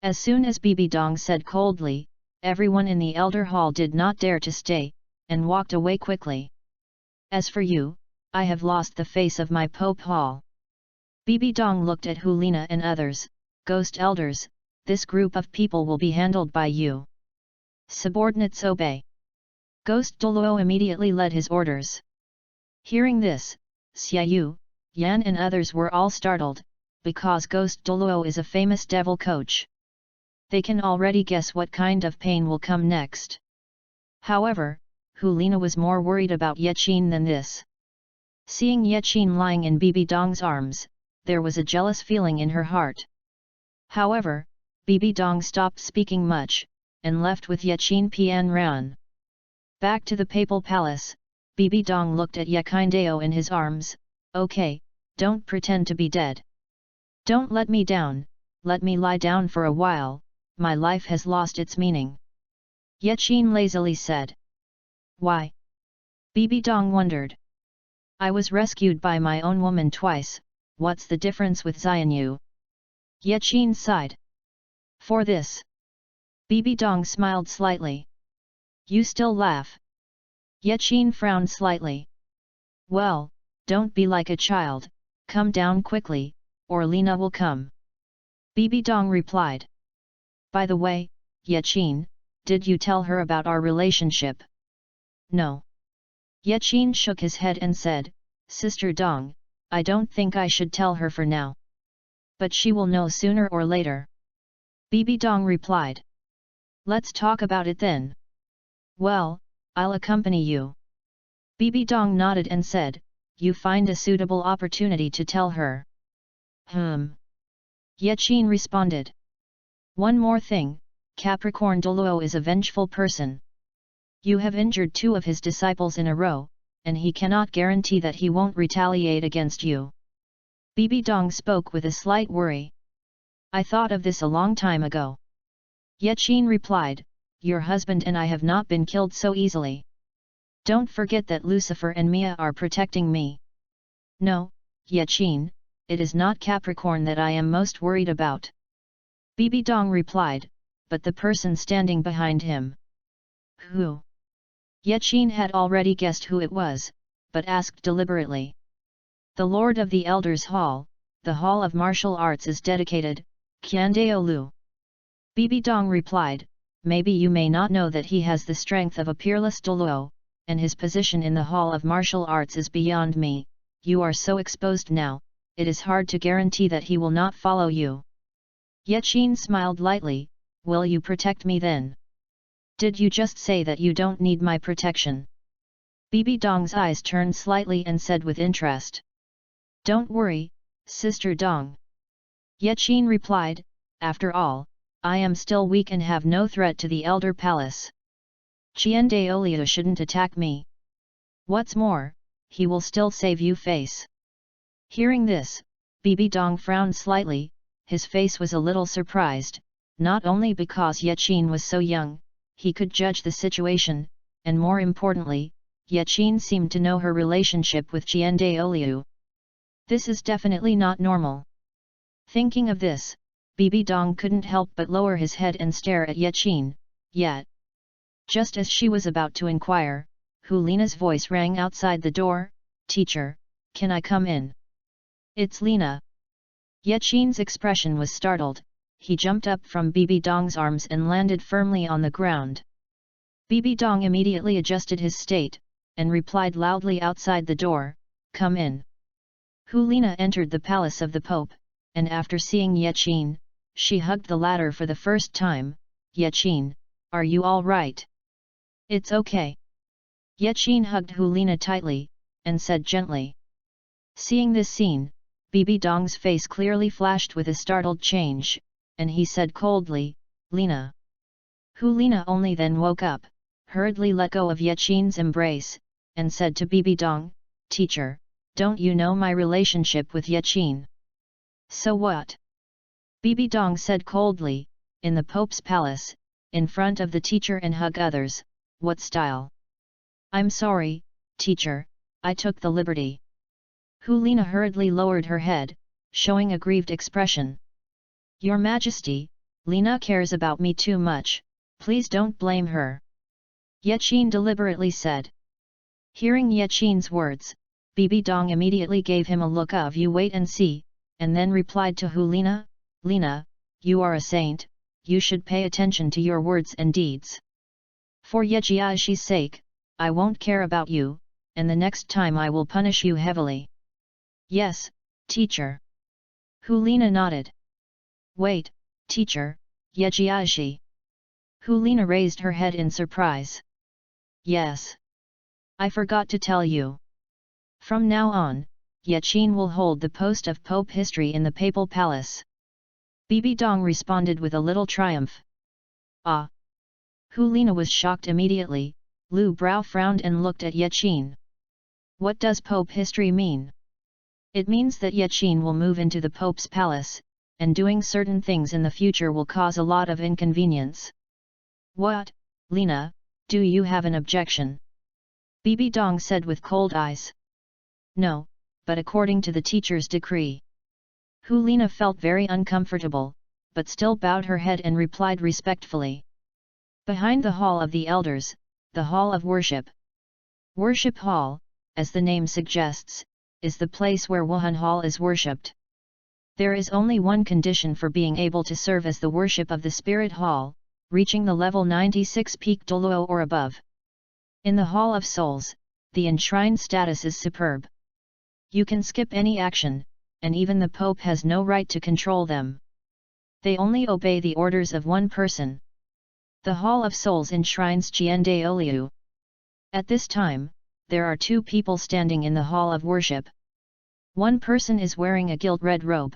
As soon as BBDong said coldly, everyone in the Elder Hall did not dare to stay, and walked away quickly. "As for you, I have lost the face of my Pope Hall." BBDong looked at Helina and others. "Ghost Elders, this group of people will be handled by you. Subordinates obey." Ghost Douluo immediately led his orders. Hearing this, Xiaoyu, Yan and others were all startled, because Ghost Douluo is a famous devil coach. They can already guess what kind of pain will come next. However, Helina was more worried about Yachin than this. Seeing Yachin lying in BBDong's arms, there was a jealous feeling in her heart. However, BBDong stopped speaking much, and left with Yachin Pian Ran. Back to the papal palace, BBDong looked at Yakindao in his arms. "Okay, don't pretend to be dead. Don't let me down, let me lie down for a while, my life has lost its meaning." Yachin lazily said. "Why?" BBDong wondered. "I was rescued by my own woman twice, what's the difference with Xianyu?" Yachin sighed. "For this." BBDong smiled slightly. "You still laugh?" Yachin frowned slightly. "Well, don't be like a child, come down quickly, or Lina will come." BBDong replied. "By the way, Yachin, did you tell her about our relationship?" "No." Yachin shook his head and said, "Sister Dong, I don't think I should tell her for now. But she will know sooner or later." BBDong replied. "Let's talk about it then." "Well, I'll accompany you." BBDong nodded and said, "You find a suitable opportunity to tell her." Yachin responded. "One more thing, Capricorn Douluo is a vengeful person. You have injured 2 of his disciples in a row, and he cannot guarantee that he won't retaliate against you." BBDong spoke with a slight worry. "I thought of this a long time ago." Yachin replied, "Your husband and I have not been killed so easily. Don't forget that Lucifer and Mia are protecting me." "No, Yachin, it is not Capricorn that I am most worried about. BBDong replied, but the person standing behind him. Who? Yaqin had already guessed who it was, but asked deliberately. The Lord of the Elders' Hall, the Hall of Martial Arts is dedicated, Qiandao Lu. BBDong replied, maybe you may not know that he has the strength of a peerless Douluo, and his position in the Hall of Martial Arts is beyond me. You are so exposed now, it is hard to guarantee that he will not follow you. Yaqin smiled lightly, will you protect me then? Did you just say that you don't need my protection? BBDong's eyes turned slightly and said with interest. Don't worry, Sister Dong. Yaqin replied, after all, I am still weak and have no threat to the Elder Palace. Qiandao shouldn't attack me. What's more, he will still save you face. Hearing this, BBDong frowned slightly, his face was a little surprised, not only because Yaqin was so young, he could judge the situation, and more importantly, Yaqin seemed to know her relationship with Qiandao. This is definitely not normal. Thinking of this, BBDong couldn't help but lower his head and stare at Yaqin, yet. Just as she was about to inquire, Helina's voice rang outside the door, Teacher, can I come in? It's Lina. Yaqin's expression was startled, he jumped up from BBDong's arms and landed firmly on the ground. BBDong immediately adjusted his state, and replied loudly outside the door, come in. Helina entered the palace of the Pope, and after seeing Yaqin, she hugged the latter for the first time. Yaqin, are you all right? It's okay. Yaqin hugged Helina tightly, and said gently. Seeing this scene, BBDong's face clearly flashed with a startled change, and he said coldly, Lina. Helina only then woke up, hurriedly let go of Yaqin's embrace, and said to BBDong, Teacher, don't you know my relationship with Yaqin? So what? BBDong said coldly, in the Pope's palace, in front of the teacher and hug others, what style? I'm sorry, teacher, I took the liberty. Helina hurriedly lowered her head, showing a grieved expression. Your Majesty, Lina cares about me too much, please don't blame her. Yaqin deliberately said. Hearing Yaqin's words, BBDong immediately gave him a look of you wait and see, and then replied to Helina, Lina, you are a saint, you should pay attention to your words and deeds. For Yejiaxi's sake, I won't care about you, and the next time I will punish you heavily. Yes, teacher. Helina nodded. Wait, teacher, Yejiaxi. Helina raised her head in surprise. Yes. I forgot to tell you. From now on, Yaqin will hold the post of Pope History in the Papal Palace. BBDong responded with a little triumph. Ah! Helina was shocked immediately, Lu Brow frowned and looked at Yaqin. What does Pope History mean? It means that Yaqin will move into the Pope's palace, and doing certain things in the future will cause a lot of inconvenience. What, Lina, do you have an objection? BBDong said with cold eyes. No, but according to the teacher's decree. Helina felt very uncomfortable, but still bowed her head and replied respectfully. Behind the Hall of the Elders, the Hall of Worship. Worship Hall, as the name suggests, is the place where Wuhan Hall is worshipped. There is only one condition for being able to serve as the worship of the Spirit Hall, reaching the level 96 peak Douluo or above. In the Hall of Souls, the enshrined status is superb. You can skip any action, and even the Pope has no right to control them. They only obey the orders of one person. The Hall of Souls enshrines Qiandao. At this time, there are two people standing in the Hall of Worship. One person is wearing a gilt red robe.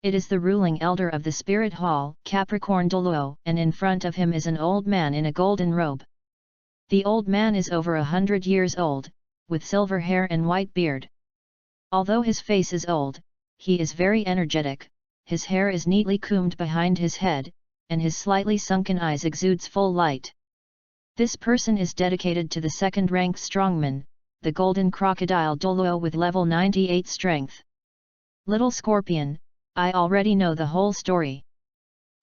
It is the ruling elder of the Spirit Hall, Capricorn Douluo, and in front of him is an old man in a golden robe. The old man is over 100 years old, with silver hair and white beard. Although his face is old, he is very energetic, his hair is neatly combed behind his head, and his slightly sunken eyes exudes full light. This person is dedicated to the second-rank strongman, the golden crocodile Douluo with level 98 strength. Little Scorpion, I already know the whole story.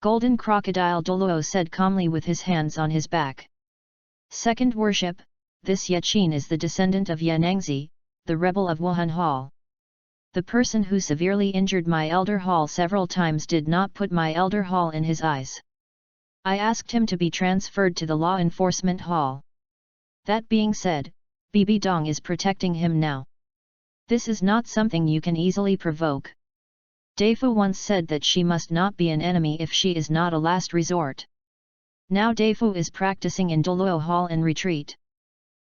Golden Crocodile Douluo said calmly with his hands on his back. Second worship, this Yaqin is the descendant of Yanangzi, the rebel of Wuhan Hall. The person who severely injured my elder Hall several times did not put my elder Hall in his eyes. I asked him to be transferred to the law enforcement hall. That being said, BBDong is protecting him now. This is not something you can easily provoke. Deifu once said that she must not be an enemy if she is not a last resort. Now Deifu is practicing in Douluo Hall and retreat.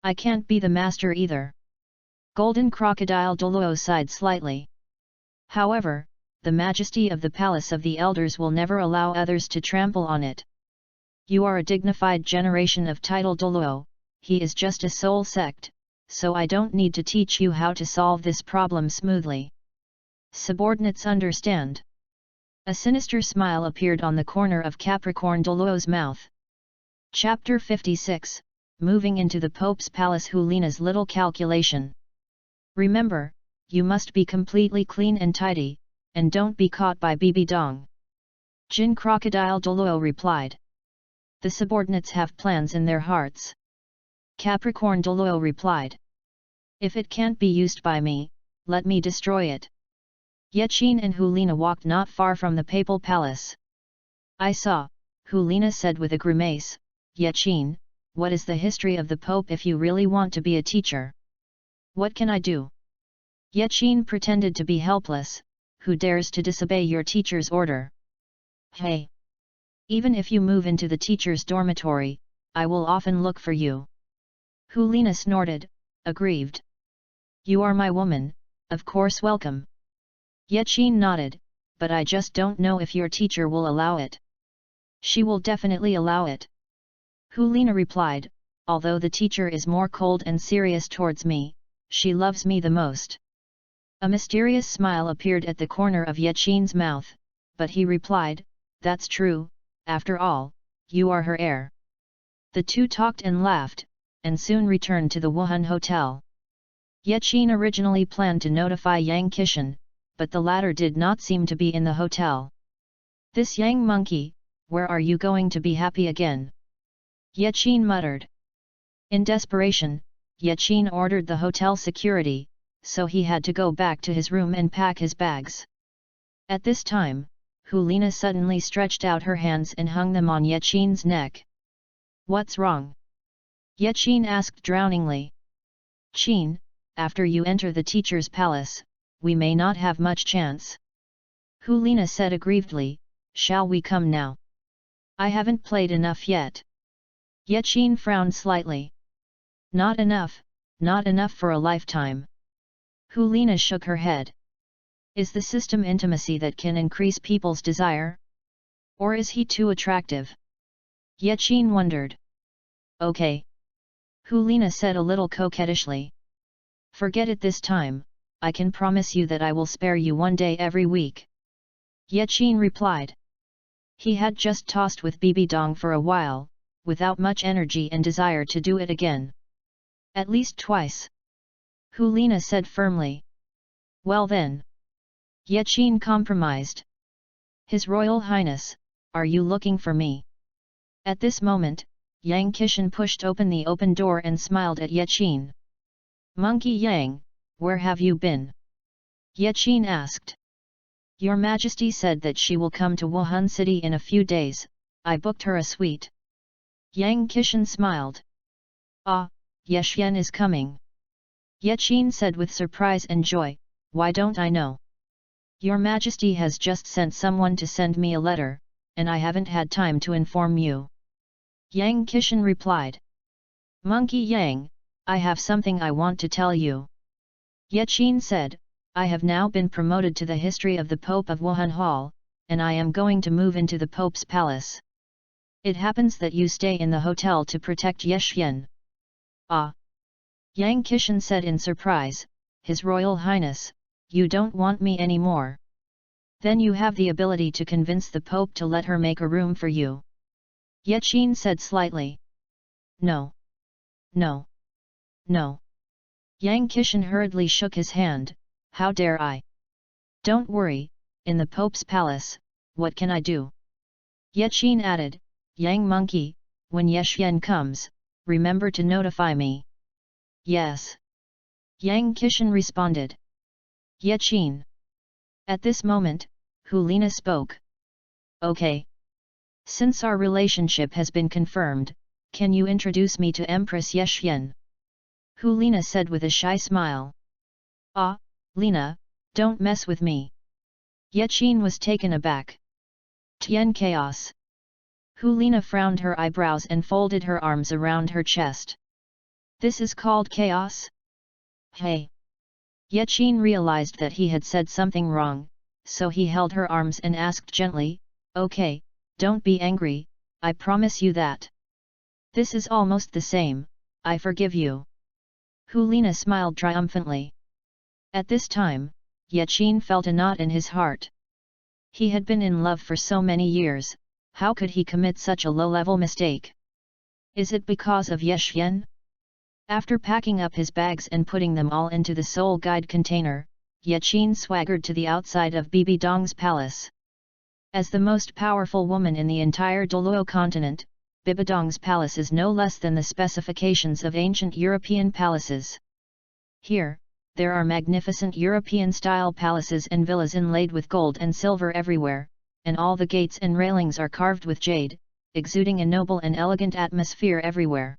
I can't be the master either. Golden Crocodile Douluo sighed slightly. However, the majesty of the palace of the elders will never allow others to trample on it. You are a dignified generation of title Douluo, he is just a soul sect, so I don't need to teach you how to solve this problem smoothly. Subordinates understand. A sinister smile appeared on the corner of Capricorn Douluo's mouth. Chapter 56, Moving into the Pope's Palace. Helina's little calculation. Remember, you must be completely clean and tidy, and don't be caught by BBDong. Jin Crocodile Douluo replied. The subordinates have plans in their hearts. Capricorn Douluo replied. If it can't be used by me, let me destroy it. Yaqin and Helina walked not far from the papal palace. I saw, Helina said with a grimace. Yaqin, what is the history of the Pope if you really want to be a teacher? What can I do? Yaqin pretended to be helpless. Who dares to disobey your teacher's order? Hey! Even if you move into the teacher's dormitory, I will often look for you. Helina snorted, aggrieved. You are my woman, of course welcome. Yaqin nodded, but I just don't know if your teacher will allow it. She will definitely allow it. Helina replied, although the teacher is more cold and serious towards me, she loves me the most. A mysterious smile appeared at the corner of Yaqin's mouth, but he replied, that's true, after all, you are her heir. The two talked and laughed, and soon returned to the Wuhan Hotel. Yaqin originally planned to notify Yang Qishan, but the latter did not seem to be in the hotel. This Yang monkey, where are you going to be happy again? Yaqin muttered. In desperation, Yaqin ordered the hotel security, so he had to go back to his room and pack his bags. At this time, Helina suddenly stretched out her hands and hung them on Yaqin's neck. What's wrong? Yaqin asked drowningly. Qin, after you enter the teacher's palace, we may not have much chance. Helina said aggrievedly, shall we come now? I haven't played enough yet. Yaqin frowned slightly. Not enough for a lifetime. Helina shook her head. Is the system intimacy that can increase people's desire? Or is he too attractive? Yaqin wondered. Okay. Helina said a little coquettishly. Forget it this time, I can promise you that I will spare you one day every week. Yaqin replied. He had just tossed with BBDong for a while, without much energy and desire to do it again. At least twice. Helina said firmly. Well then. Yaqin compromised. His Royal Highness, are you looking for me? At this moment, Yang Qishan pushed open the open door and smiled at Yaqin. Monkey Yang, where have you been? Yaqin asked. Your Majesty said that she will come to Wuhan City in a few days, I booked her a suite. Yang Qishan smiled. Ah, Yasha is coming. Yaqin said with surprise and joy, why don't I know? Your Majesty has just sent someone to send me a letter, and I haven't had time to inform you. Yang Qishan replied. Monkey Yang, I have something I want to tell you. Yaqin said, I have now been promoted to the history of the Pope of Wuhan Hall, and I am going to move into the Pope's palace. It happens that you stay in the hotel to protect Yasha. Ah! Yang Qishan said in surprise, His Royal Highness, you don't want me anymore. Then you have the ability to convince the Pope to let her make a room for you. Yaqin said slightly. No. No. No. Yang Qishan hurriedly shook his hand, how dare I? Don't worry, in the Pope's palace, what can I do? Yaqin added, Yang monkey, when Yeshyen comes, remember to notify me. Yes. Yang Kishan responded. Yaqin. At this moment, Helina spoke. Okay. Since our relationship has been confirmed, can you introduce me to Empress Yeshyen? Helina said with a shy smile. Ah, Lena, don't mess with me. Yaqin was taken aback. Tian chaos. Helina frowned her eyebrows and folded her arms around her chest. This is called chaos? Hey! Yaqin realized that he had said something wrong, so he held her arms and asked gently, Okay, don't be angry, I promise you that. This is almost the same, I forgive you. Helina smiled triumphantly. At this time, Yaqin felt a knot in his heart. He had been in love for so many years, how could he commit such a low-level mistake? Is it because of Yeshyen? After packing up his bags and putting them all into the soul guide container, Yaqin swaggered to the outside of BBDong's palace. As the most powerful woman in the entire Douluo continent, BBDong's palace is no less than the specifications of ancient European palaces. Here, there are magnificent European-style palaces and villas inlaid with gold and silver everywhere, and all the gates and railings are carved with jade, exuding a noble and elegant atmosphere everywhere.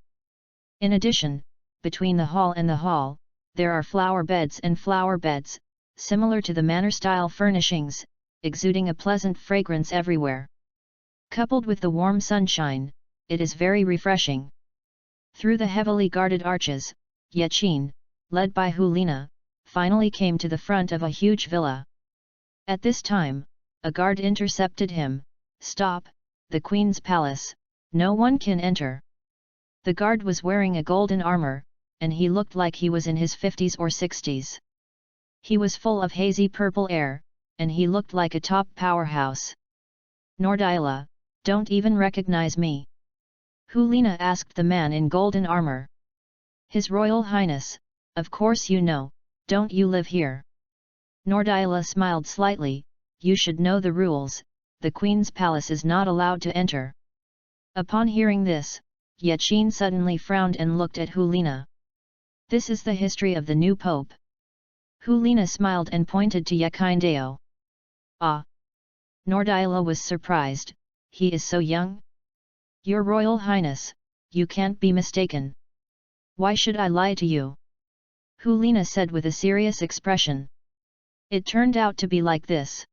In addition, between the hall and the hall, there are flower beds and flower beds, similar to the manor-style furnishings, exuding a pleasant fragrance everywhere. Coupled with the warm sunshine, it is very refreshing. Through the heavily guarded arches, Yaqin, led by Helina, finally came to the front of a huge villa. At this time, a guard intercepted him. Stop, the Queen's palace, no one can enter. The guard was wearing a golden armor, and he looked like he was in his 50s or 60s. He was full of hazy purple air, and he looked like a top powerhouse. Nordyla, don't even recognize me? Helina asked the man in golden armor. His Royal Highness, of course you know, don't you live here? Nordyla smiled slightly, you should know the rules, the Queen's palace is not allowed to enter. Upon hearing this, Yaqin suddenly frowned and looked at Helina. This is the history of the new Pope. Helina smiled and pointed to Yakindeo. Ah! Nordyla was surprised, he is so young? Your Royal Highness, you can't be mistaken. Why should I lie to you? Helina said with a serious expression. It turned out to be like this.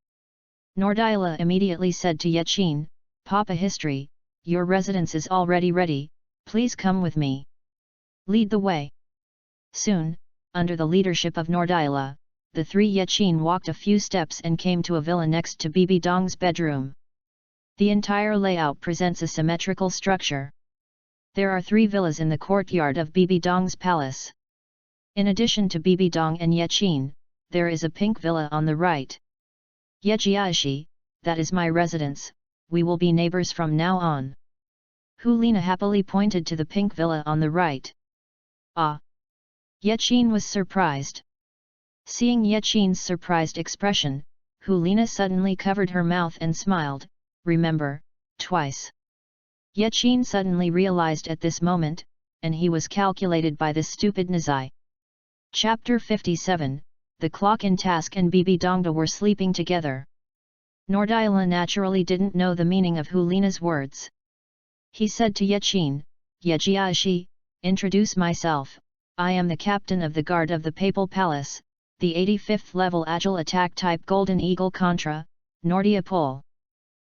Nordyla immediately said to Yaqin, Papa History, your residence is already ready, please come with me. Lead the way. Soon, under the leadership of Nordyla, the three Yaqin walked a few steps and came to a villa next to BBDong's bedroom. The entire layout presents a symmetrical structure. There are 3 villas in the courtyard of BBDong's palace. In addition to BBDong and Yaqin, there is a pink villa on the right. Yejiashi, that is my residence, we will be neighbors from now on. Helina happily pointed to the pink villa on the right. Ah! Yaqin was surprised. Seeing Yaqin's surprised expression, Helina suddenly covered her mouth and smiled, remember, twice. Yaqin suddenly realized at this moment, and he was calculated by this stupid Nazai. Chapter 57, The Clock in Task and BBDong were sleeping together. Nordyla naturally didn't know the meaning of Helina's words. He said to Yaqin, Yejiashi, introduce myself, I am the captain of the guard of the Papal Palace, the 85th level Agile Attack Type Golden Eagle Contra, Nordia Pol.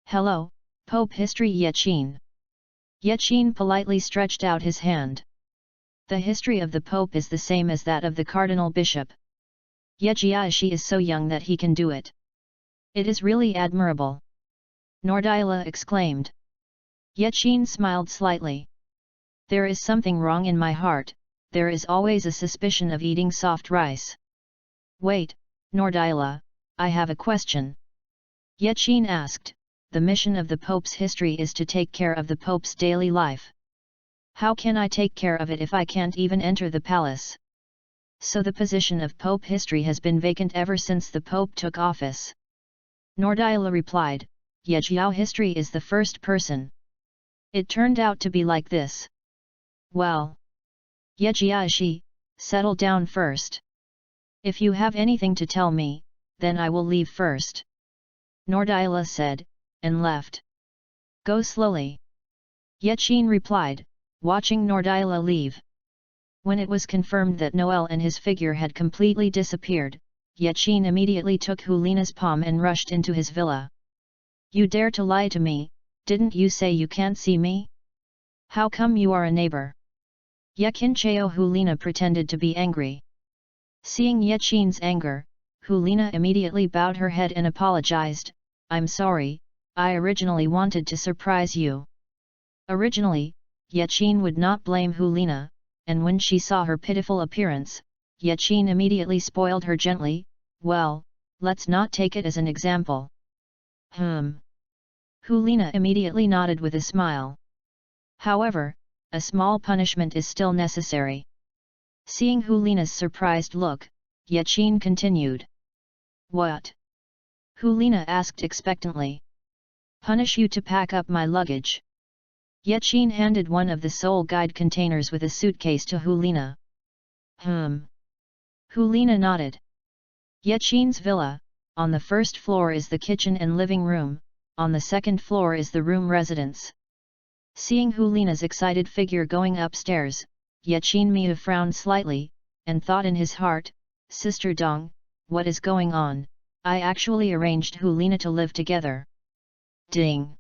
Hello, Pope History Yaqin. Yaqin politely stretched out his hand. The history of the Pope is the same as that of the Cardinal Bishop. Yejiashi is so young that he can do it. It is really admirable. Nordyla exclaimed. Yaqin smiled slightly. There is something wrong in my heart, there is always a suspicion of eating soft rice. Wait, Nordyla, I have a question. Yaqin asked, the mission of the Pope's history is to take care of the Pope's daily life. How can I take care of it if I can't even enter the palace? So the position of Pope history has been vacant ever since the Pope took office. Nordyla replied, Yejiao history is the first person. It turned out to be like this. Well. Yejiao, settle down first. If you have anything to tell me, then I will leave first. Nordila said, and left. Go slowly. Yechin replied, watching Nordila leave. When it was confirmed that Noel and his figure had completely disappeared, Yechin immediately took Helina's palm and rushed into his villa. You dare to lie to me, didn't you say you can't see me? How come you are a neighbor? Yekincheo Helina pretended to be angry. Seeing Yechin's anger, Helina immediately bowed her head and apologized, I'm sorry, I originally wanted to surprise you. Originally, Yechin would not blame Helina, and when she saw her pitiful appearance, Yechin immediately spoiled her gently, well, let's not take it as an example. Helina immediately nodded with a smile. However, a small punishment is still necessary. Seeing Helina's surprised look, Yechin continued. What? Helina asked expectantly. Punish you to pack up my luggage. Yechin handed one of the soul guide containers with a suitcase to Helina. Helina nodded. Yechin's villa, on the first floor is the kitchen and living room, on the second floor is the room residence. Seeing Helina's excited figure going upstairs, Yechin Mia frowned slightly, and thought in his heart, Sister Dong, what is going on? I actually arranged Helina to live together. Ding!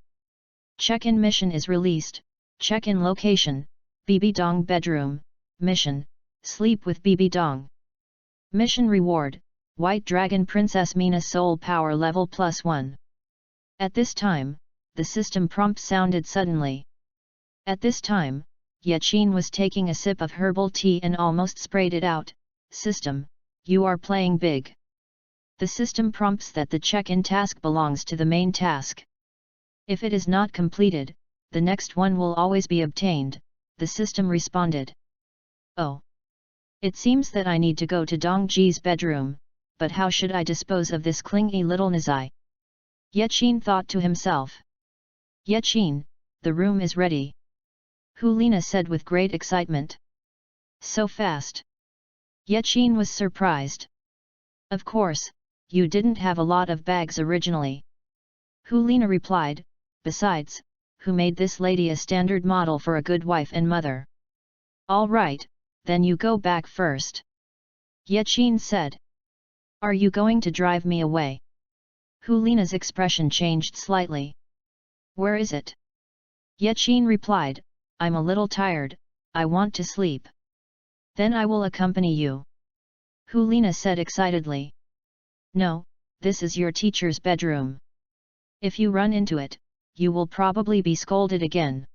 Check-in mission is released, check-in location, BBDong bedroom, mission, sleep with BBDong. Mission reward, White Dragon Princess Mina soul power level +1. At this time, the system prompt sounded suddenly. At this time, Yechin was taking a sip of herbal tea and almost sprayed it out, System, you are playing big. The system prompts that the check-in task belongs to the main task. If it is not completed, the next one will always be obtained, the system responded. Oh. It seems that I need to go to Dongji's bedroom, but how should I dispose of this clingy little Nizai? Yechin thought to himself. Yechin, the room is ready. Helina said with great excitement. So fast. Yechin was surprised. Of course, you didn't have a lot of bags originally. Helina replied, besides, who made this lady a standard model for a good wife and mother? All right, then you go back first. Yechin said. Are you going to drive me away? Helina's expression changed slightly. Where is it? Yechin replied, I'm a little tired, I want to sleep. Then I will accompany you. Helina said excitedly. No, this is your teacher's bedroom. If you run into it, you will probably be scolded again.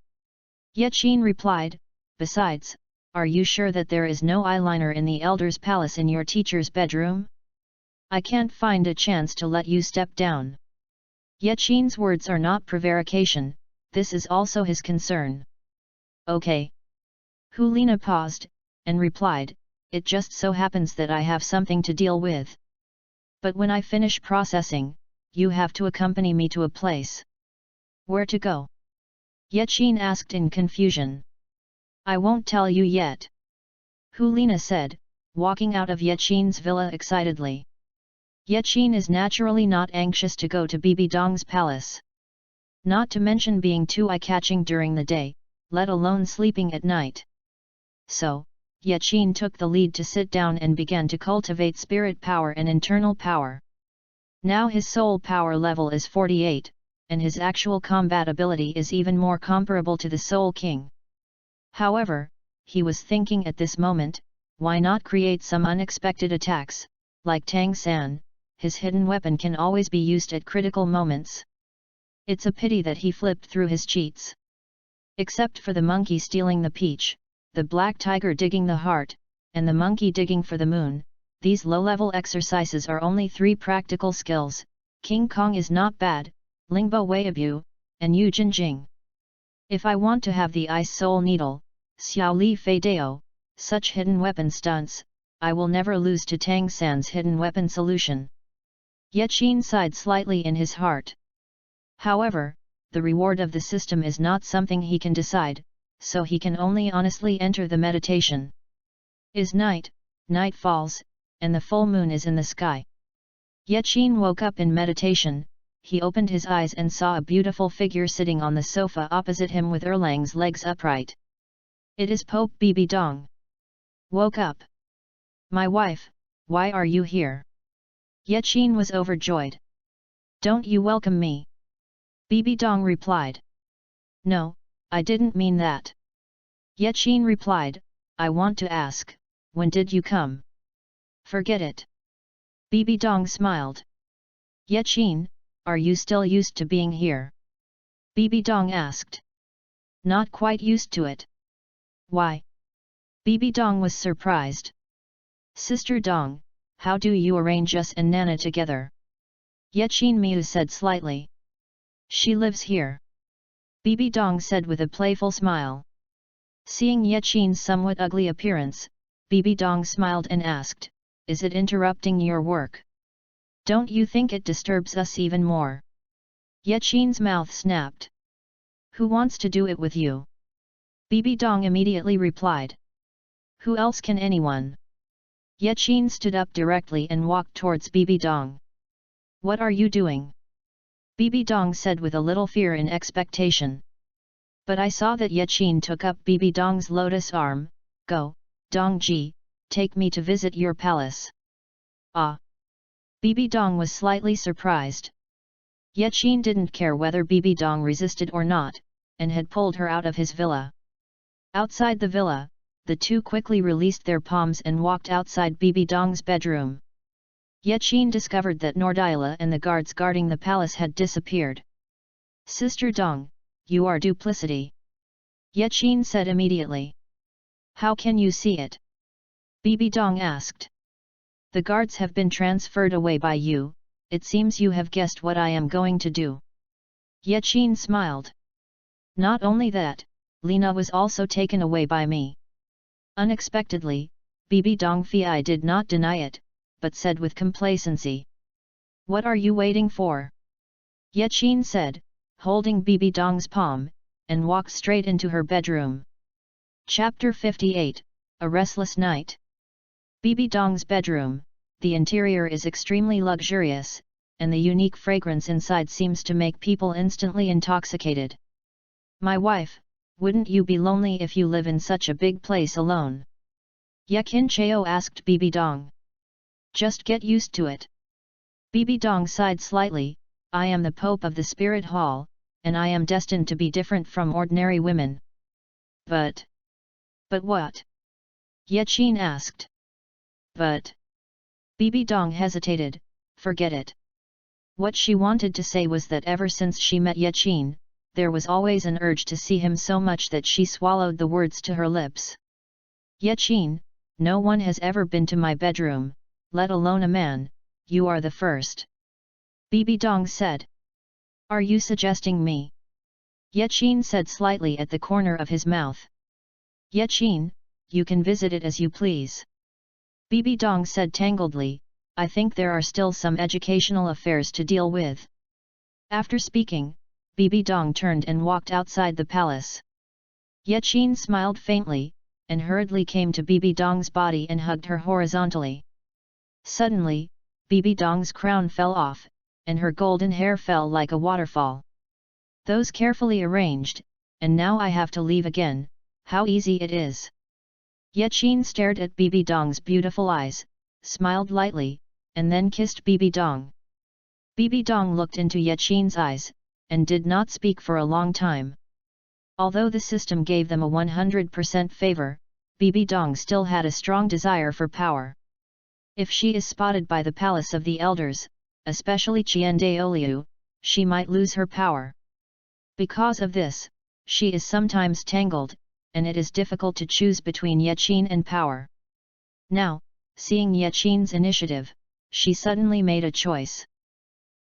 Yechin replied, besides, are you sure that there is no eyeliner in the elder's palace in your teacher's bedroom? I can't find a chance to let you step down. Yechin's words are not prevarication, this is also his concern. Okay. Helina paused, and replied, it just so happens that I have something to deal with. But when I finish processing, you have to accompany me to a place. Where to go? Yechin asked in confusion. I won't tell you yet. Helina said, walking out of Yechin's villa excitedly. Yechin is naturally not anxious to go to BBDong's palace. Not to mention being too eye-catching during the day, let alone sleeping at night. So, Yechin took the lead to sit down and began to cultivate spirit power and internal power. Now his soul power level is 48, and his actual combat ability is even more comparable to the Soul King. However, he was thinking at this moment, why not create some unexpected attacks, like Tangan, his hidden weapon can always be used at critical moments. It's a pity that he flipped through his cheats. Except for the monkey stealing the peach, the black tiger digging the heart, and the monkey digging for the moon, these low-level exercises are only 3 practical skills. King Kong is not bad, Lingbo Weiabu, and Yu Jinjing. If I want to have the Ice Soul Needle, Xiao Li Fei Dao, such hidden weapon stunts, I will never lose to Tang San's hidden weapon solution. Yechin sighed slightly in his heart. However, the reward of the system is not something he can decide, so he can only honestly enter the meditation. Is night, night falls, and the full moon is in the sky. Yaqin woke up in meditation. He opened his eyes and saw a beautiful figure sitting on the sofa opposite him with Erlang's legs upright. It is Pope BBDong. Woke up. My wife, why are you here? Yaqin was overjoyed. Don't you welcome me? BBDong replied. No, I didn't mean that. Yaqin replied, I want to ask, when did you come? Forget it. BBDong smiled. Yaqin, are you still used to being here? BBDong asked. Not quite used to it. Why? BBDong was surprised. Sister Dong, how do you arrange us and Nana together? Yaqin Miu said slightly. She lives here. BBDong said with a playful smile. Seeing Yaqin's somewhat ugly appearance, BBDong smiled and asked, is it interrupting your work? Don't you think it disturbs us even more? Yaqin's mouth snapped. Who wants to do it with you? BBDong immediately replied. Who else can anyone? Yaqin stood up directly and walked towards BBDong. What are you doing? BBDong said with a little fear and expectation. But I saw that Yaqin took up BBDong's lotus arm. Go, Dongji, take me to visit your palace. Ah! BBDong was slightly surprised. Yaqin didn't care whether BBDong resisted or not, and had pulled her out of his villa. Outside the villa, the two quickly released their palms and walked outside BBDong's bedroom. Yaqin discovered that Nordila and the guards guarding the palace had disappeared. Sister Dong, you are duplicity. Yaqin said immediately. How can you see it? BBDong asked. The guards have been transferred away by you, it seems you have guessed what I am going to do. Yaqin smiled. Not only that, Helina was also taken away by me. Unexpectedly, BBDong Fi did not deny it, but said with complacency. What are you waiting for? Yaqin said, holding BBDong's palm, and walked straight into her bedroom. Chapter 58, A Restless Night. BBDong's bedroom, the interior is extremely luxurious, and the unique fragrance inside seems to make people instantly intoxicated. My wife, wouldn't you be lonely if you live in such a big place alone? Yakin Cheo asked BBDong. Just get used to it. BBDong sighed slightly, I am the Pope of the Spirit Hall, and I am destined to be different from ordinary women. But what? Yaqin asked. But BBDong hesitated, forget it. What she wanted to say was that ever since she met Yaqin, there was always an urge to see him so much that she swallowed the words to her lips. Yaqin, no one has ever been to my bedroom, let alone a man, you are the first. BBDong said. Are you suggesting me? Yaqin said slightly at the corner of his mouth. Yaqin, you can visit it as you please. BBDong said tangledly, I think there are still some educational affairs to deal with. After speaking, BBDong turned and walked outside the palace. Yaqin smiled faintly, and hurriedly came to BBDong's body and hugged her horizontally. Suddenly, BBDong's crown fell off, and her golden hair fell like a waterfall. Those carefully arranged, and now I have to leave again, how easy it is. Yaqin stared at BBDong's beautiful eyes, smiled lightly, and then kissed BBDong. BBDong looked into Yaqin's eyes, and did not speak for a long time. Although the system gave them a 100% favor, BBDong still had a strong desire for power. If she is spotted by the Palace of the Elders, especially Douluo, she might lose her power. Because of this, she is sometimes tangled, and it is difficult to choose between Yaqin and power. Now, seeing Yaqin's initiative, she suddenly made a choice.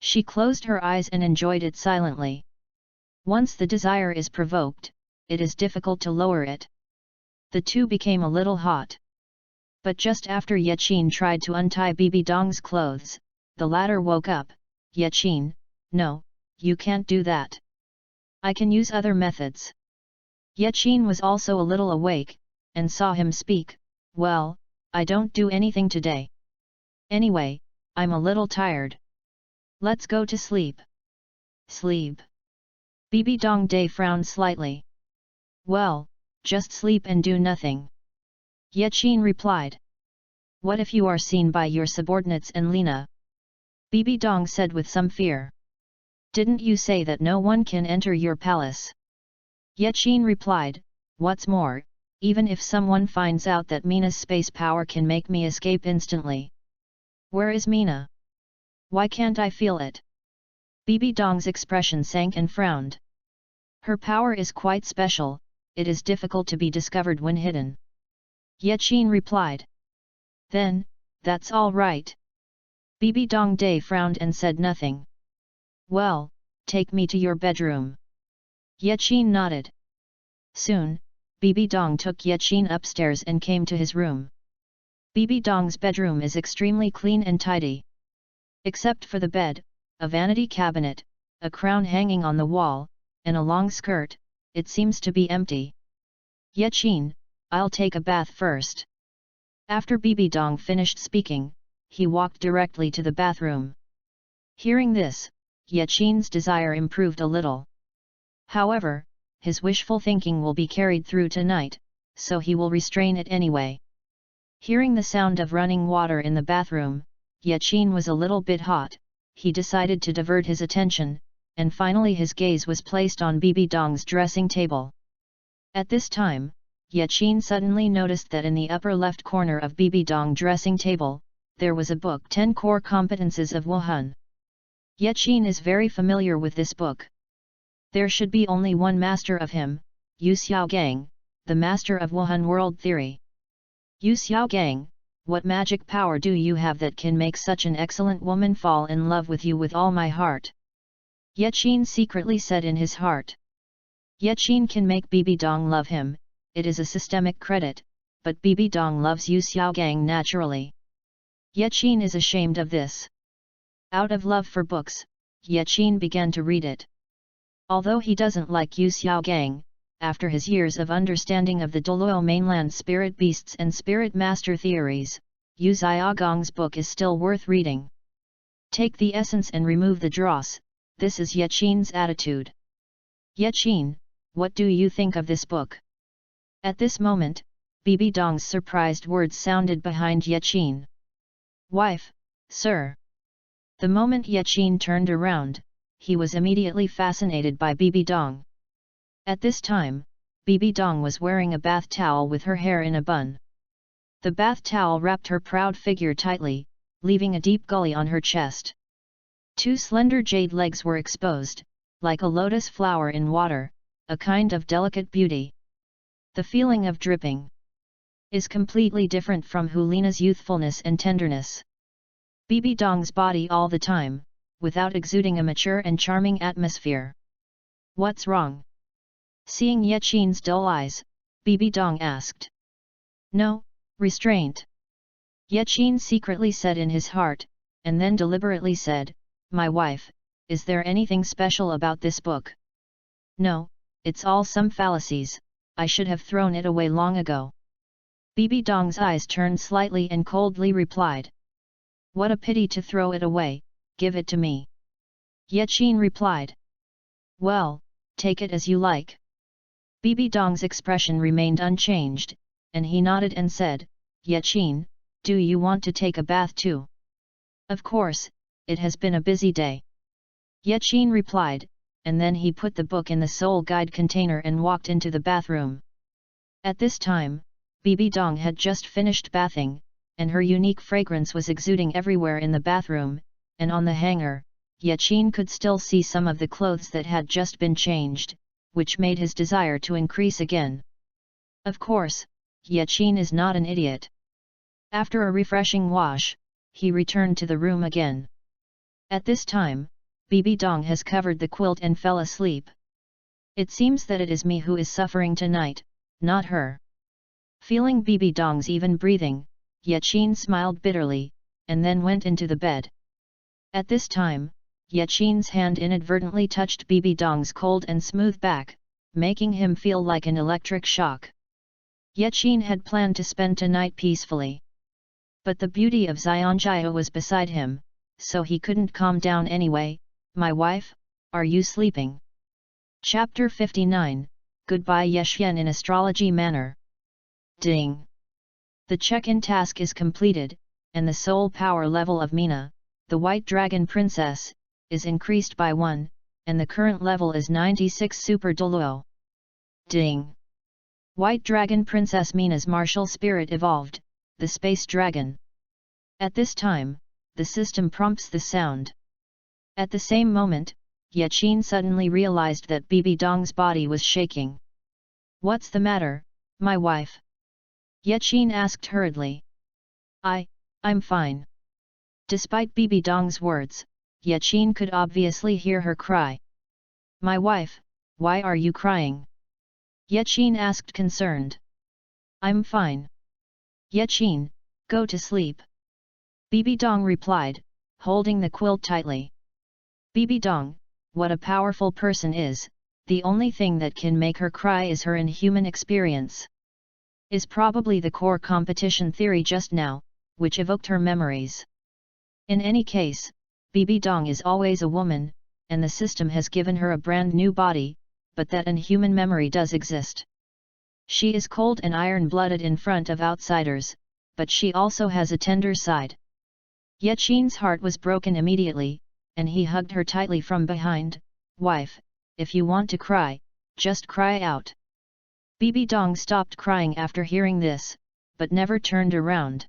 She closed her eyes and enjoyed it silently. Once the desire is provoked, it is difficult to lower it. The two became a little hot. But just after Yaqin tried to untie BBDong's clothes, the latter woke up. Yaqin, no, you can't do that. I can use other methods. Yaqin was also a little awake, and saw him speak. Well, I don't do anything today. Anyway, I'm a little tired. Let's go to sleep. Sleep. BBDong frowned slightly. Well, just sleep and do nothing. Yaqin replied. What if you are seen by your subordinates and Lina? BBDong said with some fear. Didn't you say that no one can enter your palace? Yaqin replied, what's more, even if someone finds out that Mina's space power can make me escape instantly. Where is Mina? Why can't I feel it? BBDong's expression sank and frowned. Her power is quite special, it is difficult to be discovered when hidden. Yaqin replied. Then, that's all right. BBDong frowned and said nothing. Well, take me to your bedroom. Yaqin nodded. Soon, BBDong took Yaqin upstairs and came to his room. BBDong's bedroom is extremely clean and tidy. Except for the bed, a vanity cabinet, a crown hanging on the wall, and a long skirt, it seems to be empty. Yaqin, I'll take a bath first. After BBDong finished speaking, he walked directly to the bathroom. Hearing this, Yaqin's desire improved a little. However, his wishful thinking will be carried through tonight, so he will restrain it anyway. Hearing the sound of running water in the bathroom, Yaqin was a little bit hot. He decided to divert his attention, and finally his gaze was placed on BBDong's dressing table. At this time, Yaqin suddenly noticed that in the upper left corner of BBDong dressing table, there was a book 10 Core Competences of Wuhan. Yaqin is very familiar with this book. There should be only one master of him, Yu Xiaogang, the master of Wuhan world theory. Yu Xiaogang, what magic power do you have that can make such an excellent woman fall in love with you with all my heart? Yaqin secretly said in his heart. Yaqin can make BBDong love him, it is a systemic credit, but BBDong loves Yu Xiaogang naturally. Yaqin is ashamed of this. Out of love for books, Yaqin began to read it. Although he doesn't like Yu Xiaogang, after his years of understanding of the Douluo mainland spirit beasts and spirit master theories, Yu Xiaogang's book is still worth reading. Take the essence and remove the dross, this is Yaqin's attitude. Yaqin, what do you think of this book? At this moment, BBDong's surprised words sounded behind Yaqin. Wife, sir. The moment Yaqin turned around, he was immediately fascinated by BBDong. At this time, BBDong was wearing a bath towel with her hair in a bun. The bath towel wrapped her proud figure tightly, leaving a deep gully on her chest. 2 slender jade legs were exposed, like a lotus flower in water, a kind of delicate beauty. The feeling of dripping is completely different from Helina's youthfulness and tenderness. BBDong's body all the time, without exuding a mature and charming atmosphere. What's wrong? Seeing Yaqin's dull eyes, BBDong asked. No, restraint. Yaqin secretly said in his heart, and then deliberately said, my wife, is there anything special about this book? No, it's all some fallacies, I should have thrown it away long ago. BBDong's eyes turned slightly and coldly replied. What a pity to throw it away, give it to me. Yaqin replied. Well, take it as you like. BBDong's expression remained unchanged, and he nodded and said, Yaqin, do you want to take a bath too? Of course, it has been a busy day. Yaqin replied, and then he put the book in the soul guide container and walked into the bathroom. At this time, BBDong had just finished bathing, and her unique fragrance was exuding everywhere in the bathroom, and on the hanger, Yaqin could still see some of the clothes that had just been changed, which made his desire to increase again. Of course, Yaqin is not an idiot. After a refreshing wash, he returned to the room again. At this time, BBDong has covered the quilt and fell asleep. It seems that it is me who is suffering tonight, not her. Feeling BBDong's even breathing, Yaqin smiled bitterly, and then went into the bed. At this time, Yaqin's hand inadvertently touched BBDong's cold and smooth back, making him feel like an electric shock. Yaqin had planned to spend tonight peacefully. But the beauty of Xianjia was beside him, so he couldn't calm down anyway. My wife, are you sleeping? Chapter 59, Goodbye Yeshian in Astrology Manner. Ding! The check-in task is completed, and the soul power level of Mina, the White Dragon Princess, is increased by 1, and the current level is 96 Super Douluo. Ding! White Dragon Princess Mina's martial spirit evolved, the Space Dragon. At this time, the system prompts the sound. At the same moment, Yaqin suddenly realized that BBDong's body was shaking. What's the matter, my wife? Yaqin asked hurriedly. I'm fine. Despite BBDong's words, Yaqin could obviously hear her cry. My wife, why are you crying? Yaqin asked concerned. I'm fine. Yaqin, go to sleep. BBDong replied, holding the quilt tightly. BBDong, what a powerful person is, the only thing that can make her cry is her inhuman experience. Is probably the core competition theory just now, which evoked her memories. In any case, BBDong is always a woman, and the system has given her a brand new body, but that inhuman memory does exist. She is cold and iron-blooded in front of outsiders, but she also has a tender side. Yaqin's heart was broken immediately, and he hugged her tightly from behind. Wife, if you want to cry, just cry out. BBDong stopped crying after hearing this, but never turned around.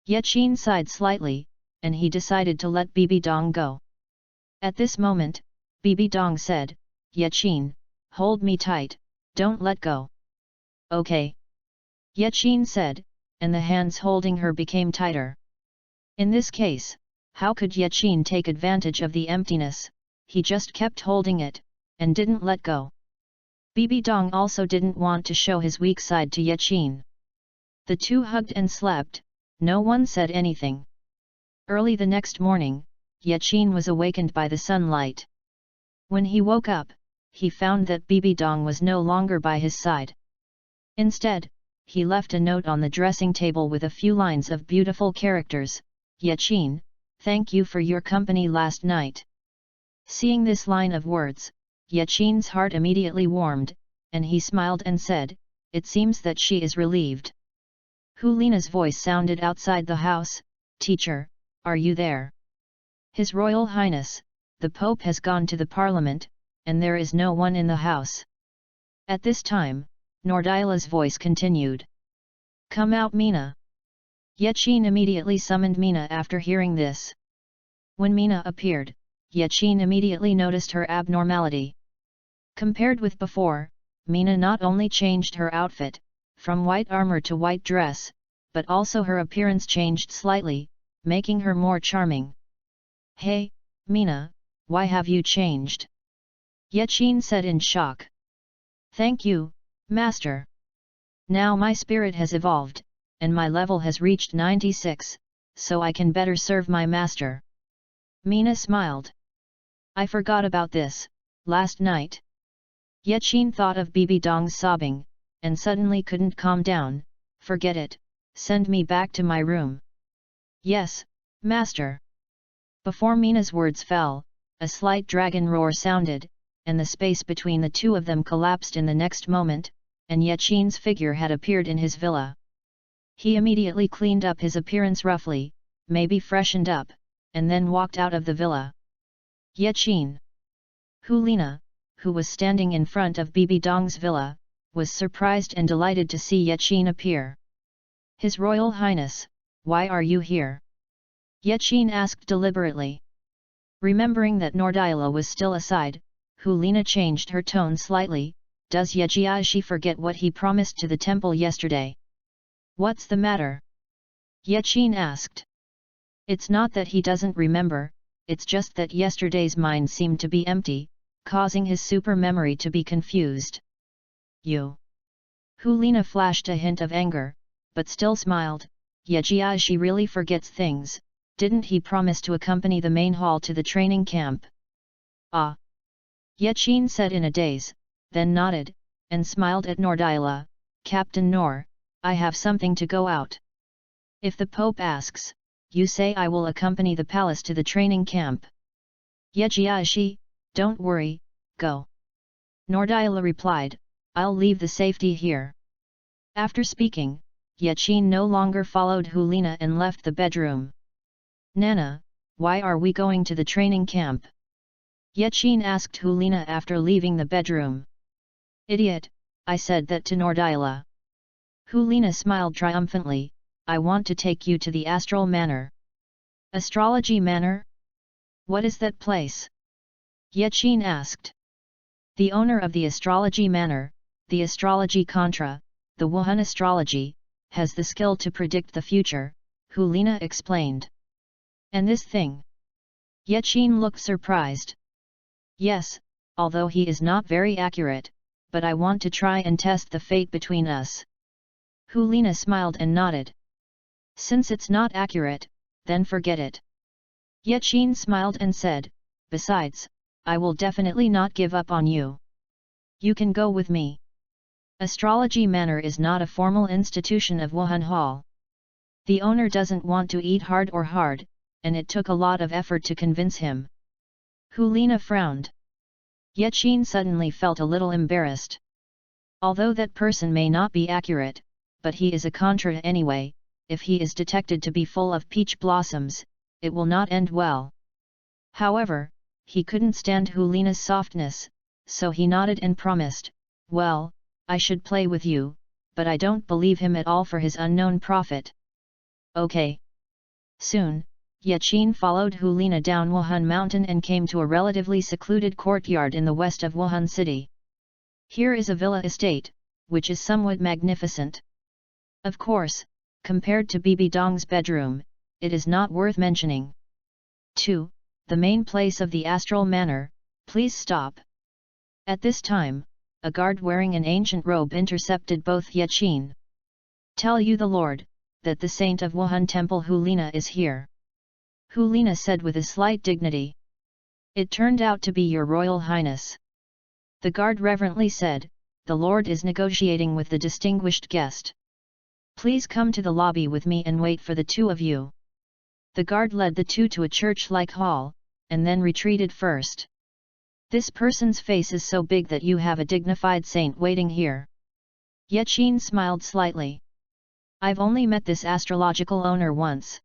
Yaqin sighed slightly, and he decided to let BBDong go. At this moment, BBDong said, Yaqin, hold me tight, don't let go. Okay. Yaqin said, and the hands holding her became tighter. In this case, how could Yaqin take advantage of the emptiness? He just kept holding it, and didn't let go. BBDong also didn't want to show his weak side to Yaqin. The two hugged and slept, no one said anything. Early the next morning, Yaqin was awakened by the sunlight. When he woke up, he found that BBDong was no longer by his side. Instead, he left a note on the dressing table with a few lines of beautiful characters. Yaqin, thank you for your company last night. Seeing this line of words, Yaqin's heart immediately warmed, and he smiled and said, it seems that she is relieved. Helina's voice sounded outside the house, Teacher, are you there? His Royal Highness, the Pope has gone to the Parliament, and there is no one in the house. At this time, Nordila's voice continued. Come out Mina. Yaqin immediately summoned Mina after hearing this. When Mina appeared, Yaqin immediately noticed her abnormality. Compared with before, Mina not only changed her outfit, from white armor to white dress, but also her appearance changed slightly, making her more charming. Hey, Mina, why have you changed? Yaqin said in shock. Thank you, Master. Now my spirit has evolved, and my level has reached 96, so I can better serve my master. Mina smiled. I forgot about this, last night. Yaqin thought of BBDong's sobbing, and suddenly couldn't calm down. Forget it, send me back to my room. Yes, Master. Before Mina's words fell, a slight dragon roar sounded, and the space between the two of them collapsed in the next moment, and Yaqin's figure had appeared in his villa. He immediately cleaned up his appearance roughly, maybe freshened up, and then walked out of the villa. Yaqin. Helina, who was standing in front of BBDong's villa, was surprised and delighted to see Yaqin appear. His Royal Highness, why are you here? Yaqin asked deliberately. Remembering that Nordila was still aside, Helina changed her tone slightly. Does Yejiashi forget what he promised to the temple yesterday? What's the matter? Yaqin asked. It's not that he doesn't remember, it's just that yesterday's mind seemed to be empty, causing his super memory to be confused. You. Helina flashed a hint of anger, but still smiled. Yejiashi really forgets things, didn't he promise to accompany the main hall to the training camp? Ah! Yachin said in a daze, then nodded, and smiled at Nordila. Captain Nor, I have something to go out. If the Pope asks, you say I will accompany the palace to the training camp. Yejiashi, don't worry, go. Nordila replied, I'll leave the safety here. After speaking, Yachin no longer followed Helina and left the bedroom. Nana, why are we going to the training camp? Yachin asked Helina after leaving the bedroom. Idiot, I said that to Nordila. Helina smiled triumphantly, I want to take you to the Astral Manor. Astrology Manor? What is that place? Yachin asked. The owner of the Astrology Manor, the Astrology Contra, the Wuhan Astrology, has the skill to predict the future, Helina explained. And this thing? Yachin looked surprised. Yes, although he is not very accurate, but I want to try and test the fate between us. Helina smiled and nodded. Since it's not accurate, then forget it. Yachin smiled and said, besides, I will definitely not give up on you. You can go with me. Astrology Manor is not a formal institution of Wuhan Hall. The owner doesn't want to eat hard, and it took a lot of effort to convince him. Helina frowned. Yachin suddenly felt a little embarrassed. Although that person may not be accurate, but he is a Contra anyway, if he is detected to be full of peach blossoms, it will not end well. However, he couldn't stand Helina's softness, so he nodded and promised, well, I should play with you, but I don't believe him at all for his unknown prophet. Okay. Soon, Yachin followed Helina down Wuhan Mountain and came to a relatively secluded courtyard in the west of Wuhan City. Here is a villa estate, which is somewhat magnificent. Of course, compared to BBDong's bedroom, it is not worth mentioning. 2. The main place of the Astral Manor, please stop. At this time, a guard wearing an ancient robe intercepted both Yachin. Tell you the Lord, that the saint of Wuhan Temple Helina is here. Helina said with a slight dignity. It turned out to be your Royal Highness. The guard reverently said, the Lord is negotiating with the distinguished guest. Please come to the lobby with me and wait for the two of you. The guard led the two to a church-like hall, and then retreated first. This person's face is so big that you have a dignified saint waiting here. Yachin smiled slightly. I've only met this astrological owner once.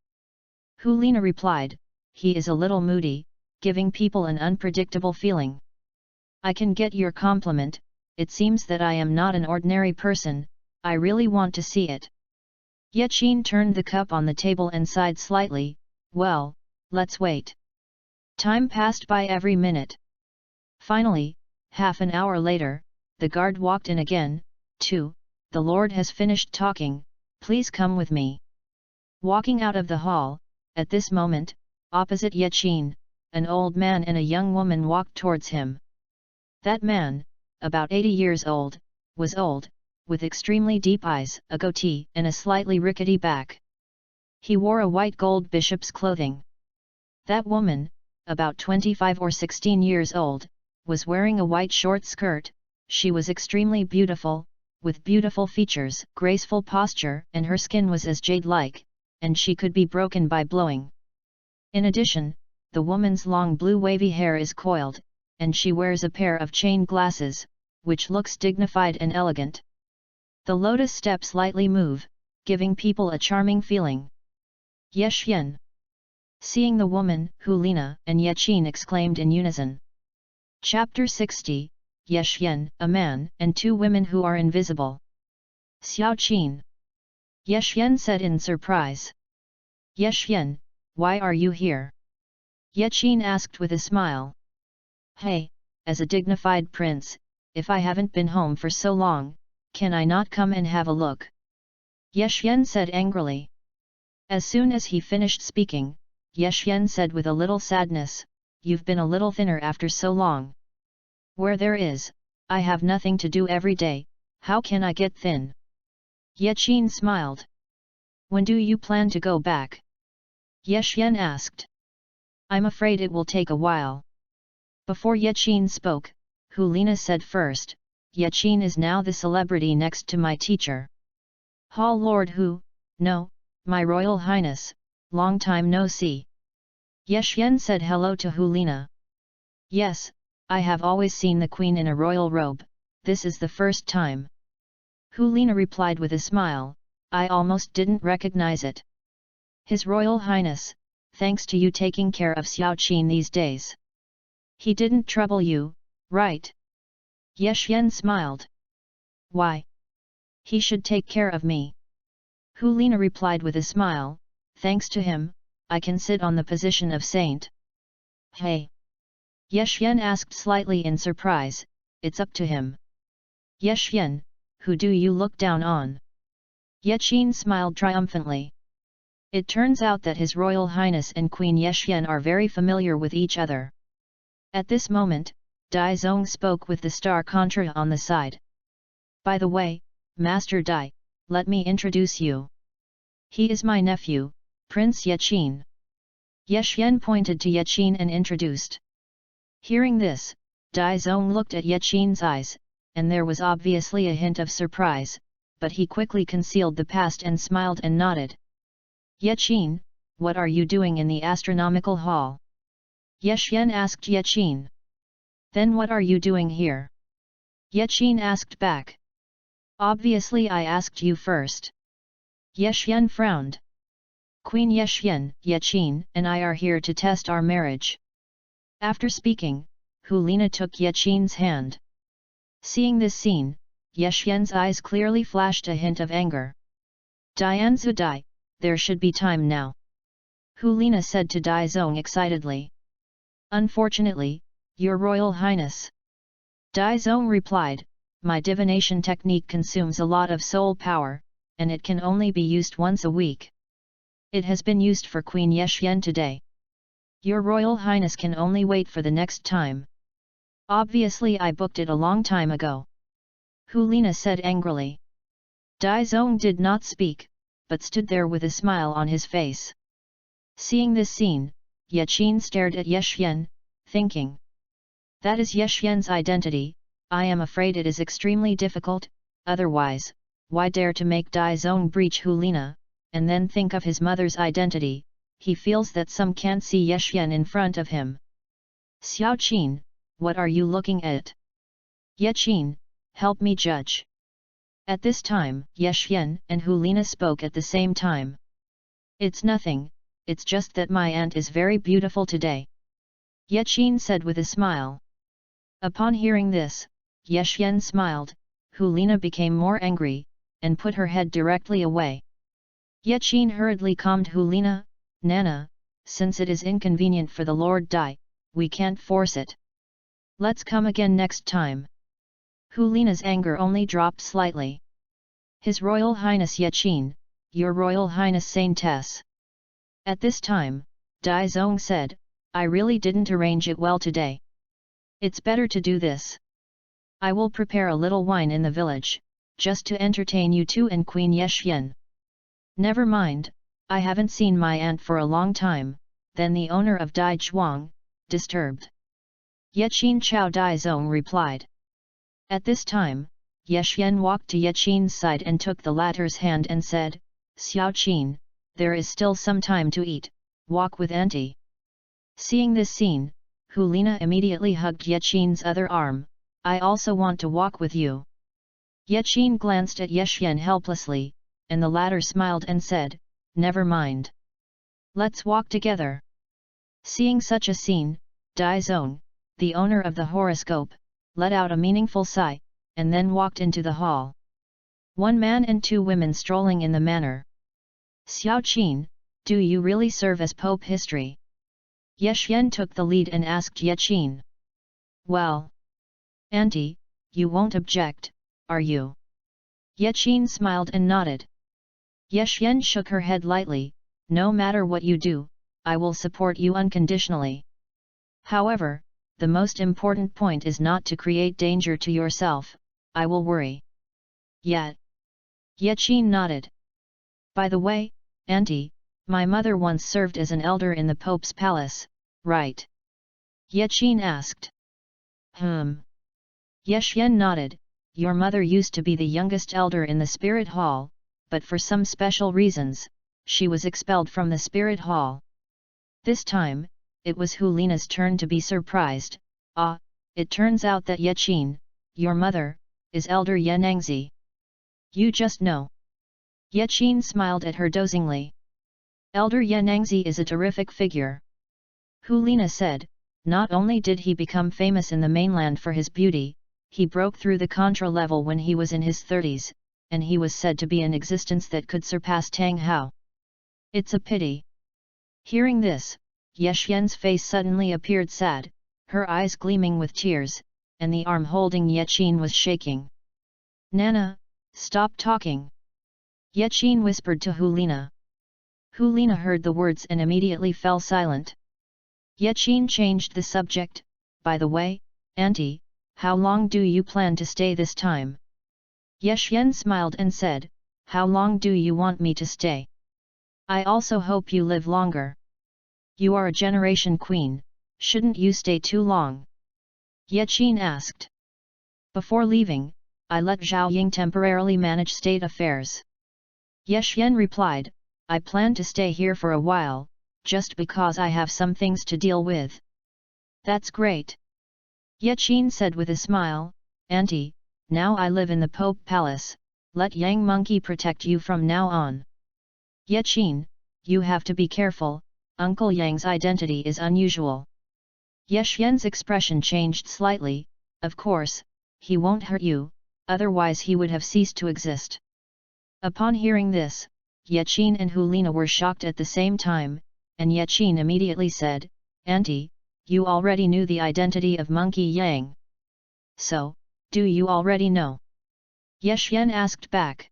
Helina replied, he is a little moody, giving people an unpredictable feeling. I can get your compliment, it seems that I am not an ordinary person, I really want to see it. Yachin turned the cup on the table and sighed slightly, well, let's wait. Time passed by every minute. Finally, half an hour later, the guard walked in again. 2. The Lord has finished talking, please come with me. Walking out of the hall, at this moment, opposite Yachin, an old man and a young woman walked towards him. That man, about 80 years old, was old, with extremely deep eyes, a goatee and a slightly rickety back. He wore a white gold bishop's clothing. That woman, about 25 or 16 years old, was wearing a white short skirt. She was extremely beautiful, with beautiful features, graceful posture, and her skin was as jade-like, and she could be broken by blowing. In addition, the woman's long blue wavy hair is coiled, and she wears a pair of chain glasses, which looks dignified and elegant. The lotus steps lightly move, giving people a charming feeling. Yeshyen. Seeing the woman, Helina and Yachin exclaimed in unison. Chapter 60, Yeshyen, a man and two women who are invisible. Xiaoqin. Yeshyen said in surprise. Yeshyen, why are you here? Yachin asked with a smile. Hey, as a dignified prince, if I haven't been home for so long, can I not come and have a look? Yeshyen said angrily. As soon as he finished speaking, Yeshyen said with a little sadness, you've been a little thinner after so long. Where there is, I have nothing to do every day, how can I get thin? Yachin smiled. When do you plan to go back? Yeshian asked. I'm afraid it will take a while. Before Yaqin spoke, Helina said first, Yaqin is now the celebrity next to my teacher. Hall Lord Hu, no, my Royal Highness, long time no see. Yeshian said hello to Helina. Yes, I have always seen the queen in a royal robe, this is the first time. Helina replied with a smile, I almost didn't recognize it. His Royal Highness, thanks to you taking care of Xiao Qin these days. He didn't trouble you, right? Yeshian smiled. Why? He should take care of me. Helina replied with a smile, thanks to him, I can sit on the position of saint. Hey! Yeshian asked slightly in surprise, it's up to him. Yeshian, who do you look down on? Yaqin smiled triumphantly. It turns out that His Royal Highness and Queen Yeshian are very familiar with each other. At this moment, Dai Zong spoke with the star Contra on the side. By the way, Master Dai, let me introduce you. He is my nephew, Prince Yaqin. Yeshian pointed to Yaqin and introduced. Hearing this, Dai Zong looked at Yaqin's eyes, and there was obviously a hint of surprise, but he quickly concealed the past and smiled and nodded. Yaqin, what are you doing in the astronomical hall? Yeshian asked Yaqin. Then what are you doing here? Yaqin asked back. Obviously I asked you first. Yeshian frowned. Queen Yeshian, Yaqin and I are here to test our marriage. After speaking, Helina took Yaqin's hand. Seeing this scene, Yeshian's eyes clearly flashed a hint of anger. Dianzu Dai, there should be time now. Helina said to Dai Zong excitedly. Unfortunately, Your Royal Highness. Dai Zong replied, my divination technique consumes a lot of soul power, and it can only be used once a week. It has been used for Queen Yeshian today. Your Royal Highness can only wait for the next time. Obviously I booked it a long time ago. Helina said angrily. Dai Zong did not speak, but stood there with a smile on his face. Seeing this scene, Yaqin stared at Yeshian, thinking. That is Yeshian's identity, I am afraid it is extremely difficult, otherwise, why dare to make Dai Zong breach Helina, and then think of his mother's identity, he feels that some can't see Yeshian in front of him. Xiao Qin, what are you looking at? Yaqin, help me judge. At this time, Yeshian and Helina spoke at the same time. It's nothing, it's just that my aunt is very beautiful today. Yaqin said with a smile. Upon hearing this, Yeshian smiled, Helina became more angry, and put her head directly away. Yaqin hurriedly calmed Helina, Nana, since it is inconvenient for the Lord Dai, we can't force it. Let's come again next time. Helina's anger only dropped slightly. His Royal Highness Yaqin, Your Royal Highness Saintess. At this time, Dai Zong said, I really didn't arrange it well today. It's better to do this. I will prepare a little wine in the village, just to entertain you two and Queen Yeshian. Never mind, I haven't seen my aunt for a long time, then the owner of Dai Zhuang, disturbed. Yaqin Chao Dai Zong replied. At this time, Yeshian walked to Yaqin's side and took the latter's hand and said, Xiao Qin, there is still some time to eat, walk with auntie. Seeing this scene, Helina immediately hugged Yaqin's other arm, I also want to walk with you. Yaqin glanced at Yeshian helplessly, and the latter smiled and said, never mind. Let's walk together. Seeing such a scene, Dai Zong, the owner of the horoscope, let out a meaningful sigh, and then walked into the hall. One man and two women strolling in the manor. Xiao Qin, do you really serve as Pope history? Yeshian took the lead and asked Yaqin. Well. Auntie, you won't object, are you? Yaqin smiled and nodded. Yeshian shook her head lightly, no matter what you do, I will support you unconditionally. However, the most important point is not to create danger to yourself, I will worry. Yet. Yaqin nodded. By the way, auntie, My mother once served as an elder in the Pope's palace, right? Yaqin asked. Yeshyen nodded. Your mother used to be the youngest elder in the Spirit Hall, but for some special reasons, she was expelled from the Spirit Hall. This time, it was Helina's turn to be surprised. Ah, it turns out that Yaqin, your mother, is Elder Yanangzi. You just know. Yaqin smiled at her dozingly. Elder Yanangzi is a terrific figure. Helina said, not only did he become famous in the mainland for his beauty, he broke through the Contra level when he was in his 30s, and he was said to be an existence that could surpass Tang Hao. It's a pity. Hearing this, Yeshyen's face suddenly appeared sad, her eyes gleaming with tears, and the arm holding Yaqin was shaking. Nana, stop talking. Yaqin whispered to Helina. Helina heard the words and immediately fell silent. Yaqin changed the subject. By the way, Auntie, how long do you plan to stay this time? Yeshyen smiled and said, how long do you want me to stay? I also hope you live longer. You are a generation queen, shouldn't you stay too long? Yaqin asked. Before leaving, I let Zhao Ying temporarily manage state affairs. Yeshyen replied, I plan to stay here for a while, just because I have some things to deal with. That's great. Yaqin said with a smile, Auntie, now I live in the Pope Palace, let Yang Monkey protect you from now on. Yaqin, you have to be careful, Uncle Yang's identity is unusual. Yeshyen's expression changed slightly, of course, he won't hurt you, otherwise he would have ceased to exist. Upon hearing this, Yaqin and Helina were shocked at the same time, and Yaqin immediately said, Auntie, you already knew the identity of Monkey Yang. So, do you already know? Yeshyen asked back.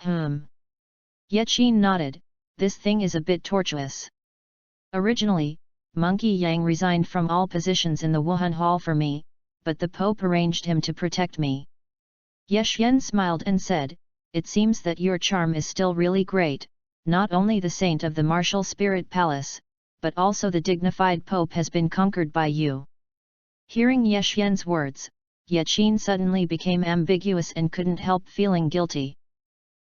Yaqin nodded, this thing is a bit tortuous. Originally, Monkey Yang resigned from all positions in the Wuhan Hall for me, but the Pope arranged him to protect me. Yeshyen smiled and said, it seems that your charm is still really great, not only the saint of the martial spirit palace, but also the dignified Pope has been conquered by you. Hearing Yeshyen's words, Yaqin suddenly became ambiguous and couldn't help feeling guilty.